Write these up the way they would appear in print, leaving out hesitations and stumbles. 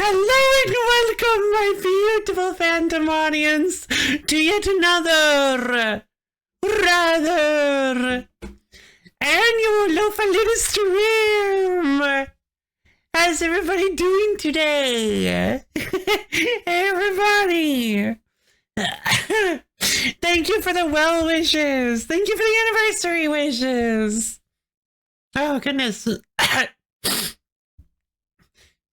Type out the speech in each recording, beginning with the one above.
Hello and welcome, my beautiful phantom audience, to yet another, rather, annual LoFi stream. How's everybody doing today? Everybody! Thank you for the well wishes. Thank you for the anniversary wishes. Oh, goodness. My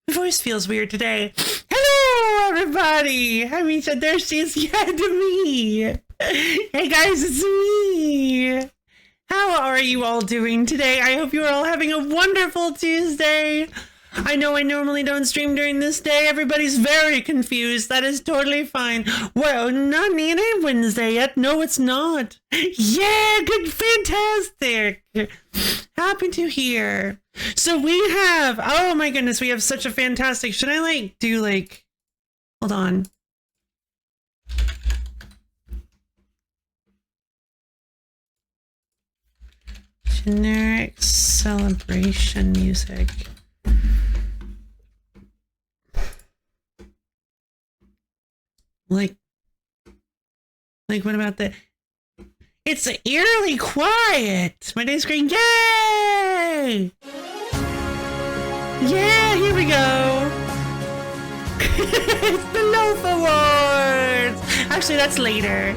voice feels weird today. Hello, everybody. I mean, there she is yet me. Hey, guys, it's me. How are you all doing today? I hope you are all having a wonderful Tuesday. I know I normally don't stream during this day. Everybody's very confused. That is totally fine. Well, not it ain't Wednesday yet. No, it's not. Yeah, good, fantastic. Happy to hear. So we have, oh my goodness, we have such a fantastic, should I do hold on. Generic celebration music. Like what about the... It's eerily quiet. My day's green. Yay! Yeah, here we go. It's the Loaf Awards. Actually, that's later.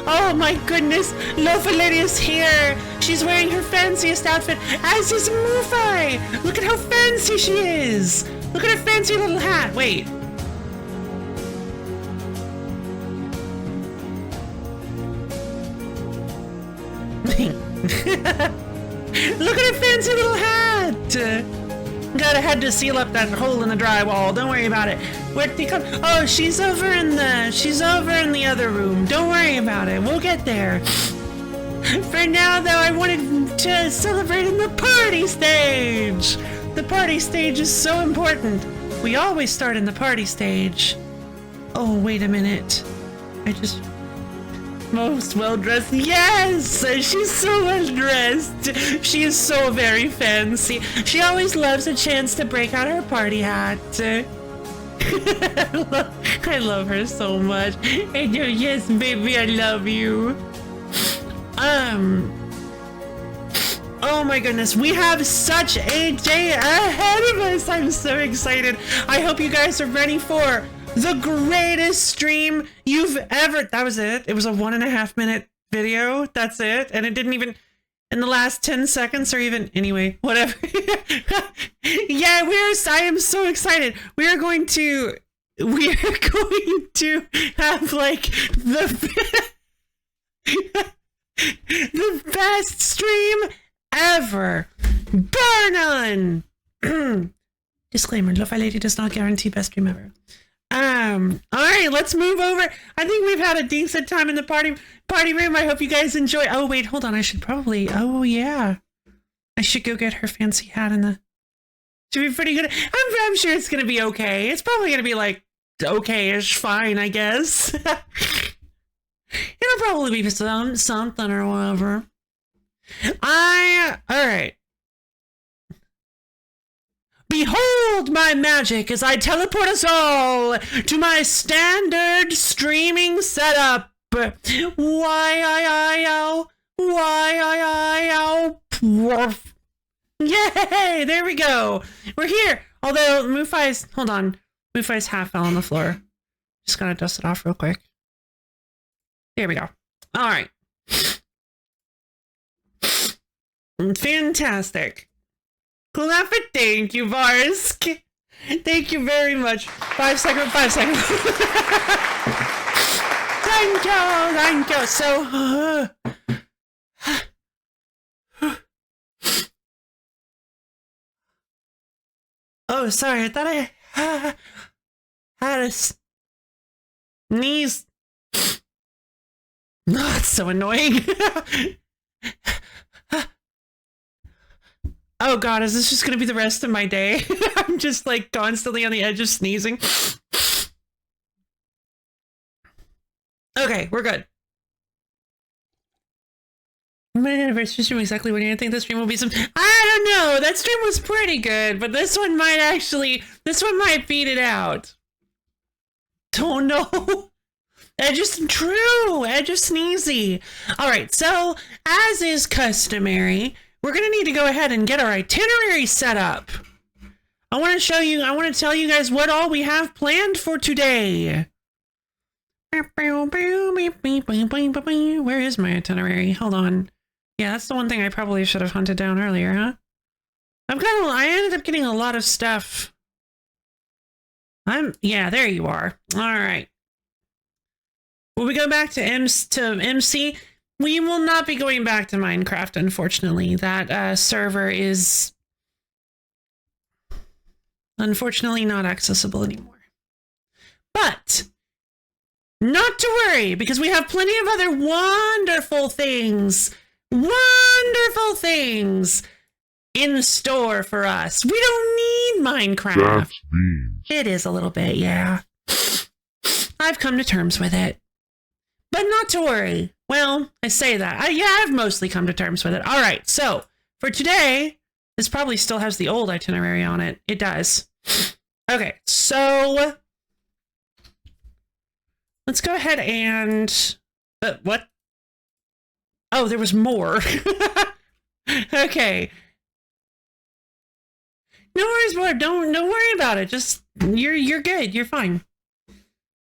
Oh my goodness, Lofa Lady is here. She's wearing her fanciest outfit, as is LoFi. Look at how fancy she is. Look at her fancy little hat. Wait. Look at her fancy little hat! Had to seal up that hole in the drywall. Don't worry about it. Where'd they come? Oh, she's over in the other room. Don't worry about it. We'll get there. For now, though, I wanted to celebrate in the party stage. The party stage is so important. We always start in the party stage. Oh, wait a minute. Most well-dressed. Yes! She's so well-dressed. She is so very fancy. She always loves a chance to break out her party hat. I love her so much. I do. Yes, baby, I love you. Oh my goodness, we have such a day ahead of us. I'm so excited. I hope you guys are ready for the greatest stream you've ever... That was it. It was a 1.5 minute video. That's it. And it didn't even... In the last 10 seconds or even... Anyway, whatever. Yeah, I am so excited. We are going to have the best stream ever. Bar none. Disclaimer, LoFi Lady does not guarantee best stream ever. All right, let's move over. I think we've had a decent time in the party room. I hope you guys enjoy. Oh, wait, hold on. I should probably, oh yeah. I should go get her fancy hat in the, should be pretty good. I'm sure it's going to be okay. It's probably going to be okay-ish, fine, I guess. It'll probably be something or whatever. All right. Behold my magic as I teleport us all to my standard streaming setup. Yay! There we go. We're here. Although Mufai's half fell on the floor. Just gotta dust it off real quick. There we go. All right. Fantastic. Clap it, thank you, Varsk. Thank you very much. 5 seconds. Thank you. So, oh, sorry. I thought I had a sneeze. Oh, it's so annoying. Oh god, is this just gonna be the rest of my day? I'm just constantly on the edge of sneezing. Okay, we're good. My anniversary stream exactly when I think this stream will be some. I don't know. That stream was pretty good, but this one might beat it out. Don't know. Edge is true. Edge is sneezy. All right. So as is customary, we're going to need to go ahead and get our itinerary set up. I want to tell you guys what all we have planned for today. Where is my itinerary? Hold on. Yeah, that's the one thing I probably should have hunted down earlier, huh? I ended up getting a lot of stuff. Yeah, there you are. All right. Will we go back to MC? We will not be going back to Minecraft, unfortunately. That server is unfortunately not accessible anymore. But not to worry, because we have plenty of other wonderful things in store for us. We don't need Minecraft. It is a little bit, yeah. I've come to terms with it. But not to worry. Well, I say that. I've mostly come to terms with it. All right, so for today, this probably still has the old itinerary on it. It does. Okay, so let's go ahead and... what? Oh, there was more. Okay. No worries, Bob. Don't worry about it. Just you're good. You're fine.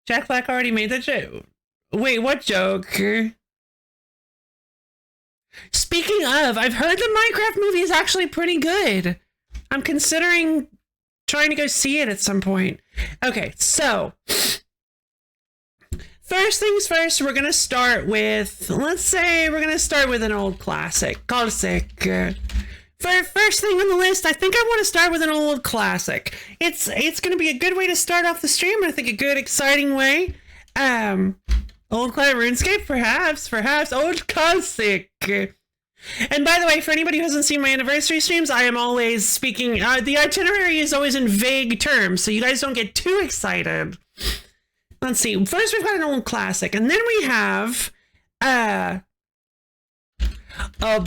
Jack Black already made that joke. Wait, what joke? Speaking of, I've heard the Minecraft movie is actually pretty good. I'm considering trying to go see it at some point. Okay, so first things first, we're gonna start with, an old classic. For first thing on the list, I think I want to start with an old classic. It's gonna be a good way to start off the stream. I think a good, exciting way. Old classic RuneScape, perhaps old classic. And by the way, for anybody who hasn't seen my anniversary streams, I am always speaking. The itinerary is always in vague terms, so you guys don't get too excited. Let's see. First, we've got an old classic, and then we have a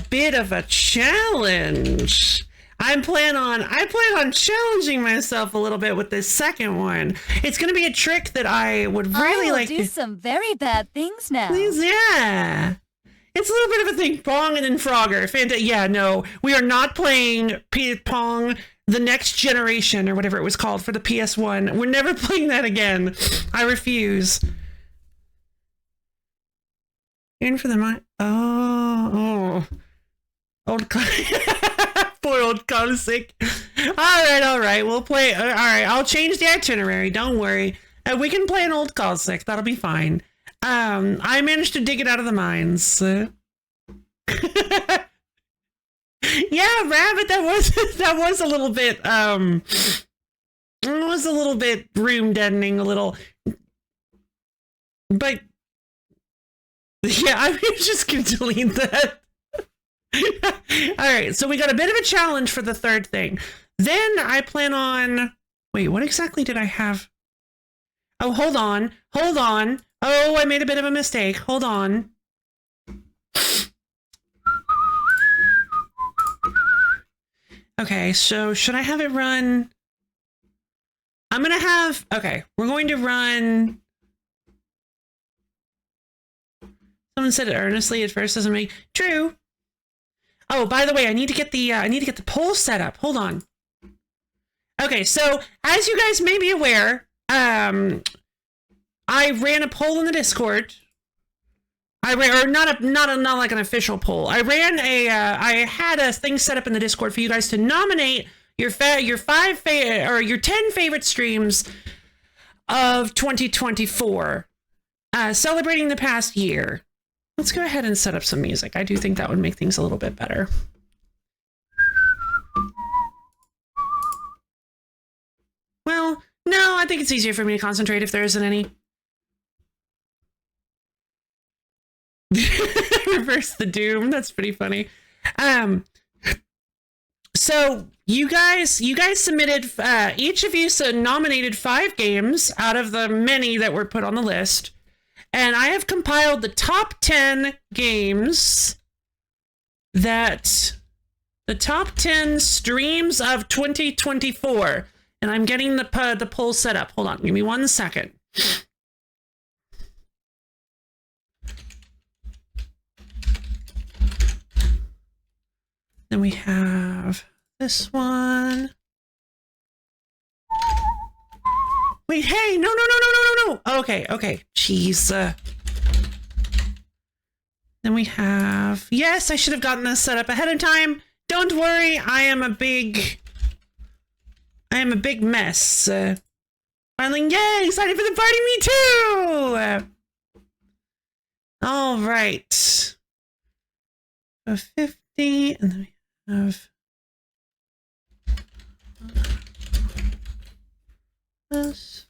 bit of a challenge. I plan on challenging myself a little bit with this second one. It's going to be a trick that I would really like to do some very bad things now. Please, yeah. It's a little bit of a thing. Pong and then Frogger. Yeah, no. We are not playing Pong the Next Generation or whatever it was called for the PS1. We're never playing that again. I refuse. In for the mind. Oh. Old poor old classic. All right. We'll play. All right, I'll change the itinerary. Don't worry. We can play an old classic. That'll be fine. I managed to dig it out of the mines. Yeah, Rabbit. That was a little bit. It was a little bit room deadening. A little, but yeah, I'm just gonna delete that. All right, so we got a bit of a challenge for the third thing. Then I plan on... Wait, what exactly did I have? Oh, hold on. Oh, I made a bit of a mistake. Hold on. Okay, so should I have it run? Okay, we're going to run... Someone said it earnestly at first doesn't make... True. Oh, by the way, I need to get the poll set up. Hold on. Okay, so as you guys may be aware, I ran a poll in the Discord. Not like an official poll. I had a thing set up in the Discord for you guys to nominate your 10 favorite streams of 2024, celebrating the past year. Let's go ahead and set up some music. I do think that would make things a little bit better. Well, no, I think it's easier for me to concentrate if there isn't any. Reverse the doom. That's pretty funny. So you guys submitted, each of you nominated 5 games out of the many that were put on the list. And I have compiled the top 10 games that the top 10 streams of 2024, and I'm getting the poll set up. Hold on, give me 1 second. Then we have this one. Wait, hey, no. Okay, jeez. Then we have, yes, I should have gotten this set up ahead of time. Don't worry, I am a big mess. Finally, yay, excited for the party, me too! All right. So 50, and then we have this.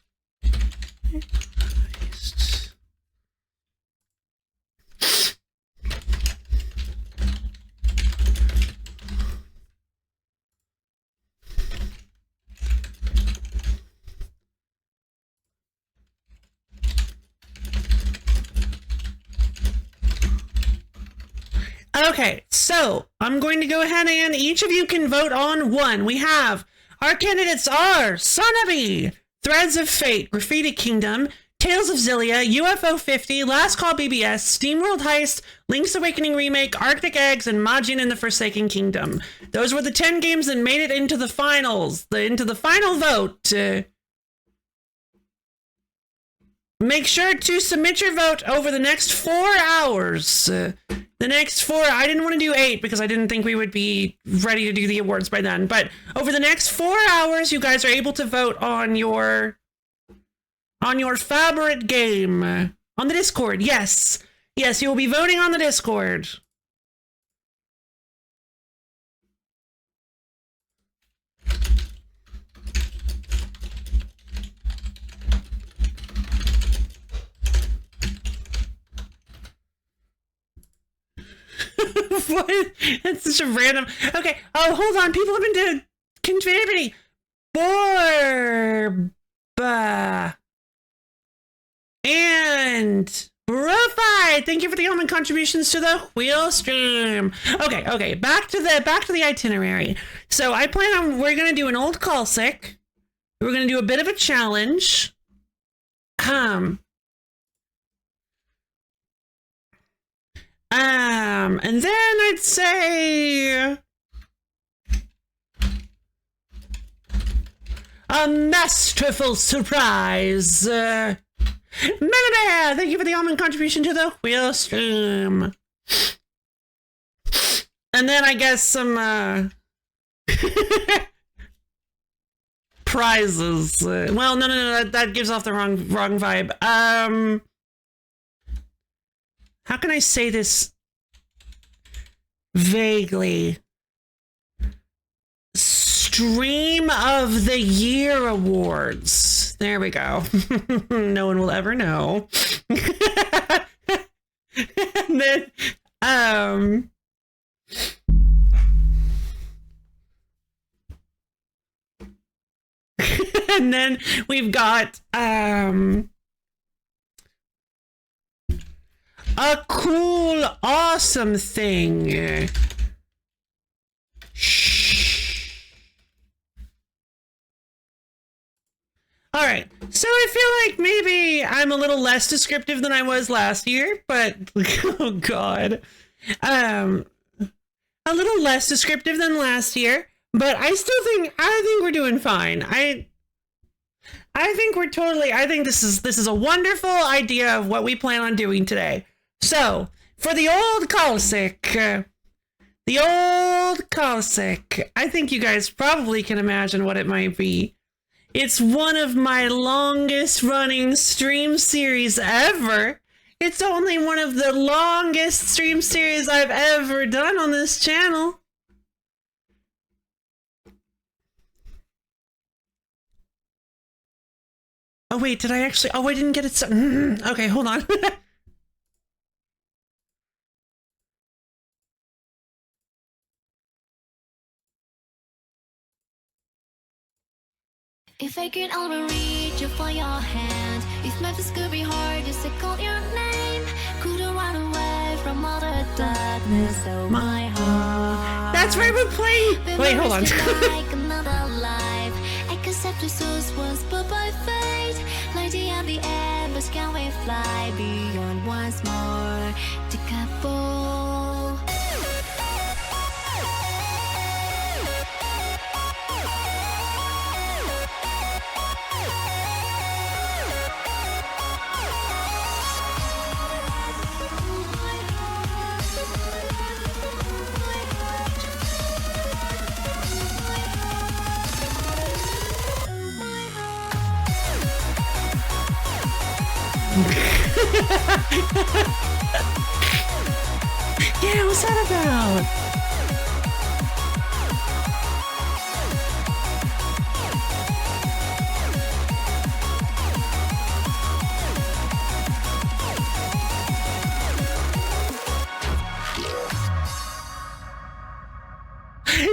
Okay, so I'm going to go ahead and each of you can vote on one. We have, our candidates are Sonabi, Threads of Fate, Graffiti Kingdom, Tales of Zillia, UFO 50, Last Call BBS, SteamWorld Heist, Link's Awakening Remake, Arctic Eggs, and Majin and the Forsaken Kingdom. Those were the 10 games that made it into the finals, into the final vote. Make sure to submit your vote over the next 4 hours. The next 4, I didn't want to do 8 because I didn't think we would be ready to do the awards by then. But over the next 4 hours, you guys are able to vote on your favorite game on the Discord. Yes, you will be voting on the Discord. What? That's such a random. Okay. Oh, hold on. People have been doing contributing. Borba and LoFi. Thank you for the almond contributions to the wheel stream. Okay. Back to the itinerary. So I plan on we're gonna do an old call sick. We're gonna do a bit of a challenge. And then I'd say a masterful surprise. Melody, thank you for the almond contribution to the wheel stream. And then I guess some prizes. Well, no, that gives off the wrong vibe. How can I say this vaguely? Stream of the Year Awards. There we go. No one will ever know. And then, and then we've got, a cool, awesome thing. Shh. All right, so I feel like maybe I'm a little less descriptive than I was last year, but oh god, a little less descriptive than last year, but I think we're doing fine. I think we're totally. I think this is a wonderful idea of what we plan on doing today. So, for the old Cossack, I think you guys probably can imagine what it might be. It's one of my longest running stream series ever. It's only one of the longest stream series I've ever done on this channel. Oh wait, did I actually? Oh, I didn't get it. Okay, hold on. If I could only reach you for your hand, if Memphis could be hard just to call your name, couldn't run away from all the darkness of my heart. That's right, we're playing. Wait, hold on. Like another life. Except the source was but by fate. Like the end, the embers, can we fly beyond once more to couple? Yeah, what's that about?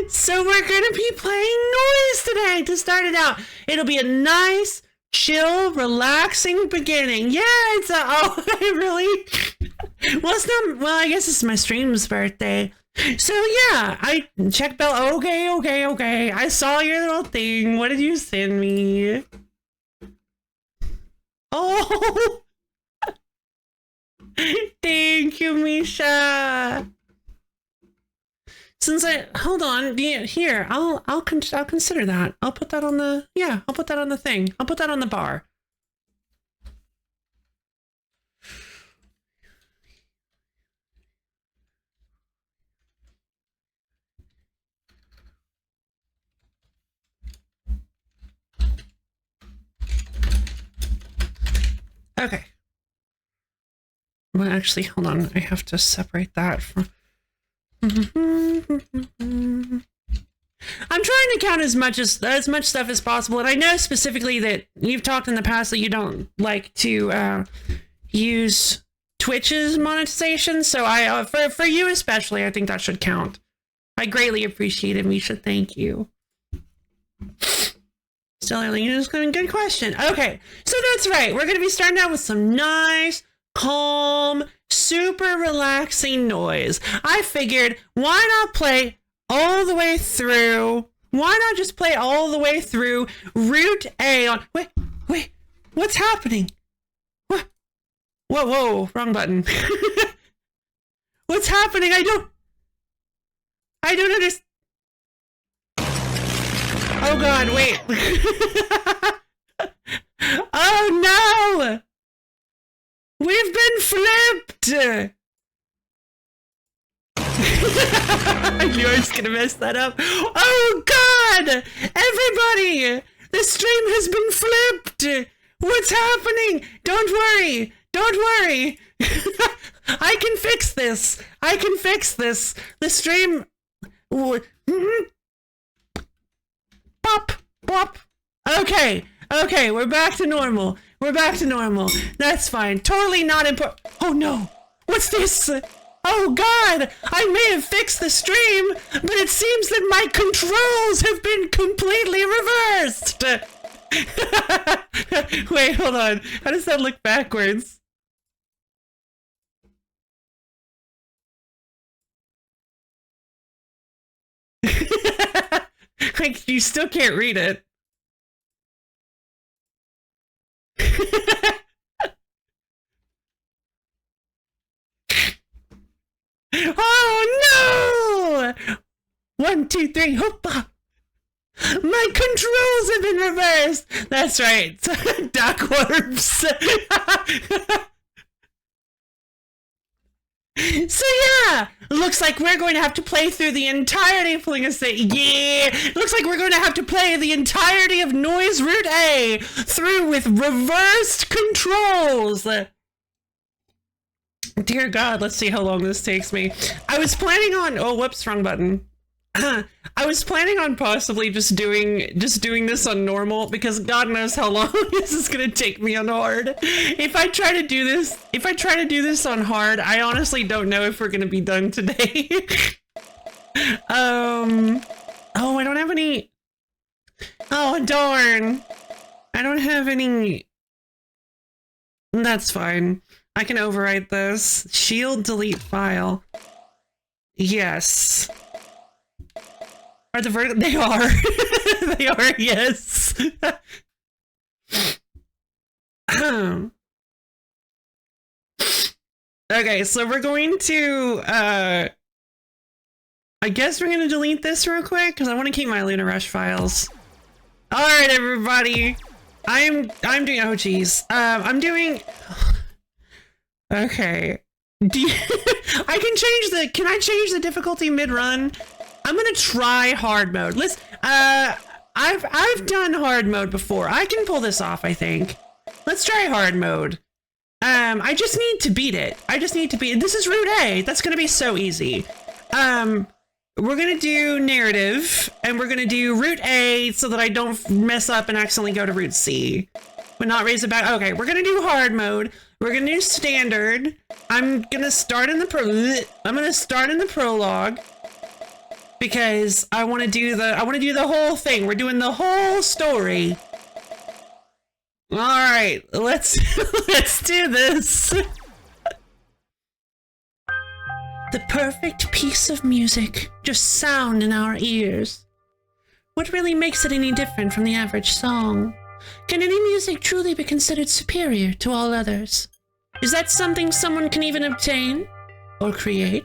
So we're gonna be playing noise today to start it out. It'll be a nice, chill, relaxing beginning. Yeah, it's a, oh, I really, well, it's not, well, I guess it's my stream's birthday. So yeah, I checked Bell. Okay. I saw your little thing. What did you send me? Oh, thank you, Misha. Since hold on, here, I'll consider that. I'll put that on the, yeah, I'll put that on the thing. I'll put that on the bar. Okay. Well, actually, hold on. I have to separate that from... I'm trying to count as much stuff as possible, and I know specifically that you've talked in the past that you don't like to use Twitch's monetization. So I, for you especially, I think that should count. I greatly appreciate it, Misha. Thank you. Still early. Good question. Okay, so that's right. We're gonna be starting out with some nice, calm, super relaxing noise. I figured, why not play all the way through? Why not just play all the way through Route A on... Wait, what's happening? What? Whoa, wrong button. What's happening? I don't understand. Oh God, wait. Oh no! We've been flipped! I knew I was gonna mess that up. Oh God! Everybody! The stream has been flipped! What's happening? Don't worry! I can fix this! The stream... Pop! Okay, we're back to normal. That's fine. Totally not important. Oh no! What's this? Oh God! I may have fixed the stream, but it seems that my controls have been completely reversed! Wait, hold on. How does that look backwards? Like, you still can't read it. Oh no! 1, 2, 3, hoppa! My controls have been reversed! That's right, duck warps! So yeah, looks like we're going to have to play through the entirety of looks like we're going to have to play the entirety of Noise Route A through with reversed controls. Dear God, let's see how long this takes me. I was planning on, oh whoops, wrong button. I was planning on possibly just doing this on normal, because God knows how long this is gonna take me on hard. If I try to do this on hard, I honestly don't know if we're gonna be done today. Oh, I don't have any. Oh darn, I don't have any. That's fine. I can overwrite this. Shield delete file. Yes. Are the vertical? They are. They are, yes. Okay, so we're going to, I guess we're going to delete this real quick because I want to keep my Luna Rush files. All right, everybody. I'm doing, oh geez. I'm doing, okay. I can I change the difficulty mid-run? I'm gonna try hard mode. Let's, I've done hard mode before. I can pull this off, I think. Let's try hard mode. I just need to beat it. I just need to beat it. This is Route A. That's gonna be so easy. We're gonna do narrative, and we're gonna do Route A so that I don't mess up and accidentally go to Route C. But not raise it back. Okay, we're gonna do hard mode. We're gonna do standard. I'm gonna start in the prologue because I want to do the whole thing. We're doing the whole story. All right, let's do this. The perfect piece of music, just sound in our ears. What really makes it any different from the average song? Can any music truly be considered superior to all others? Is that something someone can even obtain or create?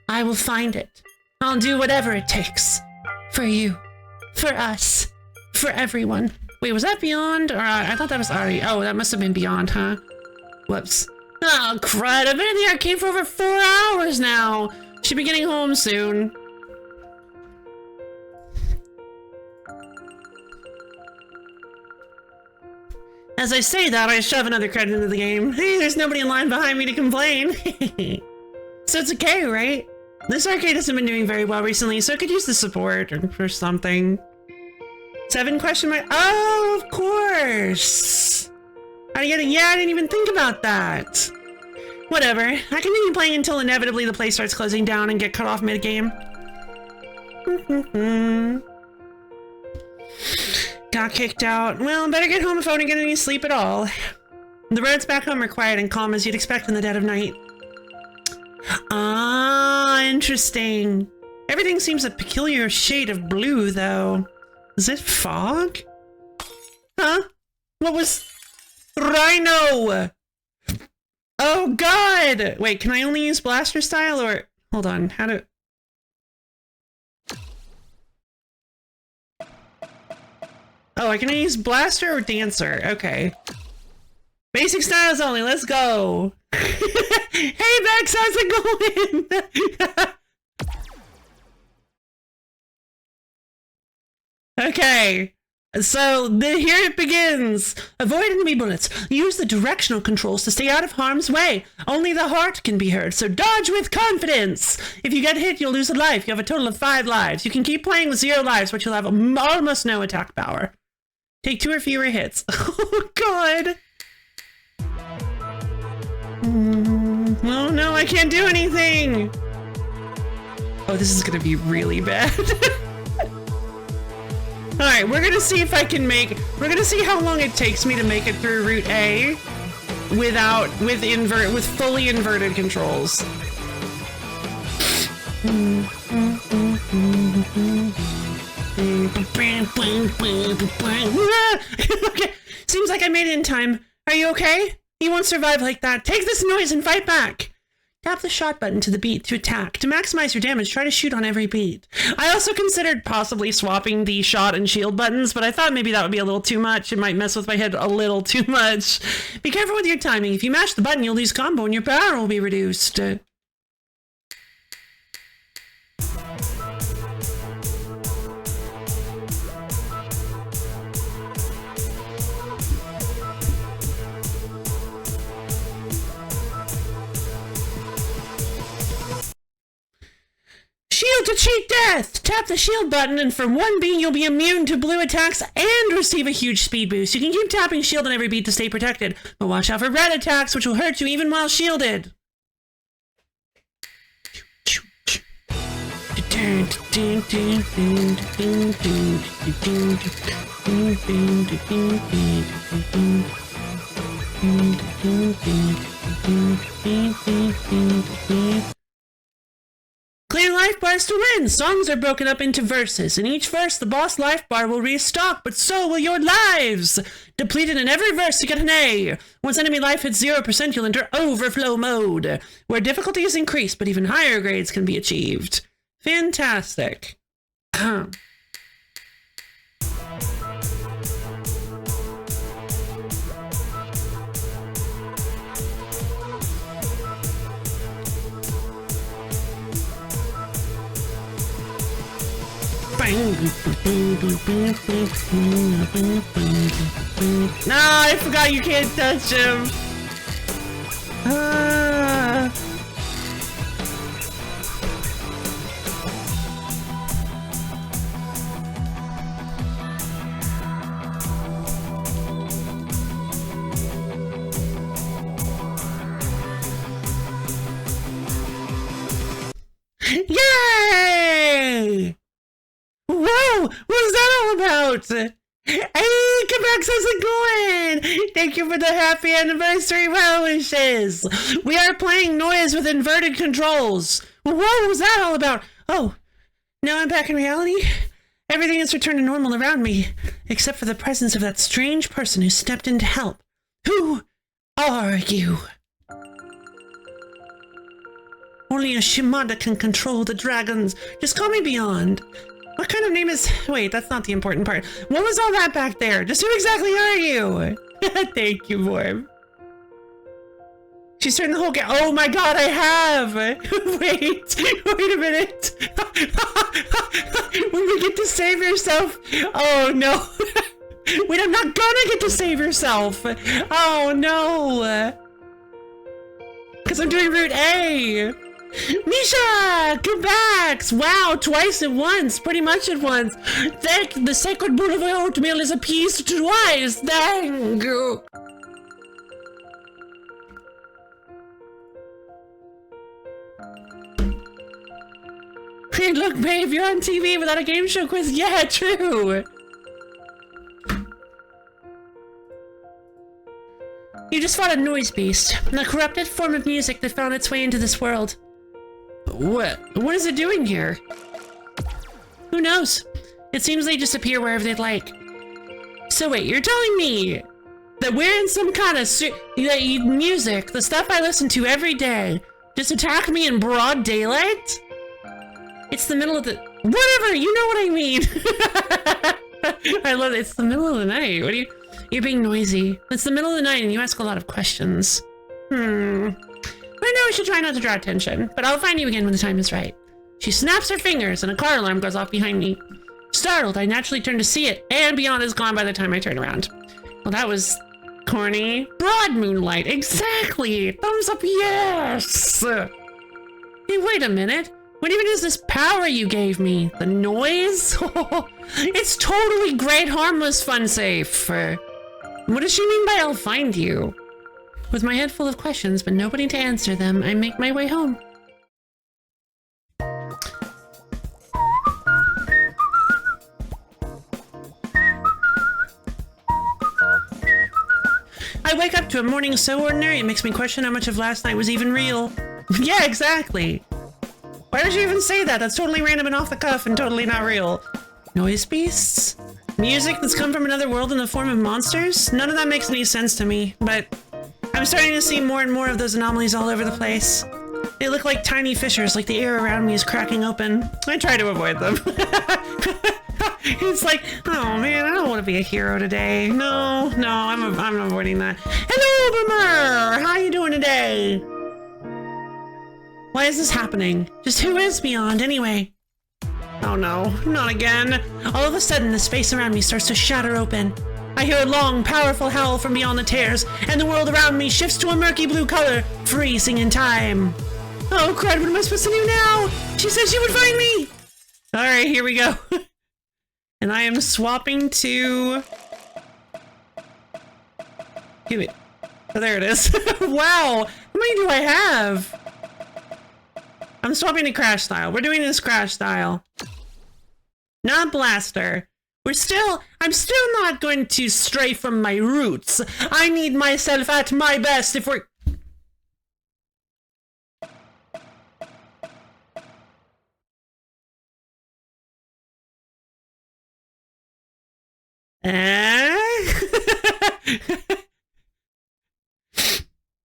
I will find it. I'll do whatever it takes. For you, for us, for everyone. Wait, was that Beyond? Or I thought that was Ari. Oh, that must have been Beyond, huh? Whoops. Oh, crud. I've been in the arcade for over 4 hours now. Should be getting home soon. As I say that, I shove another credit into the game. Hey, there's nobody in line behind me to complain. So it's okay, right? This arcade hasn't been doing very well recently, so it could use the support or something. 7 question mark? Oh, of course! Yeah, I didn't even think about that. Whatever. I continue playing until inevitably the place starts closing down and get cut off mid-game. Got kicked out. Well, better get home if I want to get any sleep at all. The roads back home are quiet and calm as you'd expect in the dead of night. Ah, interesting. Everything seems a peculiar shade of blue, though. Is it fog? Huh? What was... Rhino! Oh god! Wait, can I only use blaster style or... Hold on, how do... Oh, I can use blaster or dancer. Okay. Basic styles only, let's go! Hey Max, how's it going? Okay. So, here it begins! Avoid enemy bullets. Use the directional controls to stay out of harm's way. Only the heart can be hurt, so dodge with confidence! If you get hit, you'll lose a life. You have a total of 5 lives. You can keep playing with 0 lives, but you'll have almost no attack power. Take 2 or fewer hits. Oh, God! Oh, no, I can't do anything! Oh, this is gonna be really bad. Alright, we're gonna see if I can we're gonna see how long it takes me to make it through Route A with fully inverted controls. Okay, seems like I made it in time. Are you okay? You won't survive like that. Take this noise and fight back. Tap the shot button to the beat to attack. To maximize your damage, try to shoot on every beat. I also considered possibly swapping the shot and shield buttons, but I thought maybe that would be a little too much. It might mess with my head a little too much. Be careful with your timing. If you mash the button, you'll lose combo and your power will be reduced. Shield to cheat death! Tap the shield button and for 1 beat you'll be immune to blue attacks and receive a huge speed boost. You can keep tapping shield on every beat to stay protected, but watch out for red attacks which will hurt you even while shielded. life bars to win. Songs are broken up into verses. In each verse, the boss life bar will restock, but so will your lives. Depleted in every verse to get an A. Once enemy life hits 0%, you'll enter overflow mode, where difficulty is increased, but even higher grades can be achieved. Fantastic. No, I forgot you can't touch him. Yay! Whoa! What was that all about? Hey, Quebec, how's it going? Thank you for the happy anniversary well wishes. We are playing Noise with inverted controls. What was that all about? Oh, now I'm back in reality? Everything has returned to normal around me, except for the presence of that strange person who stepped in to help. Who are you? Only a Shimada can control the dragons. Just call me Beyond. What kind of name is... Wait, that's not the important part. What was all that back there? Just who exactly are you? Thank you, Vorb. She's turned the whole game... Oh my god, I have! Wait a minute. When we get to save yourself... Oh no. Wait, I'm not gonna get to save yourself. Oh no. Because I'm doing Route A. Misha! Quebec! Wow, twice at once, pretty much at once. The sacred bowl of oatmeal is appeased twice. Thank you. Hey, look, babe, you're on TV without a game show quiz. Yeah, true. You just fought a noise beast, a corrupted form of music that found its way into this world. What is it doing here? Who knows? It seems they just appear wherever they'd like. So wait, you're telling me that we're in some kind of music, the stuff I listen to every day, just attack me in broad daylight? It's the middle of the... Whatever, you know what I mean. I love it. It's the middle of the night. What are you... You're being noisy. It's the middle of the night and you ask a lot of questions. I know I should try not to draw attention, but I'll find you again when the time is right. She snaps her fingers and a car alarm goes off behind me. Startled, I naturally turn to see it, and Beyond is gone by the time I turn around. Well, that was corny. Broad moonlight, exactly! Thumbs up, yes! Hey, wait a minute. What even is this power you gave me? The noise? It's totally great, harmless, fun, safe. What does she mean by I'll find you? With my head full of questions, but nobody to answer them, I make my way home. I wake up to a morning so ordinary, it makes me question how much of last night was even real. Yeah, exactly. Why did you even say that? That's totally random and off the cuff and totally not real. Noise beasts? Music that's come from another world in the form of monsters? None of that makes any sense to me, but I'm starting to see more and more of those anomalies all over the place. They look like tiny fissures, like the air around me is cracking open. I try to avoid them. It's like, oh man, I don't want to be a hero today. No, I'm avoiding that. Hello, Boomer! How you doing today? Why is this happening? Just who is Beyond, anyway? Oh no, not again. All of a sudden, the space around me starts to shatter open. I hear a long, powerful howl from beyond the tears, and the world around me shifts to a murky blue color, freezing in time. Oh crud, what am I supposed to do now? She said she would find me! Alright, here we go. And I am swapping to... Give it. Oh, there it is. Wow! How many do I have? I'm swapping to Crash Style. We're doing this Crash Style. Not Blaster. I'm still not going to stray from my roots. I need myself at my best if we're...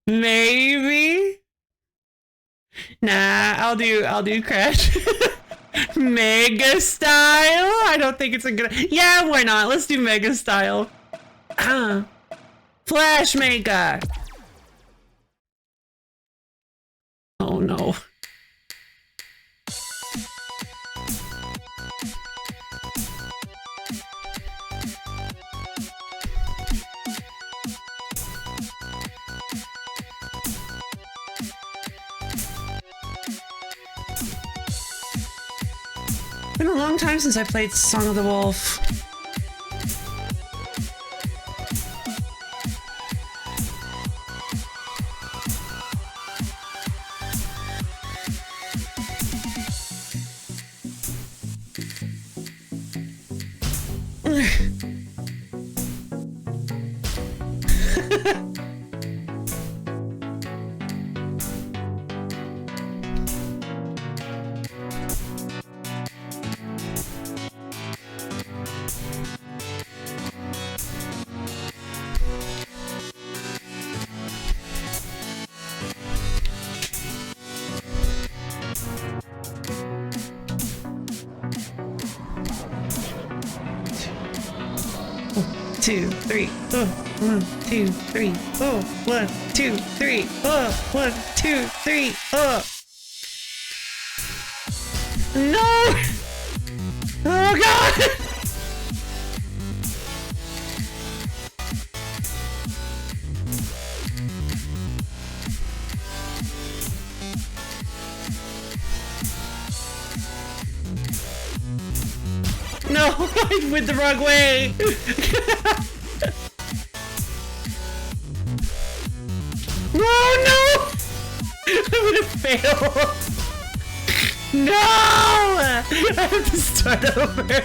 Maybe. Nah, I'll do Crash. Mega style? I don't think it's a good. Yeah, why not? Let's do Mega style. Flash Mega. Oh no. Been a long time since I played Song of the Wolf. Two, three, oh, 1, 2, 3, oh, 1, 2, 3, oh, 1, 2, 3, oh. No! Oh god! No, I went the wrong way. Oh no! I'm gonna fail. No! I have to start over.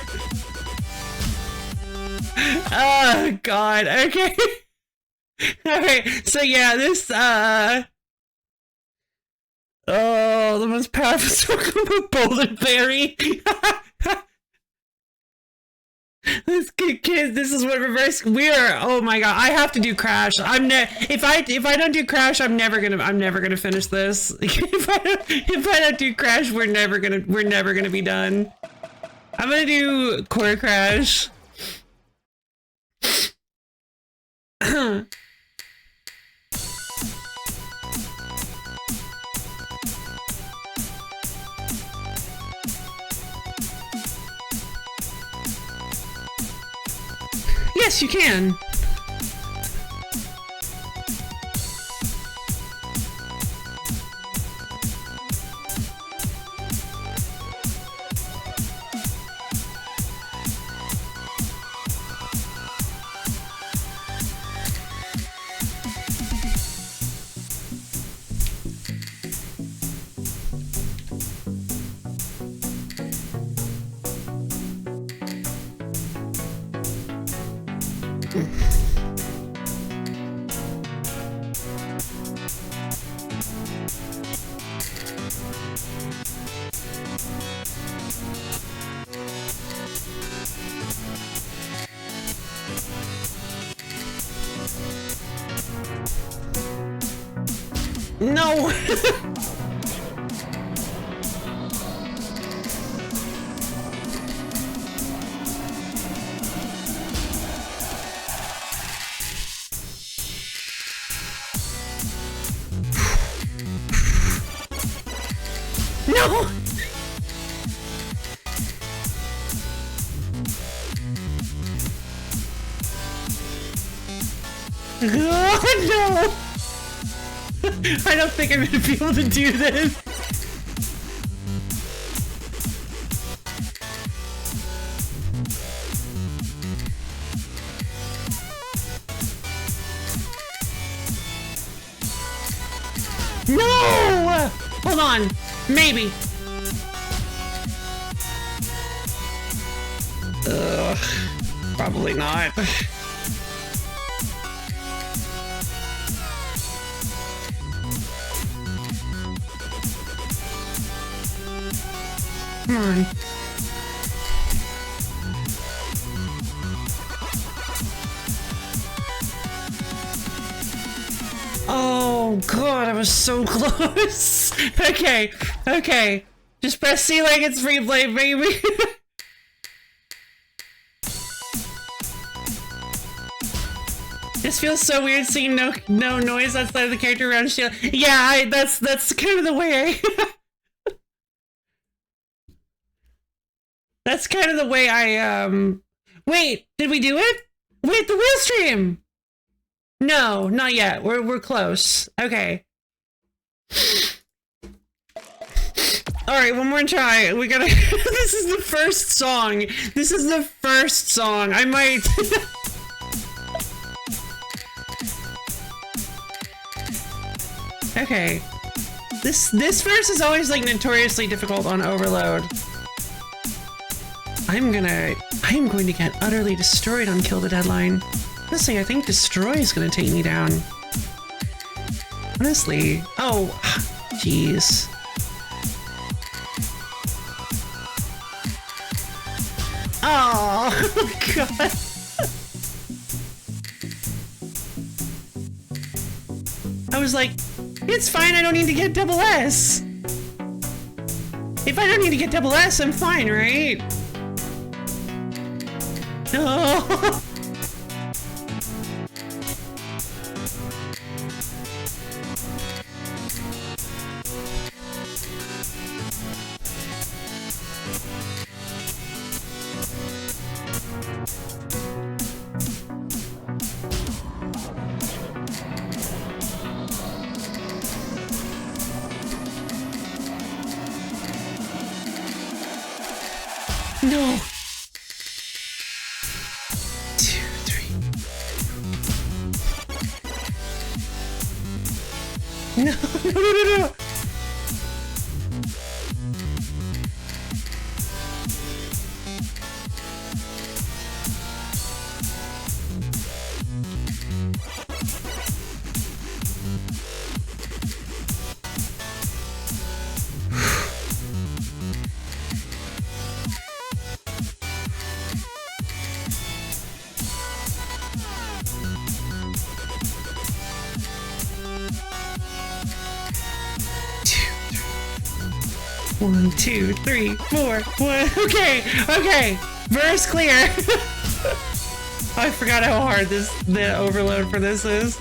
Oh god, okay. Alright, so yeah, this oh, the most powerful Pokemon Boulder Berry. This kid, this is what reverse. We are. Oh my god! I have to do Crash. If I don't do Crash, I'm never gonna finish this. if I don't do Crash, we're never gonna be done. I'm gonna do Core Crash. Yes, you can. No! No! Oh, no! I don't think I'm gonna be able to do this. No! Hold on. Maybe. Ugh. Probably not. Come on. Oh god, I was so close. Okay, okay. Just press C like it's replay, baby. This feels so weird seeing no noise outside of the character around shield. Yeah, that's kind of the way I that's kind of the way I wait, did we do it? Wait, the wheel stream! No, not yet. We're close. Okay. Alright, one more try. We gotta this is the first song. This is the first song. I might Okay. This verse is always like notoriously difficult on overload. I'm going to get utterly destroyed on Kill the Deadline. Honestly, I think Destroy is gonna take me down. Honestly. Oh, jeez. Oh, God. I was like, it's fine, I don't need to get double S. If I don't need to get double S, I'm fine, right? No. No. 2, 3. No, no. One, 2, 3, 4, 1. Okay. Verse clear. I forgot how hard the overload for this is.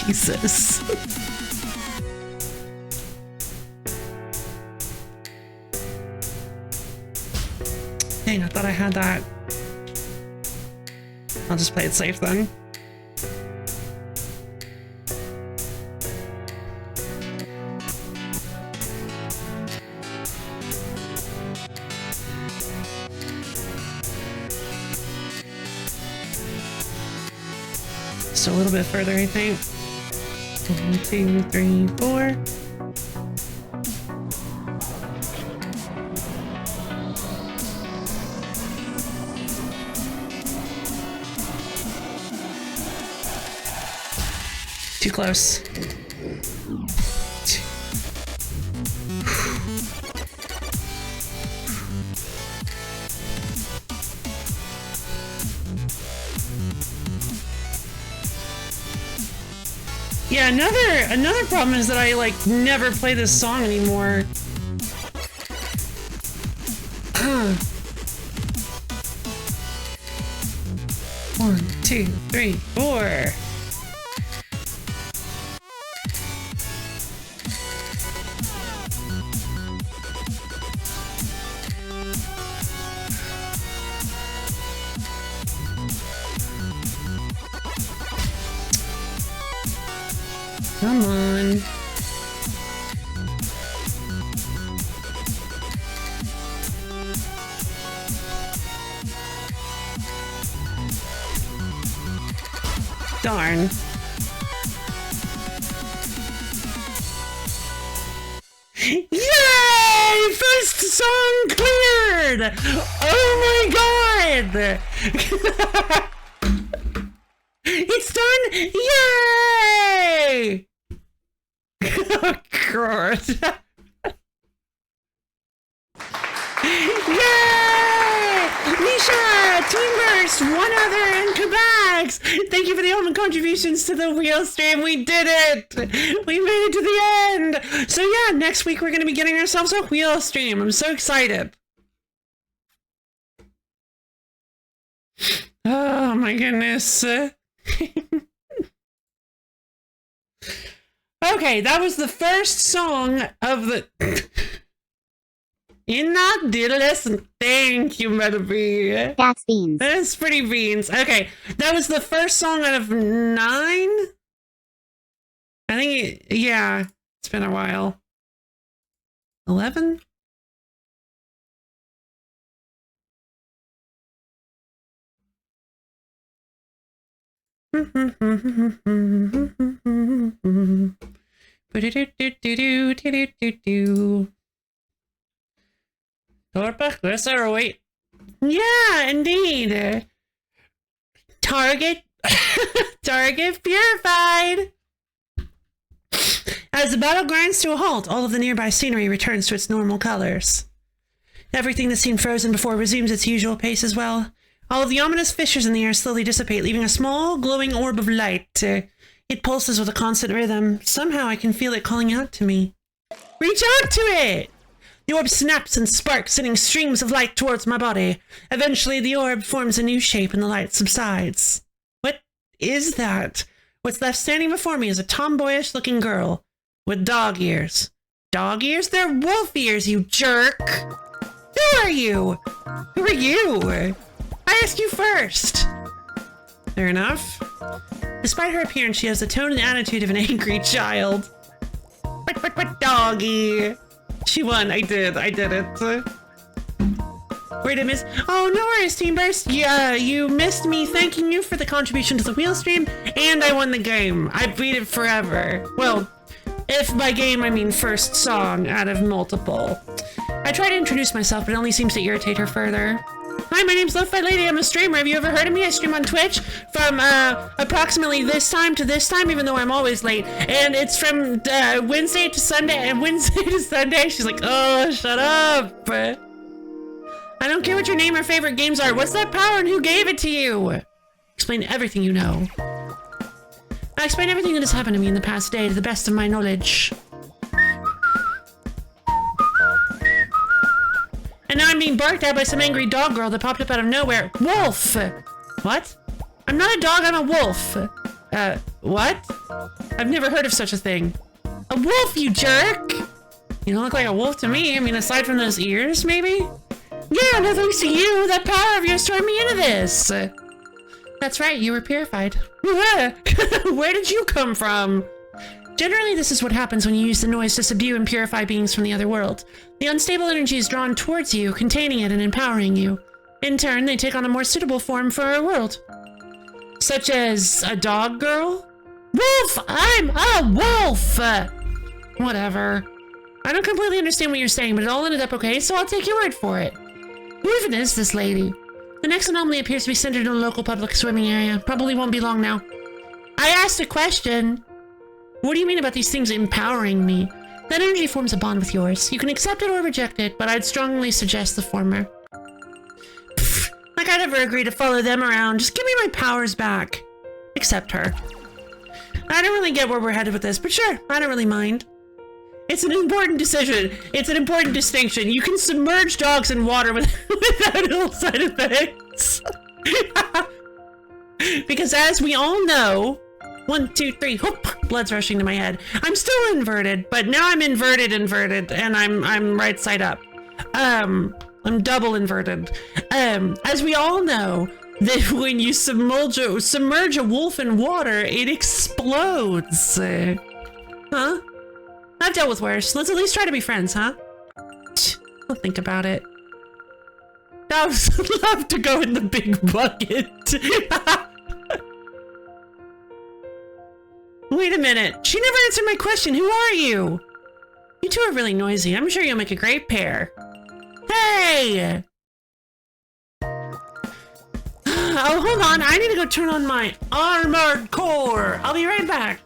Jesus. Dang, I thought I had that. I'll just play it safe then. Just a little bit further, I think. 1, 2, 3, 4. Too close. Yeah, another problem is that I like never play this song anymore. 1, 2, 3, 4. Come on. Darn. Yay! First song cleared! Oh my god! It's done! Yay! Oh god. Yay! Nisha, Team Burst, One Other, and Kabax! Thank you for the ultimate contributions to the wheel stream. We did it! We made it to the end! So yeah, next week we're going to be getting ourselves a wheel stream. I'm so excited. Oh my goodness. Okay, that was the first song of the... Listen, thank you, Melody. That's beans. That's pretty beans. Okay, that was the first song out of 9? I think, yeah, it's been a while. 11? Wait. Yeah, indeed. Target. Target purified. As the battle grinds to a halt, all of the nearby scenery returns to its normal colors. Everything that seemed frozen before resumes its usual pace as well. All of the ominous fissures in the air slowly dissipate, leaving a small, glowing orb of light. It pulses with a constant rhythm. Somehow I can feel it calling out to me. Reach out to it! The orb snaps and sparks, sending streams of light towards my body. Eventually, the orb forms a new shape and the light subsides. What is that? What's left standing before me is a tomboyish-looking girl with dog ears. Dog ears? They're wolf ears, you jerk! Who are you? Who are you? I asked you first. Fair enough. Despite her appearance, she has the tone and attitude of an angry child. But doggy. She won. I did it. Where did I miss? Oh, no worries, Team Burst. Yeah, you missed me thanking you for the contribution to the wheel stream, and I won the game. I beat it forever. Well, if by game I mean first song out of multiple. I tried to introduce myself, but it only seems to irritate her further. Hi, my name's LoFi Lady. I'm a streamer. Have you ever heard of me? I stream on Twitch from approximately this time to this time, even though I'm always late. And it's from Wednesday to Sunday, and Wednesday to Sunday. She's like, oh, shut up. I don't care what your name or favorite games are. What's that power and who gave it to you? Explain everything you know. I explain everything that has happened to me in the past day to the best of my knowledge. And now I'm being barked at by some angry dog girl that popped up out of nowhere. Wolf! What? I'm not a dog, I'm a wolf. What? I've never heard of such a thing. A wolf, you jerk! You don't look like a wolf to me. I mean, aside from those ears, maybe? Yeah, no thanks to you. That power of yours turned me into this. That's right, you were purified. Where did you come from? Generally, this is what happens when you use the noise to subdue and purify beings from the other world. The unstable energy is drawn towards you, containing it and empowering you. In turn, they take on a more suitable form for our world. Such as a dog girl? Wolf! I'm a wolf! Whatever. I don't completely understand what you're saying, but it all ended up okay, so I'll take your word for it. Who even is this lady? The next anomaly appears to be centered in a local public swimming area. Probably won't be long now. I asked a question. What do you mean about these things empowering me? That energy forms a bond with yours. You can accept it or reject it, but I'd strongly suggest the former. Pfft, like I'd ever agree to follow them around. Just give me my powers back. Accept her. I don't really get where we're headed with this, but sure, I don't really mind. It's an important decision. It's an important distinction. You can submerge dogs in water without ill side effects. Because as we all know, 1, 2, 3, whoop, blood's rushing to my head. I'm still inverted, but now I'm inverted, and I'm right side up. I'm double inverted. As we all know, that when you submerge a wolf in water, it explodes. Huh? I've dealt with worse. Let's at least try to be friends, huh? I'll think about it. I would love to go in the big bucket. Wait a minute. She never answered my question. Who are you? You two are really noisy. I'm sure you'll make a great pair. Hey! Oh, hold on. I need to go turn on my armored core. I'll be right back.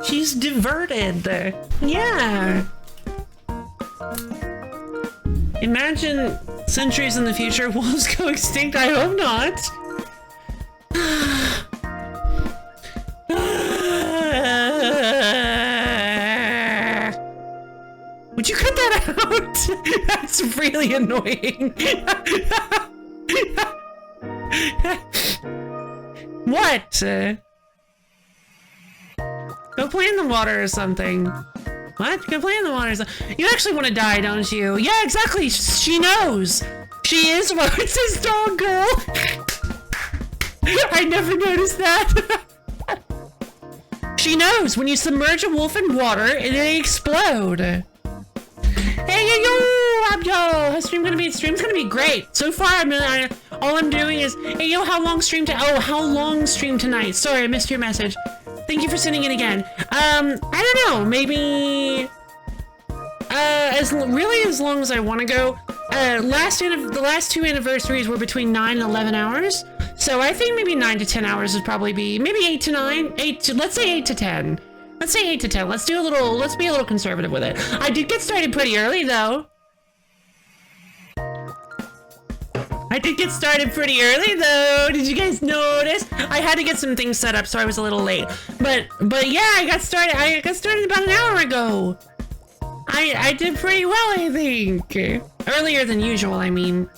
She's diverted. Yeah. Imagine centuries in the future, wolves go extinct. I hope not. Would you cut that out? That's really annoying. What? Go play in the water or something. What? Go play in the water or something. You actually want to die, don't you? Yeah, exactly. She knows. She is Rose's dog girl. I never noticed that. She knows when you submerge a wolf in water, they explode. Hey, yo, I'm yo. How's stream gonna be? Stream's gonna be great. So far, all I'm doing is, hey, yo, how long stream how long stream tonight? Sorry, I missed your message. Thank you for sending it again. I don't know, maybe, as long as I want to go. The last two anniversaries were between 9 and 11 hours. So I think maybe 9 to 10 hours would probably be, maybe 8 to 9, let's say 8 to 10. Let's say 8 to 10. Let's be a little conservative with it. I did get started pretty early though. Did you guys notice? I had to get some things set up, so I was a little late. But yeah, I got started about an hour ago. I did pretty well, I think. Earlier than usual, I mean.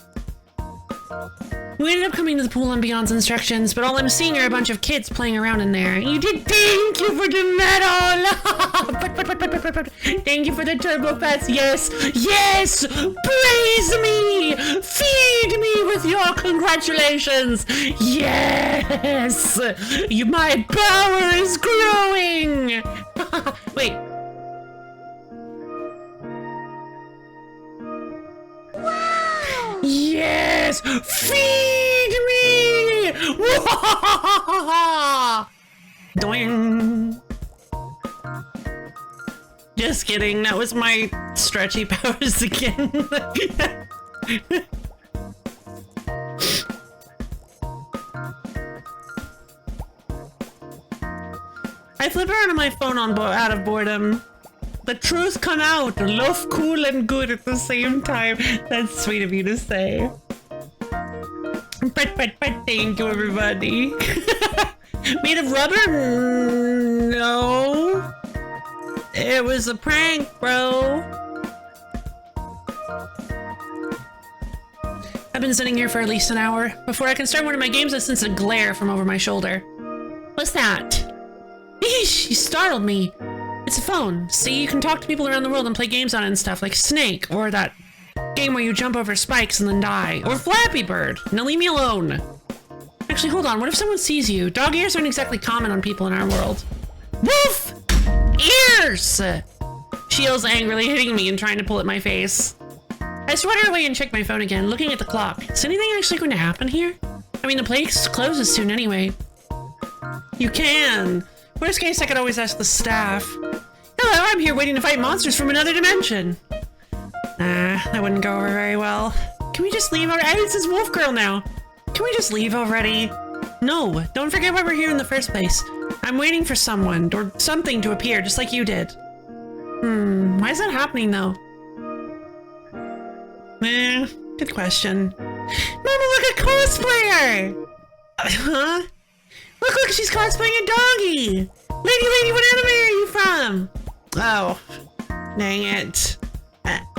We ended up coming to the pool on Beyond's instructions, but all I'm seeing are a bunch of kids playing around in there. You did, thank you for the medal! Thank you for the turbo pets, yes! Yes! Praise me! Feed me with your congratulations! Yes! My power is growing! Wait. Yes! Feed me! Doing. Just kidding, that was my stretchy powers again. I flip around on my phone out of boredom. The truth come out, love cool and good at the same time. That's sweet of you to say. But thank you, everybody. Made of rubber? No. It was a prank, bro. I've been sitting here for at least an hour. Before I can start one of my games, I sense a glare from over my shoulder. What's that? Eesh, you startled me. It's a phone. See, you can talk to people around the world and play games on it and stuff, like Snake, or that game where you jump over spikes and then die, or Flappy Bird. Now leave me alone. Actually, hold on, what if someone sees you? Dog ears aren't exactly common on people in our world. Wolf! Ears! She yells angrily, hitting me and trying to pull at my face. I sweater away and check my phone again, looking at the clock. Is anything actually going to happen here? I mean, the place closes soon anyway. You can. Worst case, I could always ask the staff. Hello, I'm here waiting to fight monsters from another dimension. That wouldn't go over very well. Can we just leave already? It's this wolf girl now. Can we just leave already? No, don't forget why we're here in the first place. I'm waiting for someone or something to appear, just like you did. Why is that happening though? Good question. Mama, look at cosplayer! Huh? Look, she's cosplaying a doggy! Lady, what anime are you from? Oh, dang it.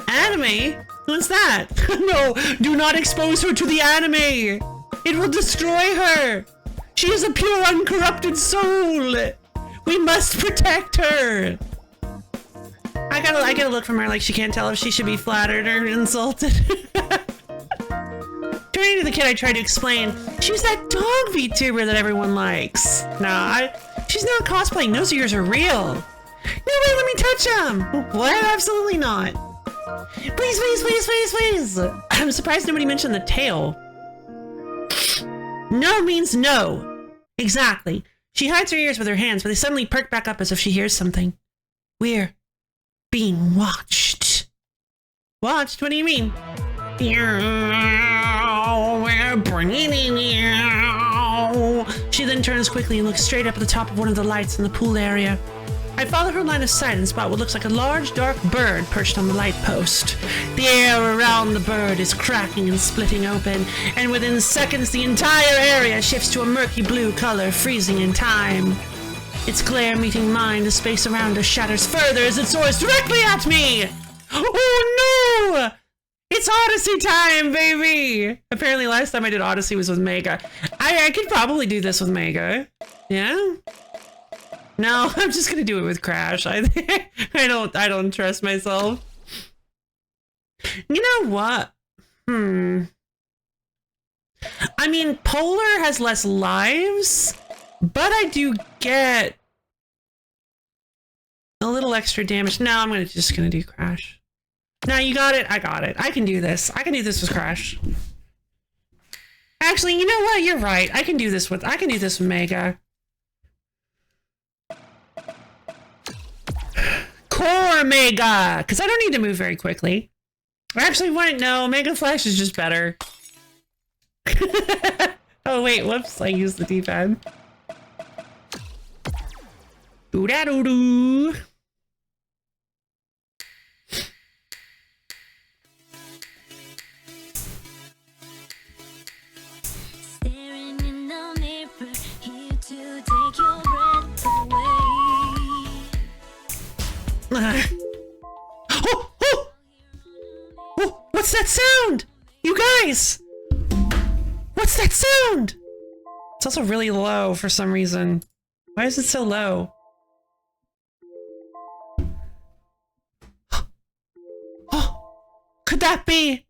Anime? What's that? No, do not expose her to the anime! It will destroy her! She is a pure, uncorrupted soul! We must protect her! I gotta look from her like she can't tell if she should be flattered or insulted. Turning to the kid, I tried to explain. She's that dog VTuber that everyone likes. Nah, she's not cosplaying. Those ears are real. No way, let me touch them. What? Absolutely not. Please. I'm surprised nobody mentioned the tail. No means no. Exactly. She hides her ears with her hands, but they suddenly perk back up as if she hears something. We're being watched. Watched? What do you mean? She then turns quickly and looks straight up at the top of one of the lights in the pool area. I follow her line of sight and spot what looks like a large, dark bird perched on the light post. The air around the bird is cracking and splitting open, and within seconds the entire area shifts to a murky blue color, freezing in time. Its glare meeting mine, the space around us shatters further as it soars directly at me! Oh no! It's Odyssey time, baby! Apparently last time I did Odyssey was with Mega. I could probably do this with Mega. Yeah? No, I'm just gonna do it with Crash. I don't trust myself. You know what? I mean, Polar has less lives, but I do get a little extra damage. No, I'm just gonna do Crash. No, you got it. I got it. I can do this. I can do this with Crash. Actually, you know what? You're right. I can do this with Mega. Core Mega! Because I don't need to move very quickly. Actually, wait, no. Mega Flash is just better. Oh, wait. Whoops. I used the D-pad. Doo-da-doo-doo. Staring in the mirror, here to take your breath away. Oh, what's that sound? You guys! What's that sound? It's also really low for some reason. Why is it so low? Oh, could that be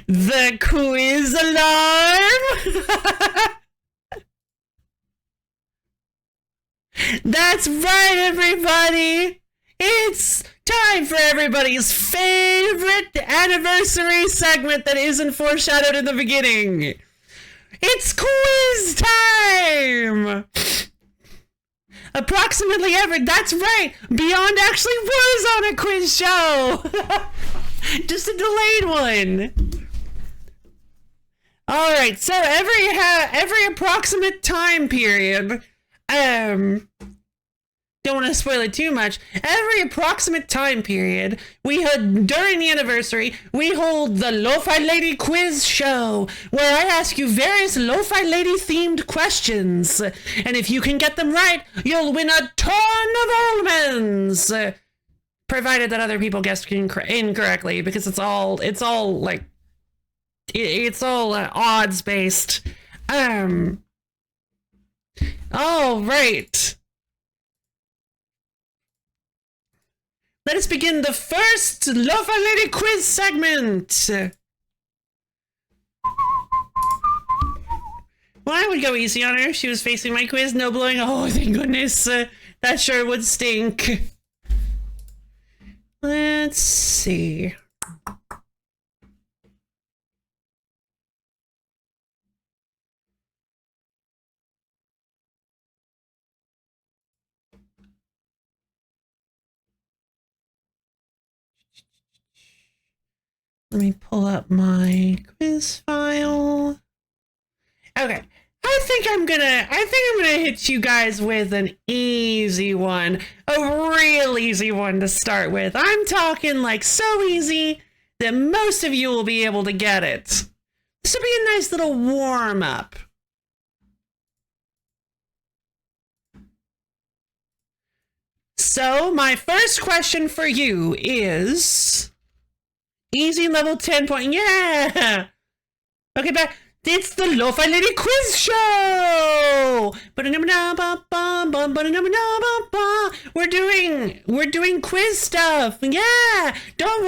the quiz alarm? That's right, everybody! It's time for everybody's favorite anniversary segment that isn't foreshadowed in the beginning. It's quiz time! Approximately that's right, Beyond actually was on a quiz show! Just a delayed one. Alright, so every approximate time period, don't want to spoil it too much. Every approximate time period, during the anniversary, we hold the LoFi Lady Quiz Show, where I ask you various LoFi Lady themed questions. And if you can get them right, you'll win a ton of almonds. Provided that other people guessed incorrectly, because it's all odds based. All right. Let us begin the first LoFi Lady quiz segment. Well, I would go easy on her if she was facing my quiz. No blowing. Oh, thank goodness. That sure would stink. Let's see. Let me pull up my quiz file. Okay. I think I'm gonna hit you guys with an easy one. A real easy one to start with. I'm talking like so easy that most of you will be able to get it. This will be a nice little warm up. So my first question for you is easy level 10 point. Yeah. Okay, back. It's the LoFi Lady Quiz Show! We're doing quiz stuff. Yeah! Don't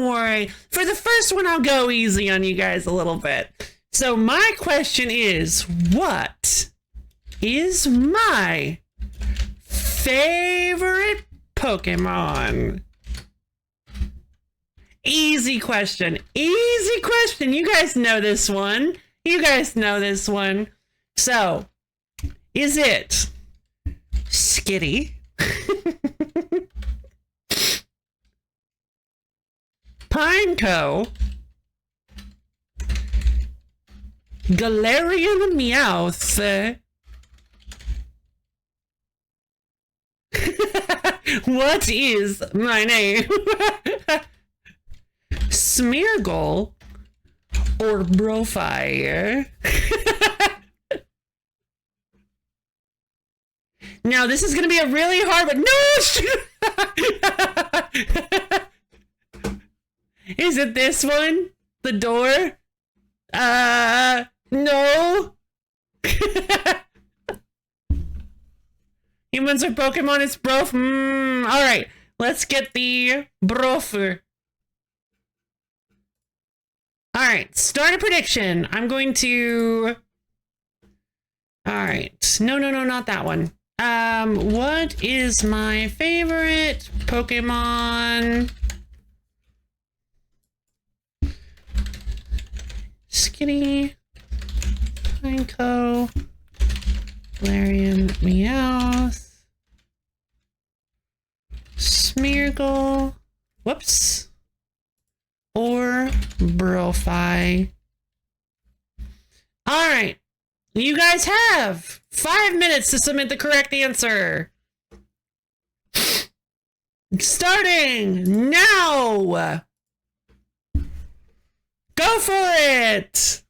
worry. For the first one, I'll go easy on you guys a little bit. So my question is, what is my favorite Pokemon? Easy question. You guys know this one. So, is it Skitty, Pineco, Galarian Meowth. What is my name? Smeargle or Brofire? Now this is gonna be a really hard one. No! Is it this one? The door? No. Humans are Pokemon, it's Brof. Alright, let's get the Brofer. Alright, start a prediction. I'm going to... Alright, no, not that one. What is my favorite Pokemon? Skitty, Pineco, Galarian Meowth, Smeargle, whoops, or Brofy. All right, you guys have 5 minutes to submit the correct answer. Starting now. Go for it!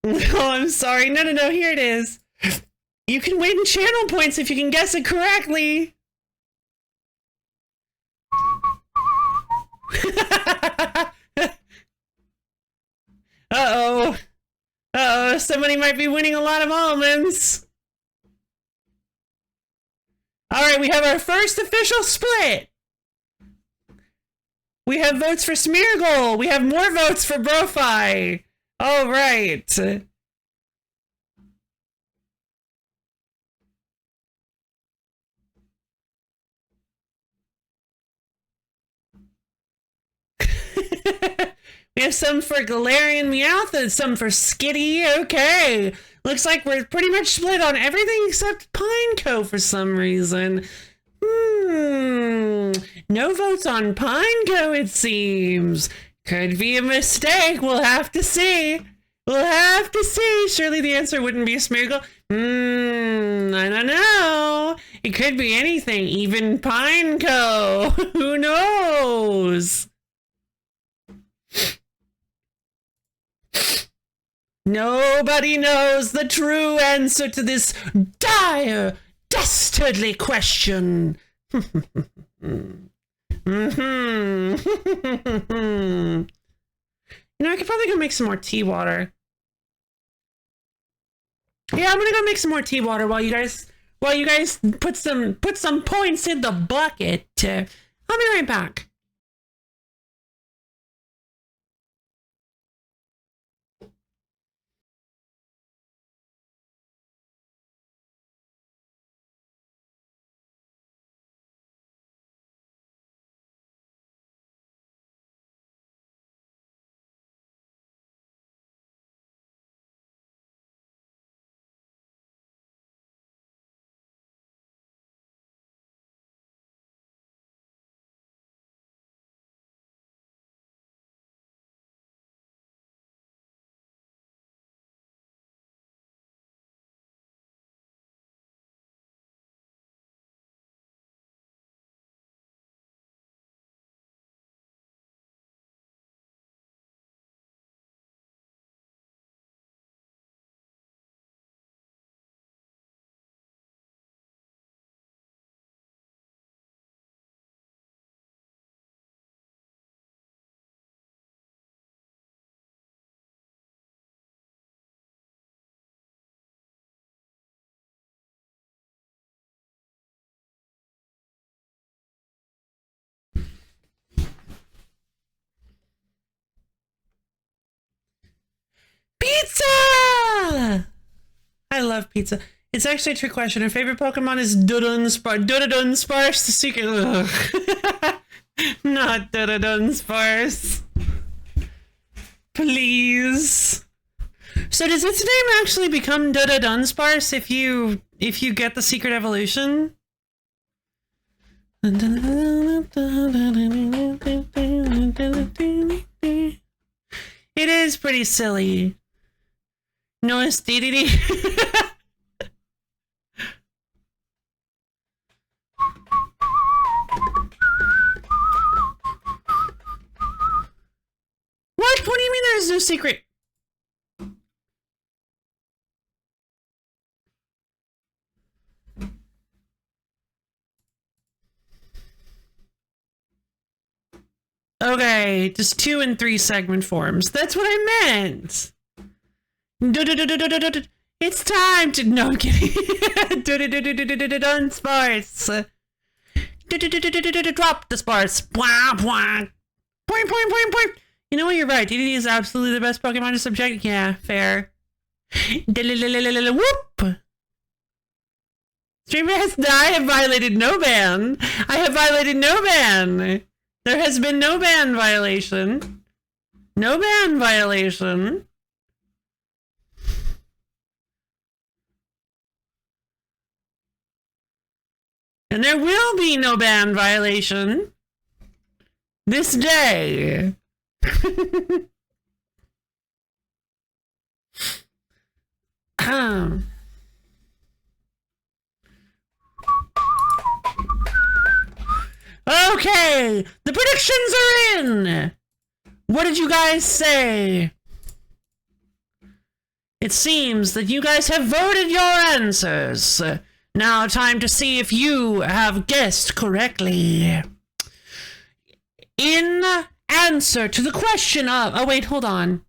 Oh, I'm sorry. No, here it is. You can win channel points if you can guess it correctly. Uh-oh. Uh-oh, somebody might be winning a lot of almonds. Alright, we have our first official split. We have votes for Smeargle. We have more votes for Brofy. All right. We have some for Galarian Meowth and some for Skitty. Okay. Looks like we're pretty much split on everything except Pineco for some reason. No votes on Pineco, it seems. Could be a mistake. We'll have to see. We'll have to see. Surely the answer wouldn't be a Smeargle. I don't know. It could be anything, even Pineco. Who knows? Nobody knows the true answer to this dire, dastardly question. You know, I could probably go make some more tea water. Yeah, I'm gonna go make some more tea water while you guys put some points in the bucket. I'll be right back. Pizza! I love pizza. It's actually a trick question. Her favorite Pokemon is Dunsparce, the secret. Not Dunsparce. Please. So does its name actually become Dunsparce if you get the secret evolution? It is pretty silly. No, it's DDD. What? What do you mean there's no secret? Okay, just 2 and 3 segment forms. That's what I meant. It's time to. No, I'm kidding. Done sparse. Drop the sparse. Point, point, point. You know what? You're right. DDD is absolutely the best Pokemon to subject. Yeah, fair. Whoop. Streammaster, I have violated no ban. I have violated no ban. There has been no ban violation. No ban violation. And there will be no ban violation this day. Okay, the predictions are in. What did you guys say? It seems that you guys have voted your answers. Now time to see if you have guessed correctly. In answer to the question of... Oh, wait, hold on.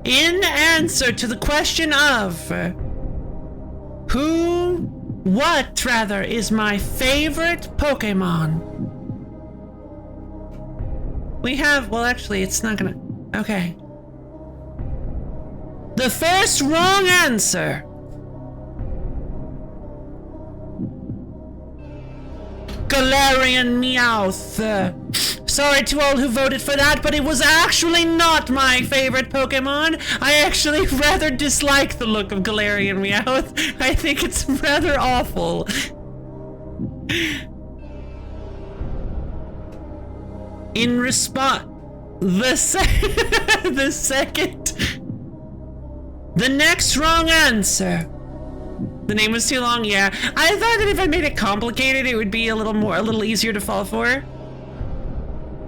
In answer to the question of what rather is my favorite Pokemon? We have, well, actually, it's not gonna, okay. The first wrong answer. Galarian Meowth. Sorry to all who voted for that, but it was actually not my favorite Pokemon. I actually rather dislike the look of Galarian Meowth. I think it's rather awful. In response, the next wrong answer. The name was too long, yeah. I thought that if I made it complicated, it would be a little easier to fall for.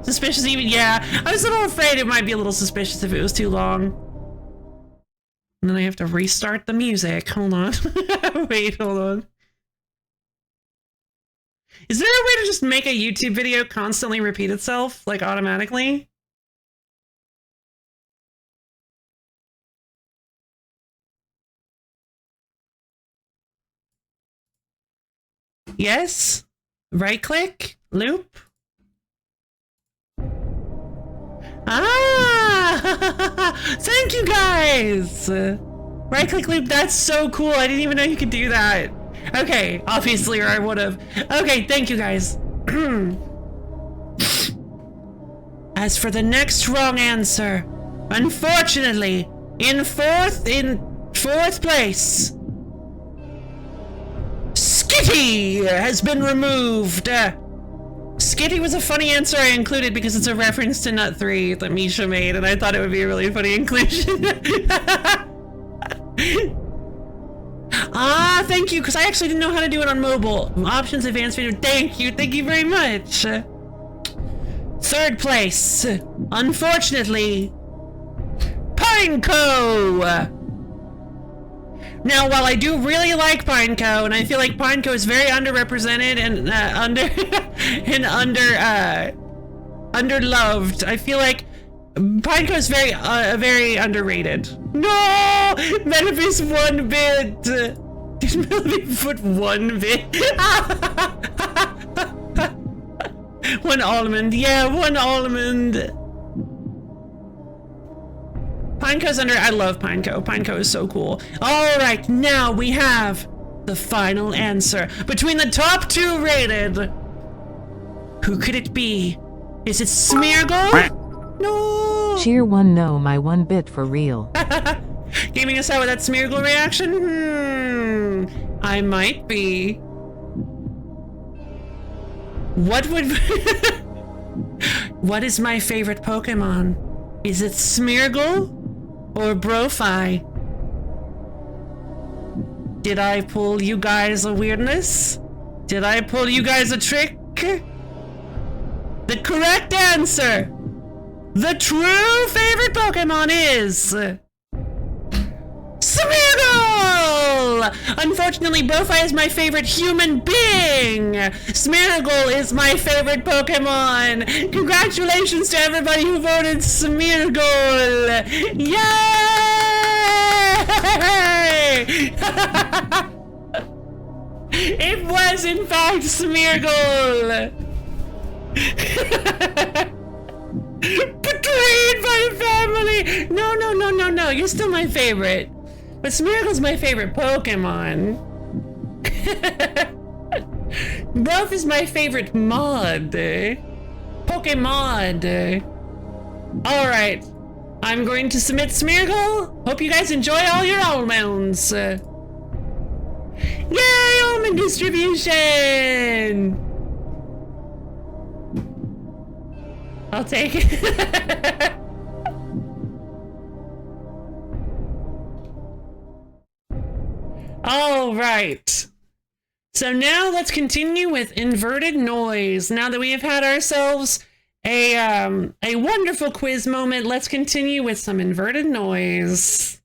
Suspicious even, yeah. I was a little afraid it might be a little suspicious if it was too long. And then I have to restart the music. Hold on. Wait, hold on. Is there a way to just make a YouTube video constantly repeat itself, like automatically? Yes? Right click? Loop? Ah! Thank you guys! Right click loop, that's so cool. I didn't even know you could do that. Okay, obviously, or I would have. Okay, thank you guys. As for the next wrong answer, unfortunately, in fourth place, Skitty has been removed. Skitty was a funny answer I included because it's a reference to Nut 3 that Misha made, and I thought it would be a really funny inclusion. Ah, thank you, because I actually didn't know how to do it on mobile. Options, advanced video. Thank you very much. Third place, unfortunately, Pineco. Now, while I do really like Pineco, and I feel like Pineco is very underrepresented and underloved, I feel like Pineco is very underrated. No! Metaphys 1 bit! Did Metaphys put 1 bit? 1 almond. Yeah, 1 almond. Pineco's I love Pineco. Pineco is so cool. Alright, now we have the final answer. Between the top 2 rated, who could it be? Is it Smeargle? No! Cheer one no my one bit for real. Gaming us out with that Smeargle reaction? I might be. What would... What is my favorite Pokemon? Is it Smeargle or Brofi? Did I pull you guys a weirdness? Did I pull you guys a trick? The correct answer! The true favorite Pokemon is... Smeargle! Unfortunately, Brofi is my favorite human being! Smeargle is my favorite Pokemon! Congratulations to everybody who voted Smeargle! Yay! It was, in fact, Smeargle! Betrayed by family! No, no, no, no, no. You're still my favorite. But Smeargle's my favorite Pokemon. Bruff is my favorite mod. Pokemon. Alright. I'm going to submit Smeargle. Hope you guys enjoy all your almonds. Yay, almond distribution! I'll take it. All right. So now let's continue with inverted noise. Now that we have had ourselves a wonderful quiz moment, let's continue with some inverted noise.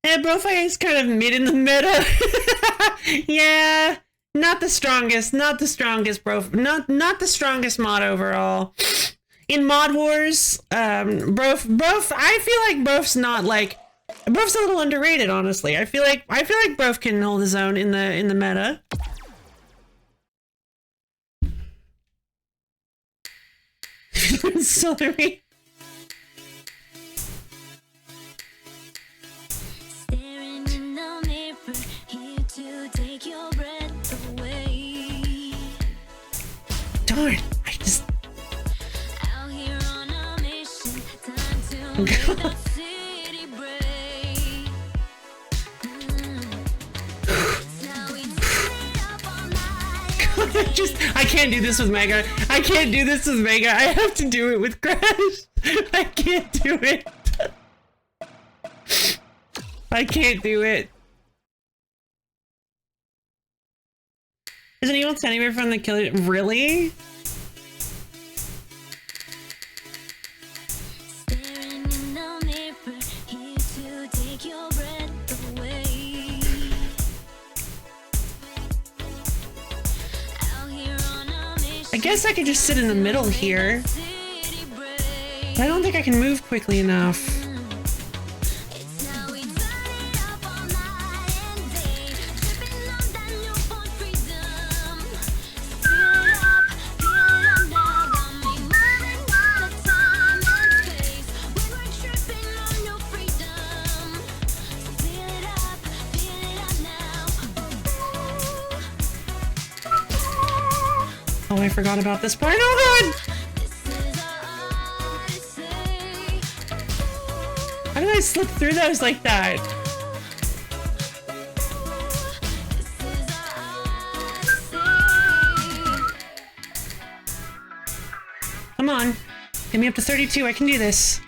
Yeah, Brofi is kind of mid in the meta. Yeah, not the strongest, not the strongest not the strongest mod overall. In Mod Wars, Brof, I feel like Brof's not like, Brof's a little underrated, honestly. I feel like Brof can hold his own in the meta. Sorry. Darn, I just... I can't do this with Mega. I can't do this with Mega. I have to do it with Crash. I can't do it. I can't do it. Is anyone anywhere from the killer? Really? I guess I could just sit in the middle here. But I don't think I can move quickly enough. Oh, I forgot about this part. Oh god! How did I slip through those like that? Come on. Get me up to 32. I can do this.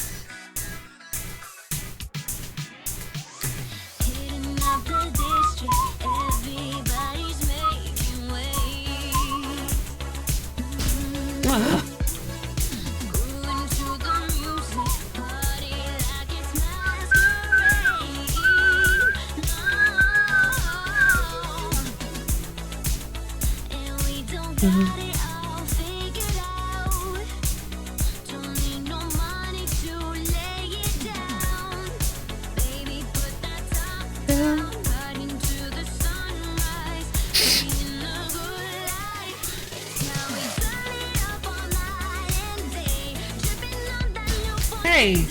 Hey!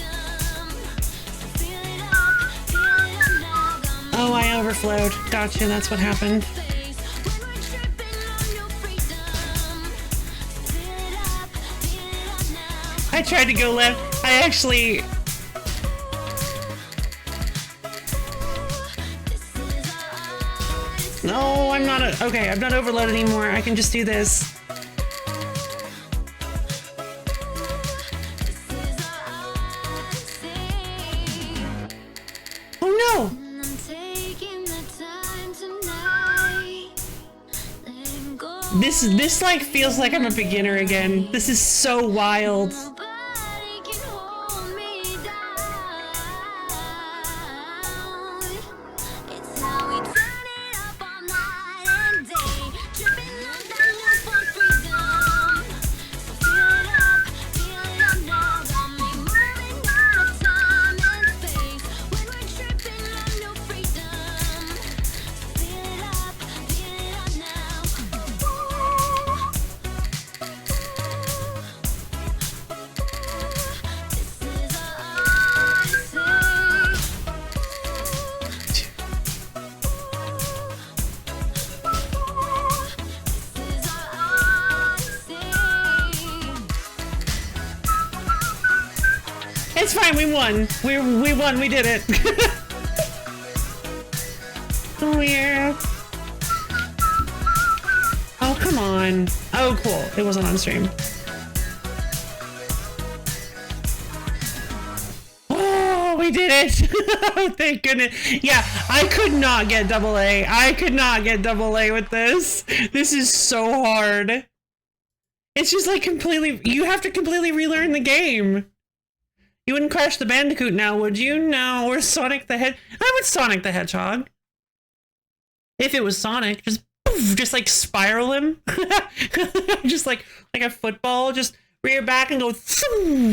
Oh, I overflowed. Gotcha, that's what happened. I tried to go left. I actually... No, I'm not... Okay, I'm not overloaded anymore. I can just do this. Oh no! This like feels like I'm a beginner again. This is so wild. It's fine, we won. We won, we did it. Weird. Oh, come on. Oh, cool. It wasn't on stream. Oh, we did it. Oh, thank goodness. Yeah, I could not get double A. I could not get double A with this. This is so hard. It's just like completely, you have to completely relearn the game. You wouldn't Crash the Bandicoot now, would you? No, or Sonic the Hedgehog. I would Sonic the Hedgehog. If it was Sonic, just poof, just like spiral him. Just like a football, just rear back and go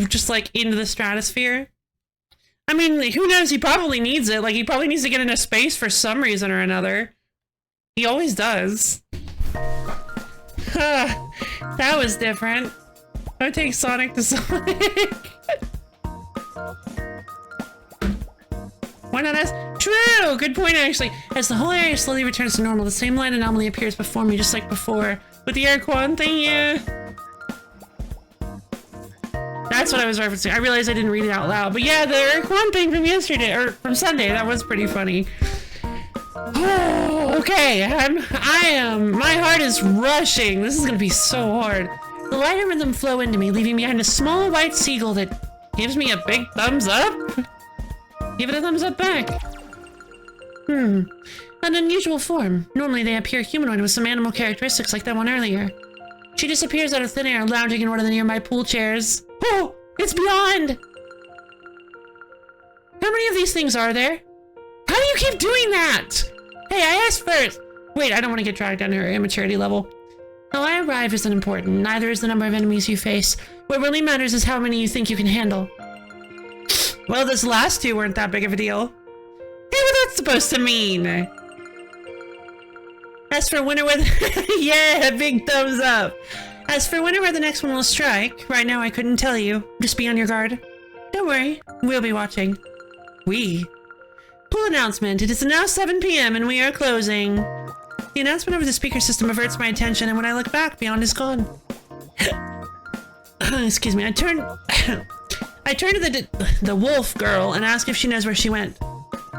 just like into the stratosphere. I mean, who knows? He probably needs it. Like, he probably needs to get into space for some reason or another. He always does. That was different. I would take Sonic to Sonic. Why not us? True! Good point, actually. As the whole area slowly returns to normal, the same light anomaly appears before me, just like before. With the air quan thing, yeah. That's what I was referencing. I realized I didn't read it out loud. But yeah, the air quan thing from yesterday, or from Sunday, that was pretty funny. Oh, okay, my heart is rushing. This is gonna be so hard. The light and rhythm flow into me, leaving behind a small white seagull that gives me a big thumbs up. Give it a thumbs up back. An unusual form. Normally they appear humanoid with some animal characteristics like that one earlier. She disappears out of thin air, lounging in one of the nearby pool chairs. Oh, it's beyond! How many of these things are there? How do you keep doing that? Hey, I asked first. Wait, I don't want to get dragged down to her immaturity level. How I arrive isn't important. Neither is the number of enemies you face. What really matters is how many you think you can handle. Well, those last two weren't that big of a deal. Hey, what that's supposed to mean? As for winter where yeah, big thumbs up. As for winter where the next one will strike, right now I couldn't tell you. Just be on your guard. Don't worry, we'll be watching. We? Pool announcement. It is now 7 p.m. and we are closing. The announcement over the speaker system averts my attention, and when I look back, Beyond is gone. Excuse me, I turn to the wolf girl and ask if she knows where she went.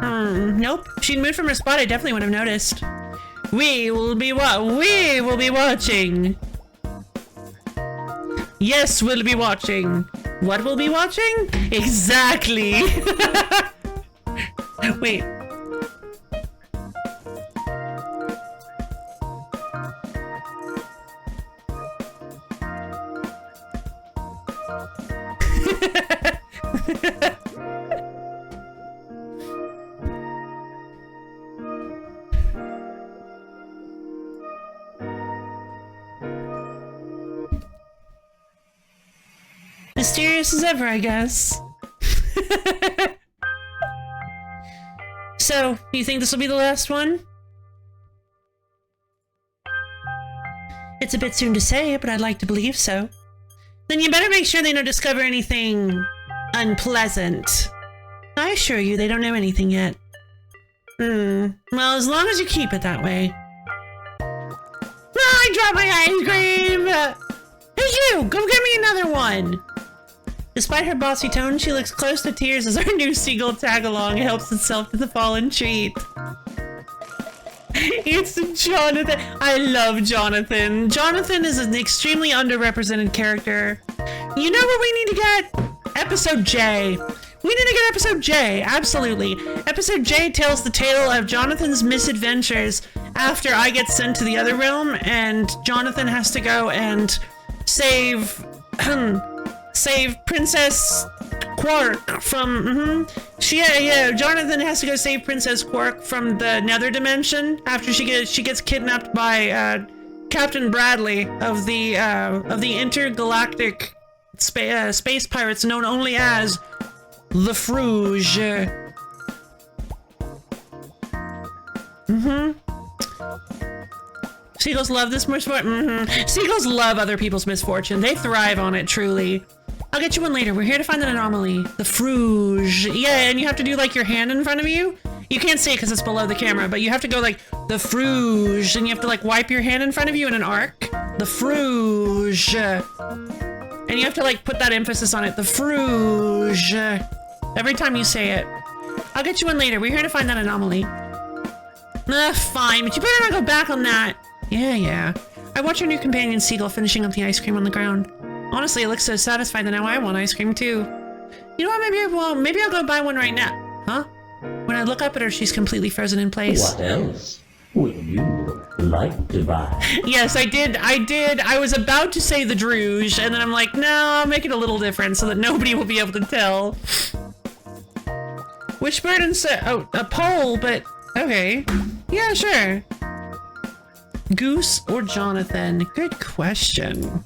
Nope. If she'd moved from her spot, I definitely would have noticed. We will be watching. Yes, we'll be watching. What will be watching? Exactly. Wait. Mysterious as ever, I guess. So, you think this will be the last one? It's a bit soon to say, but I'd like to believe so. Then you better make sure they don't discover anything unpleasant. I assure you they don't know anything yet. Well, as long as you keep it that way. No, I dropped my ice cream! Hey you! Go get me another one! Despite her bossy tone, she looks close to tears as our new seagull tag-along helps itself to the fallen treat. It's Jonathan. I love Jonathan. Jonathan is an extremely underrepresented character. You know what we need to get? Episode J. We need to get episode J, absolutely. Episode J tells the tale of Jonathan's misadventures after I get sent to the other realm and Jonathan has to go and save Princess Quark from, Jonathan has to go save Princess Quark from the nether dimension after she gets kidnapped by Captain Bradley of the intergalactic space pirates known only as the Fruge. Seagulls love this misfortune. Seagulls love other people's misfortune. They thrive on it, truly. I'll get you one later. We're here to find an anomaly. The Fruge. Yeah, and you have to do like your hand in front of you. You can't see it because it's below the camera, but you have to go like the Fruge, and you have to like wipe your hand in front of you in an arc. The Fruge. And you have to like put that emphasis on it. The Fruge. Every time you say it. I'll get you one later. We're here to find that anomaly. Fine, but you better not go back on that. Yeah. I watch your new companion Seagull finishing up the ice cream on the ground. Honestly, it looks so satisfied that now I want ice cream too. You know what, maybe I'll go buy one right now. Huh? When I look up at her, she's completely frozen in place. What else would you like to buy? Yes, I did. I was about to say the Druge, and then I'm like, no, I'll make it a little different so that nobody will be able to tell. Which bird oh, a pole, but okay. Yeah, sure. Goose or Jonathan? Good question.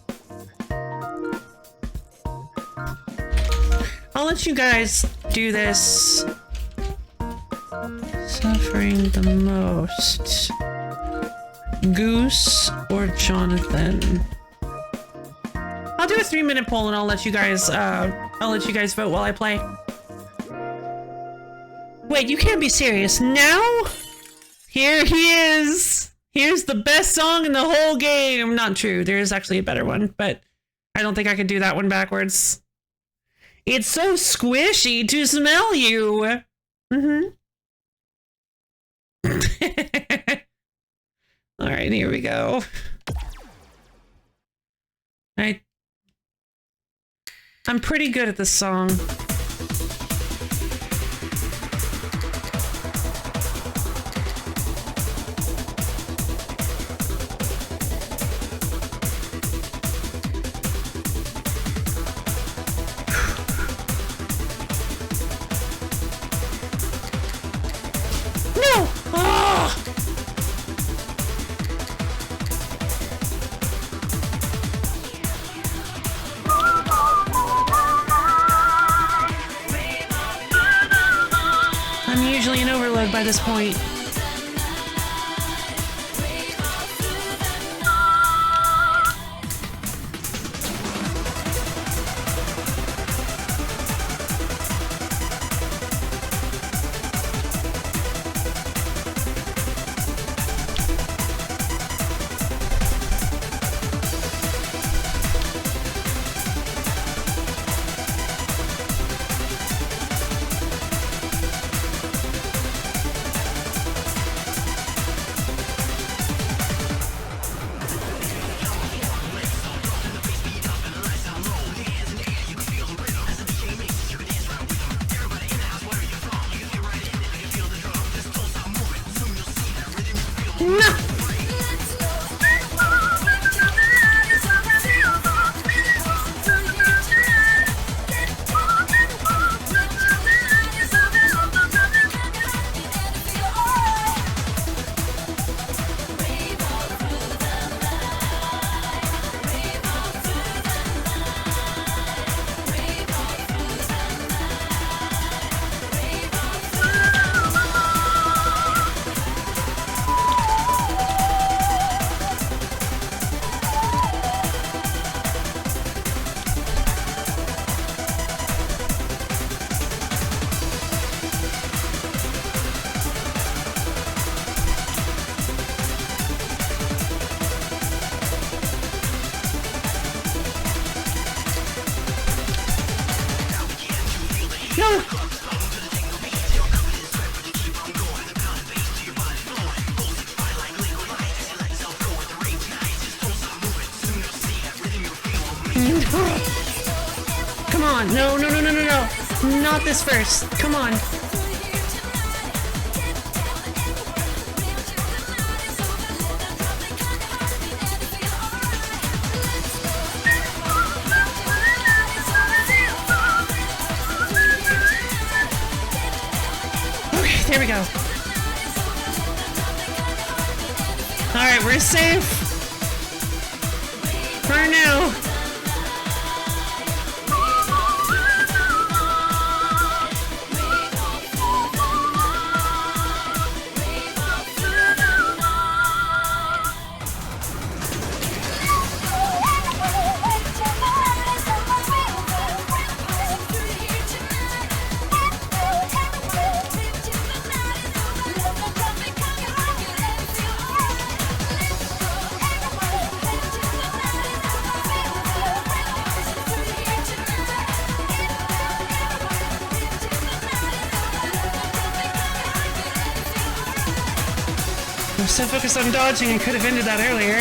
I'll let you guys do this. Suffering the most. Goose or Jonathan? I'll do a 3-minute poll and I'll let you guys vote while I play. Wait, you can't be serious. Now? Here he is! Here's the best song in the whole game! Not true, there is actually a better one, but I don't think I could do that one backwards. It's so squishy to smell you! Alright, here we go. I'm pretty good at this song. By this point. No! Come on. No, no, no, no, no, no. Not this first. Come on. Okay, there we go. Alright, we're safe. For now. I'm so focused on dodging, I could have ended that earlier.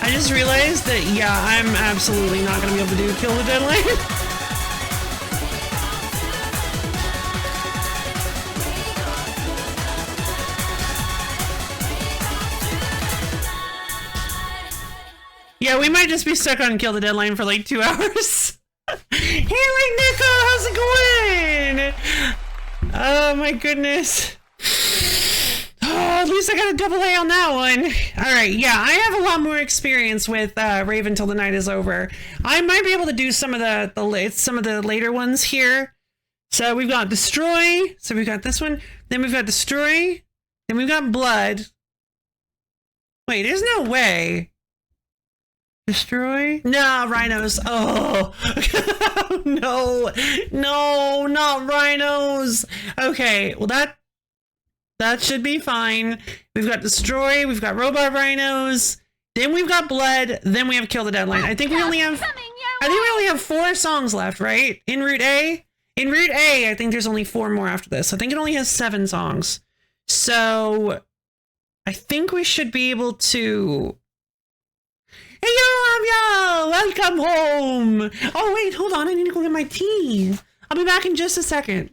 I just realized that, yeah, I'm absolutely not going to be able to do kill the deadline. Yeah, we might just be stuck on kill the deadline for like 2 hours. Hey, like Nico, how's it going? Oh my goodness. Oh, at least I got a double A on that one. All right, yeah, I have a lot more experience with Raven till the night is over. I might be able to do some of the later ones here. So we've got destroy. So we've got this one. Then we've got destroy. Then we've got blood. Wait, there's no way. Destroy? No, rhinos. Oh, no, no, not rhinos. Okay, well that should be fine. We've got destroy, we've got robot rhinos, then we've got blood, then we have kill the deadline. I think we only have 4 songs left, right? In Route A? In Route A, I think there's only 4 more after this. I think it only has 7 songs. So I think we should be able to... Hey, yo, welcome home. Oh, wait, hold on. I need to go get my tea. I'll be back in just a second.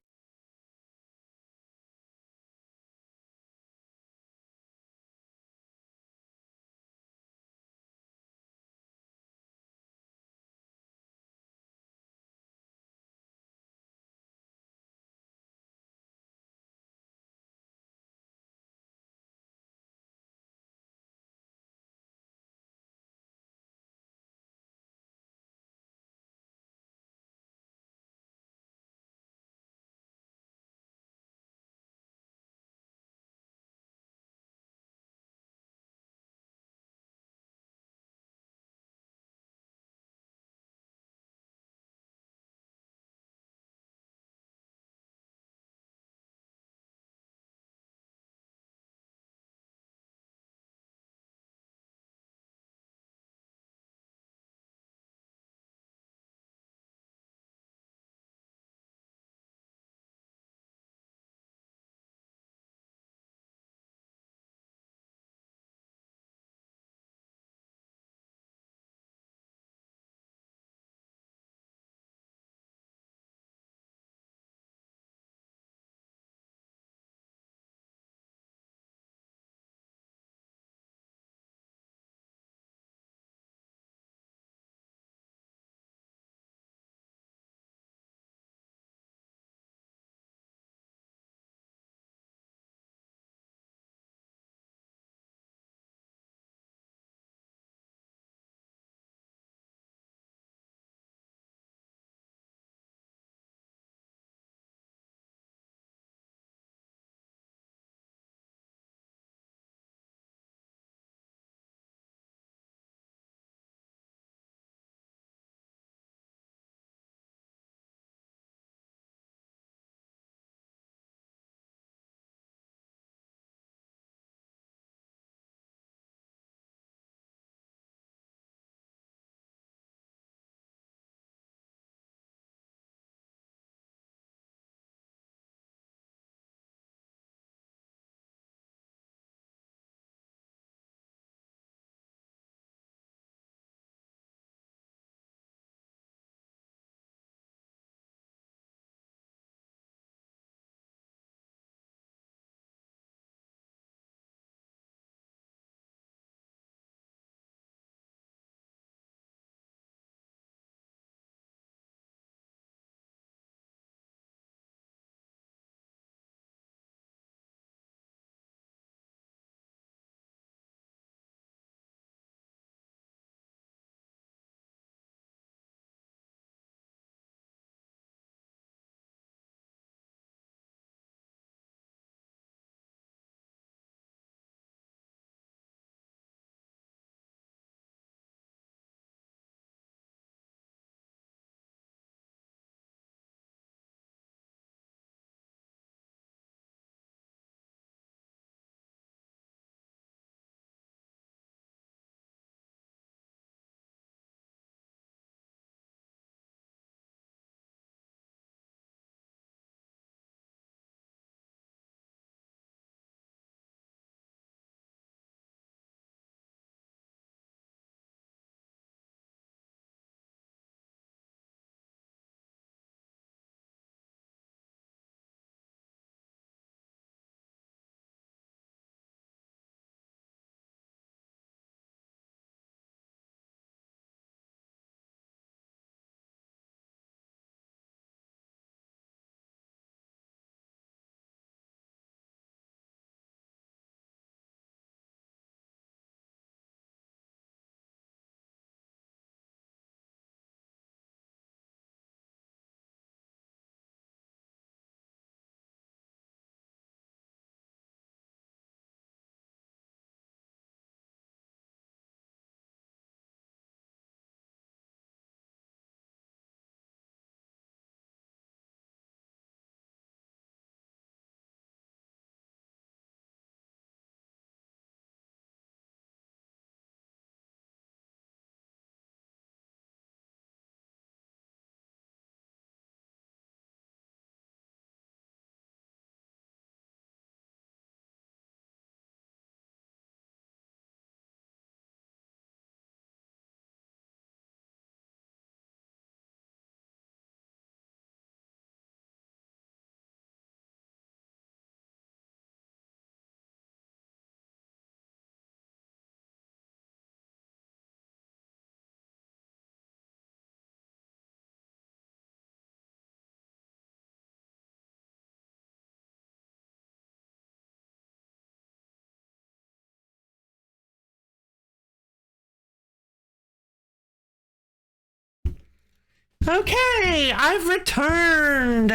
Okay, I've returned.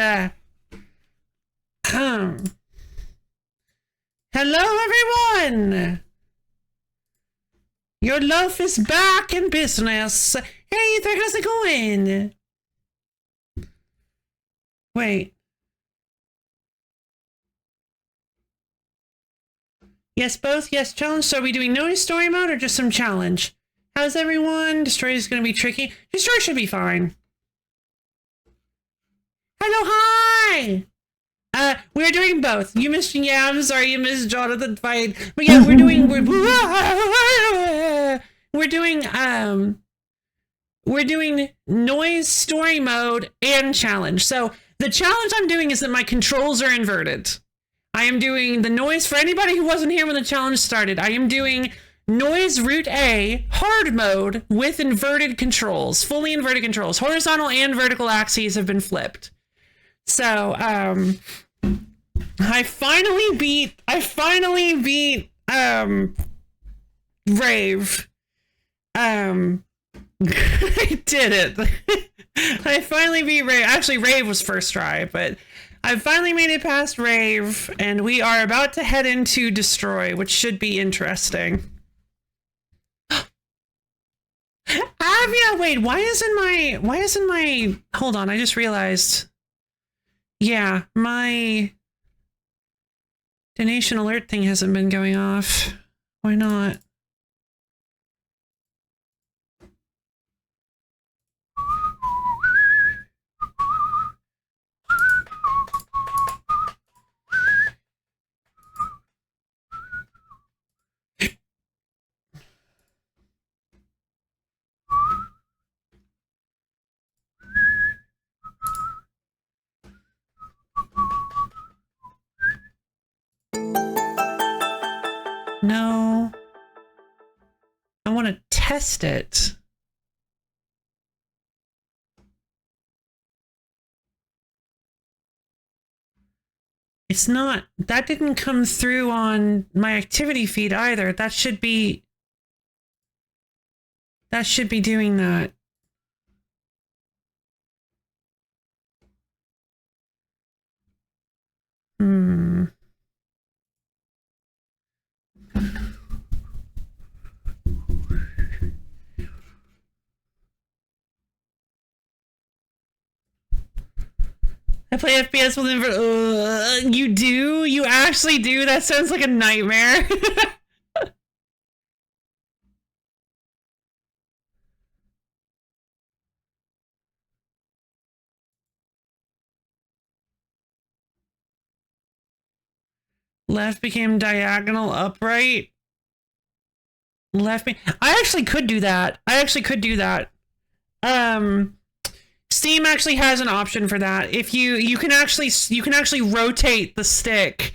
Hello, everyone. Your loaf is back in business. Hey, there, how's it going? Wait. Yes, both. Yes, challenge. So are we doing noise story mode or just some challenge? How's everyone? Destroy is going to be tricky. Destroy should be fine. Hello, hi! We're doing both. You missed, yeah, I'm sorry, you missed Jonathan fight. But yeah, we're doing noise story mode and challenge. So the challenge I'm doing is that my controls are inverted. I am doing the noise for anybody who wasn't here when the challenge started. I am doing noise root A hard mode with inverted controls, fully inverted controls. Horizontal and vertical axes have been flipped. So, I finally beat, Rave. I did it. I finally beat Rave. Actually, Rave was first try, but I finally made it past Rave, and we are about to head into Destroy, which should be interesting. Yeah, wait, why isn't my, hold on, I just realized. Yeah, my donation alert thing hasn't been going off. Why not? No. I want to test it. It's not, that didn't come through on my activity feed either. That should be doing that. I play FPS with invert. You do? You actually do? That sounds like a nightmare. Left became diagonal upright. Left me. I actually could do that. Steam actually has an option for that. If you can actually rotate the stick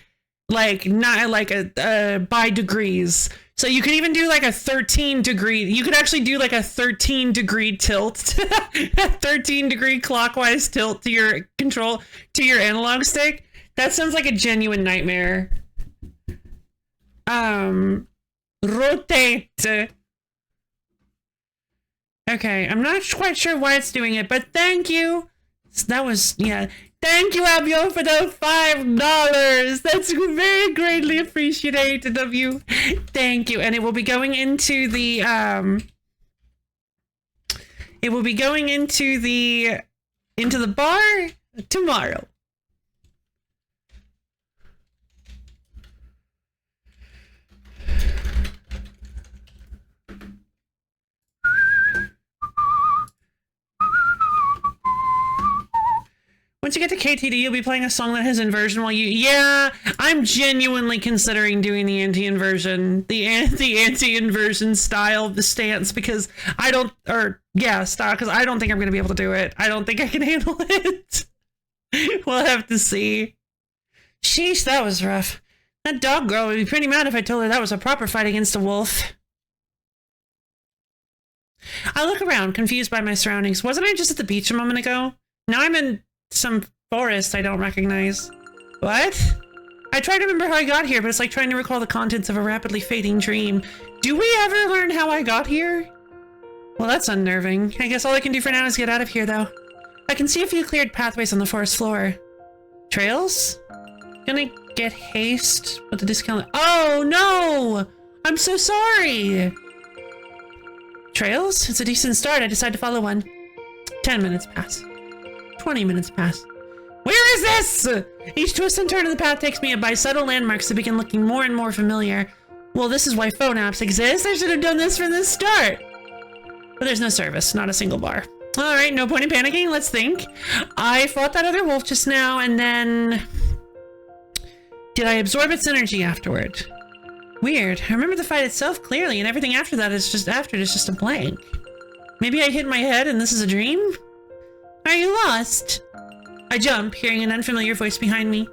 like not like a by degrees. So you can even do like a 13 degree. You could actually do like a 13 degree tilt, a 13 degree clockwise tilt to your control to your analog stick. That sounds like a genuine nightmare. Rotate. Okay, I'm not quite sure why it's doing it, but thank you. That was, yeah. Thank you, Abio, for the $5. That's very greatly appreciated of you. Thank you. And it will be going into the, into the bar tomorrow. Once you get to KTD, you'll be playing a song that has inversion while you... Yeah, I'm genuinely considering doing the anti-inversion, the anti-inversion style, the stance, because I don't... Or, yeah, style, because I don't think I'm going to be able to do it. I don't think I can handle it. We'll have to see. Sheesh, that was rough. That dog girl would be pretty mad if I told her that was a proper fight against a wolf. I look around, confused by my surroundings. Wasn't I just at the beach a moment ago? Now I'm in... some forest I don't recognize. What? I try to remember how I got here, but it's like trying to recall the contents of a rapidly fading dream. Do we ever learn how I got here? Well, that's unnerving. I guess all I can do for now is get out of here, though. I can see a few cleared pathways on the forest floor. Trails? Gonna get haste with the discount. Oh, no! I'm so sorry! Trails? It's a decent start. I decide to follow one. 10 minutes pass. 20 minutes pass. Where is this? Each twist and turn of the path takes me by subtle landmarks that begin looking more and more familiar. Well, this is why phone apps exist. I should have done this from the start. But there's no service, not a single bar. All right, no point in panicking. Let's think. I fought that other wolf just now, and then... Did I absorb its energy afterward? Weird. I remember the fight itself clearly, and everything after that is just a blank. Maybe I hit my head and this is a dream? Are you lost? I jump, hearing an unfamiliar voice behind me.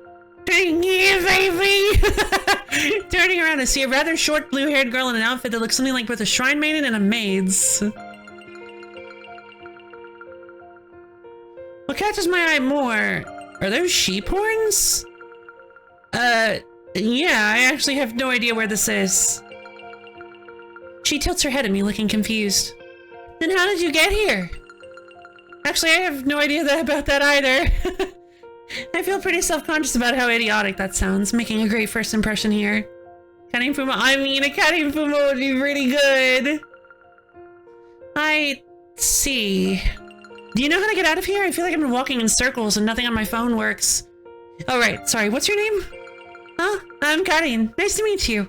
Yeah, baby! Turning around, I see a rather short blue-haired girl in an outfit that looks something like both a shrine maiden and a maid's. What catches my eye more? Are those sheep horns? Yeah, I actually have no idea where this is. She tilts her head at me, looking confused. Then how did you get here? Actually, I have no idea about that either. I feel pretty self-conscious about how idiotic that sounds, making a great first impression here. Cutting Fumo, a cutting Fumo would be pretty good. I see. Do you know how to get out of here? I feel like I've been walking in circles and nothing on my phone works. Oh, right. Sorry, what's your name? Huh? I'm Karin. Nice to meet you.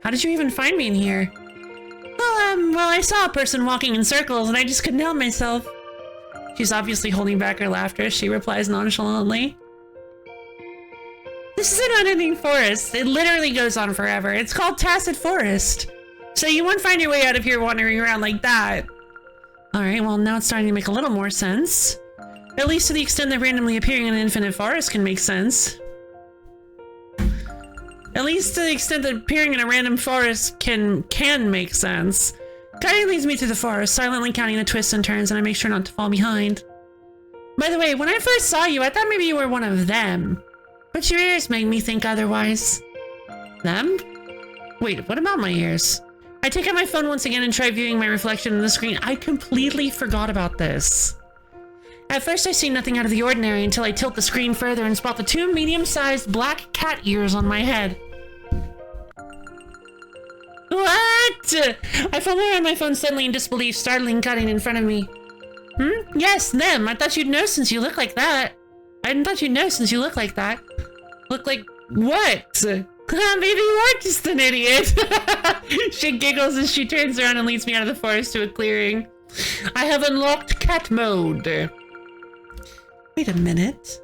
How did you even find me in here? Well, I saw a person walking in circles and I just couldn't help myself. She's obviously holding back her laughter as she replies nonchalantly. This is an unending forest. It literally goes on forever. It's called Tacit Forest. So you won't find your way out of here wandering around like that. Alright, well now it's starting to make a little more sense. At least to the extent that randomly appearing in an infinite forest can make sense. At least to the extent that appearing in a random forest can make sense. Karin leads me through the forest, silently counting the twists and turns, and I make sure not to fall behind. By the way, when I first saw you, I thought maybe you were one of them. But your ears make me think otherwise. Them? Wait, what about my ears? I take out my phone once again and try viewing my reflection in the screen. I completely forgot about this. At first I see nothing out of the ordinary until I tilt the screen further and spot the two medium-sized black cat ears on my head. What? I fumble around my phone suddenly in disbelief, startling Karin in front of me. Yes, them. I thought you'd know since you look like that. Look like what? Maybe you are just an idiot. She giggles as she turns around and leads me out of the forest to a clearing. I have unlocked cat mode. Wait a minute.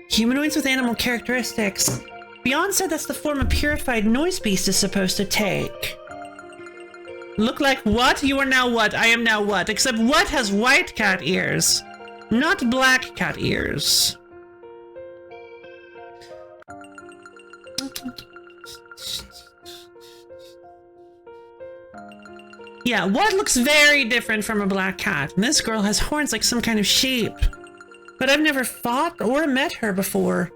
Humanoids with animal characteristics. Beyond said that's the form a purified noise beast is supposed to take. Look like what? You are now what? I am now what? Except what has white cat ears? Not black cat ears. Yeah, what looks very different from a black cat? And this girl has horns like some kind of sheep. But I've never fought or met her before.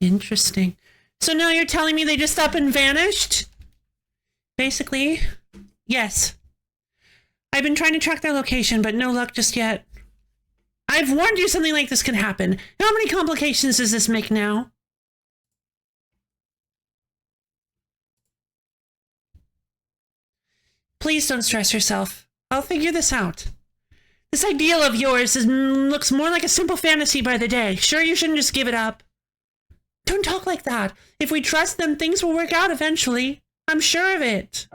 Interesting. So now you're telling me they just up and vanished? Basically, yes. I've been trying to track their location, but no luck just yet. I've warned you something like this can happen. How many complications does this make now? Please don't stress yourself. I'll figure this out. This ideal of yours looks more like a simple fantasy by the day. Sure, you shouldn't just give it up. Don't talk like that. If we trust them, things will work out eventually. I'm sure of it.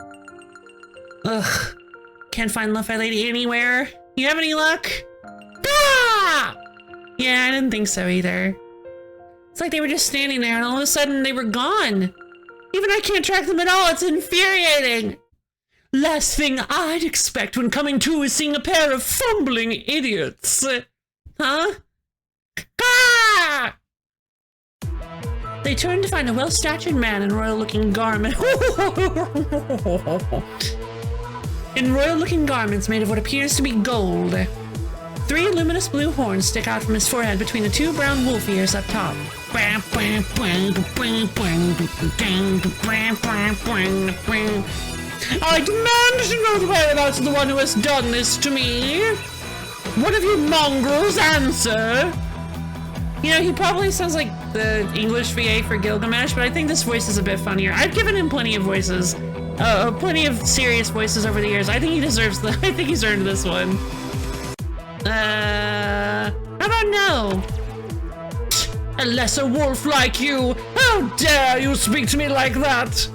Ugh. Can't find LoFi Lady anywhere. You have any luck? Ah! Yeah, I didn't think so either. It's like they were just standing there and all of a sudden they were gone. Even I can't track them at all. It's infuriating. Last thing I'd expect when coming to is seeing a pair of fumbling idiots. Huh? Ah! They turn to find a well-statured man in royal-looking garments. In royal-looking garments made of what appears to be gold. 3 luminous blue horns stick out from his forehead between the 2 brown wolf ears up top. I demand to know the whereabouts of the one who has done this to me. One of you mongrels answer. You know, he probably sounds like the English VA for Gilgamesh, but I think this voice is a bit funnier. I've given him plenty of voices. Plenty of serious voices over the years. I think he deserves I think he's earned this one. How about no? A lesser wolf like you! How dare you speak to me like that?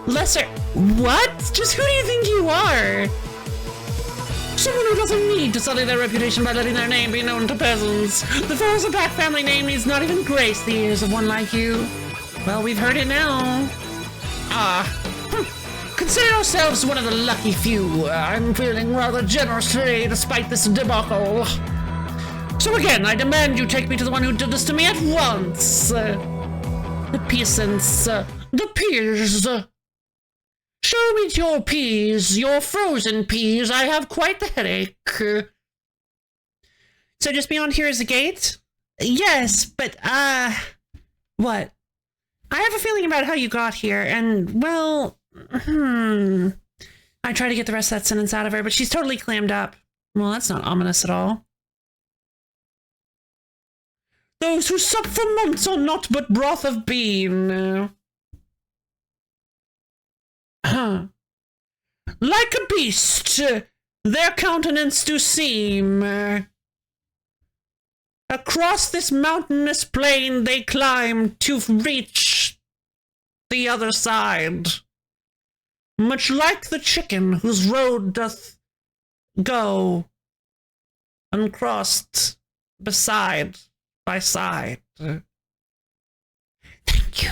Lesser... What? Just who do you think you are? Someone who doesn't need to sully their reputation by letting their name be known to peasants. The Forzapak family name needs not even grace the ears of one like you. Well, we've heard it now. Consider yourselves one of the lucky few. I'm feeling rather generous today despite this debacle. So again, I demand you take me to the one who did this to me at once. The peasants. The peas. Show me your peas, your frozen peas. I have quite the headache. So just beyond here is the gate? Yes, but, what? I have a feeling about how you got here, and, well, I try to get the rest of that sentence out of her, but she's totally clammed up. Well, that's not ominous at all. Those who sup for months are not but broth of bean. Like a beast, their countenance do seem. Across this mountainous plain they climb to reach the other side. Much like the chicken whose road doth go uncrossed beside by side. Thank you.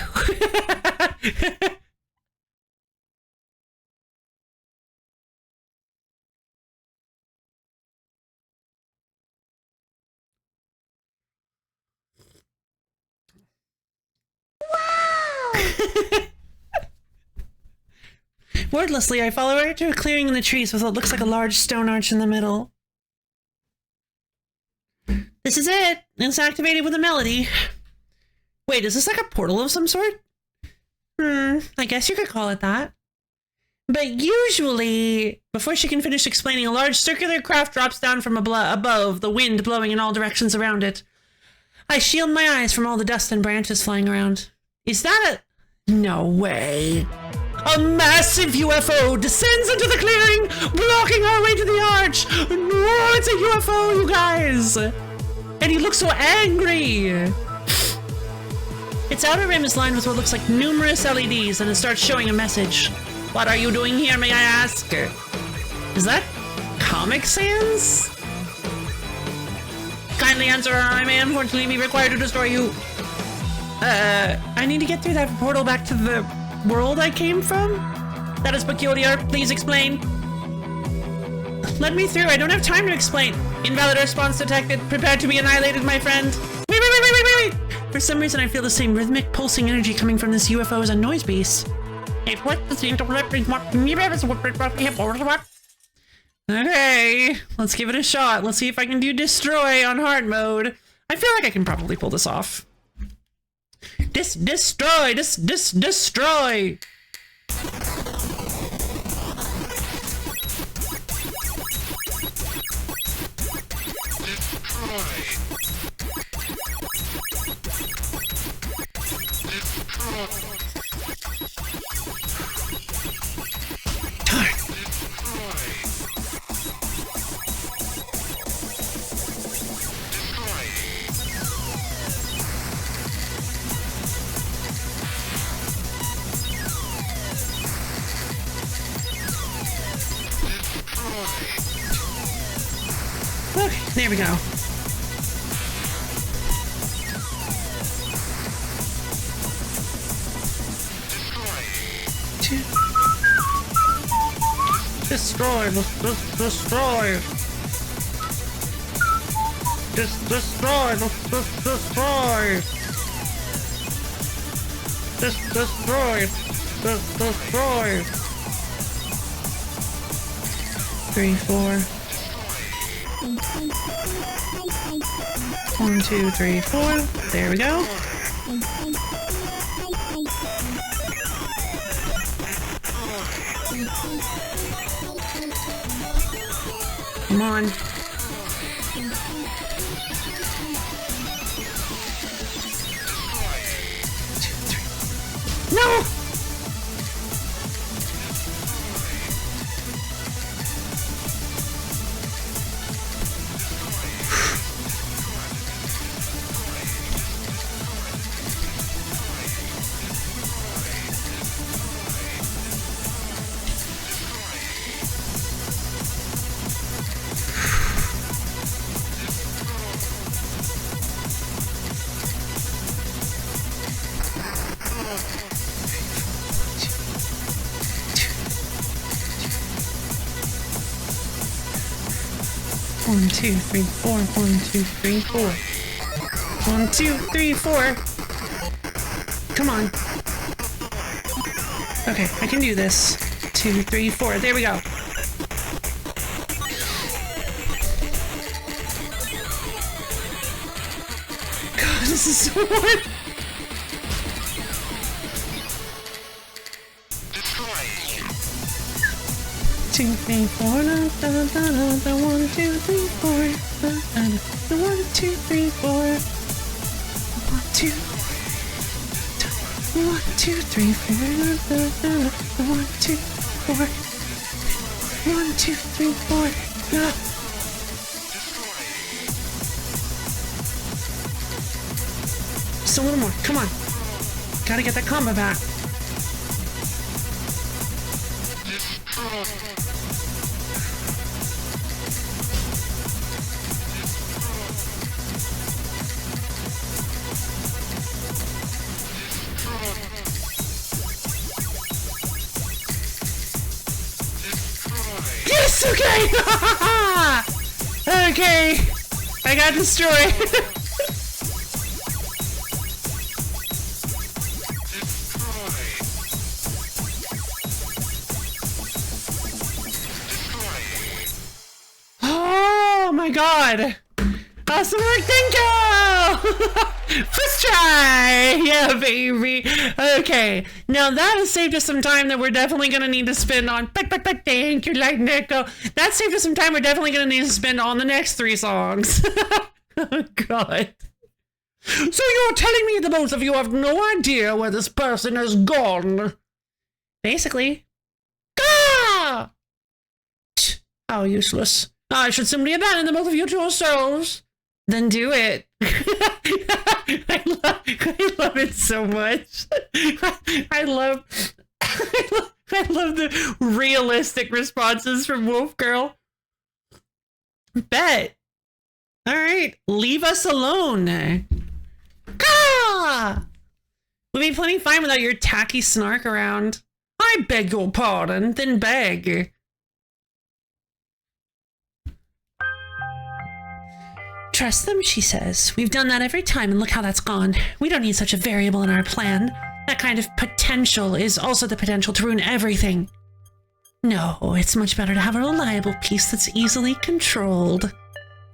Wordlessly, I follow her to a clearing in the trees with what looks like a large stone arch in the middle. This is it. It's activated with a melody. Wait, is this like a portal of some sort? I guess you could call it that. But usually, before she can finish explaining, a large circular craft drops down from above, the wind blowing in all directions around it. I shield my eyes from all the dust and branches flying around. Is that a... No way. A massive UFO descends into the clearing, blocking our way to the arch. No, it's a UFO, you guys. And he looks so angry. Its outer rim is lined with what looks like numerous LEDs, and it starts showing a message. What are you doing here, may I ask? Is that Comic Sans? Kindly answer, or I may unfortunately be required to destroy you. I need to get through that portal back to the world I came from? That is peculiar. Please explain. Let me through. I don't have time to explain. Invalid response detected. Prepare to be annihilated, my friend. Wait. For some reason, I feel the same rhythmic pulsing energy coming from this UFO as a noise beast. Okay, let's give it a shot. Let's see if I can do destroy on hard mode. I feel like I can probably pull this off. Destroy! Okay, there we go. Destroy! Destroy! Destroy! Destroy! 3, 4. 1, 2, 3, 4. There we go. Come on. No! One, two, three, four. 1, 2, 3, 4. 1, 2, 3, 4. Come on. Okay, I can do this. 2, 3, 4. There we go. God, this is so hard. Two, three, four, da, da, da, da, da, 1, 2, 3, 4, da, da, da, 1, 2, 3, 4, 1, 2, 1, 2, 3, 4, da, da, da, da, 1, 2, 4, 1, 2, 3, 4, da. Just a little more, come on. Gotta get that combo back. Yes, okay! Okay, I got destroyed. Oh my god! Awesome work, thank you! First try! Yeah, baby! Okay, now that has saved us some time that we're definitely gonna need to spend on. Thank you, Light Echo. That saved us some time we're definitely gonna need to spend on the next 3 songs. Oh god. So you're telling me the both of you have no idea where this person has gone? Basically. Ah! How useless. I should simply abandon the both of you to yourselves. Then do it. I love it so much. I love the realistic responses from Wolf Girl. Bet. All right, leave us alone. Gah! We'll be plenty fine without your tacky snark around. I beg your pardon, then beg. Trust them, she says. We've done that every time, and look how that's gone. We don't need such a variable in our plan. That kind of potential is also the potential to ruin everything. No, it's much better to have a reliable piece that's easily controlled.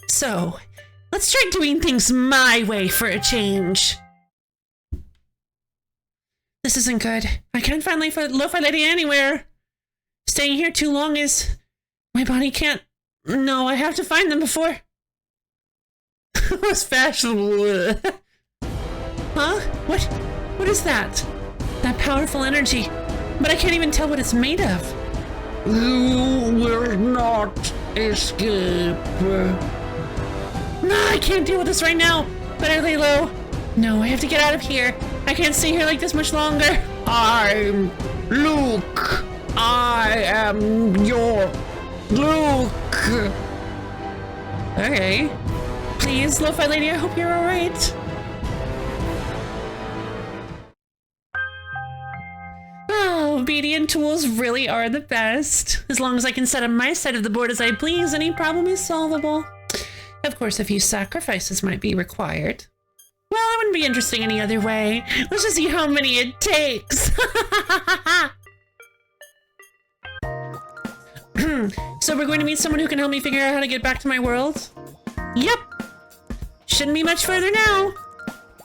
So, let's try doing things my way for a change. This isn't good. I can't find LoFi Lady anywhere. Staying here too long is... My body can't... No, I have to find them before... What's fashionable? Huh? What is that? That powerful energy. But I can't even tell what it's made of. You will not escape. No, I can't deal with this right now. Better lay low. No, I have to get out of here. I can't stay here like this much longer. I'm Luke. I am your Luke. Okay. Please, LoFi Lady, I hope you're alright. Oh, obedient tools really are the best. As long as I can set up my side of the board as I please, any problem is solvable. Of course, a few sacrifices might be required. Well, it wouldn't be interesting any other way. Let's just see how many it takes. So we're going to meet someone who can help me figure out how to get back to my world? Yep. Shouldn't be much further now.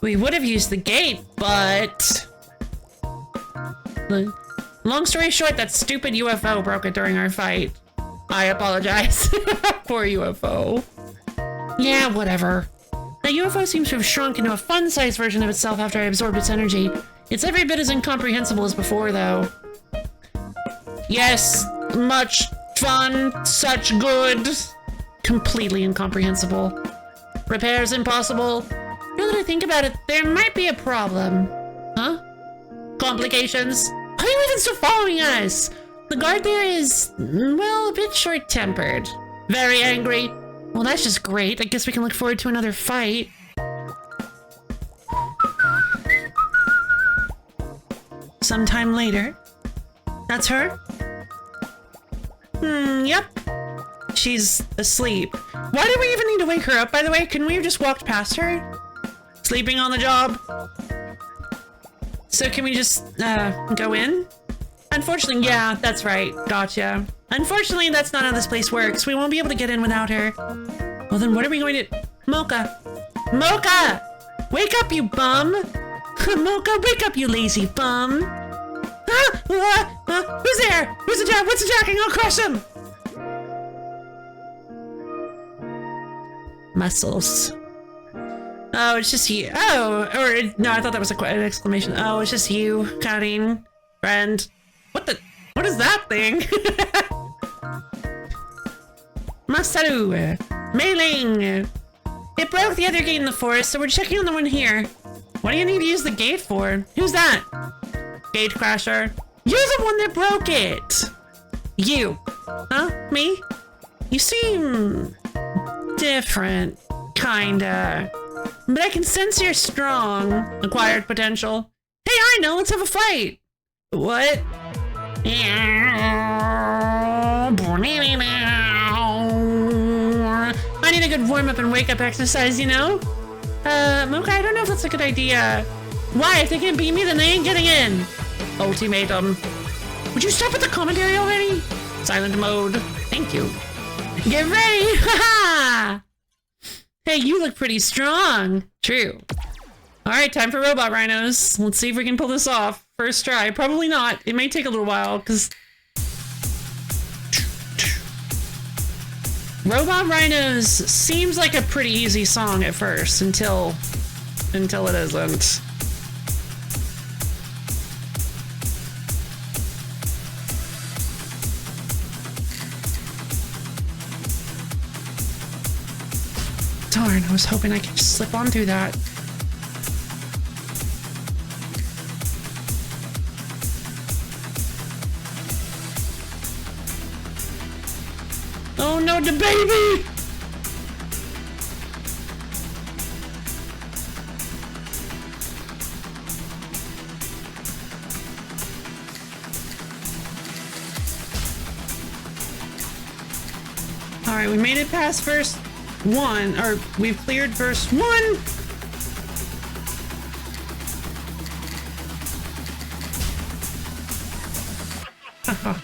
We would have used the gate, but... Long story short, that stupid UFO broke it during our fight. I apologize. Poor UFO. Yeah, whatever. That UFO seems to have shrunk into a fun-sized version of itself after I absorbed its energy. It's every bit as incomprehensible as before, though. Yes, much fun, such good. Completely incomprehensible. Repairs impossible. Now that I think about it, there might be a problem. Huh? Complications? Are you even still following us? The guard there is, well, a bit short-tempered. Very angry. Well, that's just great. I guess we can look forward to another fight. Sometime later. That's her? Yep. She's asleep. Why did we even need to wake her up, by the way? Couldn't we have just walked past her? Sleeping on the job? So can we just, go in? Unfortunately, yeah, that's right. Gotcha. Unfortunately, that's not how this place works. We won't be able to get in without her. Well, then what are we going to... Mocha! Mocha! Wake up, you bum! Mocha, wake up, you lazy bum! Who's there? Who's attacking? What's attacking? I'll crush him! Muscles. Oh, it's just you. Oh, or no, I thought that was an exclamation. Oh, it's just you, Karin, friend. What the? What is that thing? Masaru, Mei-Ling. It broke the other gate in the forest, so we're checking on the one here. What do you need to use the gate for? Who's that? Gate crasher. You're the one that broke it. You. Huh? Me? You seem different, kinda. But I can sense you're strong. Acquired potential. Hey, I know, let's have a fight. What? I need a good warm-up and wake-up exercise, you know? Mocha, I don't know if that's a good idea. Why? If they can't beat me, then they ain't getting in. Ultimatum. Would you stop with the commentary already? Silent mode. Thank you. Get ready! Haha! Hey, you look pretty strong. True. Alright, time for robot rhinos. Let's see if we can pull this off. First try. Probably not. It may take a little while, because... Robot Rhinos seems like a pretty easy song at first, until it isn't. Darn, I was hoping I could just slip on through that. Oh no, the baby! Alright, we made it past verse 1, or we've cleared verse 1! Haha.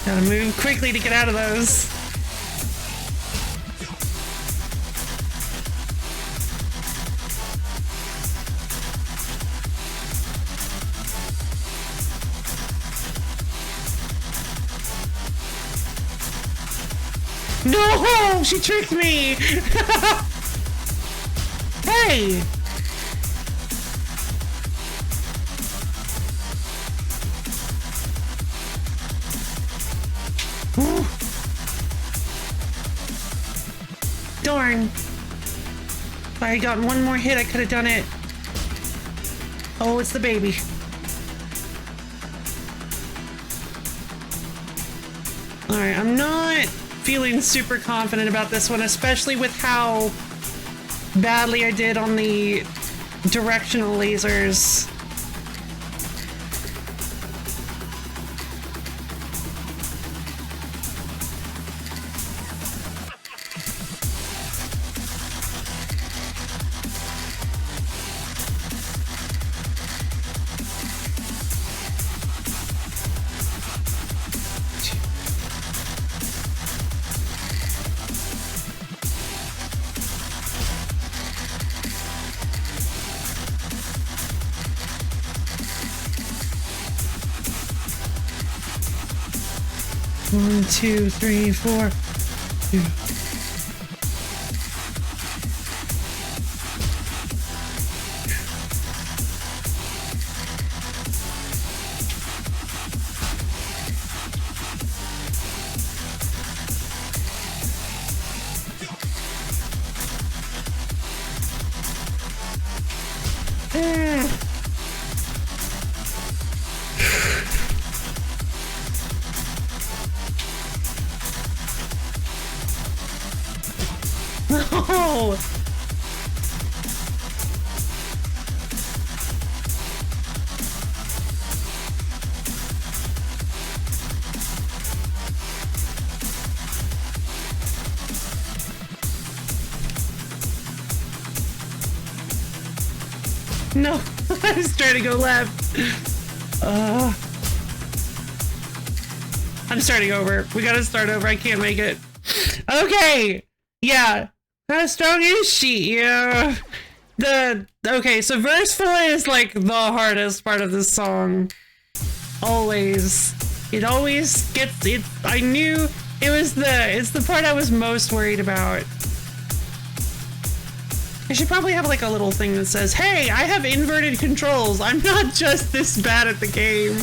Gotta move quickly to get out of those. No! She tricked me! Hey! Darn. If I had gotten one more hit, I could have done it. Oh, it's the baby. Alright, I'm not feeling super confident about this one, especially with how badly I did on the directional lasers. One, two, three, four. Two. No! No, I was trying to go left. I'm starting over. We gotta start over. I can't make it. Okay. Yeah. How strong is she? Yeah. Okay, so verse 4 is like the hardest part of this song. Always. It always gets it. I knew it's the part I was most worried about. I should probably have like a little thing that says, hey, I have inverted controls. I'm not just this bad at the game.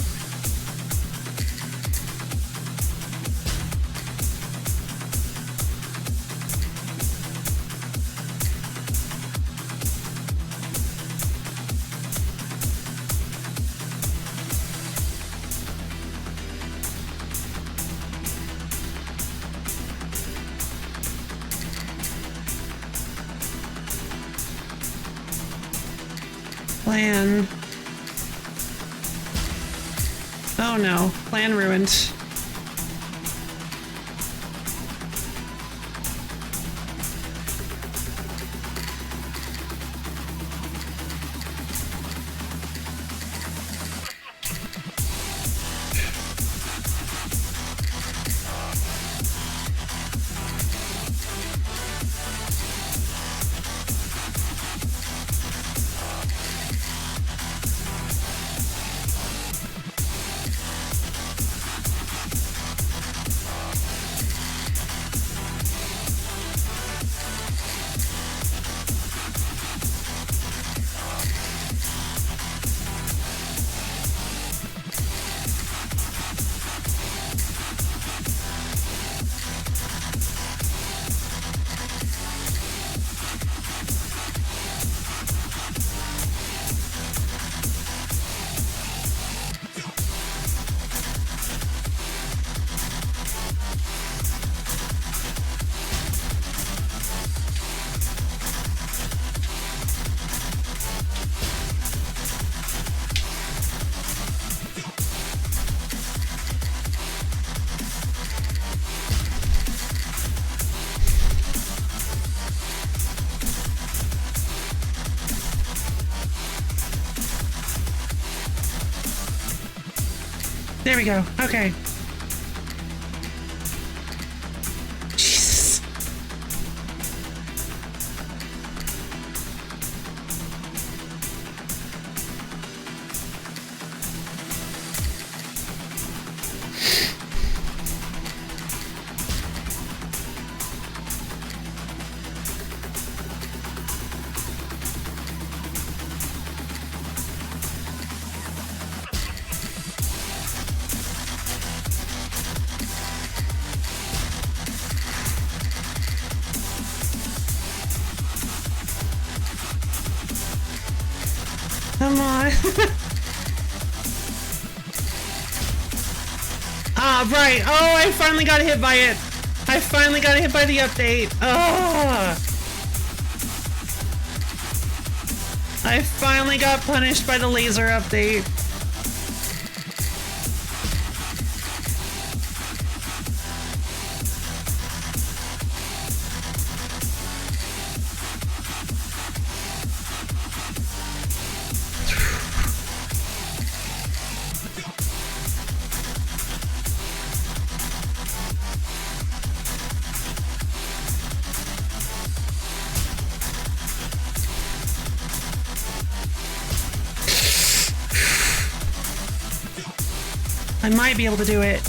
Plan. Oh no, plan ruined. There we go. Okay. Jesus. Ah, right. Oh, I finally got hit by it. I finally got hit by the update. Oh. I finally got punished by the laser update. I might be able to do it.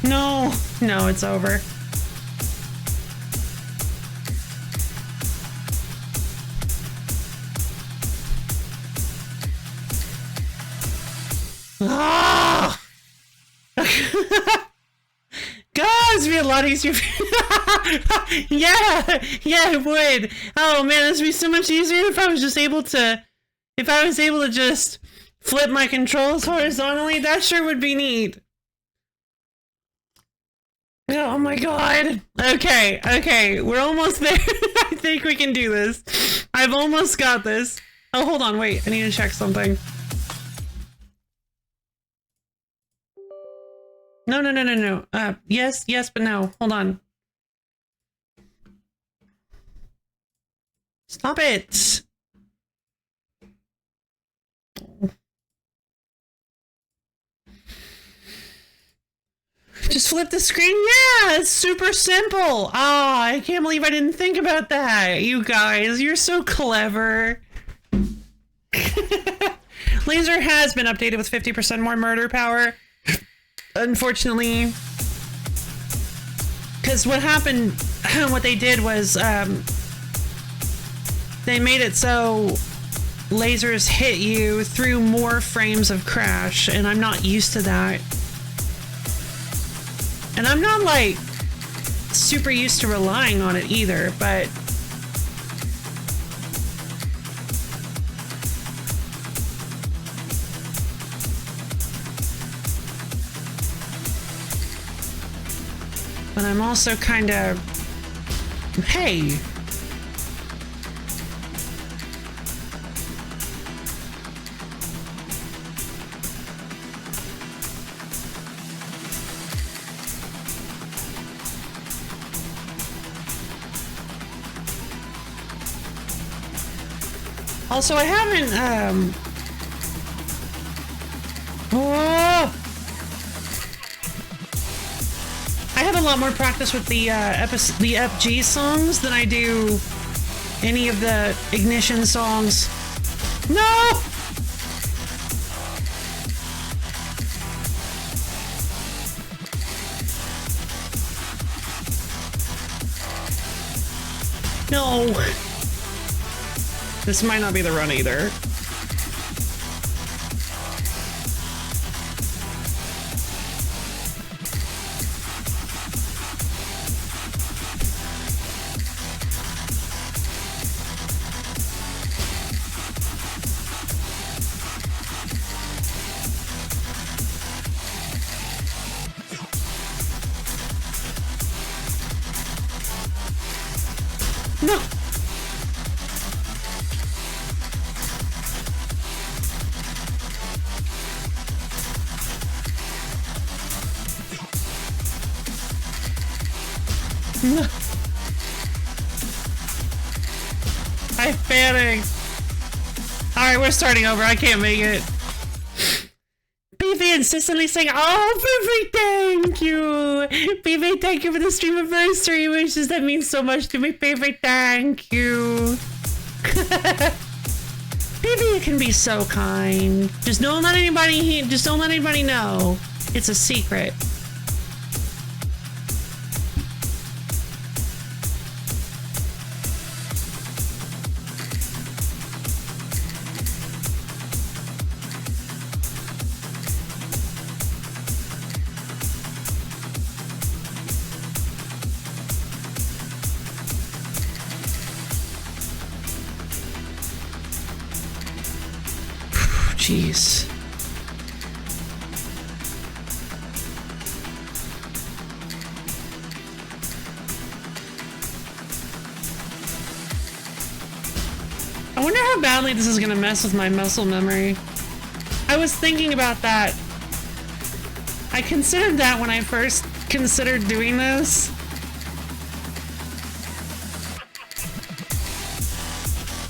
No, no, it's over. Ah! God, it'd be a lot easier. Yeah, it would. Oh man, this would be so much easier if I was just able to, just flip my controls horizontally. That sure would be neat. Oh my god. Okay, we're almost there. I think we can do this. I've almost got this. Oh, hold on, wait. I need to check something. No. Yes, but no. Hold on. Stop it. Just flip the screen. Yeah, it's super simple. Ah, I can't believe I didn't think about that. You guys, you're so clever. Laser has been updated with 50% more murder power. Unfortunately. Because what happened, what they did was, they made it so lasers hit you through more frames of crash, and I'm not used to that. And I'm not, like, super used to relying on it either, but... But I'm also kind of... Hey! Also, I haven't, oh! I have a lot more practice with the FG songs than I do any of the Ignition songs. No! No! This might not be the run either. No! No. I panicked. Alright, we're starting over. I can't make it. PV insistently saying, oh, PV, thank you. PV, thank you for the stream anniversary wishes. That means so much to me. PV, thank you. PV, Maybe it can be so kind. Just don't let anybody know. It's a secret. Jeez. I wonder how badly this is gonna mess with my muscle memory. I was thinking about that. I considered that when I first considered doing this.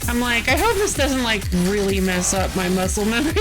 I'm like, I hope this doesn't like really mess up my muscle memory.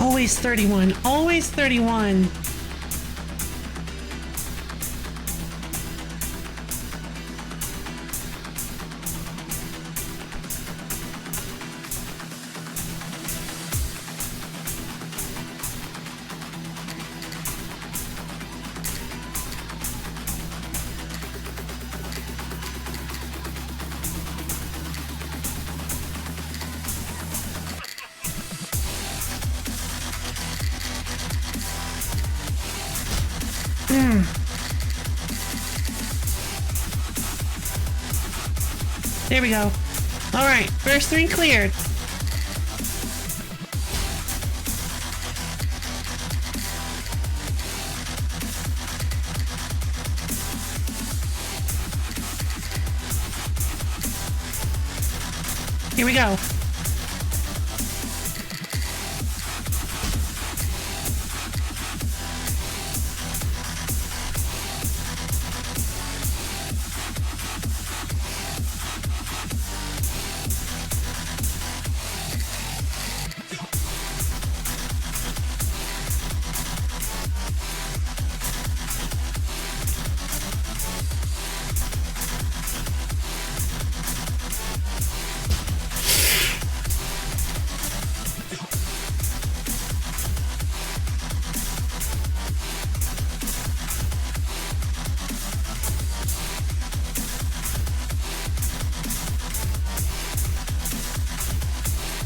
Always 31. Always 31. There we go. All right, first 3 cleared. Here we go.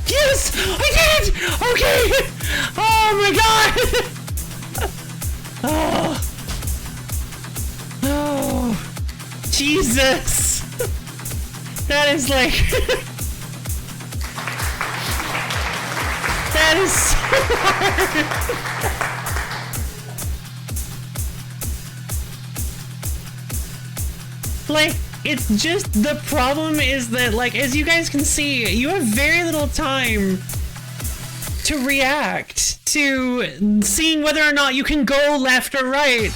Yes! I did! Okay! Oh my god! Oh. Oh. Jesus! That is like... that is so hard! Like, it's just, the problem is that, like, as you guys can see, you have very little time to react to seeing whether or not you can go left or right.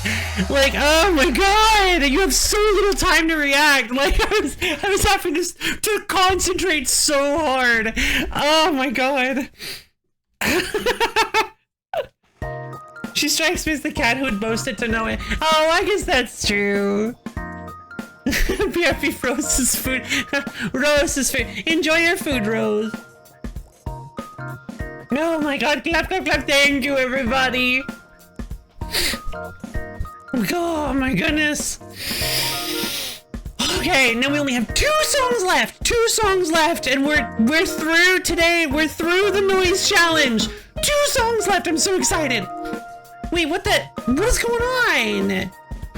Like, oh my god, you have so little time to react. Like, I was having to concentrate so hard. Oh my god. She strikes me as the cat who would boast it to know it. Oh, I guess that's true. BFB Rose's food. Rose's food. Enjoy your food, Rose. Oh my god, clap, clap, clap. Thank you, everybody. Oh my goodness. Okay, now we only have 2 songs left. 2 songs left, and we're through today. We're through the noise challenge. 2 songs left. I'm so excited. Wait, what is going on?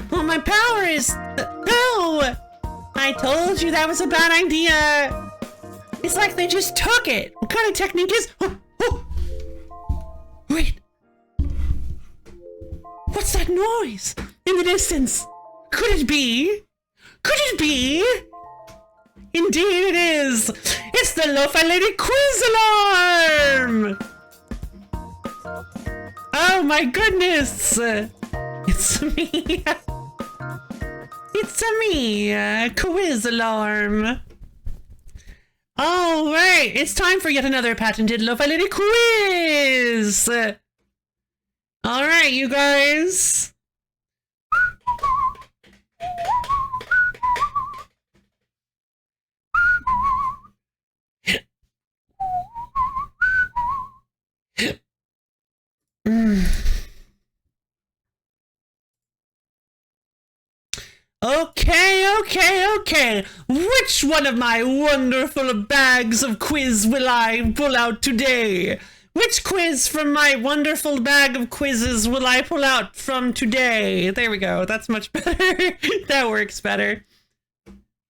Well, my power is... No! I told you that was a bad idea. It's like they just took it. What kind of technique is... Oh. Wait. What's that noise in the distance? Could it be? Could it be? Indeed it is. It's the LoFi Lady quiz alarm. Oh my goodness. It's me. It's me, quiz alarm. All right, it's time for yet another patented LoFi Lady quiz. All right, you guys. Okay. Which one of my wonderful bags of quiz will I pull out today? Which quiz from my wonderful bag of quizzes will I pull out from today? There we go. That's much better. That works better.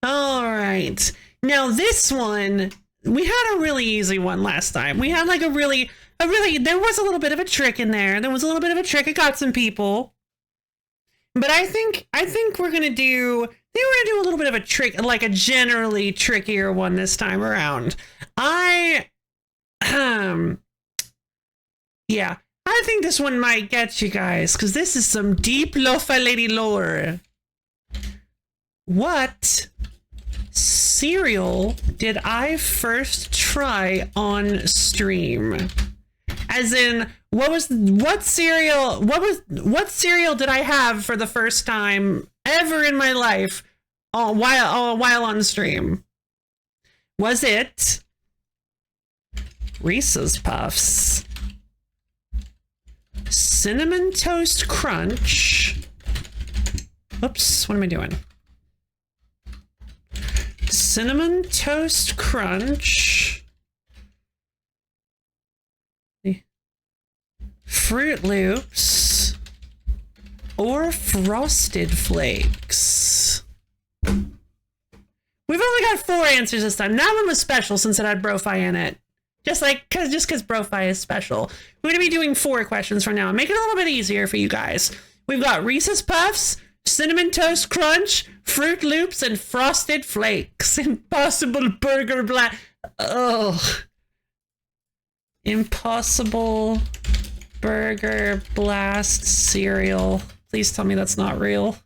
All right. Now this one, we had a really easy one last time. We had like a really, there was a little bit of a trick in there. There was a little bit of a trick. It got some people. But I think we're gonna do a little bit of a trick, like a generally trickier one this time around. Yeah, I think this one might get you guys, because this is some deep LoFi Lady lore. What cereal did I first try on stream? As in, what cereal did I have for the first time ever in my life while on stream? Was it Reese's Puffs, Cinnamon Toast Crunch? Oops, what am I doing? Cinnamon Toast Crunch, Fruit Loops, or Frosted Flakes? We've only got 4 answers this time. That one was special since it had BroFi in it. Just because BroFi is special. We're going to be doing 4 questions from now. Make it a little bit easier for you guys. We've got Reese's Puffs, Cinnamon Toast Crunch, Fruit Loops, and Frosted Flakes. Impossible Burger Blast. Oh. Impossible Burger Blast cereal. Please tell me that's not real.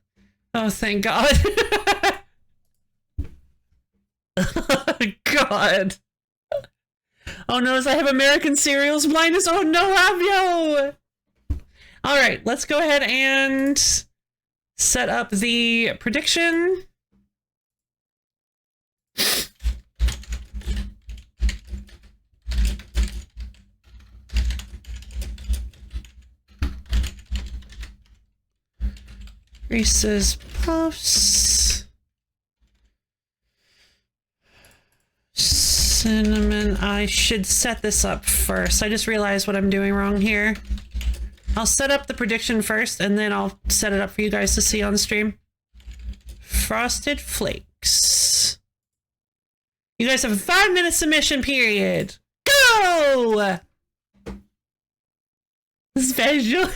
Oh, thank God. Oh, God. Oh no, I have American cereals blindness. Oh no, Avio! All right, let's go ahead and set up the prediction. Reese's Puffs, cinnamon. I should set this up first. I just realized what I'm doing wrong here. I'll set up the prediction first, and then I'll set it up for you guys to see on stream. Frosted Flakes. You guys have a 5-minute submission period. Go! Special.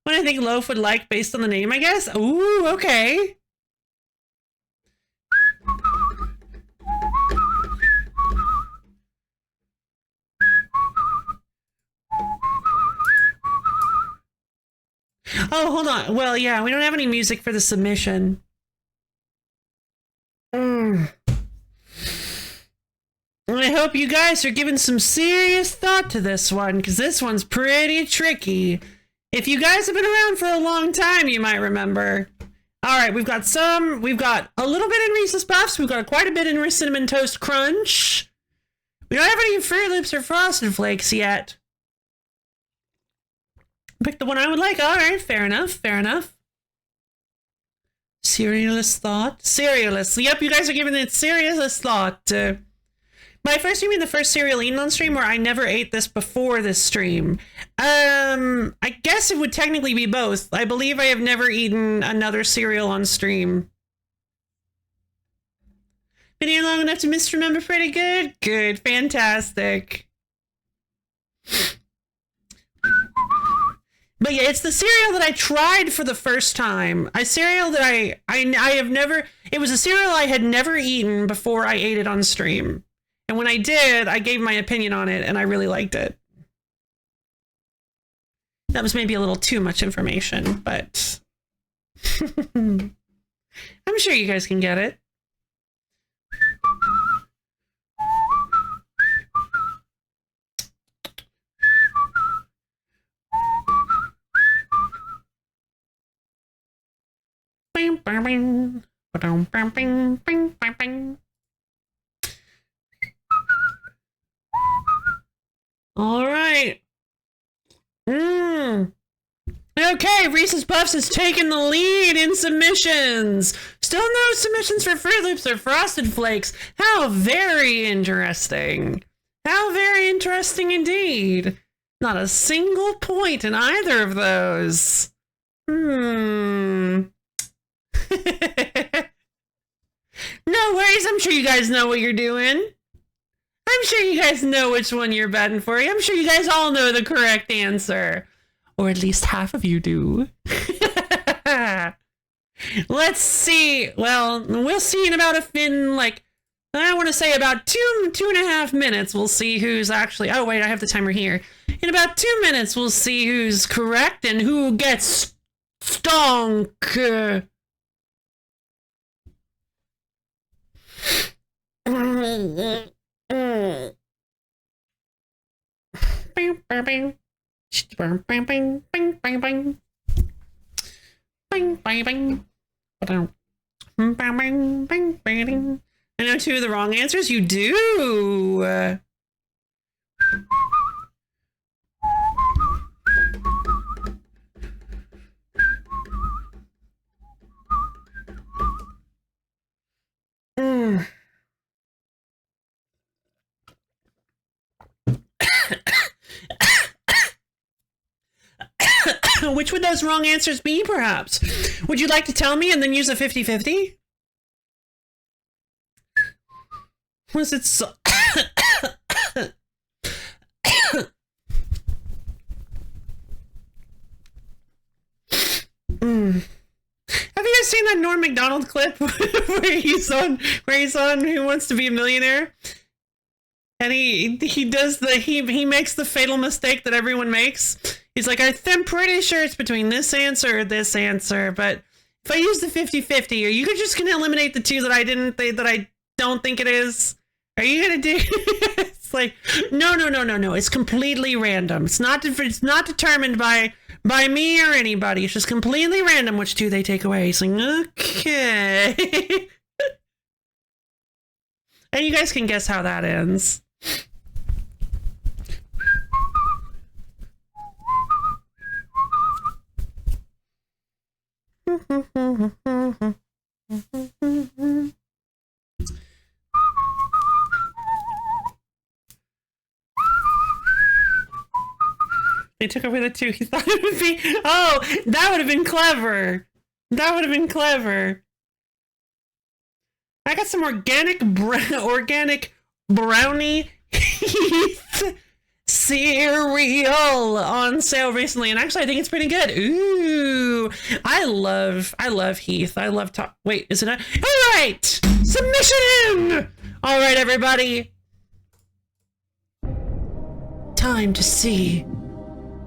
What I think Loaf would like based on the name, I guess. Ooh, okay. Oh, hold on. Well, yeah, we don't have any music for the submission. I hope you guys are giving some serious thought to this one, because this one's pretty tricky. If you guys have been around for a long time, you might remember. All right, we've got a little bit in Reese's Puffs. We've got quite a bit in Cinnamon Toast Crunch. We don't have any Fruit Loops or Frosted Flakes yet. Pick the one I would like. All right, fair enough, fair enough. Serious thought? Cerealist. Yep, you guys are giving it serious thought. By first, you mean the first cereal eaten on stream, or I never ate this before this stream? I guess it would technically be both. I believe I have never eaten another cereal on stream. Been here long enough to misremember pretty good? Good, fantastic. But yeah, it's the cereal that I tried for the first time. A cereal that I have never... It was a cereal I had never eaten before I ate it on stream. And when I did, I gave my opinion on it, and I really liked it. That was maybe a little too much information, but... I'm sure you guys can get it. Bing, bing, bing. Ba-dum, bing, bing, bing, bing, bing. All right. Okay, Reese's Puffs has taken the lead in submissions. Still no submissions for Fruit Loops or Frosted Flakes. How very interesting. How very interesting indeed. Not a single point in either of those. No worries, I'm sure you guys know what you're doing. I'm sure you guys know which one you're batting for. I'm sure you guys all know the correct answer. Or at least half of you do. Let's see. Well, we'll see in about I want to say about two and a half minutes. We'll see who's actually... Oh, wait, I have the timer here. In about 2 minutes, we'll see who's correct and who gets stonk. I know two of the wrong answers. You do. Which would those wrong answers be, perhaps? Would you like to tell me and then use a 50-50? Was it so... Have you guys seen that Norm Macdonald clip where he's on Who Wants to Be a Millionaire? And he makes the fatal mistake that everyone makes. He's like, I'm pretty sure it's between this answer or this answer, but if I use the 50-50, are you just gonna eliminate the two that I don't think it is? Are you gonna do? It's like, no. It's completely random. It's not determined by me or anybody. It's just completely random which two they take away. He's like, okay. And you guys can guess how that ends. They took away the two. He thought it would be... Oh, that would have been clever. That would have been clever. I got some organic brownie Heath cereal on sale recently, and actually I think it's pretty good. Ooh, I love Heath. I love wait, is it not? All right, submission in. All right, everybody, time to see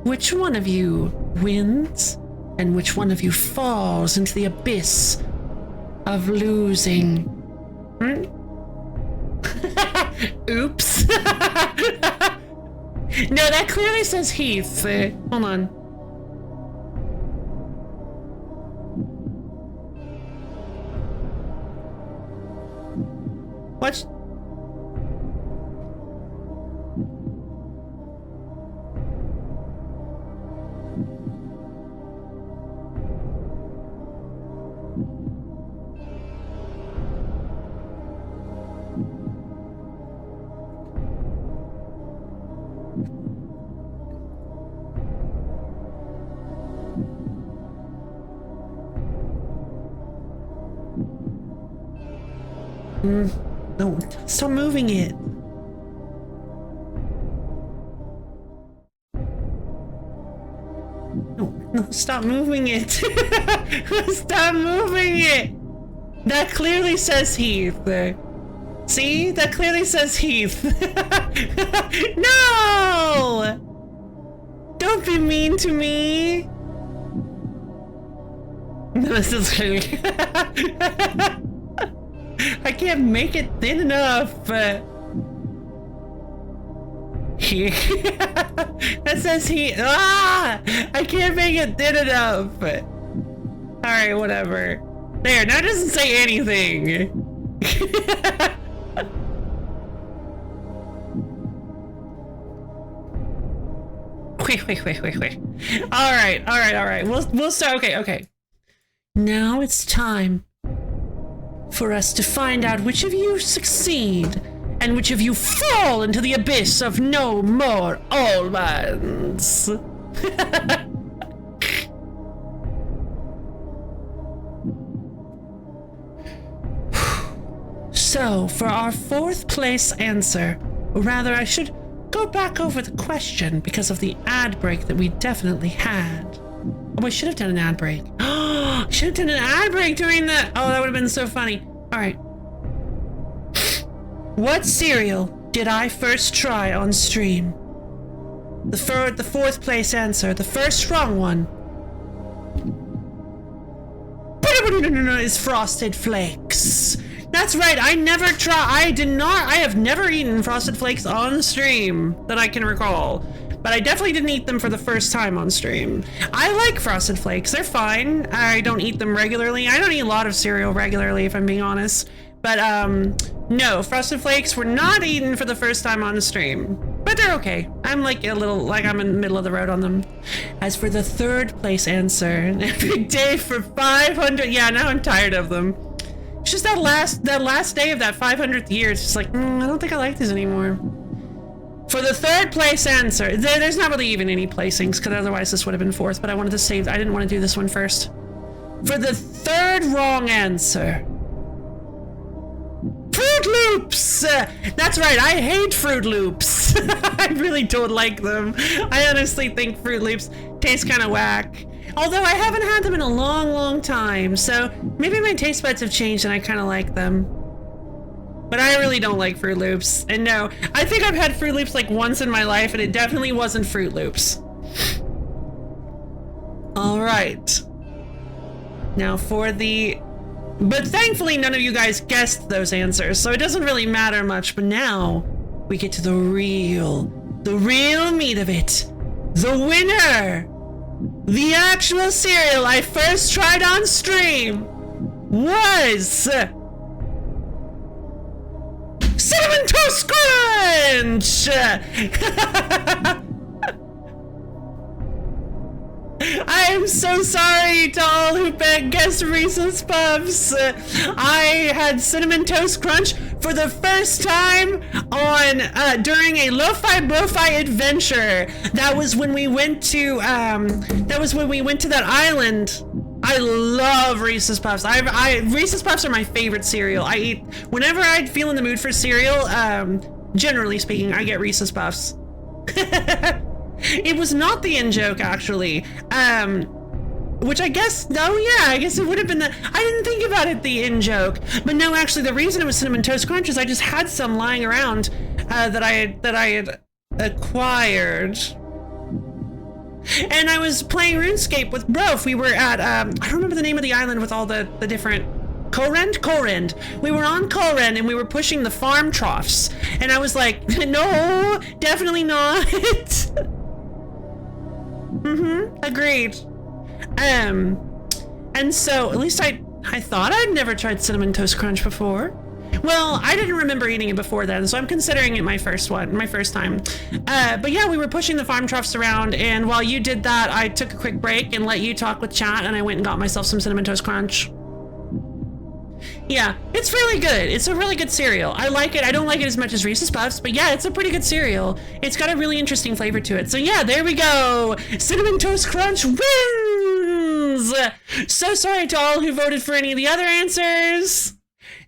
which one of you wins and which one of you falls into the abyss of losing. Oops. No, that clearly says Heath. Hold on. What? No, stop moving it. No, stop moving it. Stop moving it. That clearly says Heath. See? That clearly says Heath. No! Don't be mean to me. No, this is I can't make it thin enough. That says he. Ah! I can't make it thin enough. Alright, whatever. There, now it doesn't say anything. Wait. Alright. We'll start. Okay. Now it's time for us to find out which of you succeed and which of you fall into the abyss of no more almonds. So, for our fourth place answer, or rather I should go back over the question because of the ad break that we definitely had. Oh, I should have done an ad break. Should have done an ad break during that. Oh, that would have been so funny. All right. What cereal did I first try on stream? The fourth place answer, the first wrong one. No, is Frosted Flakes. That's right, I have never eaten Frosted Flakes on stream that I can recall. But I definitely didn't eat them for the first time on stream. I like Frosted Flakes, they're fine. I don't eat them regularly. I don't eat a lot of cereal regularly, if I'm being honest. But no, Frosted Flakes were not eaten for the first time on the stream. But they're okay. I'm like I'm in the middle of the road on them. As for the third place answer, an epic day for 500. Yeah, now I'm tired of them. It's just that last day of that 500th year. It's just like, I don't think I like these anymore. For the third place answer, there's not really even any placings because otherwise this would have been fourth, but I wanted to save, I didn't want to do this one first. For the third wrong answer, Fruit Loops! That's right, I hate Fruit Loops. I really don't like them. I honestly think Fruit Loops taste kind of whack. Although I haven't had them in a long time, so maybe my taste buds have changed and I kind of like them. But I really don't like Fruit Loops. And no, I think I've had Fruit Loops like once in my life and it definitely wasn't Fruit Loops. All right. Now for the... But thankfully none of you guys guessed those answers, so it doesn't really matter much. But now we get to the real meat of it. The winner! The actual cereal I first tried on stream was... Cinnamon Toast Crunch! I am so sorry to all who guessed Reese's Puffs. I had Cinnamon Toast Crunch for the first time on during a LoFi Brofi adventure. That was when we went to that island. I love Reese's Puffs. Reese's Puffs are my favorite cereal. I eat whenever I feel in the mood for cereal. Generally speaking, I get Reese's Puffs. It was not the in-joke, actually. Which I guess, I guess it would have been the, I didn't think about it, the in-joke. But no, actually, the reason it was Cinnamon Toast Crunch is I just had some lying around that I had acquired. And I was playing RuneScape with Brof. We were at, I don't remember the name of the island with all the different... Korend. We were on Korend and we were pushing the farm troughs. And I was like, no, definitely not. Agreed. And so at least I thought I'd never tried Cinnamon Toast Crunch before. Well, I didn't remember eating it before then, so I'm considering it my first time. But yeah, we were pushing the farm troughs around, and while you did that, I took a quick break and let you talk with chat, and I went and got myself some Cinnamon Toast Crunch. Yeah, it's really good. It's a really good cereal. I like it. I don't like it as much as Reese's Puffs, but yeah, it's a pretty good cereal. It's got a really interesting flavor to it. So yeah, there we go. Cinnamon Toast Crunch wins! So sorry to all who voted for any of the other answers.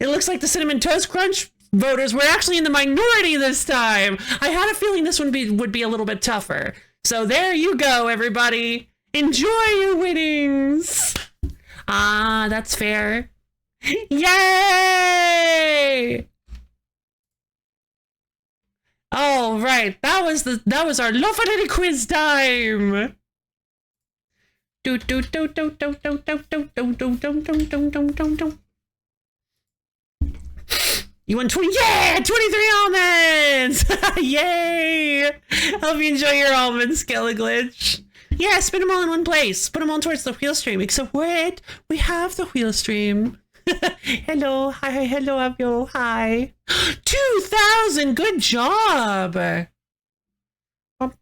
It looks like the Cinnamon Toast Crunch voters were actually in the minority this time. I had a feeling this one would be a little bit tougher. So there you go, everybody. Enjoy your winnings. Ah, that's fair. Yay! All right, that was our LoFi quiz time. You won 20, yeah, 23 almonds! Yay! Hope you enjoy your almond Skella glitch. Yeah, spin them all in one place. Put them all towards the wheel stream. Except wait, we have the wheel stream. Hello, hi, hello, Abio, hi. 2,000, good job. All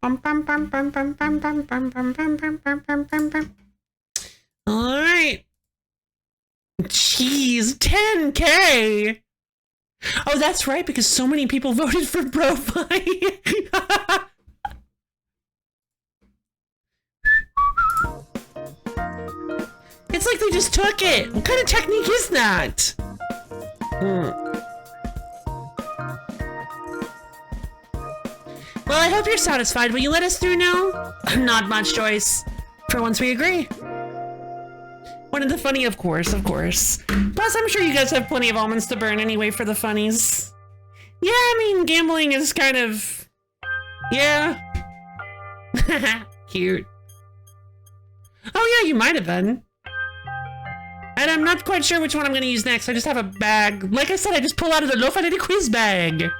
right. Jeez, 10K. Oh, that's right, because so many people voted for Brofi. It's like they just took it. What kind of technique is that? Well, I hope you're satisfied. Will you let us through now? Not much choice. For once we agree. One of the funny, of course, of course. Plus, I'm sure you guys have plenty of almonds to burn anyway for the funnies. Yeah, I mean, gambling is kind of... Yeah. Cute. Oh yeah, you might have been. And I'm not quite sure which one I'm going to use next. I just have a bag. Like I said, I just pull out of the LoFi quiz bag.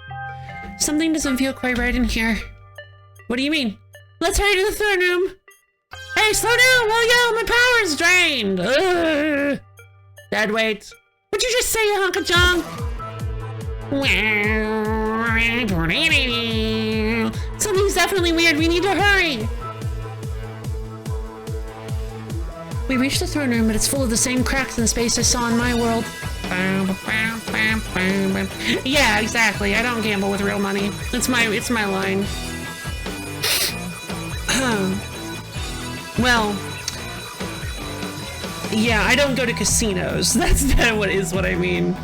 Something doesn't feel quite right in here. What do you mean? Let's hurry to the throne room. Hey, slow down! Well, yo, my power's drained! Ugh. Dead weight. What'd you just say, you hunk of junk? Something's definitely weird. We need to hurry. We reached the throne room, but it's full of the same cracks in the space I saw in my world. Yeah, exactly. I don't gamble with real money. It's my line. Well, yeah, I don't go to casinos. That's what I mean.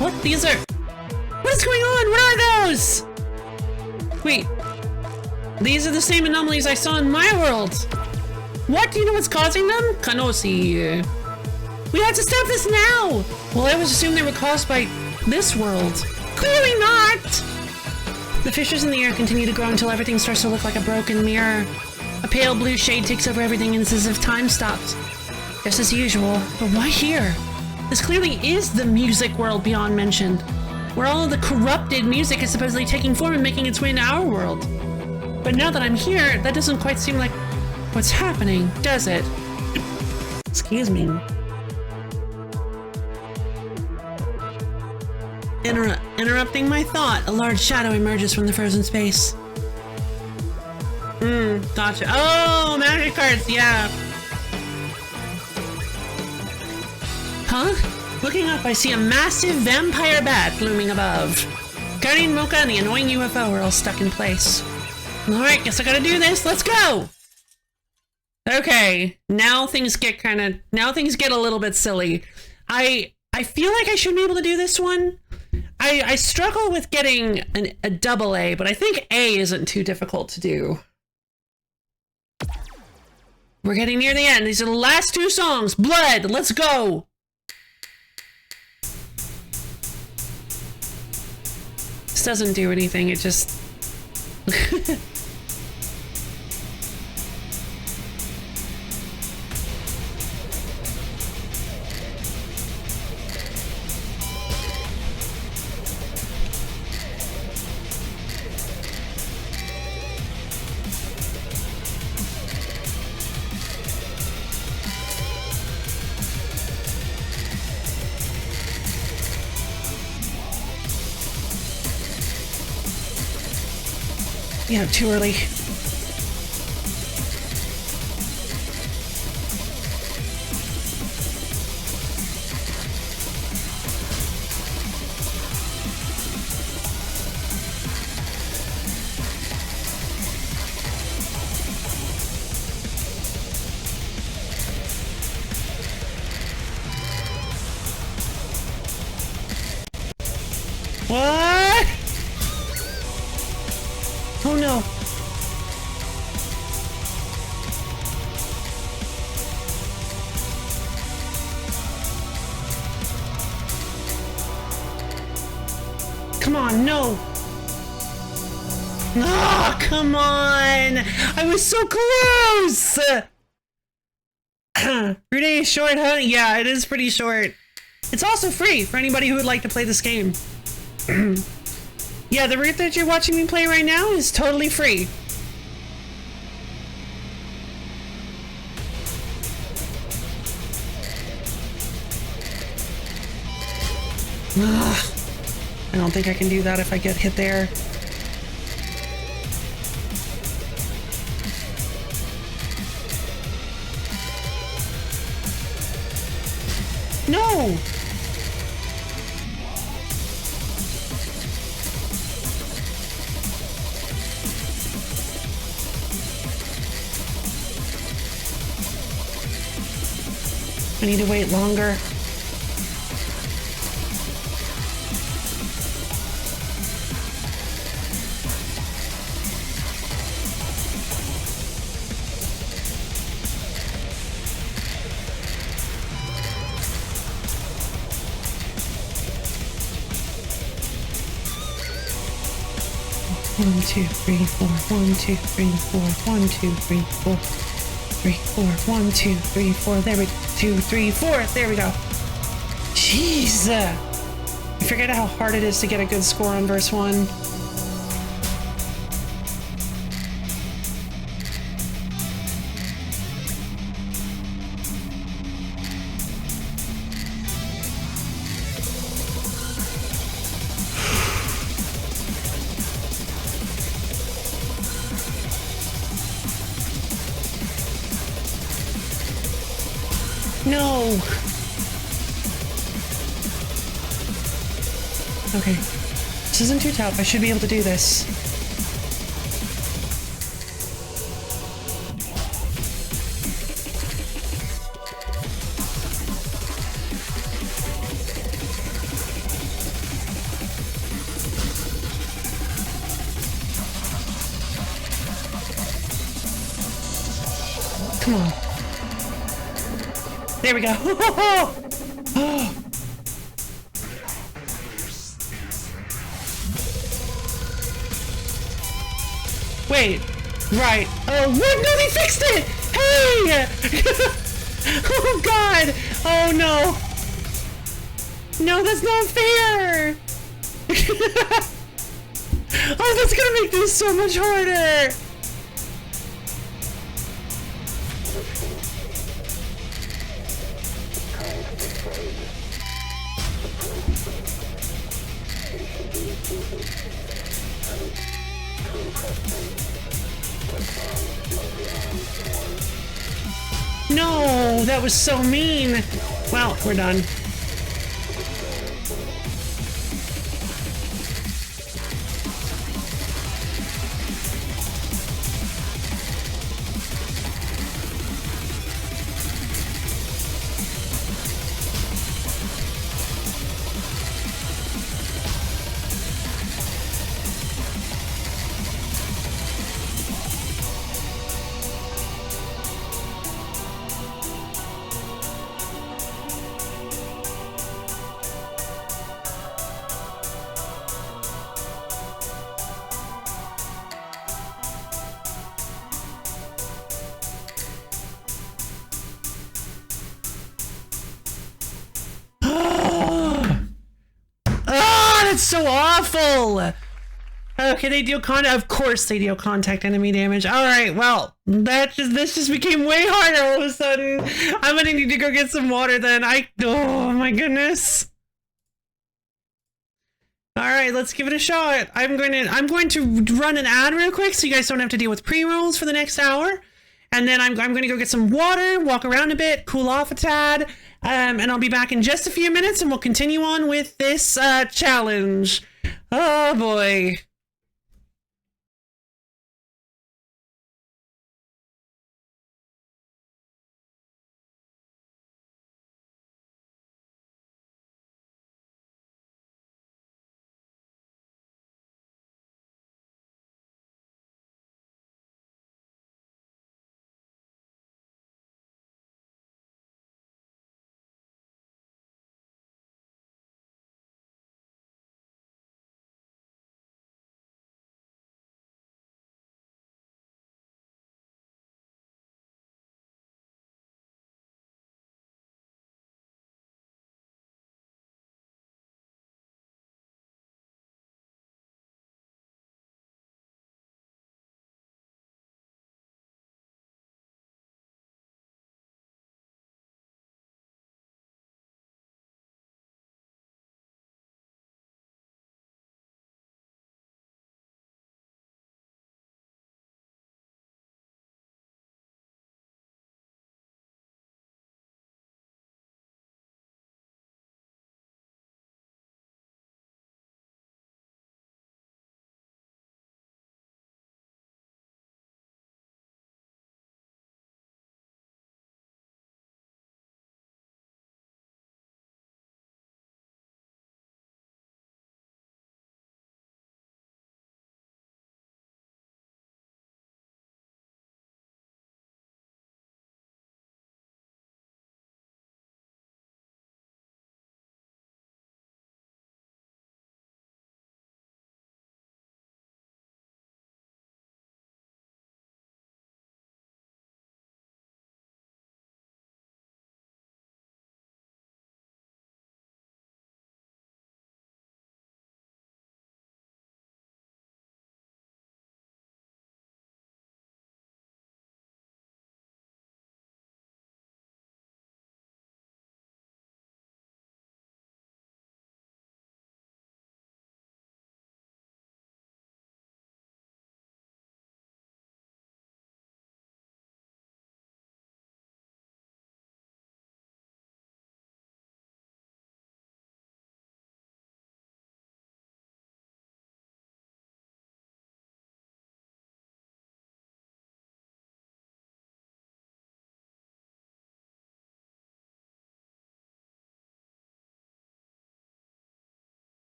What? These are... What is going on? What are those? Wait. These are the same anomalies I saw in my world. What? Do you know what's causing them? Kanosi. We have to stop this now! Well, I always assumed they were caused by this world. Clearly not! The fissures in the air continue to grow until everything starts to look like a broken mirror. A pale blue shade takes over everything and it's as if time stopped. Just as usual. But why here? This clearly is the music world beyond mentioned, where all of the corrupted music is supposedly taking form and making its way into our world. But now that I'm here, that doesn't quite seem like what's happening, does it? Excuse me. Interrupting my thought, a large shadow emerges from the frozen space. Gotcha. Oh, magic cards, yeah. Huh? Looking up, I see a massive vampire bat looming above. Guardian Mocha and the annoying UFO are all stuck in place. Alright, guess I gotta do this. Let's go! Okay, now things get a little bit silly. I feel like I should be able to do this one. I struggle with getting a double A, but I think A isn't too difficult to do. We're getting near the end. These are the last two songs. Blood, let's go! This doesn't do anything, it just... Yeah, too early. What? Oh no. Come on, no. Ah, come on. I was so close. Route is short, huh? Yeah, it is pretty short. It's also free for anybody who would like to play this game. Yeah, the route that you're watching me play right now is totally free. Ugh. I don't think I can do that if I get hit there. No! I need to wait longer. One, two, three, four. 1, 2, 3, 4. 1, 2, 3, 4. 3, 4. 1, 2, 3, 4. There we go. 2, 3, 4. There we go. Jeez. I forget how hard it is to get a good score on verse 1. No. Okay. This isn't too tough. I should be able to do this. Come on. There we go. Wait. Right. Oh, what? No, they fixed it! Hey! Oh, God! Oh, no. No, that's not fair! Oh, that's gonna make this so much harder! No, that was so mean. Well, we're done. That's so awful! Okay, they deal contact. Of course, they deal contact enemy damage. All right, well, this just became way harder all of a sudden. I'm gonna need to go get some water then. Oh my goodness. All right, let's give it a shot. I'm going to run an ad real quick so you guys don't have to deal with pre-rolls for the next hour. And then I'm going to go get some water, walk around a bit, cool off a tad, and I'll be back in just a few minutes and we'll continue on with this challenge. Oh boy.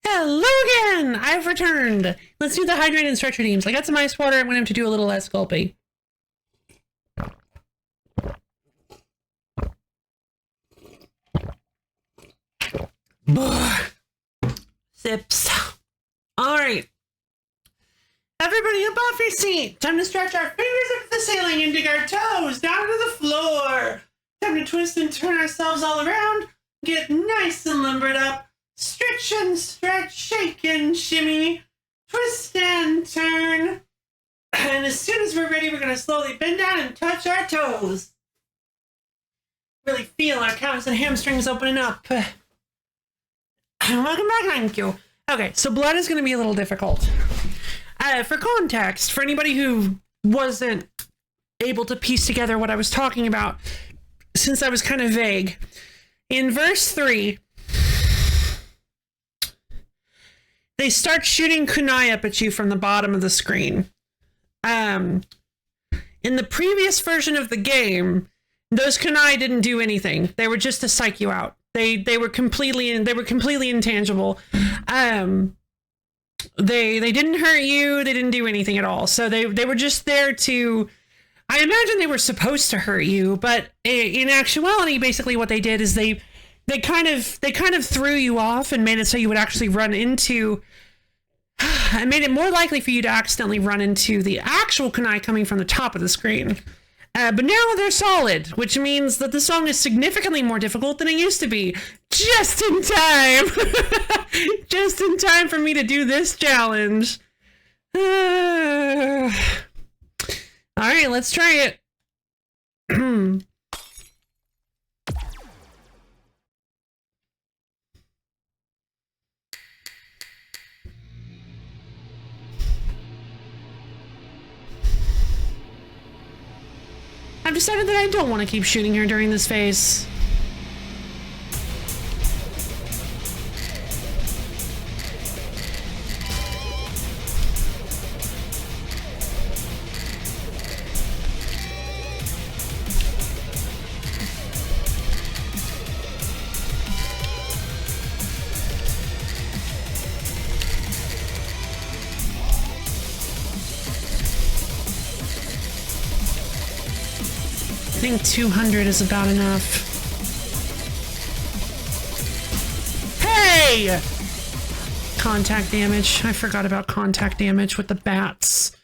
Hello again! I've returned. Let's do the hydrate and stretch redeems. I got some ice water. I want him to do a little less gulpy. Sips. All right. Everybody up off your seat. Time to stretch our fingers up the ceiling and dig our toes down to the floor. Time to twist and turn ourselves all around. Get nice and limbered up. Stretch and stretch, shake and shimmy. Twist and turn. And as soon as we're ready, we're going to slowly bend down and touch our toes. Really feel our calves and hamstrings opening up. Welcome back, thank you. Okay, so blood is going to be a little difficult. For context, for anybody who wasn't able to piece together what I was talking about, since I was kind of vague, in verse 3, they start shooting kunai up at you from the bottom of the screen. In the previous version of the game, those kunai didn't do anything. They were just to psych you out. They were completely intangible. They didn't hurt you. They didn't do anything at all. So they were just there to. I imagine they were supposed to hurt you, but in actuality, basically what they did is they kind of threw you off and made it so you would actually run into. I made it more likely for you to accidentally run into the actual kunai coming from the top of the screen. But now they're solid, which means that the song is significantly more difficult than it used to be. Just in time! Just in time for me to do this challenge. Alright, let's try it. I've decided that I don't want to keep shooting her during this phase. I think 200 is about enough. Hey! Contact damage. I forgot about contact damage with the bats.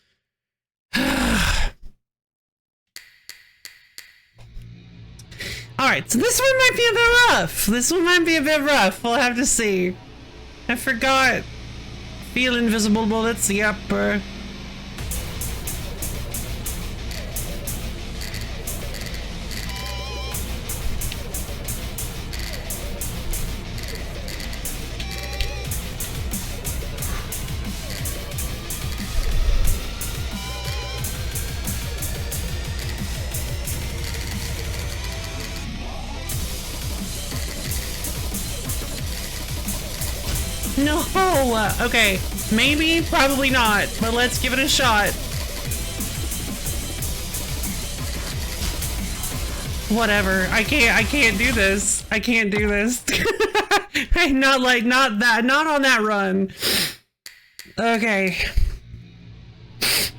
Alright, so this one might be a bit rough. This one might be a bit rough. We'll have to see. I forgot. Feel invisible bullets. Yep. No! Okay, maybe, probably not, but let's give it a shot. Whatever. I can't do this. I can't do this. not on that run. Okay.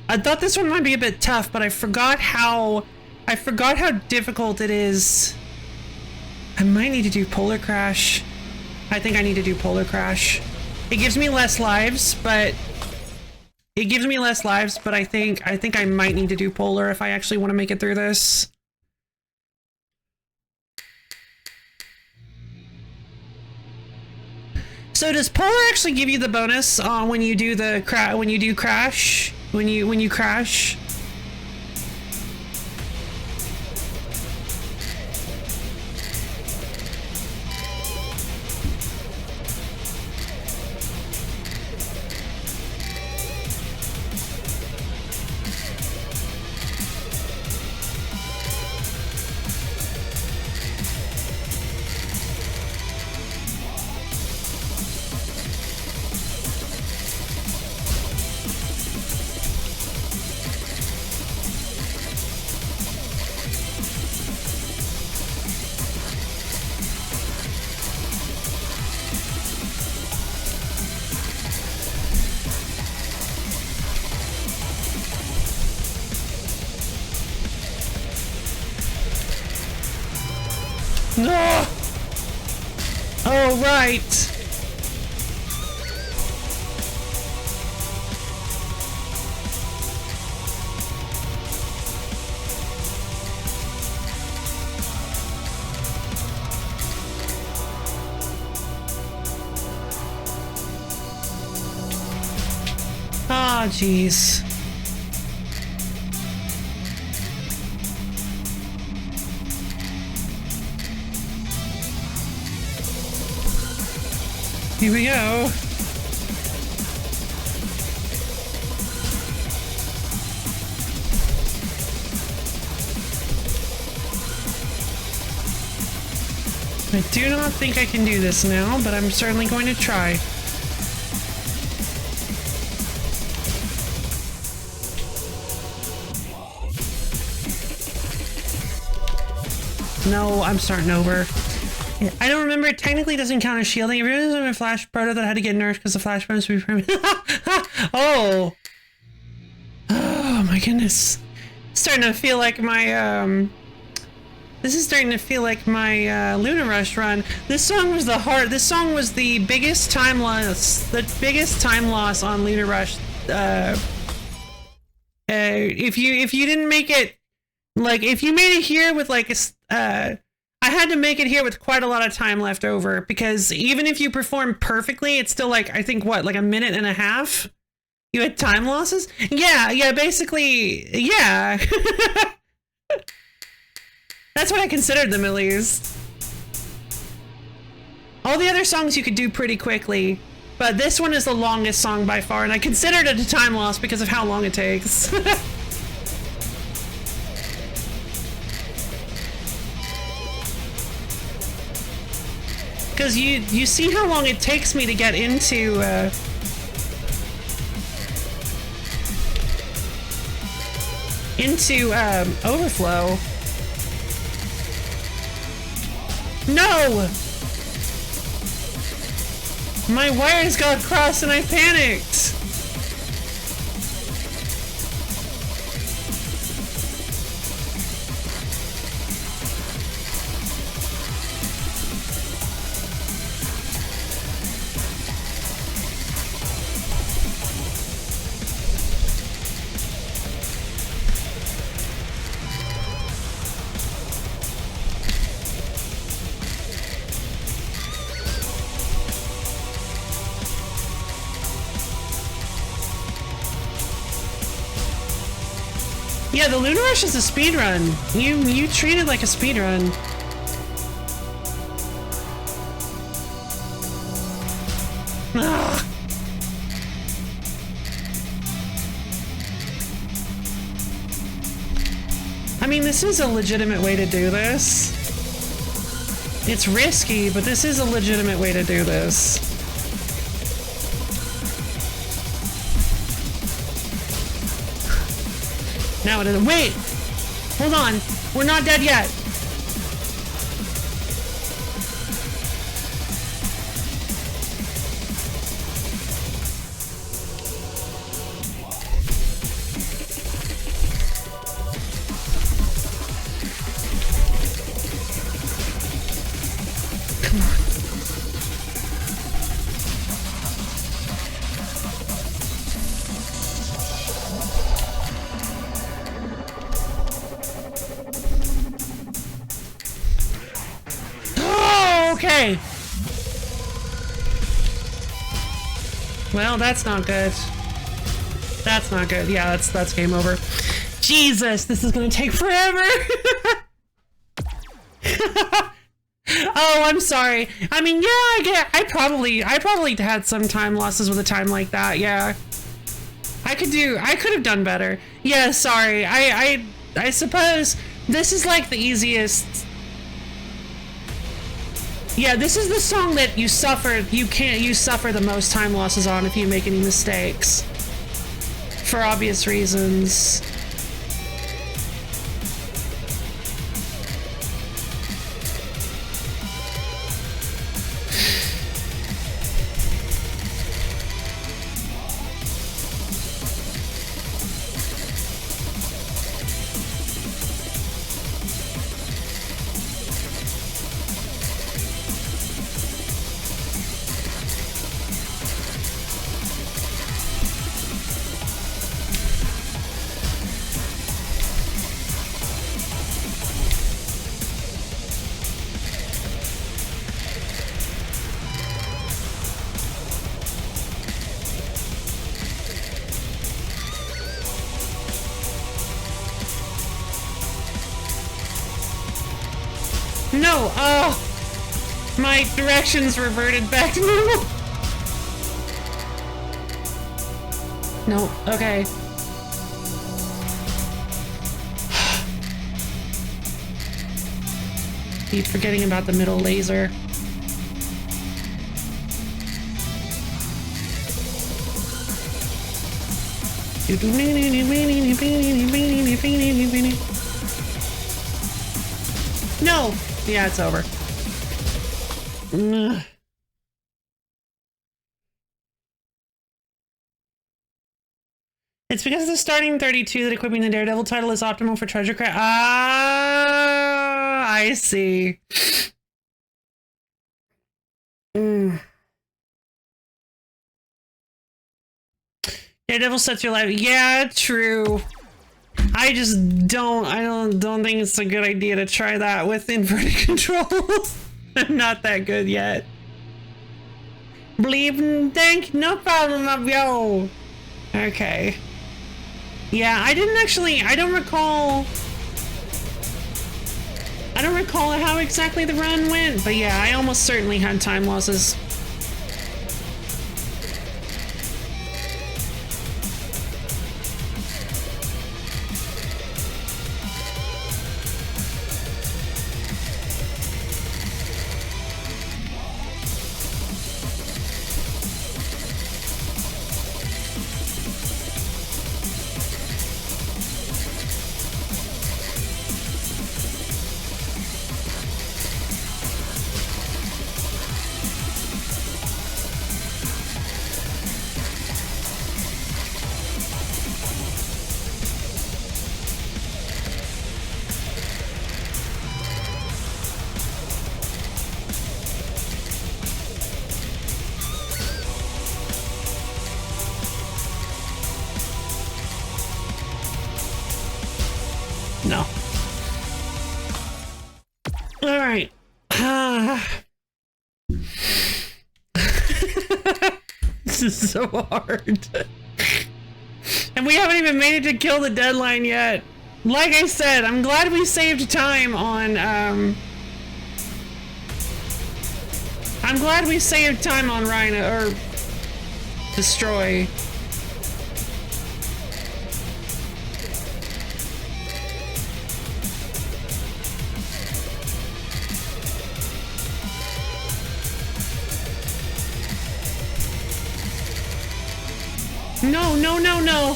I thought this one might be a bit tough, but I forgot how difficult it is. I might need to do Polar Crash. I think I need to do Polar Crash. It gives me less lives, but I think I might need to do Polar if I actually want to make it through this. So does Polar actually give you the bonus when you do the crash? When you crash? No! Oh, right! Ah, jeez. Here we go. I do not think I can do this now, but I'm certainly going to try. No, I'm starting over. I don't remember. It technically doesn't count as shielding. If it was a Flash Proto that had to get nerfed because the Flash bonus would be permanent. Oh. Oh my goodness. Starting to feel like my this is starting to feel like my Luna Rush run. This song was this song was the biggest time loss. The biggest time loss on Luna Rush. If you didn't make it, like if you made it here with like I had to make it here with quite a lot of time left over, because even if you perform perfectly, it's still like, I think what, like a minute and a half you had time losses. Yeah, basically, yeah. That's what I considered them, at least. All the other songs you could do pretty quickly, but this one is the longest song by far, and I considered it a time loss because of how long it takes. Because you see how long it takes me to get into overflow. No! My wires got crossed and I panicked. Yeah, the Luna Rush is a speed run. You treat it like a speed run. Ugh. I mean, this is a legitimate way to do this. It's risky, but this is a legitimate way to do this. Now it isn't. Wait! Hold on. We're not dead yet. Come on. Okay. Well, that's not good. That's not good. Yeah, that's game over. Jesus, this is gonna take forever. Oh, I'm sorry. I mean, yeah, I probably had some time losses with a time like that. Yeah, I could have done better. Yeah, sorry. I suppose this is like the easiest. Yeah, this is the song that you suffer the most time losses on if you make any mistakes. For obvious reasons. No, oh! My directions reverted back to normal. No, okay. Keep forgetting about the middle laser. No! Yeah, it's over. Ugh. It's because of the starting 32 that equipping the Daredevil title is optimal for treasure craft. Ah, I see. Daredevil sets your life. Yeah, true. I don't think it's a good idea to try that with inverted controls. I'm not that good yet. Believe and think, no problem of yo. Okay. Yeah, I don't recall how exactly the run went, but yeah, I almost certainly had time losses. No. All right. This is so hard. And we haven't even made it to kill the deadline yet. Like I said, I'm glad we saved time on, I'm glad we saved time on Rhino, or Destroy. No, no, no, no.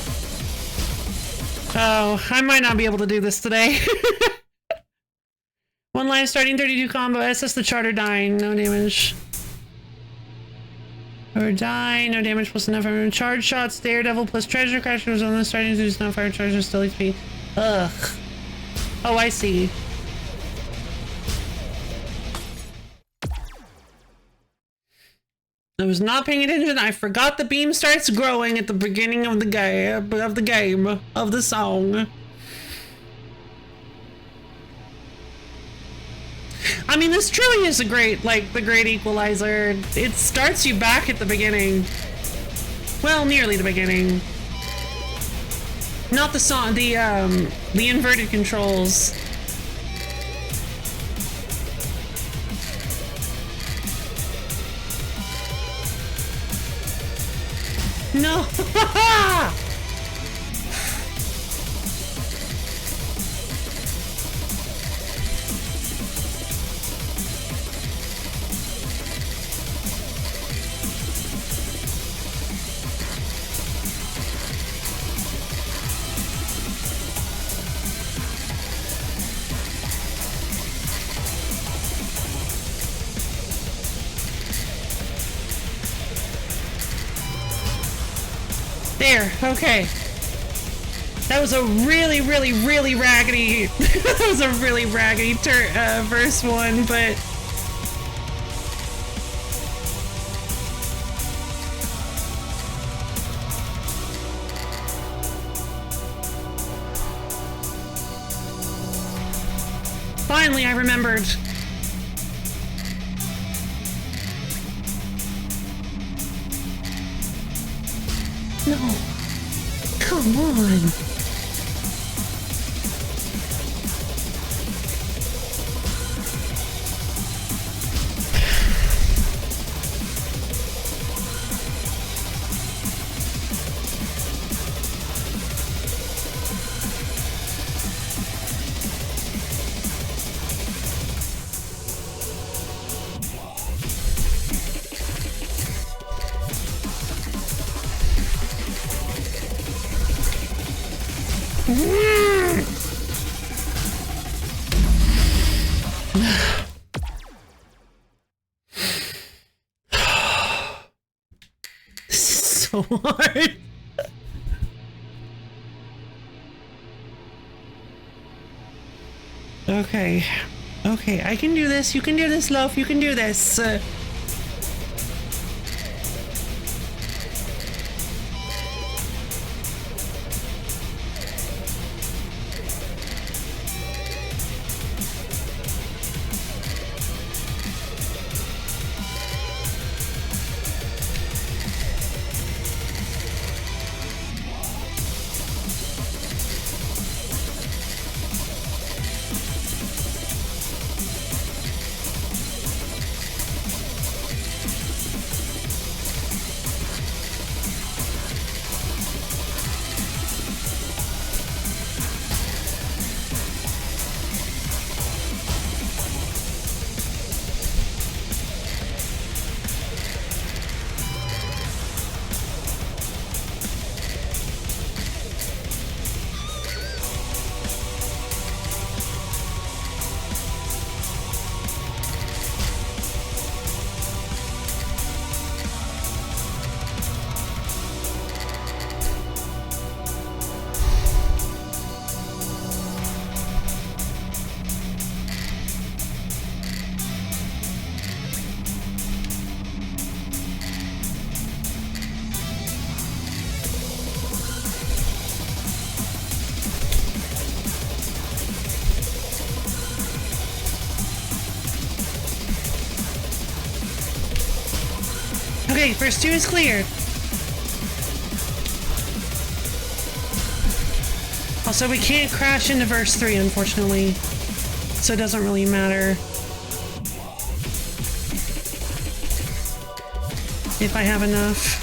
Oh, I might not be able to do this today. One line starting 32 combo. SS the charter dying. No damage. Or die. No damage plus enough. Charge shots. Daredevil plus treasure crashers on the starting to do not fire charges still HP. Ugh. Oh, I see. I was not paying attention. I forgot the beam starts growing at the beginning of the game, of the song. I mean, this truly is a great, like, the great equalizer. It starts you back at the beginning. Well, nearly the beginning. Not the song, the inverted controls. No! There, okay. That was a really, really, really raggedy, that was a really raggedy verse one, but... Finally, I remembered. No. Come on. So hard. Okay. Okay, I can do this. You can do this, Loaf. You can do this. Okay, verse 2 is cleared. Also, we can't crash into verse 3, unfortunately. So it doesn't really matter if I have enough.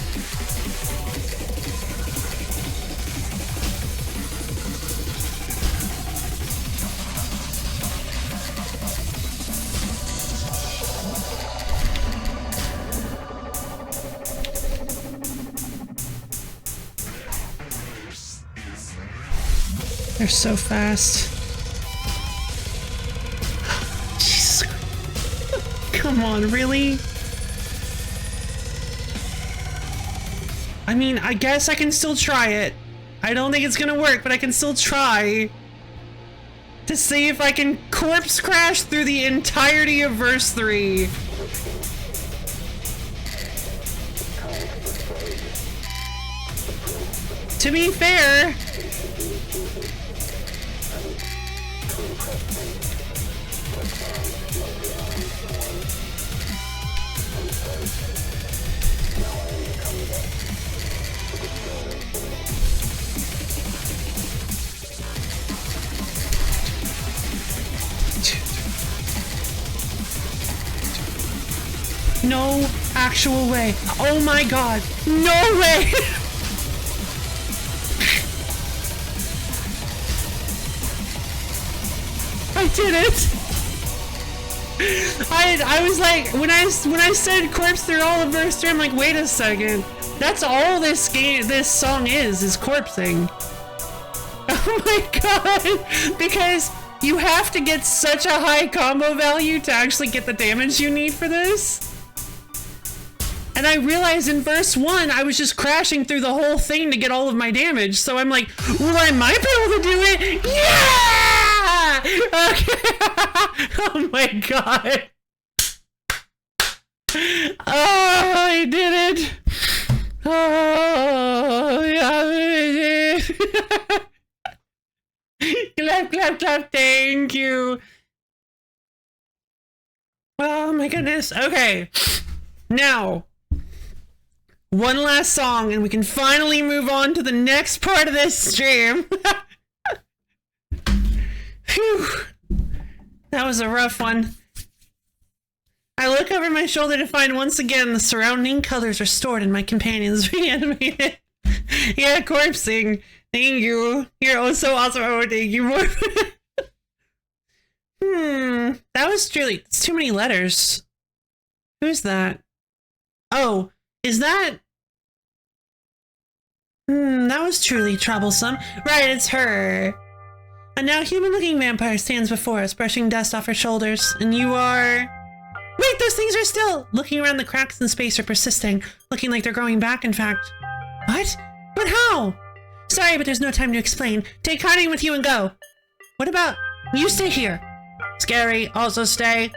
They're so fast. Jesus Christ. Come on, really? I mean, I guess I can still try it. I don't think it's gonna work, but I can still try to see if I can corpse crash through the entirety of verse 3. To be fair, no actual way. Oh my god. No way! I did it! I was like, when I said corpse through all of verse 3, I'm like, wait a second. That's all this song is corpsing. Oh my god! Because you have to get such a high combo value to actually get the damage you need for this. And I realized in verse 1, I was just crashing through the whole thing to get all of my damage. So I'm like, well, I might be able to do it. Yeah! Okay. Oh my god. Oh, I did it. Oh, yeah, I did it. Clap, clap, clap. Thank you. Oh my goodness. Okay. Now, one last song and we can finally move on to the next part of this stream. Phew. That was a rough one. I look over my shoulder to find once again the surrounding colors restored and my companions reanimated. Yeah, corpsing. Thank you. You're oh so awesome. Oh, thank you more. That was truly, it's too many letters. Who's that? Oh, is that? That was truly troublesome. Right, it's her. A now human-looking vampire stands before us, brushing dust off her shoulders. And you are... Wait, those things are still... Looking around, the cracks in space are persisting, looking like they're growing back, in fact. What? But how? Sorry, but there's no time to explain. Take Connie with you and go. What about... You stay here. Scary, also stay.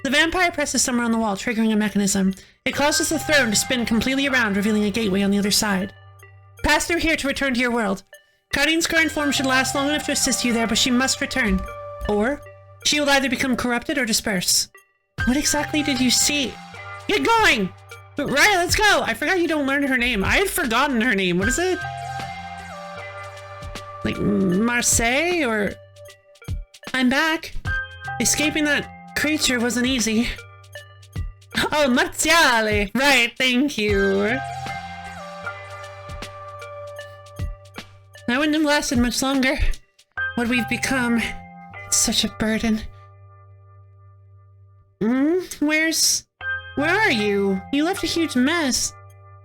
The vampire presses somewhere on the wall, triggering a mechanism. It causes the throne to spin completely around, revealing a gateway on the other side. Pass through here to return to your world. Cardine's current form should last long enough to assist you there, but she must return. Or, she will either become corrupted or disperse. What exactly did you see? Get going! Right, let's go! I forgot you don't learn her name. I had forgotten her name. What is it? Like, Marseille, or... I'm back. Escaping that creature wasn't easy. Oh, Marziale! Right, thank you. I wouldn't have lasted much longer. What we've become. It's such a burden. Where are you? You left a huge mess.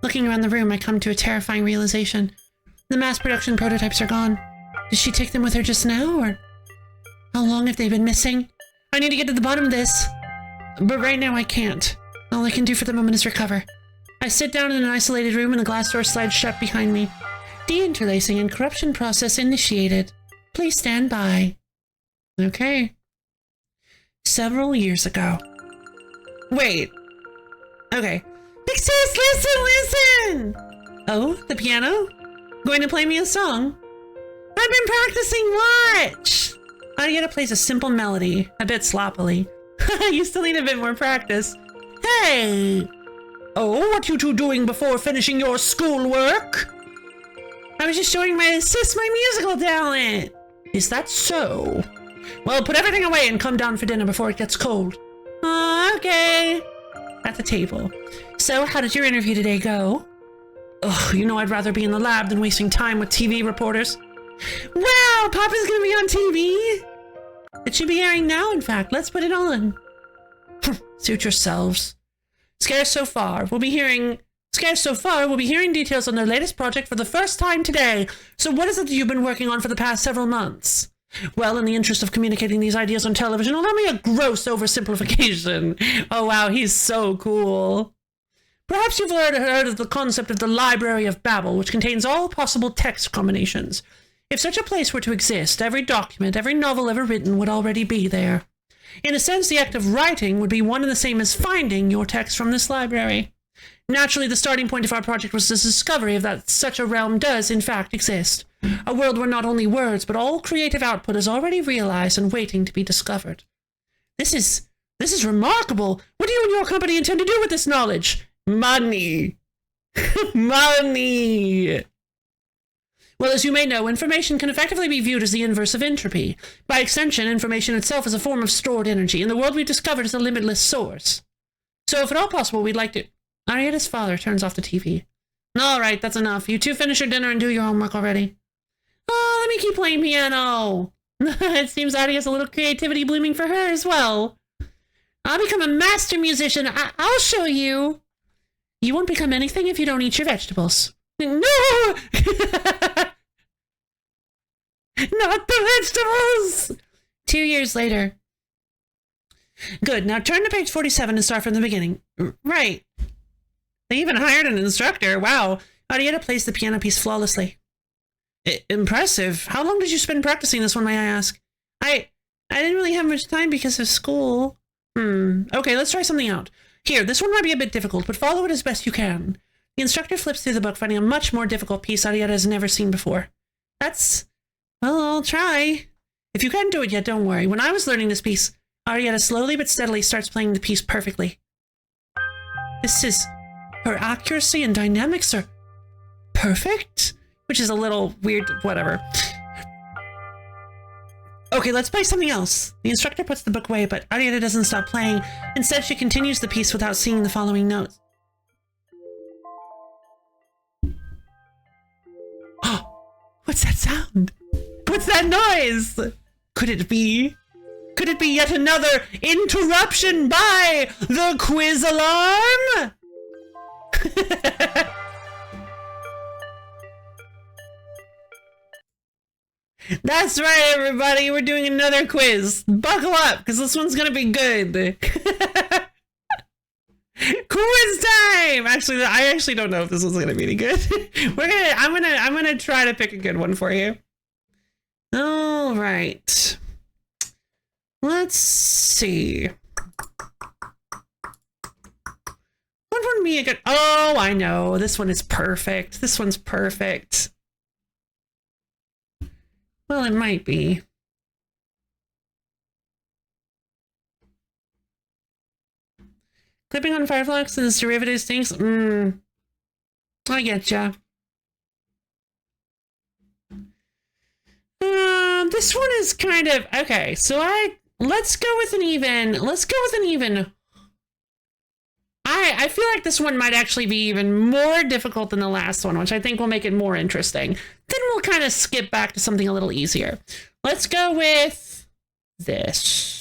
Looking around the room, I come to a terrifying realization. The mass production prototypes are gone. Did she take them with her just now, or how long have they been missing? I need to get to the bottom of this. But right now I can't. All I can do for the moment is recover. I sit down in an isolated room and the glass door slides shut behind me. Deinterlacing and corruption process initiated. Please stand by. Okay. Several years ago. Wait. Okay. Pixis, listen! Oh, the piano? Going to play me a song? I've been practicing, watch! Arietta plays a simple melody, a bit sloppily. You still need a bit more practice. Hey! Oh, what you two doing before finishing your schoolwork? I was just showing my sis my musical talent. Is that so? Well, put everything away and come down for dinner before it gets cold. Okay. At the table. So, how did your interview today go? Ugh, you know I'd rather be in the lab than wasting time with TV reporters. Wow, Papa's gonna be on TV? It should be airing now, in fact. Let's put it on. Suit yourselves. Scarce so far, we'll be hearing details on their latest project for the first time today. So what is it that you've been working on for the past several months? Well, in the interest of communicating these ideas on television, allow me a gross oversimplification. Oh wow, he's so cool. Perhaps you've heard of the concept of the Library of Babel, which contains all possible text combinations. If such a place were to exist, every document, every novel ever written would already be there. In a sense, the act of writing would be one and the same as finding your text from this library. Naturally, the starting point of our project was the discovery of that such a realm does, in fact, exist. A world where not only words, but all creative output is already realized and waiting to be discovered. This is remarkable. What do you and your company intend to do with this knowledge? Money. Money. Well, as you may know, information can effectively be viewed as the inverse of entropy. By extension, information itself is a form of stored energy, and the world we've discovered is a limitless source. So if at all possible, we'd like to... Arietta's father turns off the TV. All right, that's enough. You two finish your dinner and do your homework already. Oh, let me keep playing piano. It seems Addie has a little creativity blooming for her as well. I'll become a master musician. I'll show you. You won't become anything if you don't eat your vegetables. No! Not the vegetables! 2 years later. Good, now turn to page 47 and start from the beginning. Right. They even hired an instructor. Wow. Arietta plays the piano piece flawlessly. Impressive. How long did you spend practicing this one, may I ask? I didn't really have much time because of school. Okay, let's try something out. Here, this one might be a bit difficult, but follow it as best you can. The instructor flips through the book, finding a much more difficult piece Arietta has never seen before. Well, I'll try. If you can't do it yet, don't worry. When I was learning this piece, Arietta slowly but steadily starts playing the piece perfectly. Her accuracy and dynamics are perfect? Which is a little weird, whatever. Okay, let's play something else. The instructor puts the book away, but Arietta doesn't stop playing. Instead, she continues the piece without seeing the following notes. What's that sound? What's that noise? Could it be yet another interruption by the quiz alarm? That's right, everybody. We're doing another quiz. Buckle up, because this one's gonna be good. Quiz time! Actually, I actually don't know if this one's gonna be any good. I'm gonna try to pick a good one for you. All right. Let's see. What would be a good? Oh, I know. This one is perfect. This one's perfect. Well, it might be. Clipping on Fireflux and its derivative stinks. I get ya. This one is kind of okay. So let's go with an even. Let's go with an even. I feel like this one might actually be even more difficult than the last one, which I think will make it more interesting. Then we'll kind of skip back to something a little easier. Let's go with this.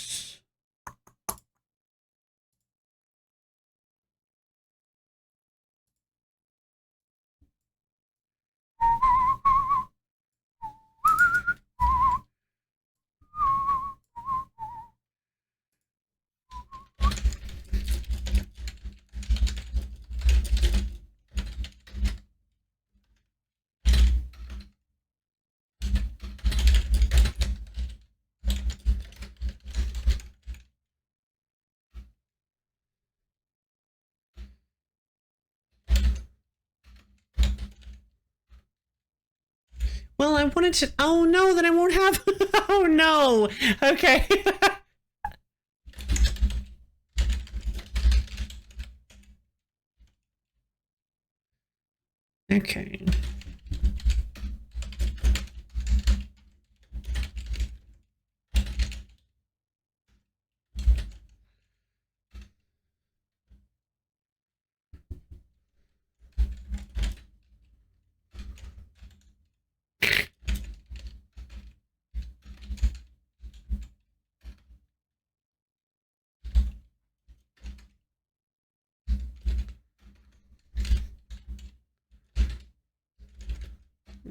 Well, I wanted to. Oh no, then I won't have. Oh no. Okay. Okay.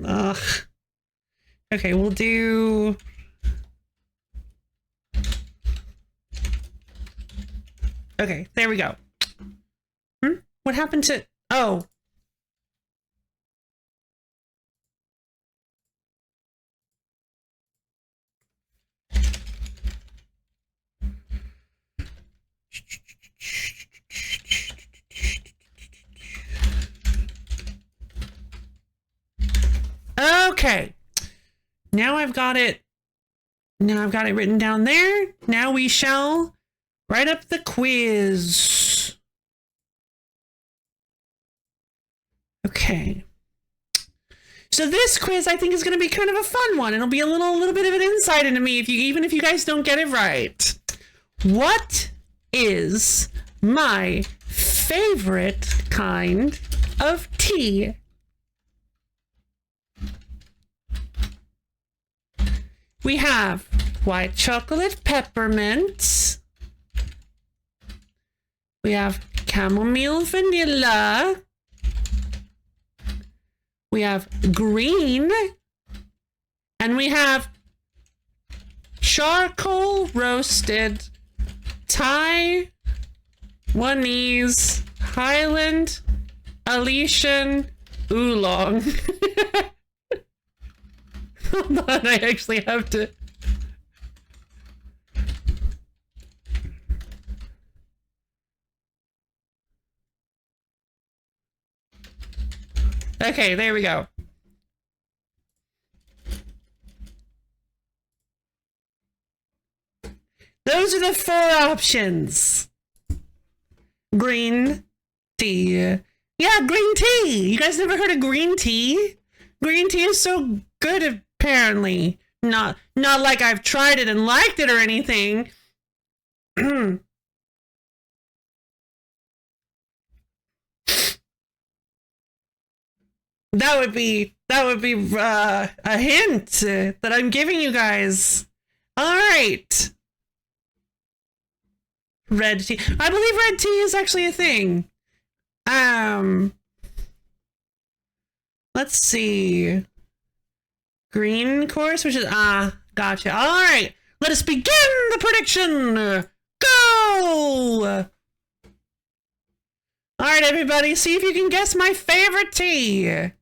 Ugh. Okay, we'll do. Okay, there we go. What happened to? Oh. Okay. Now I've got it. Now I've got it written down there. Now we shall write up the quiz. Okay. So this quiz I think is going to be kind of a fun one. It'll be a little bit of an insight into me even if you guys don't get it right. What is my favorite kind of tea? We have white chocolate peppermint. We have chamomile vanilla. We have green. And we have charcoal roasted Taiwanese Highland Aleutian Oolong. Hold on, I actually have to. Okay, there we go. Those are the 4 options. Green tea. Yeah, green tea. You guys never heard of green tea? Green tea is so good, apparently. Not like I've tried it and liked it or anything. That would be a hint that I'm giving you guys. All right. Red tea. I believe red tea is actually a thing. Let's see. Green course, which is gotcha. All right, let us begin the prediction. Go! All right, everybody, see if you can guess my favorite tea.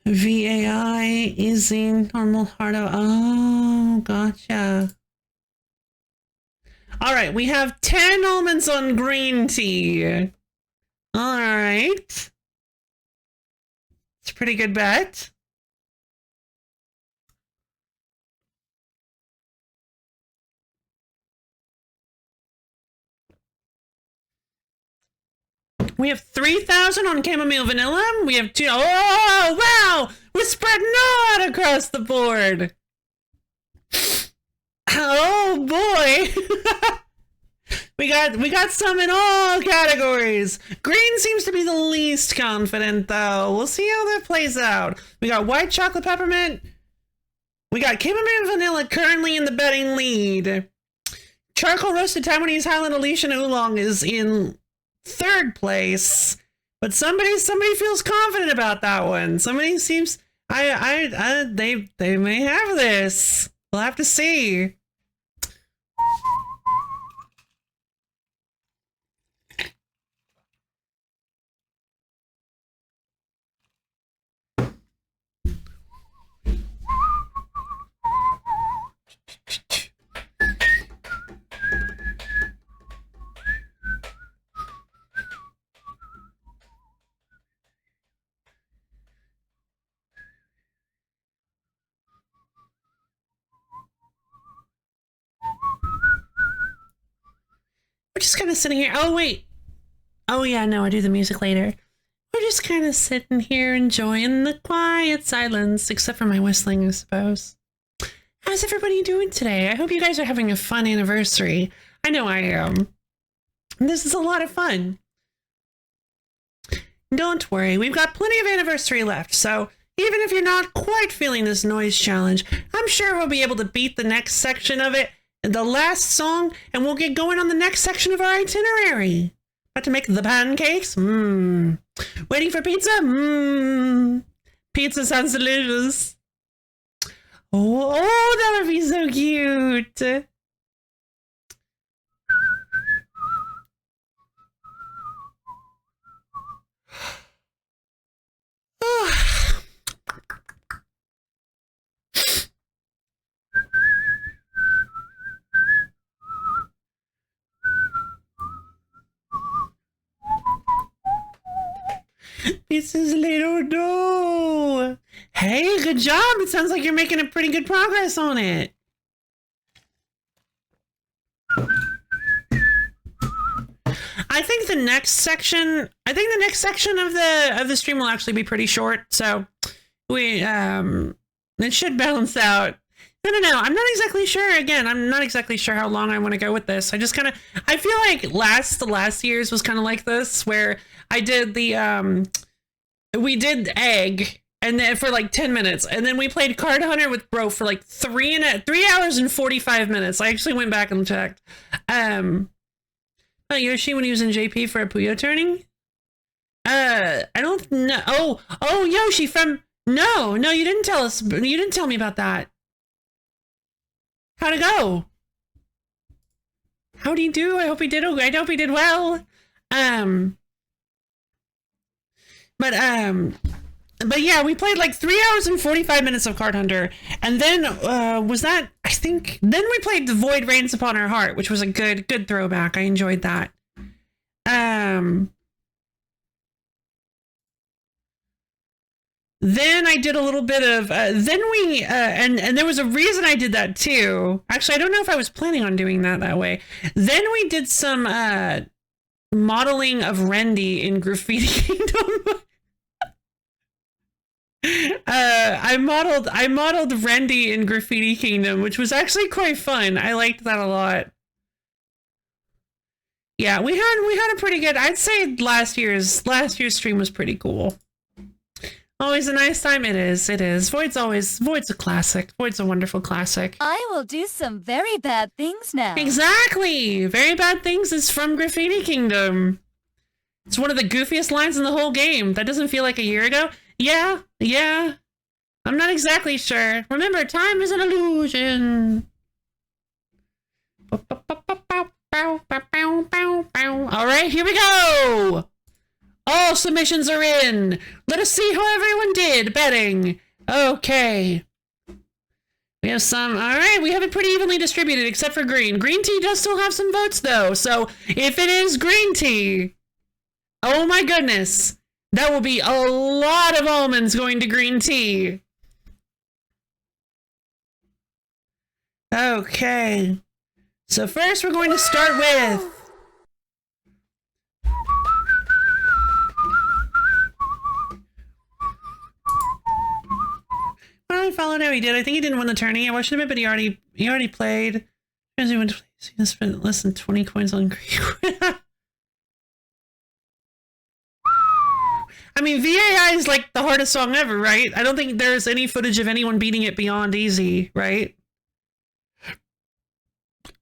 VAI, easy, normal, hard. Oh, gotcha. All right, we have 10 almonds on green tea. All right. It's a pretty good bet. We have 3,000 on chamomile vanilla. We have 2. Oh, wow! We're spreading out across the board. Oh, boy. we got some in all categories. Green seems to be the least confident, though. We'll see how that plays out. We got white chocolate peppermint. We got chamomile vanilla currently in the betting lead. Charcoal roasted Taiwanese Highland Aleutian Oolong is in 3rd place, but somebody feels confident about that one. Somebody seems they may have this. We'll have to see. We're just kind of sitting here. Oh, wait. Oh, yeah, no, I do the music later. We're just kind of sitting here enjoying the quiet silence, except for my whistling, I suppose. How's everybody doing today? I hope you guys are having a fun anniversary. I know I am. This is a lot of fun. Don't worry, we've got plenty of anniversary left, so even if you're not quite feeling this noise challenge, I'm sure we'll be able to beat the next section of it, the last song, and we'll get going on the next section of our itinerary. About to make the pancakes? Waiting for pizza? Pizza sounds delicious. Oh, that would be so cute. Pizza's little dough. Hey, good job. It sounds like you're making a pretty good progress on it. I think the next section of the stream will actually be pretty short, so it should balance out. No, I'm not exactly sure. Again, I'm not exactly sure how long I want to go with this. I feel like the last year's was kind of like this, where I did we did egg, and then for like 10 minutes, and then we played Card Hunter with Bro for like 3 hours and 45 minutes. I actually went back and checked. Yoshi when he was in JP for a Puyo turning? I don't know. Oh, Yoshi from... No, you didn't tell us. You didn't tell me about that. How'd it go? How'd he do? I hope he did well. But yeah, we played like 3 hours and 45 minutes of Card Hunter, and then then we played The Void Reigns Upon Our Heart, which was a good throwback. I enjoyed that. Then I did a little bit of and there was a reason I did that too. Actually, I don't know if I was planning on doing that way. Then we did some modeling of Rendy in Graffiti Kingdom. I modeled Rendy in Graffiti Kingdom, which was actually quite fun. I liked that a lot. Yeah, we had a pretty good. I'd say last year's stream was pretty cool. Always a nice time. It is. Void's a classic. Void's a wonderful classic. I will do some very bad things now. Exactly. Very Bad Things is from Graffiti Kingdom. It's one of the goofiest lines in the whole game. That doesn't feel like a year ago. Yeah. I'm not exactly sure. Remember, time is an illusion. All right, here we go. All submissions are in. Let us see how everyone did betting. Okay. We have some. All right, we have it pretty evenly distributed except for green. Green tea does still have some votes though. So if it is green tea, oh my goodness, that will be a lot of almonds going to green tea. Okay. So first we're going to start with well, I followed how he did. I think he didn't win the tourney. I watched him, but he already played. He went to play. He spent less than 20 coins on green. I mean, VAI is like the hardest song ever, right? I don't think there's any footage of anyone beating it beyond easy, right?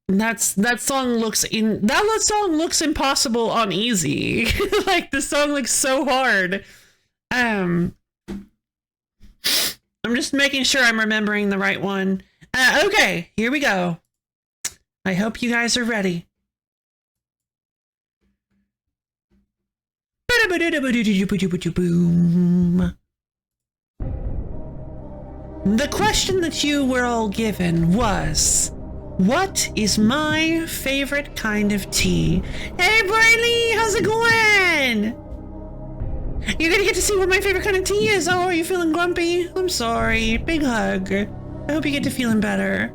That song looks impossible on easy. Like the song looks so hard. I'm just making sure I'm remembering the right one. Okay, here we go. I hope you guys are ready. The question that you were all given was, what is my favorite kind of tea? Hey, Briley, how's it going? You're gonna get to see what my favorite kind of tea is. Oh, are you feeling grumpy? I'm sorry. Big hug. I hope you get to feeling better.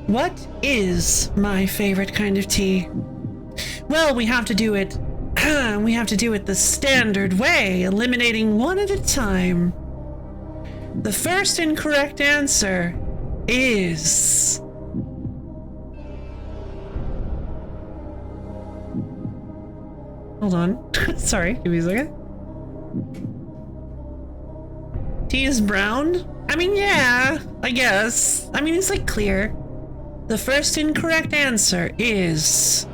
What is my favorite kind of tea? Well, we have to do it. We have to do it the standard way, eliminating one at a time. The first incorrect answer is... Hold on. Sorry, give me a second. Tea is brown? I mean, yeah, I guess. I mean, it's like clear. The first incorrect answer is...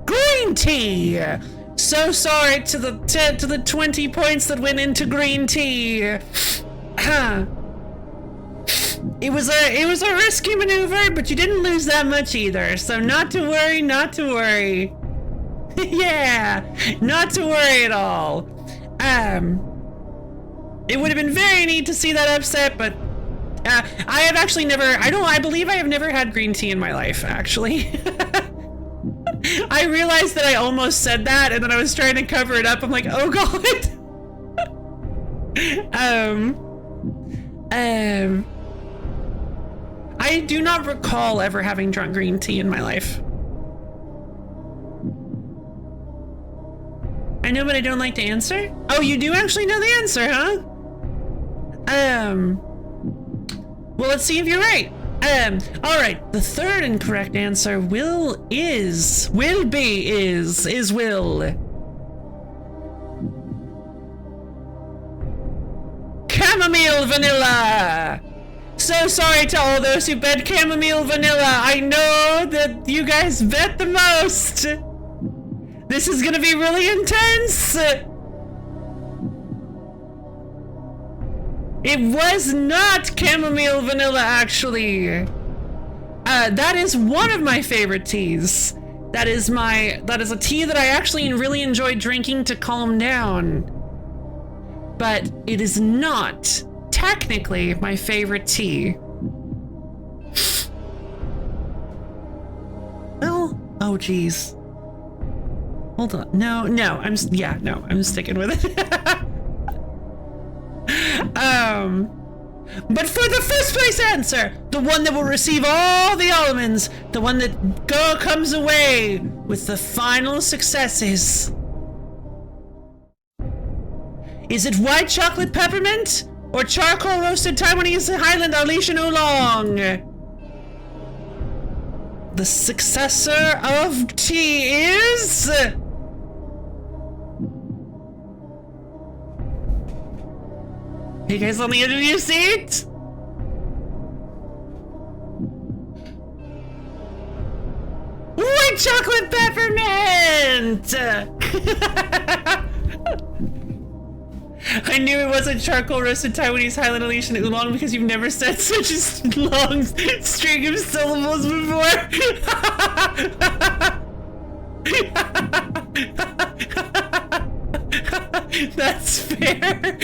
green tea! So sorry to the 20 points that went into green tea. It was a risky maneuver, but you didn't lose that much either. So not to worry, not to worry. Yeah, not to worry at all. It would have been very neat to see that upset, but I have actually never, I believe I have never had green tea in my life, actually. I realized that I almost said that, and then I was trying to cover it up. I'm like, oh god. I do not recall ever having drunk green tea in my life. I know, but I don't like to answer. Oh, you do actually know the answer, huh? Well, let's see if you're right. All right. The third incorrect answer will. Chamomile vanilla. So sorry to all those who bet chamomile vanilla. I know that you guys bet the most. This is gonna be really intense. It was not chamomile vanilla, actually. That is one of my favorite teas. That is a tea that I actually really enjoy drinking to calm down. But it is not technically my favorite tea. Well, oh geez. Hold on. No, I'm sticking with it. But for the first place answer, the one that will receive all the almonds, the one that comes away with the final successes. Is it white chocolate peppermint or charcoal roasted Taiwanese Highland Alicia Oolong? The successor of tea is... You guys on the edge of your seat? White chocolate peppermint! I knew it wasn't charcoal roasted Taiwanese Highland Elation oolong because you've never said such a long string of syllables before. That's fair.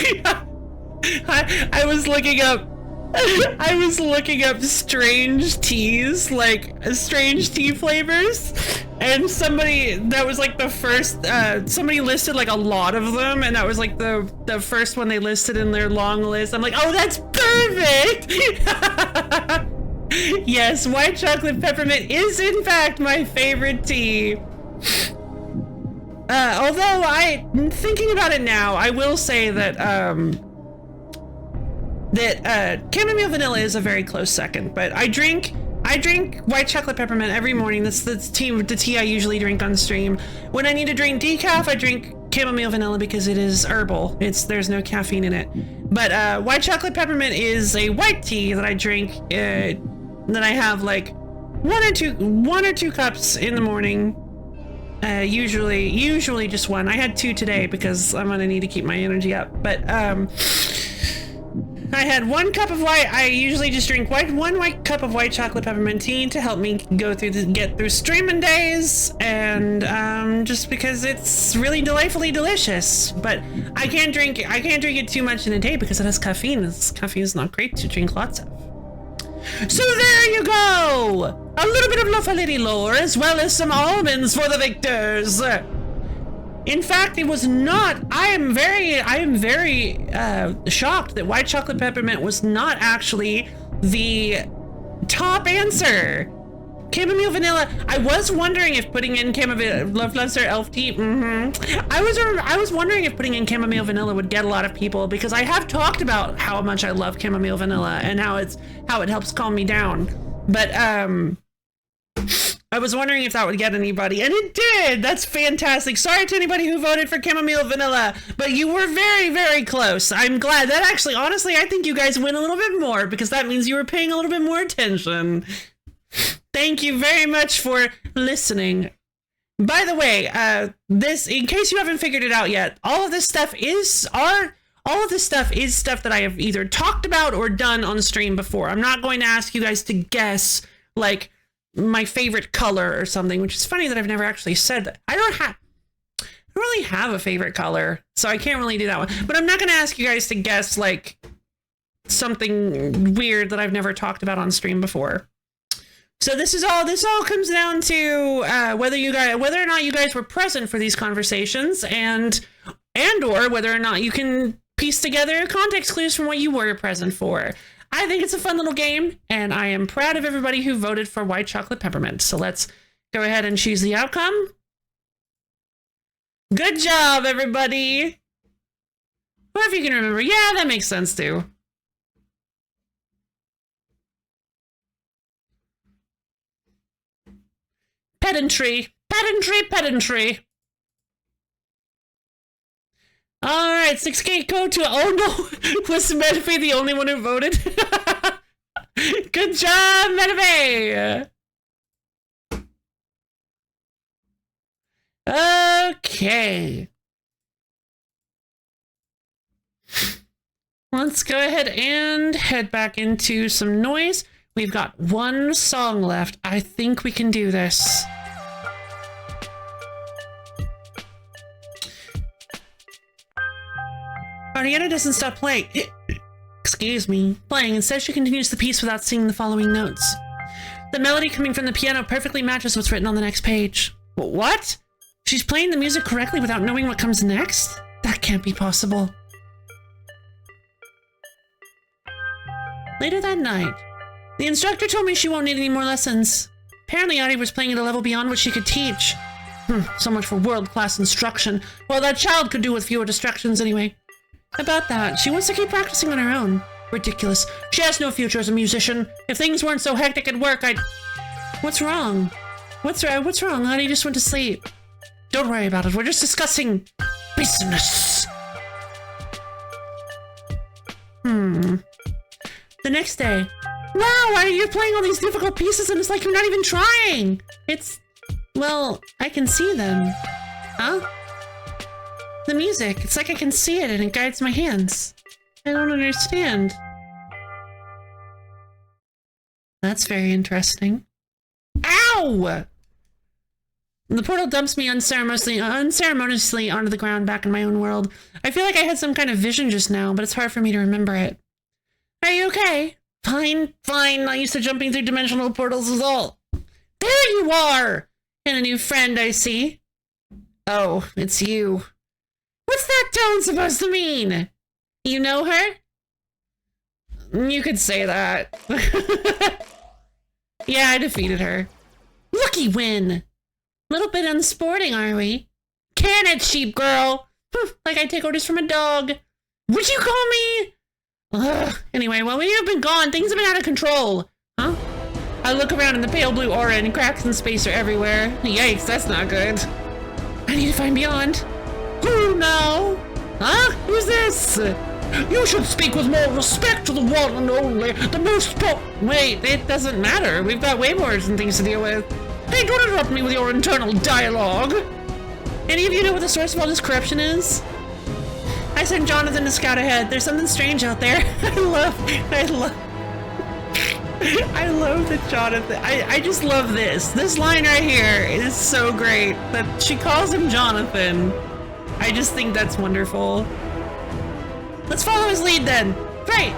I was looking up strange teas, like strange tea flavors, and somebody that was like the first somebody listed like a lot of them, and that was like the first one they listed in their long list. I'm like, oh, that's perfect. Yes, white chocolate peppermint is in fact my favorite tea. Although I'm thinking about it now, I will say that chamomile vanilla is a very close second, but I drink white chocolate peppermint every morning. That's the tea I usually drink on stream. When I need to drink decaf, I drink chamomile vanilla because it is herbal. There's no caffeine in it. But white chocolate peppermint is a white tea that I drink. That I have like one or two cups in the morning. Usually just one. I had 2 today because I'm gonna need to keep my energy up. But I had 1 cup of white. I usually just drink one white cup of white chocolate peppermint tea to help me get through streaming days, and just because it's really delightfully delicious. But I can't drink it too much in a day because it has caffeine. Caffeine is not great to drink lots of. So there you go! A little bit of LoFi lore, as well as some almonds for the victors! In fact, it was not. I am very shocked that white chocolate peppermint was not actually the top answer. Chamomile vanilla. I was wondering if putting in chamomile loves their elf tea. I was wondering if putting in chamomile vanilla would get a lot of people, because I have talked about how much I love chamomile vanilla and how it helps calm me down. But I was wondering if that would get anybody, and it did. That's fantastic. Sorry to anybody who voted for chamomile vanilla, but you were very, very close. I'm glad. That actually, honestly, I think you guys win a little bit more because that means you were paying a little bit more attention. Thank you very much for listening. By the way, this, in case you haven't figured it out yet, all of this stuff is stuff that I have either talked about or done on stream before. I'm not going to ask you guys to guess, like, my favorite color or something, which is funny that I've never actually said that. I don't really have a favorite color, so I can't really do that one. But I'm not going to ask you guys to guess, like, something weird that I've never talked about on stream before. So this all comes down to whether or not you guys were present for these conversations, and or whether or not you can piece together context clues from what you were present for. I think it's a fun little game, and I am proud of everybody who voted for white chocolate peppermint. So let's go ahead and choose the outcome. Good job, everybody. Well, if you can remember, yeah, that makes sense too. Pedantry. All right, 6K code to, oh no, was Medivh the only one who voted? Good job, Medivh. Okay. Let's go ahead and head back into some noise. We've got 1 song left. I think we can do this. Ariana doesn't stop playing. Excuse me. Playing. Instead, she continues the piece without singing the following notes. The melody coming from the piano perfectly matches what's written on the next page. What? She's playing the music correctly without knowing what comes next? That can't be possible. Later that night, the instructor told me she won't need any more lessons. Apparently Ari was playing at a level beyond what she could teach. So much for world-class instruction. Well, that child could do with fewer distractions anyway. About that, she wants to keep practicing on her own. Ridiculous. She has no future as a musician. If things weren't so hectic at work, I'd... What's wrong? What's wrong? Ari just went to sleep. Don't worry about it. We're just discussing business. The next day. Wow, why are you playing all these difficult pieces and it's like you're not even trying? Well, I can see them. Huh? The music, it's like I can see it and it guides my hands. I don't understand. That's very interesting. Ow! The portal dumps me unceremoniously onto the ground back in my own world. I feel like I had some kind of vision just now, but it's hard for me to remember it. Are you okay? Fine. Not used to jumping through dimensional portals is all. There you are! And a new friend, I see. Oh, it's you. What's that tone supposed to mean? You know her? You could say that. Yeah, I defeated her. Looky win! Little bit unsporting, are we? Can it, sheep girl? Like I take orders from a dog. Would you call me? Ugh. Anyway, while we have been gone, things have been out of control. Huh? I look around and the pale blue aura and cracks in space are everywhere. Yikes, that's not good. I need to find Beyond. Who now? Huh? Who's this? You should speak with more respect to the one and only, the most Wait, it doesn't matter. We've got way more things to deal with. Hey, don't interrupt me with your internal dialogue. Any of you know what the source of all this corruption is? I sent Jonathan to scout ahead. There's something strange out there. I love that Jonathan. I just love this. This line right here is so great that she calls him Jonathan. I just think that's wonderful. Let's follow his lead then. Right.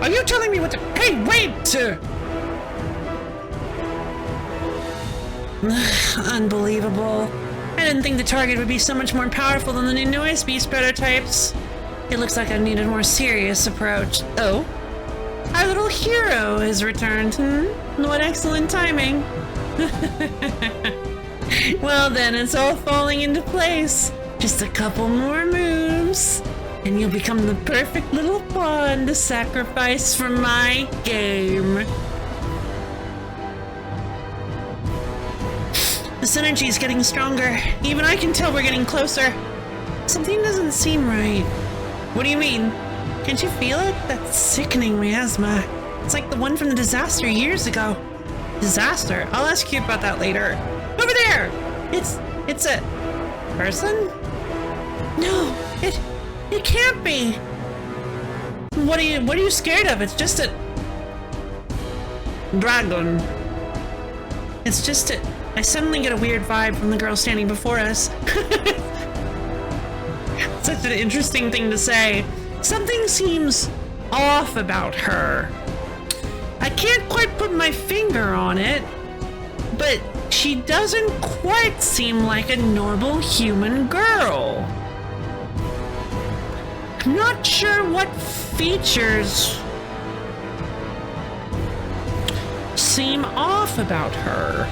Are you telling me what to... Hey, wait! Unbelievable. I didn't think the target would be so much more powerful than the new noise beast prototypes. It looks like I need a more serious approach. Oh? Our little hero has returned, What excellent timing. Well then, it's all falling into place. Just a couple more moves, and you'll become the perfect little pawn to sacrifice for my game. The synergy is getting stronger. Even I can tell we're getting closer. Something doesn't seem right. What do you mean? Can't you feel it? That sickening miasma. It's like the one from the disaster years ago. Disaster? I'll ask you about that later. Over there! It's a person? No, it can't be. What are you scared of? It's just a dragon. It's just a... I suddenly get a weird vibe from the girl standing before us. Such an interesting thing to say. Something seems off about her. I can't quite put my finger on it, but she doesn't quite seem like a normal human girl. I'm not sure what features seem off about her.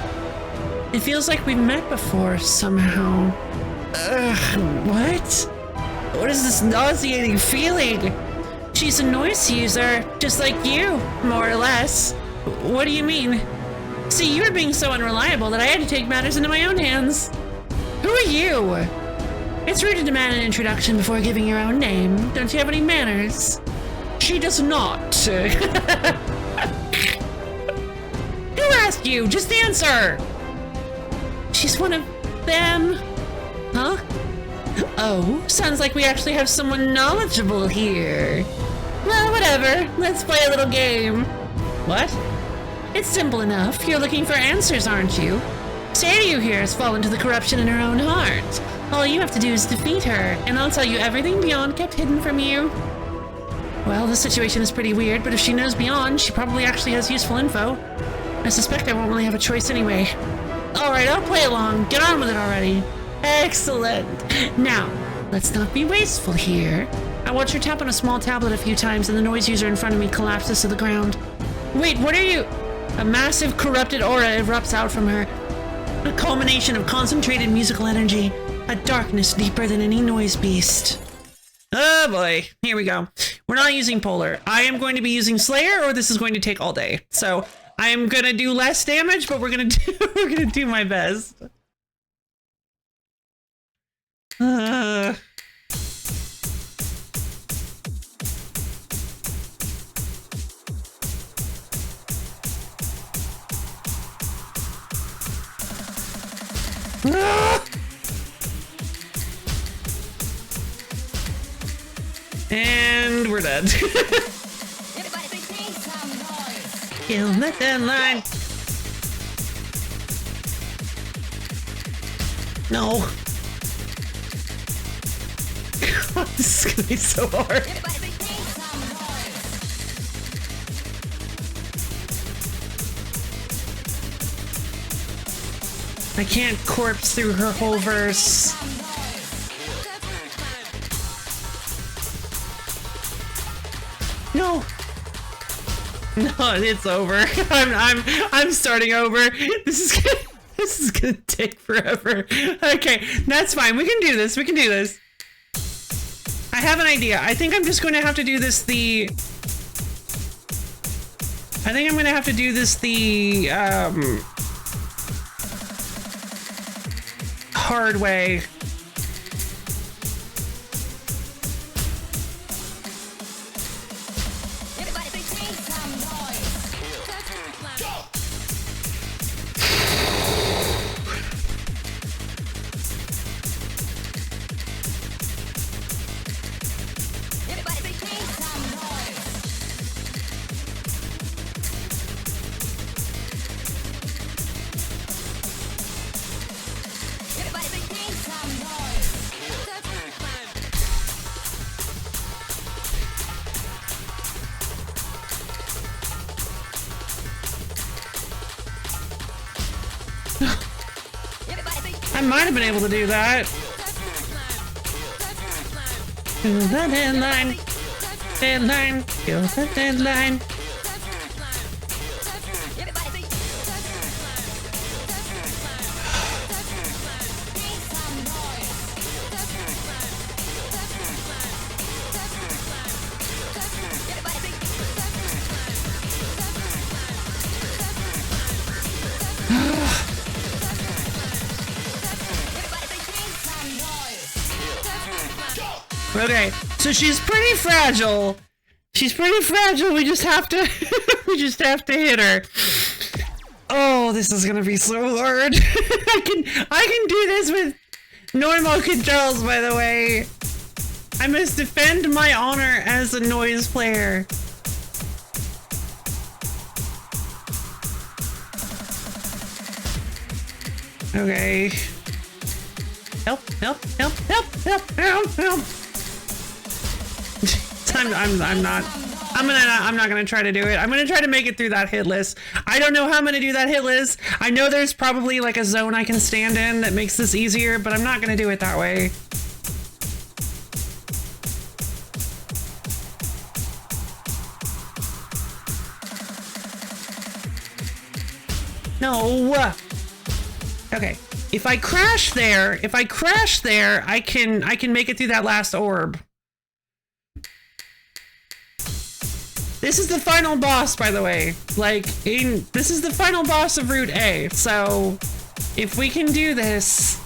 It feels like we've met before somehow. Ugh, what? What is this nauseating feeling? She's a noise user, just like you, more or less. What do you mean? See, you were being so unreliable that I had to take matters into my own hands. Who are you? It's rude to demand an introduction before giving your own name. Don't you have any manners? She does not. Who asked you? Just answer! She's one of them. Huh? Oh, sounds like we actually have someone knowledgeable here. Well, whatever. Let's play a little game. What? It's simple enough. You're looking for answers, aren't you? Sadie here has fallen to the corruption in her own heart. All you have to do is defeat her, and I'll tell you everything Beyond kept hidden from you. Well, this situation is pretty weird, but if she knows Beyond, she probably actually has useful info. I suspect I won't really have a choice anyway. Alright, I'll play along. Get on with it already. Excellent. Now, let's not be wasteful here. I watch her tap on a small tablet a few times and the noise user in front of me collapses to the ground. Wait, what are you? A massive corrupted aura erupts out from her. A culmination of concentrated musical energy. A darkness deeper than any noise beast. Oh boy, here we go. We're not using Polar. I am going to be using Slayer or this is going to take all day. So I am gonna do less damage, but we're gonna do my best. Ah! And we're dead. Kill the deadline. No. God, this is gonna be so hard. I can't corpse through her whole verse. No. No, it's over. I'm starting over. This is gonna take forever. Okay, that's fine. We can do this. We can do this. I have an idea. I think I'm just going to have to do this the hard way. I might have been able to do that. Kill the deadline. Deadline. Kill the deadline. Okay, so she's pretty fragile. She's pretty fragile. We just have to we just have to hit her. Oh, this is gonna be so hard. I can do this with normal controls, by the way. I must defend my honor as a noise player. Okay. Help, help, help, help, help, help, help. I'm not gonna try to do it. I'm gonna try to make it through that hit list. I don't know how I'm gonna do that hit list. I know there's probably like a zone I can stand in that makes this easier, but I'm not gonna do it that way. No. Okay. If I crash there, I can make it through that last orb. This is the final boss, by the way. This is the final boss of Route A. So, if we can do this.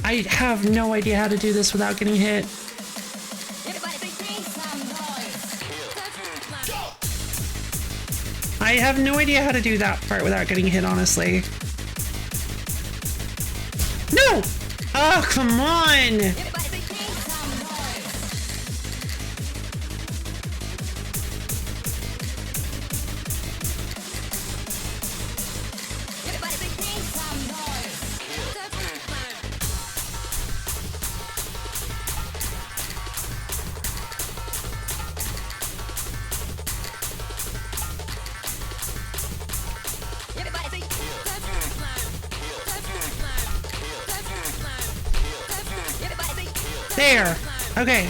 I have no idea how to do this without getting hit. I have no idea how to do that part without getting hit, honestly. No! Oh, come on! There. Okay.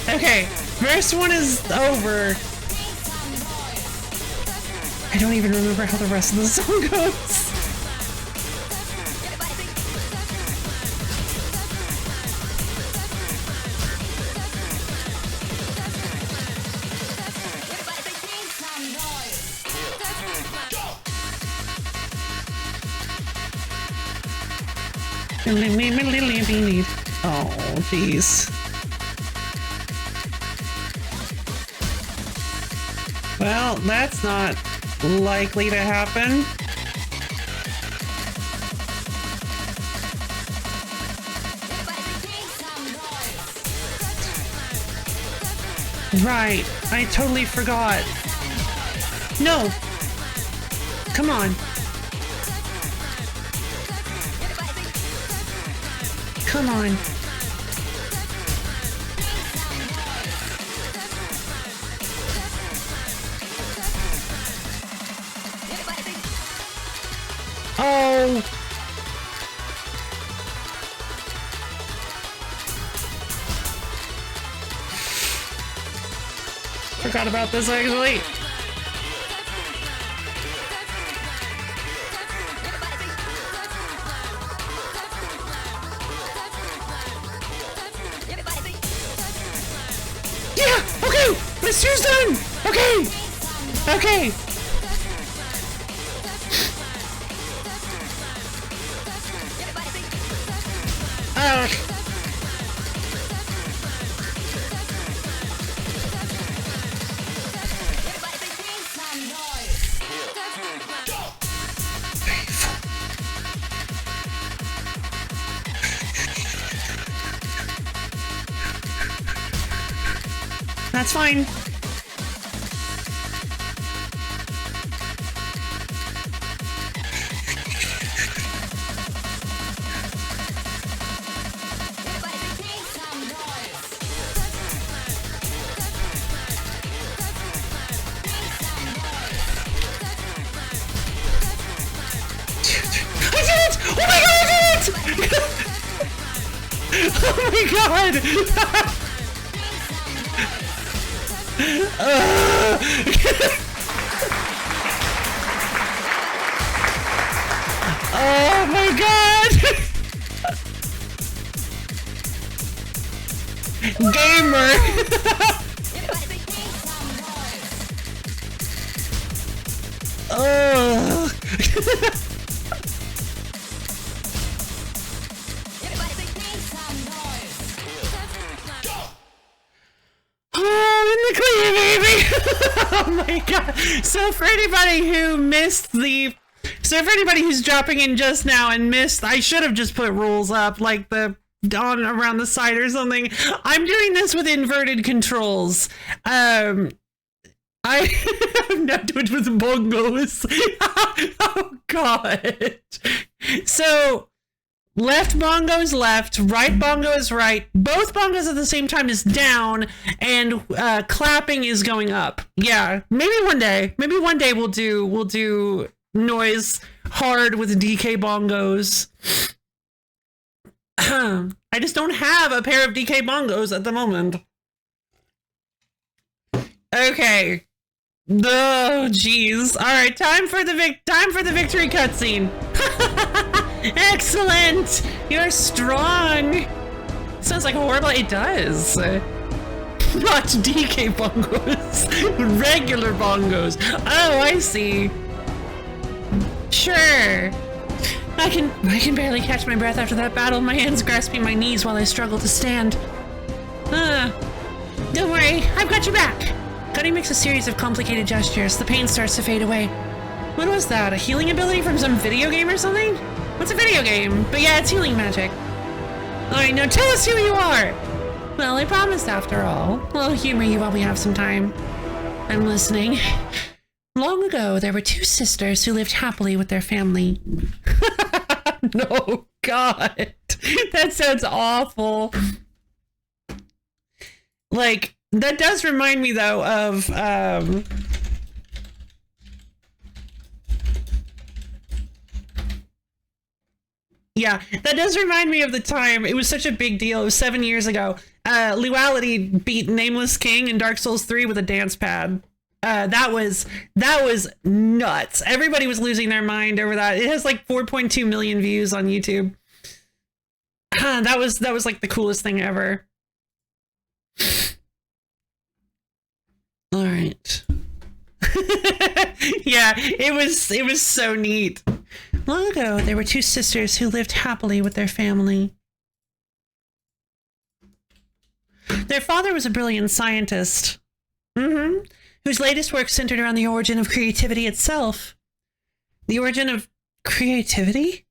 Okay. First one is over. I don't even remember how the rest of the song goes. Oh, jeez. Well, that's not likely to happen. Right, I totally forgot. No! Come on. Come on. Oh! Forgot about this actually. Yeah! Okay! This year's done! Okay! Okay! That's fine. Oh my god! Oh my god! Gamer! Oh! Oh my god. So for anybody who's dropping in just now and missed, I should have just put rules up like the on around the side or something. I'm doing this with inverted controls. I'm not doing it with bongos. Oh god. So left bongo is left, right bongo is right. Both bongos at the same time is down, and clapping is going up. Yeah, maybe one day we'll do noise hard with DK bongos. I just don't have a pair of DK bongos at the moment. Okay. Oh, jeez. All right, time for the victory cutscene. Excellent! You're strong! Sounds like a horrible... It does. Not DK bongos. Regular bongos. Oh, I see. Sure. I can barely catch my breath after that battle. My hands grasping my knees while I struggle to stand. Don't worry. I've got your back. Gunny makes a series of complicated gestures. The pain starts to fade away. What was that? A healing ability from some video game or something? What's a video game? But yeah, it's healing magic. Alright, now tell us who you are! Well, I promised after all. I'll humor you while we have some time. I'm listening. Long ago, there were two sisters who lived happily with their family. No, God. That sounds awful. Like, that does remind me, though, of, yeah, that does remind me of the time. It was such a big deal. It was 7 years ago. Luality beat Nameless King in Dark Souls 3 with a dance pad. That was nuts. Everybody was losing their mind over that. It has like 4.2 million views on YouTube. That was like the coolest thing ever. All right. Yeah, it was so neat. Long ago, there were two sisters who lived happily with their family. Their father was a brilliant scientist, who whose latest work centered around the origin of creativity itself. The origin of creativity?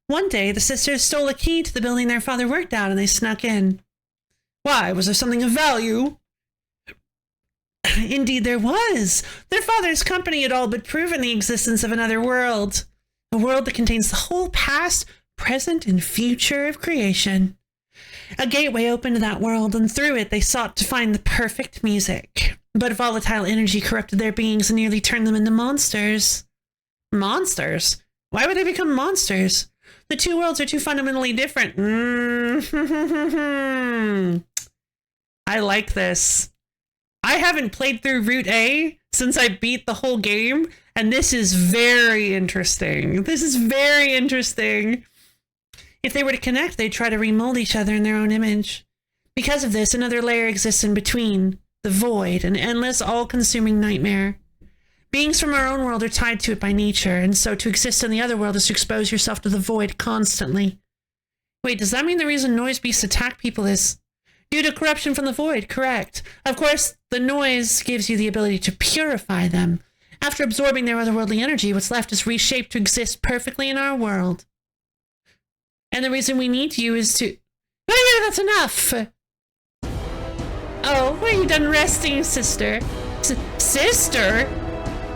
One day, the sisters stole a key to the building their father worked out and they snuck in. Why? Was there something of value? Indeed there was. Their father's company had all but proven the existence of another world. A world that contains the whole past, present, and future of creation. A gateway opened to that world, and through it they sought to find the perfect music. But volatile energy corrupted their beings and nearly turned them into monsters. Monsters? Why would they become monsters? The two worlds are too fundamentally different. I like this. I haven't played through Route A since I beat the whole game, and this is very interesting. This is very interesting. If they were to connect, they'd try to remold each other in their own image. Because of this, another layer exists in between, the void, an endless, all-consuming nightmare. Beings from our own world are tied to it by nature, and so to exist in the other world is to expose yourself to the void constantly. Wait, does that mean the reason noise beasts attack people is due to corruption from the void? Correct. Of course, the noise gives you the ability to purify them. After absorbing their otherworldly energy, what's left is reshaped to exist perfectly in our world. And the reason we need you is to... Oh yeah, that's enough! Oh, are you done resting, sister? Sister?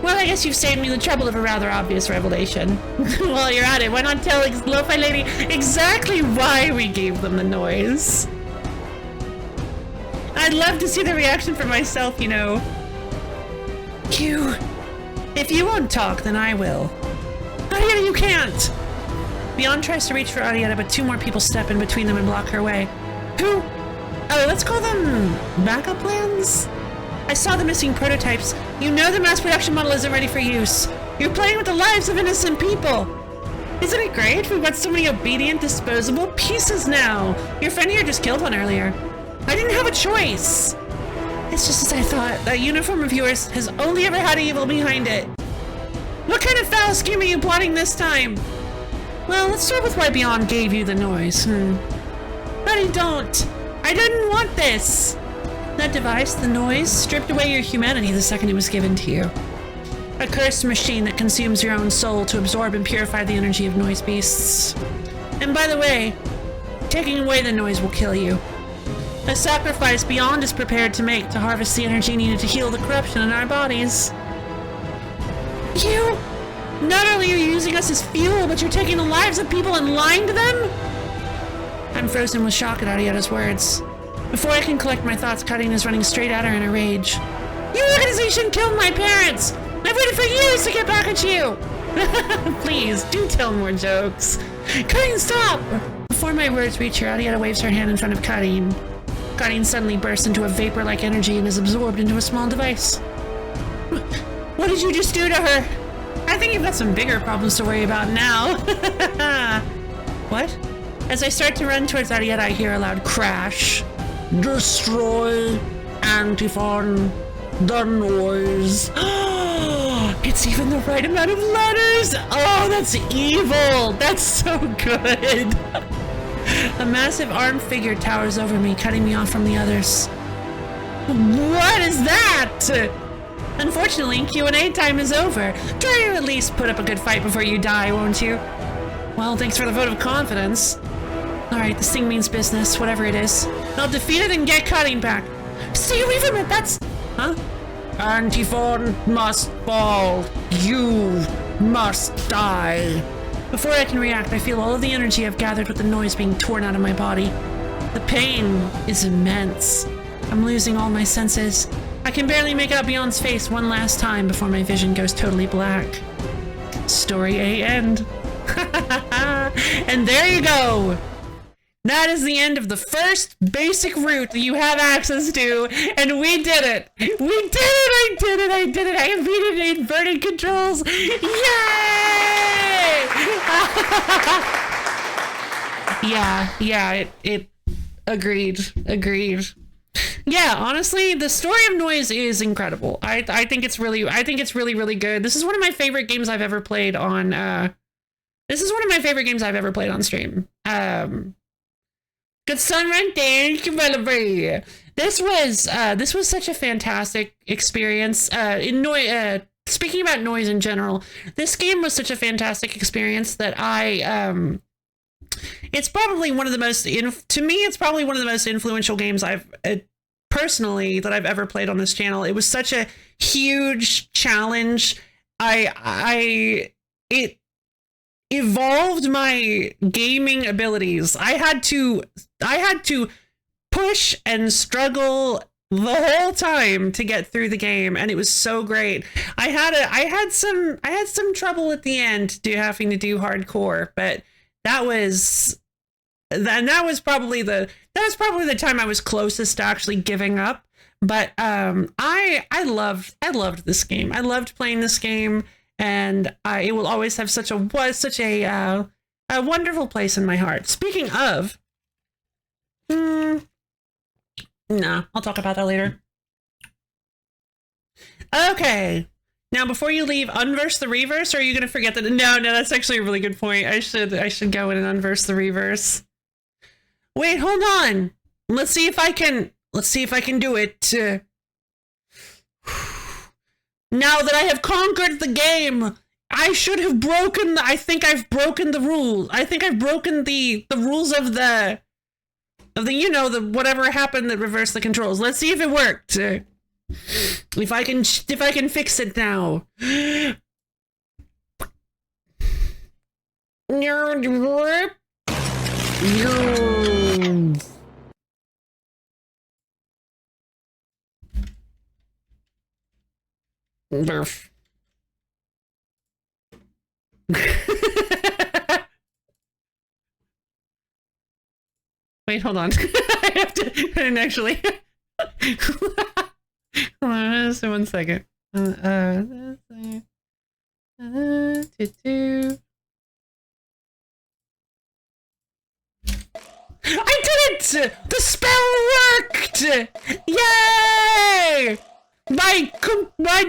Well, I guess you've saved me the trouble of a rather obvious revelation. While you're at it, why not tell LoFi Lady exactly why we gave them the noise? I'd love to see the reaction for myself, you know. If you won't talk, then I will. Arietta, you can't! Beyond tries to reach for Arietta, but two more people step in between them and block her way. Who? Oh, let's call them backup plans? I saw the missing prototypes. You know the mass production model isn't ready for use. You're playing with the lives of innocent people. Isn't it great? We've got so many obedient, disposable pieces now. Your friend here just killed one earlier. I didn't have a choice. It's just as I thought. That uniform of yours has only ever had evil behind it. What kind of foul scheme are you plotting this time? Well, let's start with why Beyond gave you the noise. But I don't. I didn't want this. That device, the noise, stripped away your humanity the second it was given to you. A cursed machine that consumes your own soul to absorb and purify the energy of noise beasts. And by the way, taking away the noise will kill you. A sacrifice Beyond is prepared to make to harvest the energy needed to heal the corruption in our bodies. You? Not only are you using us as fuel, but you're taking the lives of people and lying to them? I'm frozen with shock at Arietta's words. Before I can collect my thoughts, Cutting is running straight at her in a rage. Your organization killed my parents! I've waited for years to get back at you! Please, do tell more jokes. Cutting, stop! Before my words reach her, Arietta waves her hand in front of Cutting. Cutting suddenly bursts into a vapor-like energy and is absorbed into a small device. What did you just do to her? I think you've got some bigger problems to worry about now. What? As I start to run towards Arietta, I hear a loud crash. Destroy Antiphon, the noise. It's even the right amount of letters. Oh, that's evil. That's so good. A massive armed figure towers over me, cutting me off from the others. What is that? Unfortunately, Q&A time is over. Try to at least put up a good fight before you die, won't you? Well, thanks for the vote of confidence. Alright, this thing means business, whatever it is. I'll defeat it and get Cutting back. Stay away from it, that's... Huh? Antiphon must fall. You must die. Before I can react, I feel all of the energy I've gathered with the noise being torn out of my body. The pain is immense. I'm losing all my senses. I can barely make out Beyond's face one last time before my vision goes totally black. Story A end. And there you go. That is the end of the first basic route that you have access to, and we did it! We did it! I did it! I did it! I beat it in inverted controls! Yay! Yeah, it agreed. Yeah, honestly, the story of Noise is incredible. I think it's really really good. This is one of my favorite games I've ever played on stream. Good sun right there. Celebrate. This was such a fantastic experience. Speaking about noise in general, this game was such a fantastic experience that it's probably one of the most to me. It's probably one of the most influential games I've personally that I've ever played on this channel. It was such a huge challenge. It evolved my gaming abilities. I had to push and struggle the whole time to get through the game, and it was so great. I had some trouble at the end having to do hardcore, but that was probably the time I was closest to actually giving up. But I loved this game. I loved playing this game, and it will always have such a wonderful place in my heart. Speaking of, nah, I'll talk about that later. Okay, now before you leave, unverse the reverse, or are you gonna forget that? No, that's actually a really good point. I should go in and unverse the reverse. Wait, hold on. Let's see if I can do it. Now that I have conquered the game, I should have broken. I think I've broken the rules. I think I've broken the rules of the the whatever happened that reversed the controls. Let's see if it worked. If I can fix it now. Burf. Wait, hold on. I have to. I didn't actually. Hold on, just 1 second. I did it! The spell worked! Yay! By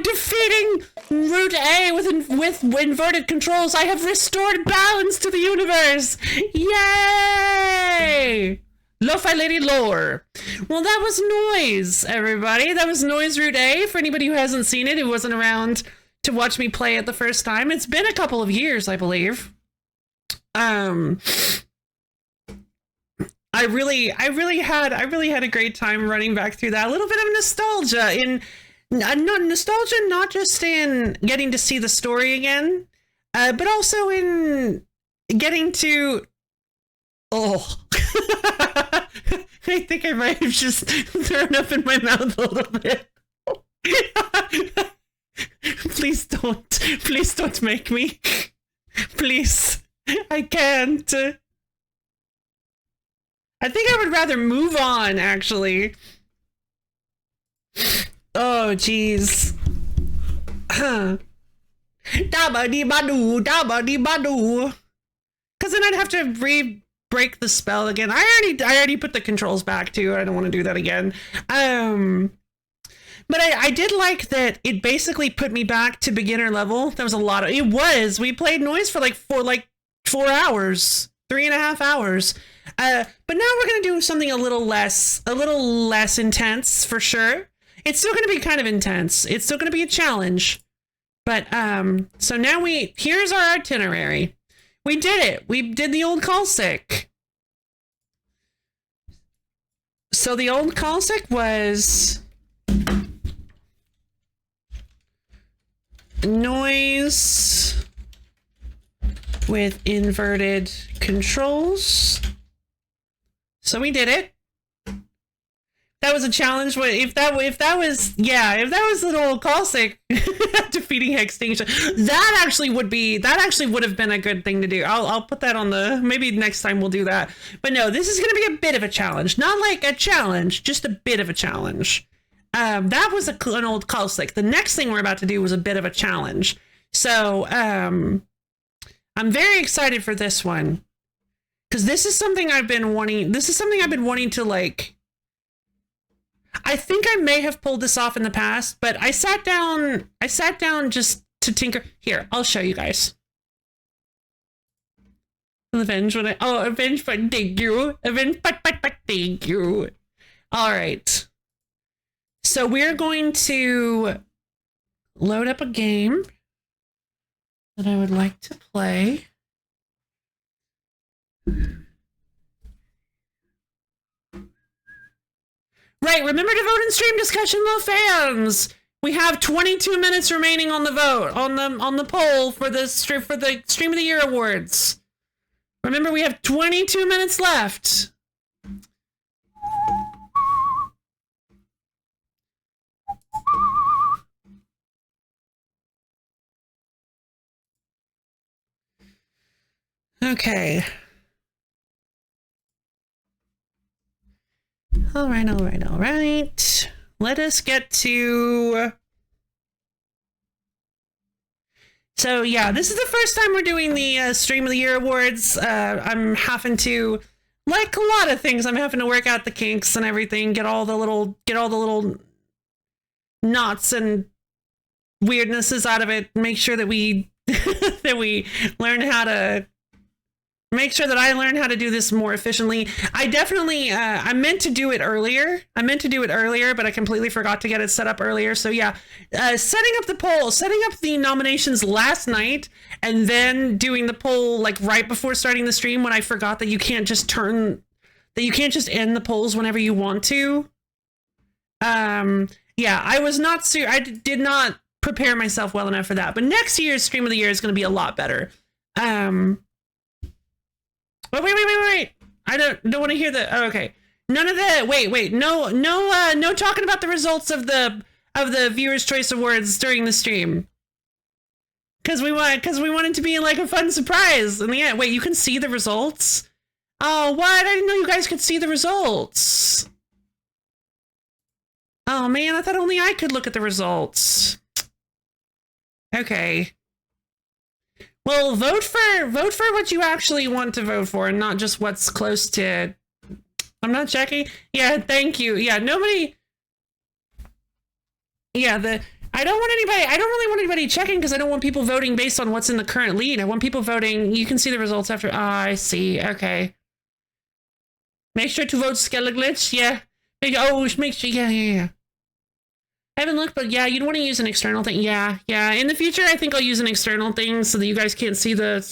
defeating Route A with inverted controls, I have restored balance to the universe! Yay! Lo-Fi Lady lore. Well, that was Noise, everybody. That was Noise Route A. For anybody who hasn't seen it, who wasn't around to watch me play it the first time. It's been a couple of years, I believe. I really had a great time running back through that. A little bit of nostalgia not just in getting to see the story again, but also in getting to. Oh, I think I might have just thrown up in my mouth a little bit. Please don't make me. Please, I can't. I think I would rather move on, actually. Oh, jeez. Da-ba-dee-ba-doo. Because then I'd have to break the spell again. I already put the controls back, too. I don't want to do that again. But I did like that it basically put me back to beginner level. There was a lot of... We played Noise for like 4 hours. 3.5 hours. But now we're going to do something a little less intense, for sure. It's still going to be kind of intense. It's still going to be a challenge. But, so now here's our itinerary. We did it. We did the old Callsick. So the old Callsick was Noise with inverted controls. So we did it. That was a challenge. If that was the old Callsick defeating Extinction, that actually would have been a good thing to do. I'll put that on maybe next time we'll do that. But no, this is going to be a bit of a challenge. Not like a challenge, just a bit of a challenge. That was an old Callsick. The next thing we're about to do was a bit of a challenge. So I'm very excited for this one. Because this is something I've been wanting to like. I think I may have pulled this off in the past, but I sat down just to tinker. Here, I'll show you guys. Avenge when I... Oh, avenge, but thank you. Avenge, but thank you. All right. So we're going to load up a game that I would like to play. Right, remember to vote in stream discussion, little fans. We have 22 minutes remaining on the vote, on the poll for the Stream of the Year awards. Remember, we have 22 minutes left. Okay. All right. Let us get to... So yeah, this is the first time we're doing the Stream of the Year awards. I'm having to, like a lot of things, I'm having to work out the kinks and everything, get all the little knots and weirdnesses out of it. Make sure that we that we learn how to make sure that I learn how to do this more efficiently. I definitely, I meant to do it earlier. But I completely forgot to get it set up earlier. So yeah, setting up the poll, setting up the nominations last night, and then doing the poll like right before starting the stream when I forgot that you can't just end the polls whenever you want to. Yeah, I did not prepare myself well enough for that. But next year's Stream of the Year is going to be a lot better. Oh, wait. I don't want to hear the... Oh, okay. None of the... Wait. No talking about the results of the Viewers' Choice Awards during the stream. Because we want it to be like a fun surprise in the end. Wait, you can see the results? Oh, what? I didn't know you guys could see the results. Oh, man, I thought only I could look at the results. Okay. Well, vote for what you actually want to vote for, and not just what's close to... I'm not checking. Yeah, thank you. Yeah, nobody... Yeah, I don't really want anybody checking because I don't want people voting based on what's in the current lead. I want people voting... You can see the results after... Oh, I see. Okay. Make sure to vote Skeleglitch. Yeah. Make sure... Yeah. I haven't looked, but yeah, you'd want to use an external thing. Yeah. In the future, I think I'll use an external thing so that you guys can't see the,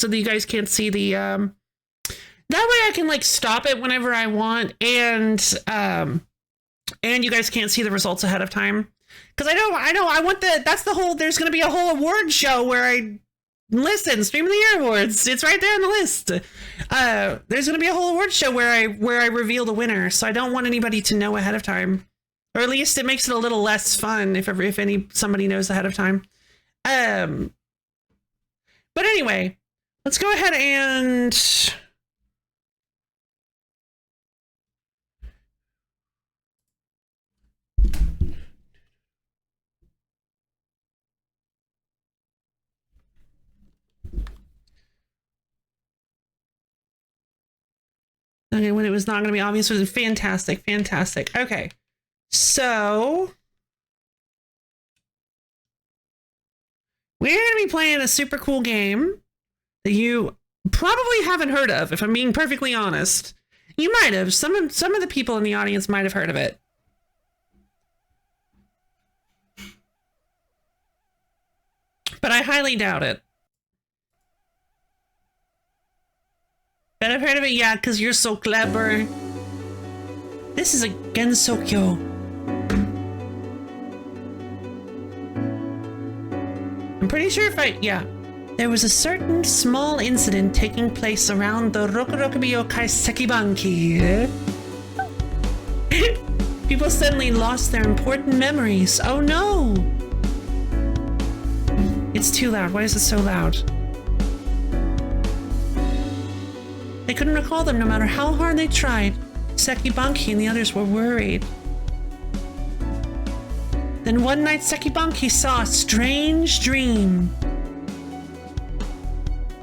that way I can like stop it whenever I want, and you guys can't see the results ahead of time. Cause I want there's going to be a whole award show where Stream of the Year awards. It's right there on the list. There's going to be a whole award show where I reveal the winner. So I don't want anybody to know ahead of time. Or at least it makes it a little less fun if somebody knows ahead of time. But anyway, let's go ahead and... Okay, when it was not going to be obvious, it was fantastic. Okay. So, we're going to be playing a super cool game that you probably haven't heard of, if I'm being perfectly honest. You might have. Some of the people in the audience might have heard of it. But I highly doubt it. Bet I've heard of it? Yeah, because you're so clever. This is a Gensokyo. I'm pretty sure there was a certain small incident taking place around the Rokurokubi-yokai Sekibanki. People suddenly lost their important memories. Oh no! It's too loud. Why is it so loud? They couldn't recall them no matter how hard they tried. Sekibanki and the others were worried. Then one night Sekibanki saw a strange dream.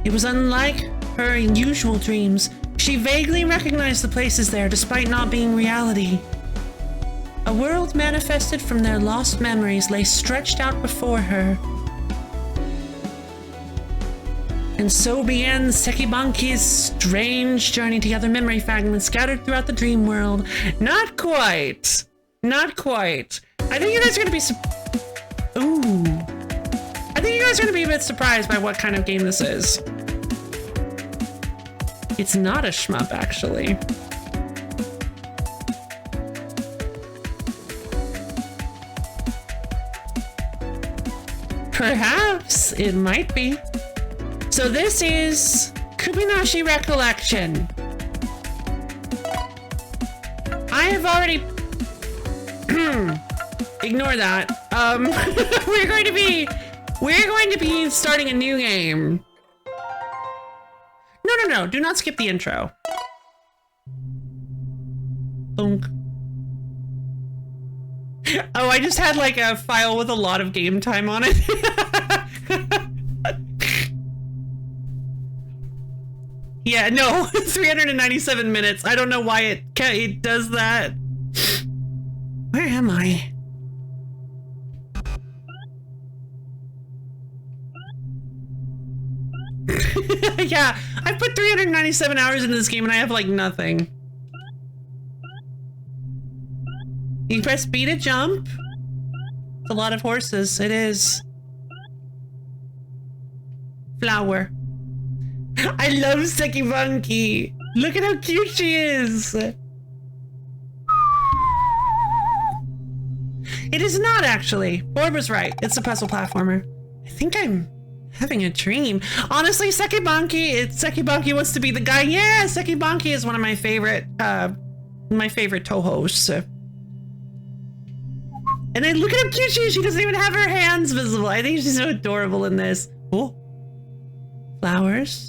It was unlike her usual dreams. She vaguely recognized the places there despite not being reality. A world manifested from their lost memories lay stretched out before her. And so began Sekibanki's strange journey to gather memory fragments scattered throughout the dream world. Not quite. Not quite. I think you guys are gonna be I think you guys are gonna be a bit surprised by what kind of game this is. It's not a shmup, actually. Perhaps it might be. So this is Kubinashi Recollection. I have already ignore that. We're going to be starting a new game. No, do not skip the intro. Bonk. Oh, I just had like a file with a lot of game time on it. Yeah, no, 397 minutes. I don't know why it does that. Where am I? Yeah, I've put 397 hours into this game and I have like nothing. You press B to jump. It's a lot of horses. It is. Flower. I love Sekibanki. Look at how cute she is. It is not actually. Borb was right. It's a puzzle platformer. I think I'm having a dream. Honestly, Sekibanki wants to be the guy. Yeah, Sekibanki is one of my favorite Tohos. And then look at how cute she is. She doesn't even have her hands visible. I think she's so adorable in this. Oh. Flowers.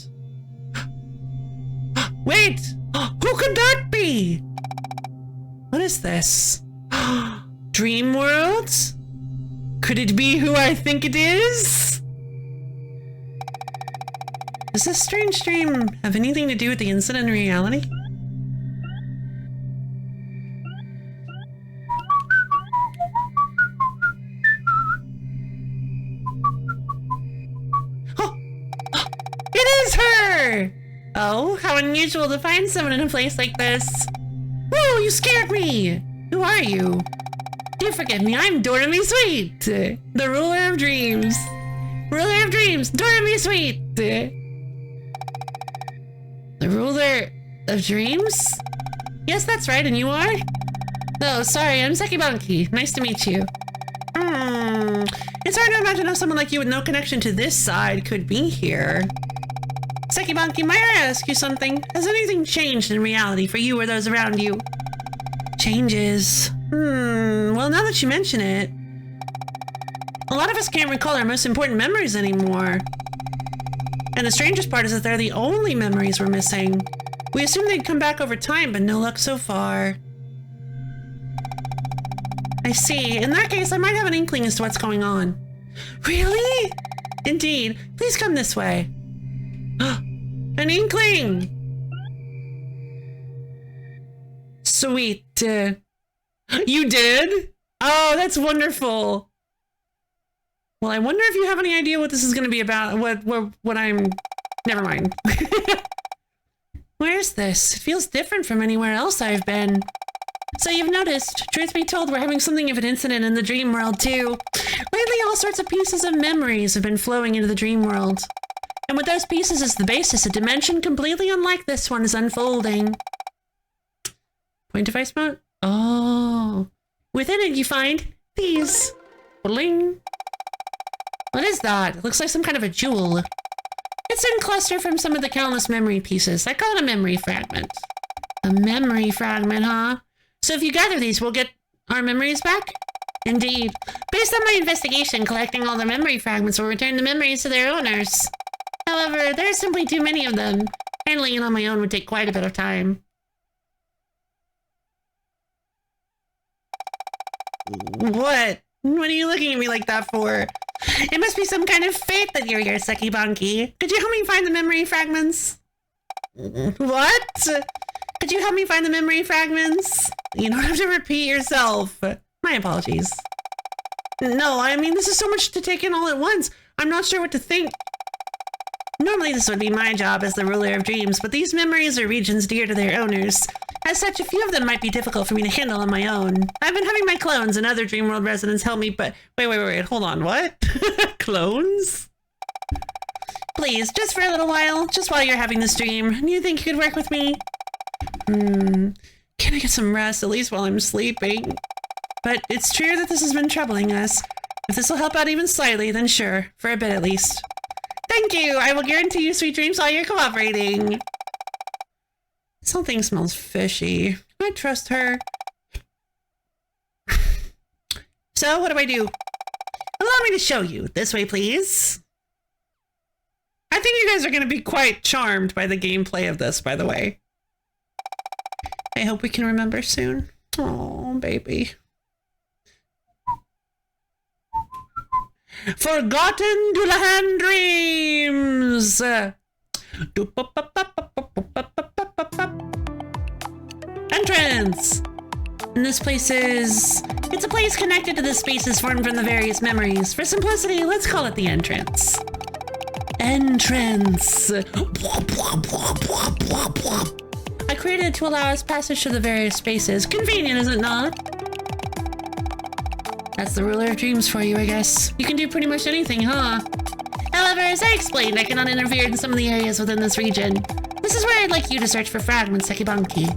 Wait! Who could that be? What is this? Dream World? Could it be who I think it is? Does this strange dream have anything to do with the incident in reality? It is her! Oh, how unusual to find someone in a place like this. Whoa, you scared me! Who are you? Do forgive me, I'm Doremi Sweet, the ruler of dreams. Ruler of dreams, Doremi Sweet. The ruler of dreams? Yes, that's right, and you are? No, sorry, I'm Sekibanki. Nice to meet you. It's hard to imagine how someone like you with no connection to this side could be here. Sekibanki, might I ask you something? Has anything changed in reality for you or those around you? Changes. Well, now that you mention it, a lot of us can't recall our most important memories anymore. And the strangest part is that they're the only memories we're missing. We assumed they'd come back over time, but no luck so far. I see. In that case, I might have an inkling as to what's going on. Really? Indeed. Please come this way. An inkling! Sweet. You did? Oh, that's wonderful. Well, I wonder if you have any idea what this is going to be about. What I'm... Never mind. Where's this? It feels different from anywhere else I've been. So you've noticed, truth be told, we're having something of an incident in the dream world too. Lately, all sorts of pieces of memories have been flowing into the dream world. And with those pieces as the basis, a dimension completely unlike this one is unfolding. Point device mode? Oh. Within it, you find these. Bling. What is that? It looks like some kind of a jewel. It's in cluster from some of the countless memory pieces. I call it a memory fragment. A memory fragment, huh? So if you gather these, we'll get our memories back? Indeed. Based on my investigation, collecting all the memory fragments will return the memories to their owners. However, there are simply too many of them. Handling it on my own would take quite a bit of time. What? What are you looking at me like that for? It must be some kind of fate that you're here, Sekibanki. Could you help me find the memory fragments? What? Could you help me find the memory fragments? You don't have to repeat yourself. My apologies. No, I mean, this is so much to take in all at once. I'm not sure what to think. Normally this would be my job as the ruler of dreams, but these memories are regions dear to their owners. As such, a few of them might be difficult for me to handle on my own. I've been having my clones and other dream world residents help me, but wait, hold on, what? Clones? Please, just for a little while, just while you're having this dream. Do you think you could work with me? Can I get some rest, at least while I'm sleeping? But it's true that this has been troubling us. If this will help out even slightly, then sure, for a bit at least. Thank you! I will guarantee you sweet dreams while you're cooperating. Something smells fishy. Can I trust her? So, what do I do? Allow me to show you. This way, please. I think you guys are going to be quite charmed by the gameplay of this, by the way. I hope we can remember soon. Oh, baby. Forgotten Dullahan dreams! Entrance! And this place is... It's a place connected to the spaces formed from the various memories. For simplicity, let's call it the entrance. Entrance! I created it to allow us passage to the various spaces. Convenient, is it not? That's the ruler of dreams for you, I guess. You can do pretty much anything, huh? However, as I explained, I cannot interfere in some of the areas within this region. This is where I'd like you to search for fragments, Sekibanki.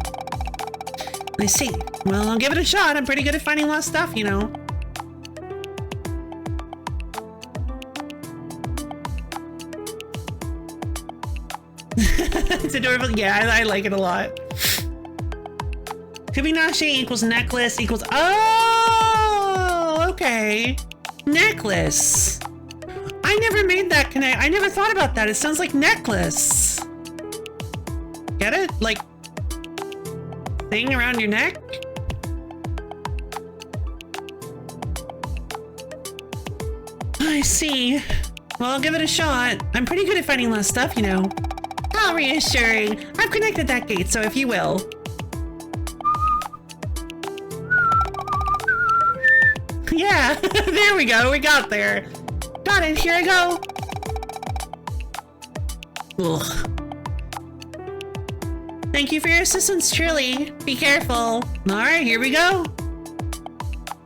I see. Well, I'll give it a shot. I'm pretty good at finding lost stuff, you know. It's adorable. Yeah, I like it a lot. Kubinashi equals necklace equals... Oh! Okay. Necklace. I never made that connect. I never thought about that. It sounds like necklace. Get it? Like... thing around your neck? I see. Well, I'll give it a shot. I'm pretty good at finding lost stuff, you know. How reassuring. I've connected that gate, so if you will. Yeah, there we go. We got there. Got it. Here I go. Ugh. Thank you for your assistance, truly. Be careful. All right, here we go.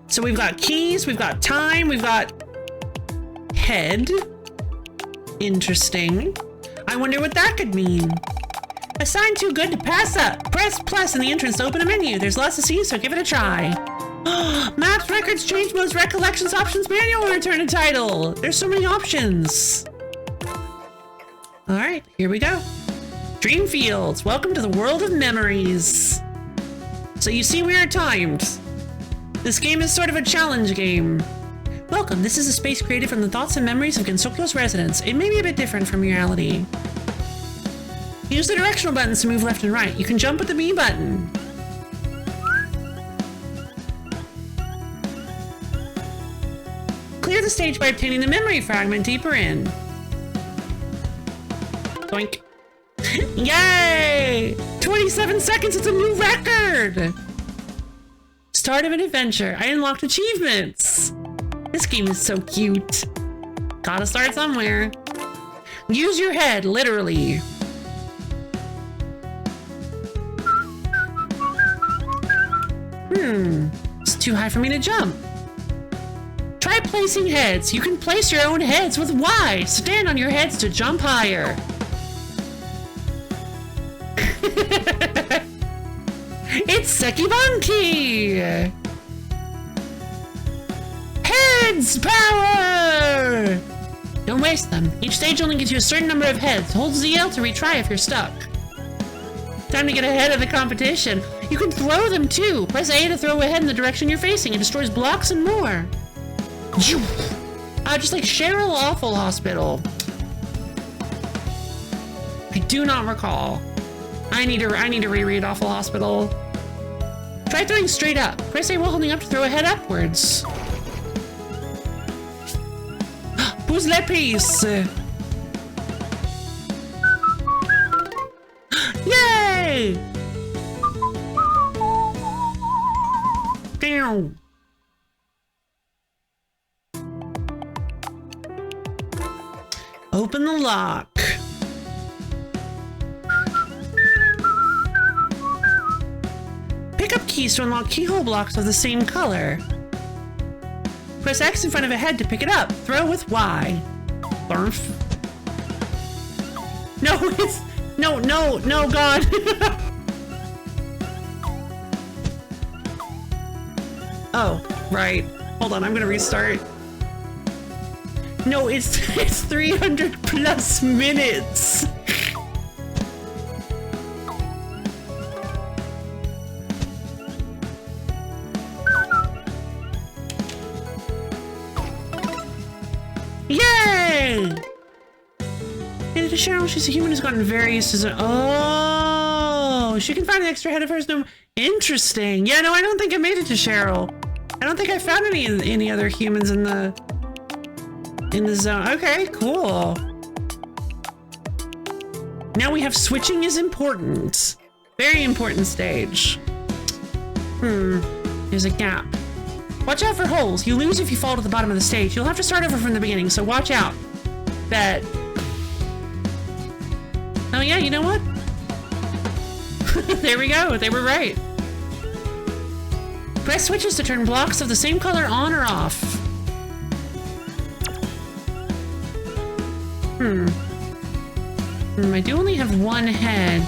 So we've got keys, we've got time, we've got head. Interesting. I wonder what that could mean. A sign too good to pass up. Press plus in the entrance to open a menu. There's lots to see, so give it a try. Maps, records, change modes, recollections, options, manual, return a title. There's so many options. All right, here we go. Dream Fields, welcome to the world of memories. So you see we are timed. This game is sort of a challenge game. Welcome, this is a space created from the thoughts and memories of Gensokyo's residents. It may be a bit different from reality. Use the directional buttons to move left and right. You can jump with the B button. Clear the stage by obtaining the memory fragment deeper in. Boink. Yay! 27 seconds, it's a new record! Start of an adventure. I unlocked achievements. This game is so cute. Gotta start somewhere. Use your head, literally. It's too high for me to jump. Try placing heads. You can place your own heads with Y. Stand on your heads to jump higher. It's Sekibanki! Heads power! Don't waste them. Each stage only gives you a certain number of heads. Hold ZL to retry if you're stuck. Time to get ahead of the competition. You can throw them too. Press A to throw a head in the direction you're facing. It destroys blocks and more. Just like Cheryl Awful Hospital. I do not recall. I need to reread Awful Hospital. Try throwing straight up. Press A while holding up to throw a head upwards. Pousse la piece. Yay! Damn. Open the lock. Pick up keys to unlock keyhole blocks of the same color. Press X in front of a head to pick it up. Throw with Y. Barf. No, it's... No, God. Oh, right. Hold on, I'm gonna restart. No, it's 300 plus minutes. Yay! And to Cheryl, she's a human who's gotten very used to... Oh, she can find an extra head of hers. No, interesting. Yeah, no, I don't think I made it to Cheryl. I don't think I found any other humans in the zone. Okay, cool. Now we have switching is important. Very important stage. There's a gap. Watch out for holes. You lose if you fall to the bottom of the stage. You'll have to start over from the beginning, so watch out. Bet. Oh yeah, you know what? There we go. They were right. Press switches to turn blocks of the same color on or off. I do only have one head.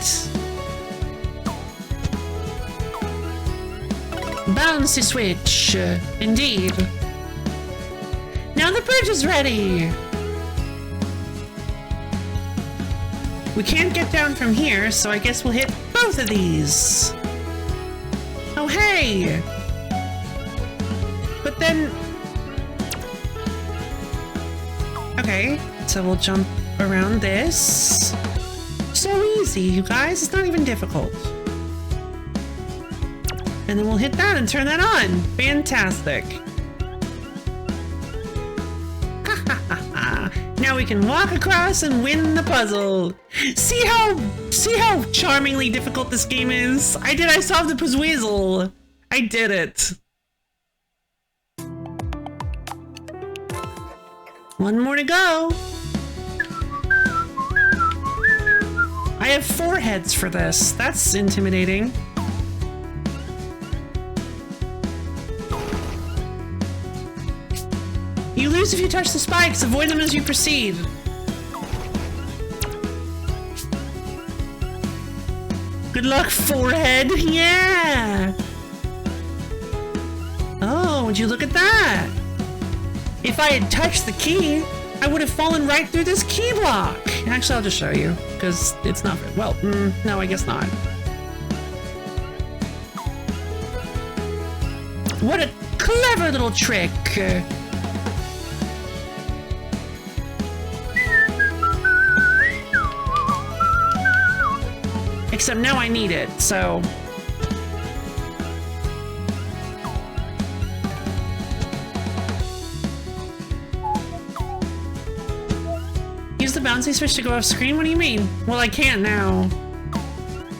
Bouncy switch. Indeed. Now the bridge is ready. We can't get down from here, so I guess we'll hit both of these. Oh, hey! But then... Okay, so we'll jump around this. So easy, you guys. It's not even difficult. And then we'll hit that and turn that on. Fantastic. Now we can walk across and win the puzzle. See how charmingly difficult this game is? I solved the puzzle. I did it. One more to go. I have 4 heads for this. That's intimidating. You lose if you touch the spikes. Avoid them as you proceed. Good luck, forehead. Yeah. Oh, would you look at that? If I had touched the key, I would have fallen right through this key block. Actually, I'll just show you, because it's not... Well, no, I guess not. What a clever little trick. Except now I need it, so... Use the bouncy switch to go off screen? What do you mean? Well, I can't now.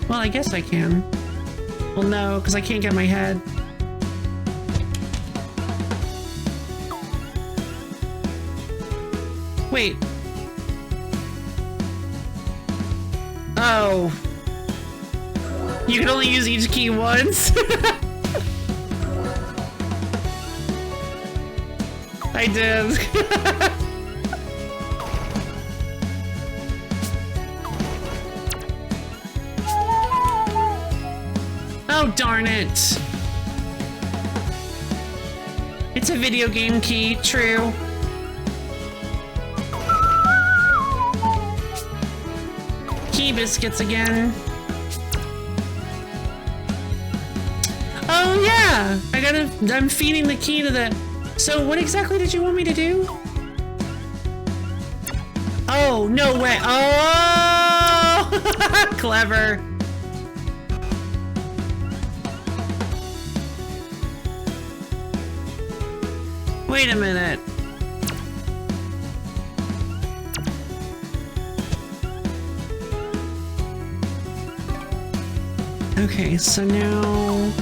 Well, I guess I can. Well, no, because I can't get my head. Wait. Oh. You can only use each key once? I did. Oh, darn it. It's a video game key, true. Key biscuits again. Oh yeah, I'm feeding the key to the... So what exactly did you want me to do? Oh, no way. Oh, clever. Wait a minute. Okay, so now...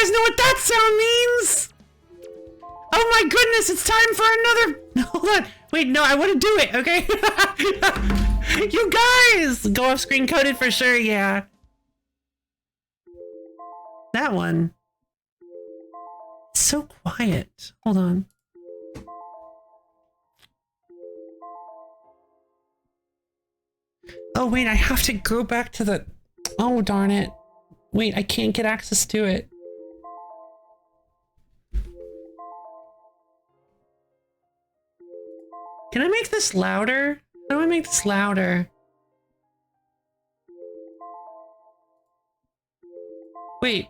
guys know what that sound means? Oh my goodness, it's time for another... Hold on. Wait, no, I want to do it, okay? You guys! Go off screen coded for sure, yeah. That one. It's so quiet. Hold on. Oh, wait, I have to go back to the... Oh, darn it. Wait, I can't get access to it. Can I make this louder? How do I make this louder? Wait,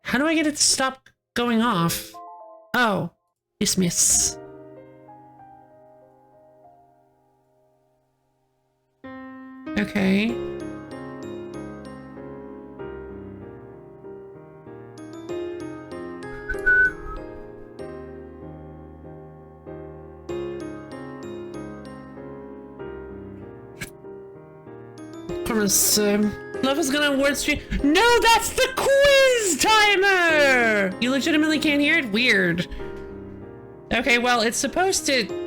how do I get it to stop going off? Oh, dismiss. Okay. Promise, Love is gonna award stream. No, that's the quiz timer! You legitimately can't hear it? Weird. Okay, well, it's supposed to...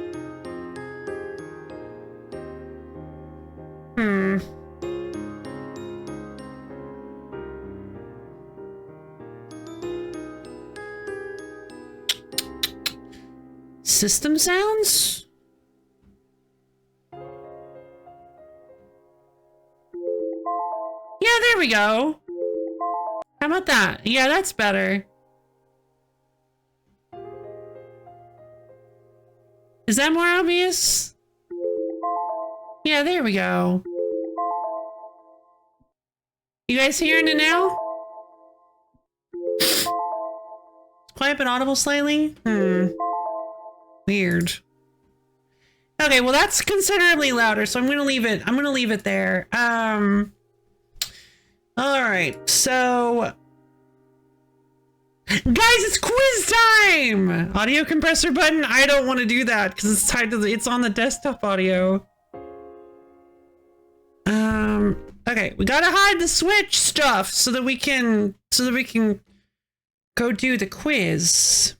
System sounds? Yeah, there we go. How about that? Yeah, that's better. Is that more obvious? Yeah, there we go. You guys hearing it now? Quiet but audible slightly? Weird. Okay, well that's considerably louder, so I'm gonna leave it there. Alright, so... Guys, it's quiz time! Audio compressor button? I don't want to do that, because it's tied to it's on the desktop audio. Okay, we gotta hide the Switch stuff so that we can go do the quiz.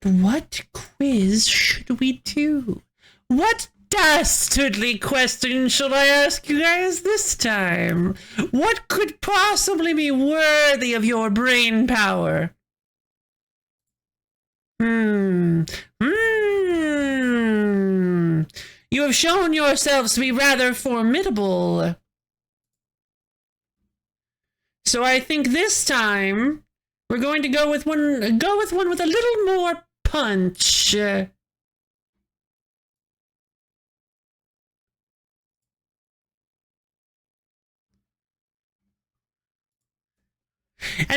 What quiz should we do? What dastardly question should I ask you guys this time? What could possibly be worthy of your brain power? You have shown yourselves to be rather formidable. So I think this time we're going to go with one with a little more punch. And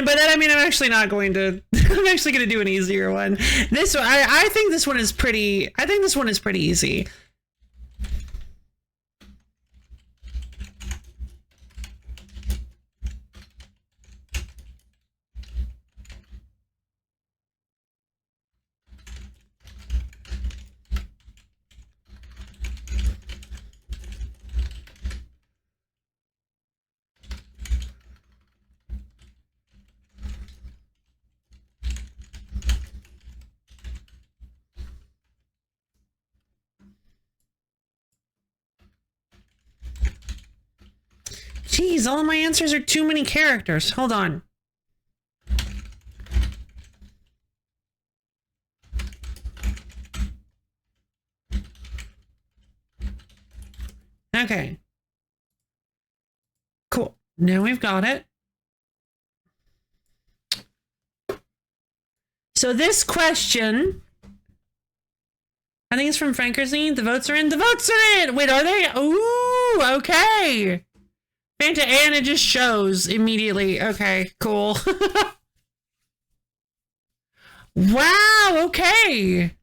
by that I mean I'm actually not going to I'm actually going to do an easier one. This one I think this one is pretty easy. Jeez, all of my answers are too many characters. Hold on. Okay. Cool. Now we've got it. So this question, I think it's from Frankersy. The votes are in. The votes are in! Wait, are they? Ooh, okay. Fanta and it just shows immediately. Okay, cool. Wow, okay.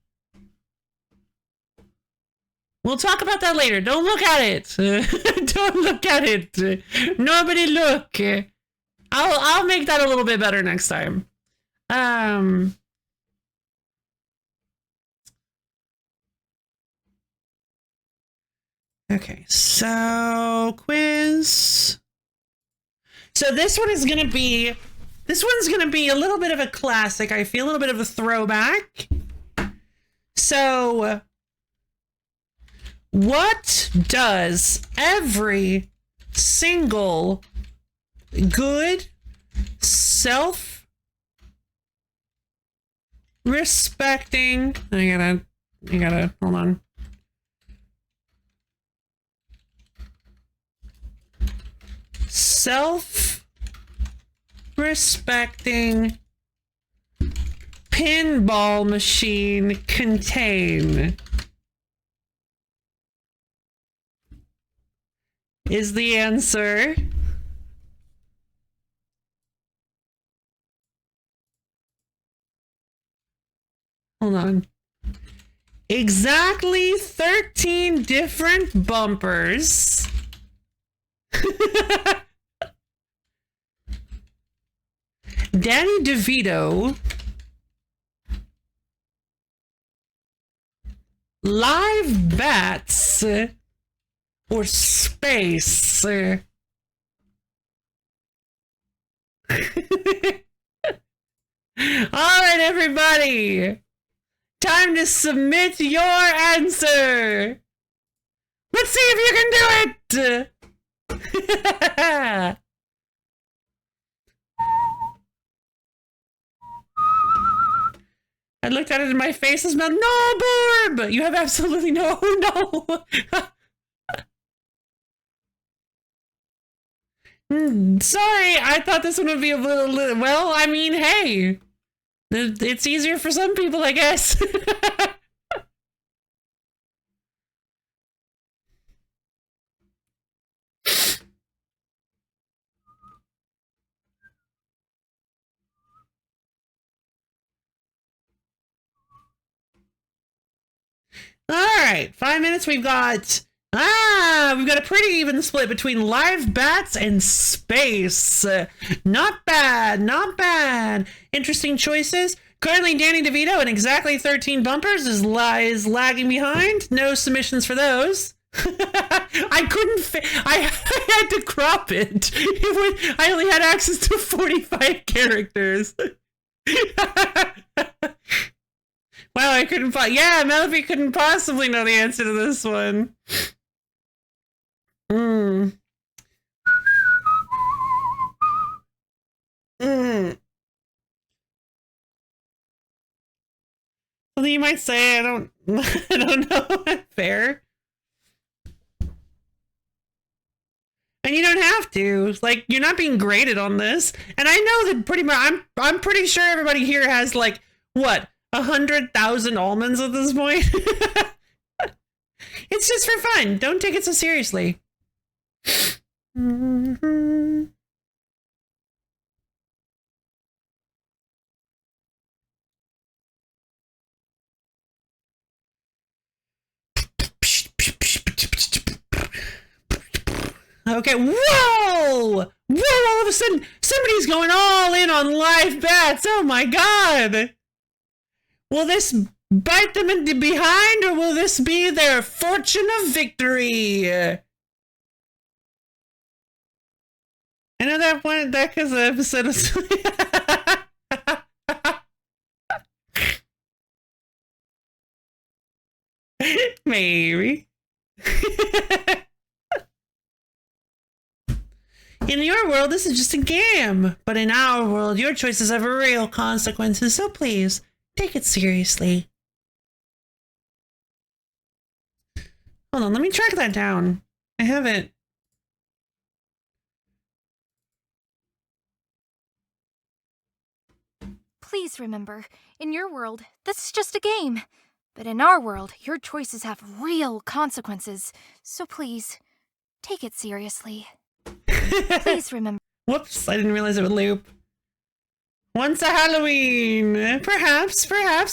We'll talk about that later. Don't look at it. Don't look at it. Nobody look. I'll make that a little bit better next time. Okay, so quiz. So this one is gonna be This one's going to be a little bit of a classic. I feel a little bit of a throwback. So, what does every single good self-respecting... I gotta, hold on. Self-respecting pinball machine contain? Is the answer hold on. Exactly 13 different bumpers. Danny DeVito, live bats, or space? All right, everybody. Time to submit your answer. Let's see if you can do it. I looked at it in my face and smelled, no, Borb! You have absolutely no. Sorry, I thought this one would be a little, well, I mean, hey. It's easier for some people, I guess. All right, 5 minutes. We've got a pretty even split between live bats and space. Not bad, not bad. Interesting choices. Currently, Danny DeVito and exactly 13 bumpers is lagging behind. No submissions for those. I couldn't. I had to crop it. I only had access to 45 characters. Wow, I couldn't. Yeah, Melody couldn't possibly know the answer to this one. Something you might say, I don't know. Fair. And you don't have to. Like, you're not being graded on this. And I know that pretty much, I'm pretty sure everybody here has, like, what, 100,000 almonds at this point? It's just for fun. Don't take it so seriously. Okay, whoa! Whoa, all of a sudden, somebody's going all in on live bats. Oh my god! Will this bite them in the behind, or will this be their fortune of victory? I know that one, that because the episode was... Maybe. In your world, this is just a game. But in our world, your choices have real consequences, so please, take it seriously. Hold on, let me track that down. I haven't. Please remember, in your world, this is just a game. But in our world, your choices have real consequences. So please, take it seriously. Please remember. Whoops, I didn't realize it would loop. Once a Halloween. Perhaps.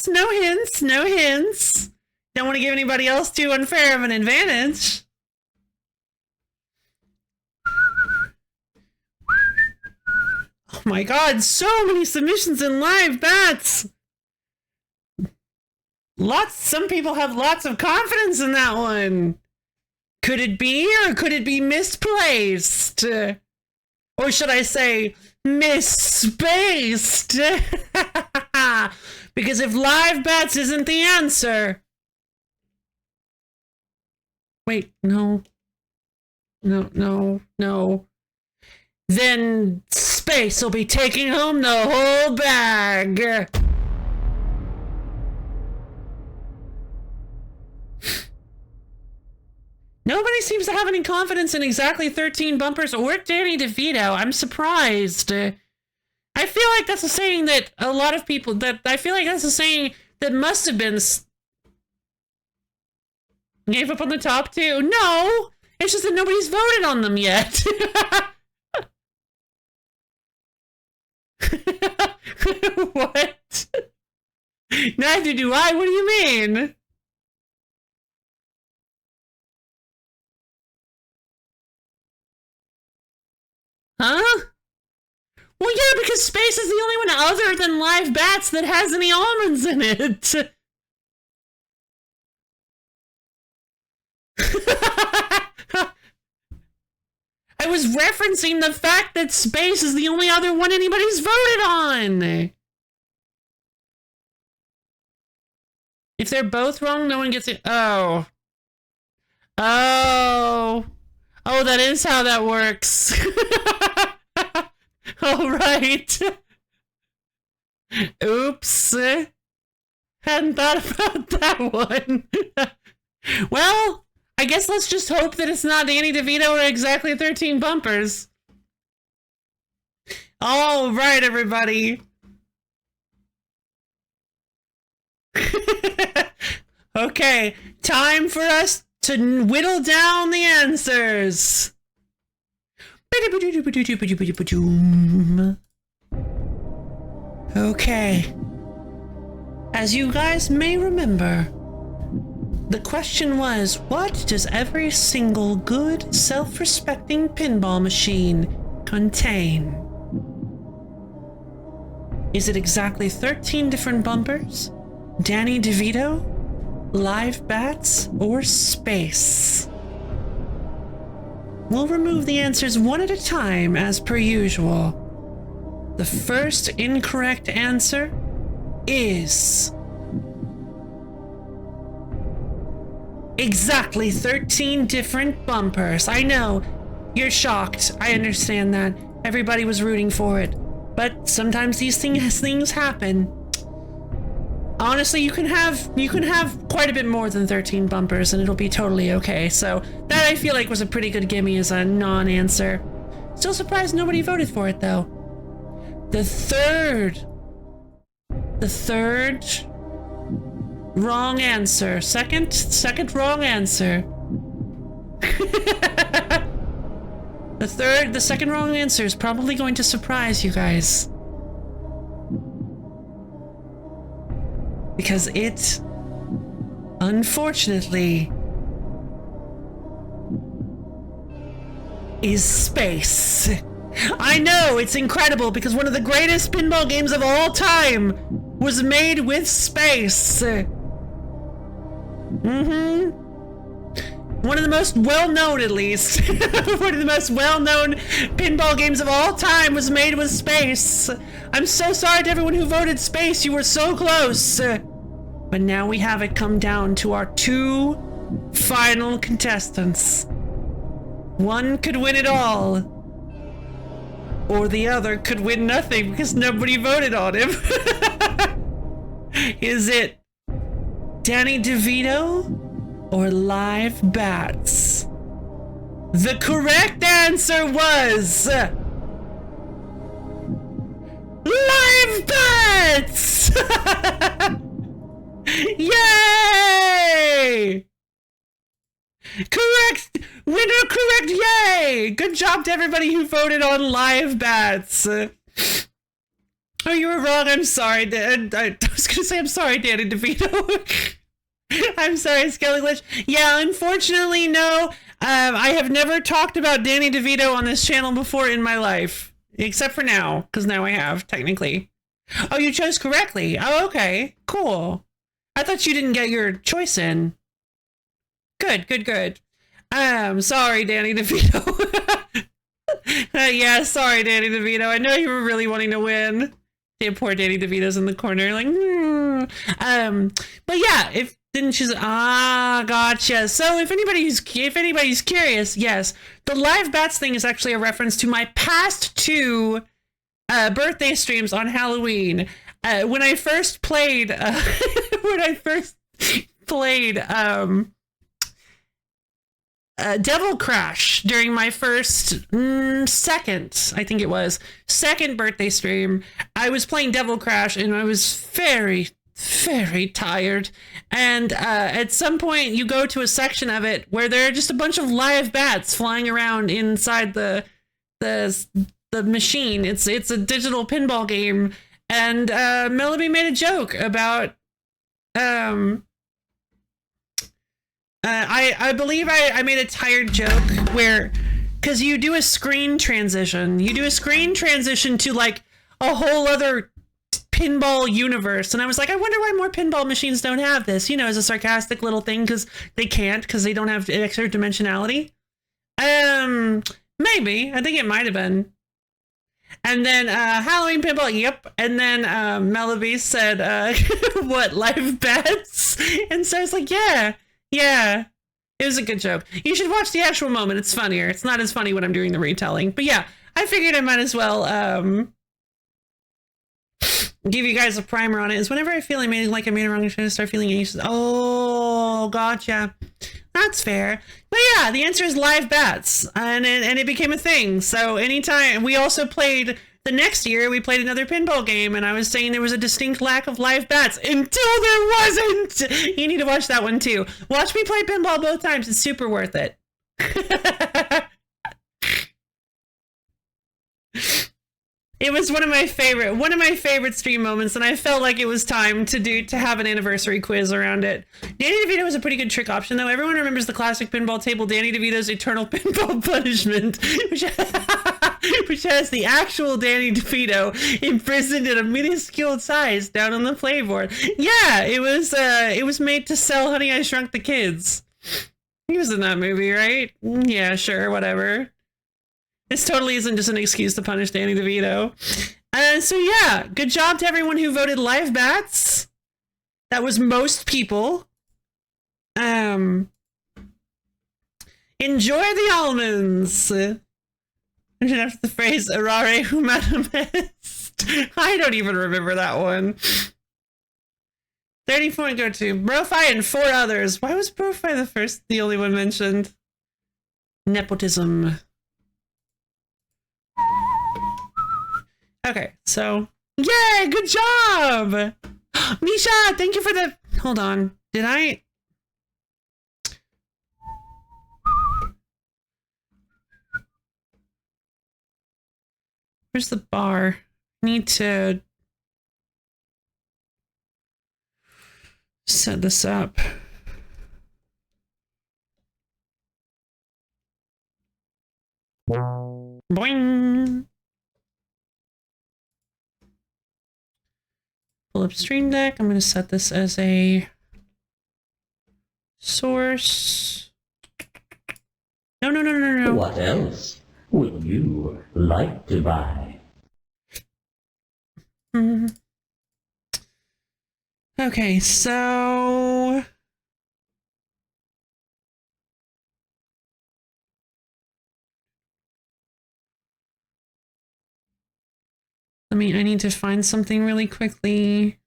No hints, no hints. Don't want to give anybody else too unfair of an advantage. Oh my god, so many submissions in live bats. Some people have lots of confidence in that one. Could it be, or could it be misplaced? Or should I say, misspaced? Because if live bats isn't the answer... Wait, no. No. Then space will be taking home the whole bag. Nobody seems to have any confidence in exactly 13 bumpers or Danny DeVito. I'm surprised. I feel like that's a saying that a lot of people, that must have been... Gave up on the top two? No! It's just that nobody's voted on them yet. What? Neither do I. What do you mean? Huh? Well, yeah, because space is the only one other than live bats that has any almonds in it. I was referencing the fact that space is the only other one anybody's voted on. If they're both wrong, no one gets it. Oh, that is how that works. All right. Oops. Hadn't thought about that one. Well, I guess let's just hope that it's not Danny DeVito or exactly 13 bumpers. All right, everybody. Okay, time for us to whittle down the answers. Okay. As you guys may remember, the question was, what does every single good, self-respecting pinball machine contain? Is it exactly 13 different bumpers, Danny DeVito, live bats, or space? We'll remove the answers one at a time, as per usual. The first incorrect answer is... exactly 13 different bumpers. I know, you're shocked. I understand that. Everybody was rooting for it. But sometimes these things happen. Honestly, you can have quite a bit more than 13 bumpers and it'll be totally okay. So that I feel like was a pretty good gimme as a non-answer. Still surprised nobody voted for it though. The third wrong answer. Second wrong answer. The second wrong answer is probably going to surprise you guys. Because it, unfortunately, is space. I know, it's incredible because one of the greatest pinball games of all time was made with space. One of the most well-known, at least, one of the most well-known pinball games of all time was made with space. I'm so sorry to everyone who voted space, you were so close. But now we have it come down to our two final contestants. One could win it all, or the other could win nothing because nobody voted on him. Is it Danny DeVito or live bats? The correct answer was live bats! Yay! Correct! Winner correct! Yay! Good job to everybody who voted on live bats. Oh, you were wrong. I'm sorry. I was gonna say I'm sorry, Danny DeVito. I'm sorry, Skelly Glitch. Yeah, unfortunately, no. I have never talked about Danny DeVito on this channel before in my life. Except for now, because now I have, technically. Oh, you chose correctly. Oh, okay. Cool. I thought you didn't get your choice in. Good. Sorry, Danny DeVito. Yeah, sorry, Danny DeVito. I know you were really wanting to win. Yeah, poor Danny DeVito's in the corner, like, but yeah, if didn't choose. Gotcha. So if anybody's curious, yes, the live bats thing is actually a reference to my past two birthday streams on Halloween. When I first played, Devil Crash during my first second birthday stream. I was playing Devil Crash and I was very, very tired. And at some point you go to a section of it where there are just a bunch of live bats flying around inside the machine. It's a digital pinball game. And Melody made a joke about I believe I made a tired joke where, because you do a screen transition to like a whole other pinball universe, and I was like, I wonder why more pinball machines don't have this, as a sarcastic little thing, because they don't have extra dimensionality. Maybe, I think it might have been. And then Halloween pinball, yep. And then Melody said, what, live bats? And so I was like, yeah. It was a good joke. You should watch the actual moment. It's funnier. It's not as funny when I'm doing the retelling. But yeah, I figured I might as well give you guys a primer on it. Is whenever I feel I made a wrong, I'm trying to start feeling anxious. Oh, gotcha. That's fair. But yeah, the answer is live bats. And it became a thing. So anytime, we also played, the next year, we played another pinball game, and I was saying there was a distinct lack of live bats until there wasn't. You need to watch that one too. Watch me play pinball both times. It's super worth it. It was one of my favorite stream moments, and I felt like it was time to have an anniversary quiz around it. Danny DeVito was a pretty good trick option, though. Everyone remembers the classic pinball table, Danny DeVito's Eternal Pinball Punishment, which has the actual Danny DeVito imprisoned in a minuscule size down on the playboard. Yeah, it was made to sell Honey, I Shrunk the Kids. He was in that movie, right? Yeah, sure, whatever. This totally isn't just an excuse to punish Danny DeVito. So yeah, good job to everyone who voted live bats. That was most people. Enjoy the almonds. I should have the phrase "errare humanum est." I don't even remember that one. 30 point go to Brofi and 4 others. Why was Brofi the only one mentioned? Nepotism. Okay, so yay, good job! Misha, thank you for the... Hold on, did I... Where's the bar? I need to set this up. Boing! Pull up Stream Deck. I'm going to set this as a source. No. What else would you like to buy? Okay, so... I need to find something really quickly.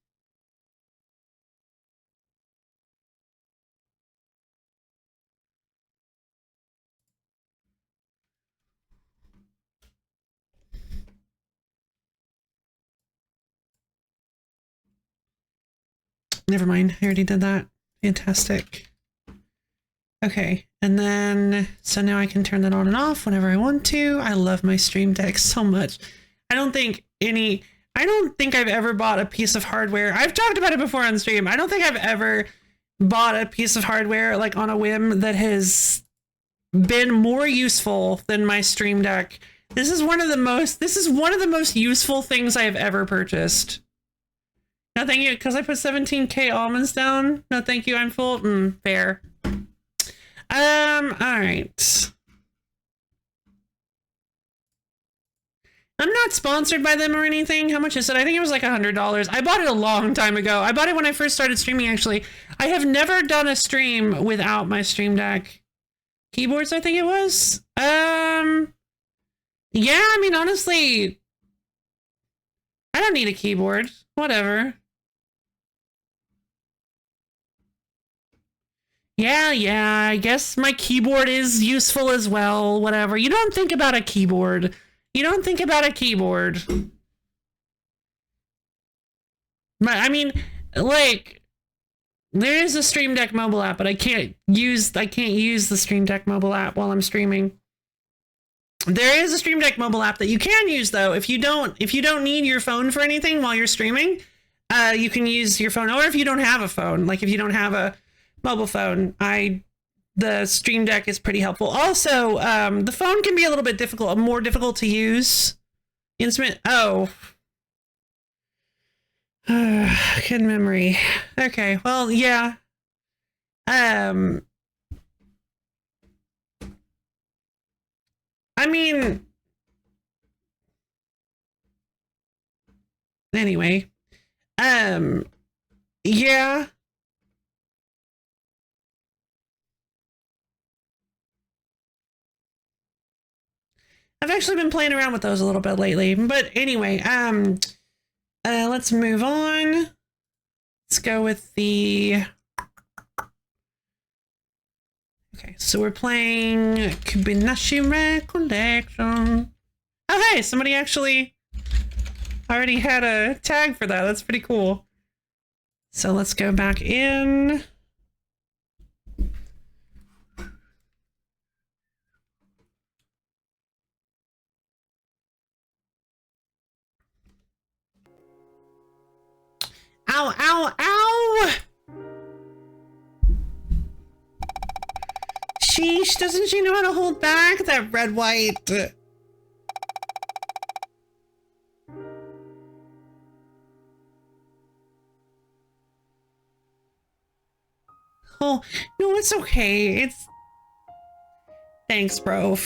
Never mind, I already did that. Fantastic. Okay, and then, so now I can turn that on and off whenever I want to. I love my Stream Deck so much. I don't think I've ever bought a piece of hardware. I've talked about it before on stream. I don't think I've ever bought a piece of hardware like on a whim that has been more useful than my Stream Deck. This is one of the most useful things I have ever purchased. No, thank you, because I put 17K almonds down. No, thank you, I'm full. Fair. All right. I'm not sponsored by them or anything. How much is it? I think it was like $100. I bought it a long time ago. I bought it when I first started streaming, actually. I have never done a stream without my Stream Deck keyboards, I think it was. Yeah, I mean, honestly, I don't need a keyboard. Whatever. Yeah, I guess my keyboard is useful as well. Whatever. You don't think about a keyboard. You don't think about a keyboard. But, I mean, like, there is a Stream Deck mobile app, but I can't use the Stream Deck mobile app while I'm streaming. There is a Stream Deck mobile app that you can use, though. If you don't need your phone for anything while you're streaming, you can use your phone. Or if you don't have a phone, like if you don't have a mobile phone, the Stream Deck is pretty helpful. Also, the phone can be a little bit more difficult to use. Oh. Good memory. Okay, well, yeah. I mean, anyway, yeah. I've actually been playing around with those a little bit lately, but anyway, let's move on. Let's go with the... Okay, so we're playing Kubinashi Recollection. Oh, hey, somebody actually already had a tag for that. That's pretty cool. So let's go back in. Ow, ow, ow! Sheesh, doesn't she know how to hold back that red white? Oh, no, it's okay. It's... Thanks, bro.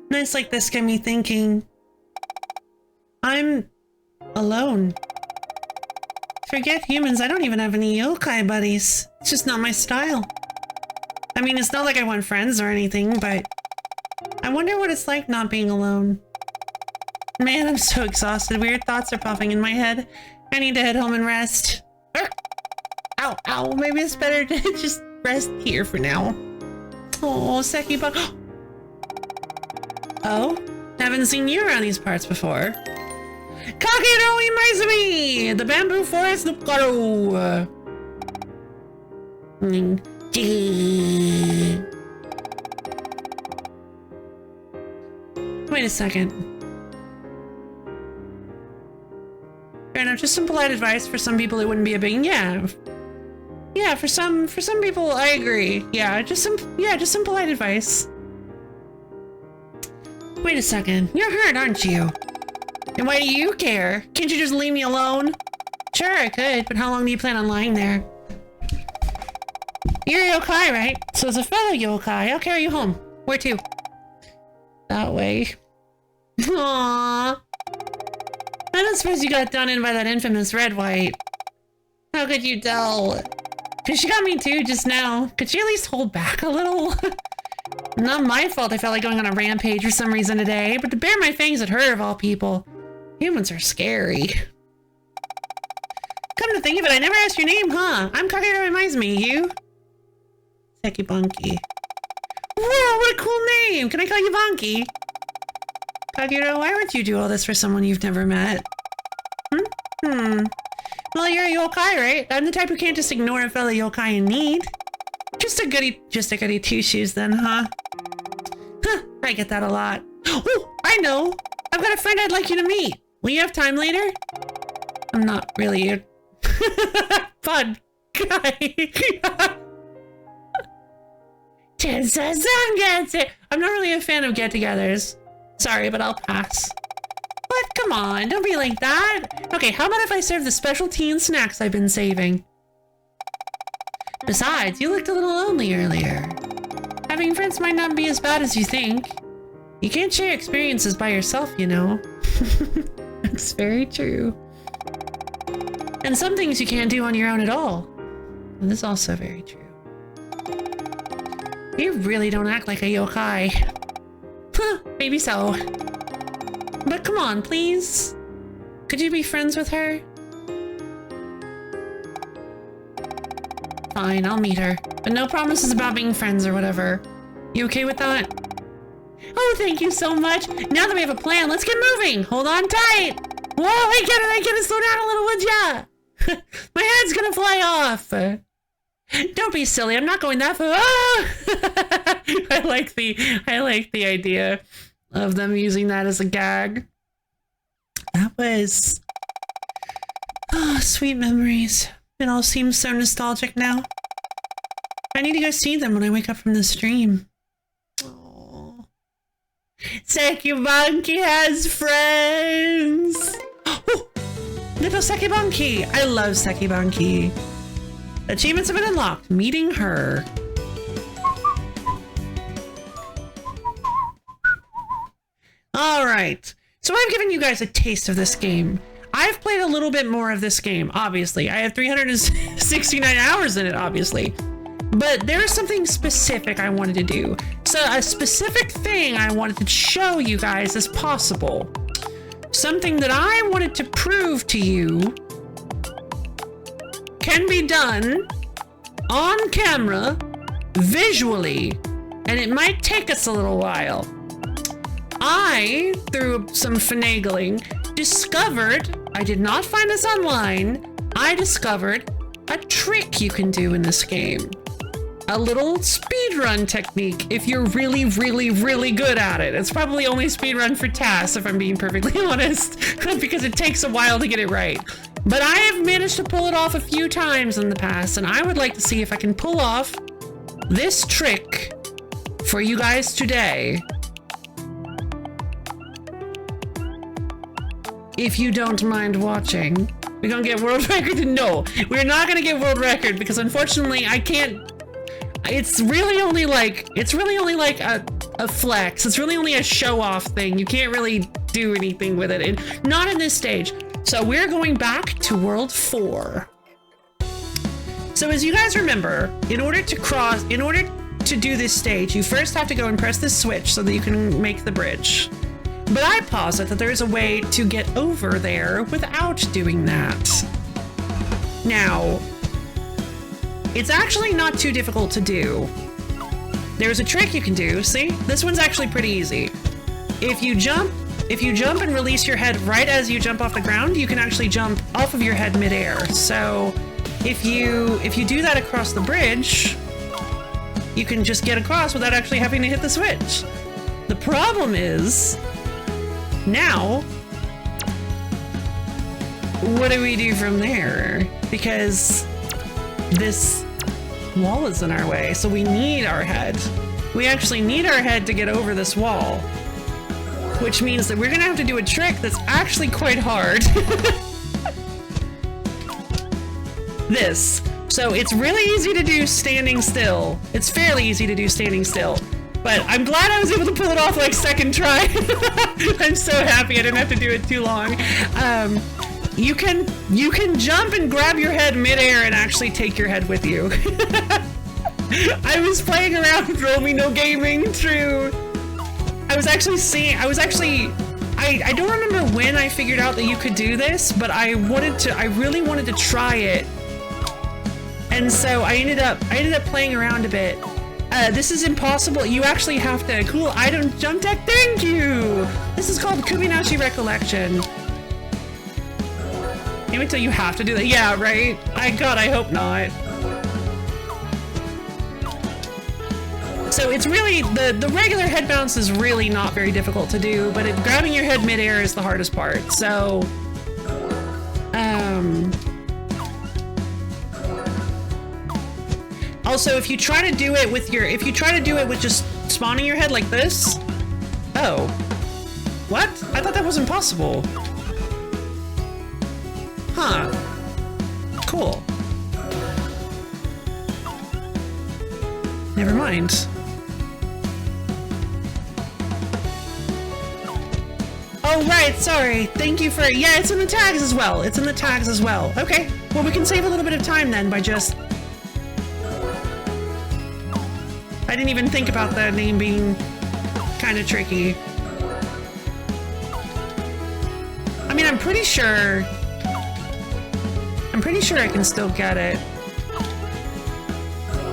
Nights like this get me thinking. I'm alone. Forget humans, I don't even have any yokai buddies. It's just not my style. I mean, it's not like I want friends or anything, but I wonder what it's like not being alone. Man, I'm so exhausted. Weird thoughts are popping in my head. I need to head home and rest. Ow, ow. Maybe it's better to just rest here for now. Oh, Sekiba. Oh, haven't seen you around these parts before. Kakiro Imaizumi! The bamboo forest of Karo! Wait a second. Fair enough, just some polite advice. For some people it wouldn't be a big... Yeah, for some people I agree. Yeah, just some polite advice. Wait a second, you're hurt, aren't you? And why do you care? Can't you just leave me alone? Sure, I could, but how long do you plan on lying there? You're a yokai, right? So as a fellow yokai, I'll carry you home. Where to? That way. Aww. I don't suppose you got done in by that infamous red-white. How could you tell? Cause she got me too just now. Could she at least hold back a little? Not my fault I felt like going on a rampage for some reason today, but to bare my fangs at her of all people. Humans are scary. Come to think of it, I never asked your name, huh? I'm Kakiro reminds me, you? Sekibunky. Whoa, what a cool name! Can I call you Bonky? Kakiro, why would you do all this for someone you've never met? Well, you're a yokai, right? I'm the type who can't just ignore a fellow yokai in need. Just a goody two-shoes then, huh? Huh, I get that a lot. Oh, I know! I've got a friend I'd like you to meet. Will you have time later? I'm not really a fun guy. I'm not really a fan of get-togethers. Sorry, but I'll pass. What? Come on, don't be like that. Okay, how about if I serve the special tea and snacks I've been saving? Besides, you looked a little lonely earlier. having friends might not be as bad as you think. You can't share experiences by yourself, you know. That's very true. And some things you can't do on your own at all. And that's also very true. You really don't act like a yokai. Huh, maybe so. But come on, please. Could you be friends with her? Fine, I'll meet her. But no promises about being friends or whatever. You okay with that? Oh, thank you so much. Now that we have a plan, let's get moving. Hold on tight. Whoa, I get it. Slow down a little, would ya? My head's gonna fly off. Don't be silly. I'm not going that far. Ah! I like the idea of them using that as a gag. That was sweet memories. It all seems so nostalgic now. I need to go see them when I wake up from the stream. Aww. Sekibanki has friends. Oh, little Sekibanki. I love Sekibanki. Achievements have been unlocked. Meeting her. All right. So I've given you guys a taste of this game. I've played a little bit more of this game, obviously. I have 369 hours in it, obviously. But there's something specific I wanted to do. So a specific thing I wanted to show you guys as possible. Something that I wanted to prove to you can be done on camera, visually, and it might take us a little while. I, through some finagling, discovered, I did not find this online, I discovered a trick you can do in this game. A little speedrun technique if you're really, really, really good at it. It's probably only speedrun for tasks, if I'm being perfectly honest, because it takes a while to get it right. But I have managed to pull it off a few times in the past, and I would like to see if I can pull off this trick for you guys today. If you don't mind watching. We're gonna get world record? No, we're not gonna get world record because unfortunately I can't. It's really only like a flex. It's really only a show off thing. You can't really do anything with it, and not in this stage. So we're going back to World 4. So as you guys remember, in order to do this stage, you first have to go and press this switch so that you can make the bridge. But I posit that there's a way to get over there without doing that. Now, it's actually not too difficult to do. There's a trick you can do. See? This one's actually pretty easy. If you jump and release your head right as you jump off the ground, you can actually jump off of your head midair. So if you do that across the bridge, you can just get across without actually having to hit the switch. The problem is, now, what do we do from there? Because this wall is in our way, so we need our head. We actually need our head to get over this wall, which means that we're gonna have to do a trick that's actually quite hard. This. So it's really easy to do standing still. It's fairly easy to do standing still. But I'm glad I was able to pull it off like second try. I'm so happy I didn't have to do it too long. You can jump and grab your head midair and actually take your head with you. I was playing around with Roll Me No Gaming, true. I don't remember when I figured out that you could do this, but I really wanted to try it. And so I ended up playing around a bit. This is impossible. You actually have to. Cool item jump tech. Thank you. This is called Kuminashi Recollection. Can't wait till you have to do that. Yeah, right. God, I hope not. So it's really the regular head bounce is really not very difficult to do, but grabbing your head midair is the hardest part. So, also, if you try to do it with just spawning your head like this, oh, what? I thought that was impossible. Huh. Cool. Never mind. Oh, right, sorry. Thank you for... Yeah, it's in the tags as well. It's in the tags as well. Okay, well, we can save a little bit of time then by just... I didn't even think about the name being kind of tricky. I mean, I'm pretty sure I can still get it.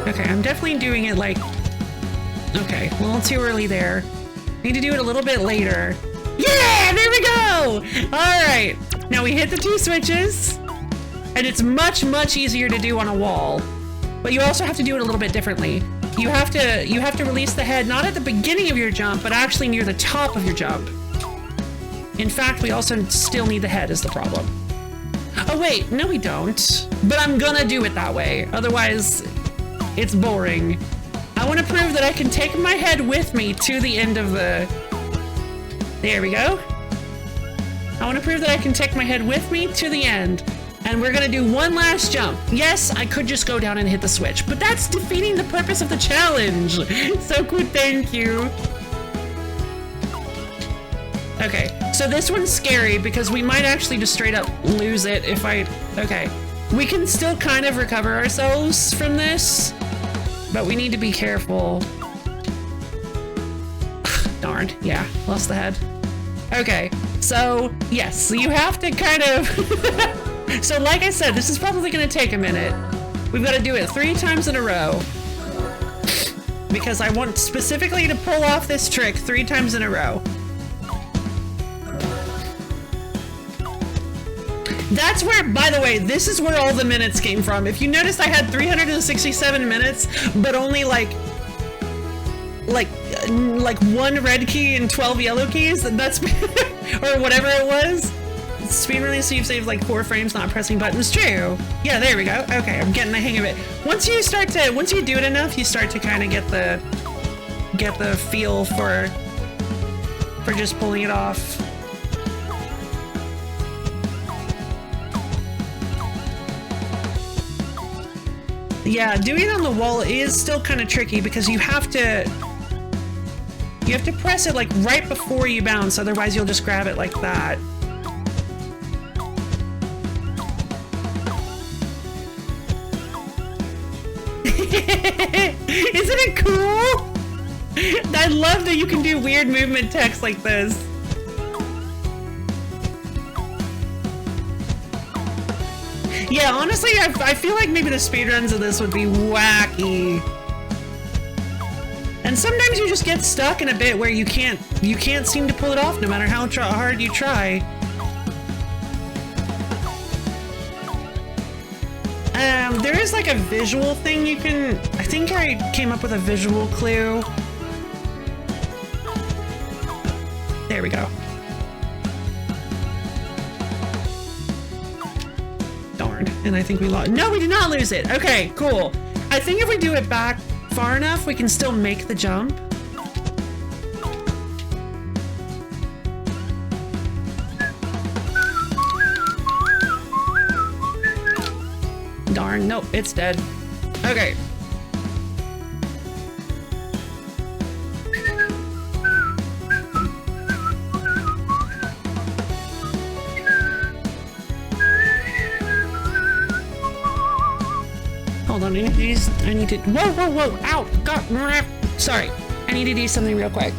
Okay, I'm definitely doing it like... Okay, a little too early there. Need to do it a little bit later. Yeah, there we go! Alright, now we hit the 2 switches, and it's much, much easier to do on a wall. But you also have to do it a little bit differently. You have to release the head not at the beginning of your jump, but actually near the top of your jump. In fact, we also still need the head is the problem. Oh wait, no we don't. But I'm gonna do it that way, otherwise it's boring. I want to prove that I can take my head with me to the end of the... There we go. I want to prove that I can take my head with me to the end. And we're gonna do one last jump. Yes, I could just go down and hit the switch, but that's defeating the purpose of the challenge. So good, thank you. Okay, so this one's scary because we might actually just straight up lose it if I... Okay, we can still kind of recover ourselves from this, but we need to be careful. Darn, yeah, lost the head. Okay, so yes, so you have to kind of... So like I said, this is probably gonna take a minute. We've got to do it 3 times in a row. Because I want specifically to pull off this trick 3 times in a row. That's where, by the way, this is where all the minutes came from. If you noticed, I had 367 minutes, but only like 1 red key and 12 yellow keys. That's or whatever it was. Speed release, so you've saved like 4 frames not pressing buttons. True. Yeah, there we go. Okay, I'm getting the hang of it. Once you do it enough, you start to kind of get the feel for just pulling it off. Yeah, doing it on the wall is still kind of tricky because you have to press it like right before you bounce, otherwise you'll just grab it like that. Isn't it cool? I love that you can do weird movement text like this. Yeah, honestly, I feel like maybe the speedruns of this would be wacky. And sometimes you just get stuck in a bit where you can't seem to pull it off no matter how hard you try. There is like a visual thing you can... I think I came up with a visual clue. There we go. Darn. And I think we lost... No, we did not lose it. Okay, cool. I think if we do it back far enough, we can still make the jump. Darn, nope, it's dead. Okay. Hold on, I need to, whoa, ow, God, sorry. I need to do something real quick.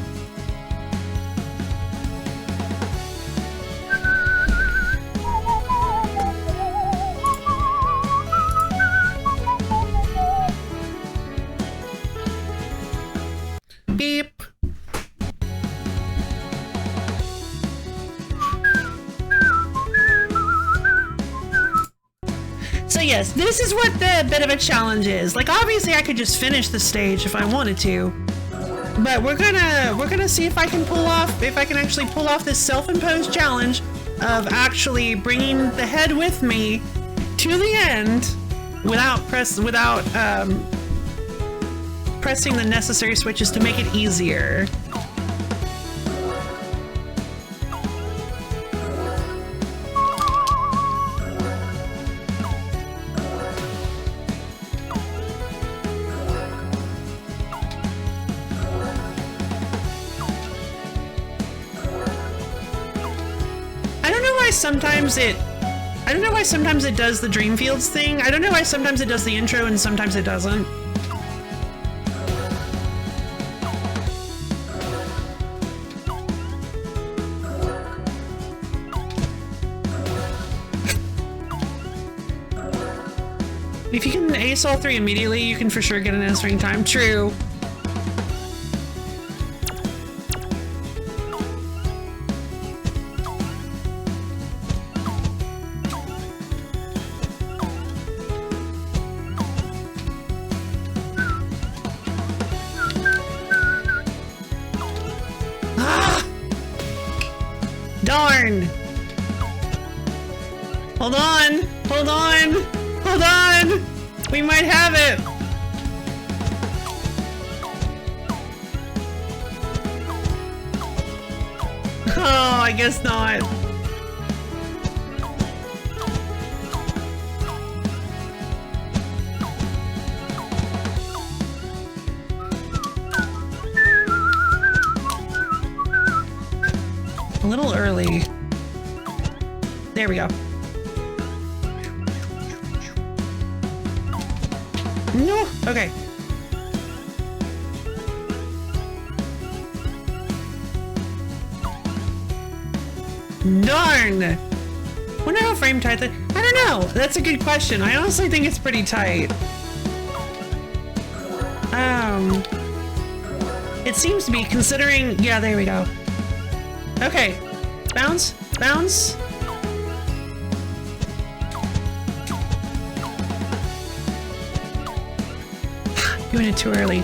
Beep. So yes, this is what the bit of a challenge is. Like obviously I could just finish the stage if I wanted to. But we're gonna see if I can actually pull off this self-imposed challenge of actually bringing the head with me to the end without pressing the necessary switches to make it easier. sometimes it... I don't know why sometimes it does the Dreamfields thing. I don't know why sometimes it does the intro and sometimes it doesn't. If you can ace all 3 immediately, you can for sure get an answering time. True. Ah! Darn! Hold on! Hold on! Hold on! We might have it! Oh, I guess not. A little early. There we go. No! Okay. Darn! Wonder how frame tight that... I don't know! That's a good question. I honestly think it's pretty tight. It seems to be, considering... Yeah, there we go. Okay. Bounce. Bounce. Doing it too early.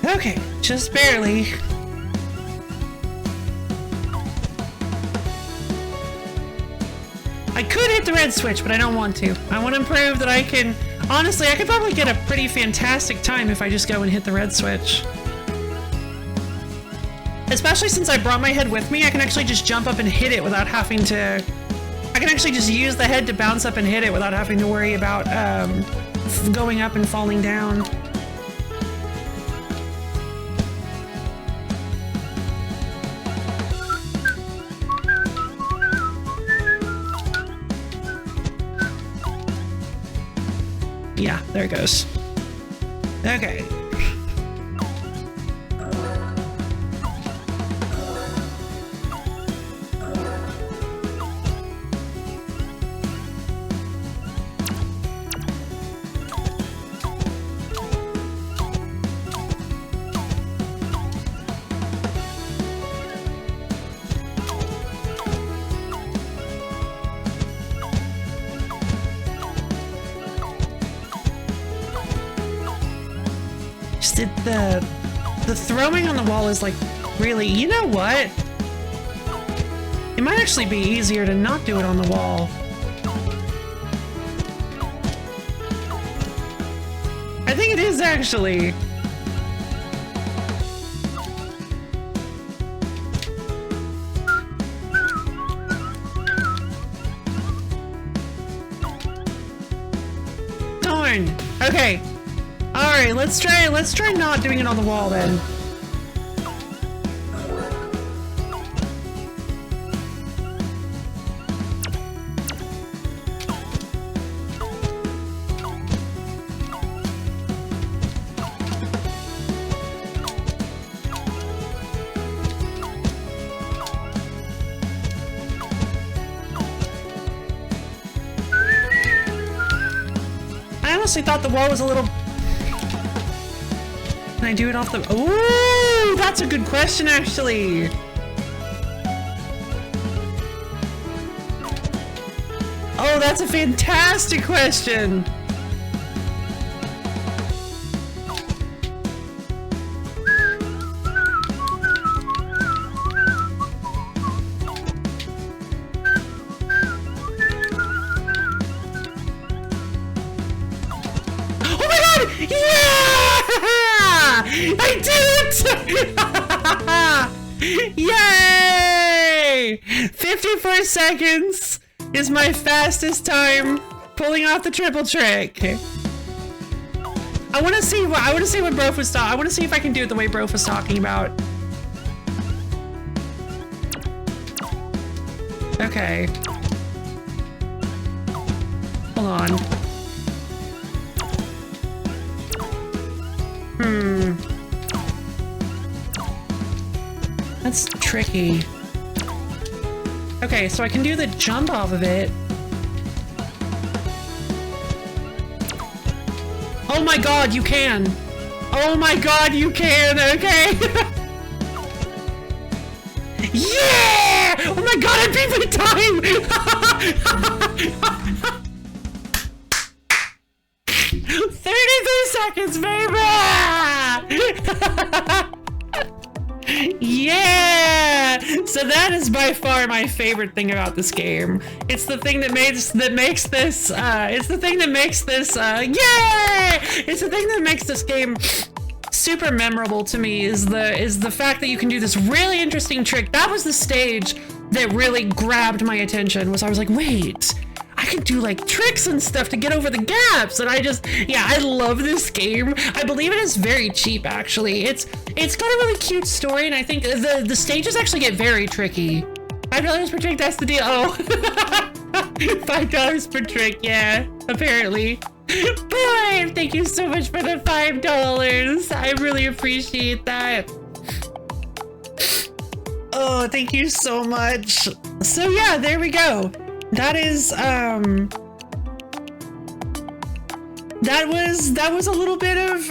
Okay, just barely. I could hit the red switch, but I don't want to. I want to prove that I can... Honestly, I could probably get a pretty fantastic time if I just go and hit the red switch. Especially since I brought my head with me, I can actually just jump up and hit it without having to... I can actually just use the head to bounce up and hit it without having to worry about going up and falling down. Yeah, there it goes. Okay. The throwing on the wall is like really, you know what? It might actually be easier to not do it on the wall. I think it is actually. Darn. Okay. Alright, let's try not doing it on the wall then. I honestly thought the wall was a little... Can I do it off the... Ooh, that's a good question, actually. Oh, that's a fantastic question. 54 seconds is my fastest time pulling off the triple trick. I want to see what Brof was talking. I want to see if I can do it the way Brof was talking about. Okay. Hold on. That's tricky. Okay, so I can do the jump off of it. Oh my god, you can! Oh my god, you can! Okay! Yeah! Oh my god, I beat my time! 33 seconds, baby! Yeah! So that is by far my favorite thing about this game. It's the thing that makes this yay! It's the thing that makes this game super memorable to me is the fact that you can do this really interesting trick. That was the stage that really grabbed my attention. I was like, wait, I can do like tricks and stuff to get over the gaps, and I love this game. I believe it is very cheap, actually. It's got a really cute story, and I think the stages actually get very tricky. $5 per trick, that's the deal. Oh, $5 per trick, yeah, apparently. Boy, thank you so much for the $5. I really appreciate that. Oh, thank you so much. So yeah, there we go. That is that was a little bit of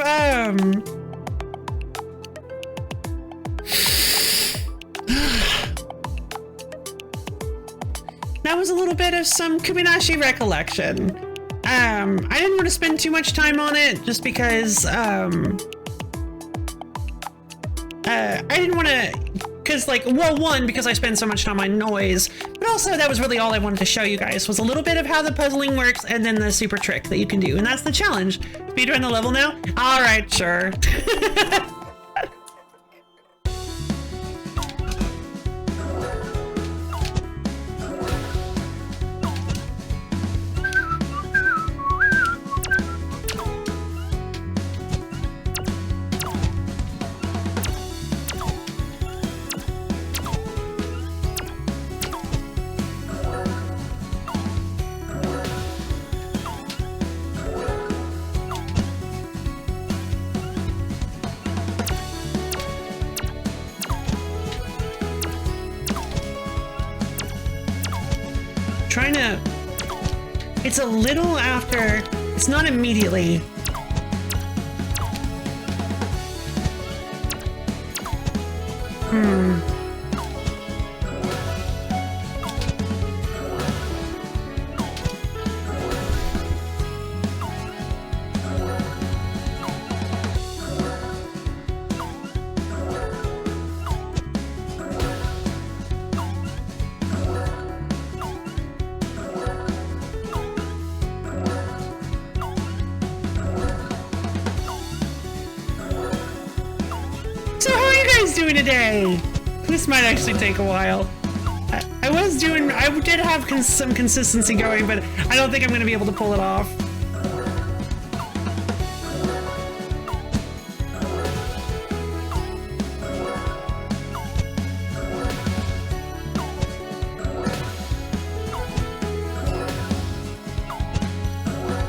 that was a little bit of some Kuminashi recollection. I didn't want to spend too much time on it just because I didn't want to, because like, well, one, because I spend so much time on noise, but also that was really all I wanted to show you guys was a little bit of how the puzzling works and then the super trick that you can do, and that's the challenge. Speedrun the level now? All right, sure. It's a little after, it's not immediately. Today. This might actually take a while. I did have some consistency going, but I don't think I'm going to be able to pull it off.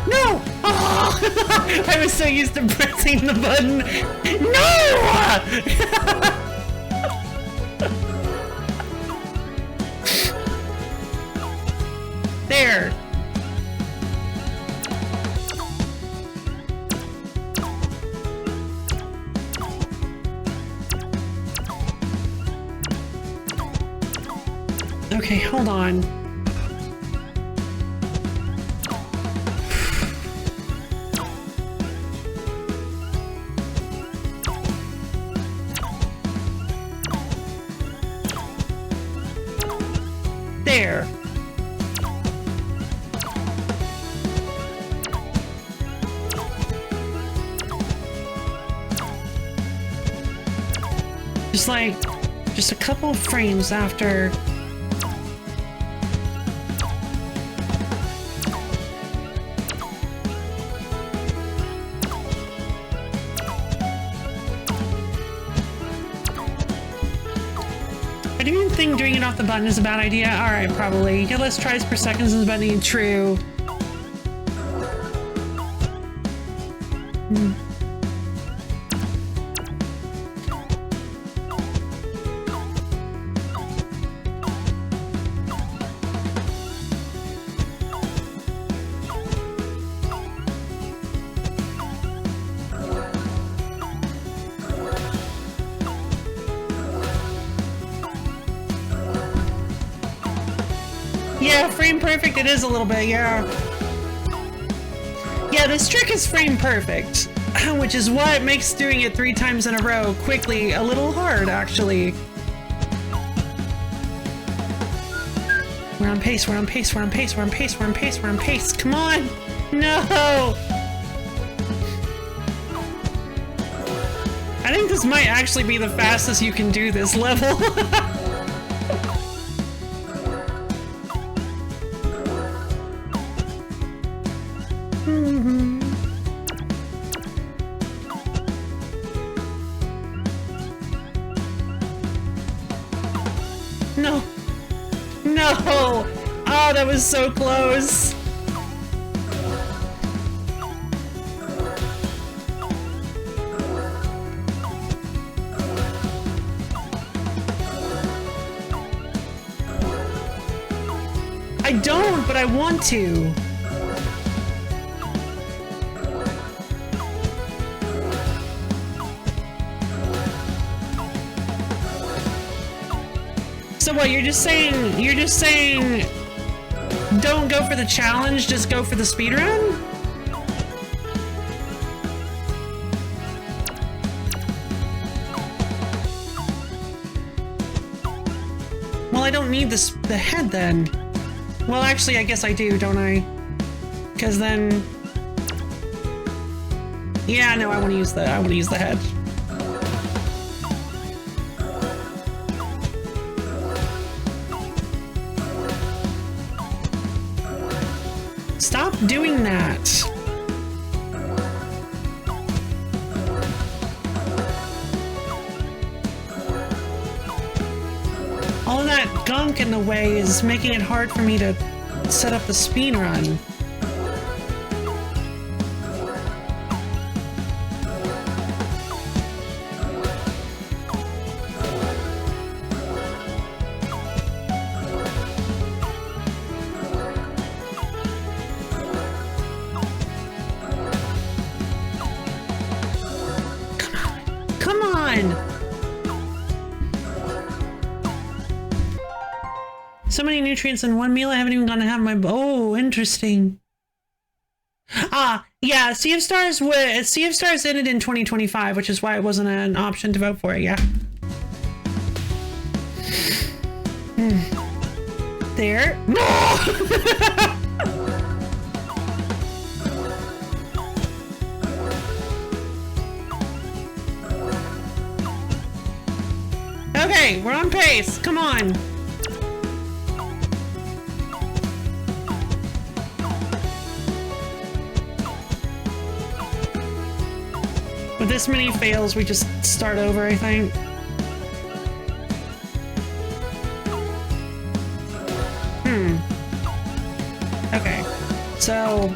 No! Oh! I was so used to pressing the button. No! There. Okay, hold on. There. Just a couple of frames after I do think doing it off the button is a bad idea. All right, probably. Get less tries per second since button. True. Yeah, frame perfect it is a little bit, yeah. Yeah, this trick is frame perfect, which is what makes doing it 3 times in a row quickly a little hard, actually. We're on pace, we're on pace, we're on pace, we're on pace, we're on pace, we're on pace. Come on! No! I think this might actually be the fastest you can do this level. No! No! Oh, that was so close! I don't, but I want to. So what, you're just saying don't go for the challenge, just go for the speedrun? Well, I don't need the head then. Well, actually, I guess I do, don't I? Because then... Yeah, no, I want to use the head. Stop doing that. All of that gunk in the way is making it hard for me to set up the speed run. Come on! So many nutrients in one meal, I haven't even gone to have my... Oh, interesting. Ah, yeah, Sea of Stars ended in 2025, which is why it wasn't an option to vote for it, yeah. There. No! Okay, we're on pace. Come on. With this many fails, we just start over, I think. Okay, so...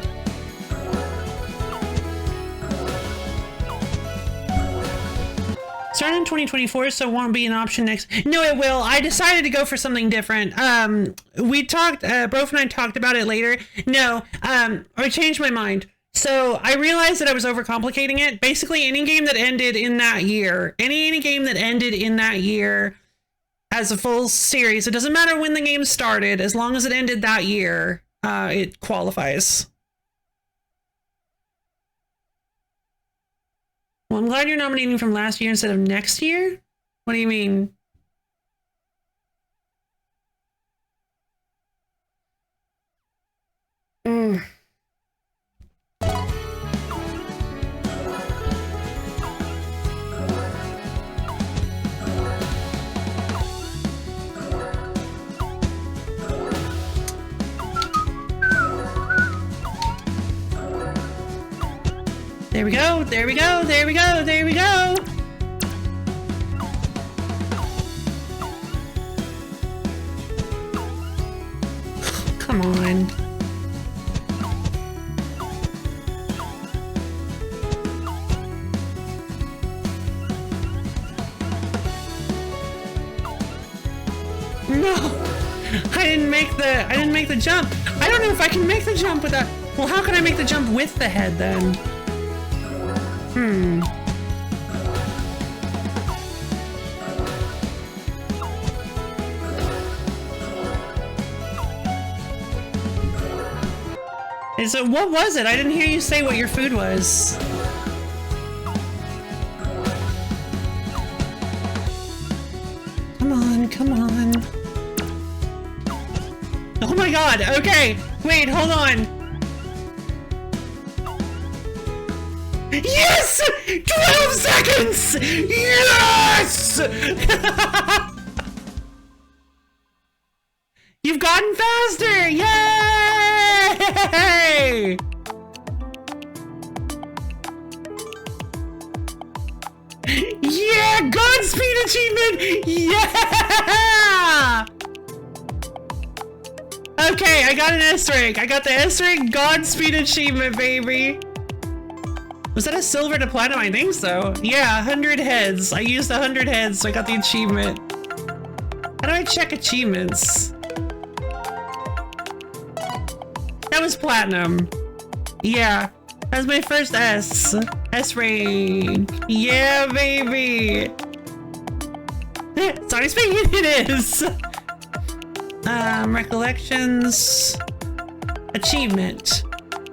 Starting in 2024, so it won't be an option next. No, it will. I decided to go for something different. We talked, Brof and I talked about it later. No, I changed my mind. So I realized that I was overcomplicating it. Basically, any game that ended in that year, any game that ended in that year as a full series, it doesn't matter when the game started, as long as it ended that year, it qualifies. Well, I'm glad you're nominating from last year instead of next year. What do you mean? There we go, there we go, there we go, there we go! Come on. No! I didn't make the jump. I don't know if I can make the jump with that. Well, how can I make the jump with the head then? So what was it? I didn't hear you say what your food was. Come on, come on. Oh my god, okay. Wait, hold on. Yes! 12 seconds! Yes! You've gotten faster! Yay! Yeah! Godspeed achievement! Yeah! Okay, I got an S rank. I got the S rank Godspeed achievement, baby. Was that a silver to platinum? I think so. Yeah, 100 heads. I used 100 heads, so I got the achievement. How do I check achievements? That was platinum. Yeah, that was my first S. S rank. Yeah, baby. Sorry, speaking it is. Recollections. Achievement.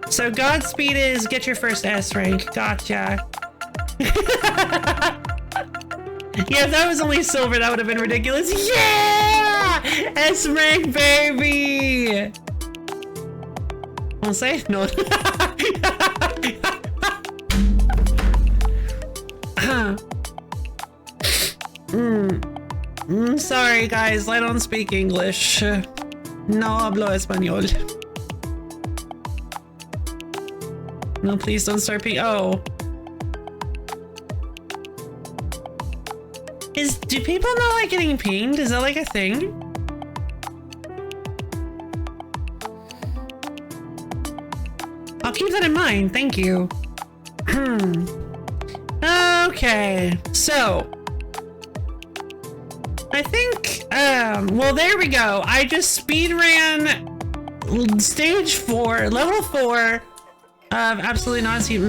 So Godspeed is get your first S rank. Gotcha. Yeah, if that was only silver, that would have been ridiculous. Yeah! S rank, baby! Wanna say? No. Sorry, guys, I don't speak English. No hablo español. No, please don't start ping. Oh. Do people not like getting pinged? Is that like a thing? I'll keep that in mind. Thank you. Okay. So. I think, well, there we go. I just speed ran stage 4, level 4 of absolutely nauseous.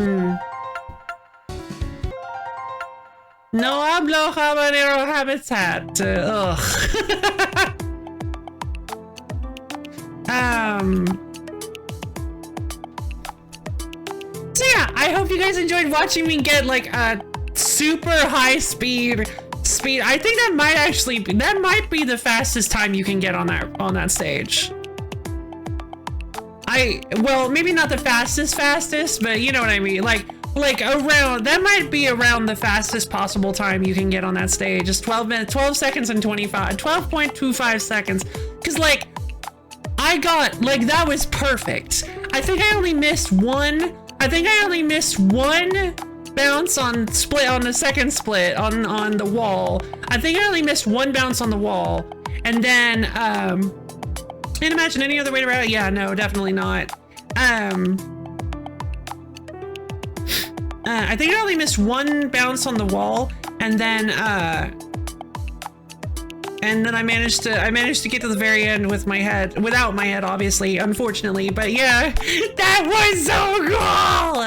No hablo habanero habitat. Ugh. So yeah, I hope you guys enjoyed watching me get like a super high speed. I think that might be the fastest time you can get on that stage. Well, maybe not the fastest, but you know what I mean. Like around, that might be around the fastest possible time you can get on that stage. It's 12 minutes, 12 seconds and 12.25 seconds. Cause like, I got, like, that was perfect. I think I only missed one bounce on the second split on the wall. I think I only missed one bounce on the wall. And then, can't imagine any other way around it. Yeah, no, definitely not. I think I only missed one bounce on the wall, and then I managed to get to the very end with my head, without my head, obviously, unfortunately. But yeah, that was so cool.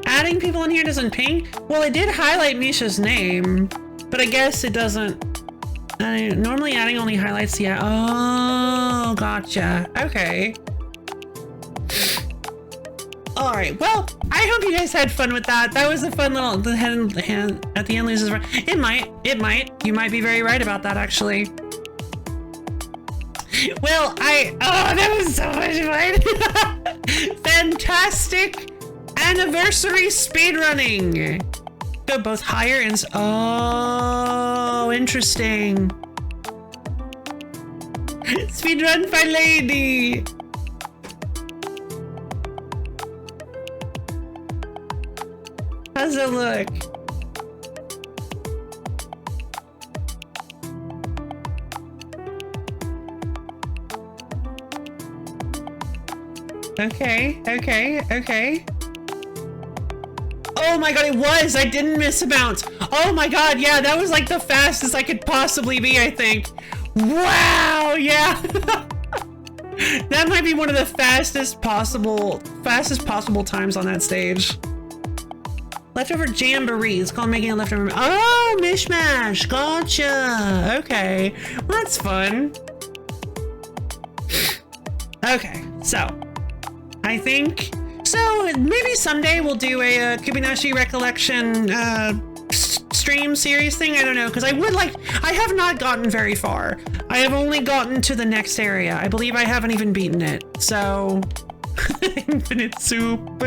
Adding people in here doesn't ping. Well, it did highlight Misha's name, but I guess it doesn't. Normally adding only highlights. Yeah. Oh, gotcha. Okay. All right. Well, I hope you guys had fun with that. That was a fun little the hand at the end loses. It might. You might be very right about that, actually. Well, that was so much fun. Fantastic anniversary speedrunning. Go both higher and oh, interesting. Speedrun for lady. How's it look? Okay, okay, okay. Oh my god, it was! I didn't miss a bounce. Oh my god, yeah, that was like the fastest I could possibly be, I think. Wow, yeah. That might be one of the fastest possible times on that stage. Leftover jamboree. It's called making a leftover. Oh, mishmash. Gotcha. Okay. Well, that's fun. Okay, so I think so. Maybe someday we'll do a Kubinashi recollection stream series thing. I don't know, because I have not gotten very far. I have only gotten to the next area. I believe I haven't even beaten it. So infinite soup.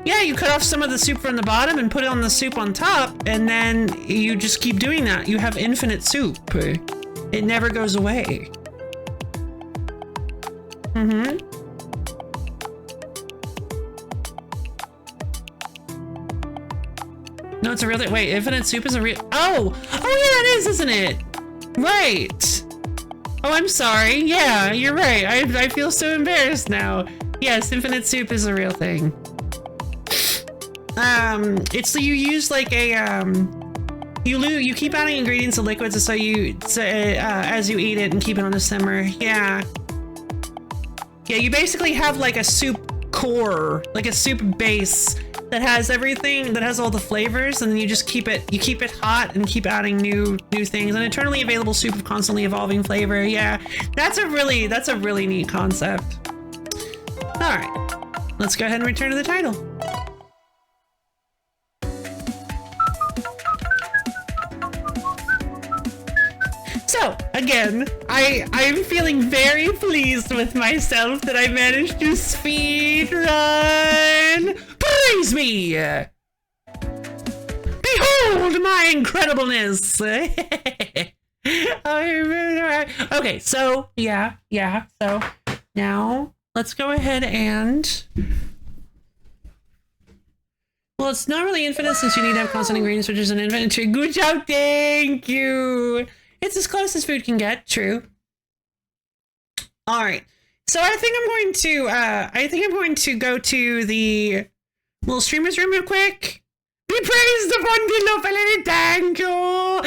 Yeah, you cut off some of the soup from the bottom and put it on the soup on top, and then you just keep doing that. You have infinite soup. It never goes away. Mm-hmm. No, it's a real thing. Wait, infinite soup is a real... Oh! Oh, yeah, it is, isn't it? Right. Oh, I'm sorry. Yeah, you're right. I feel so embarrassed now. Yes, infinite soup is a real thing. It's you use like a, you keep adding ingredients to liquids so as you eat it and keep it on a simmer. Yeah. Yeah, you basically have like a soup core, like a soup base that has everything, that has all the flavors, and then you just keep it hot and keep adding new things. An eternally available soup of constantly evolving flavor. Yeah, that's a really neat concept. All right, let's go ahead and return to the title. So, again, I'm feeling very pleased with myself that I managed to speed run. Praise me! Behold my incredibleness! Okay, so, yeah, so, now, let's go ahead and... Well, it's not really infinite since you need to have constant ingredients, which is an infinite tree. Good job, thank you! It's as close as food can get, true. All right, so I think I'm going to go to the little streamer's room real quick. Be praised upon the lovely, thank you.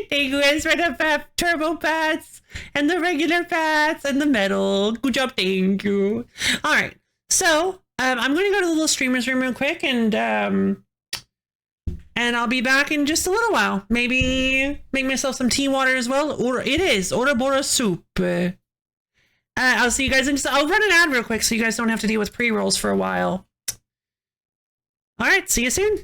Thank you guys for the turbo pats and the regular pats and the metal. Good job, thank you. All right, so I'm going to go to the little streamer's room real quick and I'll be back in just a little while. Maybe make myself some tea water as well. Or it is Orabora soup. I'll see you guys in just... I'll run an ad real quick so you guys don't have to deal with pre-rolls for a while. All right, see you soon.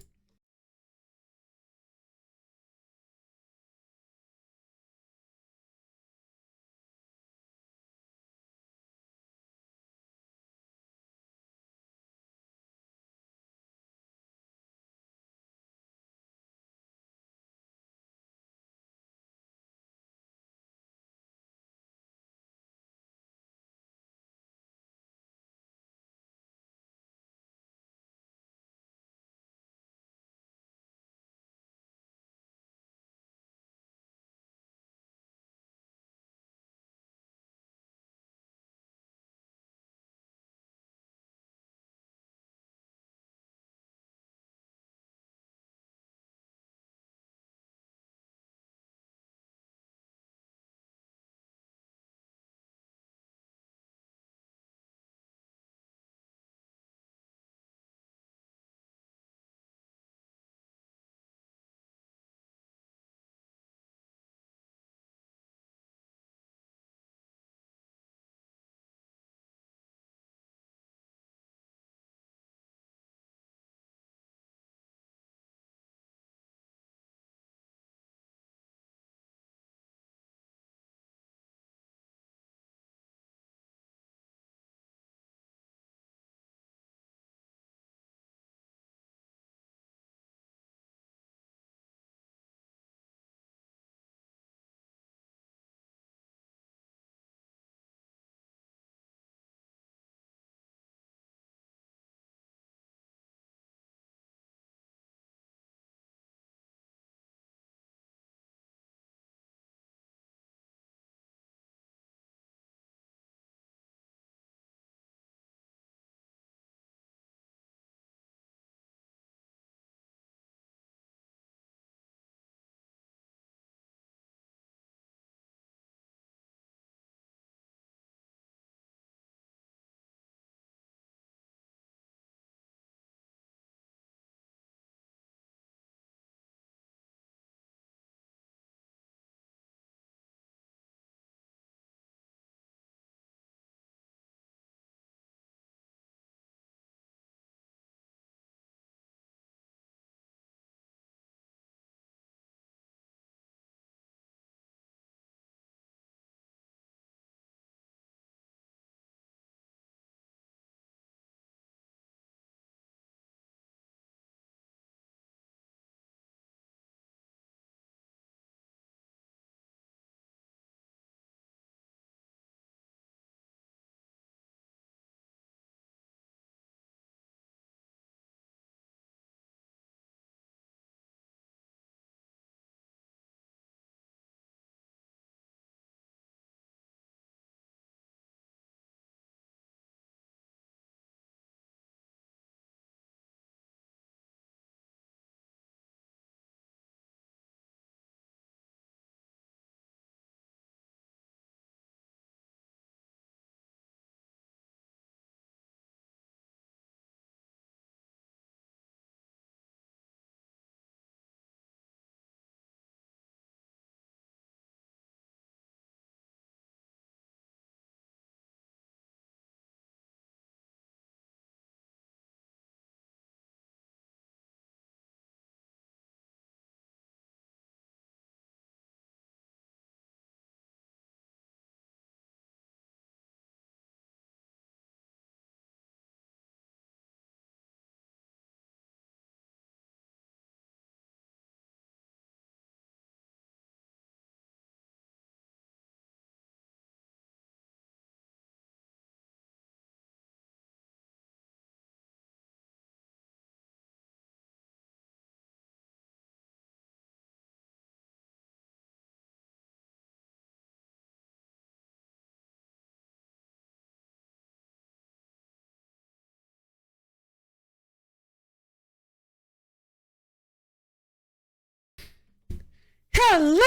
Hello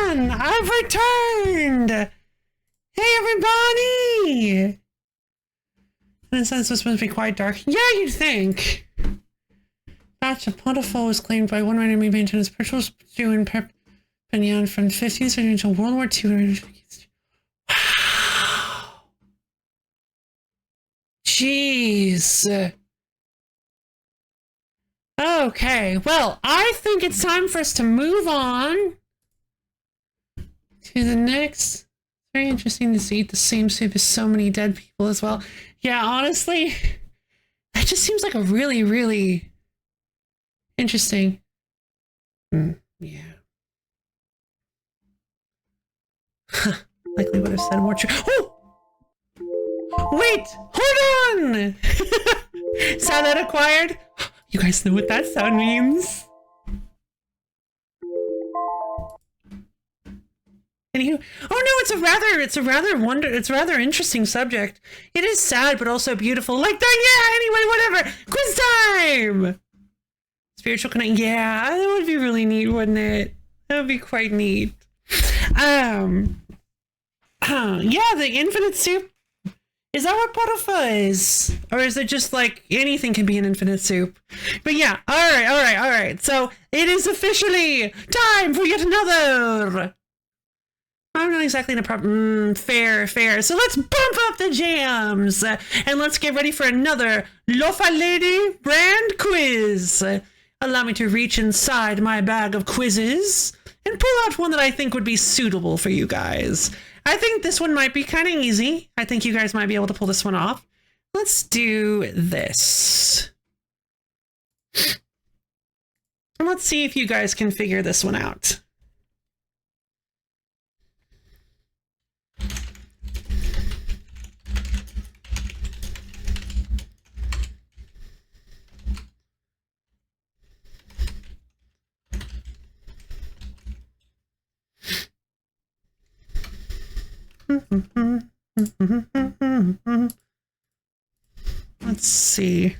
again! I've returned! Hey everybody! And it says it's supposed to be quite dark. Yeah, you'd think. Patch of Plentiful was claimed by one writer who maintained his personal stew in Perpignan from the 15th century until World War II. Wow! Jeez. Okay, well, I think it's time for us to move on to the next. Very interesting to eat the same soup as so many dead people as well. Yeah, honestly, that just seems like a really, really interesting. Yeah. Likely would have said more true. Oh! Wait! Hold on! Sound that acquired? You guys know what that sound means? Anywho, oh no, it's a rather interesting subject. It is sad, but also beautiful. Like that, yeah. Anyway, whatever. Quiz time. Spiritual connect. Yeah, that would be really neat, wouldn't it? That would be quite neat. Yeah, the infinite soup. Is that what Potiphar is? Or is it just like anything can be an infinite soup? But yeah, all right. So it is officially time for yet another. I'm not exactly in a proper fair. So let's bump up the jams and let's get ready for another LoFi Lady brand quiz. Allow me to reach inside my bag of quizzes and pull out one that I think would be suitable for you guys. I think this one might be kind of easy. I think you guys might be able to pull this one off. Let's do this. And let's see if you guys can figure this one out. Let's see.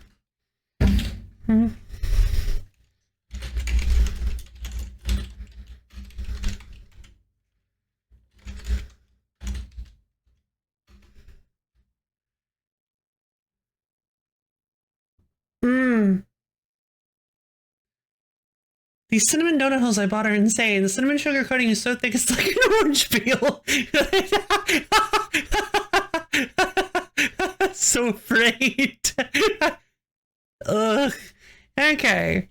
These cinnamon donut holes I bought are insane. The cinnamon sugar coating is so thick it's like an orange peel. So afraid. Ugh. Okay.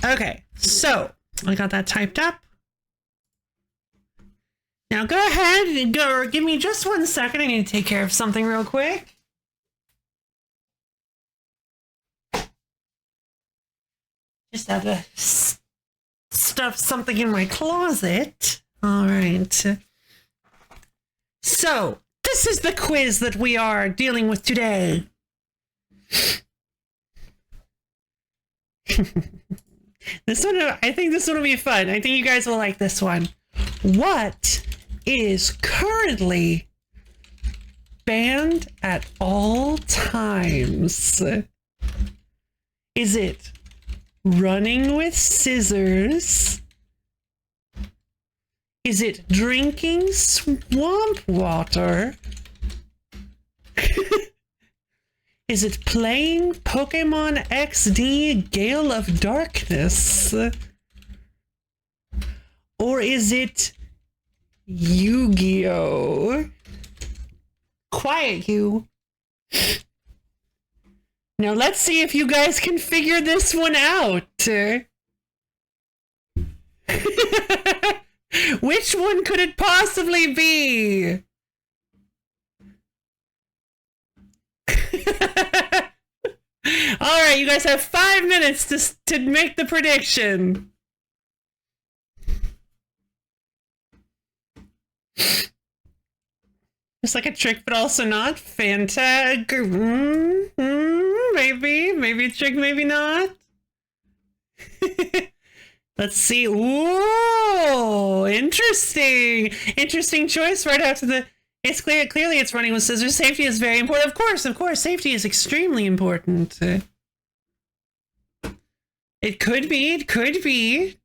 Okay, so I got that typed up. Now go ahead and give me just 1 second. I need to take care of something real quick. Just have to stuff something in my closet. All right. So this is the quiz that we are dealing with today. I think this one will be fun. I think you guys will like this one. What is currently banned at all times? Is it running with scissors? Is it drinking swamp water? Is it playing Pokemon XD Gale of Darkness? Or is it Yu-Gi-Oh? Quiet, you. Now let's see if you guys can figure this one out. Which one could it possibly be? All right, you guys have 5 minutes to make the prediction. It's like a trick, but also not. Fanta. Maybe a trick, maybe not. Let's see. Ooh, interesting. Interesting choice right after the... It's clearly it's running with scissors. Safety is very important. Of course. Safety is extremely important. It could be.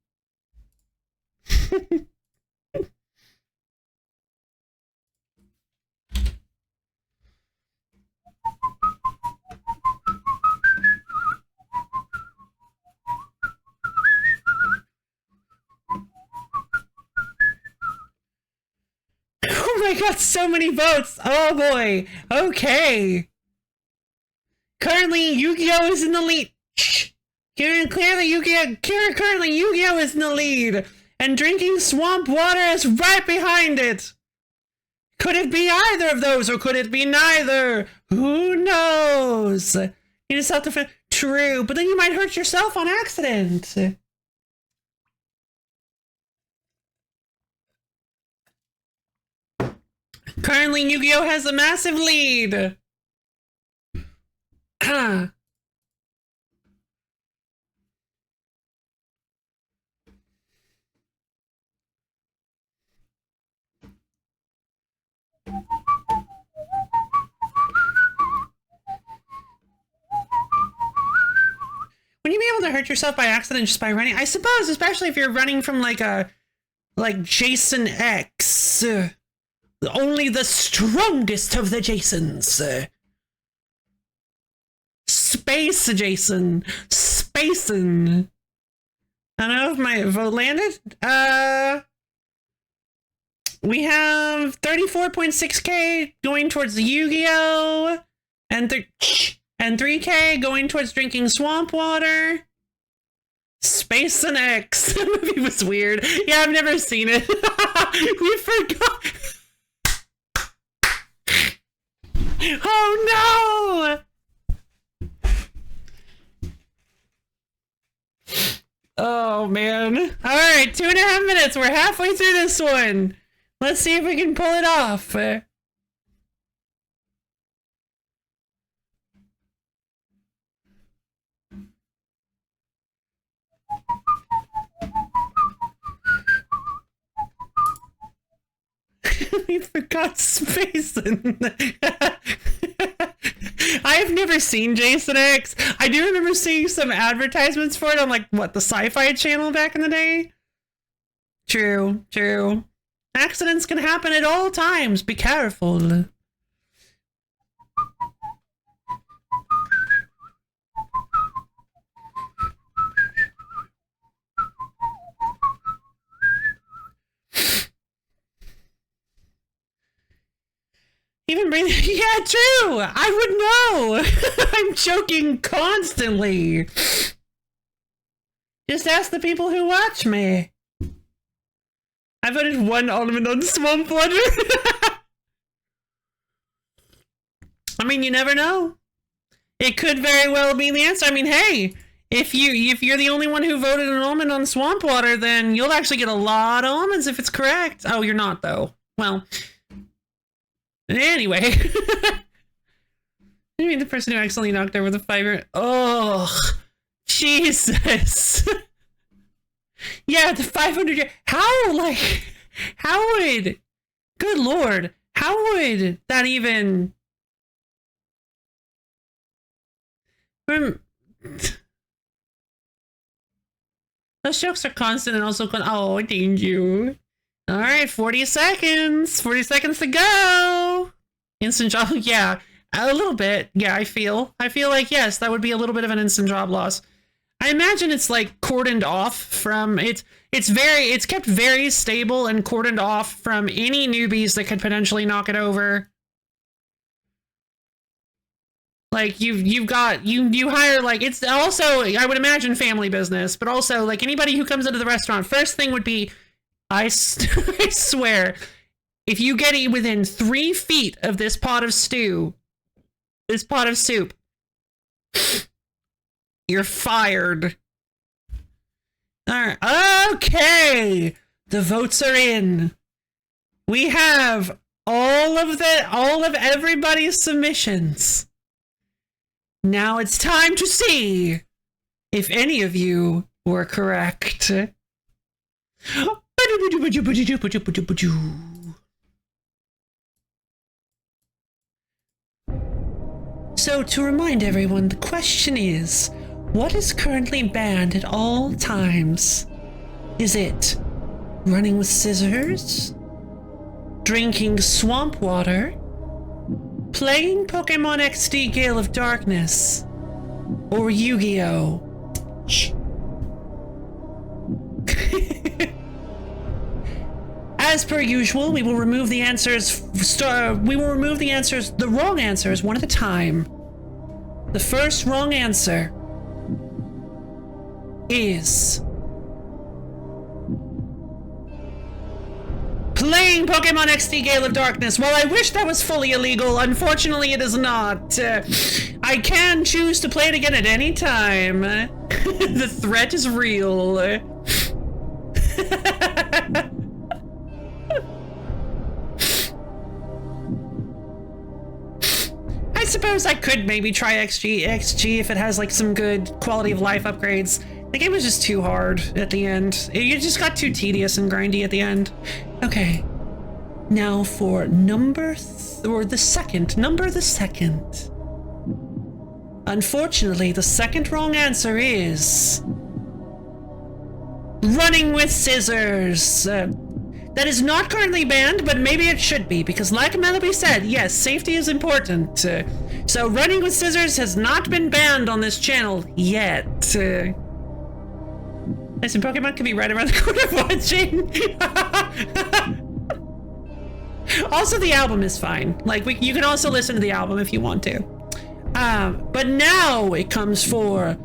Oh my god, so many votes! Oh boy. Okay. Currently, Yu-Gi-Oh! Is in the lead. Shh. Currently, Yu-Gi-Oh! Is in the lead. And drinking swamp water is right behind it. Could it be either of those, or could it be neither? Who knows? You just have to... True, but then you might hurt yourself on accident. Currently, Yu-Gi-Oh! Has a massive lead. Would you be able to hurt yourself by accident just by running? I suppose, especially if you're running from like Jason X. Only the strongest of the Jasons. Space Jason. Spacin'. I don't know if my vote landed. We have 34.6k going towards the Yu-Gi-Oh! And 3k going towards drinking swamp water. Space and X. That movie was weird. Yeah, I've never seen it. We forgot. Oh no! Oh man. Alright, 2.5 minutes. We're halfway through this one. Let's see if we can pull it off. We forgot Spacin'. I've never seen Jason X. I do remember seeing some advertisements for it on, like, what, the Sci-Fi Channel back in the day? True. Accidents can happen at all times. Be careful. Even breathing. Yeah, true. I would know. I'm joking constantly. Just ask the people who watch me. I voted 1 almond on swamp water. I mean, you never know. It could very well be the answer. I mean, hey, if you're the only one who voted an almond on swamp water, then you'll actually get a lot of almonds if it's correct. Oh, you're not though. Well. Anyway. I mean, the person who accidentally knocked over the fiber. Oh, Jesus. Yeah, the 500. How would, good Lord, how would that even, those jokes are constant and also, oh, thank you. All right, 40 seconds. 40 seconds to go. Instant job. Yeah, a little bit. Yeah, I feel like, yes, that would be a little bit of an instant job loss. I imagine it's like cordoned off from it's kept very stable and cordoned off from any newbies that could potentially knock it over. Like you hire, like, it's also, I would imagine, family business, but also like anybody who comes into the restaurant, first thing would be, I swear, if you get within 3 feet of this pot of stew, this pot of soup, you're fired. Alright, okay. The votes are in. We have all of everybody's submissions. Now it's time to see if any of you were correct. So to remind everyone, the question is, what is currently banned at all times? Is it running with scissors? Drinking swamp water? Playing Pokemon XD Gale of Darkness? Or Yu-Gi-Oh? As per usual, we will remove the answers. The wrong answers, one at a time. The first wrong answer is playing Pokemon XD Gale of Darkness. Well, I wish that was fully illegal. Unfortunately, it is not. I can choose to play it again at any time. The threat is real. I suppose I could maybe try XG if it has like some good quality of life upgrades. The game was just too hard at the end. It just got too tedious and grindy at the end. Okay. Now for number the second. Unfortunately, the second wrong answer is running with scissors. That is not currently banned, but maybe it should be, because like Melody said, yes, safety is important. So running with scissors has not been banned on this channel yet. Listen, Pokemon can be right around the corner watching. Also, the album is fine. Like, you can also listen to the album if you want to. But now it comes to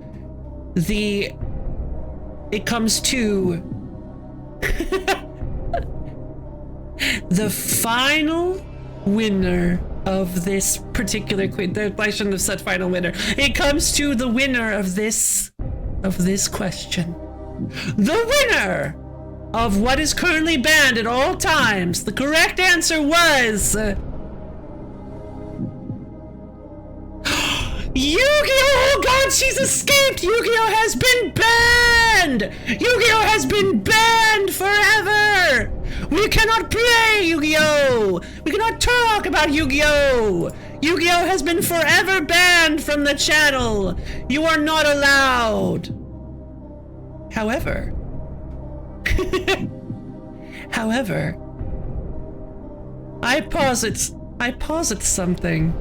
the final winner of this particular quiz. I shouldn't have said final winner. It comes to the winner of this question. The winner of what is currently banned at all times. The correct answer was Yu-Gi-Oh! Oh God, she's escaped! Yu-Gi-Oh has been banned! Yu-Gi-Oh has been banned forever! We cannot play Yu-Gi-Oh! We cannot talk about Yu-Gi-Oh! Yu-Gi-Oh has been forever banned from the channel! You are not allowed! However... I posit something.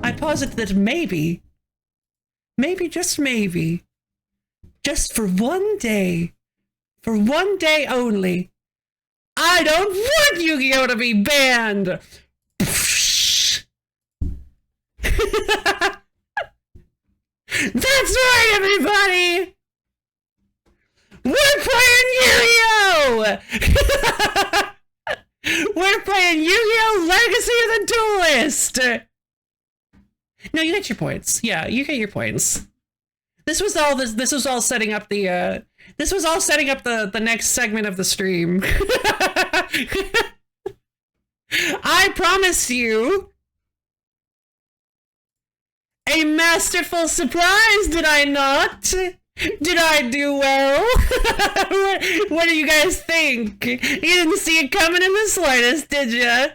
I posit that maybe, just maybe, just for one day only, I don't want Yu-Gi-Oh to be banned! That's right, everybody! We're playing Yu-Gi-Oh! We're playing Yu-Gi-Oh! Legacy of the Duelist! No, you get your points. Yeah, you get your points. This was all setting up the next segment of the stream. I promised you a masterful surprise, did I not? Did I do well? What do you guys think? You didn't see it coming in the slightest, did ya?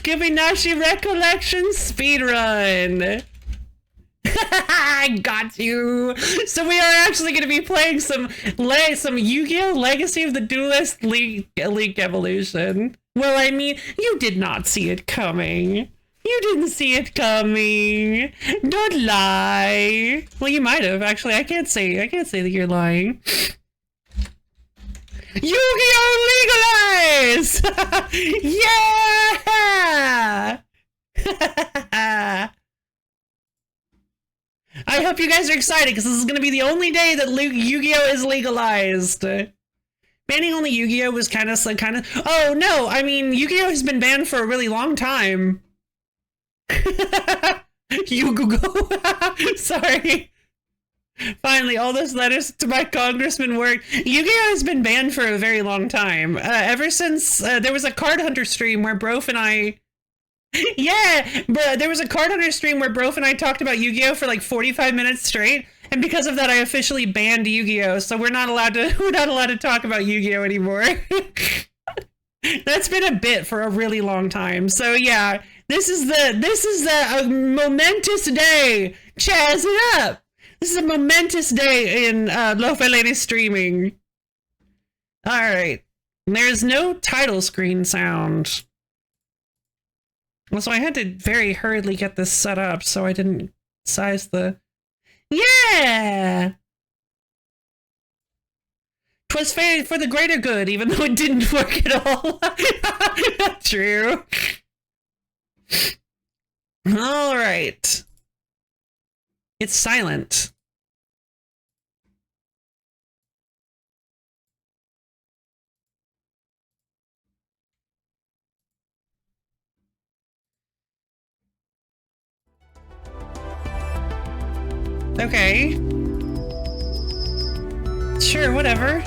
Gibinashi Recollection Speedrun. I got you. So we are actually going to be playing some Yu-Gi-Oh! Legacy of the Duelist League Evolution. Well, I mean, you did not see it coming. You didn't see it coming. Don't lie. Well, you might have. Actually, I can't say that you're lying. Yu-Gi-Oh! Legalized! Yeah! I hope you guys are excited, because this is going to be the only day that Yu-Gi-Oh! Is legalized. Banning only Yu-Gi-Oh! Was kind of... Oh, no! I mean, Yu-Gi-Oh! Has been banned for a really long time. Yu-Go-Go. Sorry. Finally, all those letters to my congressman worked. Yu-Gi-Oh has been banned for a very long time. Ever since there was a Card Hunter stream where Brof and I... Yeah, but there was a Card Hunter stream where Brof and I talked about Yu-Gi-Oh for like 45 minutes straight, and because of that, I officially banned Yu-Gi-Oh. So we're not allowed to talk about Yu-Gi-Oh anymore. That's been a bit for a really long time. So yeah, this is the momentous day. Chaz it up. This is a momentous day in LoFi Lady streaming. All right, there's no title screen sound. So I had to very hurriedly get this set up so I didn't size the... Yeah! 'Twas for the greater good, even though it didn't work at all. Not true. All right. It's silent. Okay. Sure, whatever.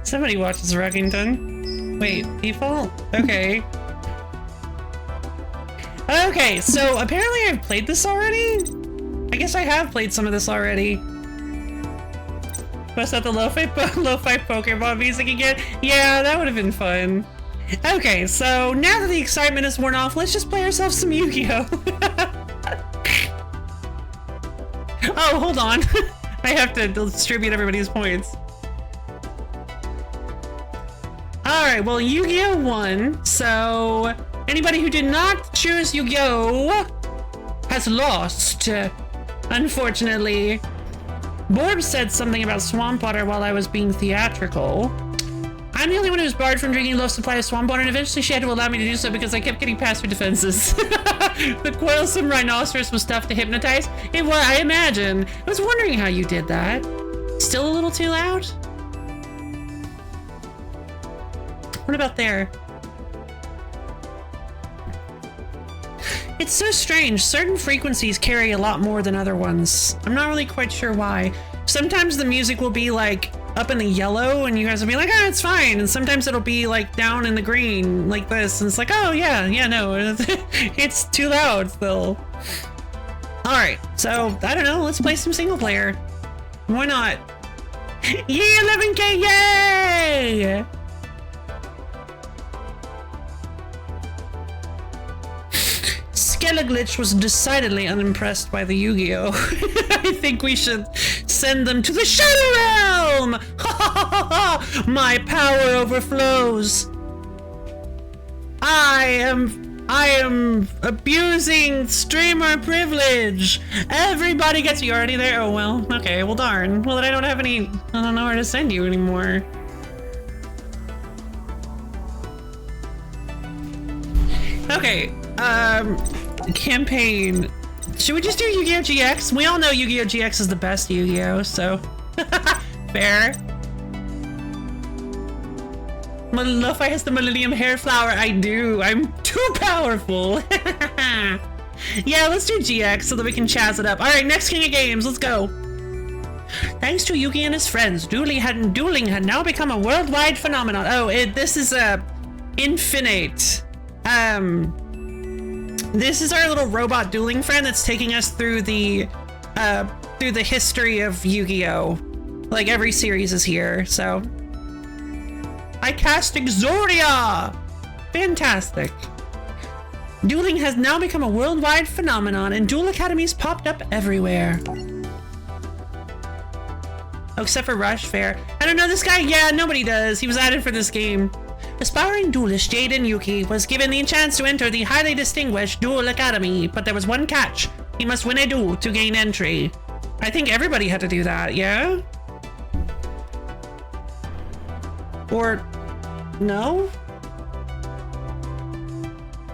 Somebody watches Rockington. Wait, default? Okay. Okay, so apparently I've played this already? I guess I have played some of this already. Bust out the lo-fi Pokemon music again? Yeah, that would have been fun. Okay, so now that the excitement is worn off, let's just play ourselves some Yu-Gi-Oh! Oh, hold on. I have to distribute everybody's points. Alright, well, Yu-Gi-Oh! Won, so anybody who did not choose Yu-Gi-Oh! Has lost, unfortunately. Borb said something about swamp water while I was being theatrical. I'm the only one who was barred from drinking low supply of swamp water, and eventually she had to allow me to do so because I kept getting past her defenses. The quarrelsome rhinoceros was tough to hypnotize. It was, I imagine. I was wondering how you did that. Still a little too loud? What about there? It's so strange. Certain frequencies carry a lot more than other ones. I'm not really quite sure why. Sometimes the music will be like up in the yellow and you guys will be like, oh, it's fine. And sometimes it'll be like down in the green like this. And it's like, oh yeah, no, it's too loud still. All right, so I don't know. Let's play some single player. Why not? Yeah, 11K, yay! Skeleglitch was decidedly unimpressed by the Yu-Gi-Oh! I think we should send them to the Shadow Realm! My power overflows! I am abusing streamer privilege! Everybody gets... You already there? Oh, well, okay, well darn. Well, then I don't know where to send you anymore. Okay, campaign. Should we just do Yu-Gi-Oh! GX? We all know Yu-Gi-Oh! GX is the best Yu-Gi-Oh! So fair. LoFi has the Millennium Hair Flower. I do. I'm too powerful. Yeah, let's do GX so that we can chaz it up. All right, next King of Games. Let's go. Thanks to Yugi and his friends, dueling had now become a worldwide phenomenon. Oh, this is Infinite. This is our little robot dueling friend that's taking us through the history of Yu-Gi-Oh! Like every series is here, so. I cast Exodia! Fantastic. Dueling has now become a worldwide phenomenon and duel academies popped up everywhere. Oh, except for Rush, fair. I don't know this guy? Yeah, nobody does. He was added for this game. Aspiring duelist Jaden Yuki was given the chance to enter the highly distinguished Duel Academy, but there was one catch. He must win a duel to gain entry. I think everybody had to do that, yeah? Or... no?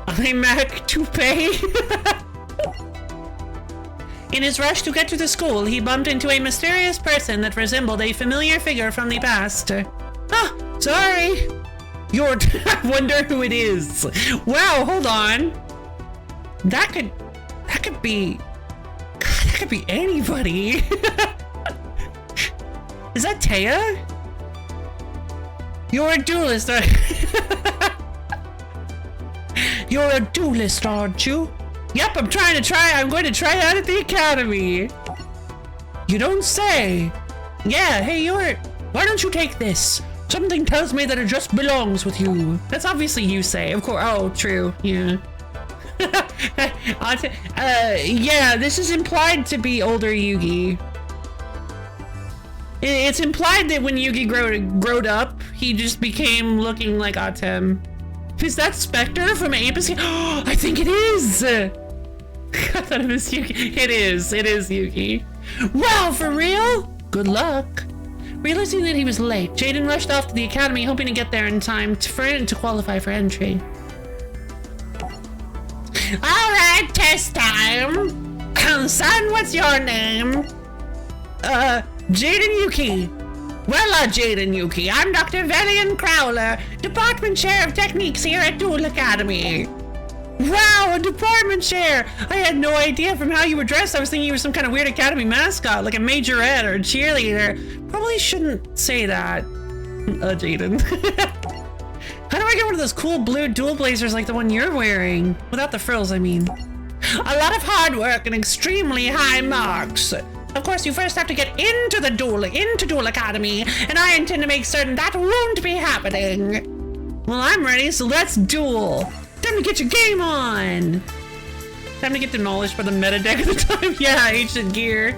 iMac to pay? In his rush to get to the school, he bumped into a mysterious person that resembled a familiar figure from the past. Ah, sorry! I wonder who it is. Wow, hold on. That could be... God, that could be anybody. Is that Taya? You're a duelist, You're a duelist, aren't you? Yep, I'm going to try it out at the academy. You don't say. Yeah, hey, why don't you take this? Something tells me that it just belongs with you. That's obviously you say, of course. Oh, true, yeah. Yeah, this is implied to be older Yugi. It's implied that when Yugi growed up, he just became looking like Atem. Is that Spectre from Apis? Oh, I think it is! I thought it was Yugi. It is Yugi. Wow, for real? Good luck. Realizing that he was late, Jaden rushed off to the academy, hoping to get there in time to qualify for entry. Alright, test time! Son, what's your name? Jaden Yuki. Well, Jaden Yuki, I'm Dr. Velian Crowler, Department Chair of Techniques here at Duel Academy. Wow, a department chair! I had no idea from how you were dressed. I was thinking you were some kind of weird academy mascot, like a majorette or a cheerleader. Probably shouldn't say that, Jaden. How do I get one of those cool blue dual blazers like the one you're wearing? Without the frills, I mean. A lot of hard work and extremely high marks. Of course, you first have to get into Duel Academy, and I intend to make certain that won't be happening. Well, I'm ready, so let's duel. Time to get your game on! Time to get demolished by the meta deck at the time. Yeah, ancient gear.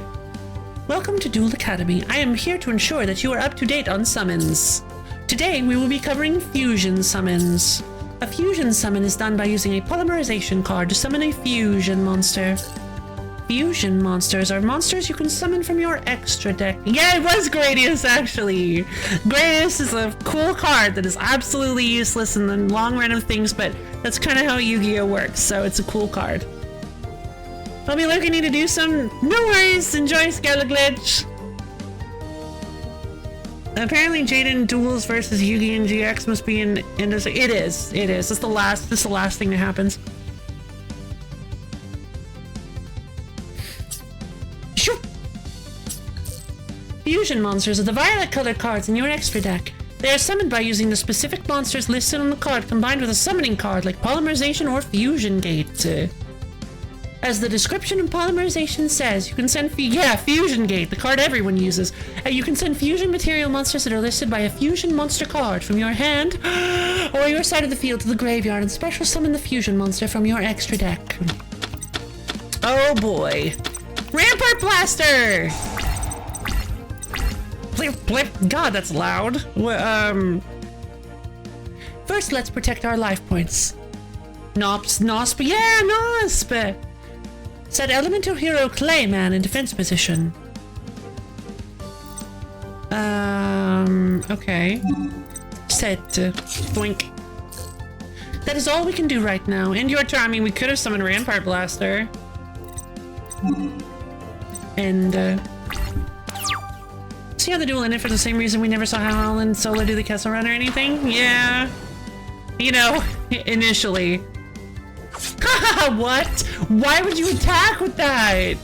Welcome to Duel Academy. I am here to ensure that you are up to date on summons. Today, we will be covering fusion summons. A fusion summon is done by using a polymerization card to summon a fusion monster. Fusion monsters are monsters you can summon from your extra deck. Yeah, it was Gradius, actually. Gradius is a cool card that is absolutely useless in the long run of things, but that's kind of how Yu-Gi-Oh works, so it's a cool card. I'll be looking to do some... No worries, enjoy Skeleglitch. Apparently Jaden duels versus Yugi and GX must be in industry. It is. It's the last thing that happens. Fusion monsters are the violet colored cards in your extra deck. They are summoned by using the specific monsters listed on the card combined with a summoning card like Polymerization or Fusion Gate. As the description of Polymerization says, you can send Fusion Gate, the card everyone uses. You can send fusion material monsters that are listed by a fusion monster card from your hand or your side of the field to the graveyard and special summon the fusion monster from your extra deck. Oh boy. Rampart Blaster! Blip, blip. God, that's loud. First, let's protect our life points. Nosp. Yeah, Nosp! Set Elemental Hero Clayman in defense position. Okay. Set. Boink. That is all we can do right now. End your turn. I mean, we could have summoned Rampart Blaster. And, see how the duel ended for the same reason we never saw Hal and Solo do the Kessel Run or anything? Yeah. You know, initially. What? Why would you attack with that?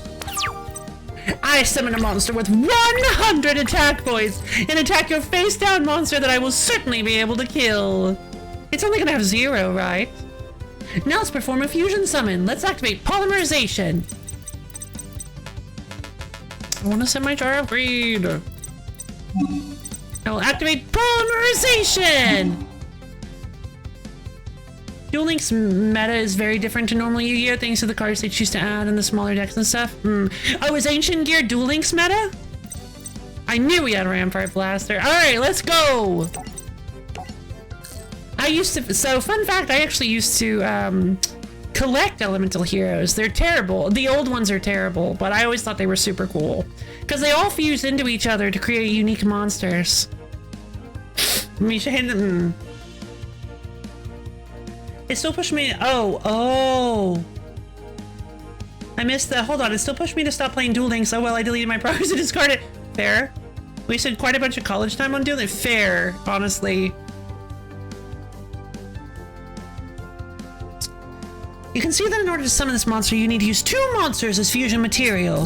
I summon a monster with 100 attack points and attack your face-down monster that I will certainly be able to kill. It's only gonna have 0, right? Now let's perform a fusion summon. Let's activate Polymerization. I want to send my Jar of Greed. I will activate Polymerization! Duel Link's meta is very different to normal Yu-Gi-Oh! Thanks to the cards they choose to add and the smaller decks and stuff. Oh, is Ancient Gear Duel Link's meta? I knew we had a Rampart Blaster. Alright, let's go! So fun fact, I actually used to collect elemental heroes. They're terrible. The old ones are terrible, but I always thought they were super cool. Because they all fuse into each other to create unique monsters. It still pushed me. Oh. I missed the. Hold on. It still pushed me to stop playing Duel Links. Oh well, I deleted my progress and discarded it. Fair. Wasted quite a bunch of college time on Duel Links. Fair, honestly. You can see that in order to summon this monster, you need to use 2 monsters as fusion material.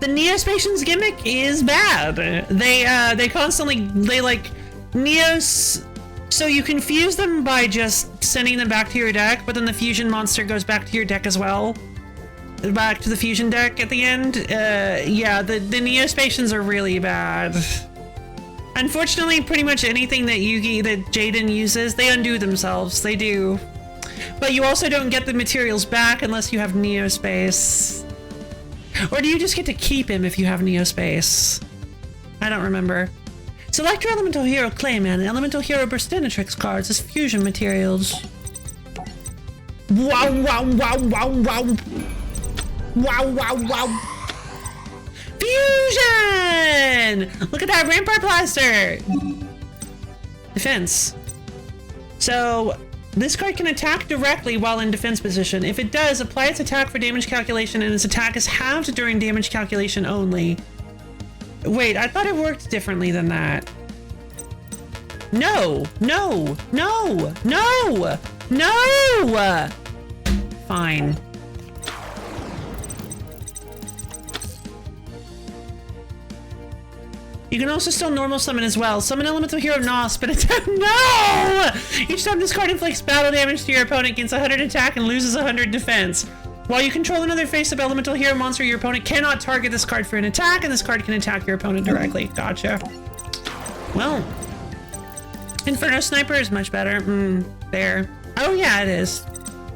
The Neospatian's gimmick is bad. They constantly, Neos, so you can fuse them by just sending them back to your deck, but then the fusion monster goes back to your deck as well. Back to the fusion deck at the end. Yeah, the Neospatians are really bad. Unfortunately, pretty much anything that Jaden uses, they undo themselves. They do. But you also don't get the materials back unless you have Neospace. Or do you just get to keep him if you have Neospace? I don't remember. Select your Elemental Hero Clayman and Elemental Hero Burstinatrix cards as fusion materials. Wow, wow, wow, wow, wow. Wow, wow, wow. Fusion! Look at that Rampart Blaster! Defense. So, this card can attack directly while in defense position. If it does, apply its attack for damage calculation, and its attack is halved during damage calculation only. Wait, I thought it worked differently than that. No! No! No! No! No! Fine. You can also still normal summon as well. Summon Elemental Hero Nosp and attack. No! Each time this card inflicts battle damage to your opponent, gains 100 attack and loses 100 defense. While you control another face-up Elemental Hero monster, your opponent cannot target this card for an attack, and this card can attack your opponent directly. Gotcha. Well, Inferno Sniper is much better. There. Oh yeah, it is.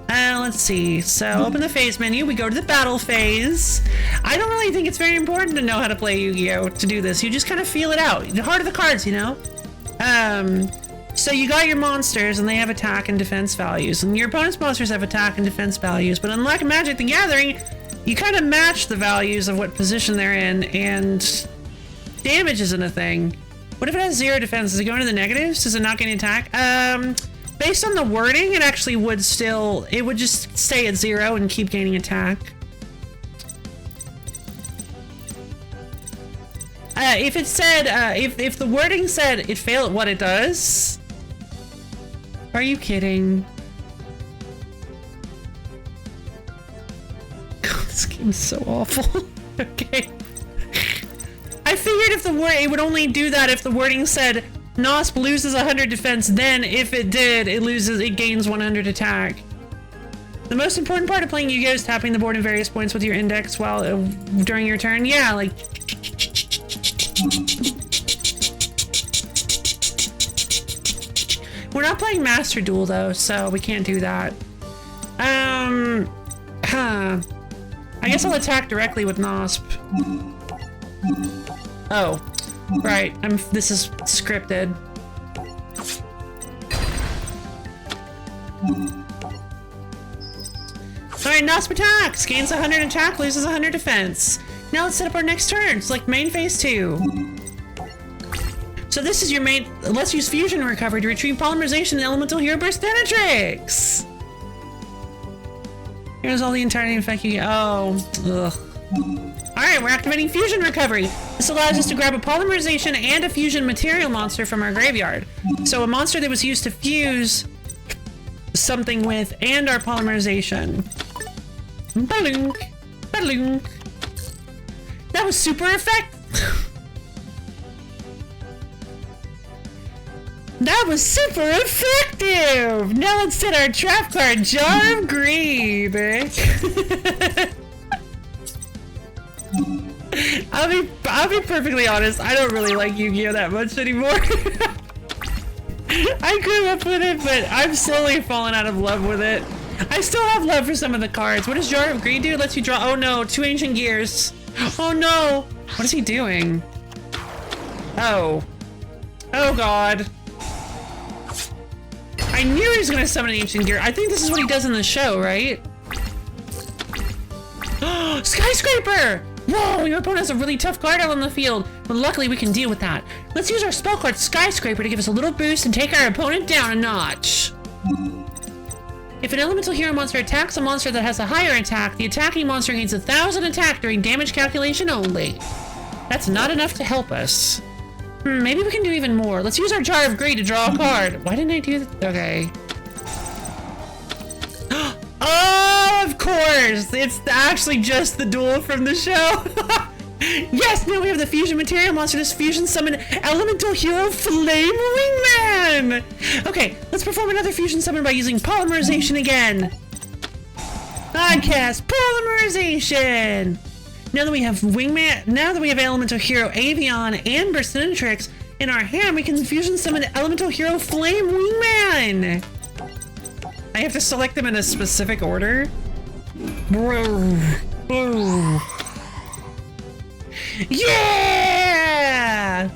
Let's see. So open the phase menu. We go to the battle phase. I don't really think it's very important to know how to play Yu-Gi-Oh! To do this. You just kind of feel it out. The heart of the cards, you know? So you got your monsters and they have attack and defense values. And your opponent's monsters have attack and defense values. But unlike Magic the Gathering, you kind of match the values of what position they're in, and damage isn't a thing. What if it has 0 defense? Does it go into the negatives? Does it not gain attack? Based on the wording, it actually would still, it would just stay at 0 and keep gaining attack. If it said, if the wording said it failed at what it does, are you kidding? God, this game's so awful. Okay. I figured if the word, it would only do that if the wording said Nosp loses 100 defense, then if it did, it gains 100 attack. The most important part of playing Yu-Gi-Oh! Is tapping the board in various points with your index while during your turn. Yeah, like. We're not playing Master Duel though, so we can't do that. I guess I'll attack directly with Nosp. Oh. Right, this is scripted. Alright, Nosp attacks! Gains 100 attack, loses 100 defense. Now let's set up our next turn. Select main phase 2. So this is your main. Let's use Fusion Recovery to retrieve Polymerization and Elemental Hero Burstinatrix! Here's all the entirety effect you get. Oh, ugh. Alright, we're activating Fusion Recovery. This allows us to grab a Polymerization and a Fusion Material monster from our graveyard. So a monster that was used to fuse something with, and our Polymerization. Balloonk, balloonk. That was super effective. That was super effective! Now let's set our trap card, Jar of Greed. I'll be perfectly honest, I don't really like Yu-Gi-Oh! That much anymore. I grew up with it, but I'm slowly falling out of love with it. I still have love for some of the cards. What does Jar of Greed do? It lets you draw. Oh no, 2 Ancient Gears. Oh no! What is he doing? Oh. Oh god. I knew he was gonna summon an Ancient Gear. I think this is what he does in the show, right? Skyscraper! Whoa, your opponent has a really tough card out on the field, but luckily we can deal with that. Let's use our spell card Skyscraper to give us a little boost and take our opponent down a notch. If an elemental hero monster attacks a monster that has a higher attack, the attacking monster gains 1,000 attack during damage calculation only. That's not enough to help us. Maybe we can do even more. Let's use our Jar of Greed to draw a card. Why didn't I do that? Okay. Oh, of course! It's actually just the duel from the show. Yes, now we have the fusion material monster. This fusion summon elemental hero Flame Wingman. Okay, let's perform another fusion summon by using polymerization again. I cast polymerization. Now that we have elemental hero Avion and Burstinatrix in our hand, we can fusion summon elemental hero Flame Wingman. I have to select them in a specific order. Yeah!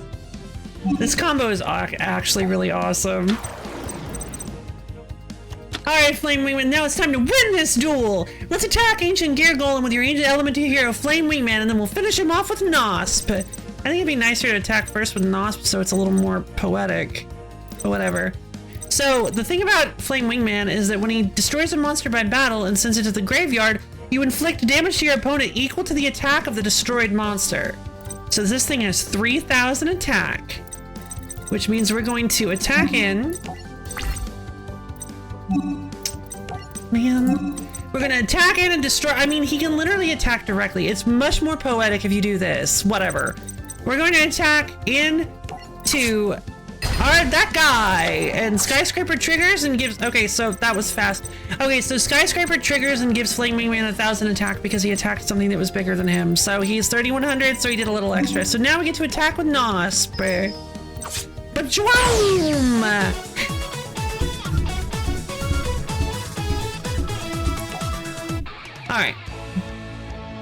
This combo is actually really awesome. Alright, Flame Wingman, now it's time to win this duel! Let's attack Ancient Gear Golem with your Ancient Elemental Hero Flame Wingman, and then we'll finish him off with Nosp. I think it'd be nicer to attack first with Nosp so it's a little more poetic. But whatever. So, the thing about Flame Wingman is that when he destroys a monster by battle and sends it to the graveyard, you inflict damage to your opponent equal to the attack of the destroyed monster. So this thing has 3,000 attack, which means we're going to attack in. Man, we're gonna attack in and destroy. I mean, he can literally attack directly. It's much more poetic if you do this. Whatever. We're going to attack into that guy, and Skyscraper triggers and gives. Okay, so that was fast. Okay, so Skyscraper triggers and gives Flame Wingman 1,000 attack because he attacked something that was bigger than him. So he's 3,100, so he did a little extra. So now we get to attack with Nosp. Ba-joom! Alright.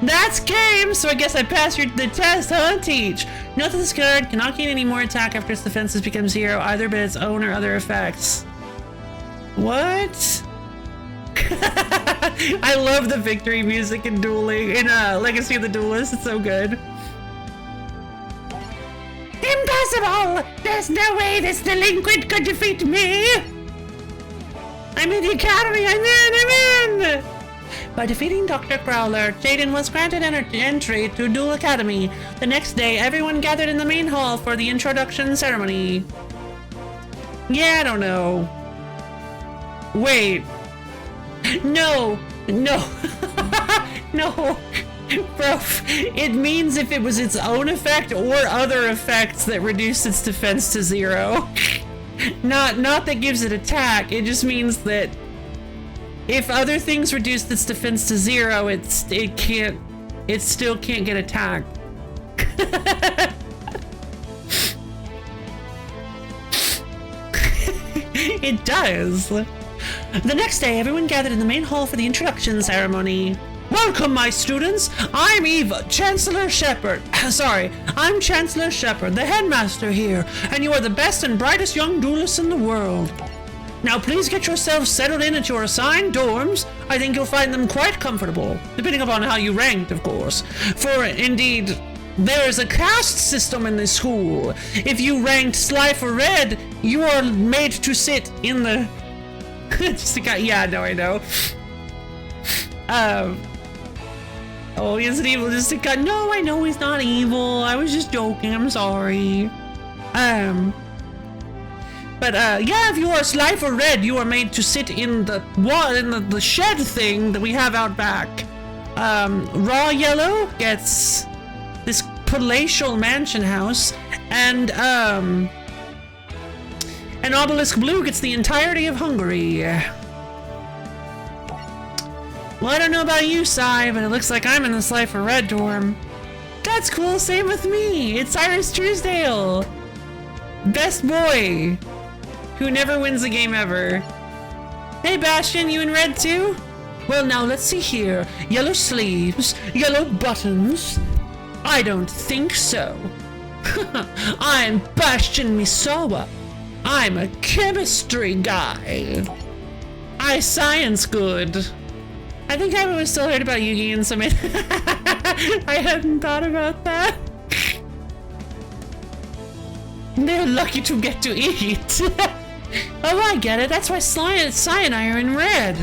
That's game, so I guess I passed the test, huh, Teach? Note that this card cannot gain any more attack after its defenses become zero, either by its own or other effects. What? I love the victory music in dueling, in Legacy of the Duelist, it's so good. Impossible! There's no way this delinquent could defeat me! I'm in the academy, I'm in! By defeating Dr. Growler, Jaden was granted entry to Duel Academy. The next day, everyone gathered in the main hall for the introduction ceremony. Yeah, I don't know. Wait. No. No. No. Bro, it means if it was its own effect or other effects that reduce its defense to zero. Not that gives it attack, it just means that if other things reduce its defense to zero, it still can't get attacked. It does. The next day, everyone gathered in the main hall for the introduction ceremony. Welcome, my students. I'm Chancellor Shepard. I'm Chancellor Shepard, the headmaster here, and you are the best and brightest young duelists in the world. Now please get yourselves settled in at your assigned dorms. I think you'll find them quite comfortable, depending upon how you ranked, of course. For indeed, there is a caste system in this school. If you ranked Sly for Red, you are made to sit in the... Yeah, no, I know. Oh, he isn't evil, just a cut. No, I know he's not evil. I was just joking, I'm sorry. But yeah, if you are Sly for Red, you are made to sit in the shed thing that we have out back. Raw Yellow gets this palatial mansion house, and Obelisk Blue gets the entirety of Hungary. Well, I don't know about you, Sai, but it looks like I'm in the Sly for Red dorm. That's cool, same with me. It's Cyrus Truesdale. Best boy. Who never wins a game ever. Hey Bastion, you in red too? Well now let's see here. Yellow sleeves, yellow buttons. I don't think so. I'm Bastion Misawa. I'm a chemistry guy. I science good. I think I was still heard about Yugi and some I hadn't thought about that. They're lucky to get to eat. Oh, I get it. That's why Sai and I are in red.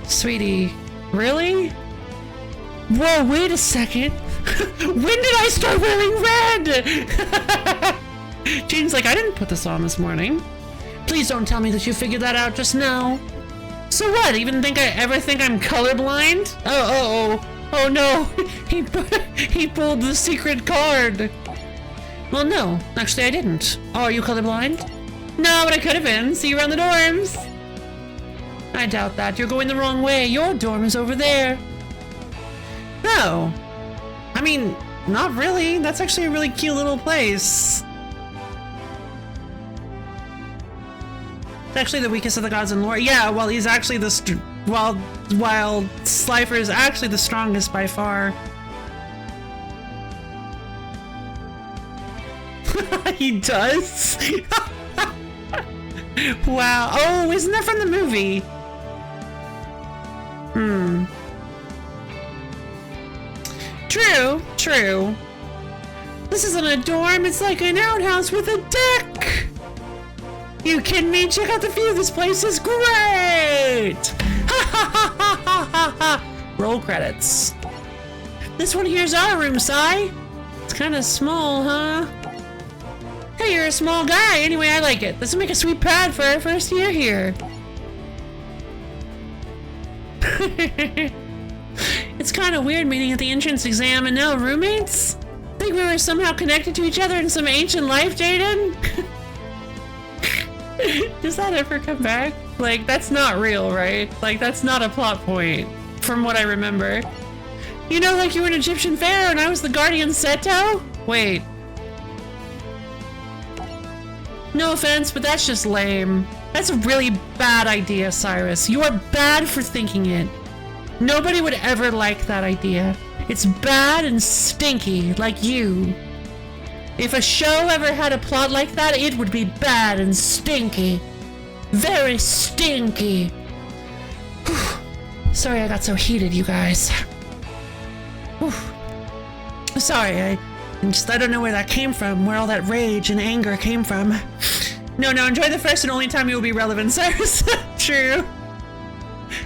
Sweetie, really? Whoa, wait a second. When did I start wearing red? Jane's like, I didn't put this on this morning. Please don't tell me that you figured that out just now. So what? Even think I ever think I'm colorblind? Oh no! He pulled the secret card. Well, no, actually I didn't. Oh, are you colorblind? No, but I could have been. See you around the dorms. I doubt that. You're going the wrong way. Your dorm is over there. No. I mean, not really. That's actually a really cute little place. It's actually the weakest of the gods in lore. Yeah, well, he's actually while Slifer is actually the strongest by far. He does? Wow. Oh, isn't that from the movie? True. This isn't a dorm, it's like an outhouse with a deck! You kidding me? Check out the view, this place is great! Ha ha ha ha ha ha ha! Roll credits. This one here's our room, Sai. It's kinda small, huh? Hey, you're a small guy. Anyway, I like it. This will make a sweet pad for our first year here. It's kind of weird meeting at the entrance exam and now roommates? Think we were somehow connected to each other in some ancient life, Jaden? Does that ever come back? Like, that's not real, right? Like, that's not a plot point, from what I remember. You know, like you were an Egyptian pharaoh and I was the guardian Seto? Wait. No offense, but that's just lame. That's a really bad idea, Cyrus. You are bad for thinking it. Nobody would ever like that idea. It's bad and stinky, like you. If a show ever had a plot like that, it would be bad and stinky. Very stinky. Whew. Sorry I got so heated, you guys. Whew. Sorry, I don't know where that came from, where all that rage and anger came from. No, enjoy the first and only time you will be relevant, Cyrus. True.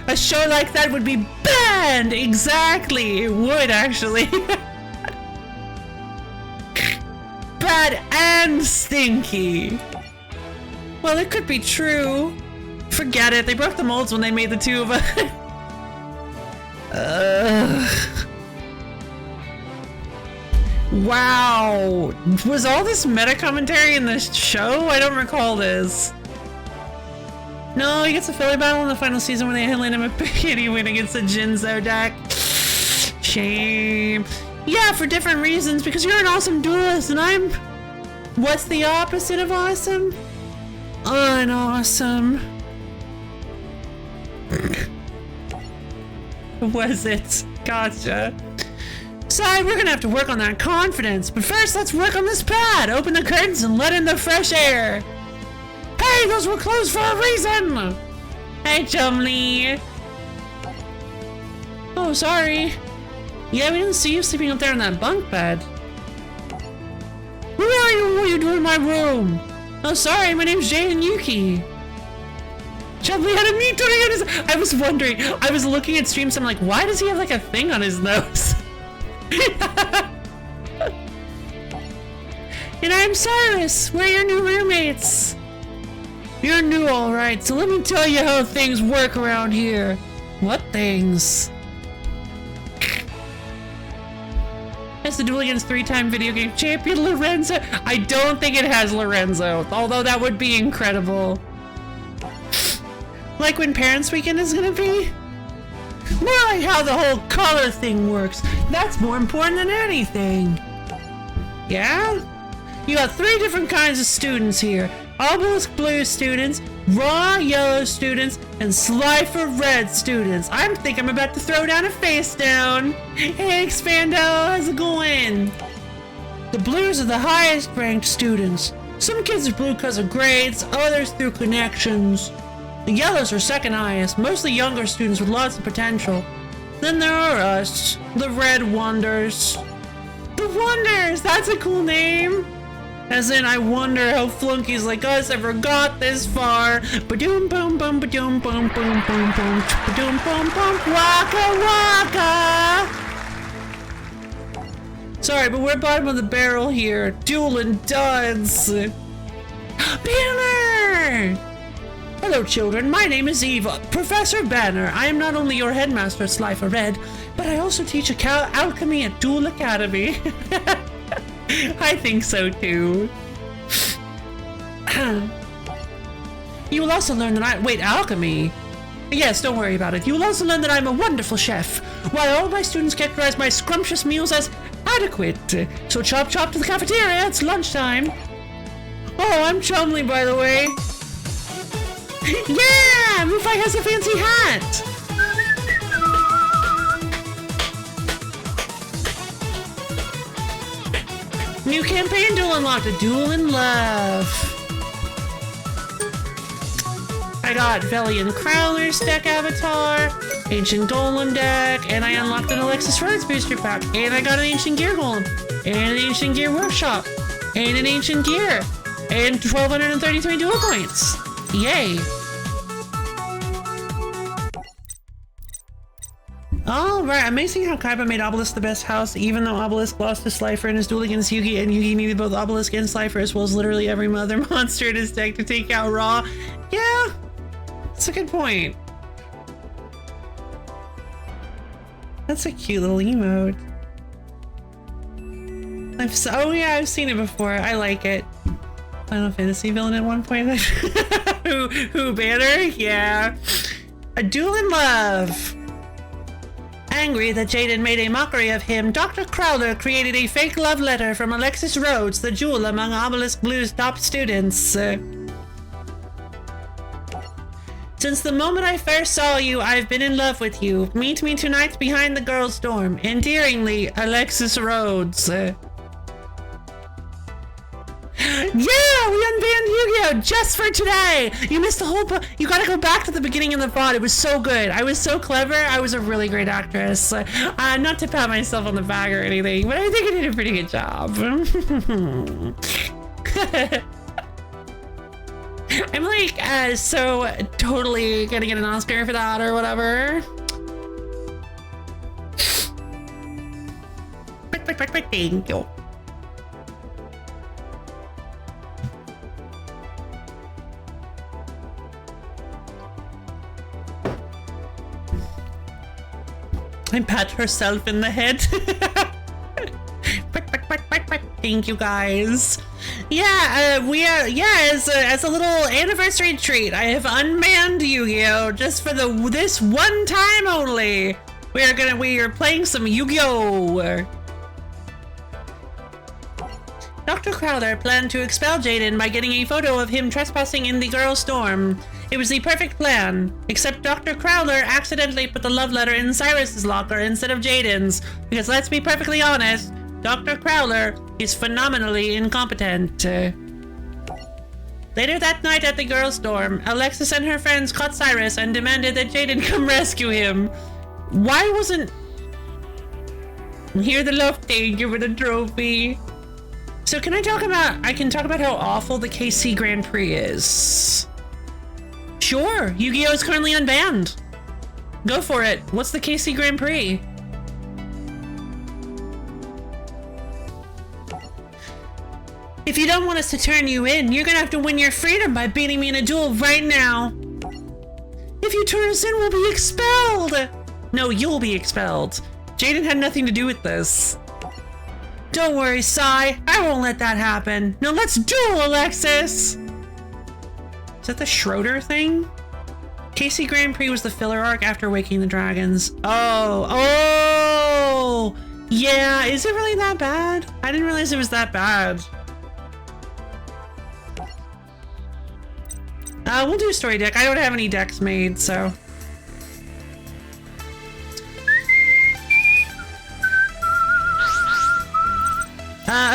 A show like that would be banned! Exactly! It would, actually. Bad and stinky. Well, it could be true. Forget it. They broke the molds when they made the two of us. Wow. Was all this meta commentary in this show? I don't recall this. No, he gets a Philly battle in the final season when they hand him a pity win against the Jinzo deck. Shame. Yeah, for different reasons, because you're an awesome duelist and I'm... What's the opposite of awesome? Unawesome. Was it? Gotcha. Sai, we're gonna have to work on that confidence, but first let's work on this pad. Open the curtains and let in the fresh air. Hey, those were closed for a reason! Hey, Chumley. Oh, sorry. Yeah, we didn't see you sleeping up there in that bunk bed. Who are you? What are you doing in my room? Oh, sorry, my name's Jaden Yuki. Chumley had a meat turning on his... I was wondering. I was looking at streams, I'm like, why does he have like a thing on his nose? And I'm Cyrus. We're your new roommates. You're new, alright, so let me tell you how things work around here. What things? Has to duel against 3-time video game champion Lorenzo. I don't think it has Lorenzo, although that would be incredible. Like when Parents Weekend is gonna be? More like how the whole color thing works. That's more important than anything. Yeah? You got 3 different kinds of students here. Obelisk blue students, raw yellow students, and Slifer red students. I think I'm about to throw down a face down. Hey, Expando, how's it going? The blues are the highest ranked students. Some kids are blue because of grades, others through connections. The yellows are second highest, mostly younger students with lots of potential. Then there are us, the Red Wonders. The Wonders, that's a cool name. As in, I wonder how flunkies like us ever got this far. Ba-doom boom boom ba-doom boom boom boom boom ba-doom boom boom waka waka. Sorry, but we're bottom of the barrel here. Dueling duds. Banner! Hello, children. My name is Eva, Professor Banner. I am not only your headmaster at Slifer Red, but I also teach alchemy at Duel Academy. I think so, too. You will also learn that Wait, alchemy? Yes, don't worry about it. You will also learn that I'm a wonderful chef, while all my students characterize my scrumptious meals as adequate. So chop chop to the cafeteria, it's lunchtime. Oh, I'm Chumley, by the way. Yeah! LoFi has a fancy hat! New campaign duel unlocked, a duel in love. I got Velian Crowler's deck avatar, Ancient Golem deck, and I unlocked an Alexis Rhodes booster pack, and I got an Ancient Gear Golem, and an Ancient Gear Workshop, and an Ancient Gear, and 1,233 duel points. Yay! Oh, right. Amazing how Kaiba made Obelisk the best house, even though Obelisk lost to Slifer in his duel against Yugi, and Yugi needed both Obelisk and Slifer, as well as literally every mother monster in his deck to take out Raw. Yeah, that's a good point. That's a cute little emote. Oh yeah, I've seen it before. I like it. Final Fantasy villain at one point. Who, Banner? Yeah. A duel in love. Angry that Jaden made a mockery of him, Dr. Crowler created a fake love letter from Alexis Rhodes, the jewel among Obelisk Blue's top students. Since the moment I first saw you, I've been in love with you. Meet me tonight behind the girls' dorm. Endearingly, Alexis Rhodes. Yeah, we unbanned Yu-Gi-Oh! Just for today! You missed the whole you gotta go back to the beginning of the VOD. It was so good. I was so clever. I was a really great actress. Not to pat myself on the back or anything, but I think I did a pretty good job. I'm like, so totally gonna get an Oscar for that or whatever. Thank you. I pat herself in the head. Thank you guys. Yeah, as a little anniversary treat, I have unbanned Yu-Gi-Oh! Just for this one time only. We are playing some Yu-Gi-Oh! Dr. Crowler planned to expel Jaden by getting a photo of him trespassing in the girls' dorm. It was the perfect plan, except Dr. Crowler accidentally put the love letter in Cyrus's locker instead of Jaden's, because let's be perfectly honest, Dr. Crowler is phenomenally incompetent. Later that night at the girls' dorm, Alexis and her friends caught Cyrus and demanded that Jaden come rescue him. Why wasn't... Here the love thing, give it a trophy. So can I talk about how awful the KC Grand Prix is? Sure, Yu-Gi-Oh! Is currently unbanned. Go for it. What's the KC Grand Prix? If you don't want us to turn you in, you're gonna have to win your freedom by beating me in a duel right now. If you turn us in, we'll be expelled. No, you'll be expelled. Jaden had nothing to do with this. Don't worry, Sai. I won't let that happen. Now let's duel, Alexis. Is that the Schroeder thing? KC Grand Prix was the filler arc after Waking the Dragons. Oh, yeah. Is it really that bad? I didn't realize it was that bad. We'll do a story deck. I don't have any decks made, so.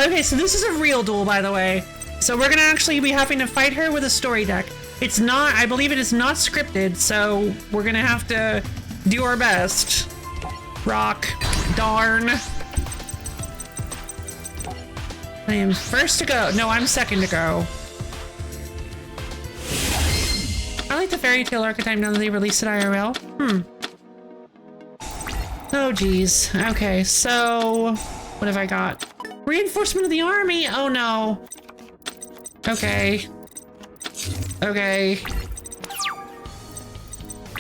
Okay, so this is a real duel, by the way. So we're gonna actually be having to fight her with a story deck. It's not, I believe it is not scripted, so we're gonna have to do our best. Rock. Darn. I am first to go. No, I'm second to go. I like the fairy tale archetype now that they released it IRL. Oh, geez. Okay, so what have I got? Reinforcement of the army? Oh, no. Okay. Okay.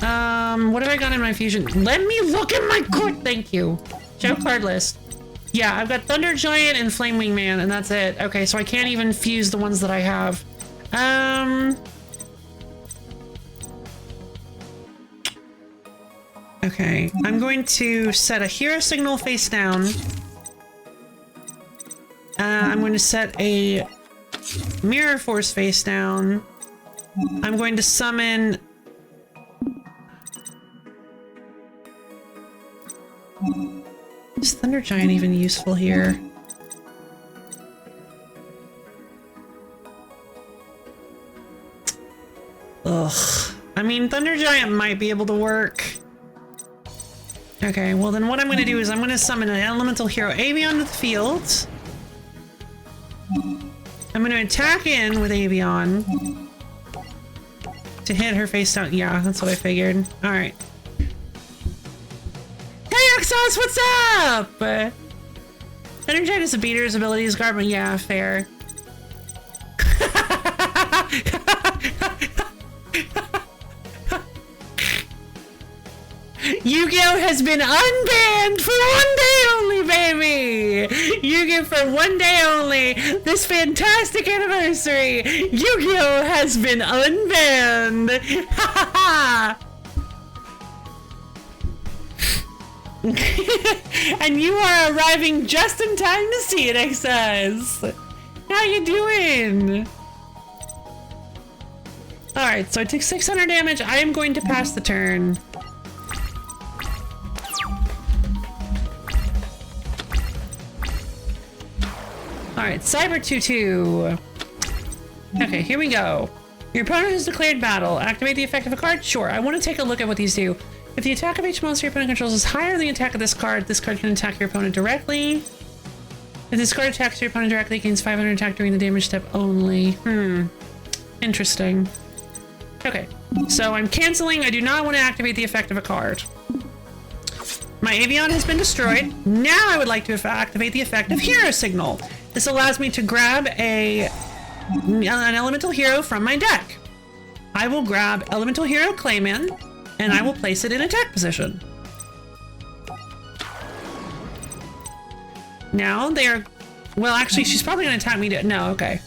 What have I got in my fusion? Let me look at my card. Thank you. Show card list. Yeah, I've got Thunder Giant and Flame Wingman, and that's it. Okay, so I can't even fuse the ones that I have. Okay, I'm going to set a hero signal face down. I'm going to set a mirror force face down. I'm going to summon... Is Thunder Giant even useful here? Ugh. I mean, Thunder Giant might be able to work. Okay, well then what I'm going to do is I'm going to summon an elemental hero Avion to the field. I'm going to attack in with Avion to hit her face down. Yeah, that's what I figured. All right. Hey, Exos, what's up? Thunder Giant is a beater. His ability is guard, but yeah, fair. Yu-Gi-Oh! Has been unbanned for 1 day only, baby! Yu-Gi-Oh! For 1 day only, this fantastic anniversary, Yu-Gi-Oh! Has been unbanned! Ha ha ha! And you are arriving just in time to see it, XS! How you doing? Alright, so I took 600 damage. I am going to pass the turn. Alright, Cyber 2-2. Okay, here we go. Your opponent has declared battle. Activate the effect of a card? Sure. I want to take a look at what these do. If the attack of each monster your opponent controls is higher than the attack of this card can attack your opponent directly. If this card attacks your opponent directly, it gains 500 attack during the damage step only. Interesting. Okay, so I'm canceling. I do not want to activate the effect of a card. My Avion has been destroyed. Now I would like to activate the effect of Hero Signal. This allows me to grab an elemental hero from my deck. I will grab Elemental Hero Clayman, and I will place it in attack position. Now they are... Well, actually, she's probably going to attack me. No, okay.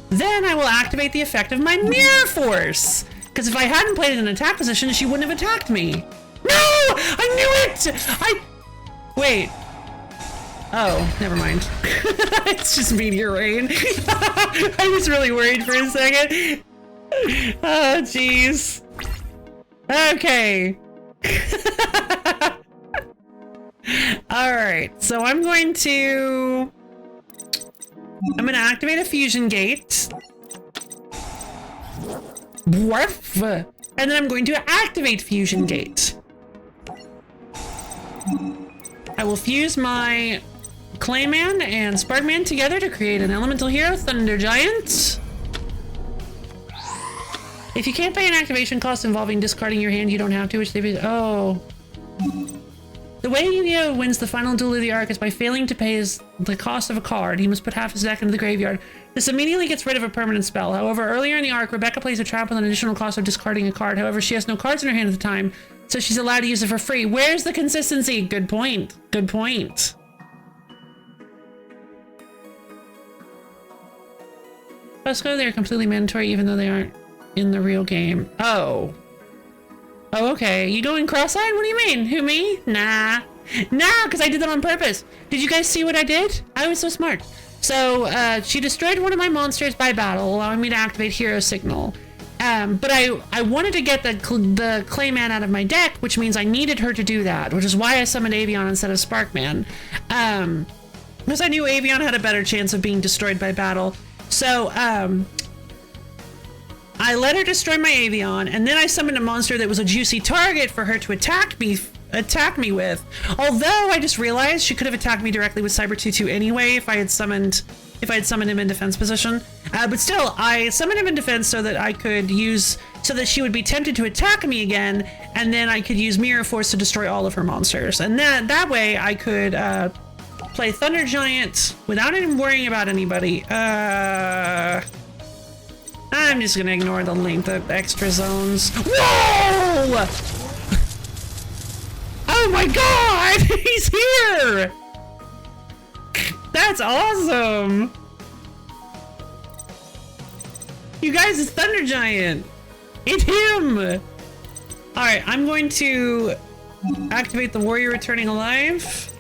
Then I will activate the effect of my Mirror Force. Because if I hadn't played it in attack position, she wouldn't have attacked me. No! I knew it! Wait. Oh, never mind. It's just Meteor Rain. I was really worried for a second. Oh, jeez. Okay. Alright, so I'm going to activate a fusion gate. And then I'm going to activate fusion gate. I will fuse my Clayman and Sparkman together to create an elemental hero, Thunder Giant. If you can't pay an activation cost involving discarding your hand, you don't have to, which they... Oh. The way Yu-Gi-Oh! Wins the final duel of the arc is by failing to pay the cost of a card. He must put half his deck into the graveyard. This immediately gets rid of a permanent spell. However, earlier in the arc, Rebecca plays a trap with an additional cost of discarding a card. However, she has no cards in her hand at the time, so she's allowed to use it for free. Where's the consistency? Good point. Good point. Fusco, they're completely mandatory even though they aren't in the real game. Oh. Oh, okay. You going cross-eyed? What do you mean? Who, me? Nah. Nah, because I did that on purpose. Did you guys see what I did? I was so smart. So, she destroyed one of my monsters by battle, allowing me to activate Hero Signal. But I wanted to get the Clayman out of my deck, which means I needed her to do that, which is why I summoned Avion instead of Sparkman. Because I knew Avion had a better chance of being destroyed by battle. So, I let her destroy my Avion, and then I summoned a monster that was a juicy target for her to attack me with. Although I just realized she could have attacked me directly with Cyber 2-2 anyway if I had summoned him in defense position. But still, I summoned him in defense so that she would be tempted to attack me again, and then I could use Mirror Force to destroy all of her monsters. And that way I could play Thunder Giant without even worrying about anybody. I'm just gonna ignore the length of extra zones. Whoa! Oh my god! He's here! That's awesome! You guys, it's Thunder Giant! It's him! Alright, I'm going to activate the warrior returning alive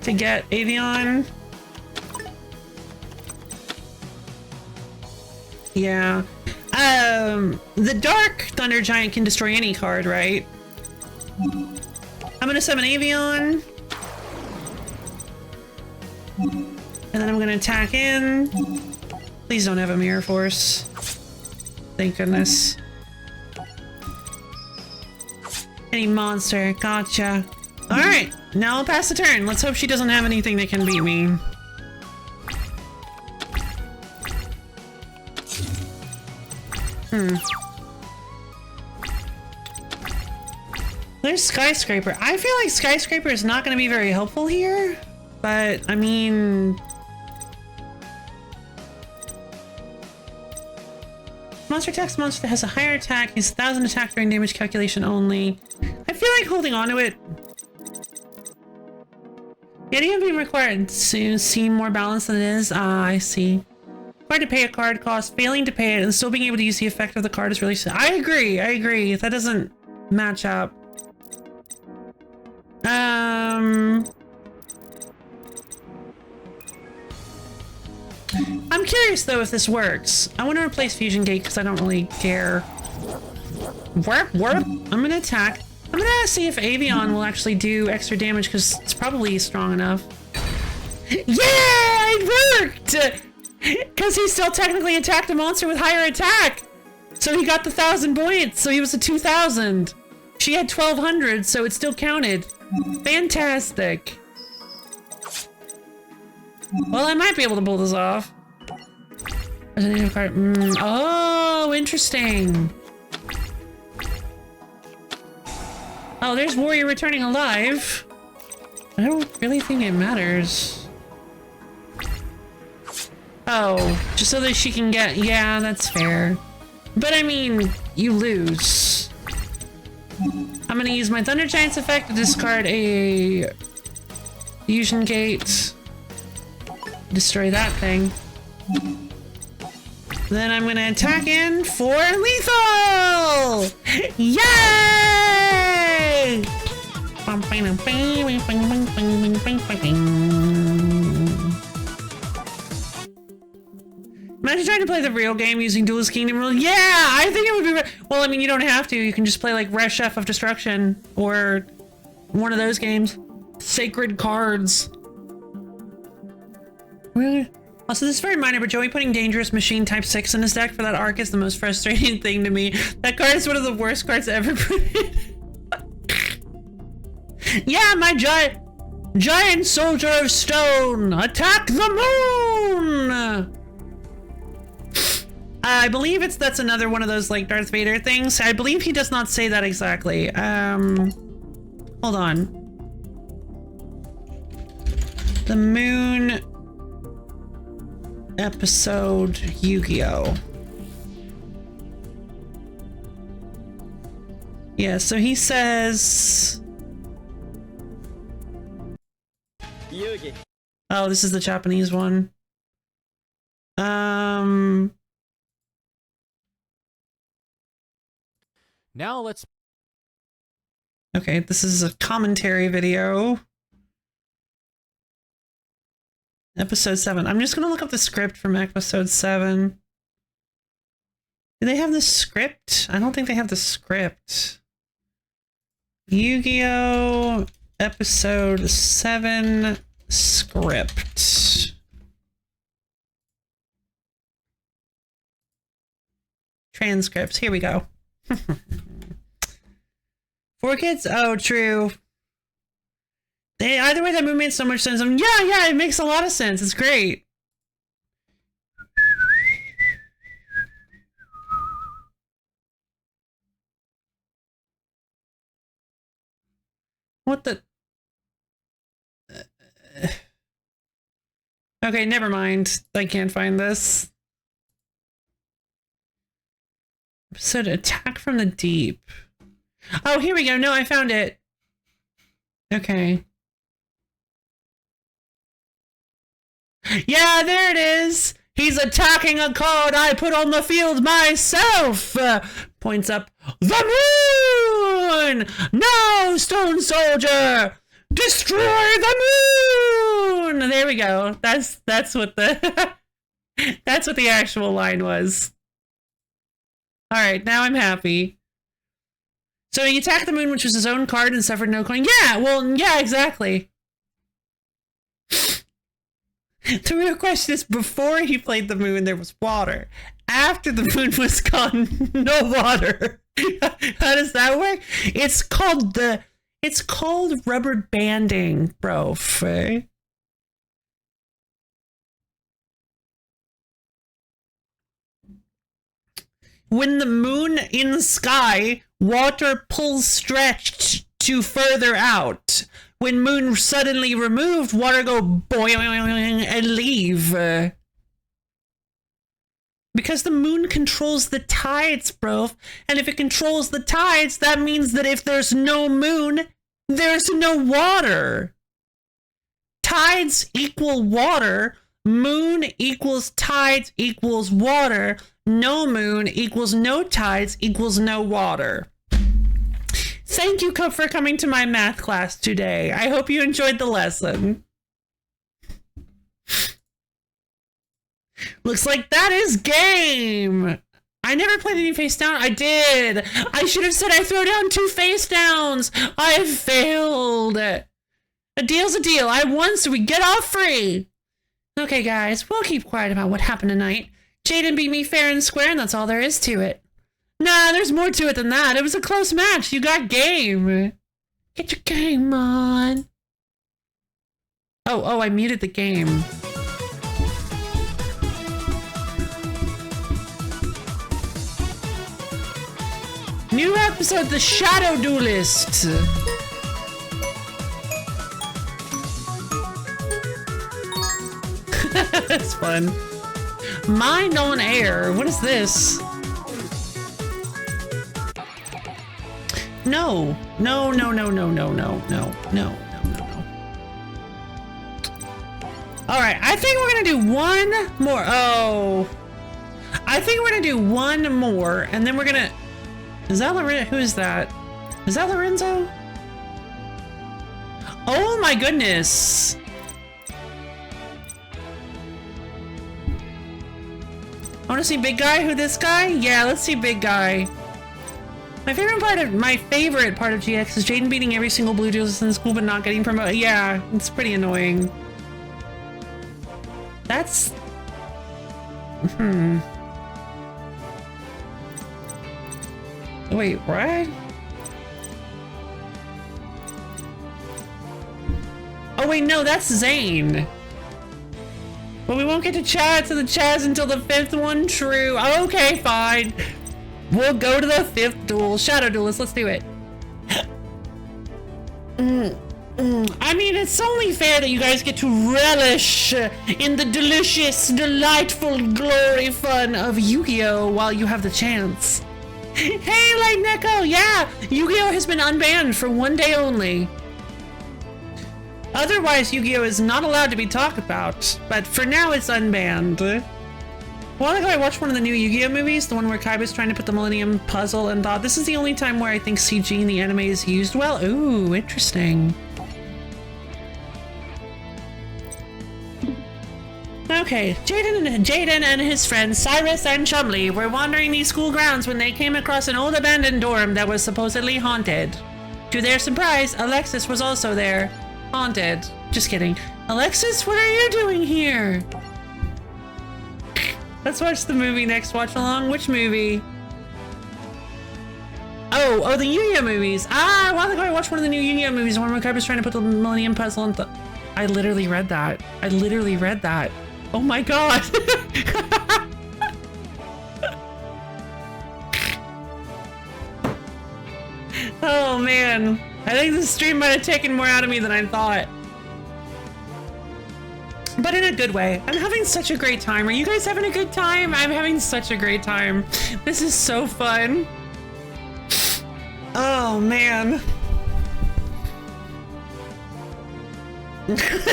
to get Avion. Yeah. The Dark Thunder Giant can destroy any card, right? I'm gonna summon Avion. And then I'm gonna attack in. Please don't have a Mirror Force. Thank goodness. Any monster. Gotcha. Alright, now I'll pass the turn. Let's hope she doesn't have anything that can beat me. There's Skyscraper. I feel like Skyscraper is not going to be very helpful here, but I mean... Monster attacks monster that has a higher attack, is 1,000 attack during damage calculation only. I feel like holding on to it. Getting it being required to seem more balanced than it is. Ah, I see. Required to pay a card cost, failing to pay it, and still being able to use the effect of the card is really... I agree, I agree. That doesn't match up. I'm curious though if this works. I want to replace Fusion Gate because I don't really care. Warp. I'm gonna attack. I'm gonna see if Avion will actually do extra damage because it's probably strong enough. Yeah, it worked! Because he still technically attacked a monster with higher attack. So he got the 1,000 points, so he was a 2,000. She had 1,200, so it still counted. Fantastic. Well, I might be able to pull this off. Oh, interesting. Oh, there's Warrior returning alive. I don't really think it matters. Oh, just so that she can get... Yeah, that's fair. But I mean, you lose. I'm gonna use my Thunder Giant's effect to discard a Fusion Gate. Destroy that thing. Then I'm gonna attack in for lethal! Yay! Imagine trying to play the real game using Duelist Kingdom rules. Yeah, I think it would be... Well, I mean, you don't have to. You can just play like Res Chef of Destruction or one of those games. Sacred Cards. Really? Also, this is very minor, but Joey putting Dangerous Machine Type 6 in his deck for that arc is the most frustrating thing to me. That card is one of the worst cards ever put in. Yeah, my giant soldier of stone, attack the moon! I believe that's another one of those like Darth Vader things. I believe he does not say that exactly. Hold on. The moon episode Yu-Gi-Oh. Yeah, so he says... Yugi. Oh, this is the Japanese one. Now let's... Okay, this is a commentary video. Episode 7. I'm just gonna look up the script from episode 7. Do they have the script? I don't think they have the script. Yu-Gi-Oh! Episode 7 script. Transcripts. Here we go. 4 kids? Oh, true. Either way, that movie made so much sense. Yeah, it makes a lot of sense. It's great. What the... Okay, never mind. I can't find this. Episode Attack from the Deep. Oh, here we go. No, I found it. Okay. Yeah, there it is. He's attacking a card I put on the field myself. Points up. The moon! No, Stone Soldier! Destroy the moon! There we go. That's what the that's what the actual line was. All right, now I'm happy. So he attacked the moon, which was his own card, and suffered no coin. Yeah, well, yeah, exactly. The real question is, before he played the moon, there was water. After the moon was gone, no water. How does that work? It's called rubber banding, bro. When the moon in the sky, water pulls stretched to further out. When moon suddenly removed, water go boing and leave. Because the moon controls the tides, bro. And if it controls the tides, that means that if there's no moon, there's no water. Tides equal water. Moon equals tides equals water. No moon equals no tides equals no water. Thank you for coming to my math class today. I hope you enjoyed the lesson. Looks like that is game. I never played any face down. I did. I should have said I throw down 2 face downs. I failed. A deal's a deal. I won, so we get off free. Okay, guys, we'll keep quiet about what happened tonight. Jaden beat me fair and square, and that's all there is to it. Nah, there's more to it than that. It was a close match. You got game. Get your game on. Oh, I muted the game. New episode, The Shadow Duelist. That's fun. Mind on Air. What is this? No. Alright, I think we're gonna do one more. Oh. I think we're gonna do one more, and then we're gonna... Is that Lorenzo? Who is that? Is that Lorenzo? Oh my goodness. I want to see big guy. Who, this guy? Yeah, let's see big guy. My favorite part of GX is Jaden beating every single blue duelist in school but not getting promoted. Yeah, it's pretty annoying. That's... Wait, what? Oh wait, no, that's Zane. But we won't get to chat to the chats until the 5th one. True. Okay, fine. We'll go to the 5th duel. Shadow Duelist, let's do it. I mean, it's only fair that you guys get to relish in the delicious, delightful glory fun of Yu-Gi-Oh! While you have the chance. Hey, Light Neko! Yeah! Yu-Gi-Oh! Has been unbanned for 1 day only. Otherwise, Yu-Gi-Oh! Is not allowed to be talked about, but for now it's unbanned. A while ago, I watched one of the new Yu-Gi-Oh! Movies, the one where Kaiba's trying to put the Millennium Puzzle, and thought this is the only time where I think CG in the anime is used well. Ooh, interesting. Okay, Jaden and his friends Cyrus and Chumley were wandering these school grounds when they came across an old abandoned dorm that was supposedly haunted. To their surprise, Alexis was also there. Haunted. Just kidding. Alexis, what are you doing here? Let's watch the movie next. Watch along. Which movie? Oh, the Yu-Gi-Oh! Movies. Ah, a while ago I watched one of the new Yu-Gi-Oh! Movies, the one where Kaiba's trying to put the Millennium Puzzle in I literally read that. Oh my god! Oh man. I think this stream might have taken more out of me than I thought. but in a good way. I'm having such a great time. Are you guys having a good time? I'm having such a great time. This is so fun. Oh, man.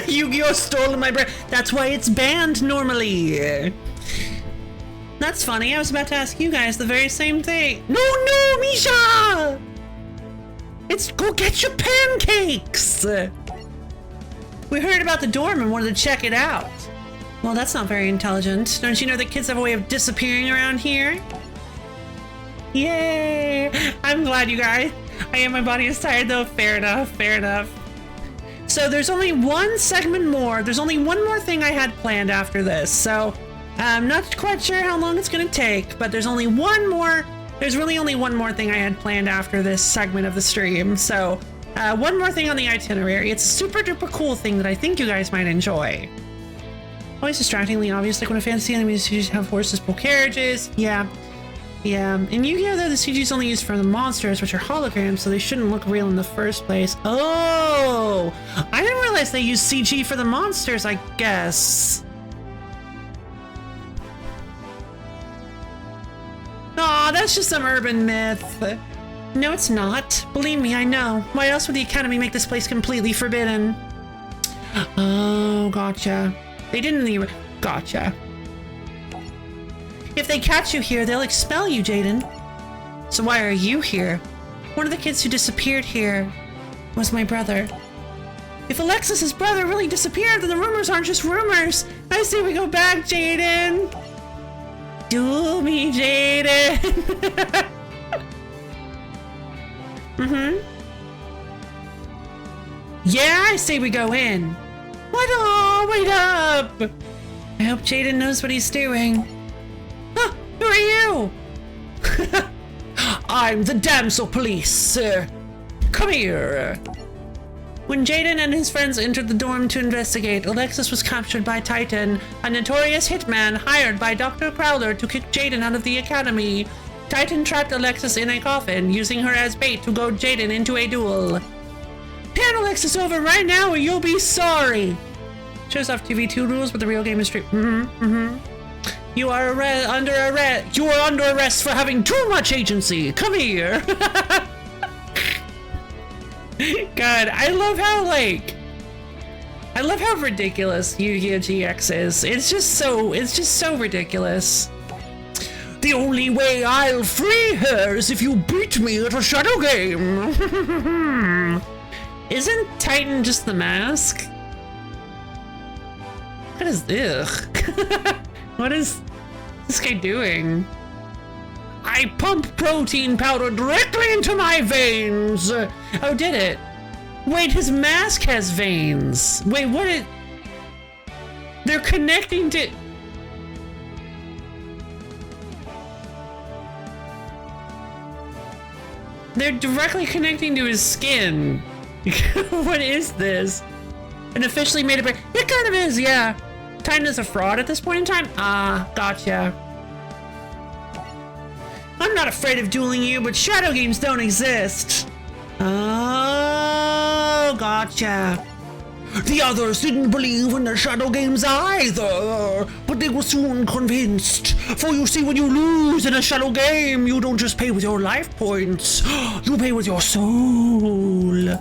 Yu-Gi-Oh! Stole my breath. That's why it's banned normally. That's funny. I was about to ask you guys the very same thing. No, Misha! It's go get your pancakes! We heard about the dorm and wanted to check it out. Well, that's not very intelligent. Don't you know that kids have a way of disappearing around here? Yay! I'm glad, you guys. My body is tired though. Fair enough, fair enough. So there's only one segment more. There's only one more thing I had planned after this. So I'm not quite sure how long it's gonna take, but there's only one more. There's really only one more thing I had planned after this segment of the stream. So one more thing on the itinerary. It's a super duper cool thing that I think you guys might enjoy. Always distractingly obvious, like when a fantasy enemies have horses pull carriages. Yeah. In Yu-Gi-Oh! Though, the CG is only used for the monsters, which are holograms, so they shouldn't look real in the first place. Oh! I didn't realize they use CG for the monsters, I guess. Aw, that's just some urban myth. No, it's not. Believe me, I know. Why else would the Academy make this place completely forbidden? Oh, gotcha. They didn't even... Gotcha. If they catch you here, they'll expel you, Jaden. So why are you here? One of the kids who disappeared here was my brother. If Alexis's brother really disappeared, then the rumors aren't just rumors. I say we go back, Jaden. Do me, Jaden. Yeah, I say we go in. What? Oh, wait up. I hope Jaden knows what he's doing. Huh, who are you? I'm the damsel police. Come here. When Jaden and his friends entered the dorm to investigate, Alexis was captured by Titan, a notorious hitman hired by Dr. Crowler to kick Jaden out of the academy. Titan trapped Alexis in a coffin, using her as bait to goad Jaden into a duel. Hand Alexis over right now or you'll be sorry. Shows off TV2 rules, but the real game is straight. You are under arrest. You are under arrest for having too much agency. Come here. God, I love how ridiculous Yu-Gi-Oh! GX is. It's just so ridiculous. The only way I'll free her is if you beat me at a shadow game. Isn't Titan just the mask? What is what is this guy doing? I pump protein powder directly into my veins. Oh, did it? Wait, his mask has veins. Wait, what? They're connecting to... They're directly connecting to his skin. What is this? An officially made a... It kind of is, yeah. Titan is a fraud at this point in time? Ah, gotcha. I'm not afraid of dueling you, but shadow games don't exist. Oh, gotcha. The others didn't believe in the shadow games either, but they were soon convinced. For you see, when you lose in a shadow game, you don't just pay with your life points, you pay with your soul.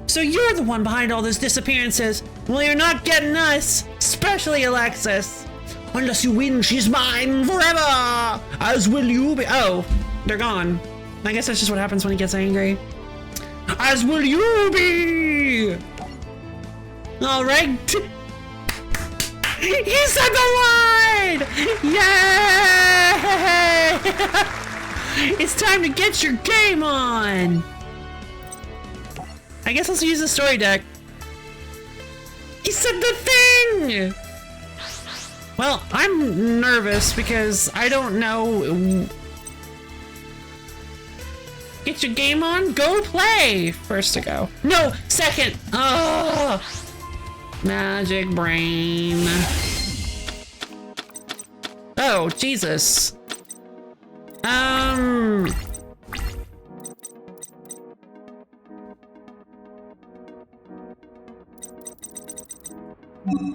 So you're the one behind all those disappearances. Well, you're not getting us, especially Alexis. Unless you win, she's mine forever, as will you be. Oh, they're gone. I guess that's just what happens when he gets angry. As will you be. All right. He said the line! Yay! It's time to get your game on. I guess let's use the story deck. He said the thing! Well, I'm nervous because I don't know. Get your game on? Go play! First to go. No, second! Oh! Magic brain. Oh, Jesus.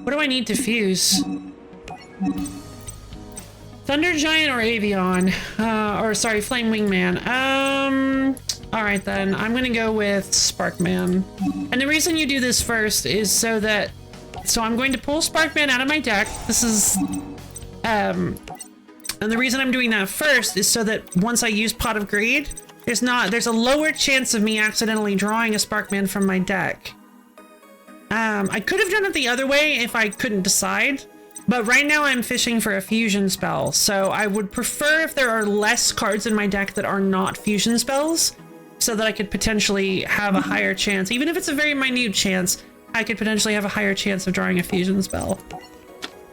What do I need to fuse? Thunder Giant or Avion? Or sorry, Flame Wingman. Alright then, I'm gonna go with Sparkman. And the reason you do this first is so I'm going to pull Sparkman out of my deck. This is, and the reason I'm doing that first is so that once I use Pot of Greed, there's a lower chance of me accidentally drawing a Sparkman from my deck. I could have done it the other way if I couldn't decide. But right now I'm fishing for a fusion spell, so I would prefer if there are less cards in my deck that are not fusion spells, so that I could potentially have a higher chance. Even if it's a very minute chance, I could potentially have a higher chance of drawing a fusion spell.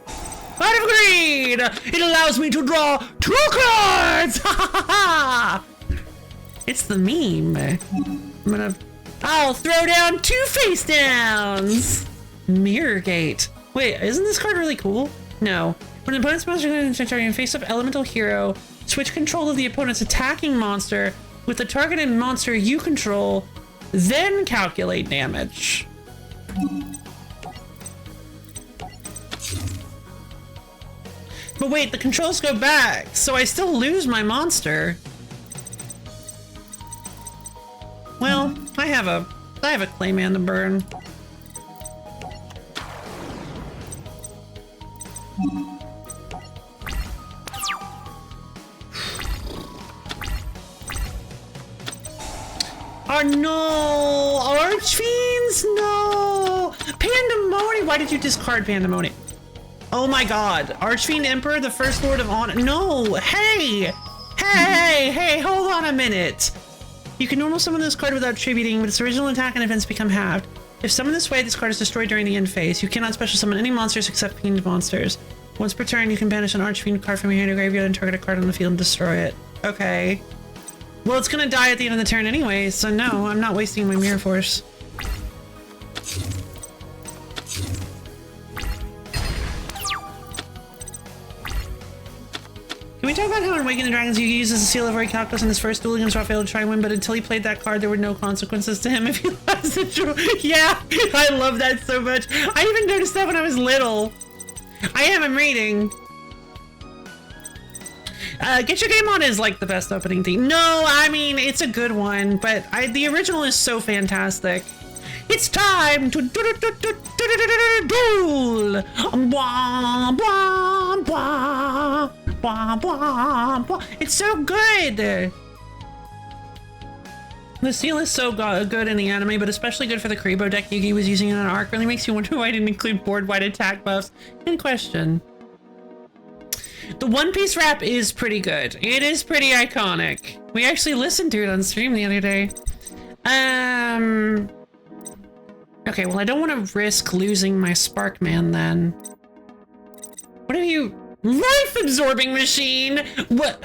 Pot of Greed! It allows me to draw 2 cards! It's the meme. I'll throw down 2 face downs! Mirror Gate. Wait, isn't this card really cool? No. When an opponent's monster is targeting face-up elemental hero, switch control of the opponent's attacking monster with the targeted monster you control, then calculate damage. But wait, the controls go back, so I still lose my monster. Well, I have a Clayman to burn. Oh no! Archfiends? No! Pandemonium! Why did you discard Pandemonium? Oh my god. Archfiend Emperor, the First Lord of Honor. No! Hey! Hey! Hold on a minute! You can normal summon this card without attributing, but its original attack and events become halved. If summoned this way, this card is destroyed during the end phase. You cannot special summon any monsters except fiend monsters. Once per turn, you can banish an Archfiend card from your hand or graveyard and target a card on the field and destroy it. Okay. Well, it's gonna die at the end of the turn anyway, so no, I'm not wasting my Mirror Force. Can we talk about how in Awaken the Dragons you use as a seal of Raucous in his first duel against Raphael to try and win, but until he played that card, there were no consequences to him if he lost the duel? Yeah, I love that so much. I even noticed that when I was little. I'm reading. Get Your Game On is like the best opening theme. No, I mean, it's a good one, but the original is so fantastic. It's time to duel! It's so good! The seal is so good in the anime, but especially good for the Karibo deck Yugi was using in an arc. Really makes you wonder why I didn't include board-wide attack buffs. In question. The One Piece rap is pretty good. It is pretty iconic. We actually listened to it on stream the other day. Okay, well, I don't want to risk losing my Sparkman then. What have you... Life-absorbing machine! What?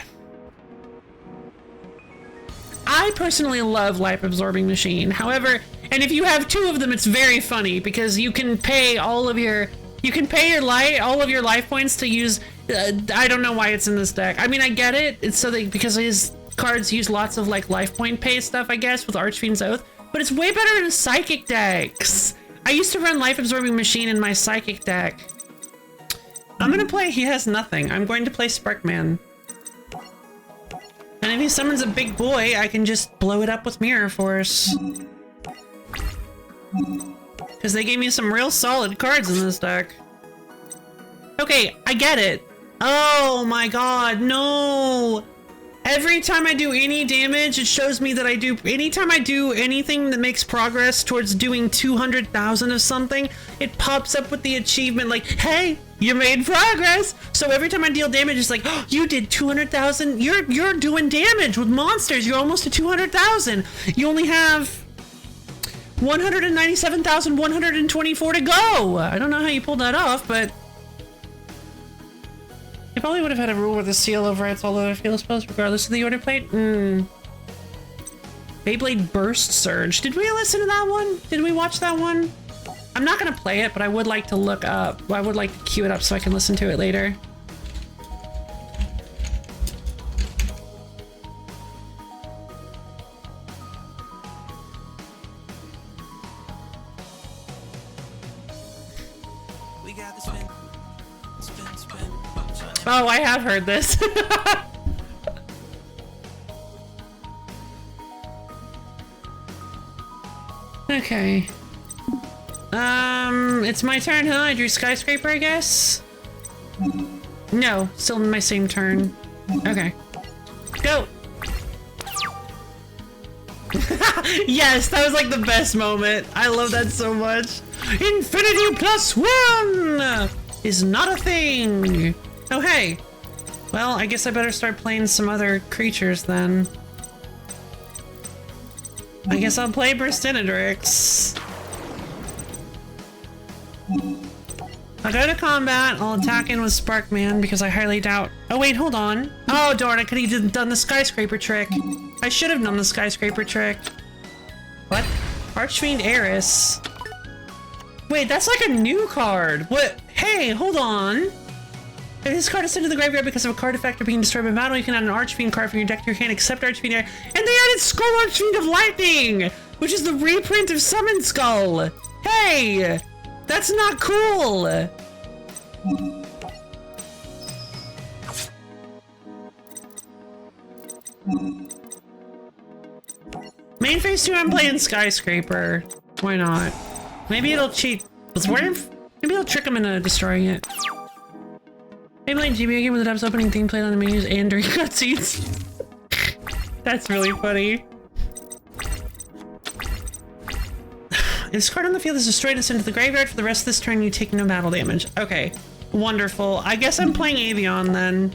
I personally love Life-absorbing machine. However, and if you have 2 of them, it's very funny because you can pay all of your life points to use. I don't know why it's in this deck. I mean, I get it. It's so that because his cards use lots of like life point pay stuff, I guess, with Archfiend's Oath. But it's way better in Psychic decks. I used to run Life-absorbing machine in my Psychic deck. I'm gonna play. He has nothing. I'm going to play Sparkman. And if he summons a big boy, I can just blow it up with Mirror Force. Because they gave me some real solid cards in this deck. Okay, I get it. Oh my god, no! Every time I do any damage, it shows me that anytime I do anything that makes progress towards doing 200,000 of something, it pops up with the achievement like, hey, you made progress! So every time I deal damage, it's like, oh, you did 200,000, you're doing damage with monsters, you're almost to 200,000. You only have 197,124 to go! I don't know how you pulled that off, but... I probably would have had a rule where the seal overrides all other field spells regardless of the order plate. Beyblade Burst Surge. Did we listen to that one? Did we watch that one? I'm not gonna play it, but I would like to look up. I would like to queue it up so I can listen to it later. Oh, I have heard this. Okay. It's my turn, huh? I drew skyscraper, I guess? No, still in my same turn. Okay. Go! Yes, that was like the best moment. I love that so much. Infinity plus 1 is not a thing. Oh, hey. Well, I guess I better start playing some other creatures then. I guess I'll play Burstinidrix. I'll go to combat. I'll attack in with Sparkman because I highly doubt... Oh, wait, hold on. Oh, darn, I could have done the skyscraper trick. I should have done the skyscraper trick. What? Archfiend Eris. Wait, that's like a new card. What? Hey, hold on. If this card is sent to the graveyard because of a card effect or being destroyed by battle, you can add an Archfiend card from your deck to your hand, except Archfiend Eris. And they added Skull Archfiend of Lightning, which is the reprint of Summon Skull. Hey! That's not cool! Main phase 2, I'm playing Skyscraper. Why not? Maybe it'll cheat. Maybe it'll trick him into destroying it. Maybe like GBA game with the depths opening theme played on the menus and during cutscenes. That's really funny. If this card on the field is destroyed and sent to the graveyard for the rest of this turn, you take no battle damage. Okay, wonderful. I guess I'm playing Avion then.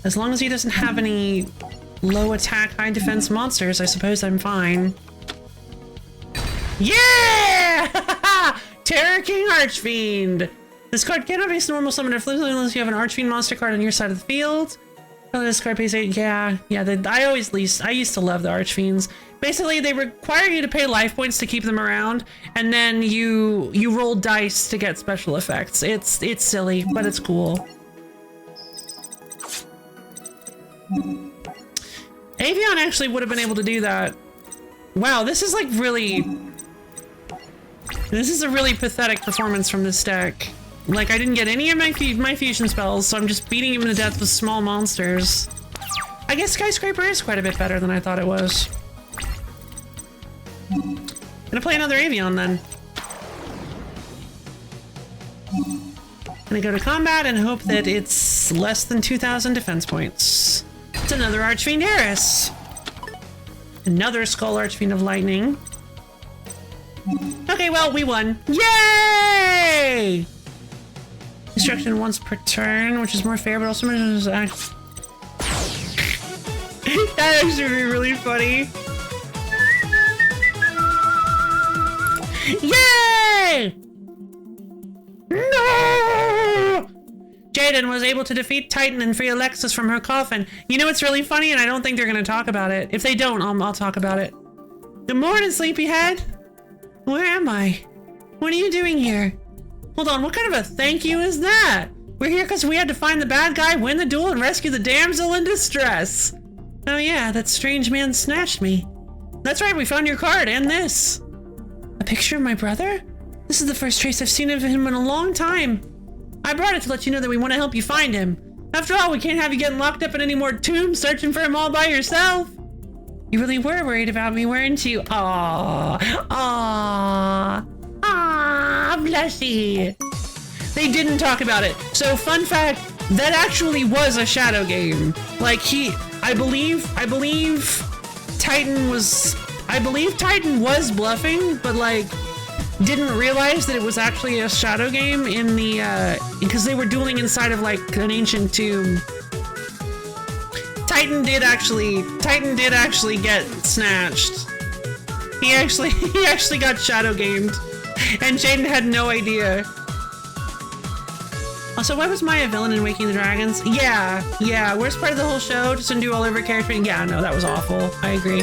As long as he doesn't have any low attack, high defense monsters, I suppose I'm fine. Yeah! Terror King Archfiend! This card cannot base normal summon or flip unless you have an Archfiend monster card on your side of the field. Oh, this card pays 8. Yeah. I used to love the Archfiends. Basically, they require you to pay life points to keep them around, and then you roll dice to get special effects. It's silly, but it's cool. Avion actually would have been able to do that. Wow, this is like really... This is a really pathetic performance from this deck. Like, I didn't get any of my fusion spells, so I'm just beating him to death with small monsters. I guess Skyscraper is quite a bit better than I thought it was. Gonna play another Avion then. Gonna go to combat and hope that it's less than 2,000 defense points. It's another Archfiend Eris. Another Skull Archfiend of Lightning. Okay, well, we won. Yay! Destruction once per turn, which is more fair, but also that actually would be really funny. Yay! No! Jaden was able to defeat Titan and free Alexis from her coffin. You know what's really funny, and I don't think they're gonna talk about it. If they don't, I'll talk about it. Good morning, sleepyhead. Where am I? What are you doing here? Hold on, what kind of a thank you is that? We're here because we had to find the bad guy, win the duel, and rescue the damsel in distress. Oh yeah, that strange man snatched me. That's right, we found your card, and this. A picture of my brother? This is the first trace I've seen of him in a long time. I brought it to let you know that we want to help you find him. After all, we can't have you getting locked up in any more tombs searching for him all by yourself. You really were worried about me, weren't you? Aww. Aww. Aww, blushy. They didn't talk about it. So, fun fact, that actually was a shadow game. Like, I believe Titan was bluffing, but like, didn't realize that it was actually a shadow game in the, because they were dueling inside of like an ancient tomb. Titan did actually get snatched. He actually got shadow gamed, and Jaden had no idea. Also, why was Maya a villain in Waking the Dragons? Yeah, worst part of the whole show, just undo all over character. Yeah, no, that was awful. I agree.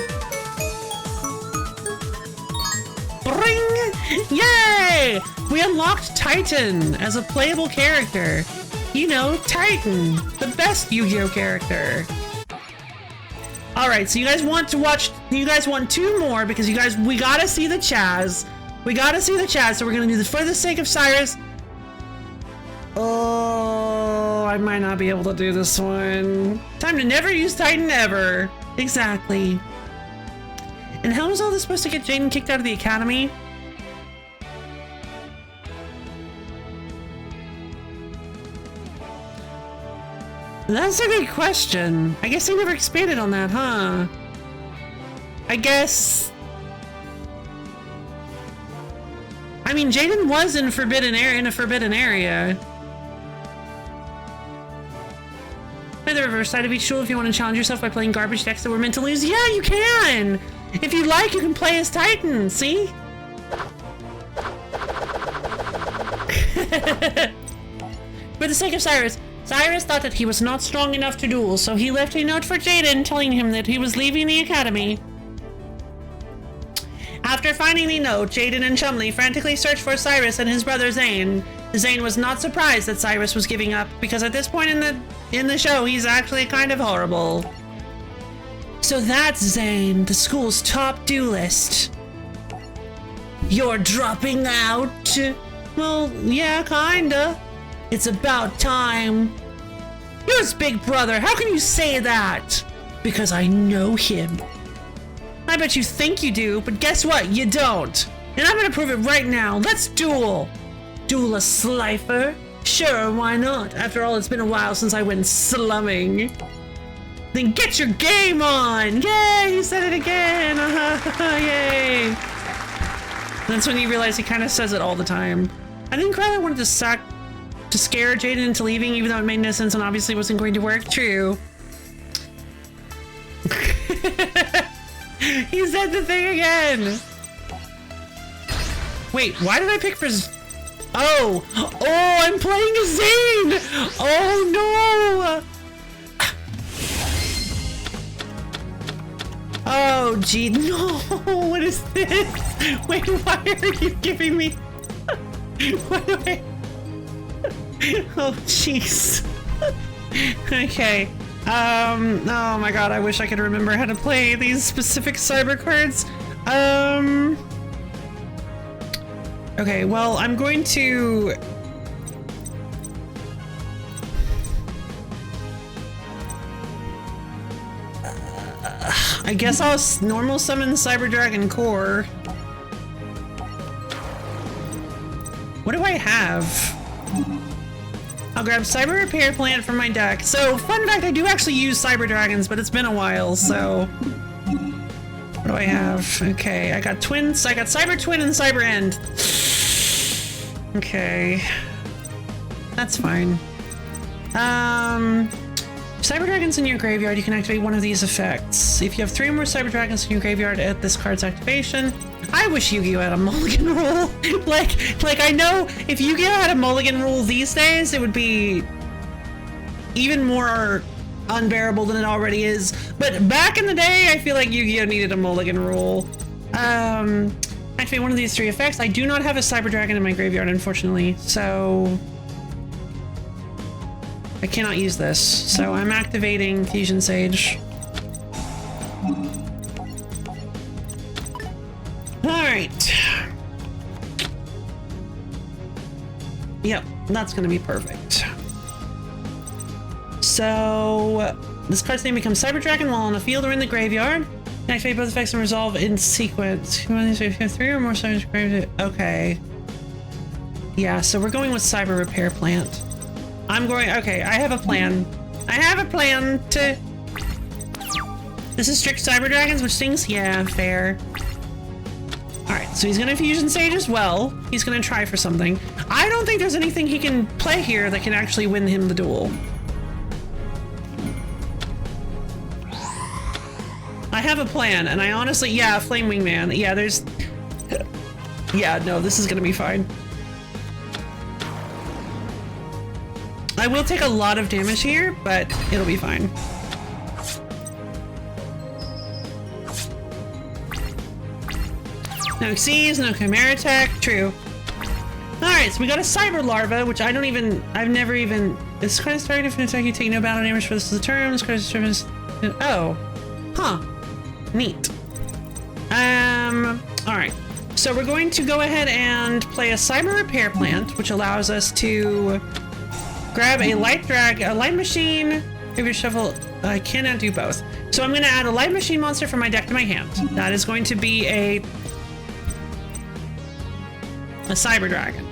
Bring! Yay! We unlocked Titan as a playable character. You know, Titan, the best Yu-Gi-Oh character. All right, so you guys want 2 more because we gotta see the Chaz. We gotta see the chat, so we're gonna do this for the sake of Cyrus. Oh, I might not be able to do this one. Time to never use Titan ever. Exactly. And how was all this supposed to get Jaden kicked out of the academy? That's a good question. I guess they never expanded on that, huh? I guess... I mean, Jaden was in a forbidden area. Play the reverse side of each duel if you want to challenge yourself by playing garbage decks that were meant to lose. Yeah, you can! If you like, you can play as Titan, see? For the sake of Cyrus, Cyrus thought that he was not strong enough to duel, so he left a note for Jaden telling him that he was leaving the academy. After finding the note, Jaden and Chumley frantically searched for Cyrus and his brother Zane. Zane was not surprised that Cyrus was giving up, because at this point in the show, he's actually kind of horrible. So that's Zane, the school's top duelist. You're dropping out? Well, yeah, kinda. It's about time. You're his big brother. How can you say that? Because I know him. I bet you think you do, but guess what? You don't. And I'm gonna prove it right now. Let's duel. Duel a Slifer? Sure, why not? After all, it's been a while since I went slumming. Then get your game on! Yay! He said it again! Yay! That's when you realize he kind of says it all the time. I think Crowley wanted to scare Jaden into leaving, even though it made no sense and obviously wasn't going to work. True. He said the thing again! Wait, why did I pick for... Oh! Oh, I'm playing as Zane! Oh, no! Oh, gee, no! What is this? Wait, why are you giving me... Why do I... Oh, jeez. Okay. Oh my god, I wish I could remember how to play these specific cyber cards. Okay, well, I'm going to... I guess I'll normal summon Cyber Dragon Core. What do I have? I'll grab Cyber Repair Plant from my deck. So, fun fact, I do actually use Cyber Dragons, but it's been a while, so... What do I have? Okay, I got Twins. I got Cyber Twin and Cyber End. Okay. That's fine. Cyber Dragons in your graveyard, you can activate one of these effects. If you have 3 or more Cyber Dragons in your graveyard at this card's activation... I wish Yu-Gi-Oh! Had a mulligan rule. like I know if Yu-Gi-Oh! Had a mulligan rule these days, it would be even more unbearable than it already is. But back in the day, I feel like Yu-Gi-Oh! Needed a mulligan rule. Activate one of these 3 effects. I do not have a Cyber Dragon in my graveyard, unfortunately, so I cannot use this. So I'm activating Fusion Sage. Alright. Yep, that's gonna be perfect. So, this card's name becomes Cyber Dragon while on the field or in the graveyard. Activate both effects and resolve in sequence. If you have 3 or more Cyber Dragons. Okay. Yeah, so we're going with Cyber Repair Plant. Okay, I have a plan. I have a plan to... This is strict Cyber Dragons, which stings? Yeah, fair. Alright, so he's gonna Fusion Sage as well. He's gonna try for something. I don't think there's anything he can play here that can actually win him the duel. I have a plan, and I honestly, yeah, Flame Wingman. Yeah, there's... Yeah, no, this is gonna be fine. I will take a lot of damage here, but it'll be fine. No Xyz, no Chimera Tech, true. Alright, so we got a Cyber Larva, which I've never even... This card is targeted for an attack, you take no battle damage for this is the turn. This card is driven... Oh. Huh. Neat. Alright. So we're going to go ahead and play a cyber repair plant, which allows us to grab a light machine. If you shuffle, I cannot do both. So I'm going to add a light machine monster from my deck to my hand. That is going to be a cyber dragon.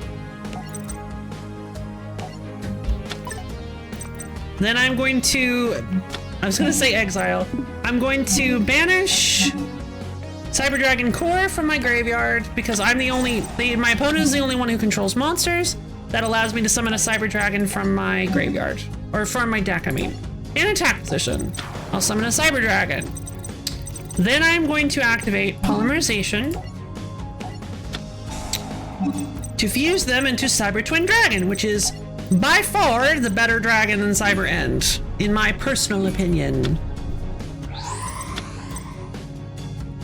Then I'm going to, I was going to say exile. I'm going to banish Cyber Dragon Core from my graveyard because I'm my opponent is the only one who controls monsters. That allows me to summon a Cyber Dragon from my graveyard, or from my deck, I mean. In attack position, I'll summon a Cyber Dragon. Then I'm going to activate Polymerization to fuse them into Cyber Twin Dragon, which is by far the better dragon than Cyber End, in my personal opinion.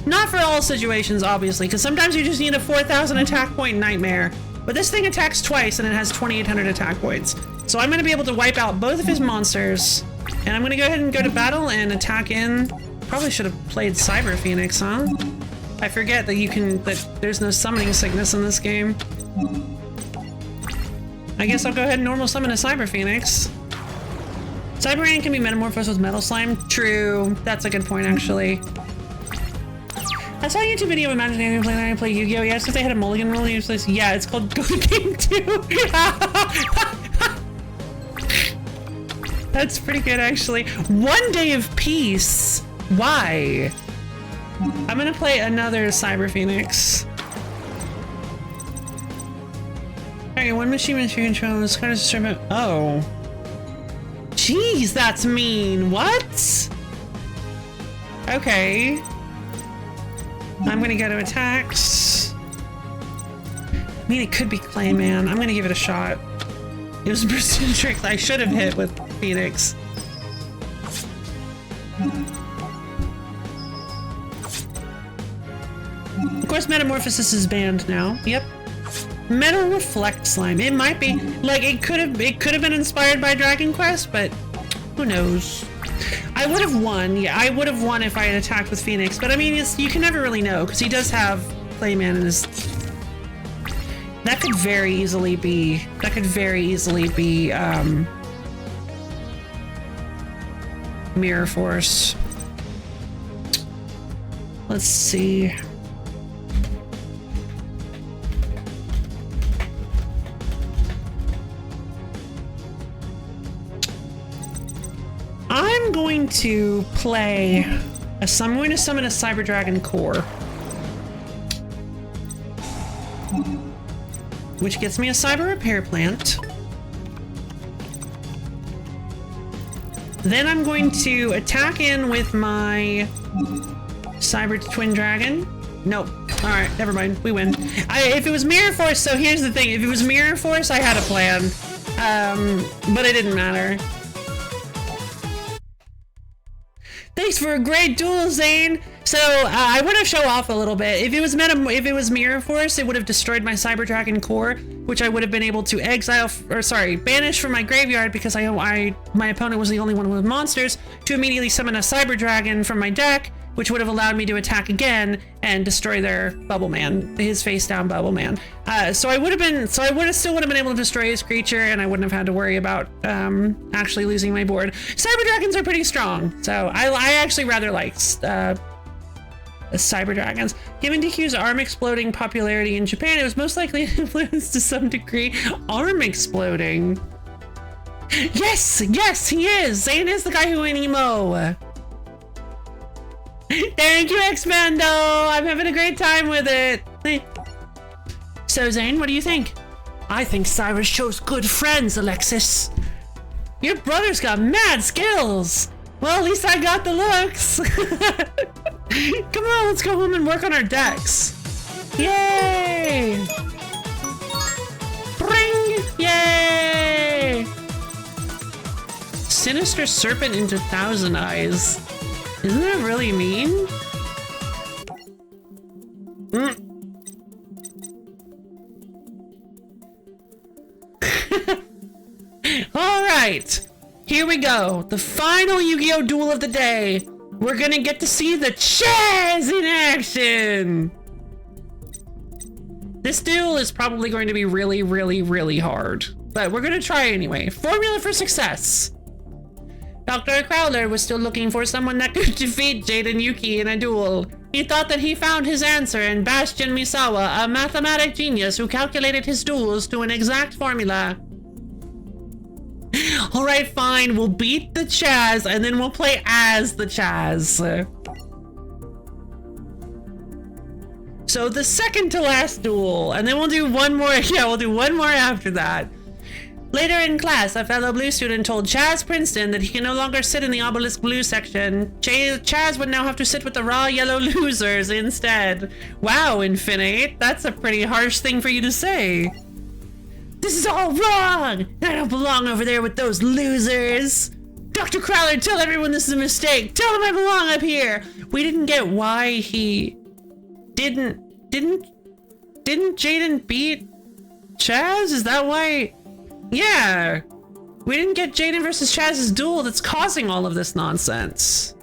Not for all situations, obviously, because sometimes you just need a 4,000 attack point nightmare. But this thing attacks twice and it has 2,800 attack points. So I'm going to be able to wipe out both of his monsters. And I'm going to go ahead and go to battle and attack in. Probably should have played Cyber Phoenix, huh? I forget that there's no summoning sickness in this game. I guess I'll go ahead and normal summon a Cyber Phoenix. Cyber Rain can be metamorphosed with Metal Slime. True. That's a good point, actually. I saw a YouTube video of Imaginary play Yu-Gi-Oh! Yes, if they had a mulligan rule, yeah, it's called Go Game 2. That's pretty good, actually. 1 Day of Peace. Why? I'm gonna play another Cyber Phoenix. Okay, one machine control is kind of disturbing. Oh. Jeez, that's mean. What? Okay. I'm gonna go to attacks. I mean, it could be Clayman. I'm gonna give it a shot. It was a precision trick I should have hit with Phoenix. Of course, Metamorphosis is banned now. Yep. Metal Reflect Slime. It might be like it could have been inspired by Dragon Quest, but who knows? I would have won. Yeah, I would have won if I had attacked with Phoenix. But I mean, you can never really know because he does have Clayman in his. That could very easily be. Mirror Force. Let's see. I'm going to play I'm going to summon a Cyber Dragon Core, which gets me a Cyber Repair Plant. Then I'm going to attack in with my Cyber Twin Dragon. Nope. All right, never mind. We win. If it was Mirror Force, so here's the thing. If it was Mirror Force, I had a plan, but it didn't matter. Thanks for a great duel, Zane. So I want to show off a little bit. If it was Mirror Force, it would have destroyed my Cyber Dragon Core, which I would have been able to banish from my graveyard because my opponent was the only one with monsters, to immediately summon a Cyber Dragon from my deck, which would have allowed me to attack again and destroy their Bubble Man, his face down Bubble Man. So I would have still been able to destroy his creature, and I wouldn't have had to worry about actually losing my board. Cyber Dragons are pretty strong, so I actually rather like Cyber Dragons. Given DQ's arm exploding popularity in Japan, it was most likely influenced to some degree. Arm exploding. Yes, he is. Zane is the guy who went emo. Thank you, X-Mando! I'm having a great time with it! So, Zane, what do you think? I think Cyrus shows good friends, Alexis. Your brother's got mad skills! Well, at least I got the looks! Come on, let's go home and work on our decks! Yay! Bring! Yay! Sinister Serpent into Thousand Eyes. Isn't that really mean? All right, here we go. The final Yu-Gi-Oh! Duel of the day. We're gonna get to see the chairs in action. This duel is probably going to be really, really, really hard. But we're gonna try anyway. Formula for success. Dr. Crowler was still looking for someone that could defeat Jaden Yuki in a duel. He thought that he found his answer in Bastion Misawa, a mathematic genius who calculated his duels to an exact formula. Alright, fine, we'll beat the Chaz and then we'll play as the Chaz. So the second to last duel, and then we'll do one more, yeah, we'll do one more after that. Later in class, a fellow blue student told Chaz Princeton that he can no longer sit in the obelisk blue section. Chaz would now have to sit with the raw yellow losers instead. Wow, Infinite, that's a pretty harsh thing for you to say. This is all wrong! I don't belong over there with those losers! Dr. Crowler, tell everyone this is a mistake! Tell them I belong up here! We didn't get why he... Didn't Jaden beat Chaz? Is that why? Yeah! We didn't get Jaden versus Chaz's duel that's causing all of this nonsense.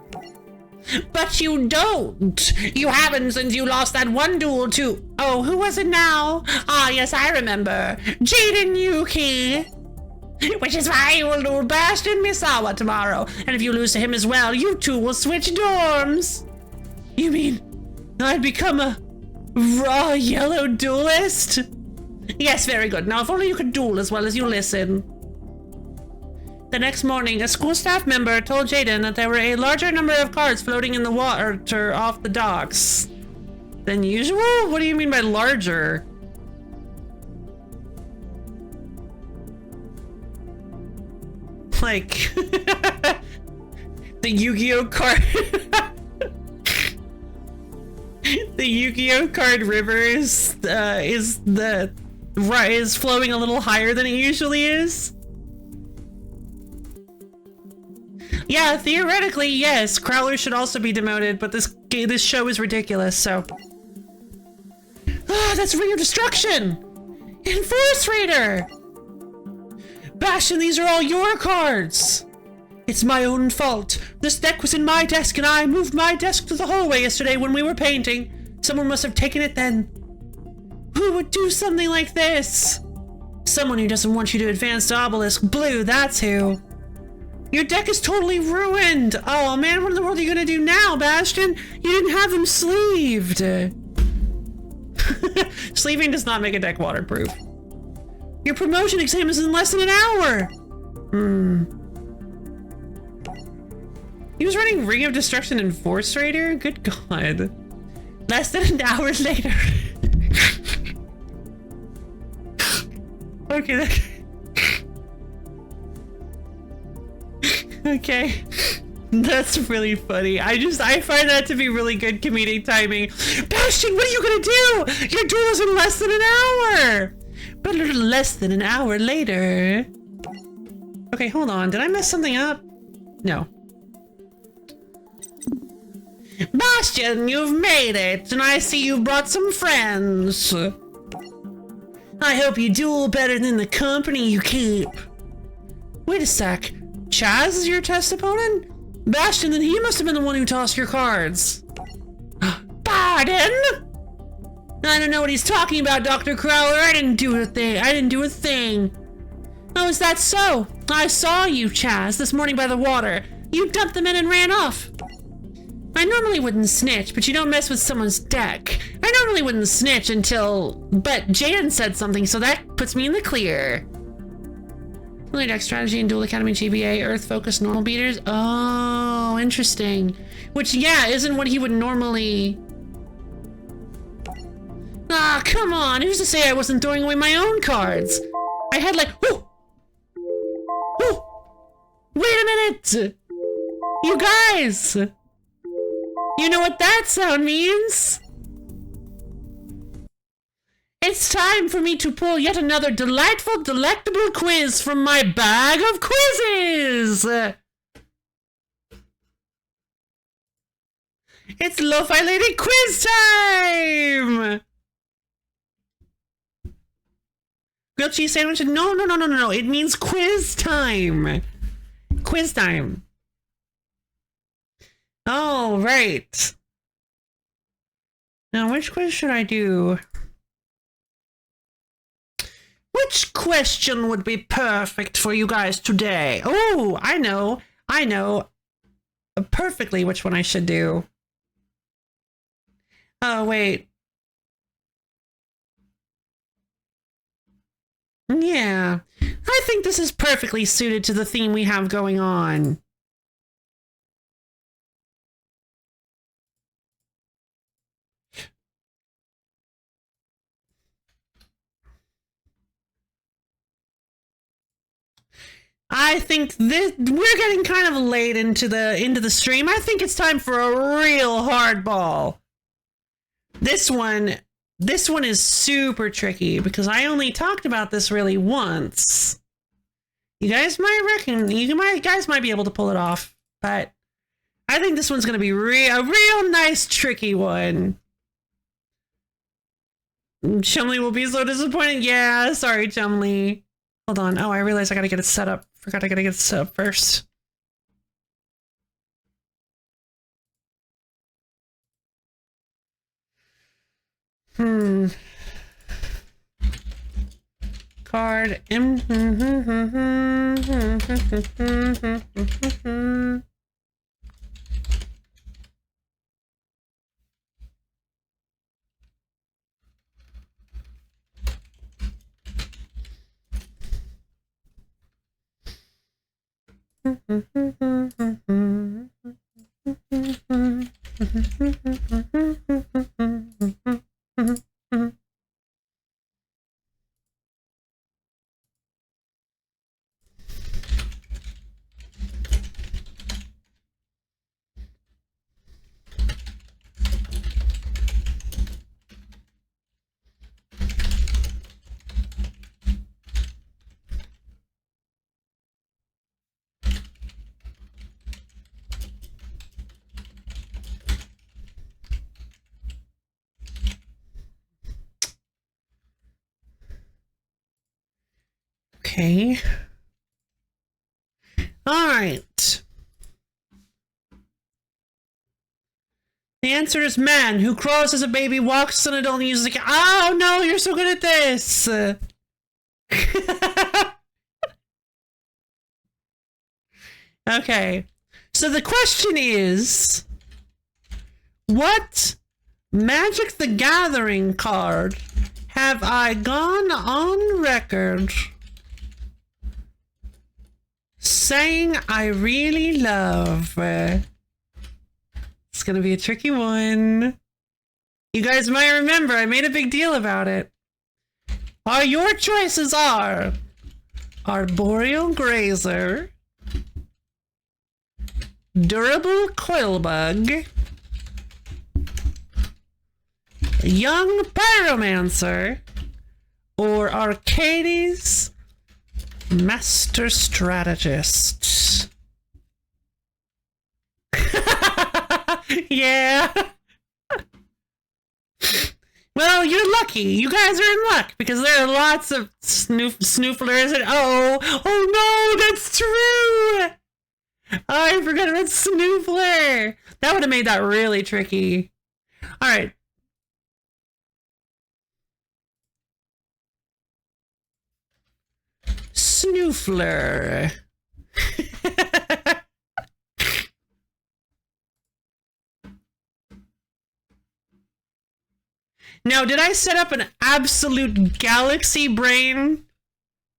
But you don't! You haven't since you lost that one duel to... Oh, who was it now? Ah, yes, I remember. Jaden Yuki! Which is why you will duel Bastion Misawa tomorrow. And if you lose to him as well, you two will switch dorms. You mean I'd become a raw yellow duelist? Yes, very good. Now, if only you could duel as well as you listen. The next morning, a school staff member told Jaden that there were a larger number of cards floating in the water off the docks than usual? What do you mean by larger? Like, the Yu-Gi-Oh card. The Yu-Gi-Oh card river is flowing a little higher than it usually is. Yeah, theoretically, yes. Crowler should also be demoted, but this show is ridiculous, so... Ah, that's Ring of Destruction! And Forest Raider! Bastion, these are all your cards! It's my own fault. This deck was in my desk and I moved my desk to the hallway yesterday when we were painting. Someone must have taken it then. Who would do something like this? Someone who doesn't want you to advance to Obelisk Blue, that's who. Your deck is totally ruined! Oh man, what in the world are you gonna do now, Bastion? You didn't have them sleeved! Sleeving does not make a deck waterproof. Your promotion exam is in less than an hour! He was running Ring of Destruction and Force Raider? Good god. Less than an hour later. Okay, okay. That's really funny. I find that to be really good comedic timing. Bastion, what are you gonna do? Your duel is in less than an hour! But a little less than an hour later. Okay, hold on. Did I mess something up? No. Bastion, you've made it, and I see you brought some friends. I hope you duel better than the company you keep. Wait a sec. Chaz is your test opponent? Bastion, then he must have been the one who tossed your cards. Pardon? I don't know what he's talking about, Dr. Crowler. I didn't do a thing. Oh, is that so? I saw you, Chaz, this morning by the water. You dumped them in and ran off. I normally wouldn't snitch, but you don't mess with someone's deck. I normally wouldn't snitch but Jaden said something, so that puts me in the clear. Only deck strategy in Duel Academy GBA, Earth Focus, normal beaters. Oh, interesting. Which, yeah, isn't what he would normally... Ah, come on. Who's to say I wasn't throwing away my own cards? I had like... Oh! Oh! Wait a minute! You guys! You know what that sound means? It's time for me to pull yet another delightful, delectable quiz from my bag of quizzes! It's Lo-Fi Lady quiz time! Grilled cheese sandwich? No. It means quiz time. Quiz time. Oh, right. Now, which quiz should I do? which question would be perfect for you guys today? Oh, I know perfectly which one I should do. Oh, wait. Yeah, I think this is perfectly suited to the theme we have going on. I think this, we're getting kind of late into the stream. I think it's time for a real hardball. This one is super tricky because I only talked about this really once. You guys might guys might be able to pull it off, but I think this one's going to be a real nice tricky one. Chumley will be so disappointed. Yeah, sorry, Chumley. Hold on. Oh, I realized I gotta get it set up. Forgot I gotta get it set up first. Card. Okay. All right. The answer is man who crawls as a baby, walks as an adult, and uses a oh no, you're so good at this. Okay. So the question is, what Magic the Gathering card have I gone on record saying I really love? It's gonna be a tricky one. You guys might remember I made a big deal about it. Your choices are Arboreal Grazer, Durable Coilbug, Young Pyromancer, or Arcades Master Strategist. Yeah. Well, you're lucky. You guys are in luck because there are lots of snooflers and oh no, that's true. I forgot about Snoofler. That would have made that really tricky. All right. Snoofler. Now, did I set up an absolute galaxy brain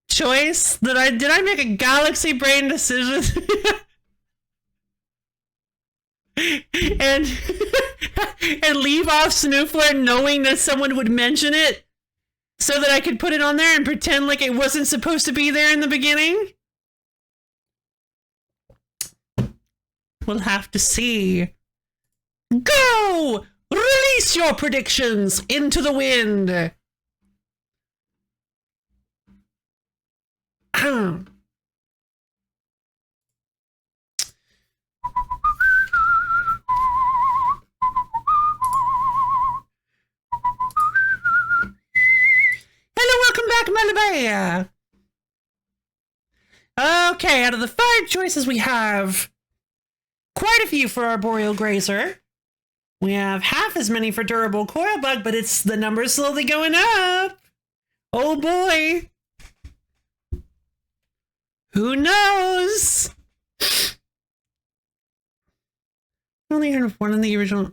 choice? Did I make a galaxy brain decision? and leave off Snoofler knowing that someone would mention it so that I could put it on there and pretend like it wasn't supposed to be there in the beginning? We'll have to see. Go! Release your predictions into the wind. Hello, welcome back, Malabaya. Okay, out of the 5 choices we have quite a few for Arboreal Grazer. We have half as many for Durable Coilbug, but the number's slowly going up. Oh boy. Who knows? Only heard of one in the original.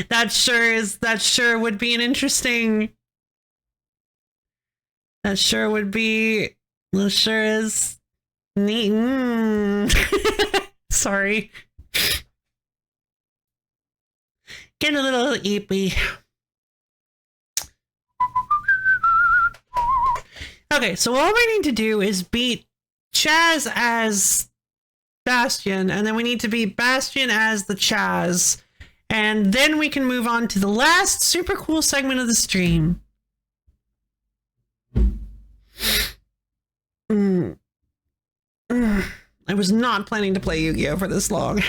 That sure would be an interesting. That sure would be. Well, sure is neat. Sorry. Getting a little eepy. Okay, so all we need to do is beat Chaz as Bastion, and then we need to beat Bastion as the Chaz. And then we can move on to the last super cool segment of the stream. I was not planning to play Yu-Gi-Oh! For this long.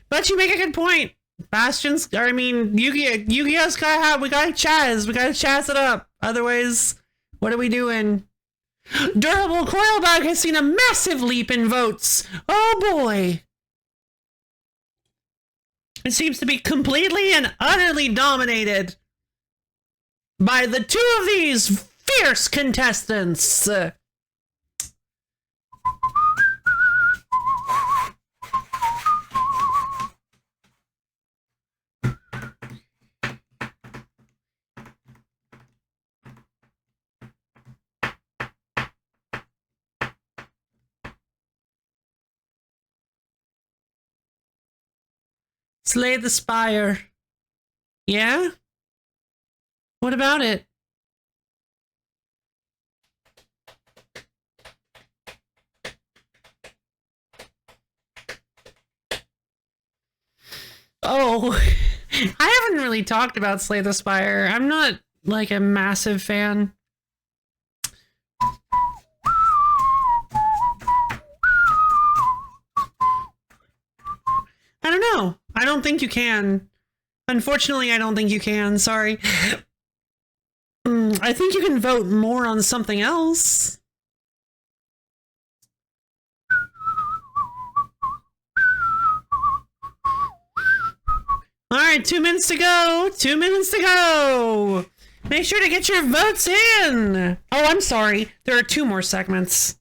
But you make a good point. Yu-Gi-Oh's we gotta Chaz. We gotta Chaz it up. Otherwise, what are we doing? Durable Coil Bug has seen a massive leap in votes. Oh boy. It seems to be completely and utterly dominated by the two of these fierce contestants. Slay the Spire. Yeah? What about it? Oh, I haven't really talked about Slay the Spire. I'm not like a massive fan. I don't know. I don't think you can. Unfortunately, I don't think you can. Sorry. I think you can vote more on something else. All right, 2 minutes to go. 2 minutes to go. Make sure to get your votes in. Oh, I'm sorry. There are 2 more segments.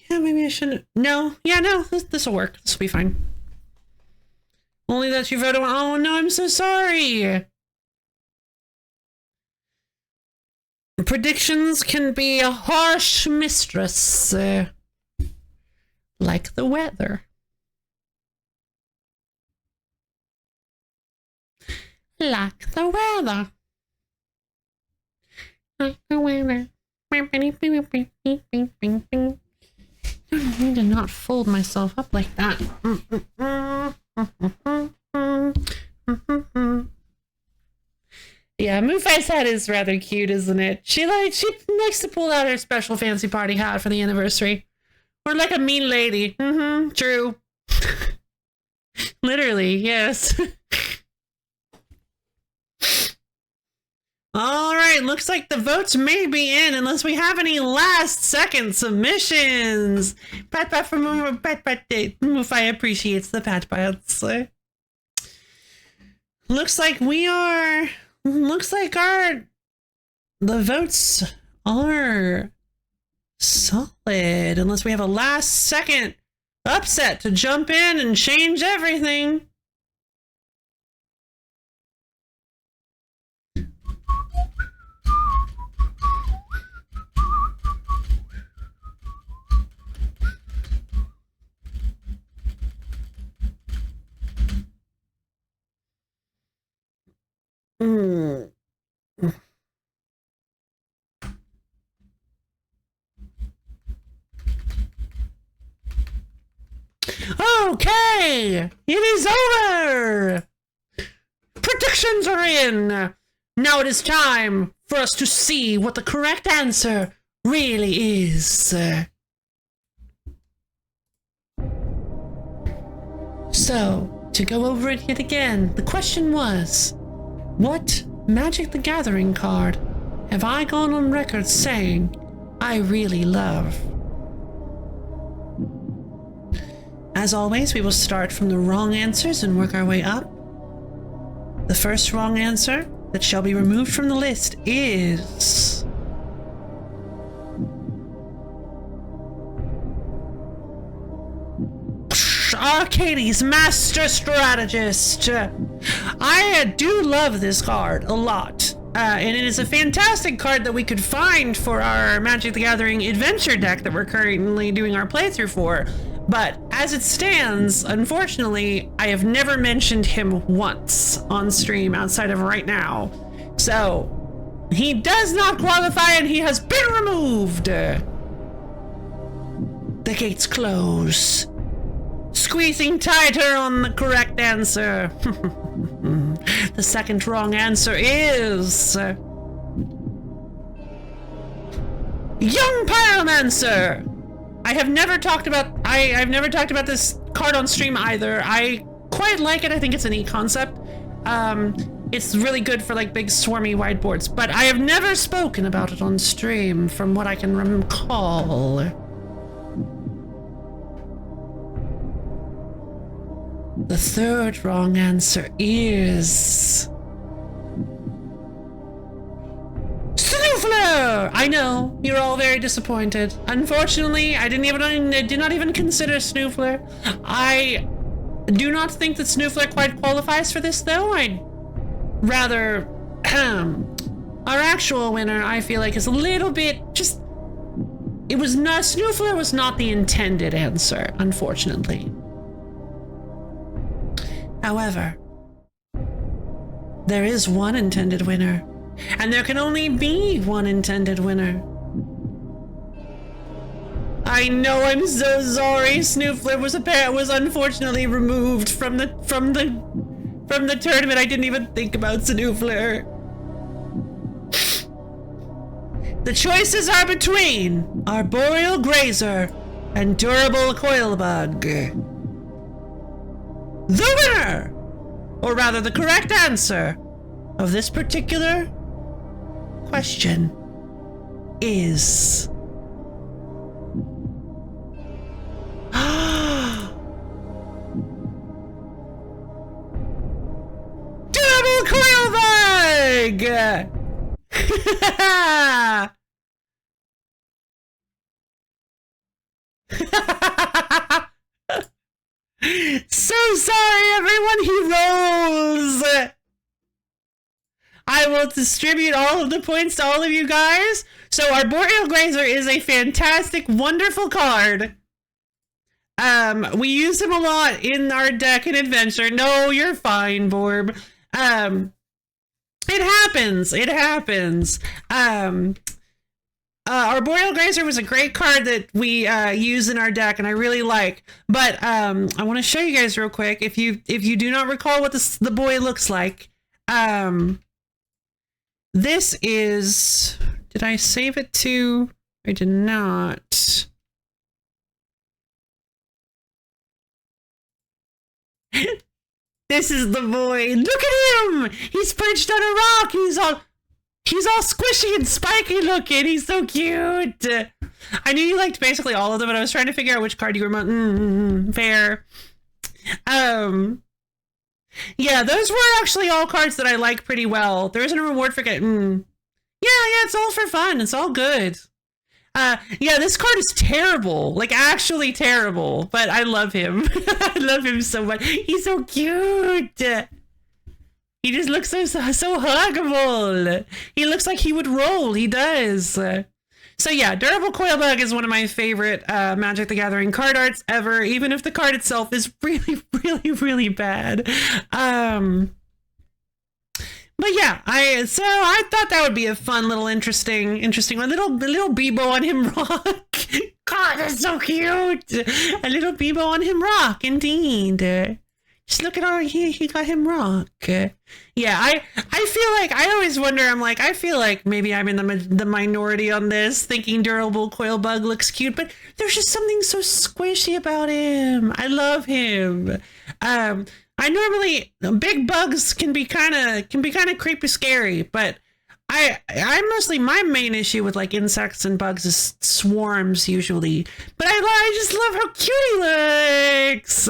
Yeah, maybe I shouldn't. No. Yeah, no. This will work. This will be fine. Only that you voted. Oh, no, I'm so sorry. Predictions can be a harsh mistress, like the weather. Like the weather. Like the weather. I need to not fold myself up like that. Yeah, Mufai's hat is rather cute, isn't it? She likes to pull out her special fancy party hat for the anniversary. Or like a mean lady. True. Literally, yes. All right, looks like the votes may be in unless we have any last second submissions. Pat pat from pat pat. Mufai appreciates the pat pats. Looks like the votes are solid unless we have a last second upset to jump in and change everything. Okay, it is over. Predictions are in. Now it is time for us to see what the correct answer really is. So, to go over it yet again, the question was, what Magic the Gathering card have I gone on record saying I really love? As always, we will start from the wrong answers and work our way up. The first wrong answer that shall be removed from the list is... Arcades Master Strategist. I do love this card a lot. And it is a fantastic card that we could find for our Magic the Gathering adventure deck that we're currently doing our playthrough for. But as it stands, unfortunately, I have never mentioned him once on stream outside of right now. So he does not qualify and he has been removed. The gates close. Squeezing tighter on the correct answer. The second wrong answer is... Young Pyromancer! I've never talked about this card on stream either. I quite like it. I think it's a neat concept. It's really good for like big swarmy whiteboards, but I have never spoken about it on stream from what I can recall. The third wrong answer is... Snoofler! I know, you're all very disappointed. Unfortunately, I did not even consider Snoofler. I do not think that Snoofler quite qualifies for this, though. I'd rather... our actual winner, I feel like, is a little bit just... Snoofler was not the intended answer, unfortunately. However, there is one intended winner, and there can only be one intended winner. I know, I'm so sorry. Snoofler was unfortunately removed from the tournament. I didn't even think about Snoofler. The choices are between Arboreal Grazer and Durable Coilbug. The winner, or rather the correct answer of this particular question is... Double Coilbug! So sorry, everyone, he rolls! I will distribute all of the points to all of you guys. So Arboreal Grazer is a fantastic, wonderful card. We use him a lot in our deck in Adventure. No, you're fine, Borb. It happens. Arboreal Grazer was a great card that we use in our deck, and I really like. But I want to show you guys real quick. If you do not recall what the boy looks like, this is. Did I save it to? I did not. This is the boy. Look at him. He's perched on a rock. He's all squishy and spiky looking. He's so cute. I knew you liked basically all of them, but I was trying to figure out which card you were fair. Yeah, those were actually all cards that I like pretty well. There isn't a reward for getting... Yeah, it's all for fun. It's all good. Yeah, this card is terrible. Like, actually terrible. But I love him. I love him so much. He's so cute. He just looks so huggable. He looks like he would roll. He does. So yeah, Durable Coilbug is one of my favorite Magic the Gathering card arts ever, even if the card itself is really, really, really bad. But yeah, I thought that would be a fun little interesting one. A little Bebo on him rock. God, that's so cute. A little Bebo on him rock, indeed. Just look at how he got him rock. Yeah, I feel like, I always wonder, I feel like maybe I'm in the minority on this, thinking Durable Coilbug looks cute, but there's just something so squishy about him. I love him. I normally, big bugs can be kind of creepy scary, but I mostly, my main issue with like insects and bugs is swarms usually, but I just love how cute he looks.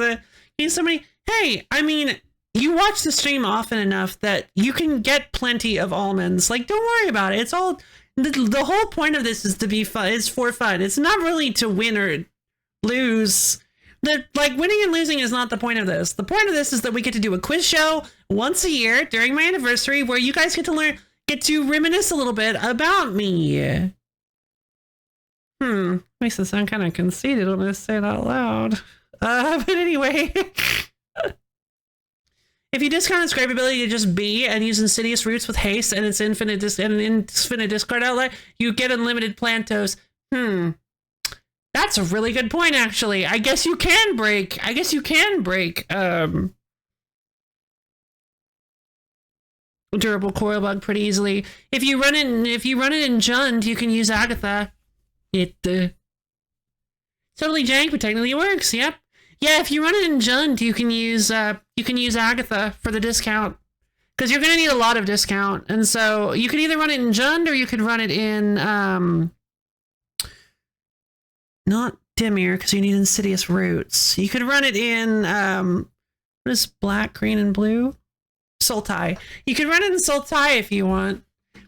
He's so many. Hey, I mean, you watch the stream often enough that you can get plenty of almonds. Like, don't worry about it. It's all, the whole point of this is to be fun. It's for fun. It's not really to win or lose. Like, winning and losing is not the point of this. The point of this is that we get to do a quiz show once a year during my anniversary where you guys get to reminisce a little bit about me. Makes it sound kind of conceited when I say it out loud. But anyway, if you discount its grave ability to just be and use insidious roots with haste and its infinite discard outlet, you get unlimited plantos. That's a really good point, actually. I guess you can break durable coil bug pretty easily. If you run it in Jund, you can use Agatha. Totally jank, but technically it works. Yep. Yeah, if you run it in Jund, you can use Agatha for the discount. Because you're gonna need a lot of discount. And so you could either run it in Jund or you could run it in not Dimir, because you need insidious roots. You could run it in what is black, green, and blue? Sultai. You could run it in Sultai if you want.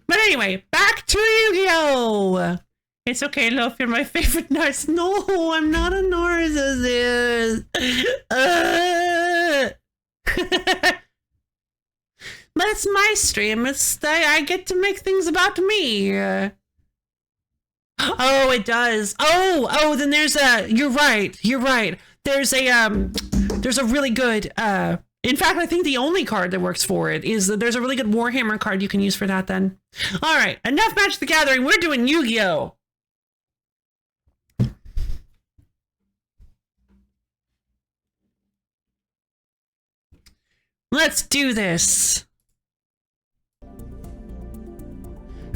But anyway, back to Yu-Gi-Oh! It's okay, Lof, you're my favorite Nars. No, I'm not a narcissist. But it's my stream. I get to make things about me. Oh, it does. Oh, then there's you're right. There's a really good, in fact, I think the only card that works for it is that there's a really good Warhammer card you can use for that then. All right, enough Magic the Gathering. We're doing Yu-Gi-Oh! Let's do this.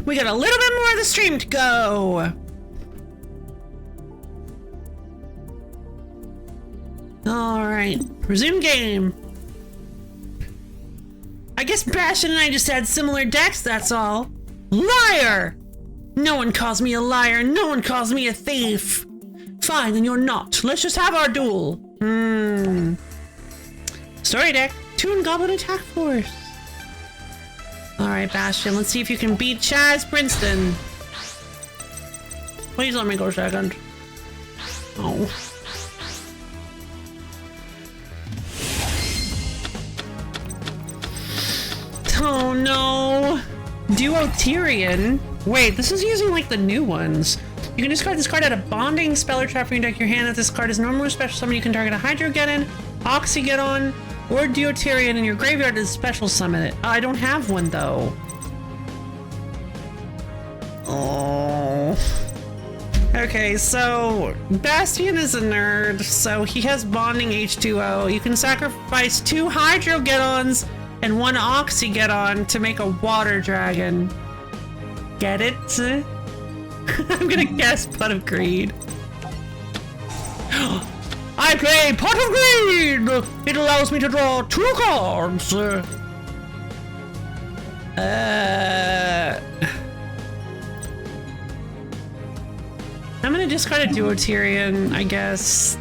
We got a little bit more of the stream to go. All right, resume game. I guess Bastion and I just had similar decks, that's all. Liar! No one calls me a liar, no one calls me a thief. Fine, then you're not. Let's just have our duel. Story deck, Toon Goblin Attack Force. Alright, Bastion, let's see if you can beat Chaz Princeton. Please let me go second. Oh. Oh no! Duo Tyrion? Wait, this is using like the new ones. You can discard this card at a bonding spell or trap from your deck your hand. If this card is normally special summon, you can target a Hydrogeddon, Oxygeddon, or Duo Tyrion in your graveyard to special summon it. Oh, I don't have one though. Oh. Okay, so Bastion is a nerd, so he has bonding H2O. You can sacrifice 2 Hydrogeddons and 1 Oxygeddon to make a water dragon. Get it? I'm gonna guess Pot of Greed. I play Pot of Greed! It allows me to draw 2 cards! I'm gonna discard a Duo Tyrion, I guess.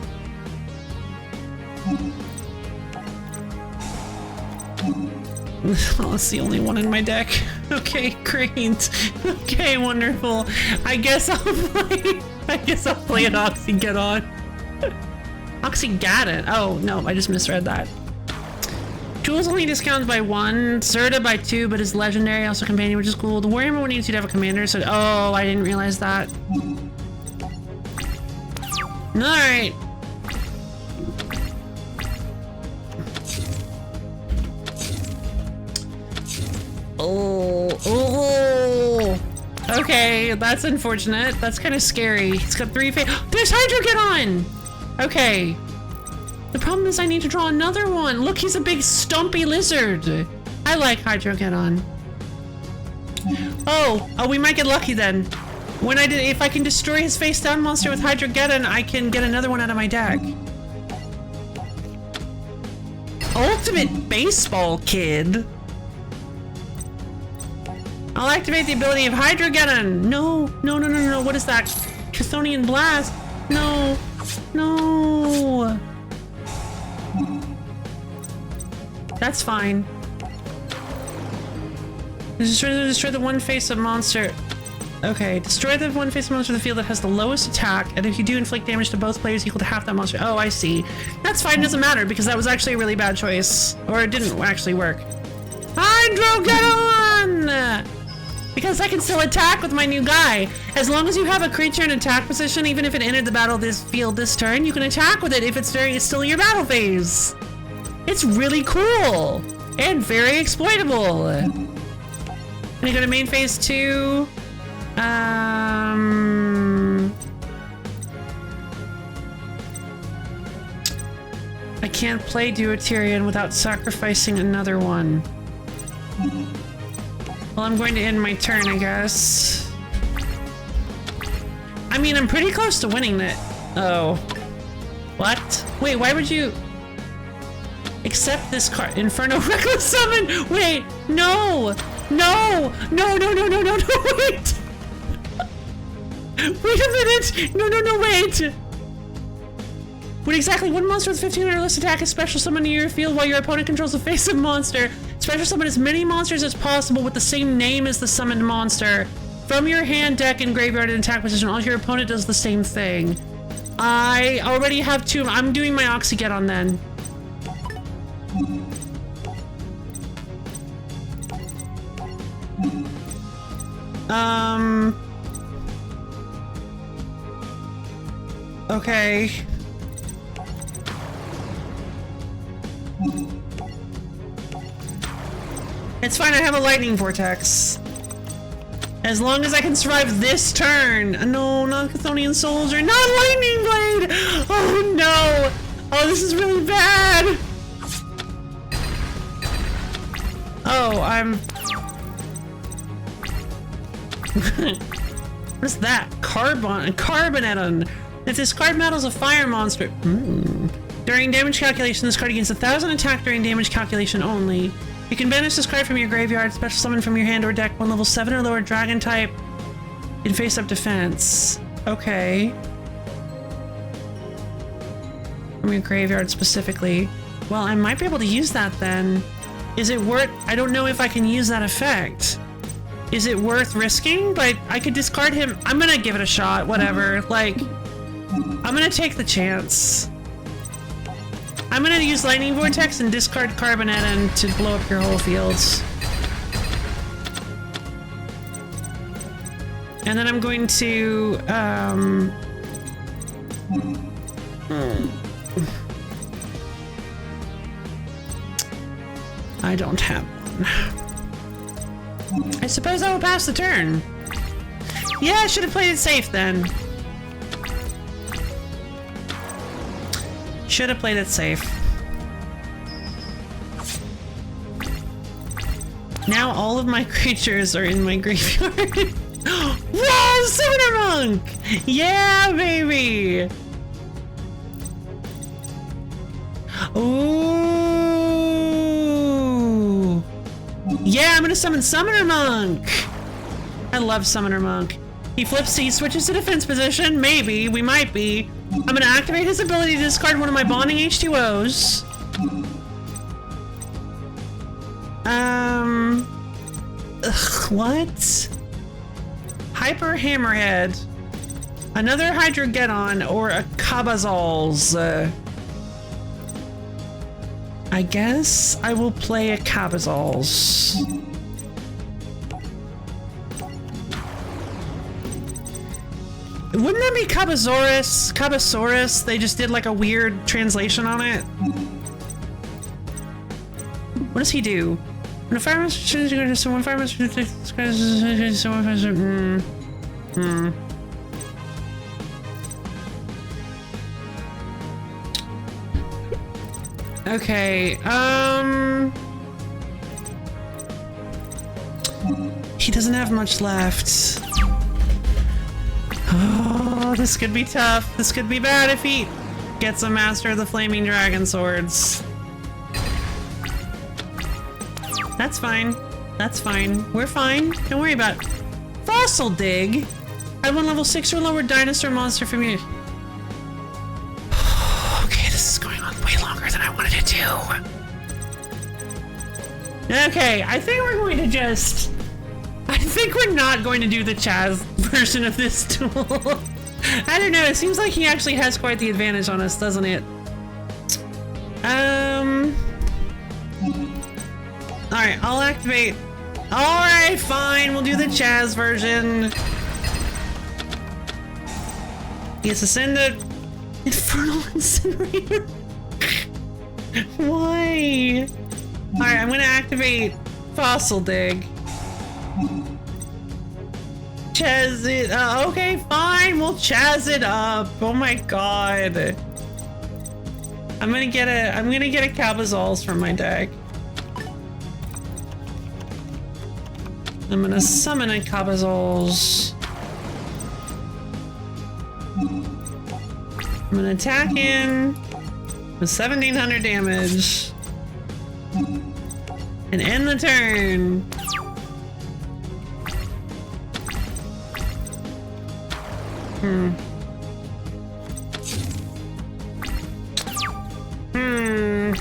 Oh, it's the only one in my deck. Okay, great. Okay, wonderful. I guess I'll play an Oxygeddon. Oxygeddon. Oh no, I just misread that. Jules only discounts by 1, Zerta by 2, but is legendary, also companion, which is cool. The Warhammer one needs you to have a commander, so oh, I didn't realize that. Alright. Oh. Okay, that's unfortunate. That's kind of scary. It's got 3 There's Hydrogeddon! Okay. The problem is I need to draw another one. Look, he's a big stumpy lizard. I like Hydrogeddon. Oh, we might get lucky then. If I can destroy his face down monster with Hydrogeddon, I can get another one out of my deck. Ultimate Baseball Kid. I'll activate the ability of Hydrogeddon. No, no, no, no, no. What is that? Chthonian Blast. No, no. That's fine. Destroy the one face-up monster. Okay, destroy the one face-up monster in the field that has the lowest attack, and if you do inflict damage to both players equal to half that monster. Oh, I see. That's fine, doesn't matter, because that was actually a really bad choice. Or it didn't actually work. Hydrogeddon! Because I can still attack with my new guy. As long as you have a creature in attack position, even if it entered the field this turn, you can attack with it if it's still your battle phase. It's really cool and very exploitable. Gonna go to main phase 2. I can't play Duotyrian without sacrificing another one. Well, I'm going to end my turn, I guess. I mean, I'm pretty close to winning it. Oh. What? Wait, why would you... accept this card? Inferno Reckless Summon! Wait! No! No! No, no, no, no, no, no, wait! Wait a minute! No, no, no, wait! When exactly one monster with 15 or less attack is special summoned to your field while your opponent controls a face-up monster, special summon as many monsters as possible with the same name as the summoned monster. From your hand, deck, and graveyard in attack position, all your opponent does the same thing. I already have 2. I'm doing my Oxygeddon then. Okay. It's fine, I have a lightning vortex. As long as I can survive this turn. No, not Chthonian Soldier, not Lightning Blade! Oh no! Oh, this is really bad! Oh, I'm... What is that? Carboneton. If this card battles a fire monster... During damage calculation, this card gains 1,000 attack during damage calculation only. You can banish this card from your graveyard, special summon from your hand or deck, one level 7 or lower dragon type in face-up defense. Okay. From your graveyard specifically. Well, I might be able to use that then. Is it worth... I don't know if I can use that effect. Is it worth risking? But I could discard him. I'm gonna give it a shot, whatever. Like, I'm gonna take the chance. I'm gonna use Lightning Vortex and discard Carboneton to blow up your whole fields. And then I'm going to, I don't have one. I suppose I will pass the turn. Yeah, I should have played it safe then. Should have played it safe. Now all of my creatures are in my graveyard. Whoa, Summoner Monk! Yeah, baby! Ooh! Yeah, I'm gonna summon Summoner Monk! I love Summoner Monk. He switches to defense position. Maybe, we might be. I'm gonna activate his ability to discard one of my bonding H2Os. What? Hyper Hammerhead. Another Hydrogeddon or a Cabazals. I guess I will play a Cabazals. Wouldn't that be Cabasaurus? Cabasaurus? They just did like a weird translation on it. What does he do? When a fire monster chooses to one fire monster Okay, he doesn't have much left. Oh, this could be tough. This could be bad if he gets a Master of the Flaming Dragon Swords. That's fine. That's fine. We're fine. Don't worry about it. Fossil dig. I won level 6 or lower dinosaur monster from you. Okay, this is going on way longer than I wanted it to. Okay, I think we're going to just... I think we're not going to do the Chaz version of this tool. I don't know, it seems like he actually has quite the advantage on us, doesn't it? Alright, I'll activate. Alright, fine, we'll do the Chaz version. He gets to send the Infernal Incinerator. Why? Alright, I'm gonna activate Fossil Dig. Chaz it. Okay, fine. We'll Chaz it up. Oh my god. I'm gonna get a Cabazals from my deck. I'm gonna summon a Cabazals. I'm gonna attack in with 1700 damage and end the turn.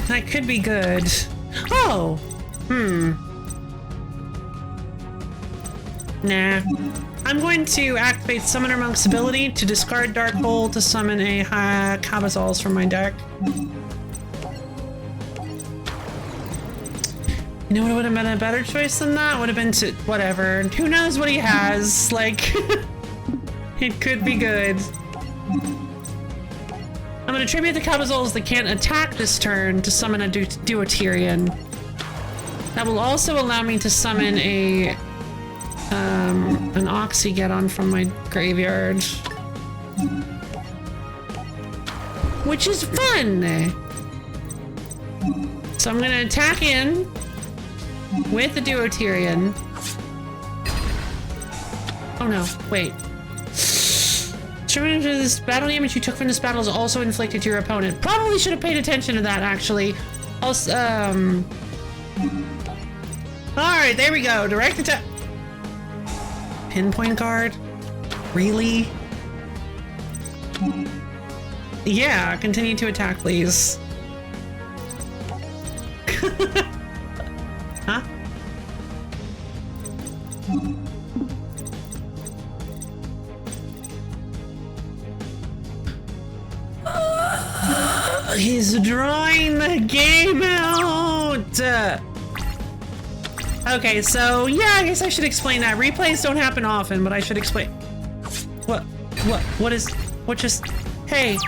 That could be good. Oh! Nah. I'm going to activate Summoner Monk's ability to discard Dark Hole to summon a Cabazals from my deck. You know what would have been a better choice than that? Would have been to... whatever. Who knows what he has? Like... it could be good. I'm gonna tribute the Cabazals that can't attack this turn to summon a Duotyrian. That will also allow me to summon a an Oxygeddon from my graveyard, which is fun. So I'm gonna attack in with the Duotyrian. Oh no! Wait. This battle damage you took from this battle is also inflicted to your opponent. Probably should have paid attention to that, actually. Also, alright, there we go. Direct attack. Pinpoint guard? Really? Yeah, continue to attack, please. Huh? He's drawing the game out! Okay, so yeah, I guess I should explain that. Replays don't happen often, but I should explain. What just... Hey,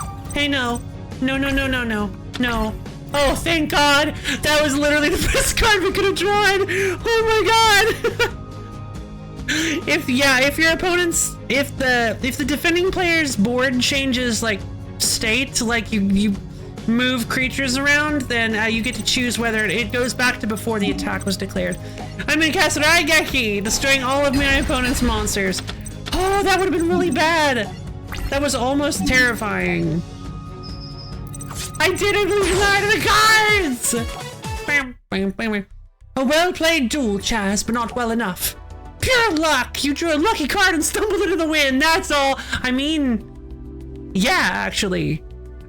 no. No. Oh, thank God! That was literally the best card we could have drawn! Oh my God! if your opponent's... If the defending player's board changes, like, state, like you move creatures around, then you get to choose whether it goes back to before the attack was declared. I'm gonna cast Raigeki, destroying all of my opponent's monsters. Oh, that would have been really bad. That was almost terrifying. I didn't lose the cards! A well-played duel, Chaz, but not well enough. Pure luck! You drew a lucky card and stumbled into the wind, that's all! I mean... yeah, actually.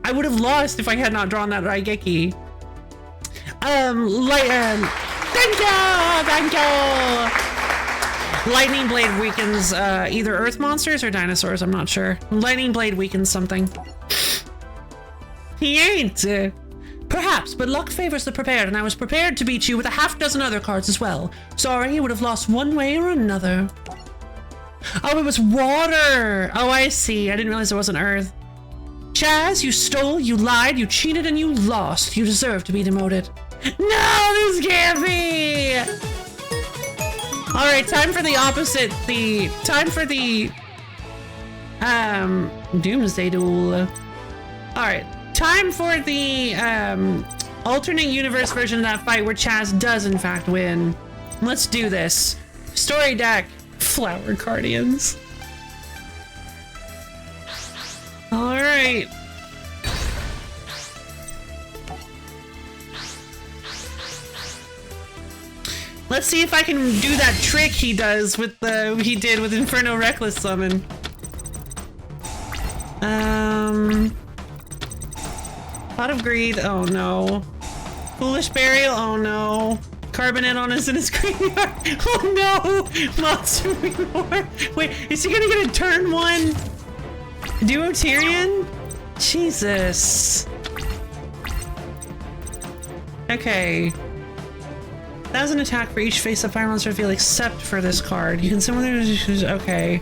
I would have lost if I had not drawn that Raigeki. Thank you! Lightning Blade weakens either Earth monsters or dinosaurs, I'm not sure. Lightning Blade weakens something. He ain't. Perhaps, but luck favors the prepared, and I was prepared to beat you with a half dozen other cards as well. Sorry, you would have lost one way or another. Oh, it was water! Oh, I see. I didn't realize it wasn't Earth. Chaz, you stole, you lied, you cheated, and you lost. You deserve to be demoted. No, this can't be! Alright, time for the opposite. Time for the... Doomsday Duel. Alright, time for the, alternate universe version of that fight where Chaz does in fact win. Let's do this. Story deck. Flower Guardians. Alright. Let's see if I can do that trick he does with he did with Inferno Reckless Summon. Pot of Greed, oh no. Foolish Burial, oh no. Carbonate on us in his graveyard, oh no! Monster Reborn. Wait, is he gonna get a turn 1 Duo Tyrion? Jesus. Okay. 1,000 attack for each face-up fire monster field except for this card. You can summon their... Okay.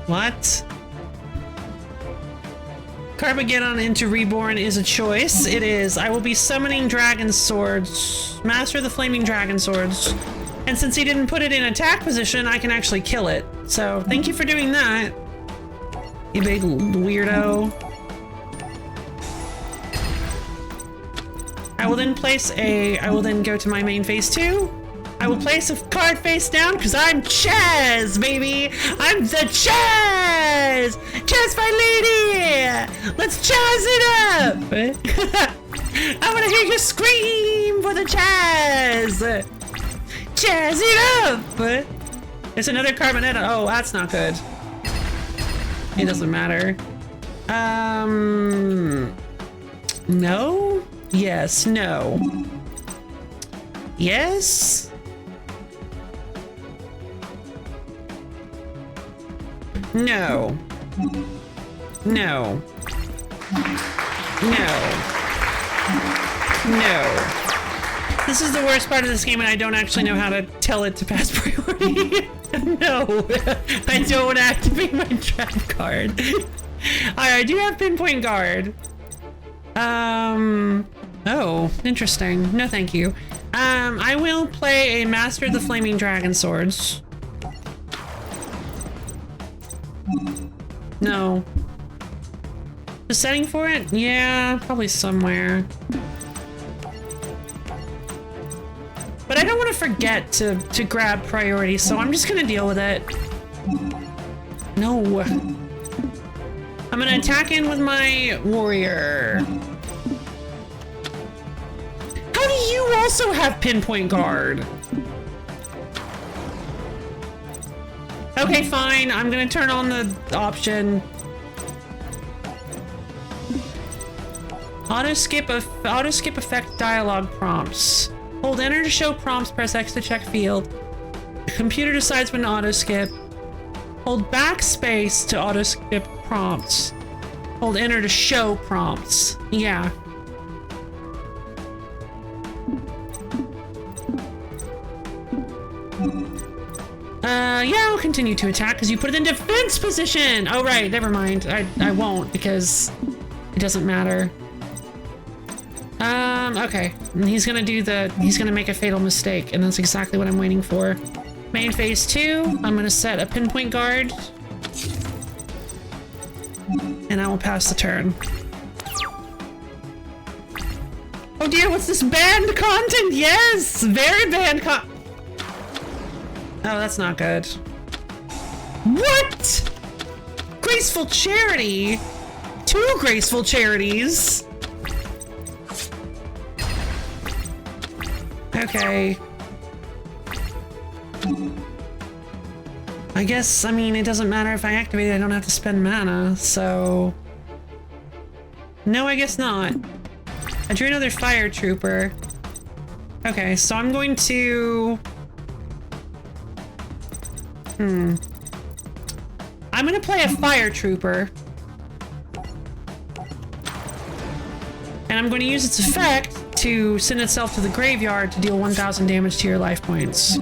What? Carmageddon into Reborn is a choice. It is. I will be summoning Dragon Swords. Master of the Flaming Dragon Swords. And since he didn't put it in attack position, I can actually kill it. So, thank you for doing that. You big weirdo. I will then go to my main phase 2. I will place a card face down because I'm Chaz, baby! I'm the Chaz! Chaz my lady! Let's Chaz it up! I want to hear you scream for the Chaz! Chaz it up! There's another Carbonetta. Oh, that's not good. It doesn't matter. No? Yes, no. Yes? No. No. No. No. This is the worst part of this game and I don't actually know how to tell it to pass priority. No. I don't activate my trap card. I do have Pinpoint Guard. Oh, interesting. No, thank you. I will play a Master of the Flaming Dragon Swords. No. The setting for it? Yeah, probably somewhere. But I don't want to forget to grab priority, so I'm just gonna deal with it. No. I'm gonna attack in with my warrior. How do you also have Pinpoint Guard? Okay, fine. I'm gonna turn on the option. Auto skip effect dialogue prompts. Hold enter to show prompts, press X to check field. Computer decides when to auto skip. Hold backspace to auto skip prompts. Hold enter to show prompts. Yeah. Yeah, I'll continue to attack because you put it in defense position. Oh, right. Never mind. I won't because it doesn't matter. Okay. And he's gonna make a fatal mistake, and that's exactly what I'm waiting for. Main phase 2, I'm gonna set a Pinpoint Guard. And I will pass the turn. Oh dear, what's this banned content? Yes! Very banned Oh, that's not good. What? Graceful Charity? 2 Graceful Charities? Okay. I guess, I mean, it doesn't matter if I activate it, I don't have to spend mana, so... No, I guess not. I drew another Fire Trooper. Okay, so I'm going to... I'm gonna play a Fire Trooper. And I'm going to use its effect to send itself to the graveyard to deal 1,000 damage to your life points.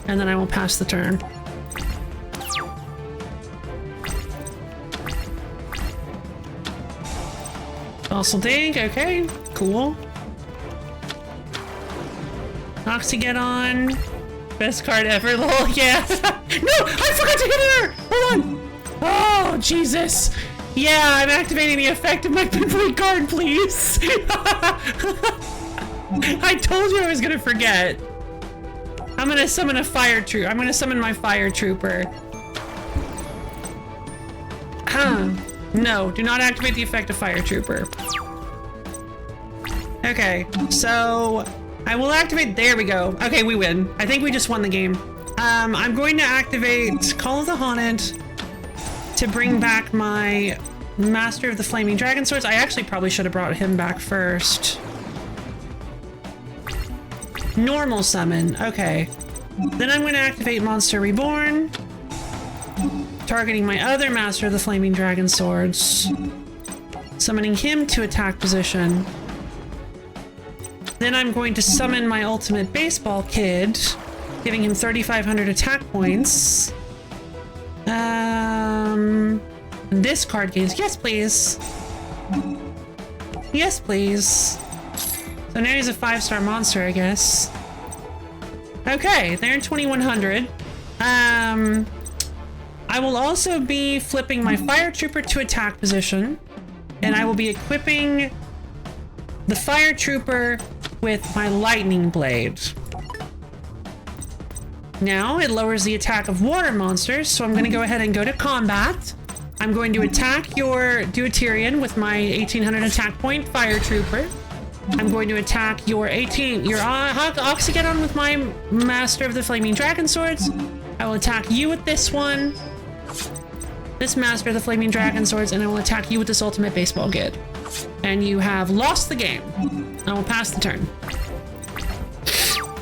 And then I will pass the turn. Also Dink, okay, cool. Oxygeddon. Best card ever, lol, yeah. No, I forgot to hit her! Hold on! Oh, Jesus! Yeah, I'm activating the effect of my Pinpoint Guard, please! I told you I was gonna forget. I'm gonna summon a Fire Trooper. I'm gonna summon my Fire Trooper. No, do not activate the effect of Fire Trooper. Okay, so I will activate. There we go. Okay, we win. I think we just won the game. I'm going to activate Call of the Haunted to bring back my Master of the Flaming Dragon Swords. I actually probably should have brought him back first. Normal summon. Okay. Then I'm going to activate Monster Reborn, targeting my other Master of the Flaming Dragon Swords, summoning him to attack position. Then I'm going to summon my ultimate baseball kid, giving him 3,500 attack points. This card gains. Yes, please. Yes, please. So now he's a 5-star monster, I guess. Okay, they're in 2,100. I will also be flipping my Fire Trooper to attack position, and I will be equipping the Fire Trooper with my Lightning Blade. Now it lowers the attack of water monsters, so I'm going to go ahead and go to combat. I'm going to attack your Deuterian with my 1,800 attack point Fire Trooper. I'm going to attack your Oxygeddon with my Master of the Flaming Dragon Swords. I will attack you with this one, this Master of the Flaming Dragon Swords, and I will attack you with this Ultimate Baseball Kid. And you have lost the game. I will pass the turn.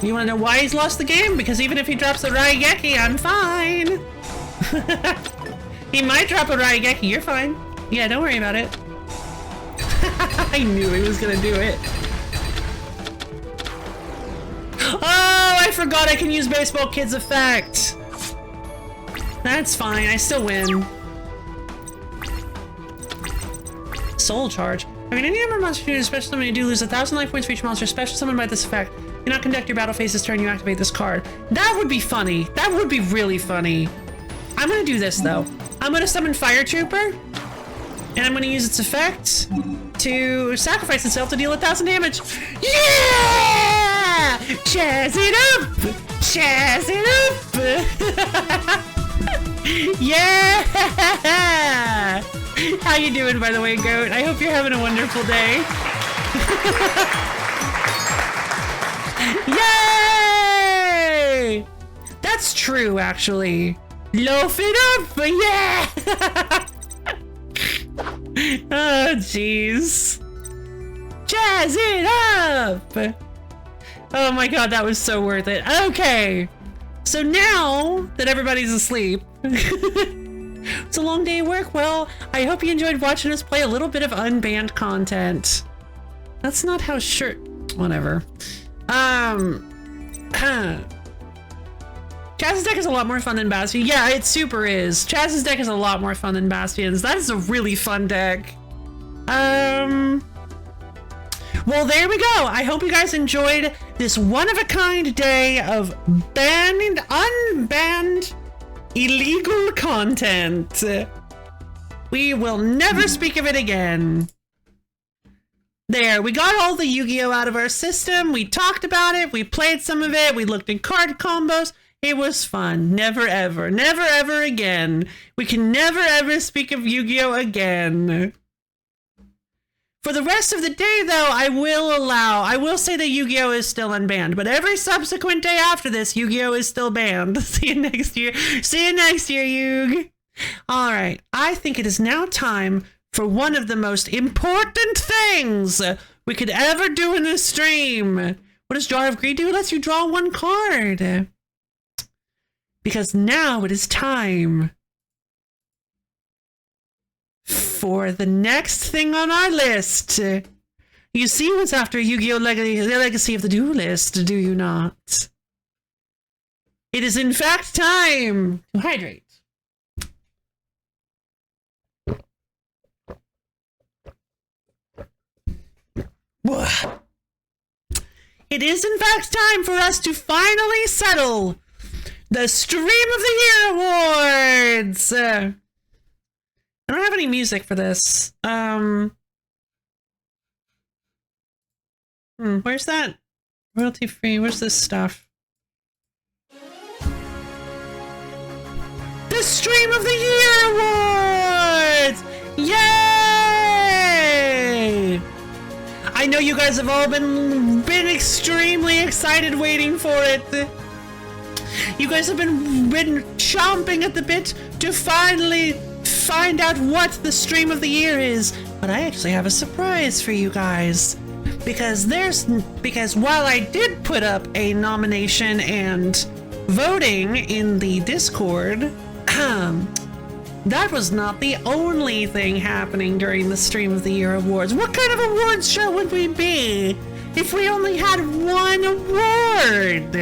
You want to know why he's lost the game? Because even if he drops the Raigeki, I'm fine. He might drop a Raigeki, you're fine. Yeah, don't worry about it. I knew he was gonna do it. Oh, I forgot I can use Baseball Kid's effect. That's fine, I still win. Soul Charge. I mean, any number of monsters you do, special summon, you do lose 1,000 life points for each monster special summoned by this effect. Do not conduct your battle phase this turn, you activate this card. That would be funny. That would be really funny. I'm gonna do this though. I'm gonna summon Fire Trooper, and I'm gonna use its effect to sacrifice itself to deal 1,000 damage. Yeah! Chaz it up! Chaz it up! Yeah! How you doing, by the way, Goat? I hope you're having a wonderful day. Yay! That's true, actually. Loaf it up! Yeah! Oh, jeez. Jazz it up! Oh my god, that was so worth it. Okay. So now that everybody's asleep, it's a long day of work. Well, I hope you enjoyed watching us play a little bit of unbanned content. That's not how whatever. Chaz's deck is a lot more fun than Bastion. Yeah, it super is. Chaz's deck is a lot more fun than Bastion's. That is a really fun deck. Well, there we go. I hope you guys enjoyed this one-of-a-kind day of banned and unbanned illegal content. We will never speak of it again. There, we got all the Yu-Gi-Oh out of our system. We talked about it. We played some of it. We looked at card combos. It was fun. Never ever again. We can never ever speak of Yu-Gi-Oh again. For the rest of the day, though, I will say that Yu-Gi-Oh is still unbanned, but every subsequent day after this, Yu-Gi-Oh is still banned. See you next year. See you next year, Yug. All right, I think it is now time for one of the most important things we could ever do in this stream. What does Jar of Greed do? It lets you draw one card. Because now it is time for the next thing on our list. You see what's after Yu-Gi-Oh! Legacy of the Duelist, do you not? It is in fact time to hydrate. It is in fact time for us to finally settle the Stream of the Year Awards! I don't have any music for this. Where's that? Royalty free, where's this stuff? The Stream of the Year Awards! Yay! I know you guys have all been extremely excited waiting for it. You guys have been chomping at the bit to finally find out what the stream of the year is. But I actually have a surprise for you guys. Because while I did put up a nomination and voting in the Discord, that was not the only thing happening during the Stream of the Year Awards. What kind of awards show would we be if we only had one award?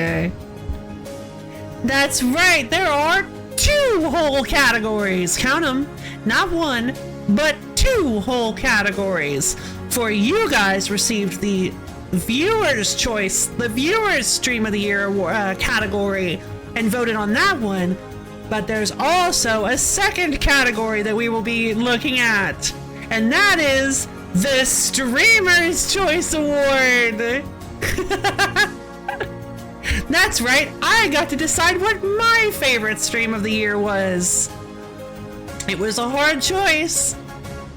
That's right, there are 2 whole categories. Count them. Not one, but 2 whole categories. For you guys received the Viewer's Choice, the Viewer's Stream of the Year award, category, and voted on that one. But there's also a second category that we will be looking at, and that is the Streamer's Choice Award. That's right, I got to decide what my favorite stream of the year was. It was a hard choice,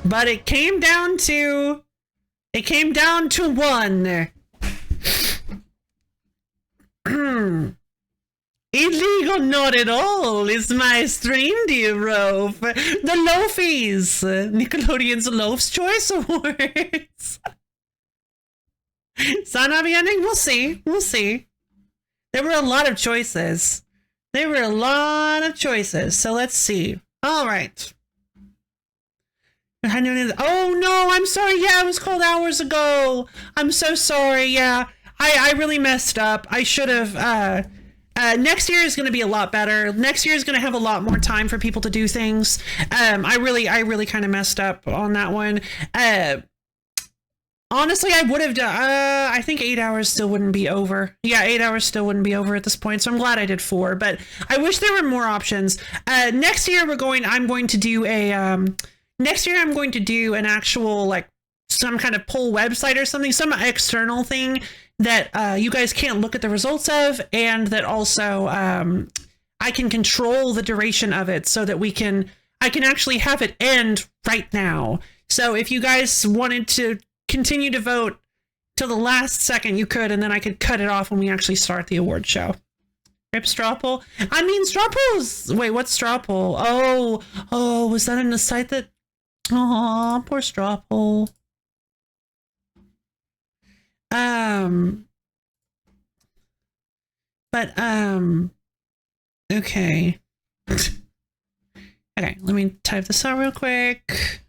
but it came down to one. Illegal not at all is my stream, dear Rolf. The LoFi's, Nickelodeon's Loaf's Choice Awards. Sana ending? We'll see. We'll see. There were a lot of choices. So let's see. All right. Oh no, I'm sorry. Yeah, it was called hours ago. I'm so sorry. Yeah, I really messed up. I should have. Next year is going to be a lot better. Next year is going to have a lot more time for people to do things. I really kind of messed up on that one. Honestly, I would have done, I think 8 hours still wouldn't be over. Yeah, 8 hours still wouldn't be over at this point, so I'm glad I did 4, but I wish there were more options. Next year I'm going to do an actual, like, some kind of poll website or something, some external thing that you guys can't look at the results of, and that also I can control the duration of it so that I can actually have it end right now. So if you guys wanted to continue to vote till the last second, you could, and then I could cut it off when we actually start the award show. Rip Strawpoll? I mean, Strawpoll's... Wait, what's Strawpoll? Oh, was that in the site that... Aw, poor Strawpoll. Okay. Okay, let me type this out real quick.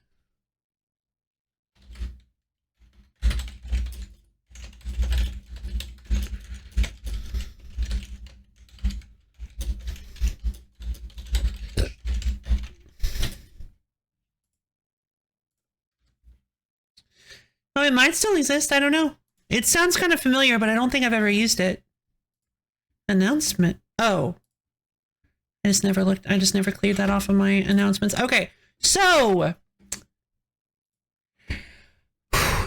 Oh, it might still exist. I don't know. It sounds kind of familiar, but I don't think I've ever used it. Announcement. Oh. I just never cleared that off of my announcements. Okay. So.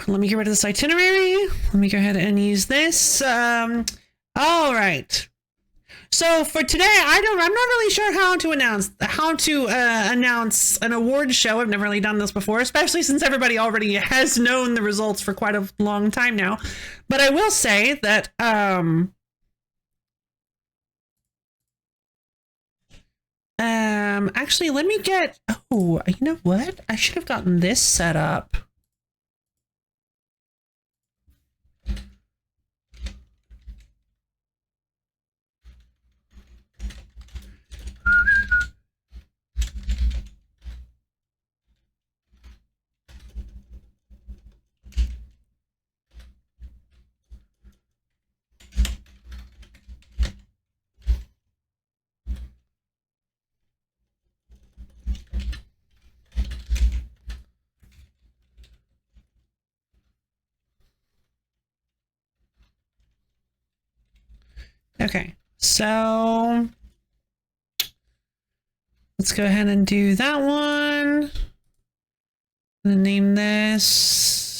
Let me get rid of this itinerary. Let me go ahead and use this. All right. So for today, I'm not really sure how to announce an award show. I've never really done this before, especially since everybody already has known the results for quite a long time now. But I will say that actually, let me get... Oh, you know what? I should have gotten this set up. Okay, so let's go ahead and do that one. I'm gonna name this.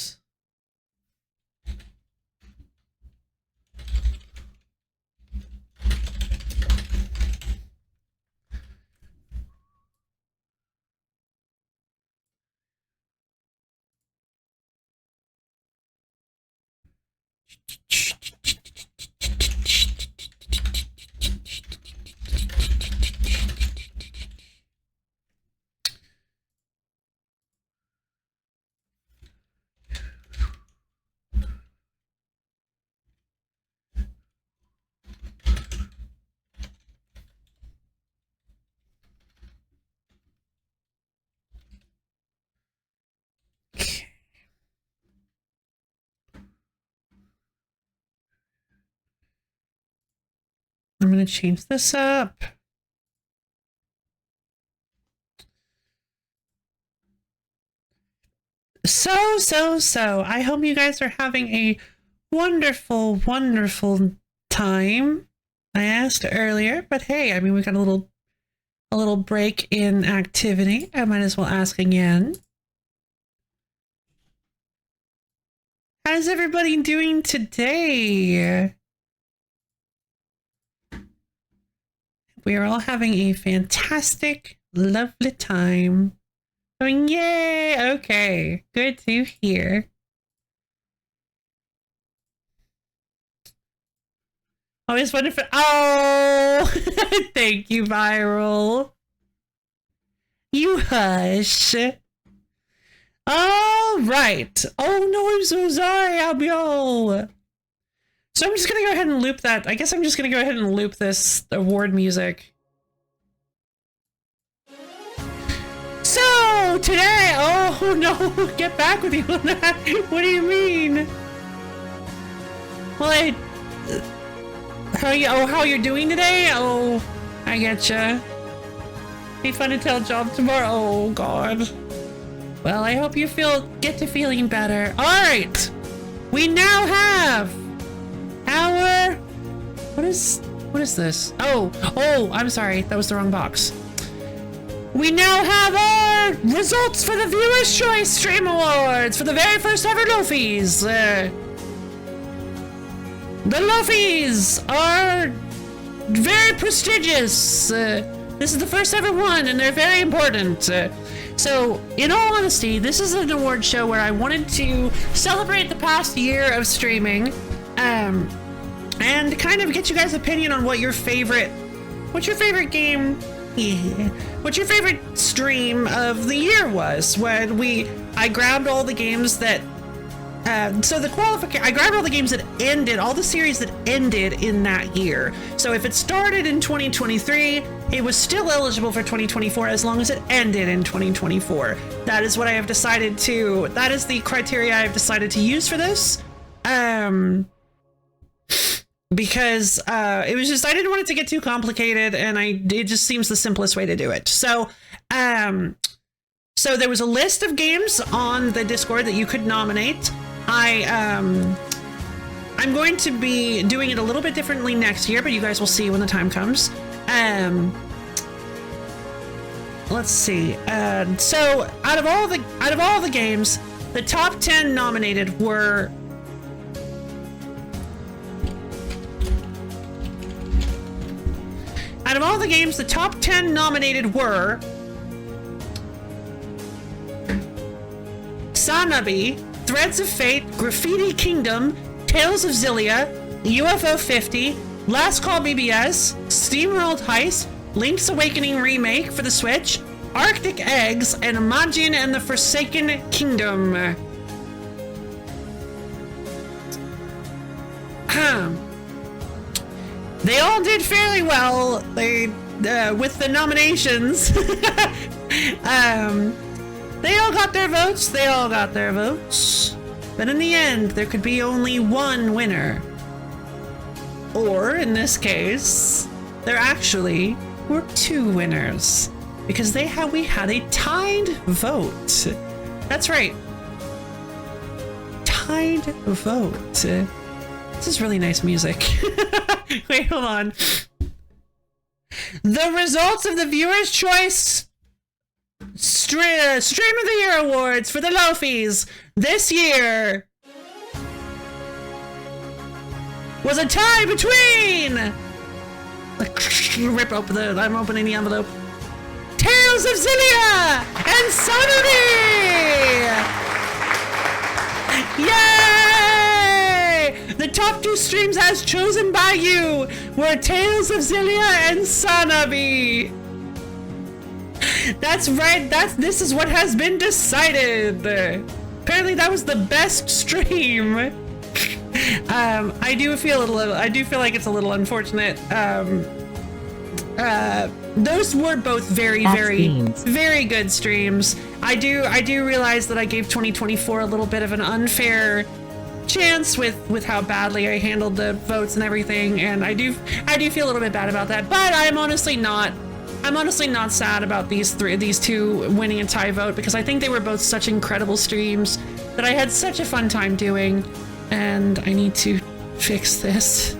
I'm going to change this up. So. I hope you guys are having a wonderful, wonderful time. I asked earlier, but hey, I mean, we got a little break in activity. I might as well ask again. How's everybody doing today? We are all having a fantastic, lovely time. Going, yay! Okay, good to hear. Always wonderful. Oh, thank you, Viral. You hush. All right. Oh no, I'm so sorry, Albiol. So I'm just gonna go ahead and loop that. I guess I'm just gonna go ahead and loop this award music. So today, oh no, get back with you on that. What do you mean? Well, how you're doing today? Oh, I getcha. Be fun to tell Job tomorrow. Oh God. Well, I hope you get to feeling better. All right, we now have our. What is this? Oh, I'm sorry, that was the wrong box. We now have our results for the Viewer's Choice Stream Awards for the very first ever LoFis. The LoFis are very prestigious. This is the first ever one, and they're very important. So, in all honesty, this is an award show where I wanted to celebrate the past year of streaming, and kind of get you guys' opinion on what's your favorite game. Yeah. What your favorite stream of the year was. I grabbed all the games that I grabbed all the games that ended, all the series that ended in that year. So if it started in 2023, it was still eligible for 2024 as long as it ended in 2024. That is what I have decided to, that is the criteria I have decided to use for this. Because it was just, I didn't want it to get too complicated, and it just seems the simplest way to do it. So there was a list of games on the Discord that you could nominate. I'm going to be doing it a little bit differently next year, but you guys will see when the time comes. Let's see. So out of all the games, the top 10 nominated were the top 10 nominated were Sanabi, Threads of Fate, Graffiti Kingdom, Tales of Zillia, UFO 50, Last Call BBS, SteamWorld Heist, Link's Awakening Remake for the Switch, Arctic Eggs, and Imagine and the Forsaken Kingdom. They all did fairly well. With the nominations. They all got their votes. But in the end, there could be only one winner. Or, in this case, there actually were two winners. Because we had a tied vote. That's right. Tied vote. This is really nice music. Wait, hold on. The results of the Viewer's Choice Stream of the Year Awards for the LoFis this year was a tie between I'm opening the envelope. Tales of Zillia and Sunny! Yay! The The top 2 streams as chosen by you were Tales of Zillia and Sanabi. That's right. This is what has been decided. Apparently, that was the best stream. I do feel like it's a little unfortunate. Those were both very good streams. I do realize that I gave 2024 a little bit of an unfair chance with how badly I handled the votes and everything, and I do feel a little bit bad about that. But I'm honestly not sad about these 2 winning a tie vote, because I think they were both such incredible streams that I had such a fun time doing, and I need to fix this.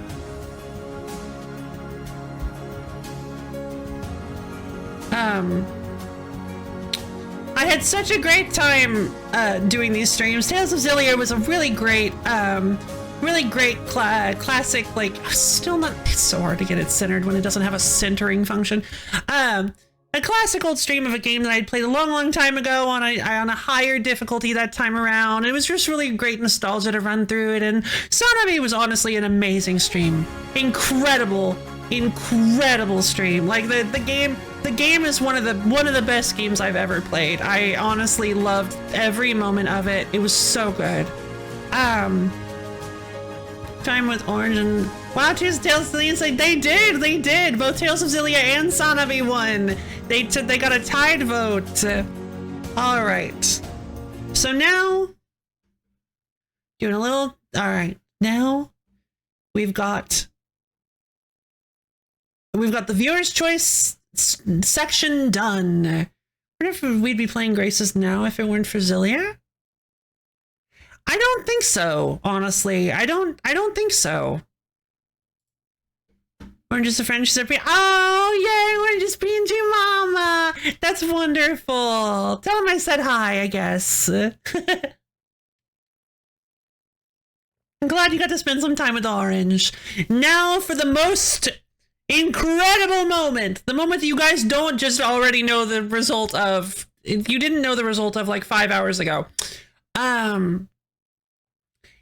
I had such a great time doing these streams. Tales of Zillia was a really great classic, like, still not, it's so hard to get it centered when it doesn't have a centering function. A classic old stream of a game that I'd played a long time ago on a higher difficulty that time around. It was just really great nostalgia to run through it, and Sanabi was honestly an amazing stream. Incredible stream. Like the game is one of the best games I've ever played. I honestly loved every moment of it. It was so good. Time with Orange and wow, choose Tales of Zillia. Like they did. Both Tales of Zillia and Sanabi won. They got a tied vote. All right. So now doing a little. All right. Now we've got the viewer's choice section done. I wonder if we'd be playing Graces now if it weren't for Zillia. I don't think so, honestly. I don't think so. Orange is a friend. She's a oh, yay, Orange is being to Mama. That's wonderful. Tell him I said hi, I guess. I'm glad you got to spend some time with Orange. Now for the most incredible moment. The moment that you guys don't just already know the result of. If you didn't know the result of like 5 hours ago.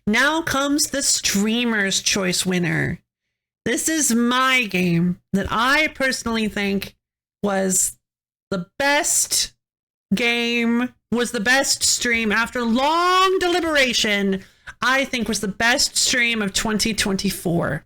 Now comes the Streamer's Choice winner. This is my game that I personally think was the best game, was the best stream after long deliberation. I think was the best stream of 2024.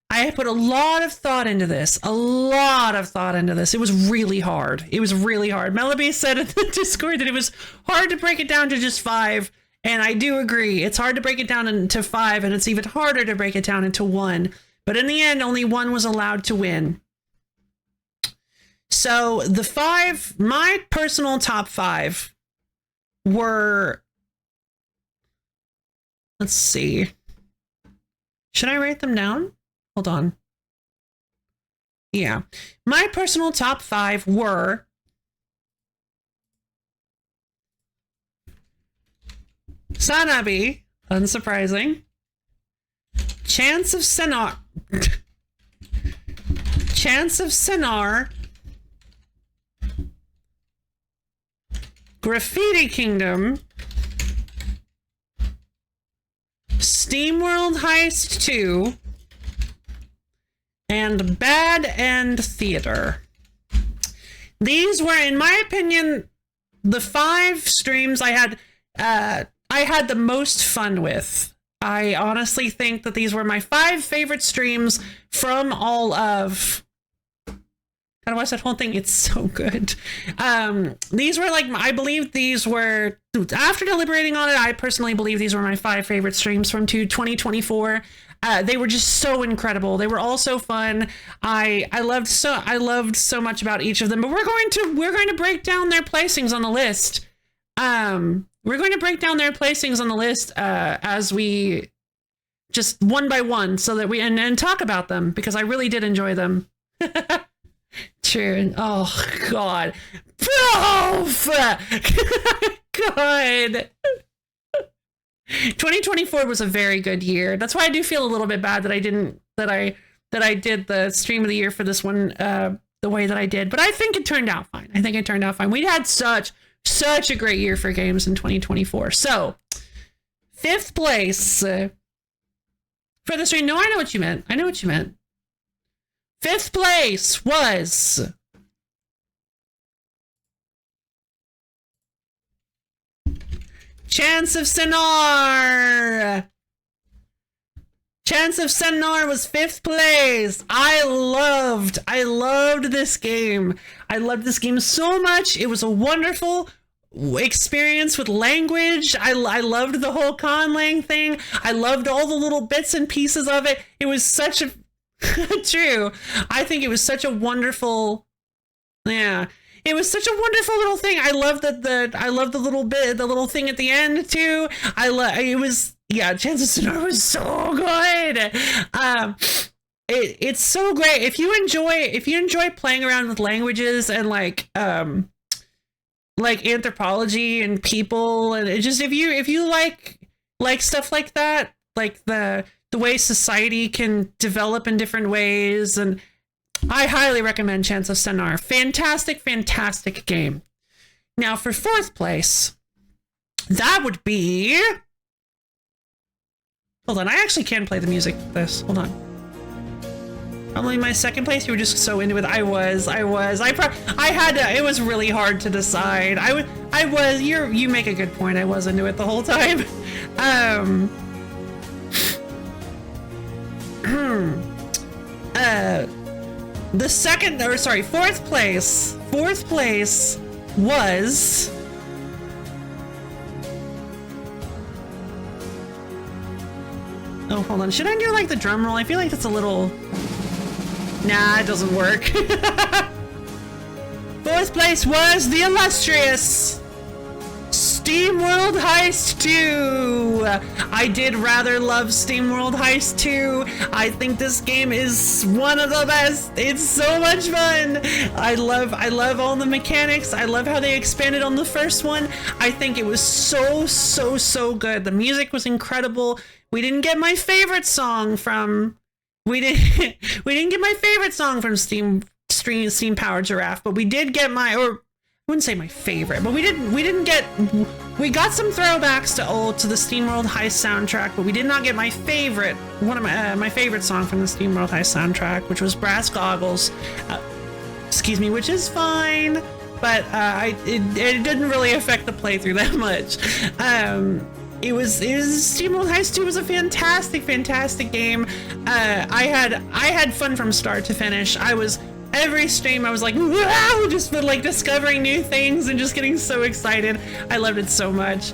I put a lot of thought into this. It was really hard. Mellaby said in the Discord that it was hard to break it down to just 5. And I do agree. It's hard to break it down into 5, and it's even harder to break it down into 1. But in the end, only 1 was allowed to win. So the 5, my personal top 5 were, let's see. Should I write them down? Hold on. Yeah. My personal top 5 were Sanabi, unsurprising. Chance of Senar. Graffiti Kingdom. SteamWorld Heist 2. And Bad End Theater. These were, in my opinion, the 5 streams I had the most fun with. I honestly think that these were my 5 favorite streams from all of. Gotta watch that whole thing. It's so good. These were like, I believe these were, after deliberating on it, I personally believe these were my 5 favorite streams from 2024. They were just so incredible. They were all so fun. I loved so much about each of them. But we're going to break down their placings on the list. We're going to break down their placings on the list as we just one by one, so that we and talk about them, because I really did enjoy them. True. Oh God. God. 2024 was a very good year. That's why I do feel a little bit bad that I did the stream of the year for this one the way that I did. But I think it turned out fine. We had such a great year for games in 2024. So, 5th place For the stream. No, I know what you meant. I know what you meant. 5th place was Chance of Sennar. Chance of Sennar was 5th place. I loved this game. I loved this game so much. It was a wonderful experience with language. I loved the whole conlang thing. I loved all the little bits and pieces of it. It was such a true. I think it was such a wonderful, yeah. It was such a wonderful little thing. I love I love the little thing at the end too. Chance of Sennar was so good. It's so great. If you enjoy playing around with languages and like anthropology and people, and it just if you like stuff like that, like the way society can develop in different ways, and I highly recommend Chance of Sennar. Fantastic game. Now for 4th place, that would be, hold on, I actually can play the music for this. Hold on. Probably my 2nd place. You were just so into it. I had to. It was really hard to decide. You make a good point. I was into it the whole time. The 4th place. 4th place was oh, hold on. Should I do like the drum roll? I feel like that's a little... Nah, it doesn't work. 4th place was the illustrious SteamWorld Heist 2. I did rather love SteamWorld Heist 2. I think this game is one of the best. It's so much fun. I love all the mechanics. I love how they expanded on the first one. I think it was so good. The music was incredible. We didn't get my favorite song from Steam Powered Giraffe, but we did get I wouldn't say my favorite, but we got some throwbacks to the SteamWorld Heist soundtrack, but we did not get my favorite, one of my favorite song from the SteamWorld Heist soundtrack, which was Brass Goggles. Which is fine, but it didn't really affect the playthrough that much. It was SteamWorld Heist 2 was a fantastic game. I had fun from start to finish. Every stream I was like, wow, just like discovering new things and just getting so excited. I loved it so much.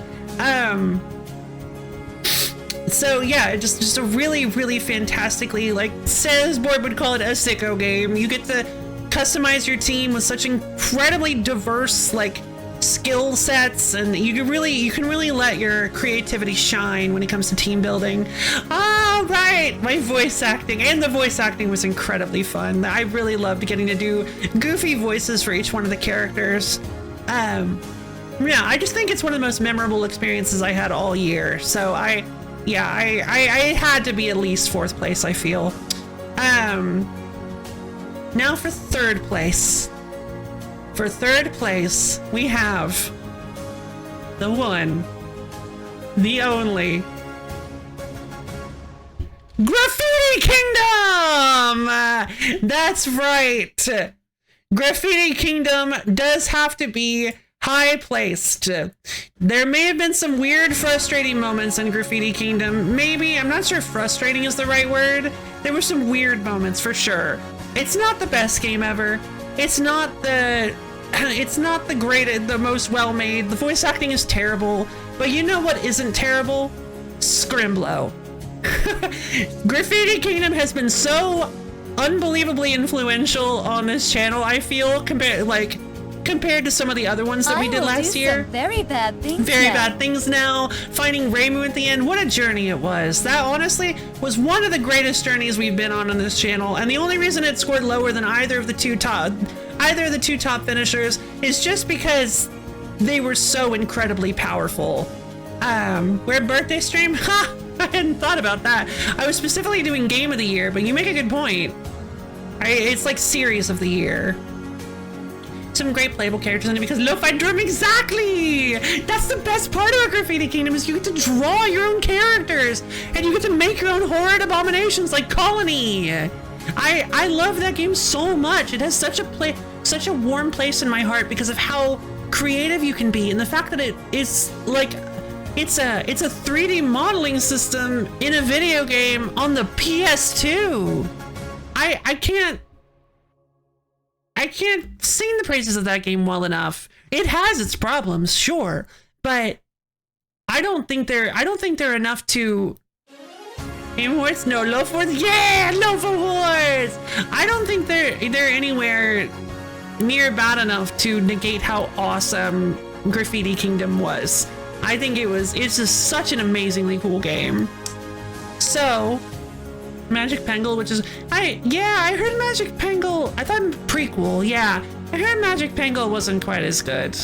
So yeah, just a really fantastically, like Says Board would call it, a sicko game. You get to customize your team with such incredibly diverse like skill sets, and you can really let your creativity shine when it comes to team building. All right, the voice acting was incredibly fun. I really loved getting to do goofy voices for each one of the characters. I just think it's one of the most memorable experiences I had all year. So I had to be at least 4th place, I feel. Now for 3rd place. For 3rd place, we have the one, the only, Graffiti Kingdom! That's right. Graffiti Kingdom does have to be high placed. There may have been some weird, frustrating moments in Graffiti Kingdom. Maybe, I'm not sure if frustrating is the right word. There were some weird moments for sure. It's not the best game ever. It's not the greatest, the most well-made. The voice acting is terrible, but you know what isn't terrible? Scrimblow. Graffiti Kingdom has been so unbelievably influential on this channel, I feel, compared to some of the other ones that we did last year. Very bad things. Bad things now. Finding Reimu at the end. What a journey it was. That honestly was one of the greatest journeys we've been on this channel. And the only reason it scored lower than either of the two top finishers is just because they were so incredibly powerful. We're birthday stream? Ha! I hadn't thought about that. I was specifically doing game of the year, but you make a good point. It's like series of the year. some great playable characters in it because LoFi drew them exactly. That's the best part of a Graffiti Kingdom is you get to draw your own characters and you get to make your own horrid abominations like Colony. I love that game so much. It has such a warm place in my heart because of how creative you can be and the fact that it's like it's a 3D modeling system in a video game on the PS2. I can't sing the praises of that game well enough. It has its problems, sure, but I don't think they're enough to. Game Wars? No, Loaf Wars? Yeah, Loaf Wars! I don't think they're anywhere near bad enough to negate how awesome Graffiti Kingdom was. I think it's just such an amazingly cool game. So, Magic Penguin, which is, I heard Magic Penguin, I thought prequel, yeah. I heard Magic Penguin wasn't quite as good.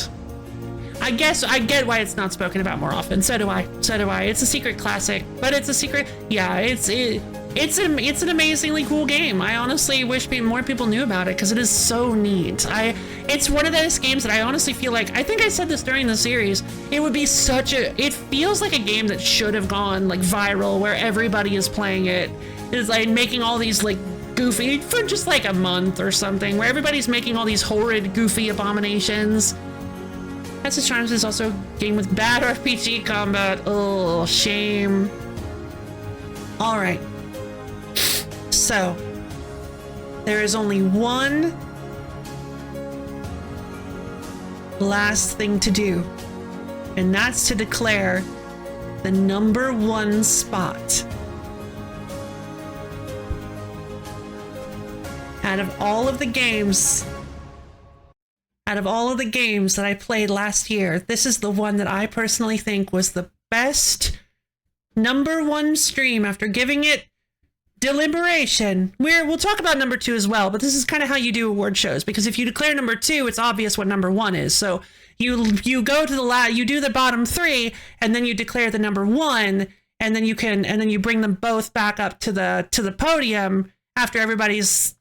I guess I get why it's not spoken about more often. So do I. It's a secret classic, but it's a secret. Yeah, it's an amazingly cool game. I honestly wish more people knew about it because it is so neat. It's one of those games that I honestly feel like, I think I said this during the series, it would be it feels like a game that should have gone like viral where everybody is playing it. It's like making all these like goofy, for just like a month or something, where everybody's making all these horrid, goofy abominations. That's the Charms is also a game with bad RPG combat. Oh, shame. All right. So, there is only one last thing to do, and that's to declare the #1 spot. Out of all of the games that I played last year, this is the one that I personally think was the best #1 stream after giving it deliberation. We'll talk about #2 as well, but this is kind of how you do award shows, because if you declare #2, it's obvious what #1 is. So you go to you do the bottom 3, and then you declare the #1, and then you bring them both back up to the podium after everybody's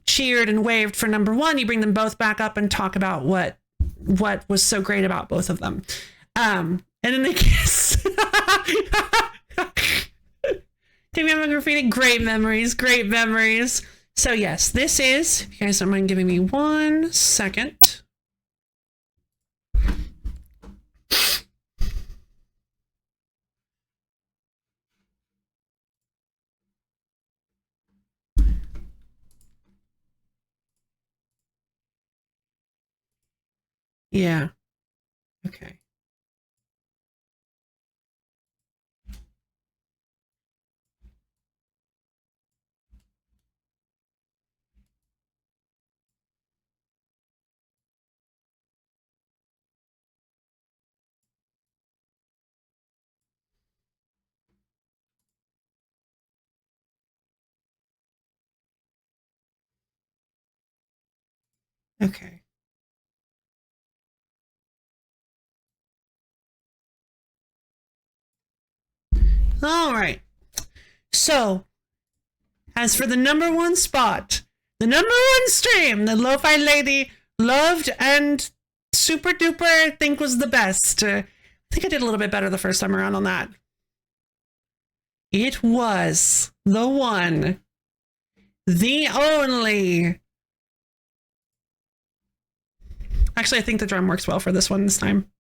cheered and waved for #1. You bring them both back up and talk about what was so great about both of them. And then they kiss. Take me on Graffiti. Great memories. So yes, this is, if you guys don't mind giving me 1 second. Yeah. Okay. Okay. All right. So, as for the #1 spot, the #1 stream that Lo-Fi Lady loved and super duper think was the best. I think I did a little bit better the first time around on that. It was the one, the only. Actually, I think the drum works well for this one this time.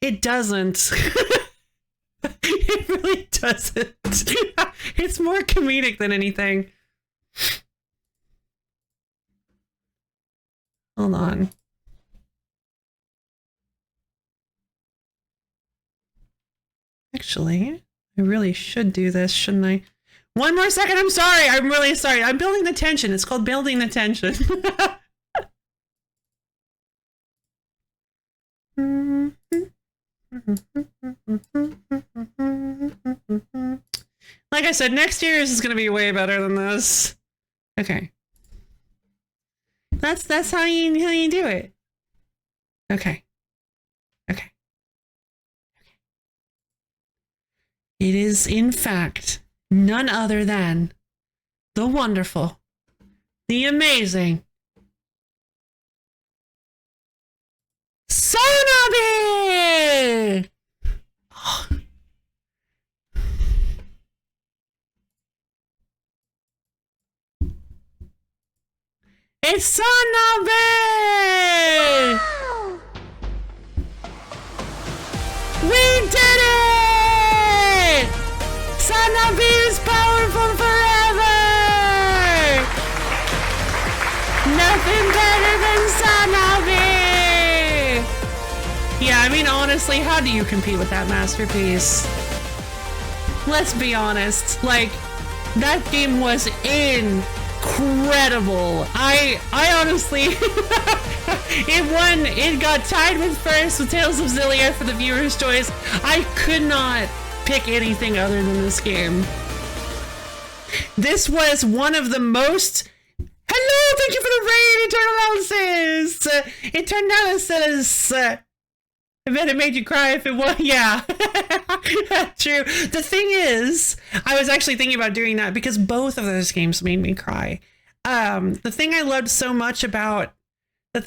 It doesn't. It really doesn't. It's more comedic than anything. Hold on. Actually, I really should do this, shouldn't I? 1 more second, I'm sorry. I'm really sorry. I'm building the tension. It's called building the tension. Like I said, next year's is gonna be way better than this. Okay. That's how you do it. Okay. Okay. It is, in fact, none other than the wonderful, the amazing, Sonabe! It's Sonabe! We did it! Sonabe is powerful forever! Nothing better than Sonabe! Yeah, I mean, honestly, how do you compete with that masterpiece? Let's be honest, like, that game was incredible. I honestly, it got tied with first with Tales of Xillia for the viewer's choice. I could not pick anything other than this game. This was one of the most... Hello, thank you for the raid, Eternal Analysis! Eternal Analysis, I bet it made you cry if it was, yeah. True. The thing is, I was actually thinking about doing that because both of those games made me cry. The thing I loved so much about both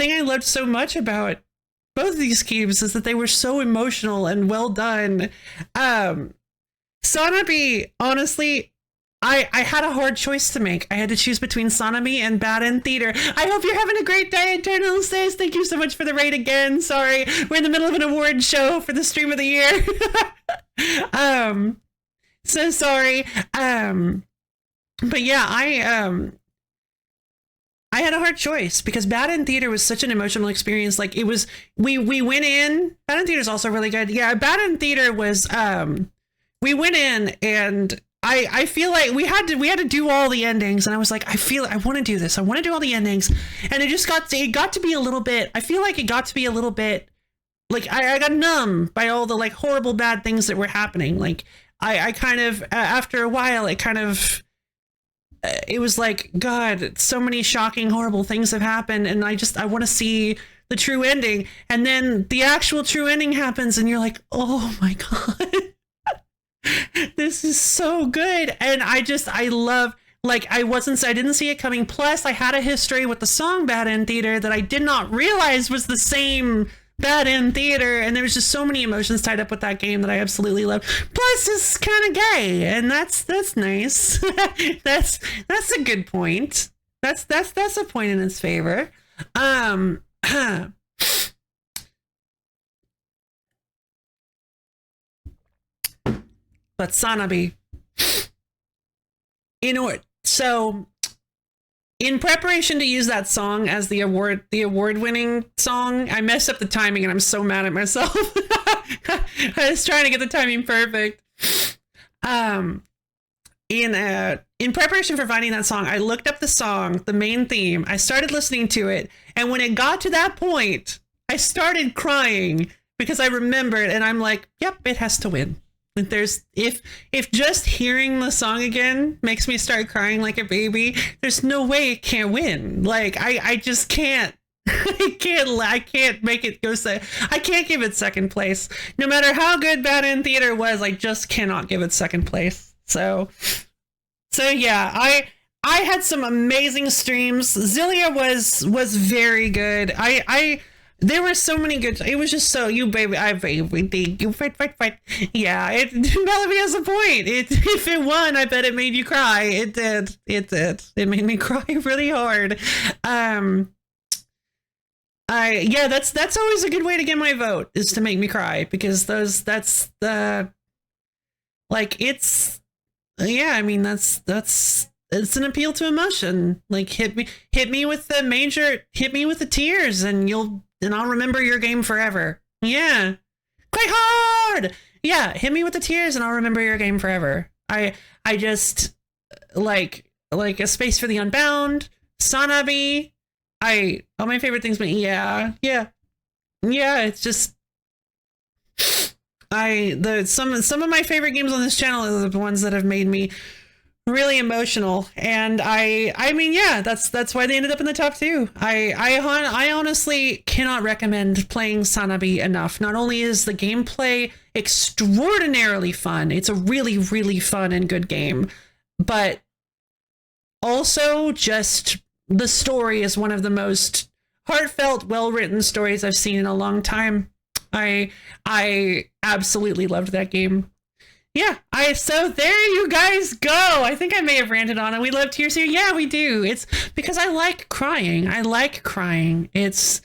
of these games is that they were so emotional and well done. Sonabe, honestly, I had a hard choice to make. I had to choose between Sonabe and Bad End Theater. I hope you're having a great day, Eternal says. Thank you so much for the raid again. Sorry, we're in the middle of an award show for the stream of the year. So sorry. But yeah, I had a hard choice because Bad End Theater was such an emotional experience. Like, it was, we went in. Bad End Theater is also really good. Yeah, Bad End Theater was, we went in and I feel like we had to do all the endings, and I was like, I want to do this. I want to do all the endings, and it got to be a little bit. I feel like it got to be a little bit like I got numb by all the like horrible bad things that were happening. Like I kind of after a while it kind of it was like, God, so many shocking, horrible things have happened, and I want to see the true ending, and then the actual true ending happens, and you're like, oh my God. This is so good. And I love, like, I didn't see it coming. Plus I had a history with the song Bad End Theater that I did not realize was the same Bad End Theater. And there was just so many emotions tied up with that game that I absolutely love. Plus it's kind of gay, and that's nice. that's a good point. That's a point in its favor. But Sonabe, so in preparation to use that song as the award-winning song, I messed up the timing and I'm so mad at myself. I was trying to get the timing perfect. In preparation for finding that song, I looked up the song, the main theme. I started listening to it, and when it got to that point, I started crying because I remembered, and I'm like, yep, it has to win. If just hearing the song again makes me start crying like a baby, there's no way it can't win. Like I just can't. I can't make it go. I can't give it second place. No matter how good Bad End Theater was, I just cannot give it second place. So yeah, I had some amazing streams. Xillia was very good. There were so many good. It was just so you baby. I baby. You fight. Yeah, Bellamy has a point. If it won, I bet it made you cry. It did. It made me cry really hard. That's always a good way to get my vote, is to make me cry, because that's the like it's yeah. I mean it's an appeal to emotion. Like hit me with the tears, and I'll remember your game forever. Yeah. Quite hard. Yeah. Hit me with the tears and I'll remember your game forever. I just like A Space for the Unbound, Sonabe. All my favorite things, but yeah. It's just, some of my favorite games on this channel are the ones that have made me really emotional, and I mean, yeah, that's why they ended up in the top 2. I honestly cannot recommend playing Sonabe enough. Not only is the gameplay extraordinarily fun, it's a really, really fun and good game, but also just the story is one of the most heartfelt, well-written stories I've seen in a long time. I absolutely loved that game. Yeah, so there you guys go. I think I may have ranted on it. We love tears here. Yeah, we do. It's because I like crying. It's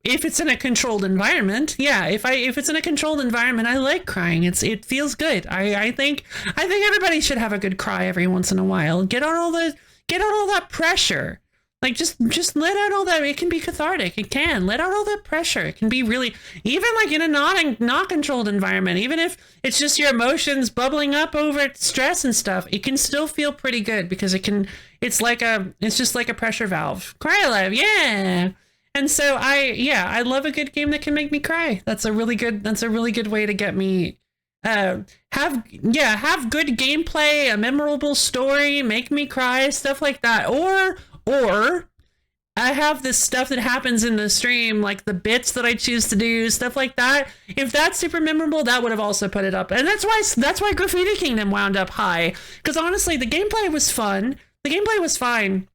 if it's in a controlled environment. Yeah, if it's in a controlled environment, I like crying. It feels good. I think everybody should have a good cry every once in a while. Get out all that pressure. Like just let out all that. It can be cathartic. It can let out all that pressure. It can be really, even like in a not controlled environment, even if it's just your emotions bubbling up over stress and stuff, it can still feel pretty good because it's just like a pressure valve. Cry alive. Yeah. And so I love a good game that can make me cry. That's a really good way to get me have good gameplay, a memorable story, make me cry, stuff like that. Or I have this stuff that happens in the stream, like the bits that I choose to do, stuff like that. If that's super memorable, that would have also put it up. And that's why Graffiti Kingdom wound up high. Because honestly, the gameplay was fun. The gameplay was fine.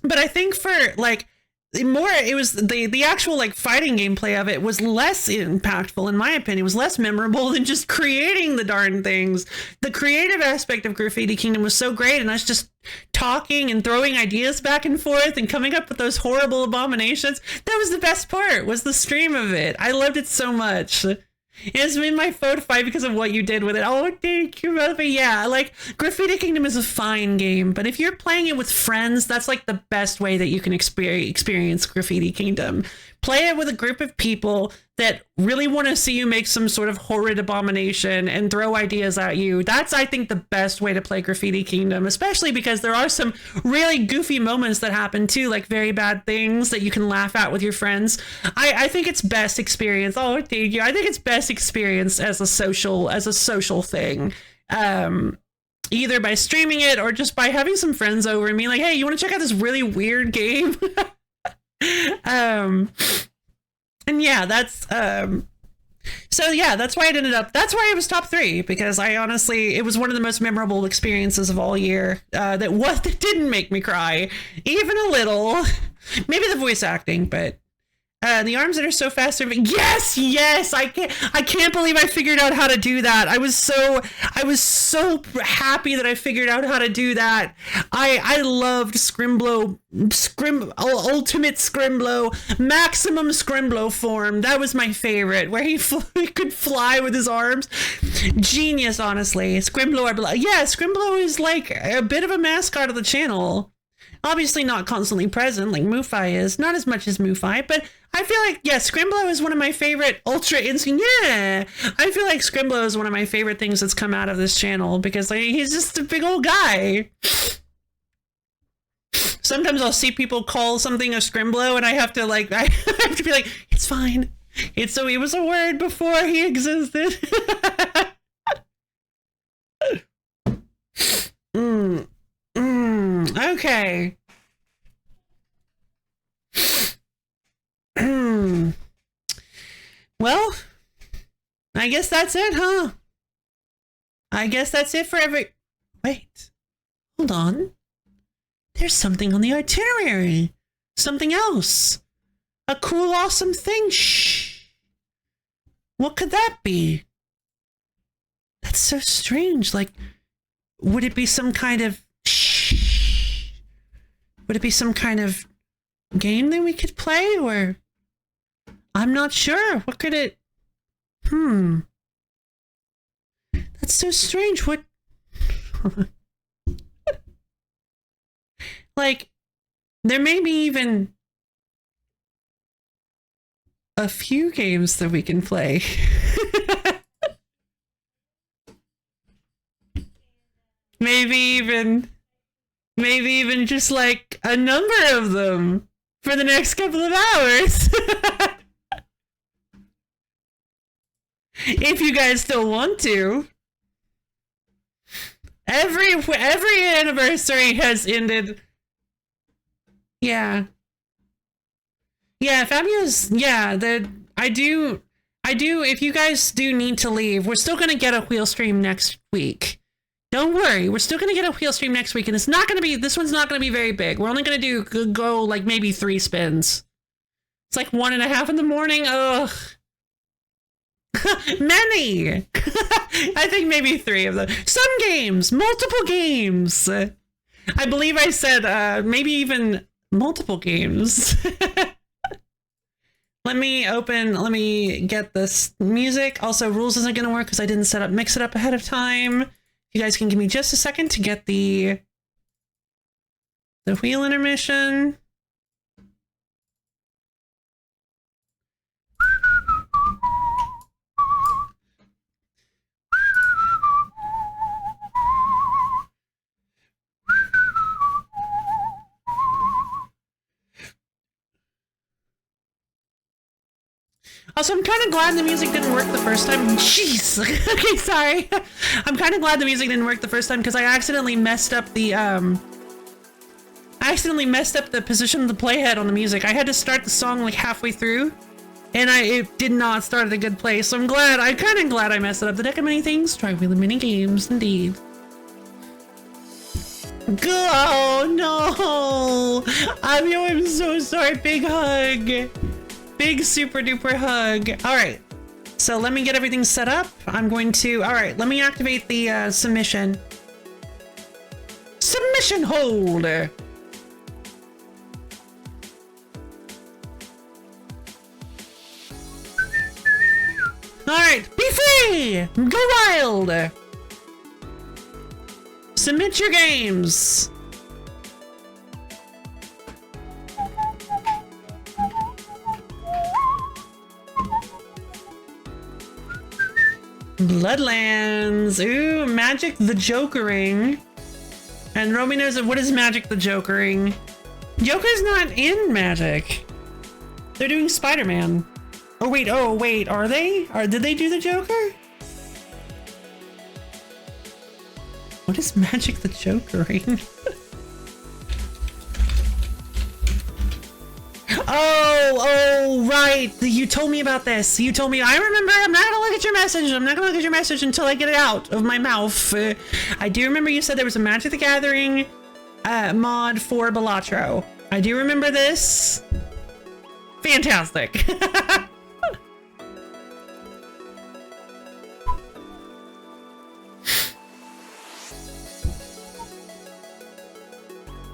But I think for like it was the actual like fighting gameplay of it was less impactful, in my opinion. It was less memorable than just creating the darn things. The creative aspect of Graffiti Kingdom was so great, and us just talking and throwing ideas back and forth and coming up with those horrible abominations. That was the best part, was the stream of it. I loved it so much. It's been my vote 5 because of what you did with it. Oh, thank you, brother. Yeah, like Graffiti Kingdom is a fine game, but if you're playing it with friends, that's like the best way that you can experience Graffiti Kingdom. Play it with a group of people that really want to see you make some sort of horrid abomination and throw ideas at you. That's, I think, the best way to play Graffiti Kingdom, especially because there are some really goofy moments that happen too, like very bad things that you can laugh at with your friends. I think it's best experience. Oh, thank you. I think it's best experience as a social thing. Either by streaming it or just by having some friends over and being like, hey, you want to check out this really weird game? And yeah, that's that's why it ended up, that's why it was top 3, because it was one of the most memorable experiences of all year. That didn't make me cry even a little. Maybe the voice acting, but the arms that are so fast. Yes, I can't believe I figured out how to do that. I was so happy that I figured out how to do that. I loved Ultimate Scrimblow, Maximum Scrimblow form. That was my favorite, where he could fly with his arms. Genius, honestly. Scrimblow is like a bit of a mascot of the channel. Obviously not constantly present like MuFi is, not as much as MuFi, but I feel like, Scrimblow is one of my favorite Ultra Instinct. Yeah, I feel like Scrimblow is one of my favorite things that's come out of this channel, because he's just a big old guy. Sometimes I'll see people call something a Scrimblow, and I have to be like, it's fine. It was a word before he existed. Okay. Well, I guess that's it, huh? I guess that's it for Wait. Hold on. There's something on the itinerary. Something else. A cool, awesome thing. Shh. What could that be? That's so strange. Like, would it be some kind of... Shh. Would it be some kind of game that we could play, or... I'm not sure. What could it... That's so strange. What... Like, there may be even a few games that we can play. Maybe even just like a number of them for the next couple of hours. If you guys still want to. Every anniversary has ended. Yeah. Yeah, Fabio's, I do, if you guys do need to leave, we're still gonna get a wheel stream next week. Don't worry, we're still gonna get a wheel stream next week, and this one's not gonna be very big. We're only gonna go like maybe 3 spins. It's like 1:30 in the morning. Ugh. Many. I think maybe 3 of them. Some games, multiple games. I believe I said maybe even multiple games. Let me get this music. Also, rules isn't going to work because I didn't mix it up ahead of time. You guys can give me just a second to get the wheel intermission. Also, I'm kind of glad the music didn't work the first time. Jeez. Okay, sorry. I'm kind of glad the music didn't work the first time because I accidentally messed up the position of the playhead on the music. I had to start the song like halfway through, and it did not start at a good place. So I'm kind of glad I messed it up. The deck of many things, try wheel of many games, indeed. Oh no! I'm so sorry. Big hug. Big super duper hug. All right, so let me get everything set up. All right, let me activate the submission hold. All right, be free, go wild, submit your games. Bloodlands. Ooh, Magic the Jokering. And Romy knows what is Magic the Jokering. Joker's not in Magic. They're doing Spider-Man. Oh wait, are they? Did they do the Joker? What is Magic the Jokering? Oh, right. You told me about this. You told me. I remember. I'm not gonna look at your message. I'm not gonna look at your message until I get it out of my mouth. I do remember you said there was a Magic the Gathering mod for Balatro. I do remember this. Fantastic.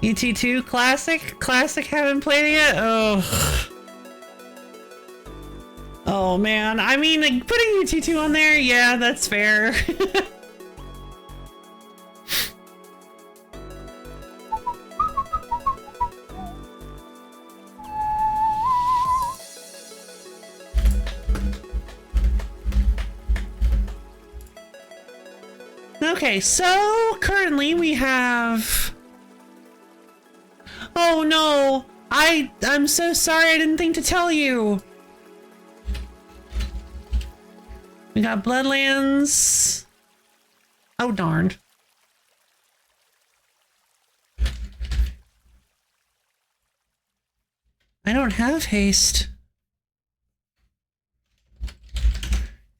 ET2 classic, haven't played it yet. Oh man, I mean, like, putting ET2 on there, yeah, that's fair. Okay, so currently we have... Oh no! I'm so sorry, I didn't think to tell you! We got Bloodlands. Oh darn. I don't have haste.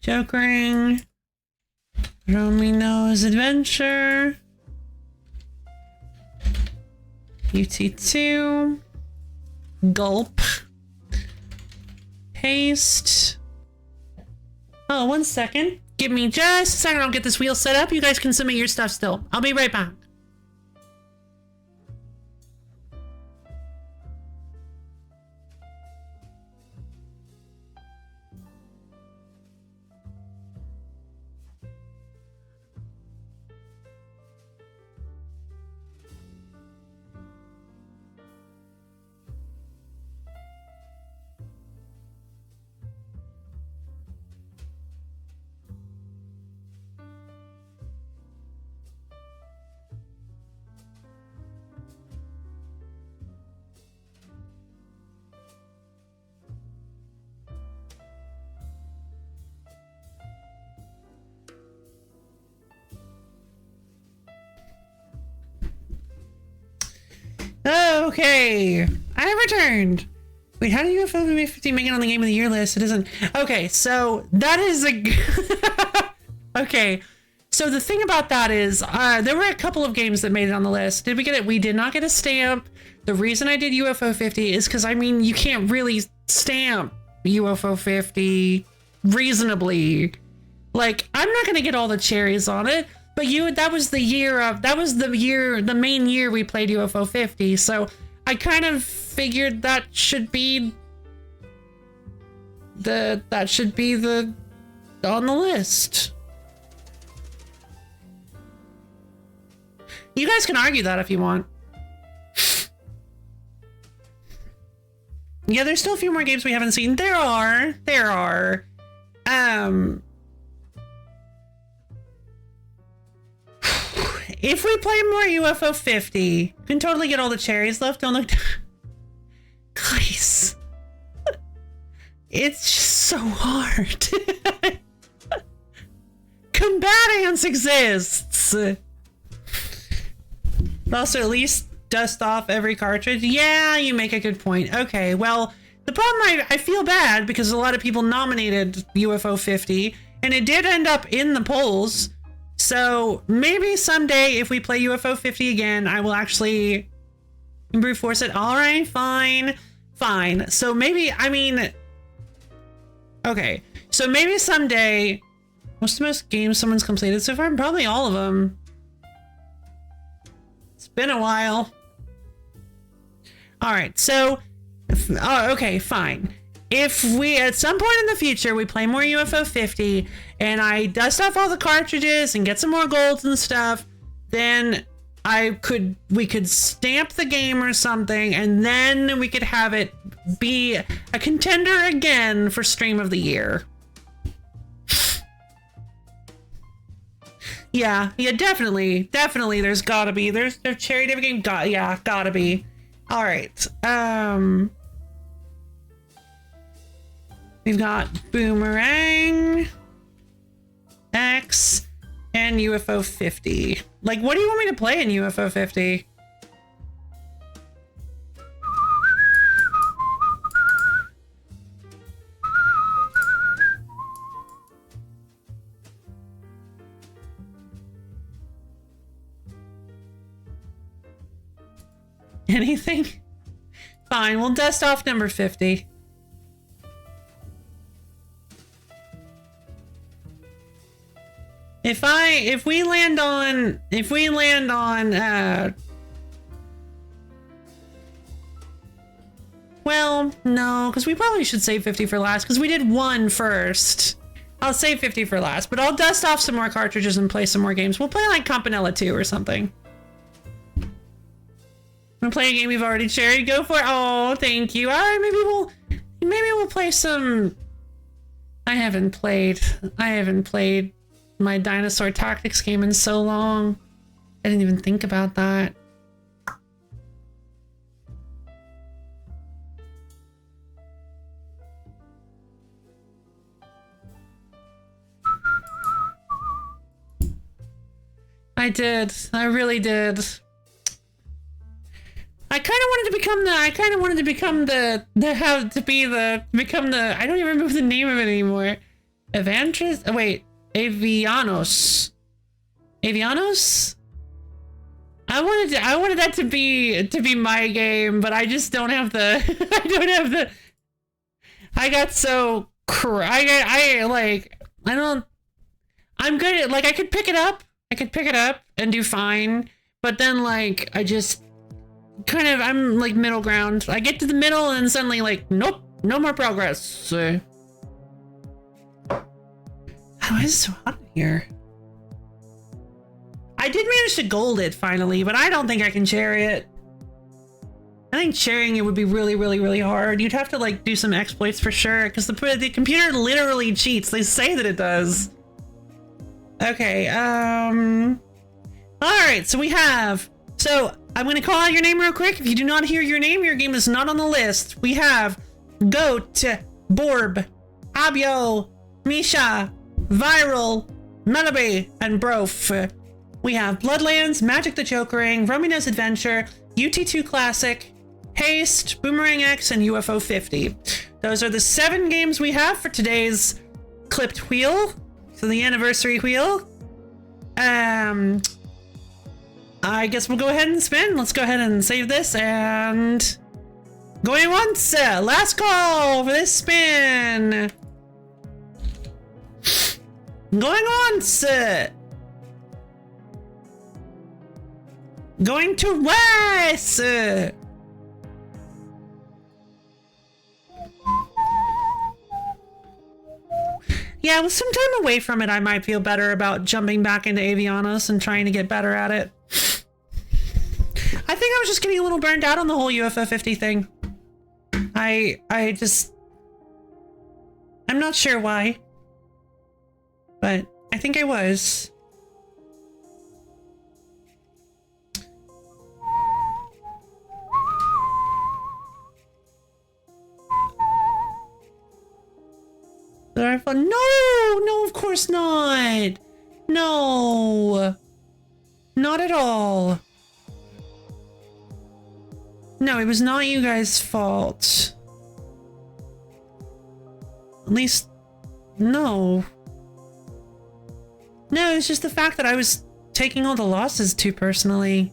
Jokering. Romino's Adventure. UT2. Gulp. Haste. Oh, 1 second. Give me just a second. I'll get this wheel set up. You guys can submit your stuff still. I'll be right back. Okay, I returned. Wait, how do you UFO 50 make it on the Game of the Year list? It isn't. Okay, so that is a... Okay, so the thing about that is there were a couple of games that made it on the list. Did we get it? We did not get a stamp. The reason I did UFO 50 is because, I mean, you can't really stamp UFO 50 reasonably. Like, I'm not gonna get all the cherries on it, but that was the main year we played UFO 50, so I kind of figured that should be on the list. You guys can argue that if you want. Yeah, there's still a few more games we haven't seen. There are. If we play more UFO 50, you can totally get all the cherries left. Don't look. Guys, it's just so hard. Combat ants exists. Also, at least dust off every cartridge. Yeah, you make a good point. Okay, well, the problem I feel bad because a lot of people nominated UFO 50 and it did end up in the polls. So maybe someday if we play UFO 50 again, I will actually brute force it. All right, fine. So maybe, okay. So maybe someday, what's the most games someone's completed so far? Probably all of them. It's been a while. All right, so, okay, fine. If we, at some point in the future, we play more UFO 50, and I dust off all the cartridges and get some more golds and stuff, then we could stamp the game or something, and then we could have it be a contender again for Stream of the Year. Yeah, definitely. There's gotta be. There's Cherry Div game. Gotta be. All right. We've got Boomerang, X, and UFO 50. Like, what do you want me to play in UFO 50? Anything? Fine, we'll dust off number 50. If we land on well, no, because we probably should save 50 for last, because we did one first. I'll save 50 for last, but I'll dust off some more cartridges and play some more games. We'll play like Campanella 2 or something. We'll play a game we've already shared. Go for it. Oh, thank you. All right, maybe we'll play some. I haven't played my Dinosaur Tactics game in so long. I didn't even think about that. I did. I really did. I kind of wanted to become I don't even remember the name of it anymore. Evantris? Oh, wait. Avianos. I wanted that to be my game, but I just don't have the I got so I'm good at, like, I could pick it up and do fine, but then like I just I'm like middle ground. I get to the middle and suddenly like, nope, no more progress. Why is it so hot in here? I did manage to gold it finally, but I don't think I can cherry it. I think cherrying it would be really, really, really hard. You'd have to like do some exploits for sure, because the computer literally cheats. They say that it does. Okay, all right, so I'm gonna call out your name real quick. If you do not hear your name, your game is not on the list. We have Goat, Borb, Abio, Misha, Viral, Melabe, and Brof. We have Bloodlands, Magic the Jokering, Romino's Adventure, UT2 Classic, Haste, Boomerang X, and UFO 50. Those are the 7 games we have for today's clipped wheel. So the anniversary wheel. I guess we'll go ahead and spin. Let's go ahead and save this, and Going once. Last call for this spin. Going once. Going twice. Yeah, with some time away from it, I might feel better about jumping back into Avianos and trying to get better at it. I think I was just getting a little burned out on the whole UFO 50 thing. I'm not sure why, but I think I was. No, of course not. No, not at all. No, it was not you guys' fault. At least, no. No, it's just the fact that I was taking all the losses too personally.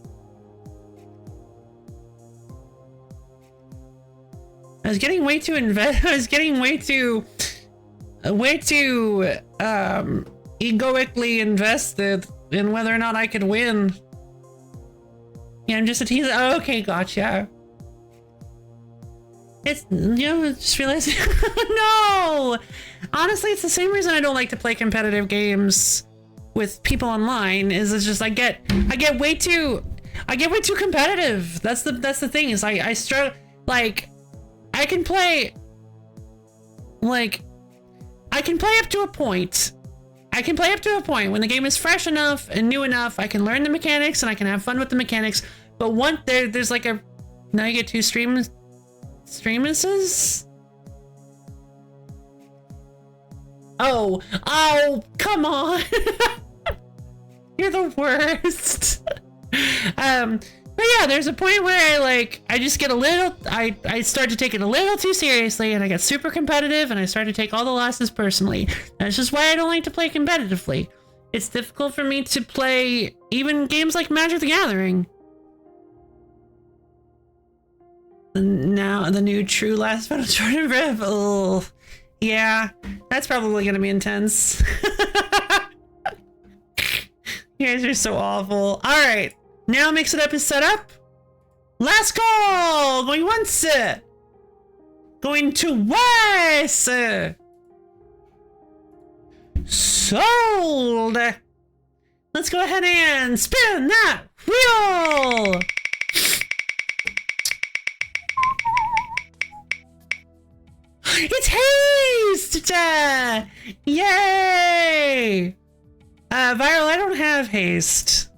I was getting way too I was getting way too egoically invested in whether or not I could win. Yeah, I'm just a teaser. Oh, okay, gotcha. It's, just realized. No! Honestly, it's the same reason I don't like to play competitive games with people online, is it's just I get way too competitive. That's the thing, is I struggle, like, I can play up to a point. I can play up to a point when the game is fresh enough and new enough. I can learn the mechanics and I can have fun with the mechanics. But once there's like a, now you get two streamers. Oh, come on. You're the worst. But yeah, there's a point where I just get a little, I start to take it a little too seriously, and I get super competitive, and I start to take all the losses personally. That's just why I don't like to play competitively. It's difficult for me to play even games like Magic the Gathering. Now, the new True Last Battle Jordan Riff. Oh, yeah, that's probably gonna be intense. You guys are so awful. All right. Now Mix It Up is set up. Last call! Going once. Going twice. Sold. Let's go ahead and spin that wheel. It's haste! Yay! Viral, I don't have haste.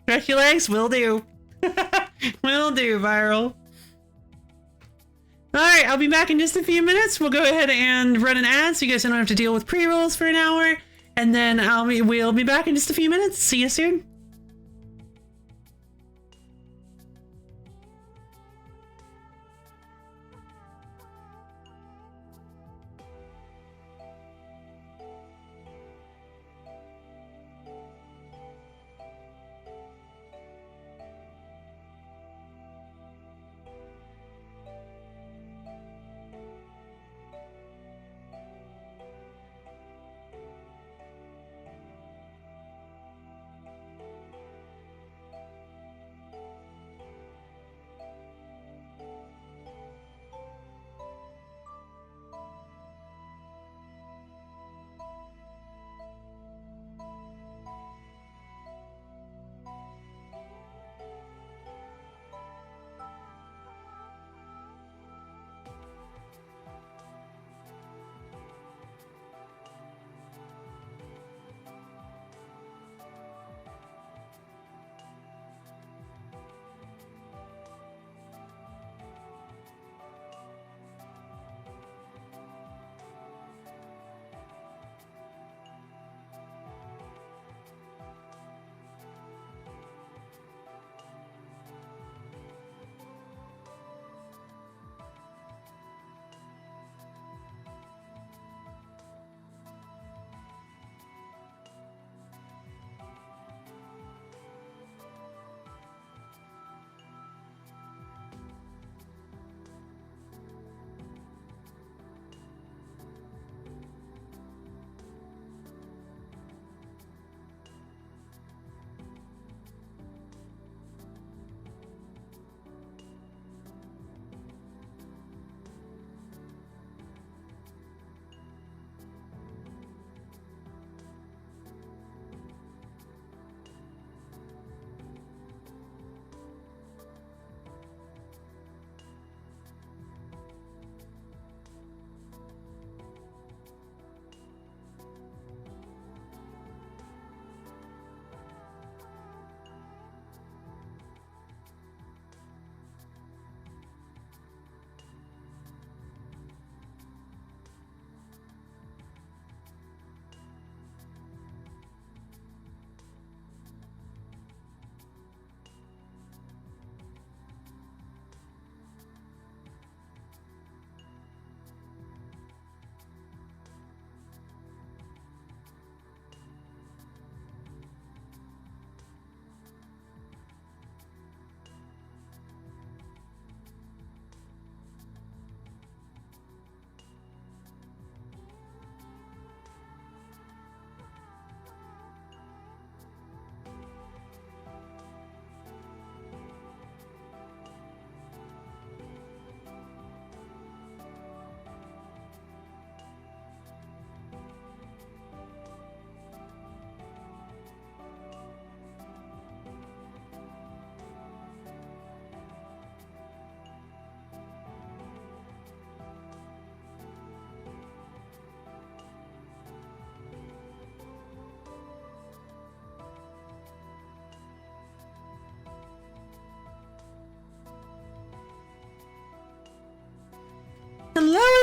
Stretch your legs? Will do. Will do, Viral. Alright, I'll be back in just a few minutes. We'll go ahead and run an ad so you guys don't have to deal with pre-rolls for an hour. And then we'll be back in just a few minutes. See you soon.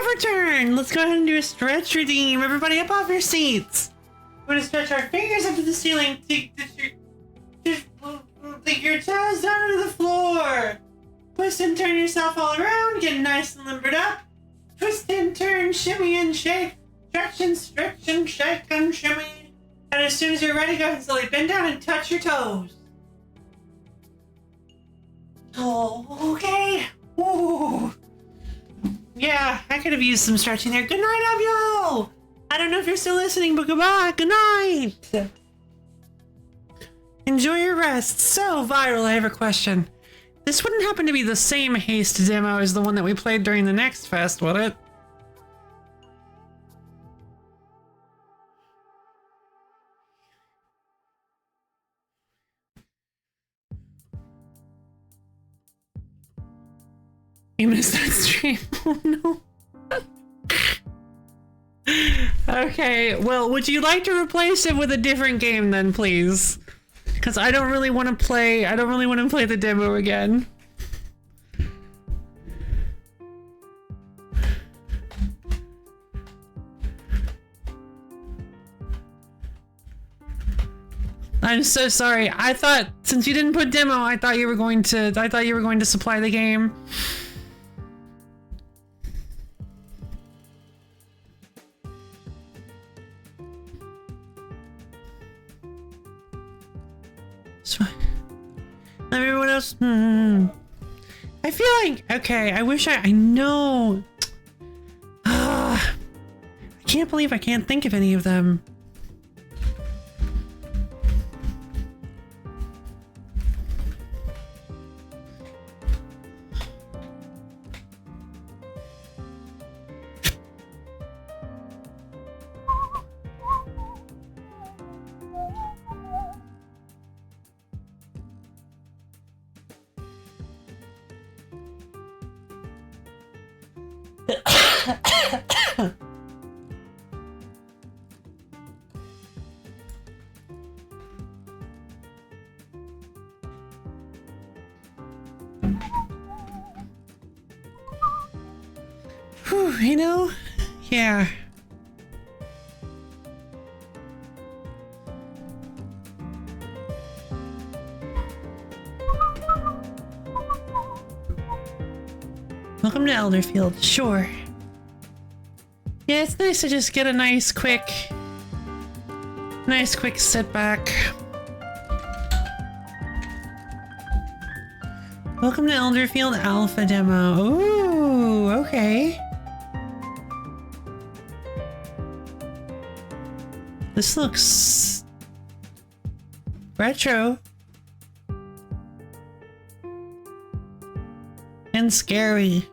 of our turn. Let's go ahead and do a stretch redeem. Everybody up off your seats. We're gonna stretch our fingers up to the ceiling. Take your toes down to the floor. Twist and turn yourself all around. Get nice and limbered up. Twist and turn, shimmy and shake. Stretch and shake and shimmy. And as soon as you're ready, go ahead and slowly bend down and touch your toes. Oh, okay. Ooh. Yeah, I could have used some stretching there. Good night, Abyo! I don't know if you're still listening, but goodbye. Good night. Enjoy your rest. So, Viral, I have a question. This wouldn't happen to be the same haste demo as the one that we played during the next fest, would it? You missed that stream. Oh no. Okay, well, would you like to replace it with a different game then, please? Because I don't really want to play the demo again. I'm so sorry. I thought since you didn't put demo, I thought you were going to supply the game. Everyone else. I feel like okay. I wish I know. I can't believe I can't think of any of them. You know? Yeah. Welcome to Elderfield. Sure. Yeah, it's nice to just get a nice quick sit back. Welcome to Elderfield Alpha Demo. Ooh, okay. This looks retro and scary.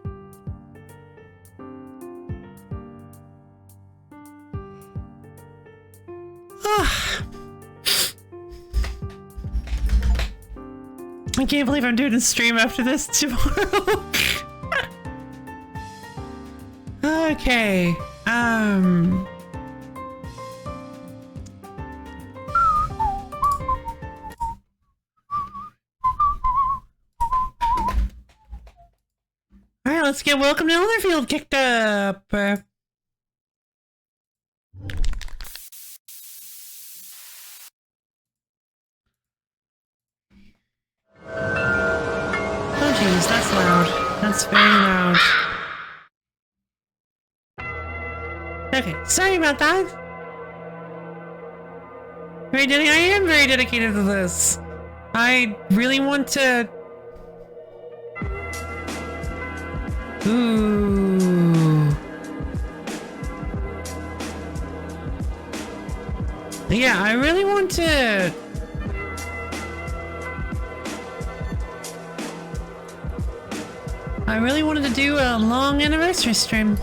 I can't believe I'm doing a stream after this tomorrow. Okay. Alright, let's get Welcome to Elderfield kicked up. Oh jeez, that's loud. That's very loud. Okay, sorry about that. I am very dedicated to this. I really want to... Ooh. Yeah, I really want to... I really wanted to do a long anniversary stream.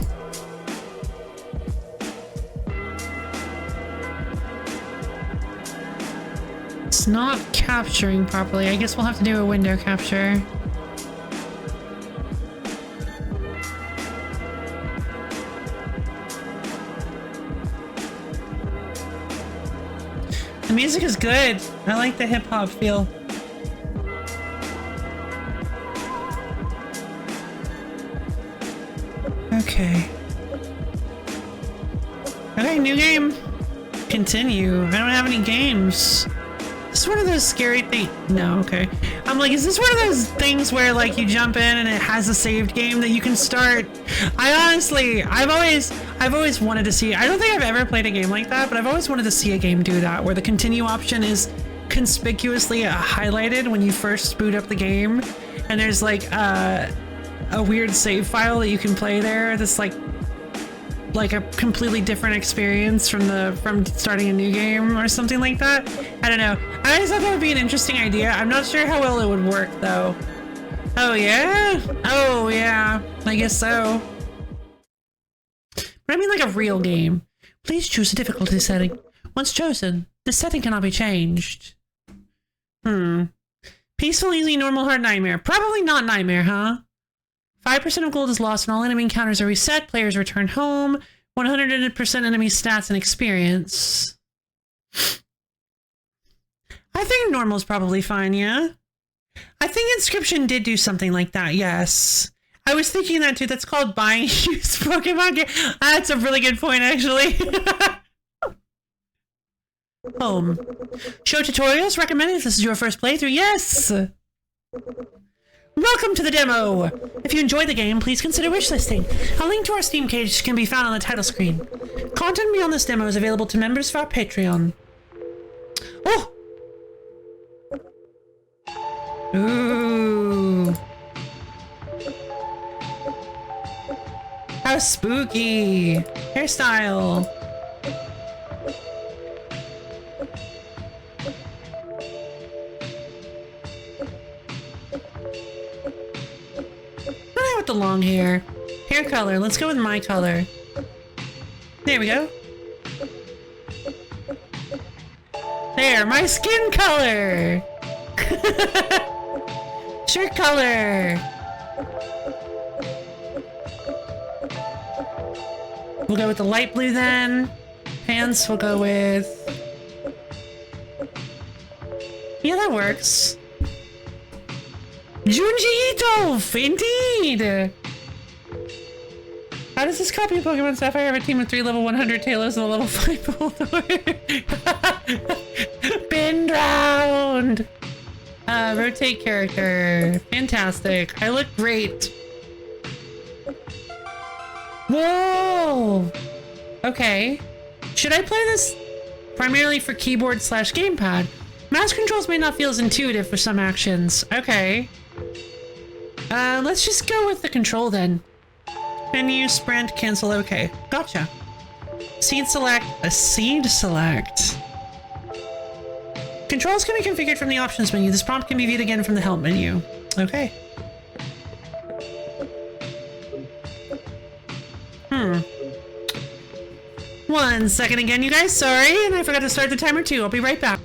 It's not capturing properly. I guess we'll have to do a window capture. The music is good. I like the hip-hop feel. Okay. Okay, new game. Continue. I don't have any games. This is one of those scary things. No, okay. I'm like, is this one of those things where like you jump in and it has a saved game that you can start? I've always wanted to see. I don't think I've ever played a game like that, but I've always wanted to see a game do that, where the continue option is conspicuously highlighted when you first boot up the game, and there's like a weird save file that you can play there. That's like a completely different experience from starting a new game or something like that. I don't know. I always thought that would be an interesting idea. I'm not sure how well it would work though. Oh yeah? Oh yeah. I guess so. But I mean like a real game. Please choose a difficulty setting. Once chosen, the setting cannot be changed. Peaceful, easy, normal, hard, nightmare. Probably not nightmare, huh? 5% of gold is lost and all enemy encounters are reset. Players return home. 100% enemy stats and experience. I think normal's probably fine, yeah? I think Inscription did do something like that, yes. I was thinking that too. That's called buying used Pokemon game. That's a really good point, actually. Home. Show tutorials recommended if this is your first playthrough. Yes! Welcome to the demo! If you enjoyed the game, please consider wishlisting. A link to our Steam page can be found on the title screen. Content beyond this demo is available to members of our Patreon. Oh! Ooh. How spooky! Hairstyle! With the long hair. Hair color. Let's go with my color. There we go. There, my skin color. Shirt color. We'll go with the light blue then. Pants we'll go with... Yeah, that works. Junji Ito! Indeed! How does this copy of Pokemon Sapphire have a team of 3 level 100 Talos and a level 5 Bulldor? Bend round! Rotate character. Fantastic. I look great. Whoa! Okay. Should I play this primarily for keyboard / gamepad? Mouse controls may not feel as intuitive for some actions. Okay. Let's just go with the control then. Menu, sprint, cancel, okay. Gotcha. Seed select, a seed select. Controls can be configured from the options menu. This prompt can be viewed again from the help menu. Okay. One second again, you guys. Sorry, and I forgot to start the timer too. I'll be right back.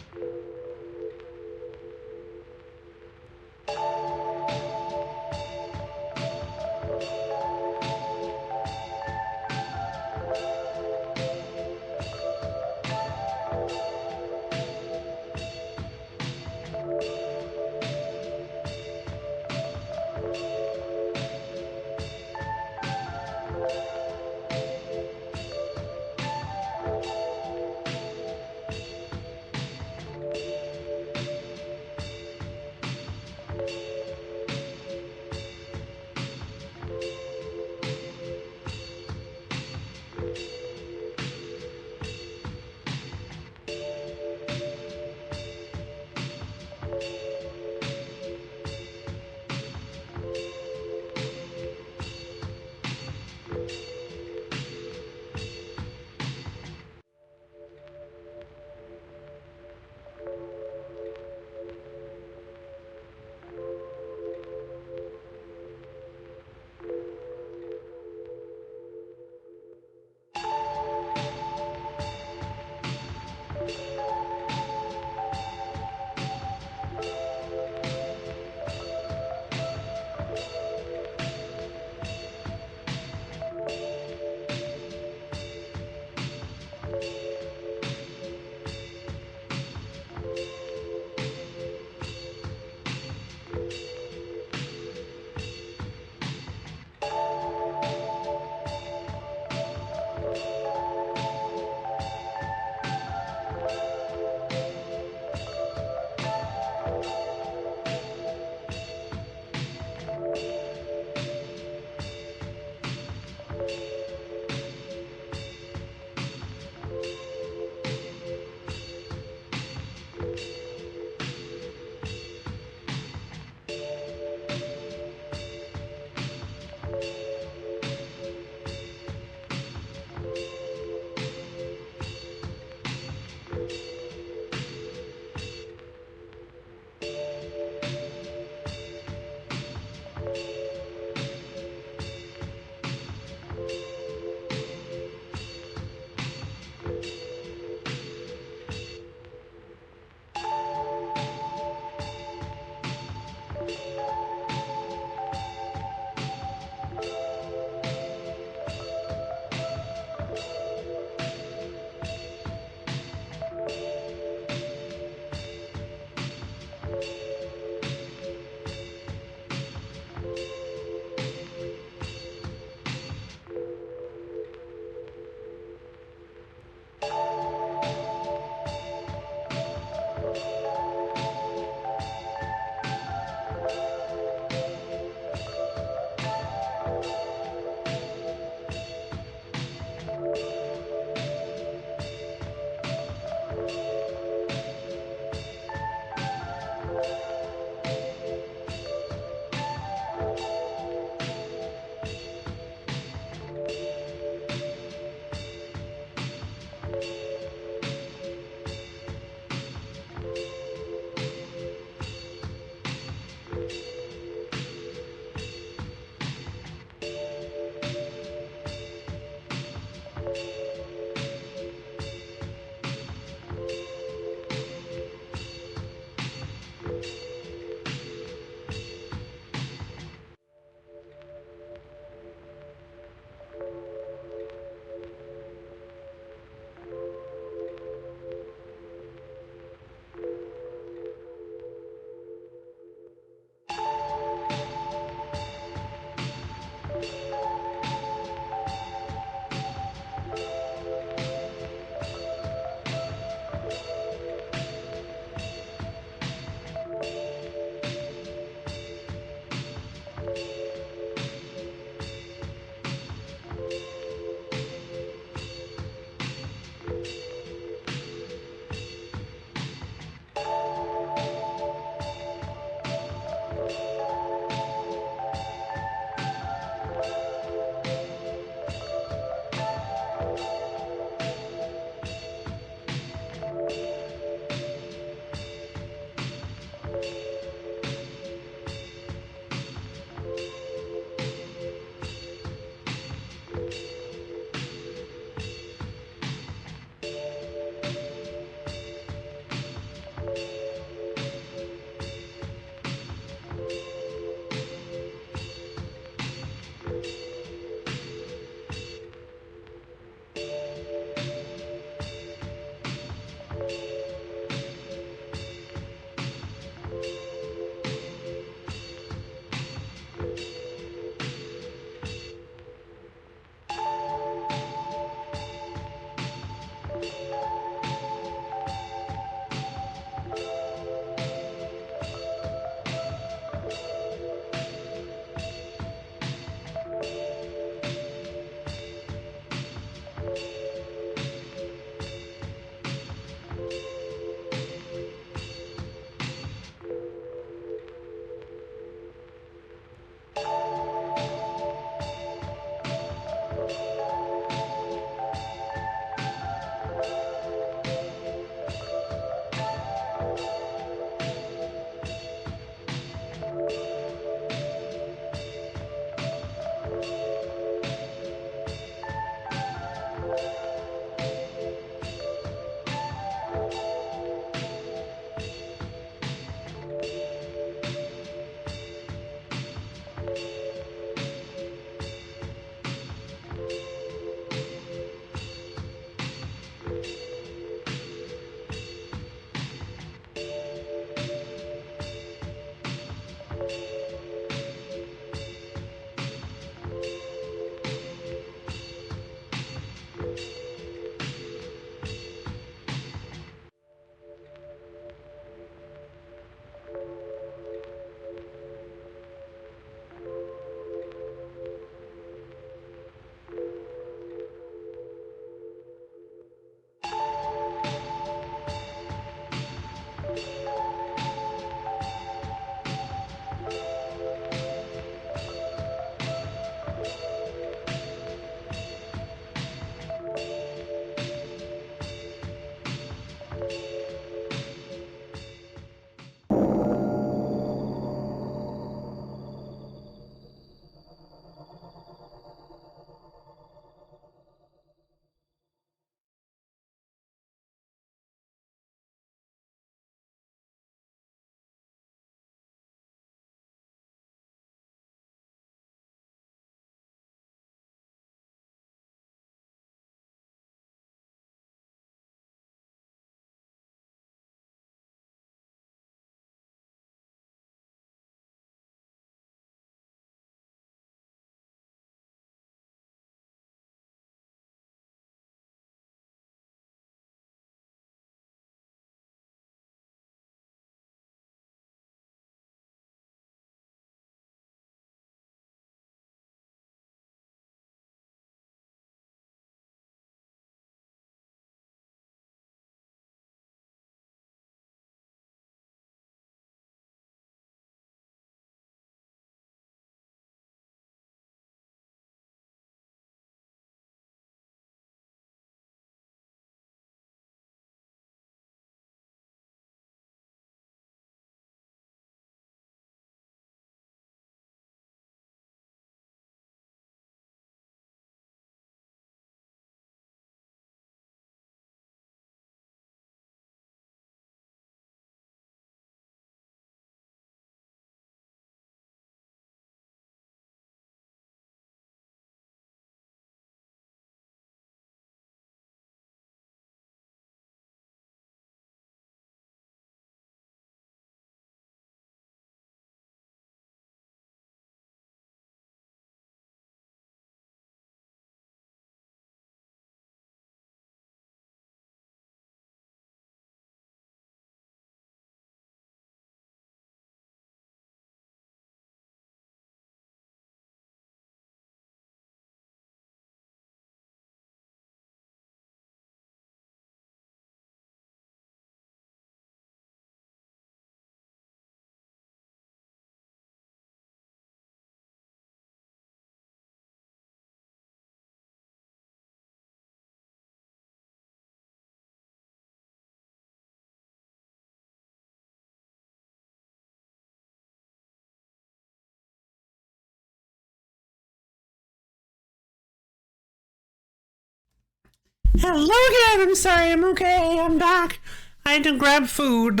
Hello again. I'm sorry. I'm okay. I'm back. I had to grab food.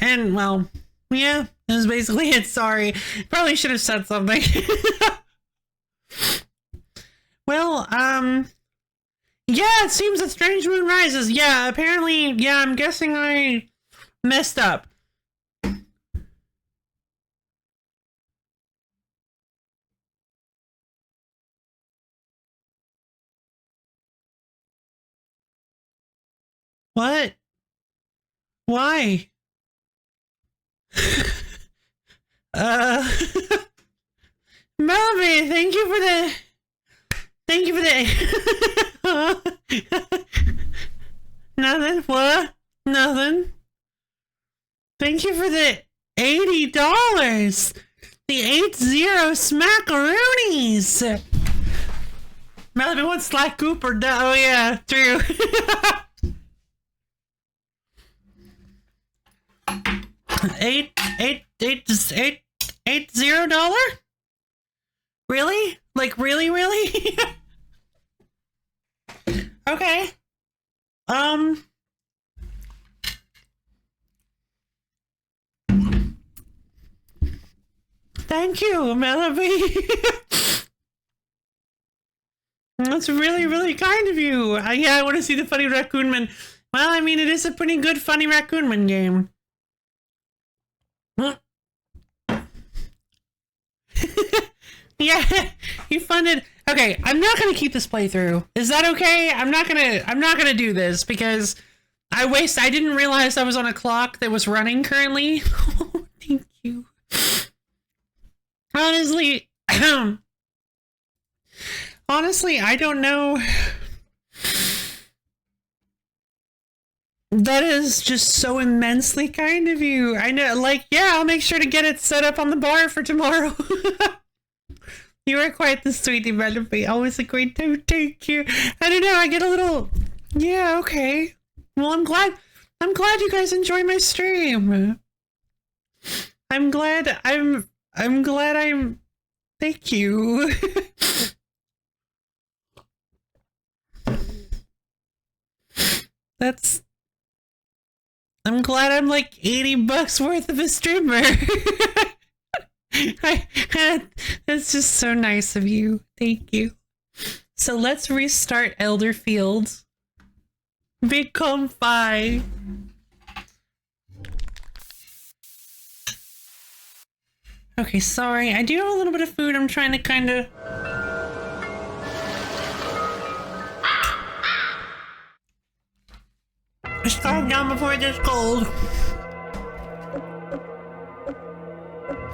And well, yeah, that was basically it. Sorry. Probably should have said something. Well, yeah, it seems that Strange Moon rises. Yeah, apparently, yeah, I'm guessing I messed up. What? Why? Melody, thank you for the... Thank you for the... Nothing? What? Nothing? Thank you for the $80! The 80 smackaroonies! Melody wants Slack Cooper. Oh yeah, true. $80? Really? Like really? Okay. Thank you, Melody. That's really kind of you. Yeah, I want to see the Funny Raccoon Man. Well, I mean, it is a pretty good Funny Raccoon Man game. Yeah, he funded. Okay, I'm not gonna keep this playthrough. Is that okay? I'm not gonna do this because I didn't realize I was on a clock that was running currently. Oh, thank you. Honestly, I don't know. That is just so immensely kind of you. I know, like, yeah, I'll make sure to get it set up on the bar for tomorrow. You are quite the sweetie, Melody. Always a great time. Thank you. I don't know, I get a little... Yeah, okay. Well, I'm glad you guys enjoy my stream. I'm glad I'm... Thank you. I'm glad I'm like $80 worth of a streamer. That's just so nice of you. Thank you. So let's restart Elder Fields. Become 5. Okay, sorry. I do have a little bit of food. I'm trying to kind of... Just calm down before it gets cold.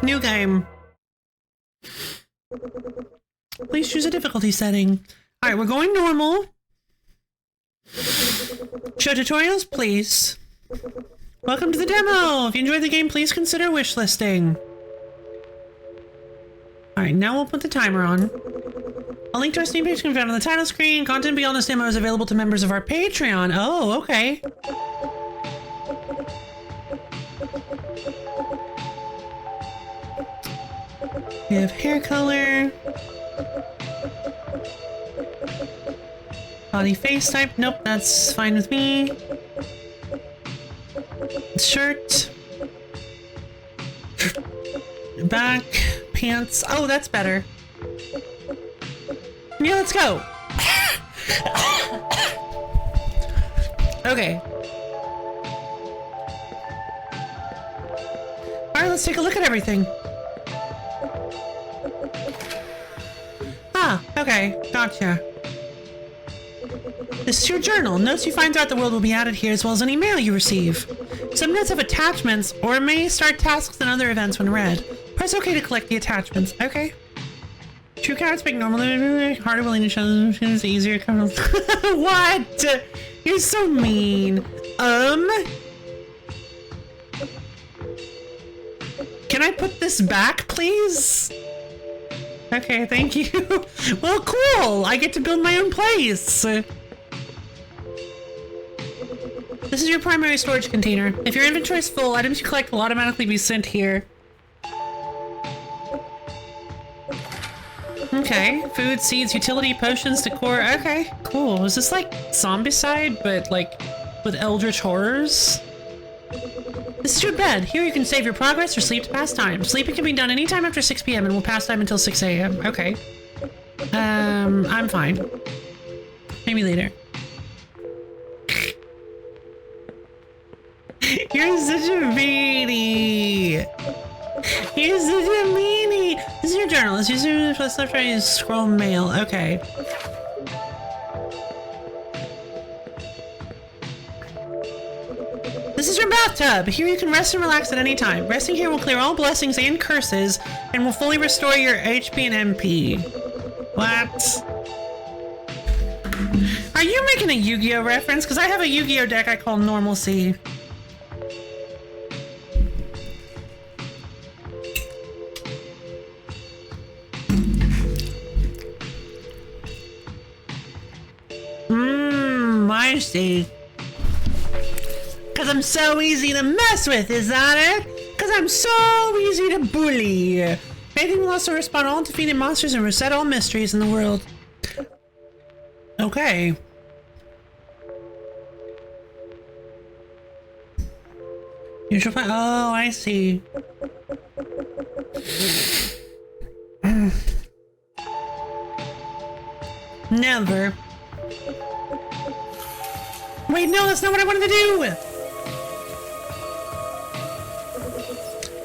New game. Please choose a difficulty setting. Alright, we're going normal. Show tutorials, please. Welcome to the demo. If you enjoyed the game, please consider wish listing. Alright, now we'll put the timer on. A link to our Steam page can be found on the title screen. Content beyond this demo is available to members of our Patreon. Oh, okay. We have hair color. Body face type. Nope, that's fine with me. Shirt. Back. Pants. Oh, that's better. Yeah, let's go. Okay. Alright, let's take a look at everything. Ah, okay. Gotcha. This is your journal. Notes you find throughout the world will be added here as well as any mail you receive. Some notes have attachments or may start tasks and other events when read. Press OK to collect the attachments. Okay. True cats speak normally, harder willing to show them it's easier. What? You're so mean. Can I put this back, please? Okay, thank you. Well, cool. I get to build my own place. This is your primary storage container. If your inventory is full, items you collect will automatically be sent here. Okay, food, seeds, utility, potions, decor. Okay, cool. Is this like Zombicide, but like with eldritch horrors? This is your bed. Here you can save your progress or sleep to pass time. Sleeping can be done anytime after 6 p.m. and will pass time until 6 a.m. Okay. I'm fine. Maybe later. You're such a meanie. You're such a meanie. This is your journal. This is your left right scroll mail. Okay. This is your bathtub. Here you can rest and relax at any time. Resting here will clear all blessings and curses and will fully restore your HP and MP. What? Are you making a Yu-Gi-Oh reference? Because I have a Yu-Gi-Oh deck I call Normalcy. I see. Because I'm so easy to mess with, is that it? Because I'm so easy to bully. Bathing will also respawn all defeated monsters and reset all mysteries in the world. Okay. Usual fight. Oh, I see. Never. Wait, no, that's not what I wanted to do!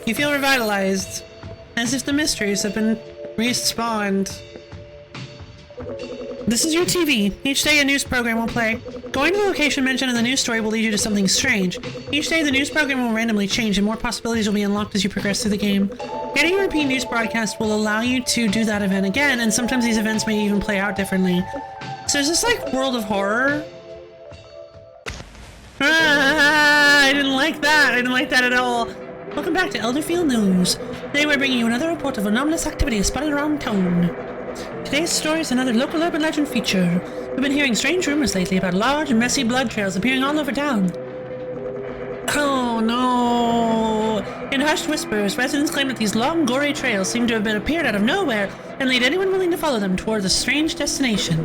You feel revitalized, as if the mysteries have been respawned. This is your TV. Each day a news program will play. Going to the location mentioned in the news story will lead you to something strange. Each day the news program will randomly change and more possibilities will be unlocked as you progress through the game. Getting a repeat news broadcast will allow you to do that event again, and sometimes these events may even play out differently. So is this like World of Horror? I didn't like that. I didn't like that at all. Welcome back to Elderfield News. Today we're bringing you another report of anomalous activity spotted around town. Today's story is another local urban legend feature. We've been hearing strange rumors lately about large and messy blood trails appearing all over town. Oh no! In hushed whispers, residents claim that these long, gory trails seem to have been appeared out of nowhere and lead anyone willing to follow them toward a strange destination.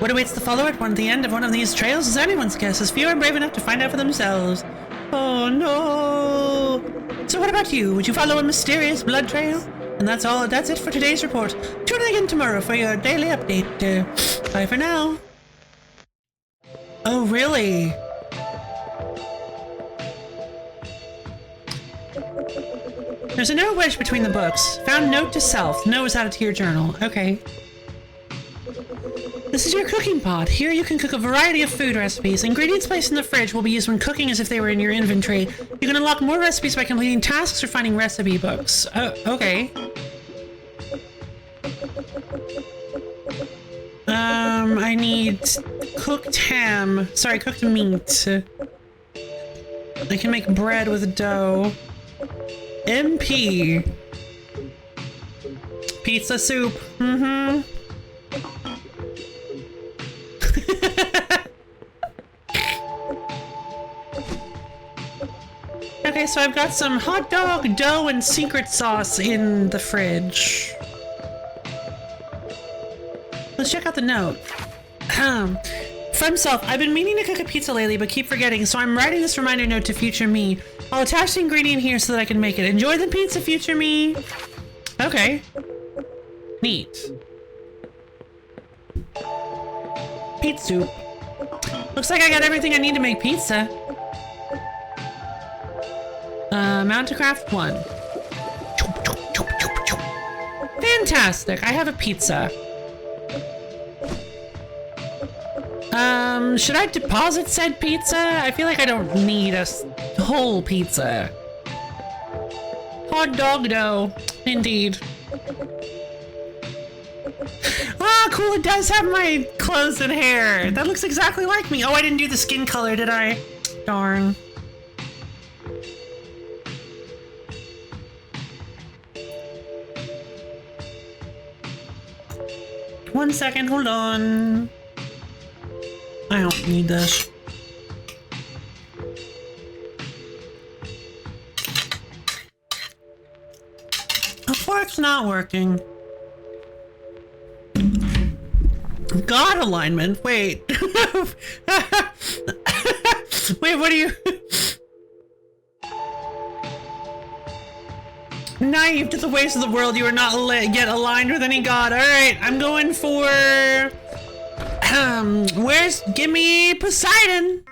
What awaits the follower at the end of one of these trails is anyone's guess, as few are brave enough to find out for themselves. Oh no! So what about you? Would you follow a mysterious blood trail? And that's all. That's it for today's report. Tune in again tomorrow for your daily update. Bye for now. Oh really? There's a note wedged between the books. Found note to self. Note was added to your journal. Okay. This is your cooking pot. Here you can cook a variety of food recipes. Ingredients placed in the fridge will be used when cooking as if they were in your inventory. You can unlock more recipes by completing tasks or finding recipe books. Oh, okay. I need cooked ham. Sorry, cooked meat. I can make bread with dough. MP. Pizza soup. Mm-hmm. Okay, so I've got some hot dog, dough, and secret sauce in the fridge. Let's check out the note. From self, I've been meaning to cook a pizza lately, but keep forgetting, so I'm writing this reminder note to future me. I'll attach the ingredient here so that I can make it. Enjoy the pizza, future me. Okay. Neat. Pizza soup. Looks like I got everything I need to make pizza. Mount to craft 1. Fantastic, I have a pizza. Should I deposit said pizza? I feel like I don't need a whole pizza. Hot dog dough, indeed. Ah, cool, it does have my clothes and hair. That looks exactly like me. Oh, I didn't do the skin color, did I? Darn. One second, hold on. I don't need this. The fork's not working. God alignment? Wait. Wait, what are you... Naive to the ways of the world, you are not yet aligned with any god. Alright, I'm going for... give me Poseidon.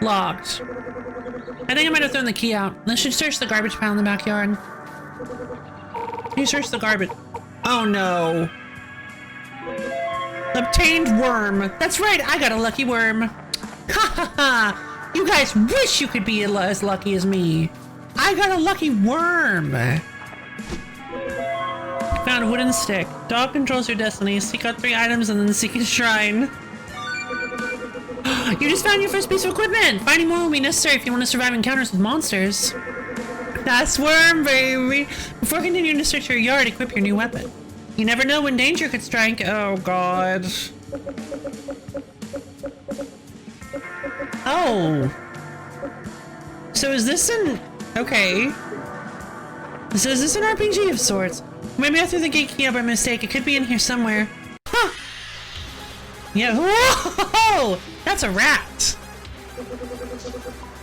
Locked. I think I might have thrown the key out. Let's just search the garbage pile in the backyard. You search the garbage. Oh no. Obtained worm. That's right, I got a lucky worm. Ha ha ha. You guys wish you could be as lucky as me. I got a lucky worm. Found a wooden stick. Dog controls your destiny. Seek out 3 items and then seek a shrine. You just found your first piece of equipment! Finding more will be necessary if you want to survive encounters with monsters. That's worm, baby! Before continuing to search your yard, equip your new weapon. You never know when danger could strike. Oh, God. Oh. So is this an... Okay. So is this an RPG of sorts? Maybe I threw the gate key out by mistake. It could be in here somewhere. Huh! Yeah. Whoa! That's a rat!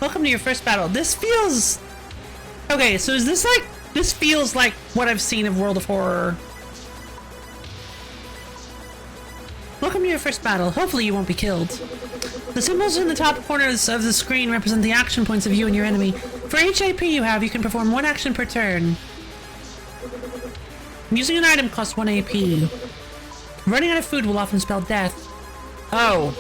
Welcome to your first battle. This feels... Okay, so is this like... This feels like what I've seen of World of Horror. Welcome to your first battle. Hopefully you won't be killed. The symbols in the top corners of the screen represent the action points of you and your enemy. For each AP you have, you can perform 1 action per turn. Using an item costs 1 AP. Running out of food will often spell death. Oh.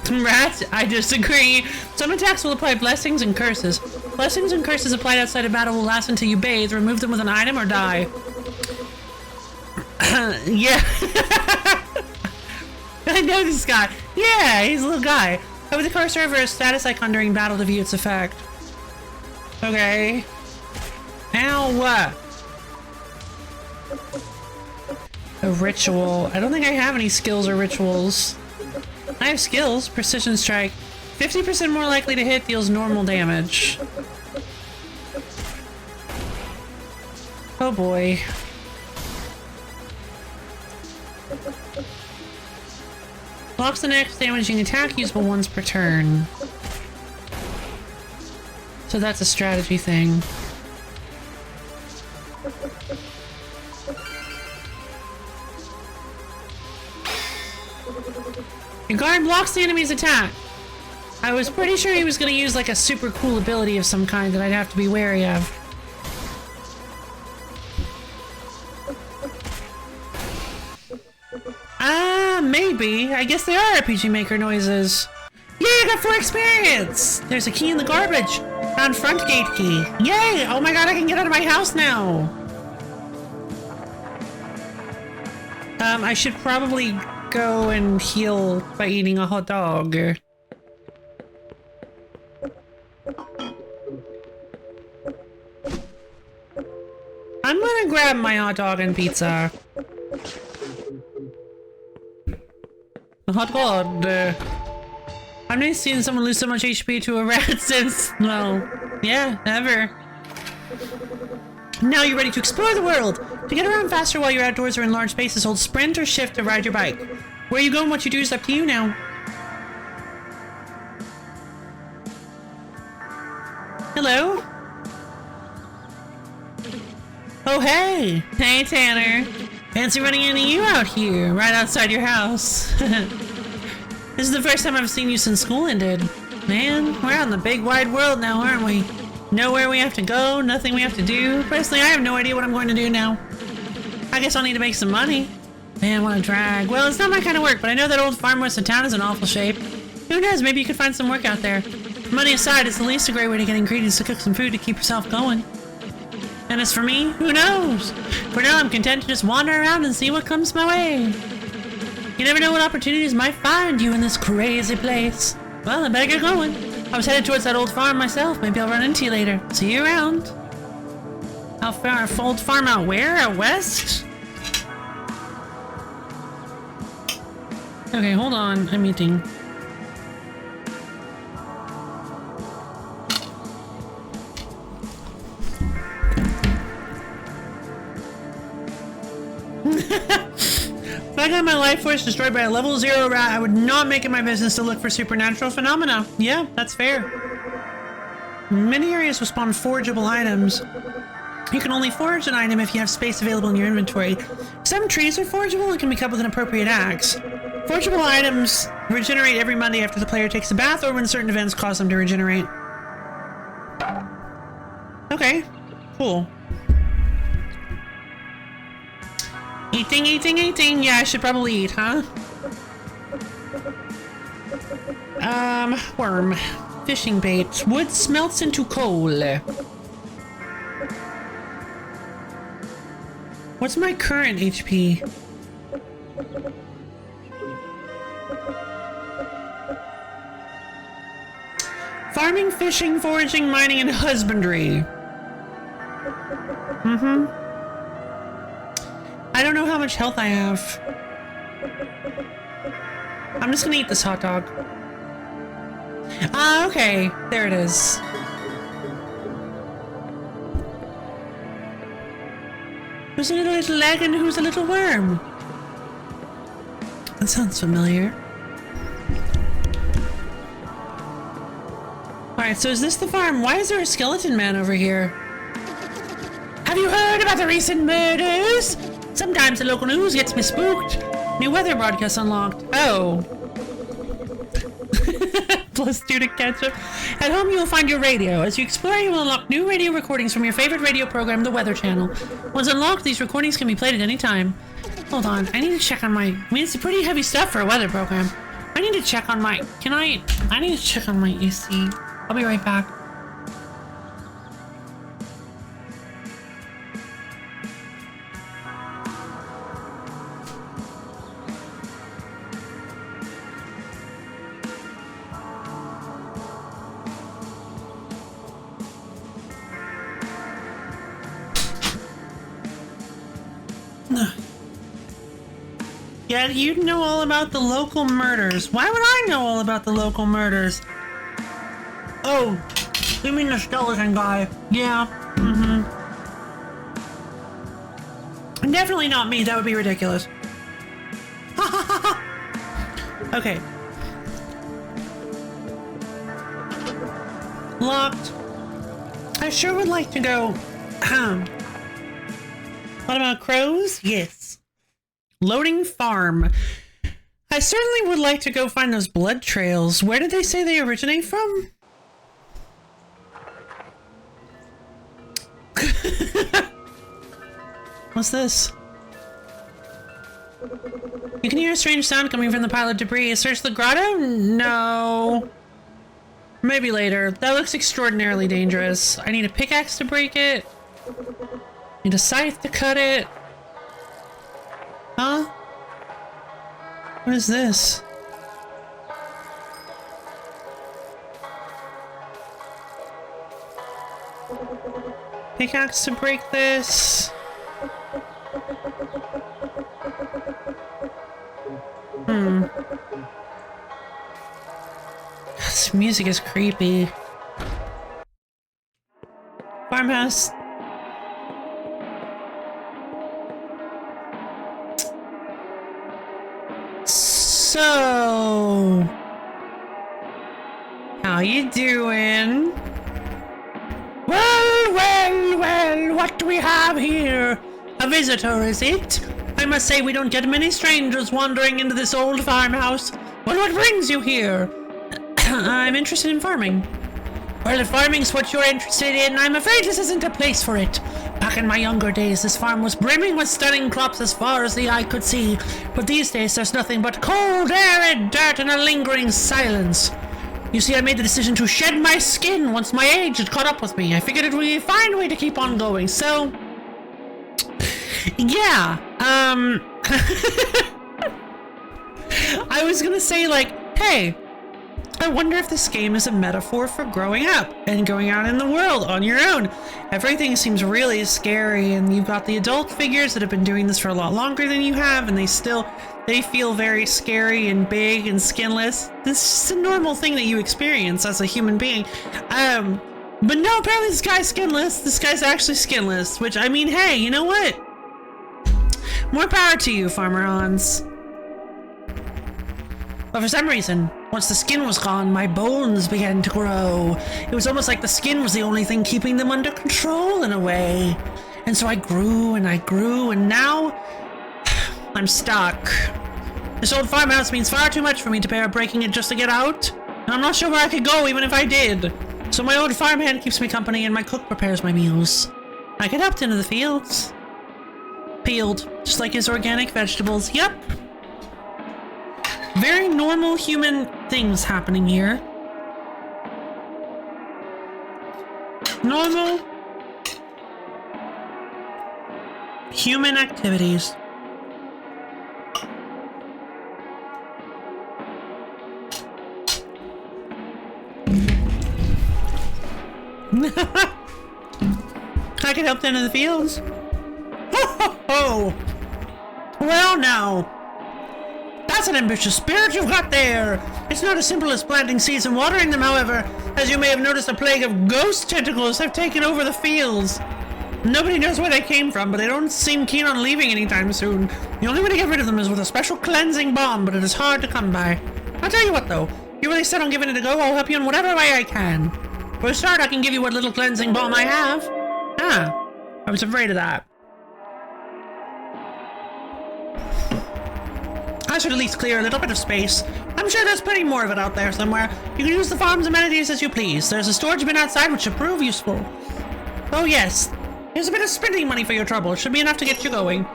Rat, I disagree. Some attacks will apply blessings and curses. Blessings and curses applied outside of battle will last until you bathe, remove them with an item, or die. Yeah. I know this guy. Yeah, he's a little guy. Hover the cursor over a status icon during battle to view its effect. Okay. Ow. A ritual. I don't think I have any skills or rituals. I have skills. Precision strike. 50% more likely to hit, deals normal damage. Oh boy. Blocks the next damaging attack usable once per turn. So that's a strategy thing. Your guard blocks the enemy's attack. I was pretty sure he was going to use like a super cool ability of some kind that I'd have to be wary of. Maybe. I guess they are RPG Maker noises. Yay, I got 4 experience! There's a key in the garbage. Found front gate key. Yay! Oh my god, I can get out of my house now! I should probably go and heal by eating a hot dog. I'm gonna grab my hot dog and pizza. Oh god. I've never seen someone lose so much HP to a rat since, well, yeah, ever. Now you're ready to explore the world! To get around faster while you're outdoors or in large spaces, hold sprint or shift to ride your bike. Where you go and what you do is up to you now. Hello? Oh hey! Hey Tanner! Fancy running into you out here, right outside your house. This is the first time I've seen you since school ended. Man, we're out in the big wide world now, aren't we? Nowhere we have to go, nothing we have to do. Personally, I have no idea what I'm going to do now. I guess I'll need to make some money. Man, what a drag. Well, it's not my kind of work, but I know that old farm west of town is in awful shape. Who knows, maybe you could find some work out there. Money aside, it's at least a great way to get ingredients to cook some food to keep yourself going. And as for me, who knows? For now, I'm content to just wander around and see what comes my way. You never know what opportunities might find you in this crazy place. Well, I better get going. I was headed towards that old farm myself. Maybe I'll run into you later. See you around. How far? Old farm out where? Out west? Okay, hold on. I'm eating. I got my life force destroyed by a level 0 rat, I would not make it my business to look for supernatural phenomena. Yeah, that's fair. Many areas will spawn forgeable items. You can only forge an item if you have space available in your inventory. Some trees are forgeable and can be cut with an appropriate axe. Forgeable items regenerate every Monday after the player takes a bath or when certain events cause them to regenerate. Okay, cool. Eating. Yeah, I should probably eat, huh? Worm. Fishing bait. Wood smelts into coal. What's my current HP? Farming, fishing, foraging, mining, and husbandry. I don't know how much health I have. I'm just gonna eat this hot dog. Ah, okay. There it is. Who's a little egg and who's a little worm? That sounds familiar. Alright, so is this the farm? Why is there a skeleton man over here? Have you heard about the recent murders? Sometimes the local news gets me spooked. New weather broadcast unlocked. Oh. +2 to catch up. At home, you will find your radio. As you explore, you will unlock new radio recordings from your favorite radio program, the Weather Channel. Once unlocked, these recordings can be played at any time. Hold on, I need to check on my... I mean, it's pretty heavy stuff for a weather program. I need to check on my... I need to check on my AC. I'll be right back. Yeah, you know all about the local murders. Why would I know all about the local murders? Oh, you mean the skeleton guy? Yeah, Definitely not me, that would be ridiculous. Okay. Locked. I sure would like to go... What about crows? Yes. Loading farm. I certainly would like to go find those blood trails. Where did they say they originate from? What's this? You can hear a strange sound coming from the pile of debris. Search the grotto? No. Maybe later. That looks extraordinarily dangerous. I need a pickaxe to break it. Need a scythe to cut it. Huh? What is this? Pickaxe to break this. This music is creepy. Farmhouse. So, how you doing? Well, what do we have here? A visitor, is it? I must say we don't get many strangers wandering into this old farmhouse. Well, what brings you here? I'm interested in farming. Well, if farming's what you're interested in, I'm afraid this isn't a place for it. Back in my younger days, this farm was brimming with stunning crops as far as the eye could see. But these days, there's nothing but cold, arid dirt and a lingering silence. You see, I made the decision to shed my skin once my age had caught up with me. I figured it would be a fine way to keep on going, so... yeah, I was gonna say, like, hey, I wonder if this game is a metaphor for growing up and going out in the world on your own. Everything seems really scary, and you've got the adult figures that have been doing this for a lot longer than you have, and they feel very scary and big and skinless. This is just a normal thing that you experience as a human being. But no, apparently this guy's skinless. This guy's actually skinless, which, I mean, hey, you know what? More power to you, Farmer Hans. But for some reason, once the skin was gone, my bones began to grow. It was almost like the skin was the only thing keeping them under control in a way. And so I grew, and now I'm stuck. This old farmhouse means far too much for me to bear breaking it just to get out. And I'm not sure where I could go even if I did. So my old farmhand keeps me company and my cook prepares my meals. I get up into the fields. Peeled, just like his organic vegetables. Yep. Very normal human things happening here. Normal human activities. I can help tend to the fields. Ho ho ho! Well now, that's an ambitious spirit you've got there. It's not as simple as planting seeds and watering them, however. As you may have noticed, a plague of ghost tentacles have taken over the fields. Nobody knows where they came from, but they don't seem keen on leaving anytime soon. The only way to get rid of them is with a special cleansing balm, but it is hard to come by. I'll tell you what though, if you're really set on giving it a go, I'll help you in whatever way I can. For a start, I can give you what little cleansing balm I have. Ah, I was afraid of that. I should at least clear a little bit of space. I'm sure there's plenty more of it out there somewhere. You can use the farm's amenities as you please. There's a storage bin outside which should prove useful. Oh yes, here's a bit of spending money for your trouble. It should be enough to get you going.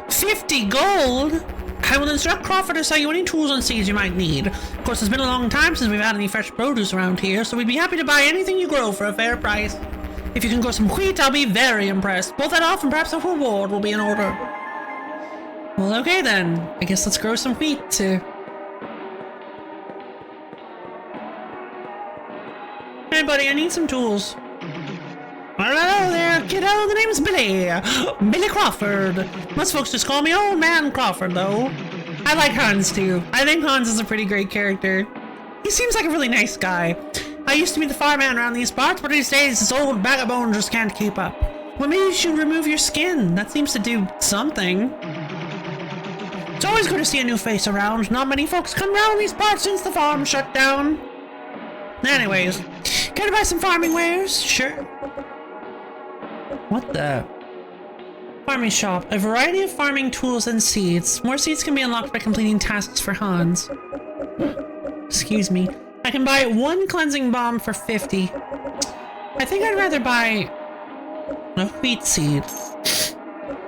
50 gold? I will instruct Crawford to sell you any tools and seeds you might need. Of course, it's been a long time since we've had any fresh produce around here, so we'd be happy to buy anything you grow for a fair price. If you can grow some wheat, I'll be very impressed. Both that off and perhaps a reward will be in order. Well, okay then. I guess let's grow some wheat too. Hey buddy, I need some tools. Hello there, kiddo. The name's Billy. Billy Crawford. Most folks just call me Old Man Crawford, though. I like Hans, too. I think Hans is a pretty great character. He seems like a really nice guy. I used to be the fireman around these parts, but these days this old vagabond just can't keep up. Well, maybe you should remove your skin. That seems to do something. It's always good to see a new face around. Not many folks come around these parts since the farm shut down. Anyways, can I buy some farming wares? Sure. What the? Farming shop. A variety of farming tools and seeds. More seeds can be unlocked by completing tasks for Hans. Excuse me. I can buy 1 cleansing balm for 50. I think I'd rather buy a wheat seed.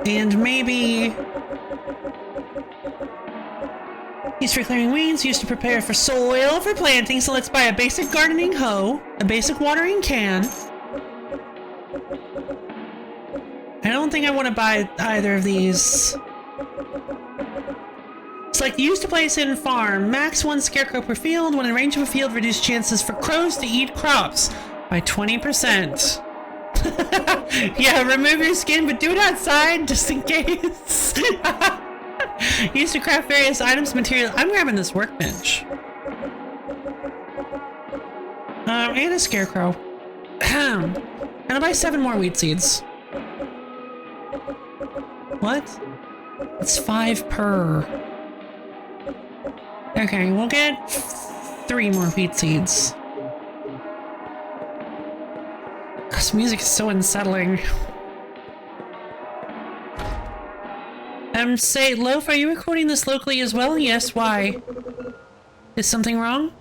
And maybe... used for clearing weeds, used to prepare for soil for planting, so let's buy a basic gardening hoe, a basic watering can. I don't think I want to buy either of these. It's like used to place in farm. Max 1 scarecrow per field. When in range of a field, reduce chances for crows to eat crops by 20%. Yeah, remove your skin, but do it outside just in case. Used to craft various items, material. I'm grabbing this workbench. And a scarecrow. And I'll buy 7 more wheat seeds. What? It's 5 per. Okay, we'll get 3 more wheat seeds. This music is so unsettling. Say, Loaf, are you recording this locally as well? Yes, why? Is something wrong?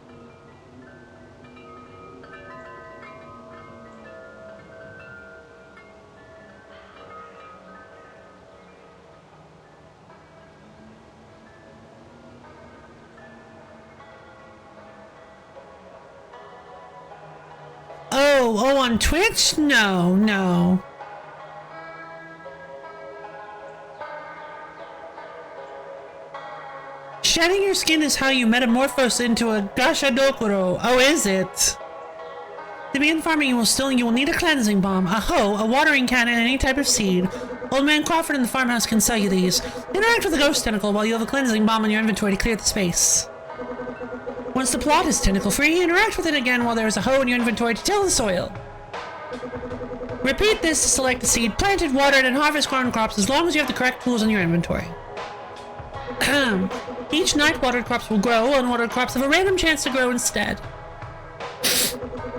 Oh, on Twitch? No, no. Shedding your skin is how you metamorphose into a gashadokuro. Oh, is it? To begin farming, you will need a cleansing balm, a hoe, a watering can, and any type of seed. Old Man Crawford in the farmhouse can sell you these. Interact with the ghost tentacle while you have a cleansing balm in your inventory to clear the space. Once the plot is tentacle-free, interact with it again while there is a hoe in your inventory to till the soil. Repeat this to select a seed, plant it, water it, and harvest corn crops as long as you have the correct tools in your inventory. Each night, watered crops will grow, unwatered crops have a random chance to grow instead.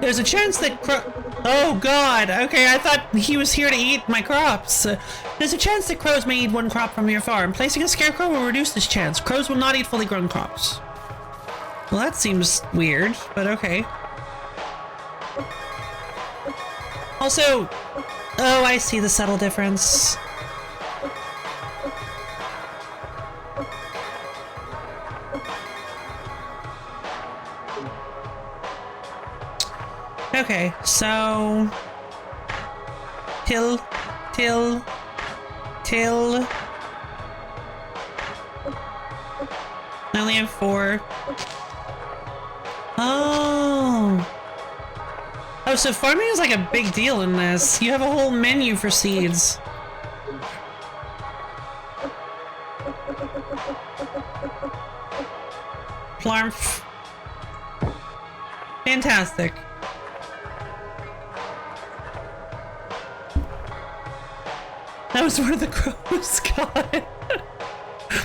There's a chance that oh god, okay, I thought he was here to eat my crops. There's a chance that crows may eat one crop from your farm. Placing a scarecrow will reduce this chance. Crows will not eat fully grown crops. Well, that seems weird, but okay. Also, oh, I see the subtle difference. Okay, so till. I only have 4. Oh, so farming is like a big deal in this. You have a whole menu for seeds. Plarf. Fantastic. That was where the crows got.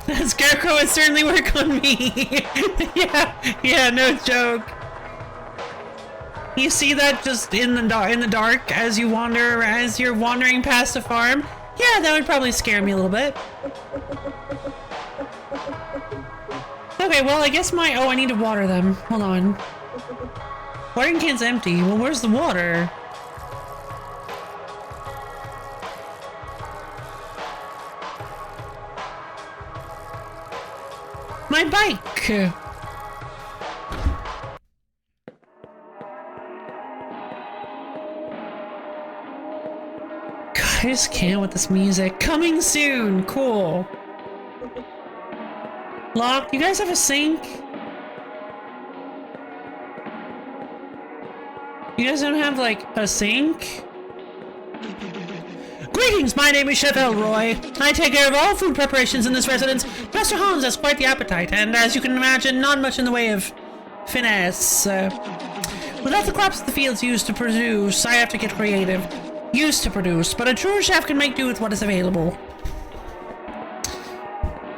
That scarecrow would certainly work on me. yeah, no joke. You see that just in the dark as you're wandering past a farm? Yeah, that would probably scare me a little bit. Okay, well, I guess I need to water them. Hold on. Watering can's empty. Well, where's the water? My bike! God, I just can't with this music. Coming soon! Cool. Locked. You guys have a sink? You guys don't have, like, a sink? Greetings, my name is Chef Elroy. I take care of all food preparations in this residence. Mr. Holmes has quite the appetite, and as you can imagine, not much in the way of finesse. Without the crops the fields used to produce, I have to get creative. Used to produce, but a true chef can make do with what is available.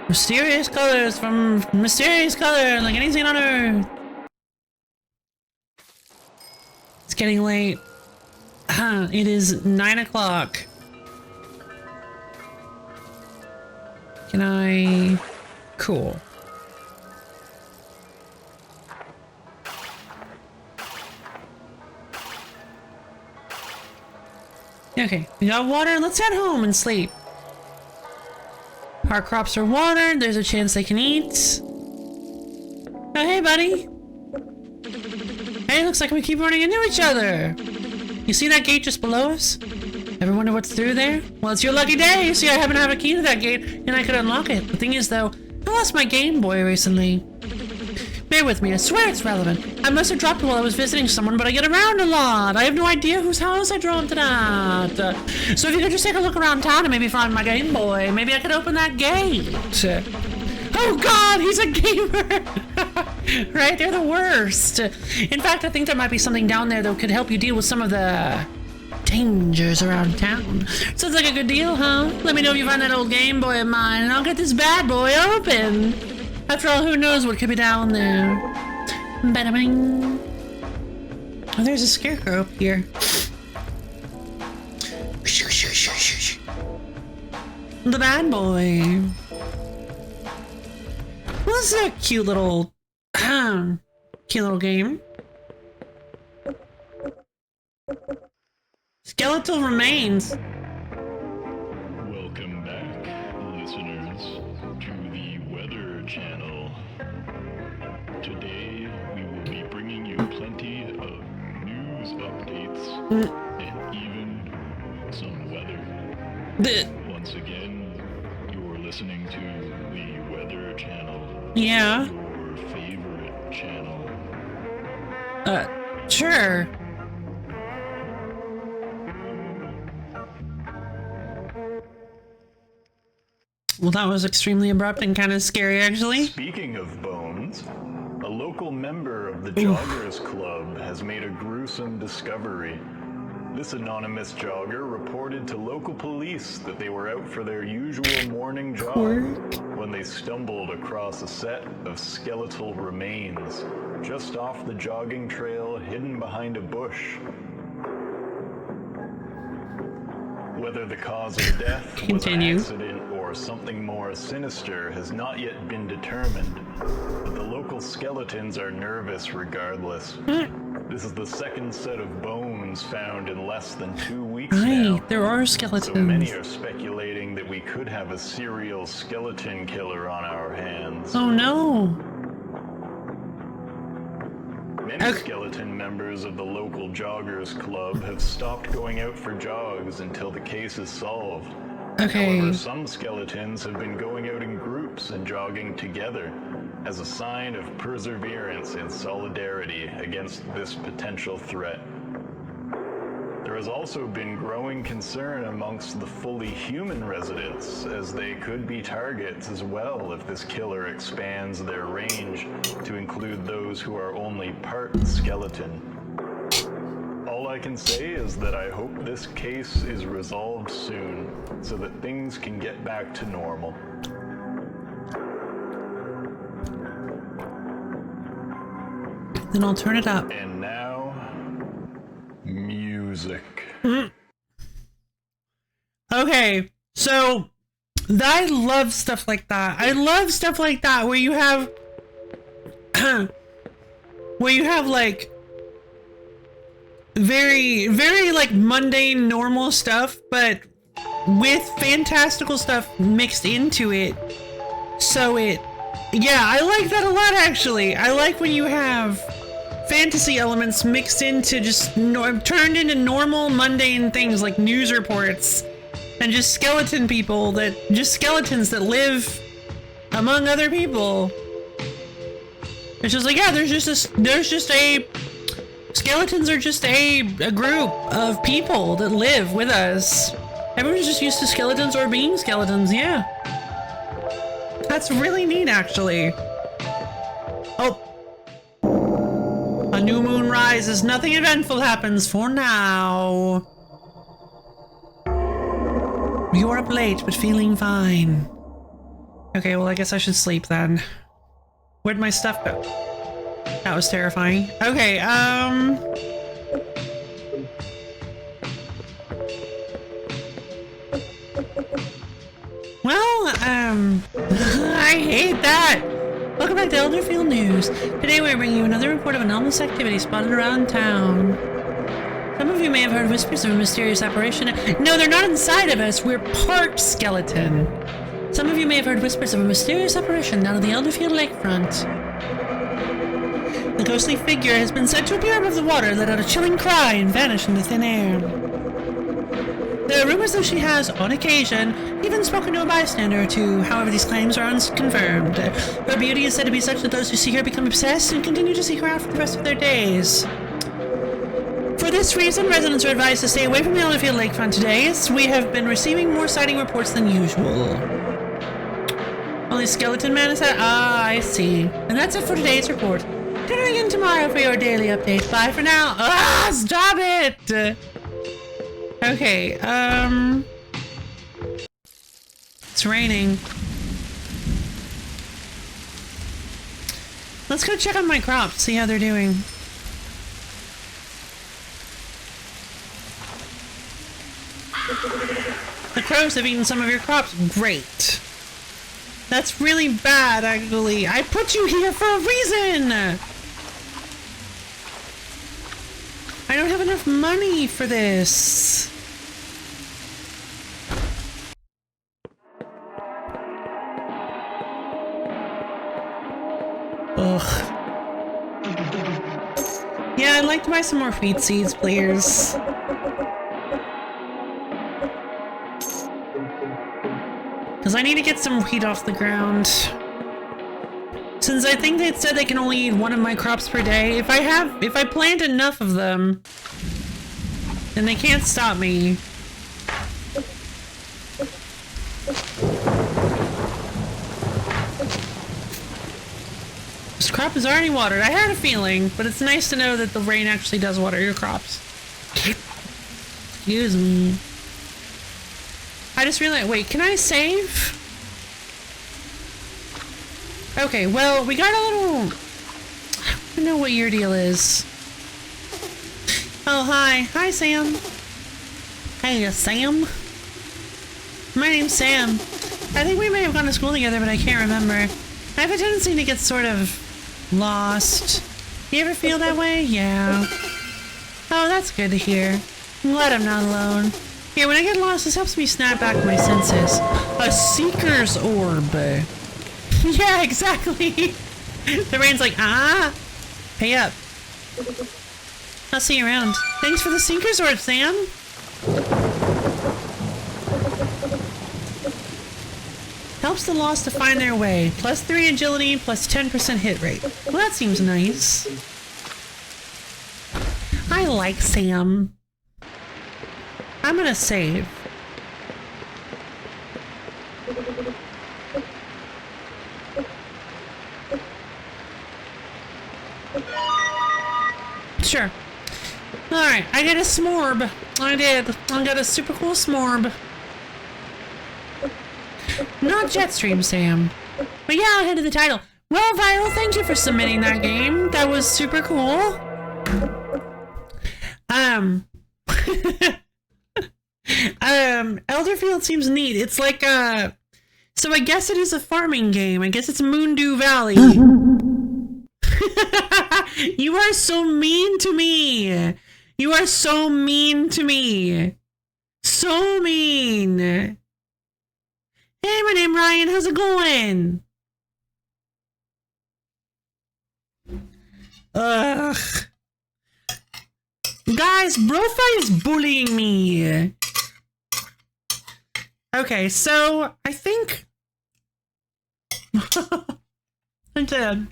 Mysterious colors from mysterious color, like anything on Earth. It's getting late. It is 9 o'clock. Can I... Cool. Okay, we got water. Let's head home and sleep. Our crops are watered. There's a chance they can eat. Oh, hey, buddy. Hey, looks like we keep running into each other. You see that gate just below us? Ever wonder what's through there? Well, it's your lucky day. You see, I happen to have a key to that gate, and I could unlock it. The thing is, though, I lost my Game Boy recently. Bear with me, I swear it's relevant. I must have dropped it while I was visiting someone, but I get around a lot. I have no idea whose house I dropped it at. So if you could just take a look around town and maybe find my Game Boy, maybe I could open that gate. Oh god, he's a gamer! Right, they're the worst. In fact, I think there might be something down there that could help you deal with some of the dangers around town. Sounds like a good deal, huh? Let me know if you find that old Game Boy of mine, and I'll get this bad boy open. After all, who knows what could be down there? Bada bing. Oh, there's a scarecrow up here. The bad boy. Well, this is a cute little game. Skeletal remains. Welcome back, listeners, to the Weather Channel. Today, we will be bringing you plenty of news updates and even some weather. Once again, you're listening to the Weather Channel. Yeah. Your favorite channel. Sure. Well, that was extremely abrupt and kind of scary, actually. Speaking of bones, a local member of the Joggers Club has made a gruesome discovery. This anonymous jogger reported to local police that they were out for their usual morning jog when they stumbled across a set of skeletal remains just off the jogging trail hidden behind a bush. Whether the cause of death was an accident or something more sinister has not yet been determined, but the local skeletons are nervous regardless. This is the second set of bones found in less than 2 weeks now. There are skeletons. So many are speculating that we could have a serial skeleton killer on our hands. Oh no. Many skeleton members of the local joggers club have stopped going out for jogs until the case is solved. Okay. However, some skeletons have been going out in groups and jogging together as a sign of perseverance and solidarity against this potential threat. There has also been growing concern amongst the fully human residents, as they could be targets as well if this killer expands their range to include those who are only part skeleton. All I can say is that I hope this case is resolved soon, so that things can get back to normal. Then I'll turn it up. And now, music. Okay, so I love stuff like that. I love stuff like that where you have like very, very like mundane, normal stuff, but with fantastical stuff mixed into it. So yeah, I like that a lot actually. I like when you have fantasy elements mixed into just turned into normal mundane things like news reports and just skeletons that live among other people. It's just like, yeah, skeletons are just a group of people that live with us. Everyone's just used to skeletons or being skeletons, yeah. That's really neat actually. Oh. A new moon rises. Nothing eventful happens for now. You are up late, but feeling fine. Okay, well, I guess I should sleep then. Where'd my stuff go? That was terrifying. Okay, well, I hate that. Welcome back to Elderfield News. Today we're bringing you another report of anomalous activity spotted around town. Some of you may have heard whispers of a mysterious apparition. No, they're not inside of us. We're part skeleton. Some of you may have heard whispers of a mysterious apparition down at the Elderfield lakefront. The ghostly figure has been said to appear above the water, let out a chilling cry, and vanish into thin air. There are rumors that she has, on occasion, even spoken to a bystander or two. However, these claims are unconfirmed. Her beauty is said to be such that those who see her become obsessed and continue to seek her out for the rest of their days. For this reason, residents are advised to stay away from the Elderfield lakefront today, as we have been receiving more sighting reports than usual. Only Skeleton Man is at... Ah, I see. And that's it for today's report. Tune in again tomorrow for your daily update. Bye for now. Ah, stop it! Okay, it's raining. Let's go check on my crops, see how they're doing. The crows have eaten some of your crops. Great. That's really bad, actually. I put you here for a reason! I don't have enough money for this. Ugh. Yeah, I'd like to buy some more wheat seeds, please. Because I need to get some wheat off the ground. Since I think they said they can only eat one of my crops per day, if I plant enough of them, then they can't stop me. This crop is already watered. I had a feeling, but it's nice to know that the rain actually does water your crops. Excuse me. I just realized, wait, can I save? Okay, well, we got a little... I don't know what your deal is. Oh, hi. Hi, Sam. Hey, Sam. My name's Sam. I think we may have gone to school together, but I can't remember. I have a tendency to get sort of lost. You ever feel that way? Yeah. Oh, that's good to hear. I'm glad I'm not alone. Yeah, when I get lost, this helps me snap back my senses. A Seeker's Orb. Yeah, exactly. The brain's like, ah, pay up. I'll see you around. Thanks for the Seeker's Orb, Sam. Helps the lost to find their way. +3 agility, +10% hit rate. Well, that seems nice. I like Sam. I'm gonna save. Sure. Alright, I get a smorb. I did. I got a super cool smorb. Not Jetstream, Sam. But yeah, I'll head to the title. Well, Viral, thank you for submitting that game. That was super cool. Elderfield seems neat. It's like, so I guess it is a farming game. I guess it's Moondew Valley. You are so mean to me. You are so mean to me. So mean. Hey, my name's Ryan. How's it going? Ugh. Guys, LoFi is bullying me. Okay, so I think I'm dead.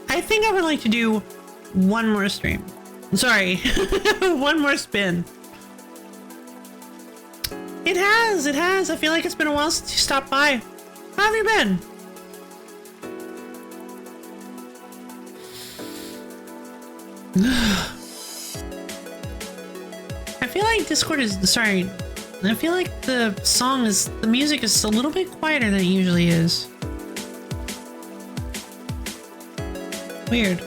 I think I would like to do one more stream. Sorry, one more spin. It has. I feel like it's been a while since you stopped by. How have you been? I feel like Discord is, sorry. I feel like the music is a little bit quieter than it usually is. Weird.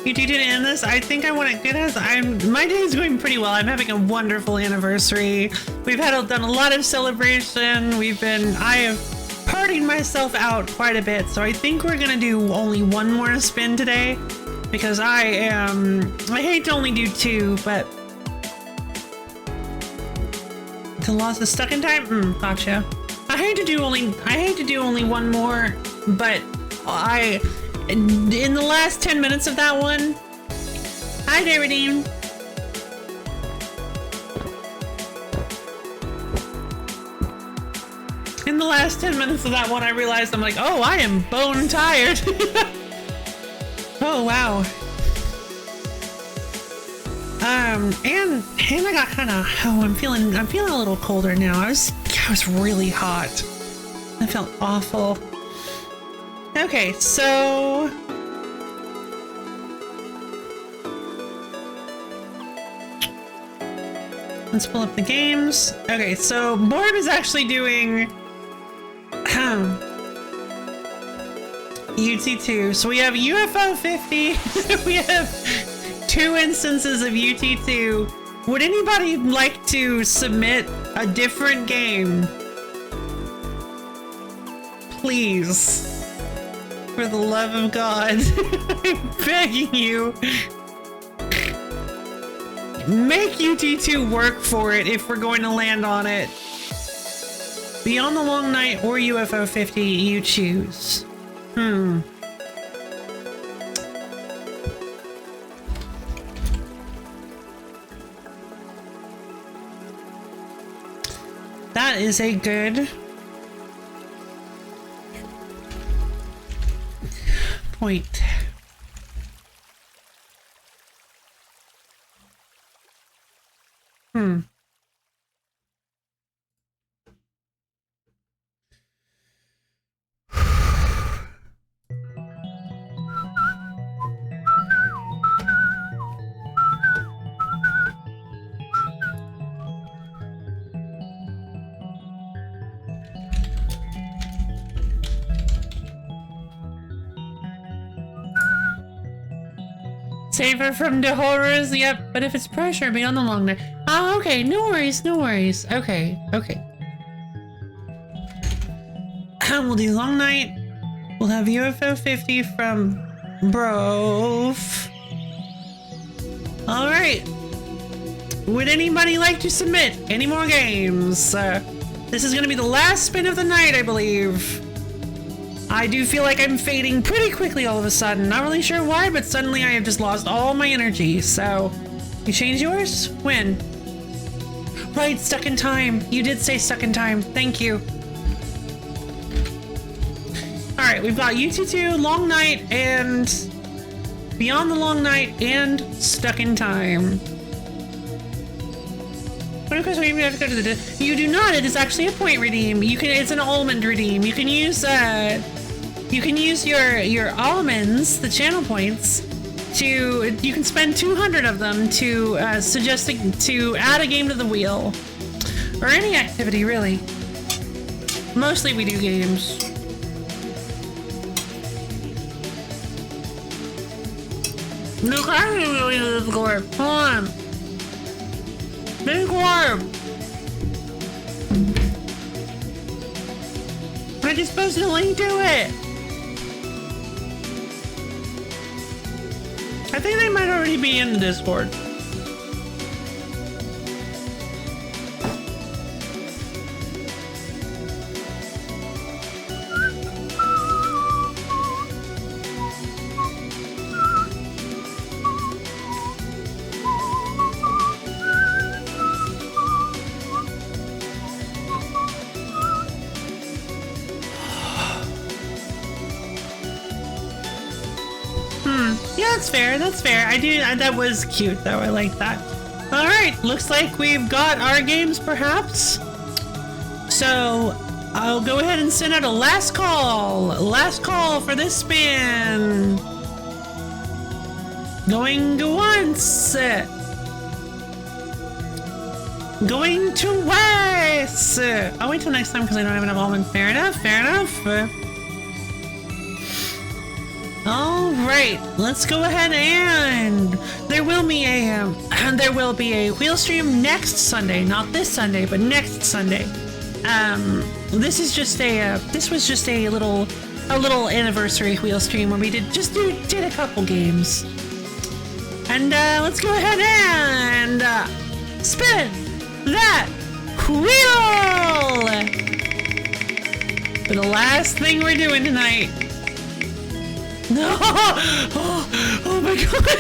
You didn't end this? I think I want to get us. My day is going pretty well. I'm having a wonderful anniversary. We've done a lot of celebration. I have partied myself out quite a bit. So I think we're gonna do only one more spin today, because I hate to only do two, but the loss is stuck in time. Gotcha. I hate to do only one more, but in the last 10 minutes of that one. Hi there, Redeem. In the last 10 minutes of that one, I realized I'm like, oh, I am bone tired. Oh, wow. And I got kind of, I'm feeling a little colder now. I was really hot. I felt awful. Okay, so let's pull up the games. Okay, so Borb is actually doing UT2. So we have UFO 50. We have 2 instances of UT2. Would anybody like to submit a different game? Please. For the love of God, I'm begging you. Make UT2 work for it if we're going to land on it. Beyond the Long Night or UFO 50, you choose. That is a good point. Save her from the horrors, yep. But if it's pressure, be on the long night. Oh, okay, no worries, no worries. Okay, okay. We'll do long night. We'll have UFO 50 from Brof. All right. Would anybody like to submit any more games? This is going to be the last spin of the night, I believe. I do feel like I'm fading pretty quickly all of a sudden. Not really sure why, but suddenly I have just lost all my energy. So, you change yours? When? Right, stuck in time. You did say stuck in time. Thank you. All right, we've got UT2, Long Night, and Beyond the Long Night, and Stuck in Time. But of course, we have to go to the. You do not. It is actually a point redeem. You can. It's an almond redeem. You can use. You can use your almonds, the channel points, to. You can spend 200 of them to to add a game to the wheel, or any activity really. Mostly we do games. Look, I really need this score. Hold on. Big warm. I just posted a link to it. I think they might already be in the Discord. That's fair. That's fair. I do. That was cute, though. I like that. All right. Looks like we've got our games, perhaps. So I'll go ahead and send out a last call. Last call for this spin. Going once. Going twice. I'll wait till next time because I don't have enough almond. Fair enough. Fair enough. All right, let's go ahead and there will be a wheel stream next Sunday, not this Sunday, but next Sunday. This was just a little anniversary wheel stream where we did a couple games. And let's go ahead and spin that wheel for the last thing we're doing tonight. No! Oh my god!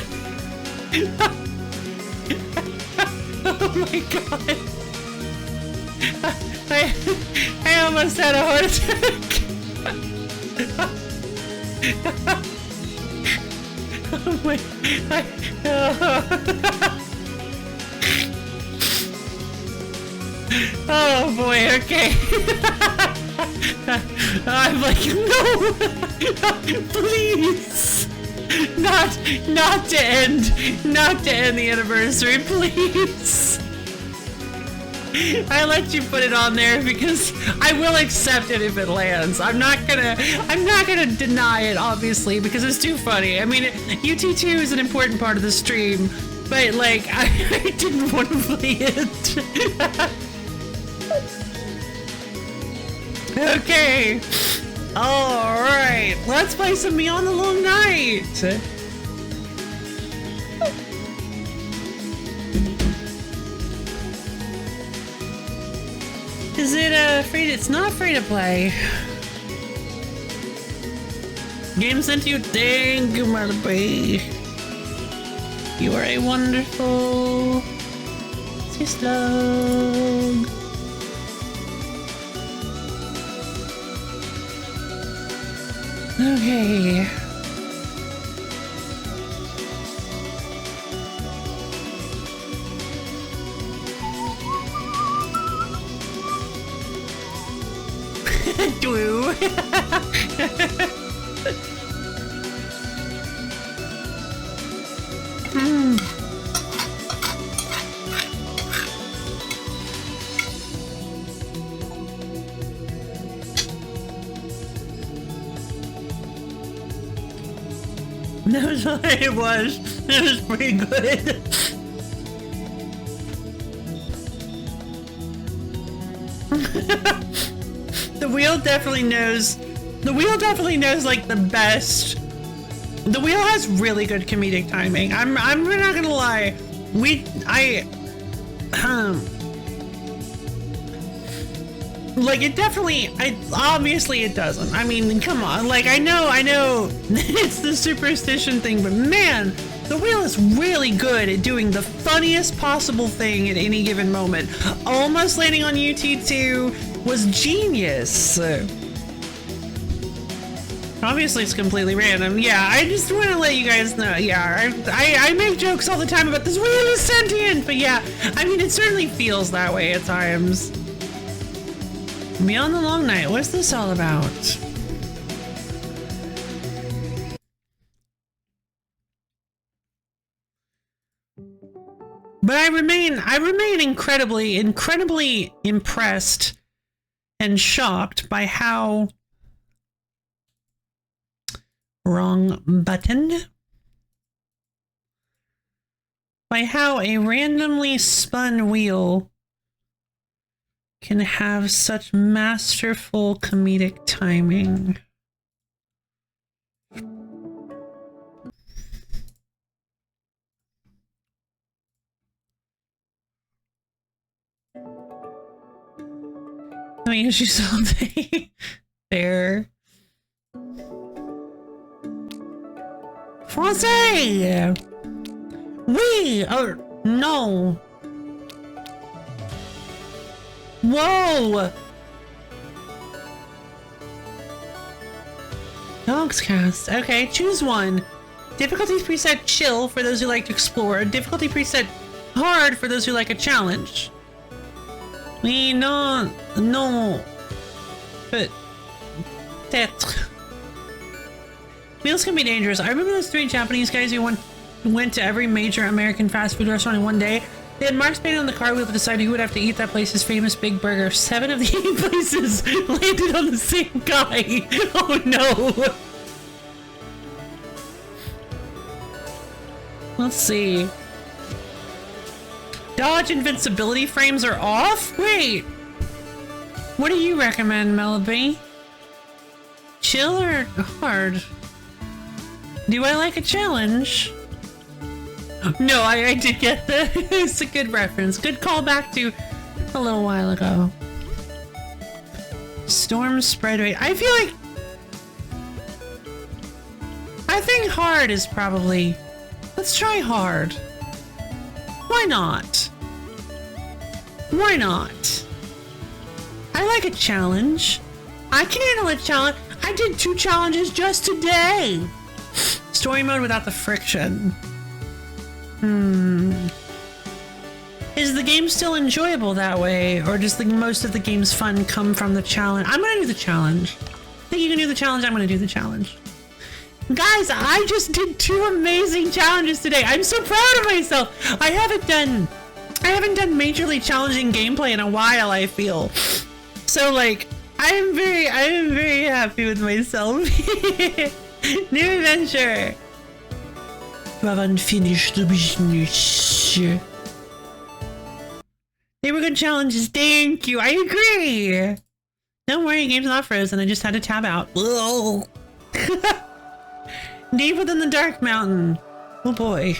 Oh my god! I almost had a heart attack! Oh my... Oh boy, okay. I'm like, no! Please! Not to end the anniversary, please! I let you put it on there because I will accept it if it lands. I'm not gonna deny it, obviously, because it's too funny. I mean, UT2 is an important part of the stream, but like, I didn't want to play it. Okay. All right. Let's play some Beyond the Long Night. Is it free? It's not free to play. Game sent to you. Thank you, Marley. You are a wonderful sister. Okay. Do. That's what it was. It was pretty good. The wheel definitely knows. The wheel definitely knows like the best. The wheel has really good comedic timing. I'm not gonna lie. Like it definitely, obviously it doesn't. I mean, come on. Like I know it's the superstition thing, but man, the wheel is really good at doing the funniest possible thing at any given moment. Almost landing on UT2 was genius. Obviously it's completely random. Yeah, I just want to let you guys know. Yeah, I make jokes all the time about this wheel is sentient, but yeah, I mean, it certainly feels that way at times. Beyond the Long Night, what's this all about? But I remain incredibly impressed and shocked by how wrong button. By how a randomly spun wheel can have such masterful comedic timing. I mean, she's all day. Fair. Francais! Oui! Or, no. Whoa! Dogs cast. Okay, choose one. Difficulty preset chill for those who like to explore. Difficulty preset hard for those who like a challenge. Oui, non. Peut-être. Meals can be dangerous. I remember those 3 Japanese guys who went to every major American fast food restaurant in one day. They had marks painted on the car wheel to decide who would have to eat that place's famous big burger. 7 of the 8 places landed on the same guy. Oh no. Let's see. Dodge invincibility frames are off? Wait. What do you recommend, Melody? Chill or hard? Do I like a challenge? No, I did get that. It's a good reference. Good callback to a little while ago. Storm spread rate. I feel like... I think hard is probably... Let's try hard. Why not? Why not? I like a challenge. I can handle a challenge. I did 2 challenges just today. Story mode without the friction. Is the game still enjoyable that way, or does most of the game's fun come from the challenge? I'm gonna do the challenge. Think you can do the challenge? I'm gonna do the challenge. Guys, I just did 2 amazing challenges today. I'm so proud of myself. I haven't done majorly challenging gameplay in a while, I feel. So like, I am very happy with myself. New adventure. You have unfinished business. They were good challenges. Thank you. I agree. Don't worry, game's not frozen. I just had to tab out. Deep within the dark mountain. Oh boy.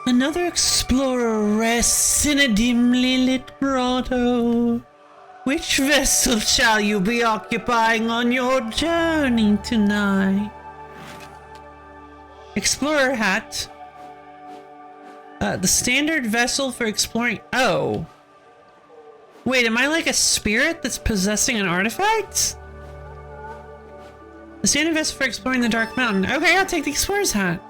Another explorer rests in a dimly lit grotto. Which vessel shall you be occupying on your journey tonight? Explorer hat. The standard vessel for exploring. Oh. Wait, am I like a spirit that's possessing an artifact? The standard vessel for exploring the dark mountain. Okay, I'll take the explorer's hat.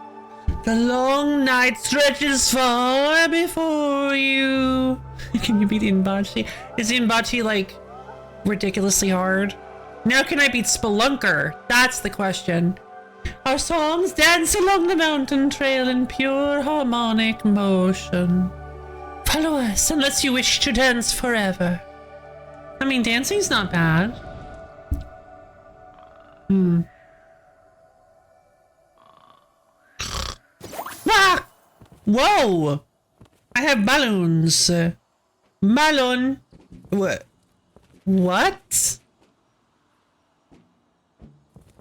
The long night stretches far before you. Can you beat the Inbachi? Is the Inbachi like ridiculously hard? Now can I beat Spelunker? That's the question. Our songs dance along the mountain trail in pure harmonic motion. Follow us unless you wish to dance forever. I mean, dancing's not bad. Whoa! I have balloons. Balloon. What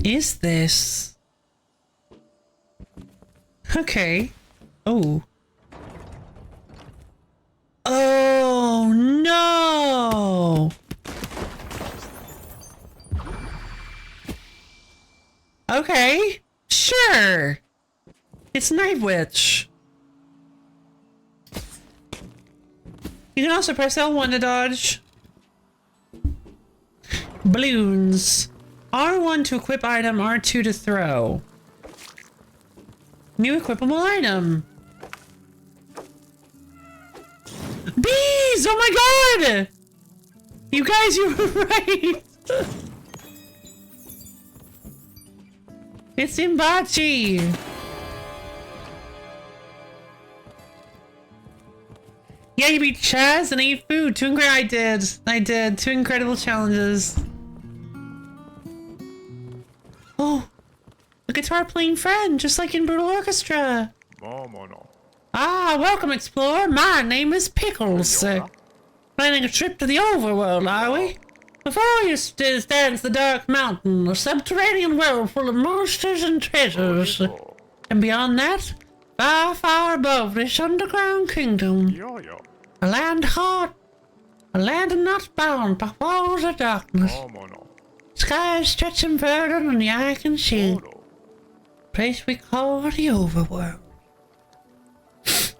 is this? Okay. Oh. Oh no! Okay. Sure. It's Night Witch. You can also press L1 to dodge. Balloons. R1 to equip item, R2 to throw. New equipable item. Bees! Oh my god! You guys, you were right! It's Imbachi! Yeah, you beat Chaz and ate food. I did. 2 incredible challenges. Oh, a guitar playing friend, just like in Brutal Orchestra. Ah, welcome, explorer. My name is Pickles. Planning a trip to the overworld, are we? Before you stands the Dark Mountain, a subterranean world full of monsters and treasures. And beyond that, far, far above this underground kingdom, a land hot, a land not bound by walls of darkness. Skies stretching further than the eye can see. Place we call the overworld.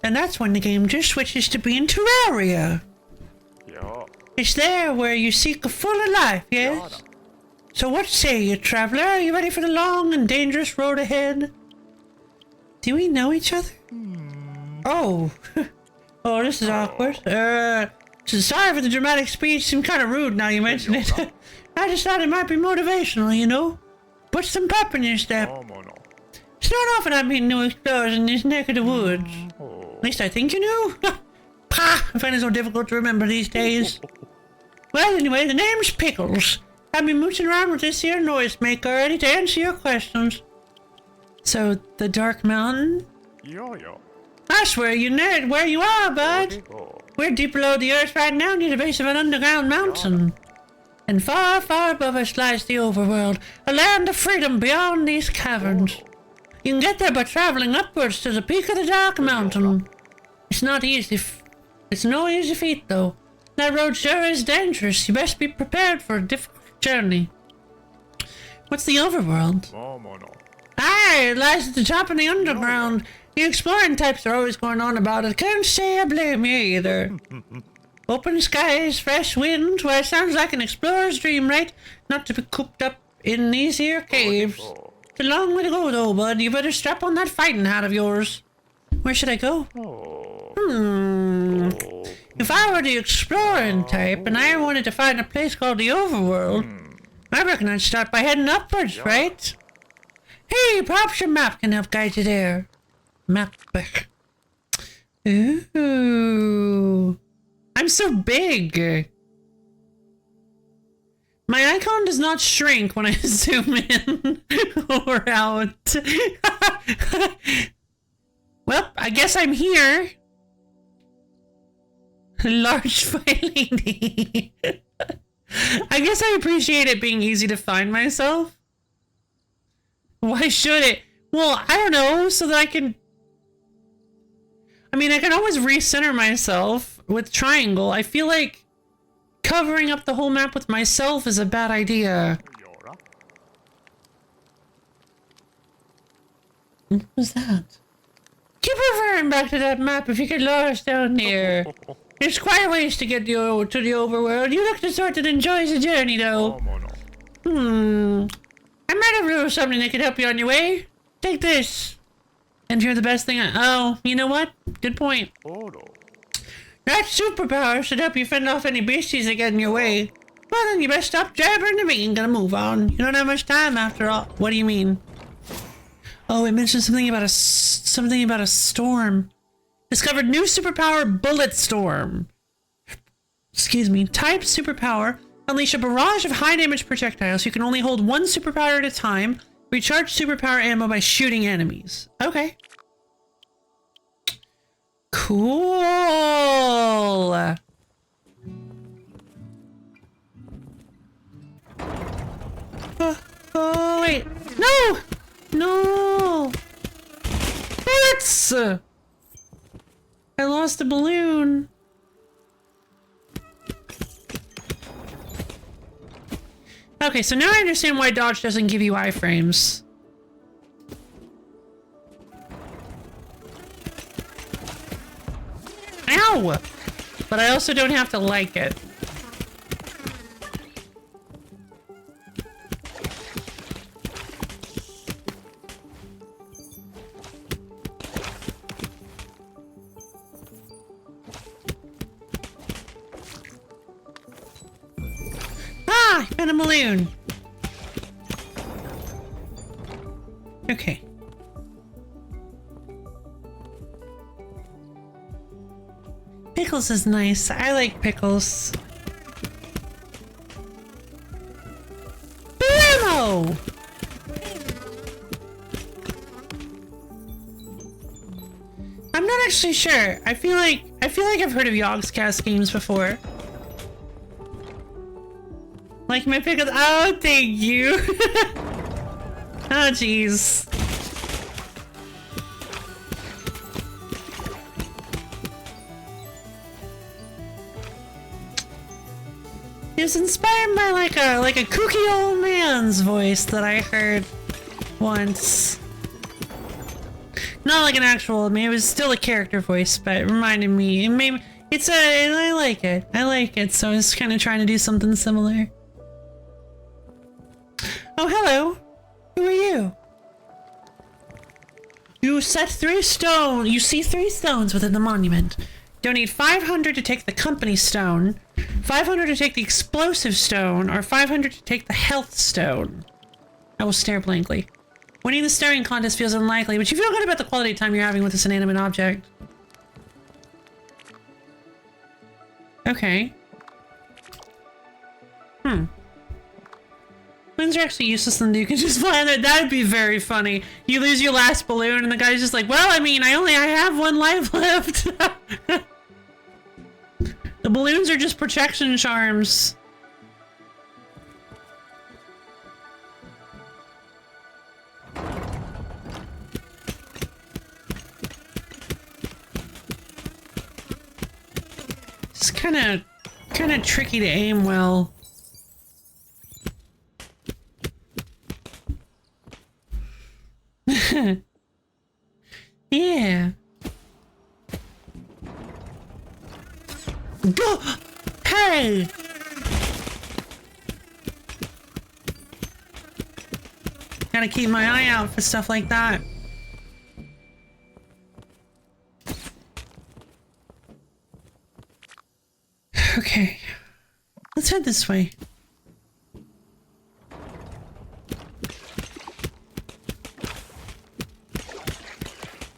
And that's when the game just switches to being Terraria. It's there where you seek a fuller life, yes? So what say you, traveler? Are you ready for the long and dangerous road ahead? Do we know each other? Oh. Oh, this is awkward. Sorry for the dramatic speech. Seemed kind of rude now you mention it. I just thought it might be motivational, you know? Put some pep in your step. It's not often I meet new explorers in this neck of the woods. At least I think you knew. Pah! I find it so difficult to remember these days. Well, anyway, the name's Pickles. I've been mooching around with this here noisemaker ready to answer your questions. So, the Dark Mountain? I swear you nerd where you are, bud. We're deep below the earth right now near the base of an underground mountain. And far, far above us lies the overworld, a land of freedom beyond these caverns. You can get there by traveling upwards to the peak of the Dark Mountain. It's not easy. It's no easy feat, though. That road sure is dangerous. You best be prepared for a difficult journey. What's the overworld? Aye, it lies at the top of the underground. The exploring types are always going on about it. Can't say I blame you either. Open skies, fresh winds. Well, it sounds like an explorer's dream, right? Not to be cooped up in these here caves. It's a long way to go, though, bud. You better strap on that fighting hat of yours. Where should I go? If I were the exploring type and I wanted to find a place called the overworld, I reckon I'd start by heading upwards, right? Hey, perhaps your map can help guide you there. Map. Ooh. I'm so big. My icon does not shrink when I zoom in or out. Well, I guess I'm here. Large fight lady. I guess I appreciate it being easy to find myself. Why should it? Well, I don't know, so that I can... I mean, I can always recenter myself with triangle. I feel like covering up the whole map with myself is a bad idea. What was that? Keep referring back to that map if you get lost down there. There's quite a ways to get to the overworld. You look the sort that enjoys the journey, though. I might have a little something that could help you on your way. Take this. And you're the best thing Oh, you know what? Good point. That superpower should help you fend off any beasties that get in your way. Well, then you best stop jabbering to me and gonna move on. You don't have much time after all. What do you mean? Oh, it mentioned something about a storm. Discovered new superpower, Bullet Storm. Excuse me. Type superpower. Unleash a barrage of high damage projectiles. You can only hold one superpower at a time. Recharge superpower ammo by shooting enemies. Okay. Cool. Oh, wait. No! No! Bullets! I lost a balloon. Okay, so now I understand why dodge doesn't give you iframes. Ow! But I also don't have to like it. Ah! And a balloon! Okay. Pickles is nice. I like pickles. Blammo! I'm not actually sure. I feel like I've heard of Yogscast games before. Like my pickles. Oh, thank you. Oh, jeez. It was inspired by like a kooky old man's voice that I heard once. Not like an actual, I mean, it was still a character voice, but it reminded me. It made I like it. I like it, so I was kind of trying to do something similar. Oh, hello. Who are you? You set 3 stone. You see 3 stones within the monument. Donate 500 to take the company stone, 500 to take the explosive stone, or 500 to take the health stone. I will stare blankly. Winning the staring contest feels unlikely, but you feel good about the quality time you're having with this inanimate object. Okay. Balloons are actually useless and you can just fly on it. That'd be very funny. You lose your last balloon and the guy's just like, well, I mean, I have 1 life left. The balloons are just protection charms. It's kind of tricky to aim well. Yeah. Go! Hey! Gotta keep my eye out for stuff like that. Okay. Let's head this way.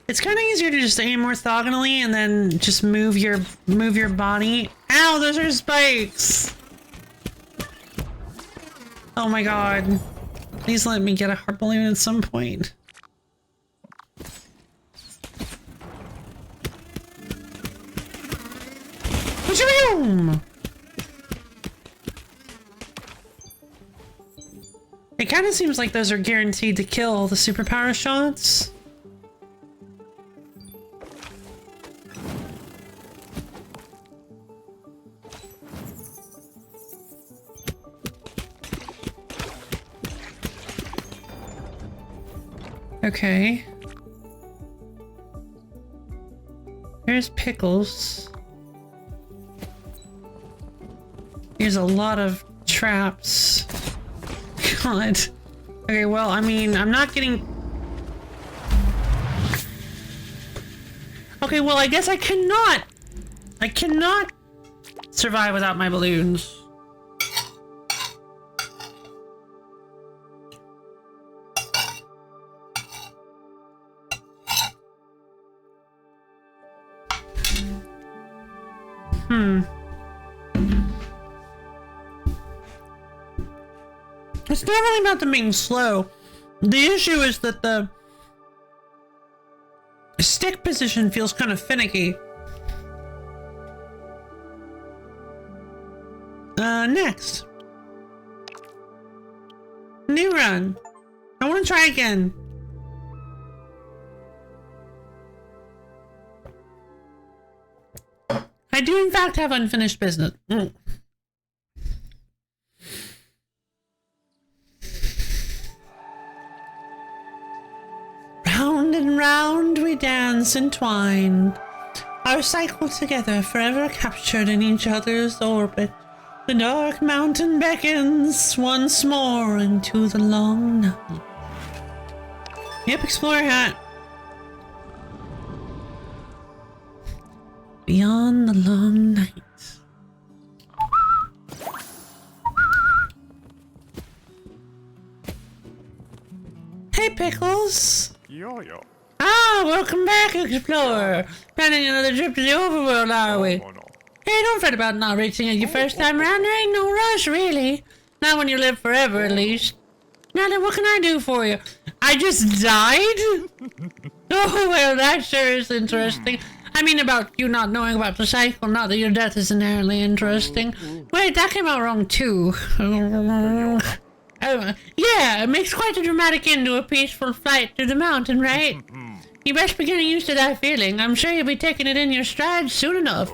It's kind of easier to just aim orthogonally and then just move your body. Ow, those are spikes! Oh my god. Please let me get a heart balloon at some point. It kind of seems like those are guaranteed to kill the superpower shots. Okay. There's pickles. Here's a lot of traps. God. Okay, well, I mean, I'm not getting... Okay, well, I guess I cannot survive without my balloons. It's not really about them being slow. The issue is that Stick position feels kind of finicky. Next. New run. I want to try again. I do in fact have unfinished business. Round and round we dance and twine, our cycle together forever captured in each other's orbit. The dark mountain beckons once more into the long night. Yep, Explorer hat. Beyond the long night. Hey, Pickles. Yo-yo. Ah, welcome back, Explorer. Planning another trip to the overworld, are we? Oh, no. Hey, don't fret about not reaching it your first time around. There ain't no rush, really. Not when you live forever, at least. Now then, what can I do for you? I just died? Oh, well, that sure is interesting. I mean about you not knowing about the cycle, not that your death is inherently interesting. Wait, that came out wrong, too. Yeah, it makes quite a dramatic end to a peaceful flight through the mountain, right? You best be getting used to that feeling. I'm sure you'll be taking it in your stride soon enough.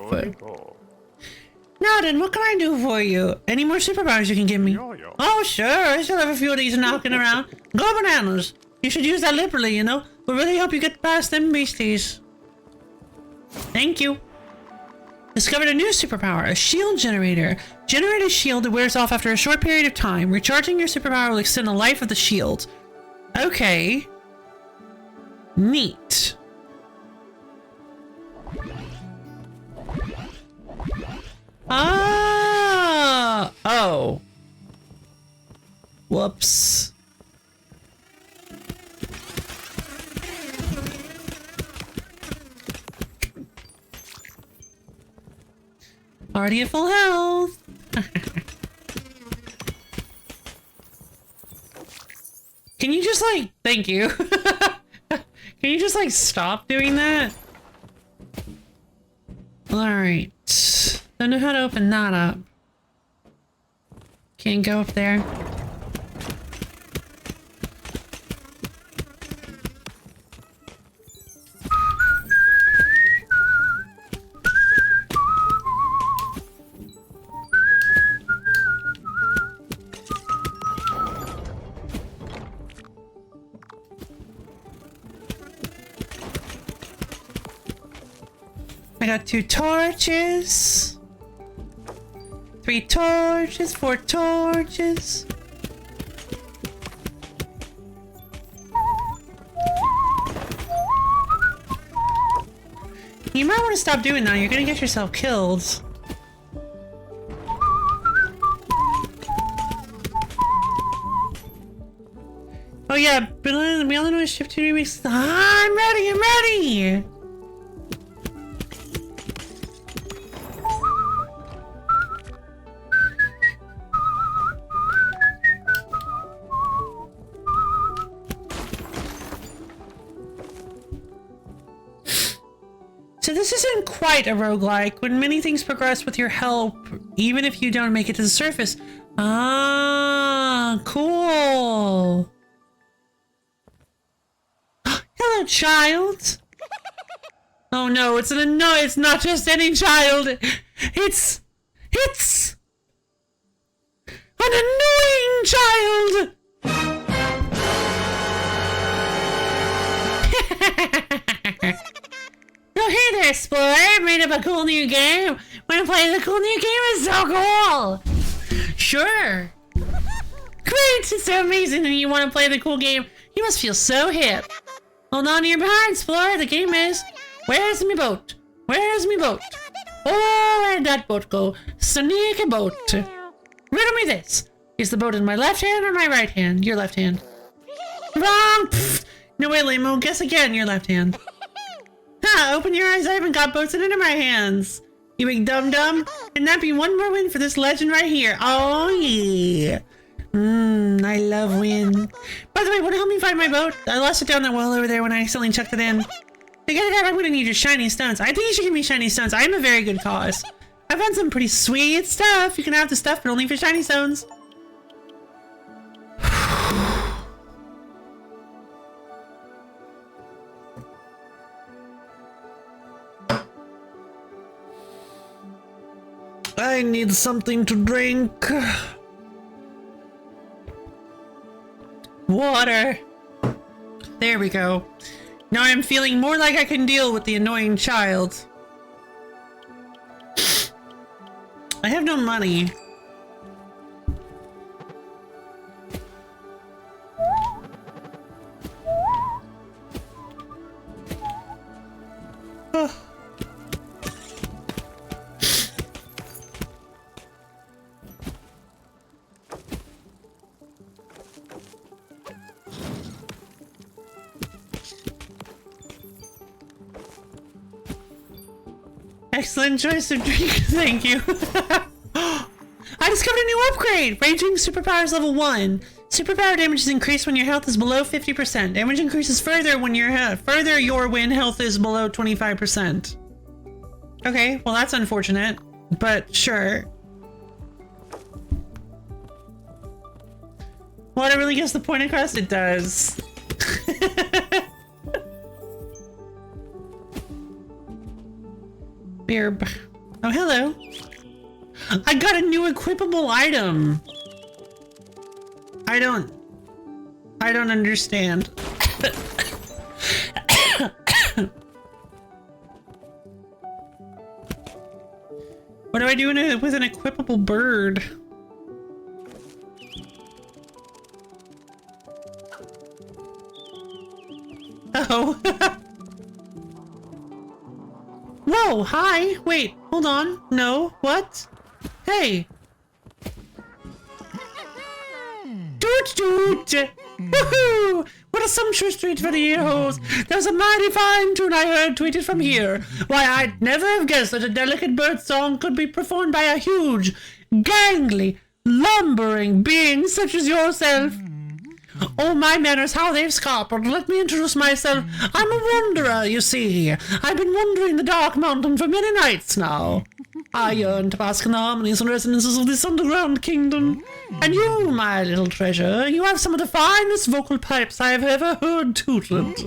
Now then, what can I do for you? Any more superpowers you can give me? Yo-yo. Oh, sure. I still have a few of these knocking around. Go bananas. You should use that liberally, you know? We'll really help you get past them beasties. Thank you. Discovered a new superpower, a shield generator. Generate a shield that wears off after a short period of time. Recharging your superpower will extend the life of the shield. Okay. Neat. Ah! Oh. Whoops. Already at full health. Can you just like, thank you. Can you just like stop doing that? Alright. Don't know how to open that up. Can't go up there. I got 2 torches. 3 torches, 4 torches. You might want to stop doing that. You're gonna get yourself killed. Oh yeah, we only know shift 2 weeks. Ah, I'm ready, I'm ready! So this isn't quite a roguelike. When many things progress with your help, even if you don't make it to the surface. Ah, cool. Hello, child. Oh no, it's not just any child. It's an annoying child. Oh, hey there, Explorer! I made up a cool new game! Wanna play the cool new game? It's so cool! Sure! Great! It's so amazing that you wanna play the cool game. You must feel so hip. Hold on to your behind, Explorer. The game is... Where's me boat? Where's me boat? Oh, where'd that boat go? Sneaky boat. Riddle me this. Is the boat in my left hand or my right hand? Your left hand. Wrong! Pfft. No way, Limo. Guess again, your left hand. Ha! Open your eyes, I haven't got boats into my hands. You big dum-dum. And that be one more win for this legend right here. Oh, yeah. I love win. By the way, wanna help me find my boat? I lost it down that well over there when I accidentally chucked it in. I'm gonna need your shiny stones. I think you should give me shiny stones. I'm a very good cause. I found some pretty sweet stuff. You can have the stuff, but only for shiny stones. I need something to drink. Water. There we go. Now I'm feeling more like I can deal with the annoying child. I have no money. Oh. Excellent choice of drink, thank you. I discovered a new upgrade! Raging superpowers level 1. Superpower damage is increased when your health is below 50%. Damage increases further when your health is below 25%. Okay, well that's unfortunate, but sure. Well, it really gets the point across? It does. Beerb. Oh, hello. I got a new equipable item. I don't understand. What do I do with an equipable bird? Oh. Whoa, hi. Wait, hold on. No, what? Hey. Toot toot. Woohoo! What a sumptuous treat for the ear holes. There's a mighty fine tune I heard tweeted from here. Why, I'd never have guessed that a delicate bird song could be performed by a huge, gangly, lumbering being such as yourself. Oh, my manners, how they've scarpered. Let me introduce myself. I'm a wanderer, you see. I've been wandering the dark mountain for many nights now. I yearn to bask in the harmonies and resonances of this underground kingdom. And you, my little treasure, you have some of the finest vocal pipes I have ever heard tooted.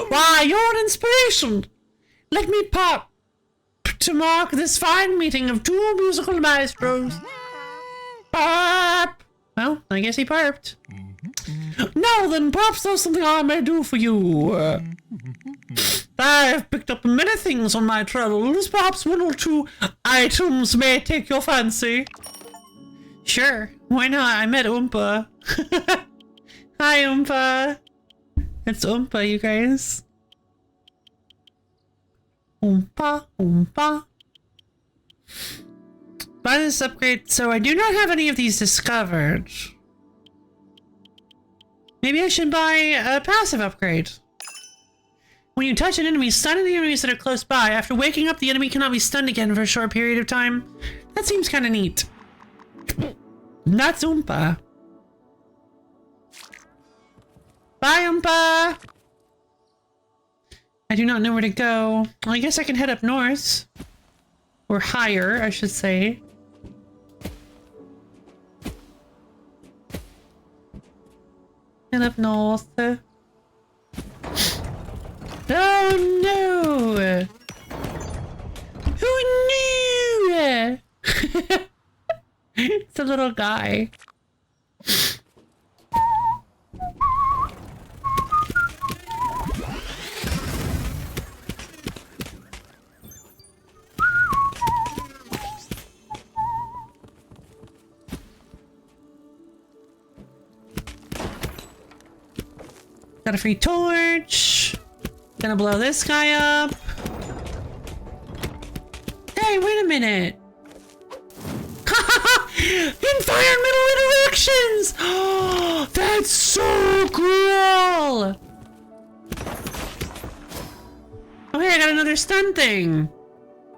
Why, you're an inspiration. Let me pop to mark this fine meeting of two musical maestros. Pop! Well, I guess he burped. Now then, perhaps there's something I may do for you. I've picked up many things on my travels. Perhaps one or two items may take your fancy. Sure, why not? I met Oompa. Hi, Oompa. It's Oompa, you guys. Oompa, Oompa. Buy this upgrade. So I do not have any of these discovered. Maybe I should buy a passive upgrade. When you touch an enemy, stun the enemies that are close by. After waking up, the enemy cannot be stunned again for a short period of time. That seems kind of neat. That's Oompa. Bye, Oompa! I do not know where to go. Well, I guess I can head up north. Or higher, I should say. Head up north. Oh no! Who knew? It's a little guy. Got a free torch. Gonna blow this guy up. Hey, wait a minute. Environmental interactions! Oh, that's so cool! Okay, I got another stun thing.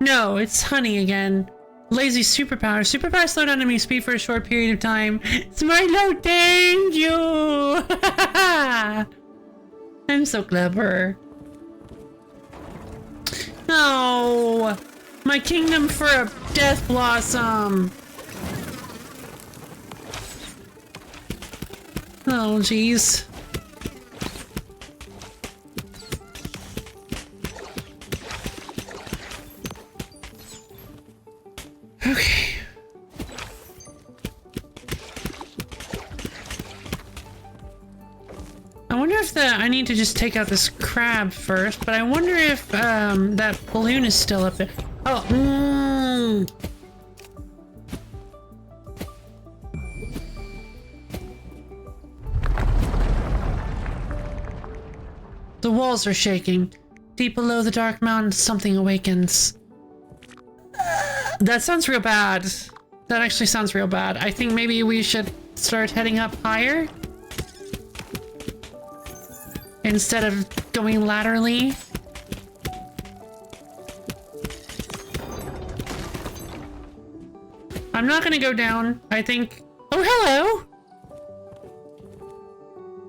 No, it's honey again. Lazy superpower. Superpower slow down enemy speed for a short period of time. Smilo, thank you! I'm so clever. No! My kingdom for a death blossom! Oh, jeez. Okay. I wonder if I need to just take out this crab first, but I wonder if that balloon is still up there. Oh, The walls are shaking. Deep below the dark mountain, something awakens. That sounds real bad. That actually sounds real bad. I think maybe we should start heading up higher instead of going laterally. I'm not gonna go down. I think... Oh, hello!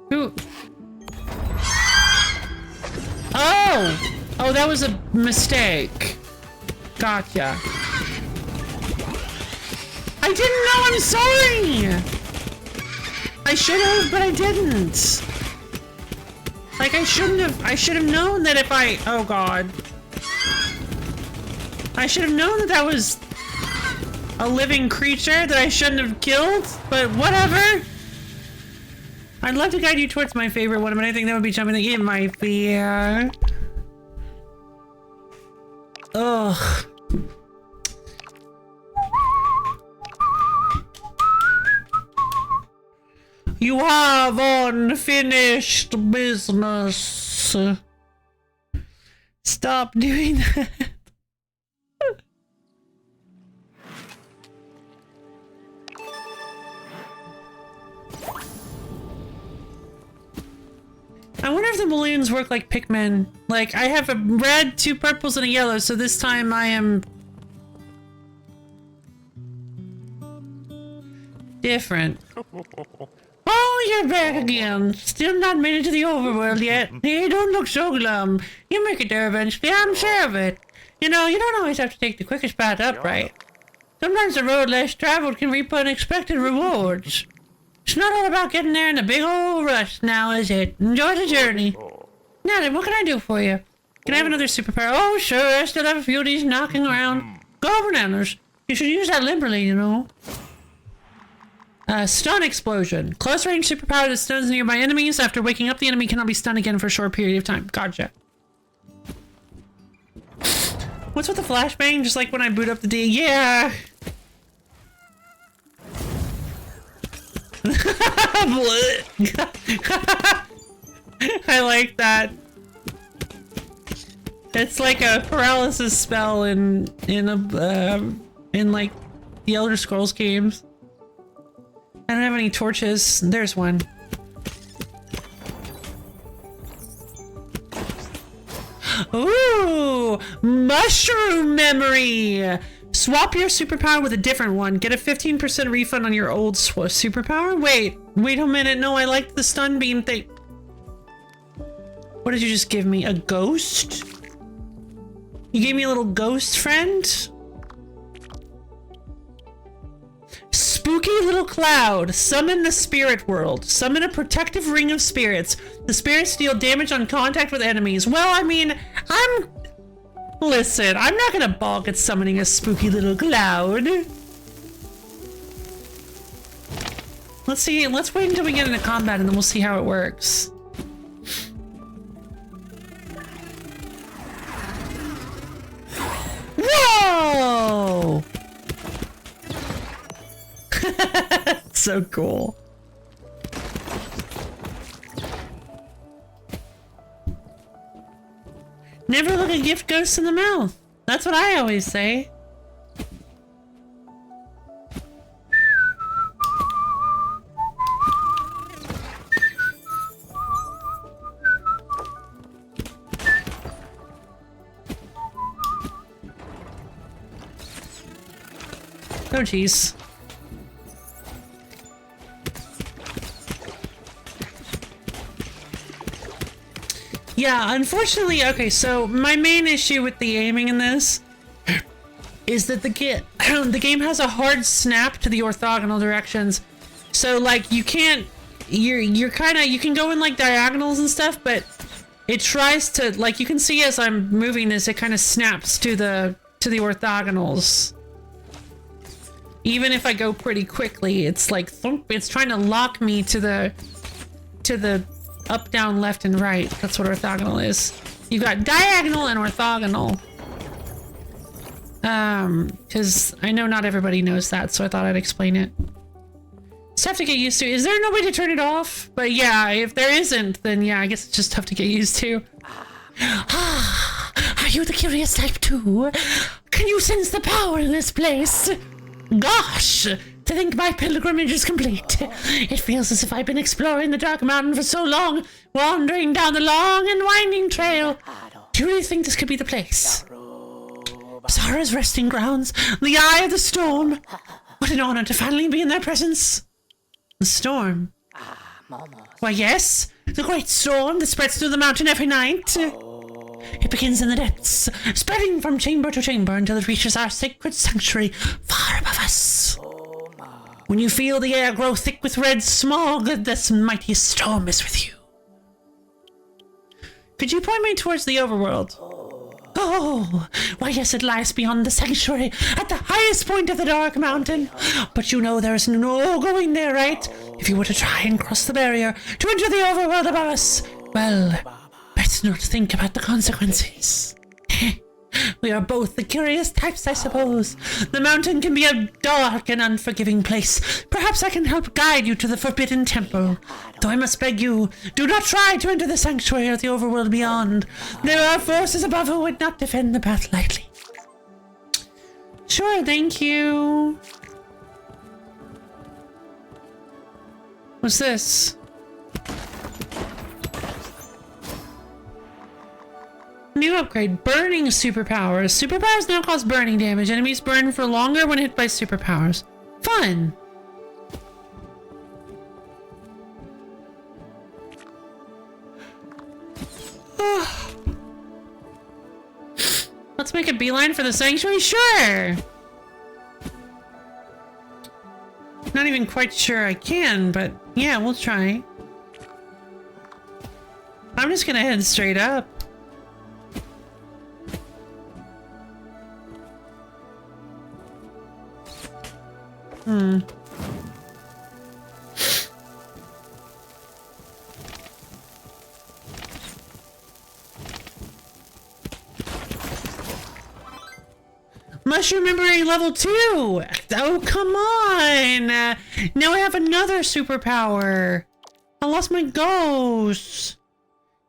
Who? Oh! Oh, that was a mistake. Gotcha. I didn't know, I'm sorry! I should have, but I didn't. Like, I should have known that if I... Oh, God. I should have known that that was a living creature that I shouldn't have killed, but whatever. I'd love to guide you towards my favorite one, but I think that would be jumping in my fear. Ugh. You have unfinished business. Stop doing that. I wonder if the balloons work like Pikmin. Like, I have a red, 2 purples, and a yellow, so this time I am... different. Oh, you're back again. Still not made it to the overworld yet. Hey, don't look so glum. You'll make it there eventually, I'm sure of it. You know, you don't always have to take the quickest path up, right? Sometimes the road less traveled can reap unexpected rewards. It's not all about getting there in a big old rush now, is it? Enjoy the journey. Now then, what can I do for you? Can I have another superpower? Oh, sure, I still have a few of these knocking around. Go bananas. You should use that liberally, you know. Stun explosion. Close range superpower that stuns nearby enemies. After waking up, the enemy cannot be stunned again for a short period of time. Gotcha. What's with the flashbang? Just like when I boot up the D. Yeah. I like that. It's like a paralysis spell in like the Elder Scrolls games. I don't have any torches. There's one. Ooh! Mushroom memory! Swap your superpower with a different one. Get a 15% refund on your old superpower? Wait a minute. No, I liked the stun beam thing. What did you just give me? A ghost? You gave me a little ghost friend? Spooky little cloud. Summon the spirit world. Summon a protective ring of spirits. The spirits deal damage on contact with enemies. Well, I mean, listen, I'm not gonna balk at summoning a spooky little cloud. Let's see, let's wait until we get into combat and then we'll see how it works. Whoa! So cool. Never look a gift ghost in the mouth. That's what I always say. Oh, jeez. Yeah, unfortunately, okay, so my main issue with the aiming in this is that the game has a hard snap to the orthogonal directions. So like you can't, you're kind of, you can go in like diagonals and stuff, but it tries to, like you can see as I'm moving this, it kind of snaps to the orthogonals. Even if I go pretty quickly, it's like thump, it's trying to lock me to the up, down, left, and right. That's what orthogonal is. You've got diagonal and orthogonal. Because I know not everybody knows that, so I thought I'd explain it. It's tough to get used to. Is there no way to turn it off? But yeah, if there isn't, then yeah, I guess it's just tough to get used to. Are you the curious type too? Can you sense the power in this place? Gosh! To think my pilgrimage is complete. It feels as if I've been exploring the Dark Mountain for so long, wandering down the long and winding trail. Do you really think this could be the place? Zara's resting grounds, the eye of the storm. What an honor to finally be in their presence. The storm? Why, yes, the great storm that spreads through the mountain every night. It begins in the depths, spreading from chamber to chamber until it reaches our sacred sanctuary far above us. When you feel the air grow thick with red smog, this mighty storm is with you. Could you point me towards the overworld? Oh, why yes, it lies beyond the sanctuary, at the highest point of the Dark Mountain. But you know there's no going there, right? If you were to try and cross the barrier to enter the overworld above us, well, let's not think about the consequences. We are both the curious types, I suppose. The mountain can be a dark and unforgiving place. Perhaps I can help guide you to the Forbidden Temple. Though I must beg you, do not try to enter the sanctuary or the overworld beyond. There are forces above who would not defend the path lightly. Sure, thank you. What's this? New upgrade, burning superpowers. Superpowers now cause burning damage. Enemies burn for longer when hit by superpowers. Fun. Let's make a beeline for the sanctuary? Sure. Not even quite sure I can, but yeah, we'll try. I'm just gonna head straight up. Mushroom memory level 2! Oh, come on! Now I have another superpower! I lost my ghost!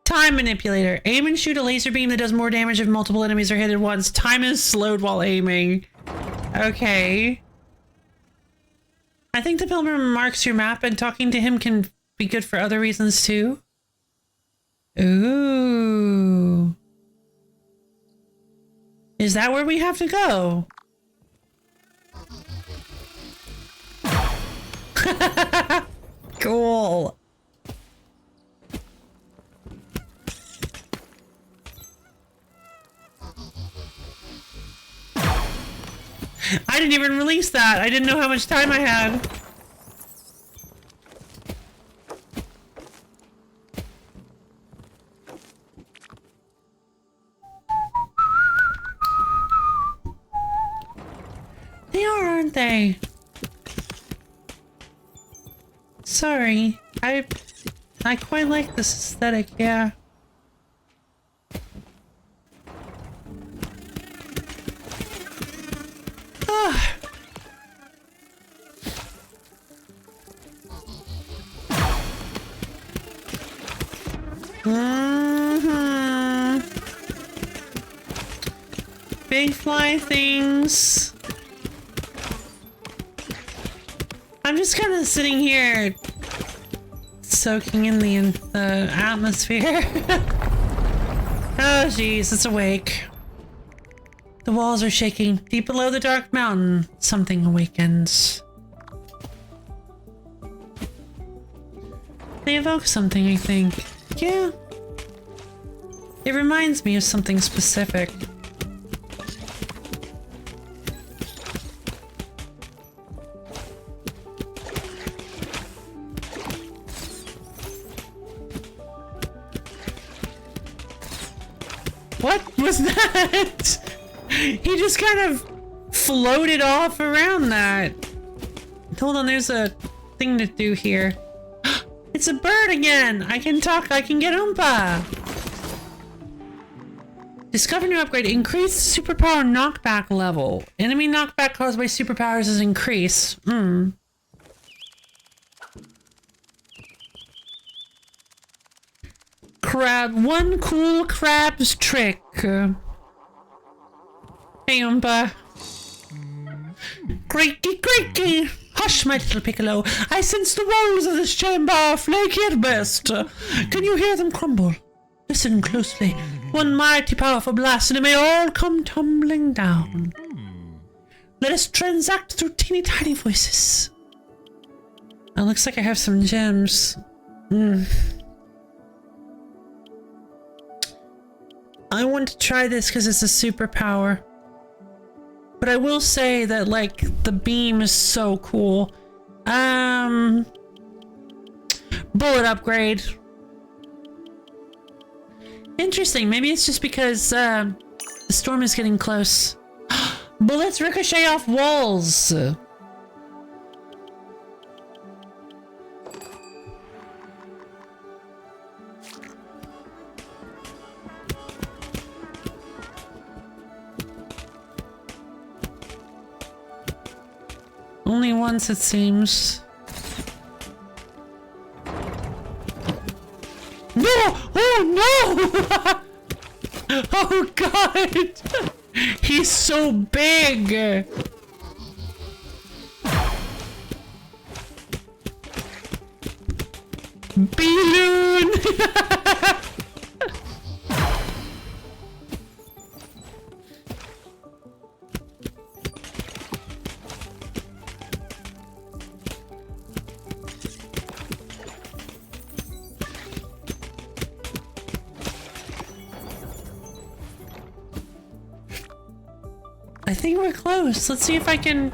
Time manipulator. Aim and shoot a laser beam that does more damage if multiple enemies are hit at once. Time is slowed while aiming. Okay. I think the pilgrim marks your map, and talking to him can be good for other reasons too. Ooh. Is that where we have to go? Cool. I didn't even release that. I didn't know how much time I had. They are, aren't they? Sorry. I quite like this aesthetic, yeah. Big fly things. I'm just kind of sitting here soaking in the atmosphere. Oh jeez, it's awake. The walls are shaking. Deep below the Dark Mountain, something awakens. They evoke something, I think. Yeah. It reminds me of something specific. What was that? He just kind of floated off around that. Hold on, there's a thing to do here. It's a bird again! I can talk, I can get Oompa! Discover new upgrade. Increase superpower knockback level. Enemy knockback caused by superpowers is increase. Crab. One cool crab's trick. Hey, Oompa. Creaky, creaky. Hush, my little Piccolo. I sense the walls of this chamber are flaky at best. Can you hear them crumble? Listen closely. One mighty powerful blast and it may all come tumbling down. Let us transact through teeny tiny voices. Oh, looks like I have some gems. I want to try this because it's a superpower. But I will say that, like, the beam is so cool. Bullet upgrade. Interesting. Maybe it's just because the storm is getting close. Bullets ricochet off walls. Only once, it seems. No! Oh no! Oh god! He's so big! Balloon! I think we're close. Let's see if I can...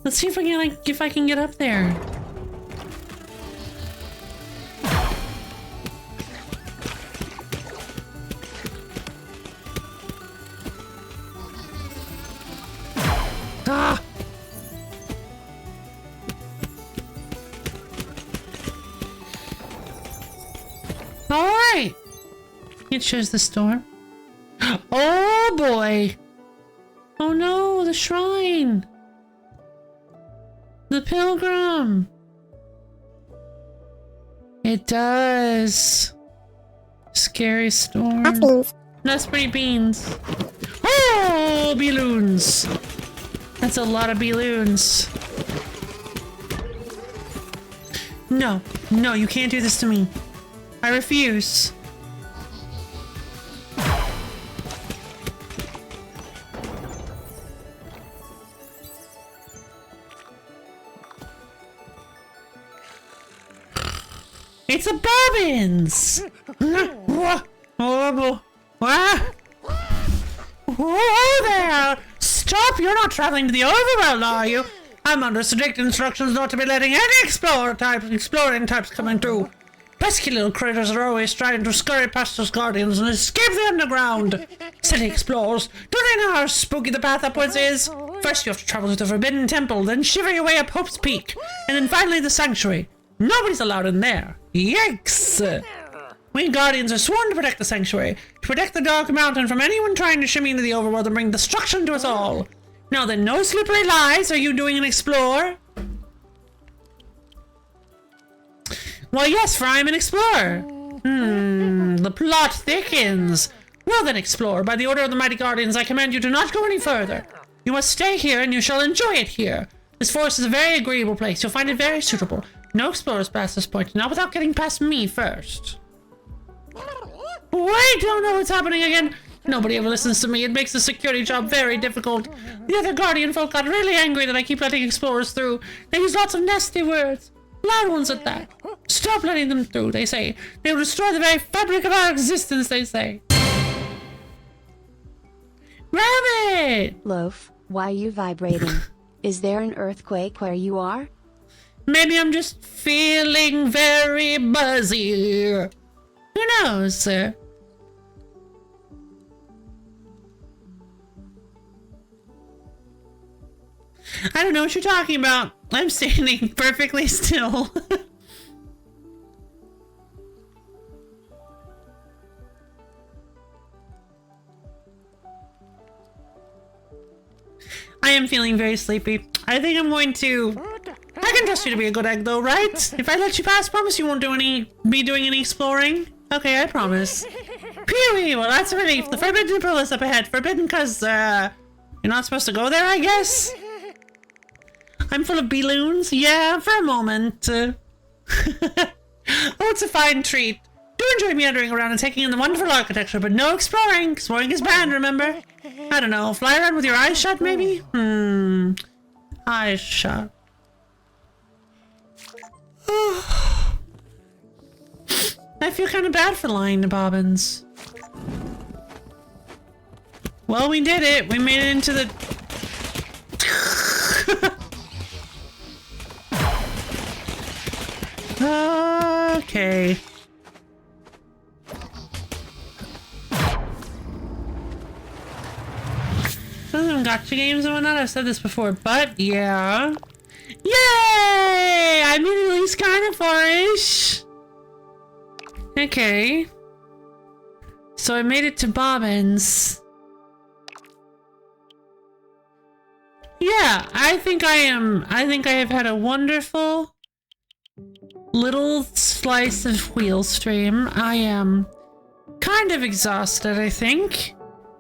Let's see if I can, like, if I can get up there. Ah! Alright! It shows the storm. Oh boy! Oh no, the shrine! The pilgrim! It does! Scary storm. That's beans. That's pretty beans. Oh, balloons! That's a lot of balloons. No, no, you can't do this to me. I refuse. It's a bobbins! Horrible. Whoa there! Stop! You're not traveling to the overworld, are you? I'm under strict instructions not to be letting any exploring types coming through. Pesky little critters are always trying to scurry past us guardians and escape the underground. Silly explorers, do they know how spooky the path upwards is? First you have to travel to the Forbidden Temple, then shiver your way up Hope's Peak, and then finally the Sanctuary. Nobody's allowed in there. Yikes! We Guardians are sworn to protect the Sanctuary, to protect the Dark Mountain from anyone trying to shimmy into the overworld and bring destruction to us all. Now then, no slippery lies. Are you doing an explore? Well, yes, for I'm an explorer. The plot thickens. Well then, explorer, by the order of the mighty Guardians, I command you to not go any further. You must stay here, and you shall enjoy it here. This forest is a very agreeable place. You'll find it very suitable. No explorers past this point, not without getting past me first. Wait, don't know what's happening again. Nobody ever listens to me. It makes the security job very difficult. The other Guardian folk got really angry that I keep letting explorers through. They use lots of nasty words. Loud ones at that. Stop letting them through, they say. They will destroy the very fabric of our existence, they say. Rabbit! Loaf, why are you vibrating? Is there an earthquake where you are? Maybe I'm just feeling very buzzy. Who knows? I don't know what you're talking about. I'm standing perfectly still. I am feeling very sleepy. I think I'm going to... I can trust you to be a good egg though, right? If I let you pass, promise you won't be doing any exploring? Okay, I promise. Pee-wee, well that's a relief. The forbidden pearl is up ahead. Forbidden cause, you're not supposed to go there, I guess? I'm full of balloons? Yeah, for a moment. Oh, it's a fine treat. Do enjoy meandering around and taking in the wonderful architecture, but no exploring. Exploring is banned, remember? I don't know, fly around with your eyes shut, maybe? Eyes shut. I feel kind of bad for lying to Bobbins. Well, we did it. We made it into the... Okay. Some of them gotcha games and whatnot, I've said this before, but yeah. Yay! I made it at least kind of far-ish. Okay. So I made it to Bobbins. Yeah, I think I have had a wonderful little slice of wheel stream. I am kind of exhausted, I think.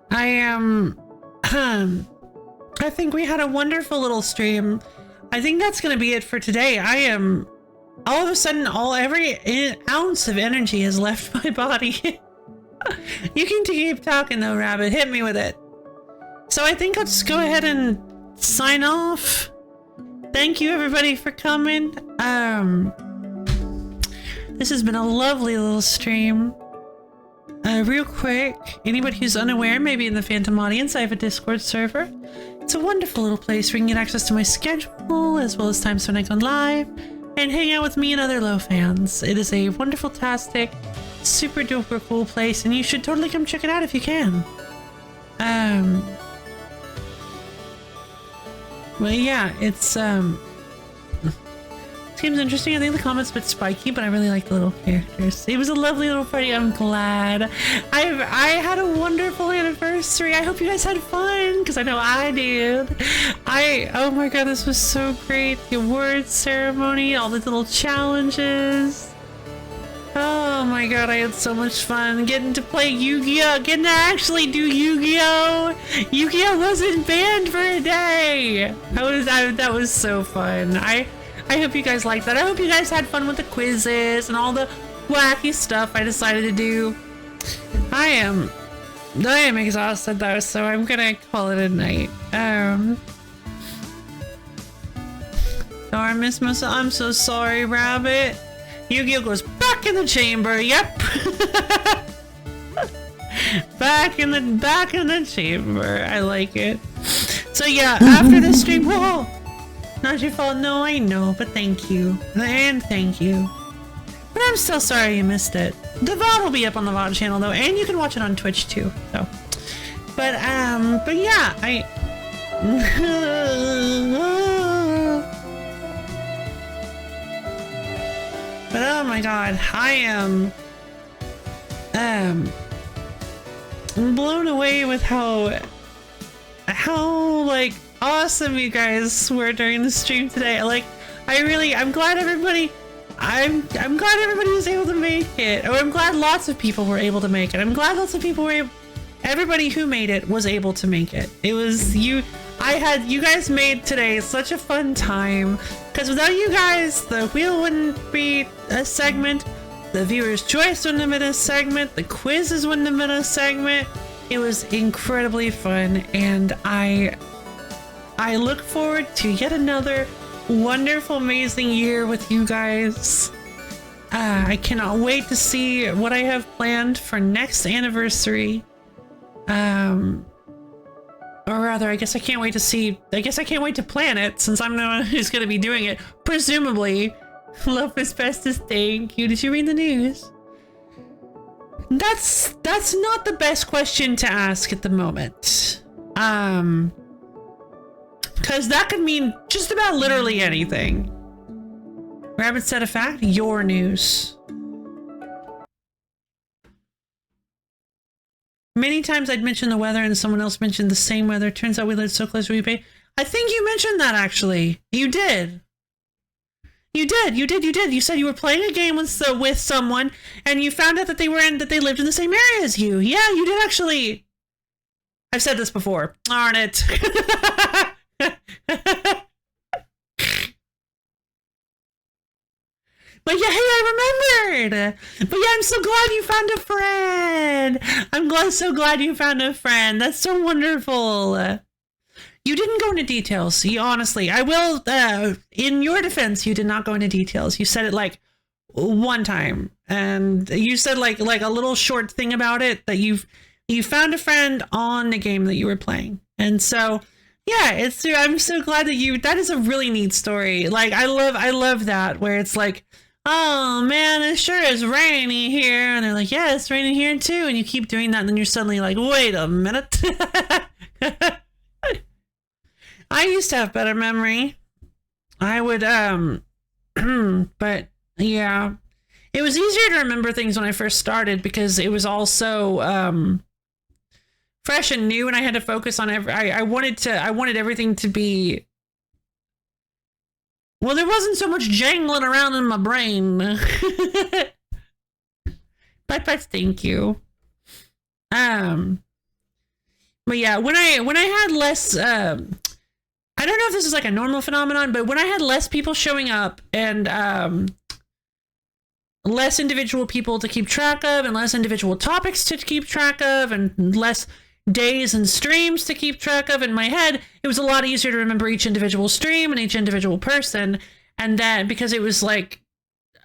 I am... I think we had a wonderful little stream. I think that's gonna be it for today. I am... All of a sudden, every ounce of energy has left my body. You can keep talking though, Rabbit. Hit me with it. So I think I'll just go ahead and sign off. Thank you everybody for coming. This has been a lovely little stream. Real quick, anybody who's unaware, maybe in the Phantom audience, I have a Discord server. It's a wonderful little place where you can get access to my schedule, as well as times when I go live, and hang out with me and other Lo fans. It is a wonderful, tastic, super duper cool place, and you should totally come check it out if you can. Well, yeah, it's, seems interesting. I think the comment's a bit spiky, but I really like the little characters. It was a lovely little party. I'm glad. I had a wonderful anniversary. I hope you guys had fun, because I know I did. Oh my god, this was so great. The awards ceremony, all the little challenges. Oh my god, I had so much fun getting to play Yu-Gi-Oh! Getting to actually do Yu-Gi-Oh! Yu-Gi-Oh! Wasn't banned for a day! That was so fun. I hope you guys liked that. I hope you guys had fun with the quizzes and all the wacky stuff I decided to do. I am exhausted though, so I'm gonna call it a night. Darn, Miss Musa, I'm so sorry, Rabbit. Yu-Gi-Oh! Goes back in the chamber, yep! back in the chamber. I like it. So yeah, after this stream, whoa! Not your fault, no, I know, but thank you. And thank you. But I'm still sorry you missed it. The VOD will be up on the VOD channel though, and you can watch it on Twitch too, so. But yeah, But oh my god, I am blown away with how like awesome you guys were during the stream today. Like, I'm glad everybody was able to make it. Or I'm glad lots of people were able to make it. I'm glad lots of people were everybody who made it was able to make it. It was you guys made today such a fun time, because without you guys, the wheel wouldn't be a segment, the viewer's choice wouldn't have been a segment, the quizzes wouldn't have been a segment. It was incredibly fun, and I look forward to yet another wonderful, amazing year with you guys. I cannot wait to see what I have planned for next anniversary. Or rather, I guess I can't wait to plan it, since I'm the one who's going to be doing it. Presumably. Love is bestest, thank you. Did you read the news? That's not the best question to ask at the moment. Because that could mean just about literally anything. Rabbit said a fact, your news. Many times I'd mention the weather and someone else mentioned the same weather. Turns out we lived so close to repay. I think you mentioned that, actually. You did. You did. You said you were playing a game with someone and you found out that they lived in the same area as you. Yeah, you did, actually. I've said this before. Darn it. But yeah, hey, I remembered. But yeah, I'm so glad you found a friend. So glad you found a friend. That's so wonderful. You didn't go into details. Honestly, I will. In your defense, you did not go into details. You said it like one time, and you said like a little short thing about it that you found a friend on the game that you were playing, and so. Yeah, I'm so glad that is a really neat story. Like, I love that, where it's like, oh man, it sure is rainy here. And they're like, yeah, it's raining here too. And you keep doing that. And then you're suddenly like, wait a minute. I used to have better memory. I would, but yeah, it was easier to remember things when I first started because it was also, fresh and new, and I had to focus on I wanted everything to be. Well, there wasn't so much jangling around in my brain. but thank you. But yeah, when I had less, I don't know if this is like a normal phenomenon, but when I had less people showing up and less individual people to keep track of, and less individual topics to keep track of, and less days and streams to keep track of in my head, it was a lot easier to remember each individual stream and each individual person. And that because it was like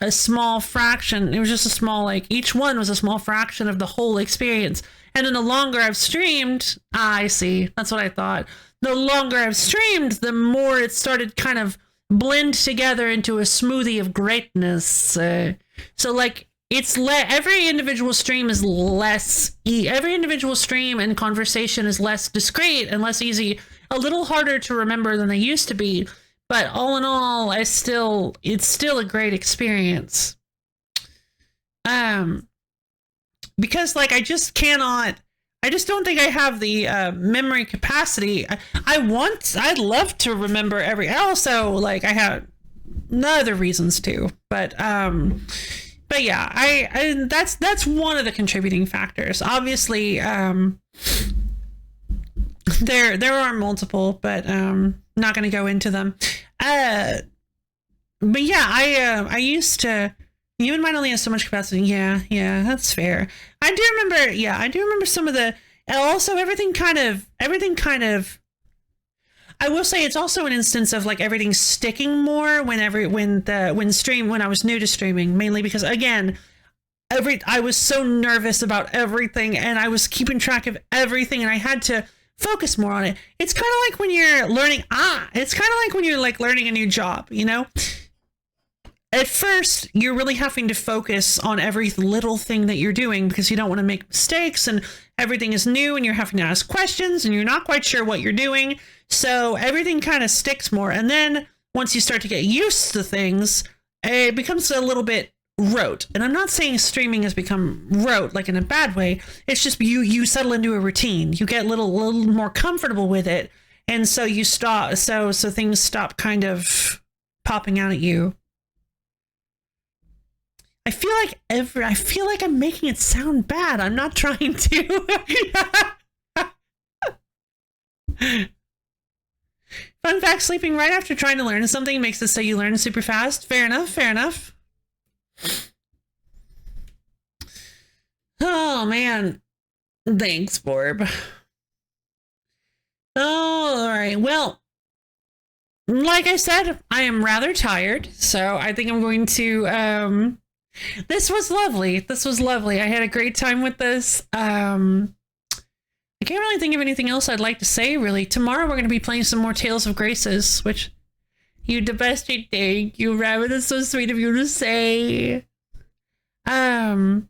a small fraction, it was just a small, like each one was a small fraction of the whole experience. And then the longer I've streamed, I see, that's what I thought. The longer I've streamed, the more it started kind of blend together into a smoothie of greatness. So like, it's every individual stream is every individual stream and conversation is less discreet and less easy, a little harder to remember than they used to be. But all in all, it's still a great experience. Because like, I just don't think I have the memory capacity. I'd love to remember also like I have other reasons too, but yeah, I that's one of the contributing factors. Obviously, there are multiple, but not going to go into them. But yeah, I used to. Human mind only has so much capacity. Yeah, that's fair. I do remember some of the. Also, everything kind of. I will say it's also an instance of like everything sticking more when I was new to streaming, mainly because again, I was so nervous about everything and I was keeping track of everything and I had to focus more on it. It's kind of like when you're learning, like learning a new job, you know? At first, you're really having to focus on every little thing that you're doing because you don't want to make mistakes and everything is new and you're having to ask questions and you're not quite sure what you're doing. So everything kind of sticks more. And then once you start to get used to things, it becomes a little bit rote. And I'm not saying streaming has become rote, like in a bad way. It's just you settle into a routine. You get a little more comfortable with it. And so you stop. So things stop kind of popping out at you. I feel like I'm making it sound bad. I'm not trying to. Fun fact, sleeping right after trying to learn something makes it so you learn super fast. Fair enough. Oh, man. Thanks, Borb. Oh, all right. Well, like I said, I am rather tired, so I think I'm going to, this was lovely. This was lovely. I had a great time with this. I can't really think of anything else I'd like to say, really. Tomorrow we're going to be playing some more Tales of Graces, which you the best, I thank you, Rabbit. That's so sweet of you to say. But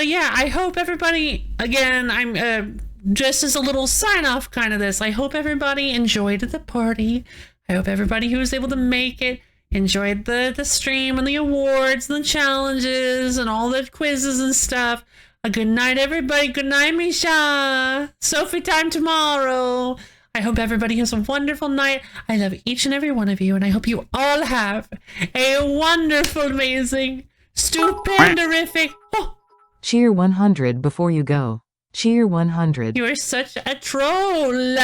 yeah, I hope everybody, again, I'm just as a little sign-off kind of this, I hope everybody enjoyed the party. I hope everybody who was able to make it enjoyed the stream and the awards and the challenges and all the quizzes and stuff. A good night, everybody. Good night, Misha. Sophie time tomorrow. I hope everybody has a wonderful night. I love each and every one of you, and I hope you all have a wonderful, amazing, stupendorific... Oh, Cheer 100 before you go. Cheer 100. you are such a troll.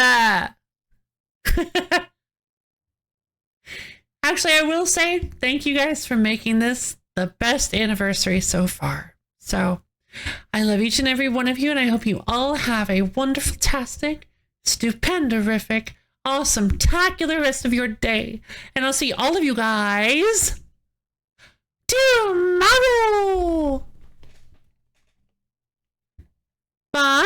Actually, I will say thank you guys for making this the best anniversary so far. So, I love each and every one of you, and I hope you all have a wonderful-tastic, stupendorific, awesome-tacular rest of your day. And I'll see all of you guys tomorrow. Bye.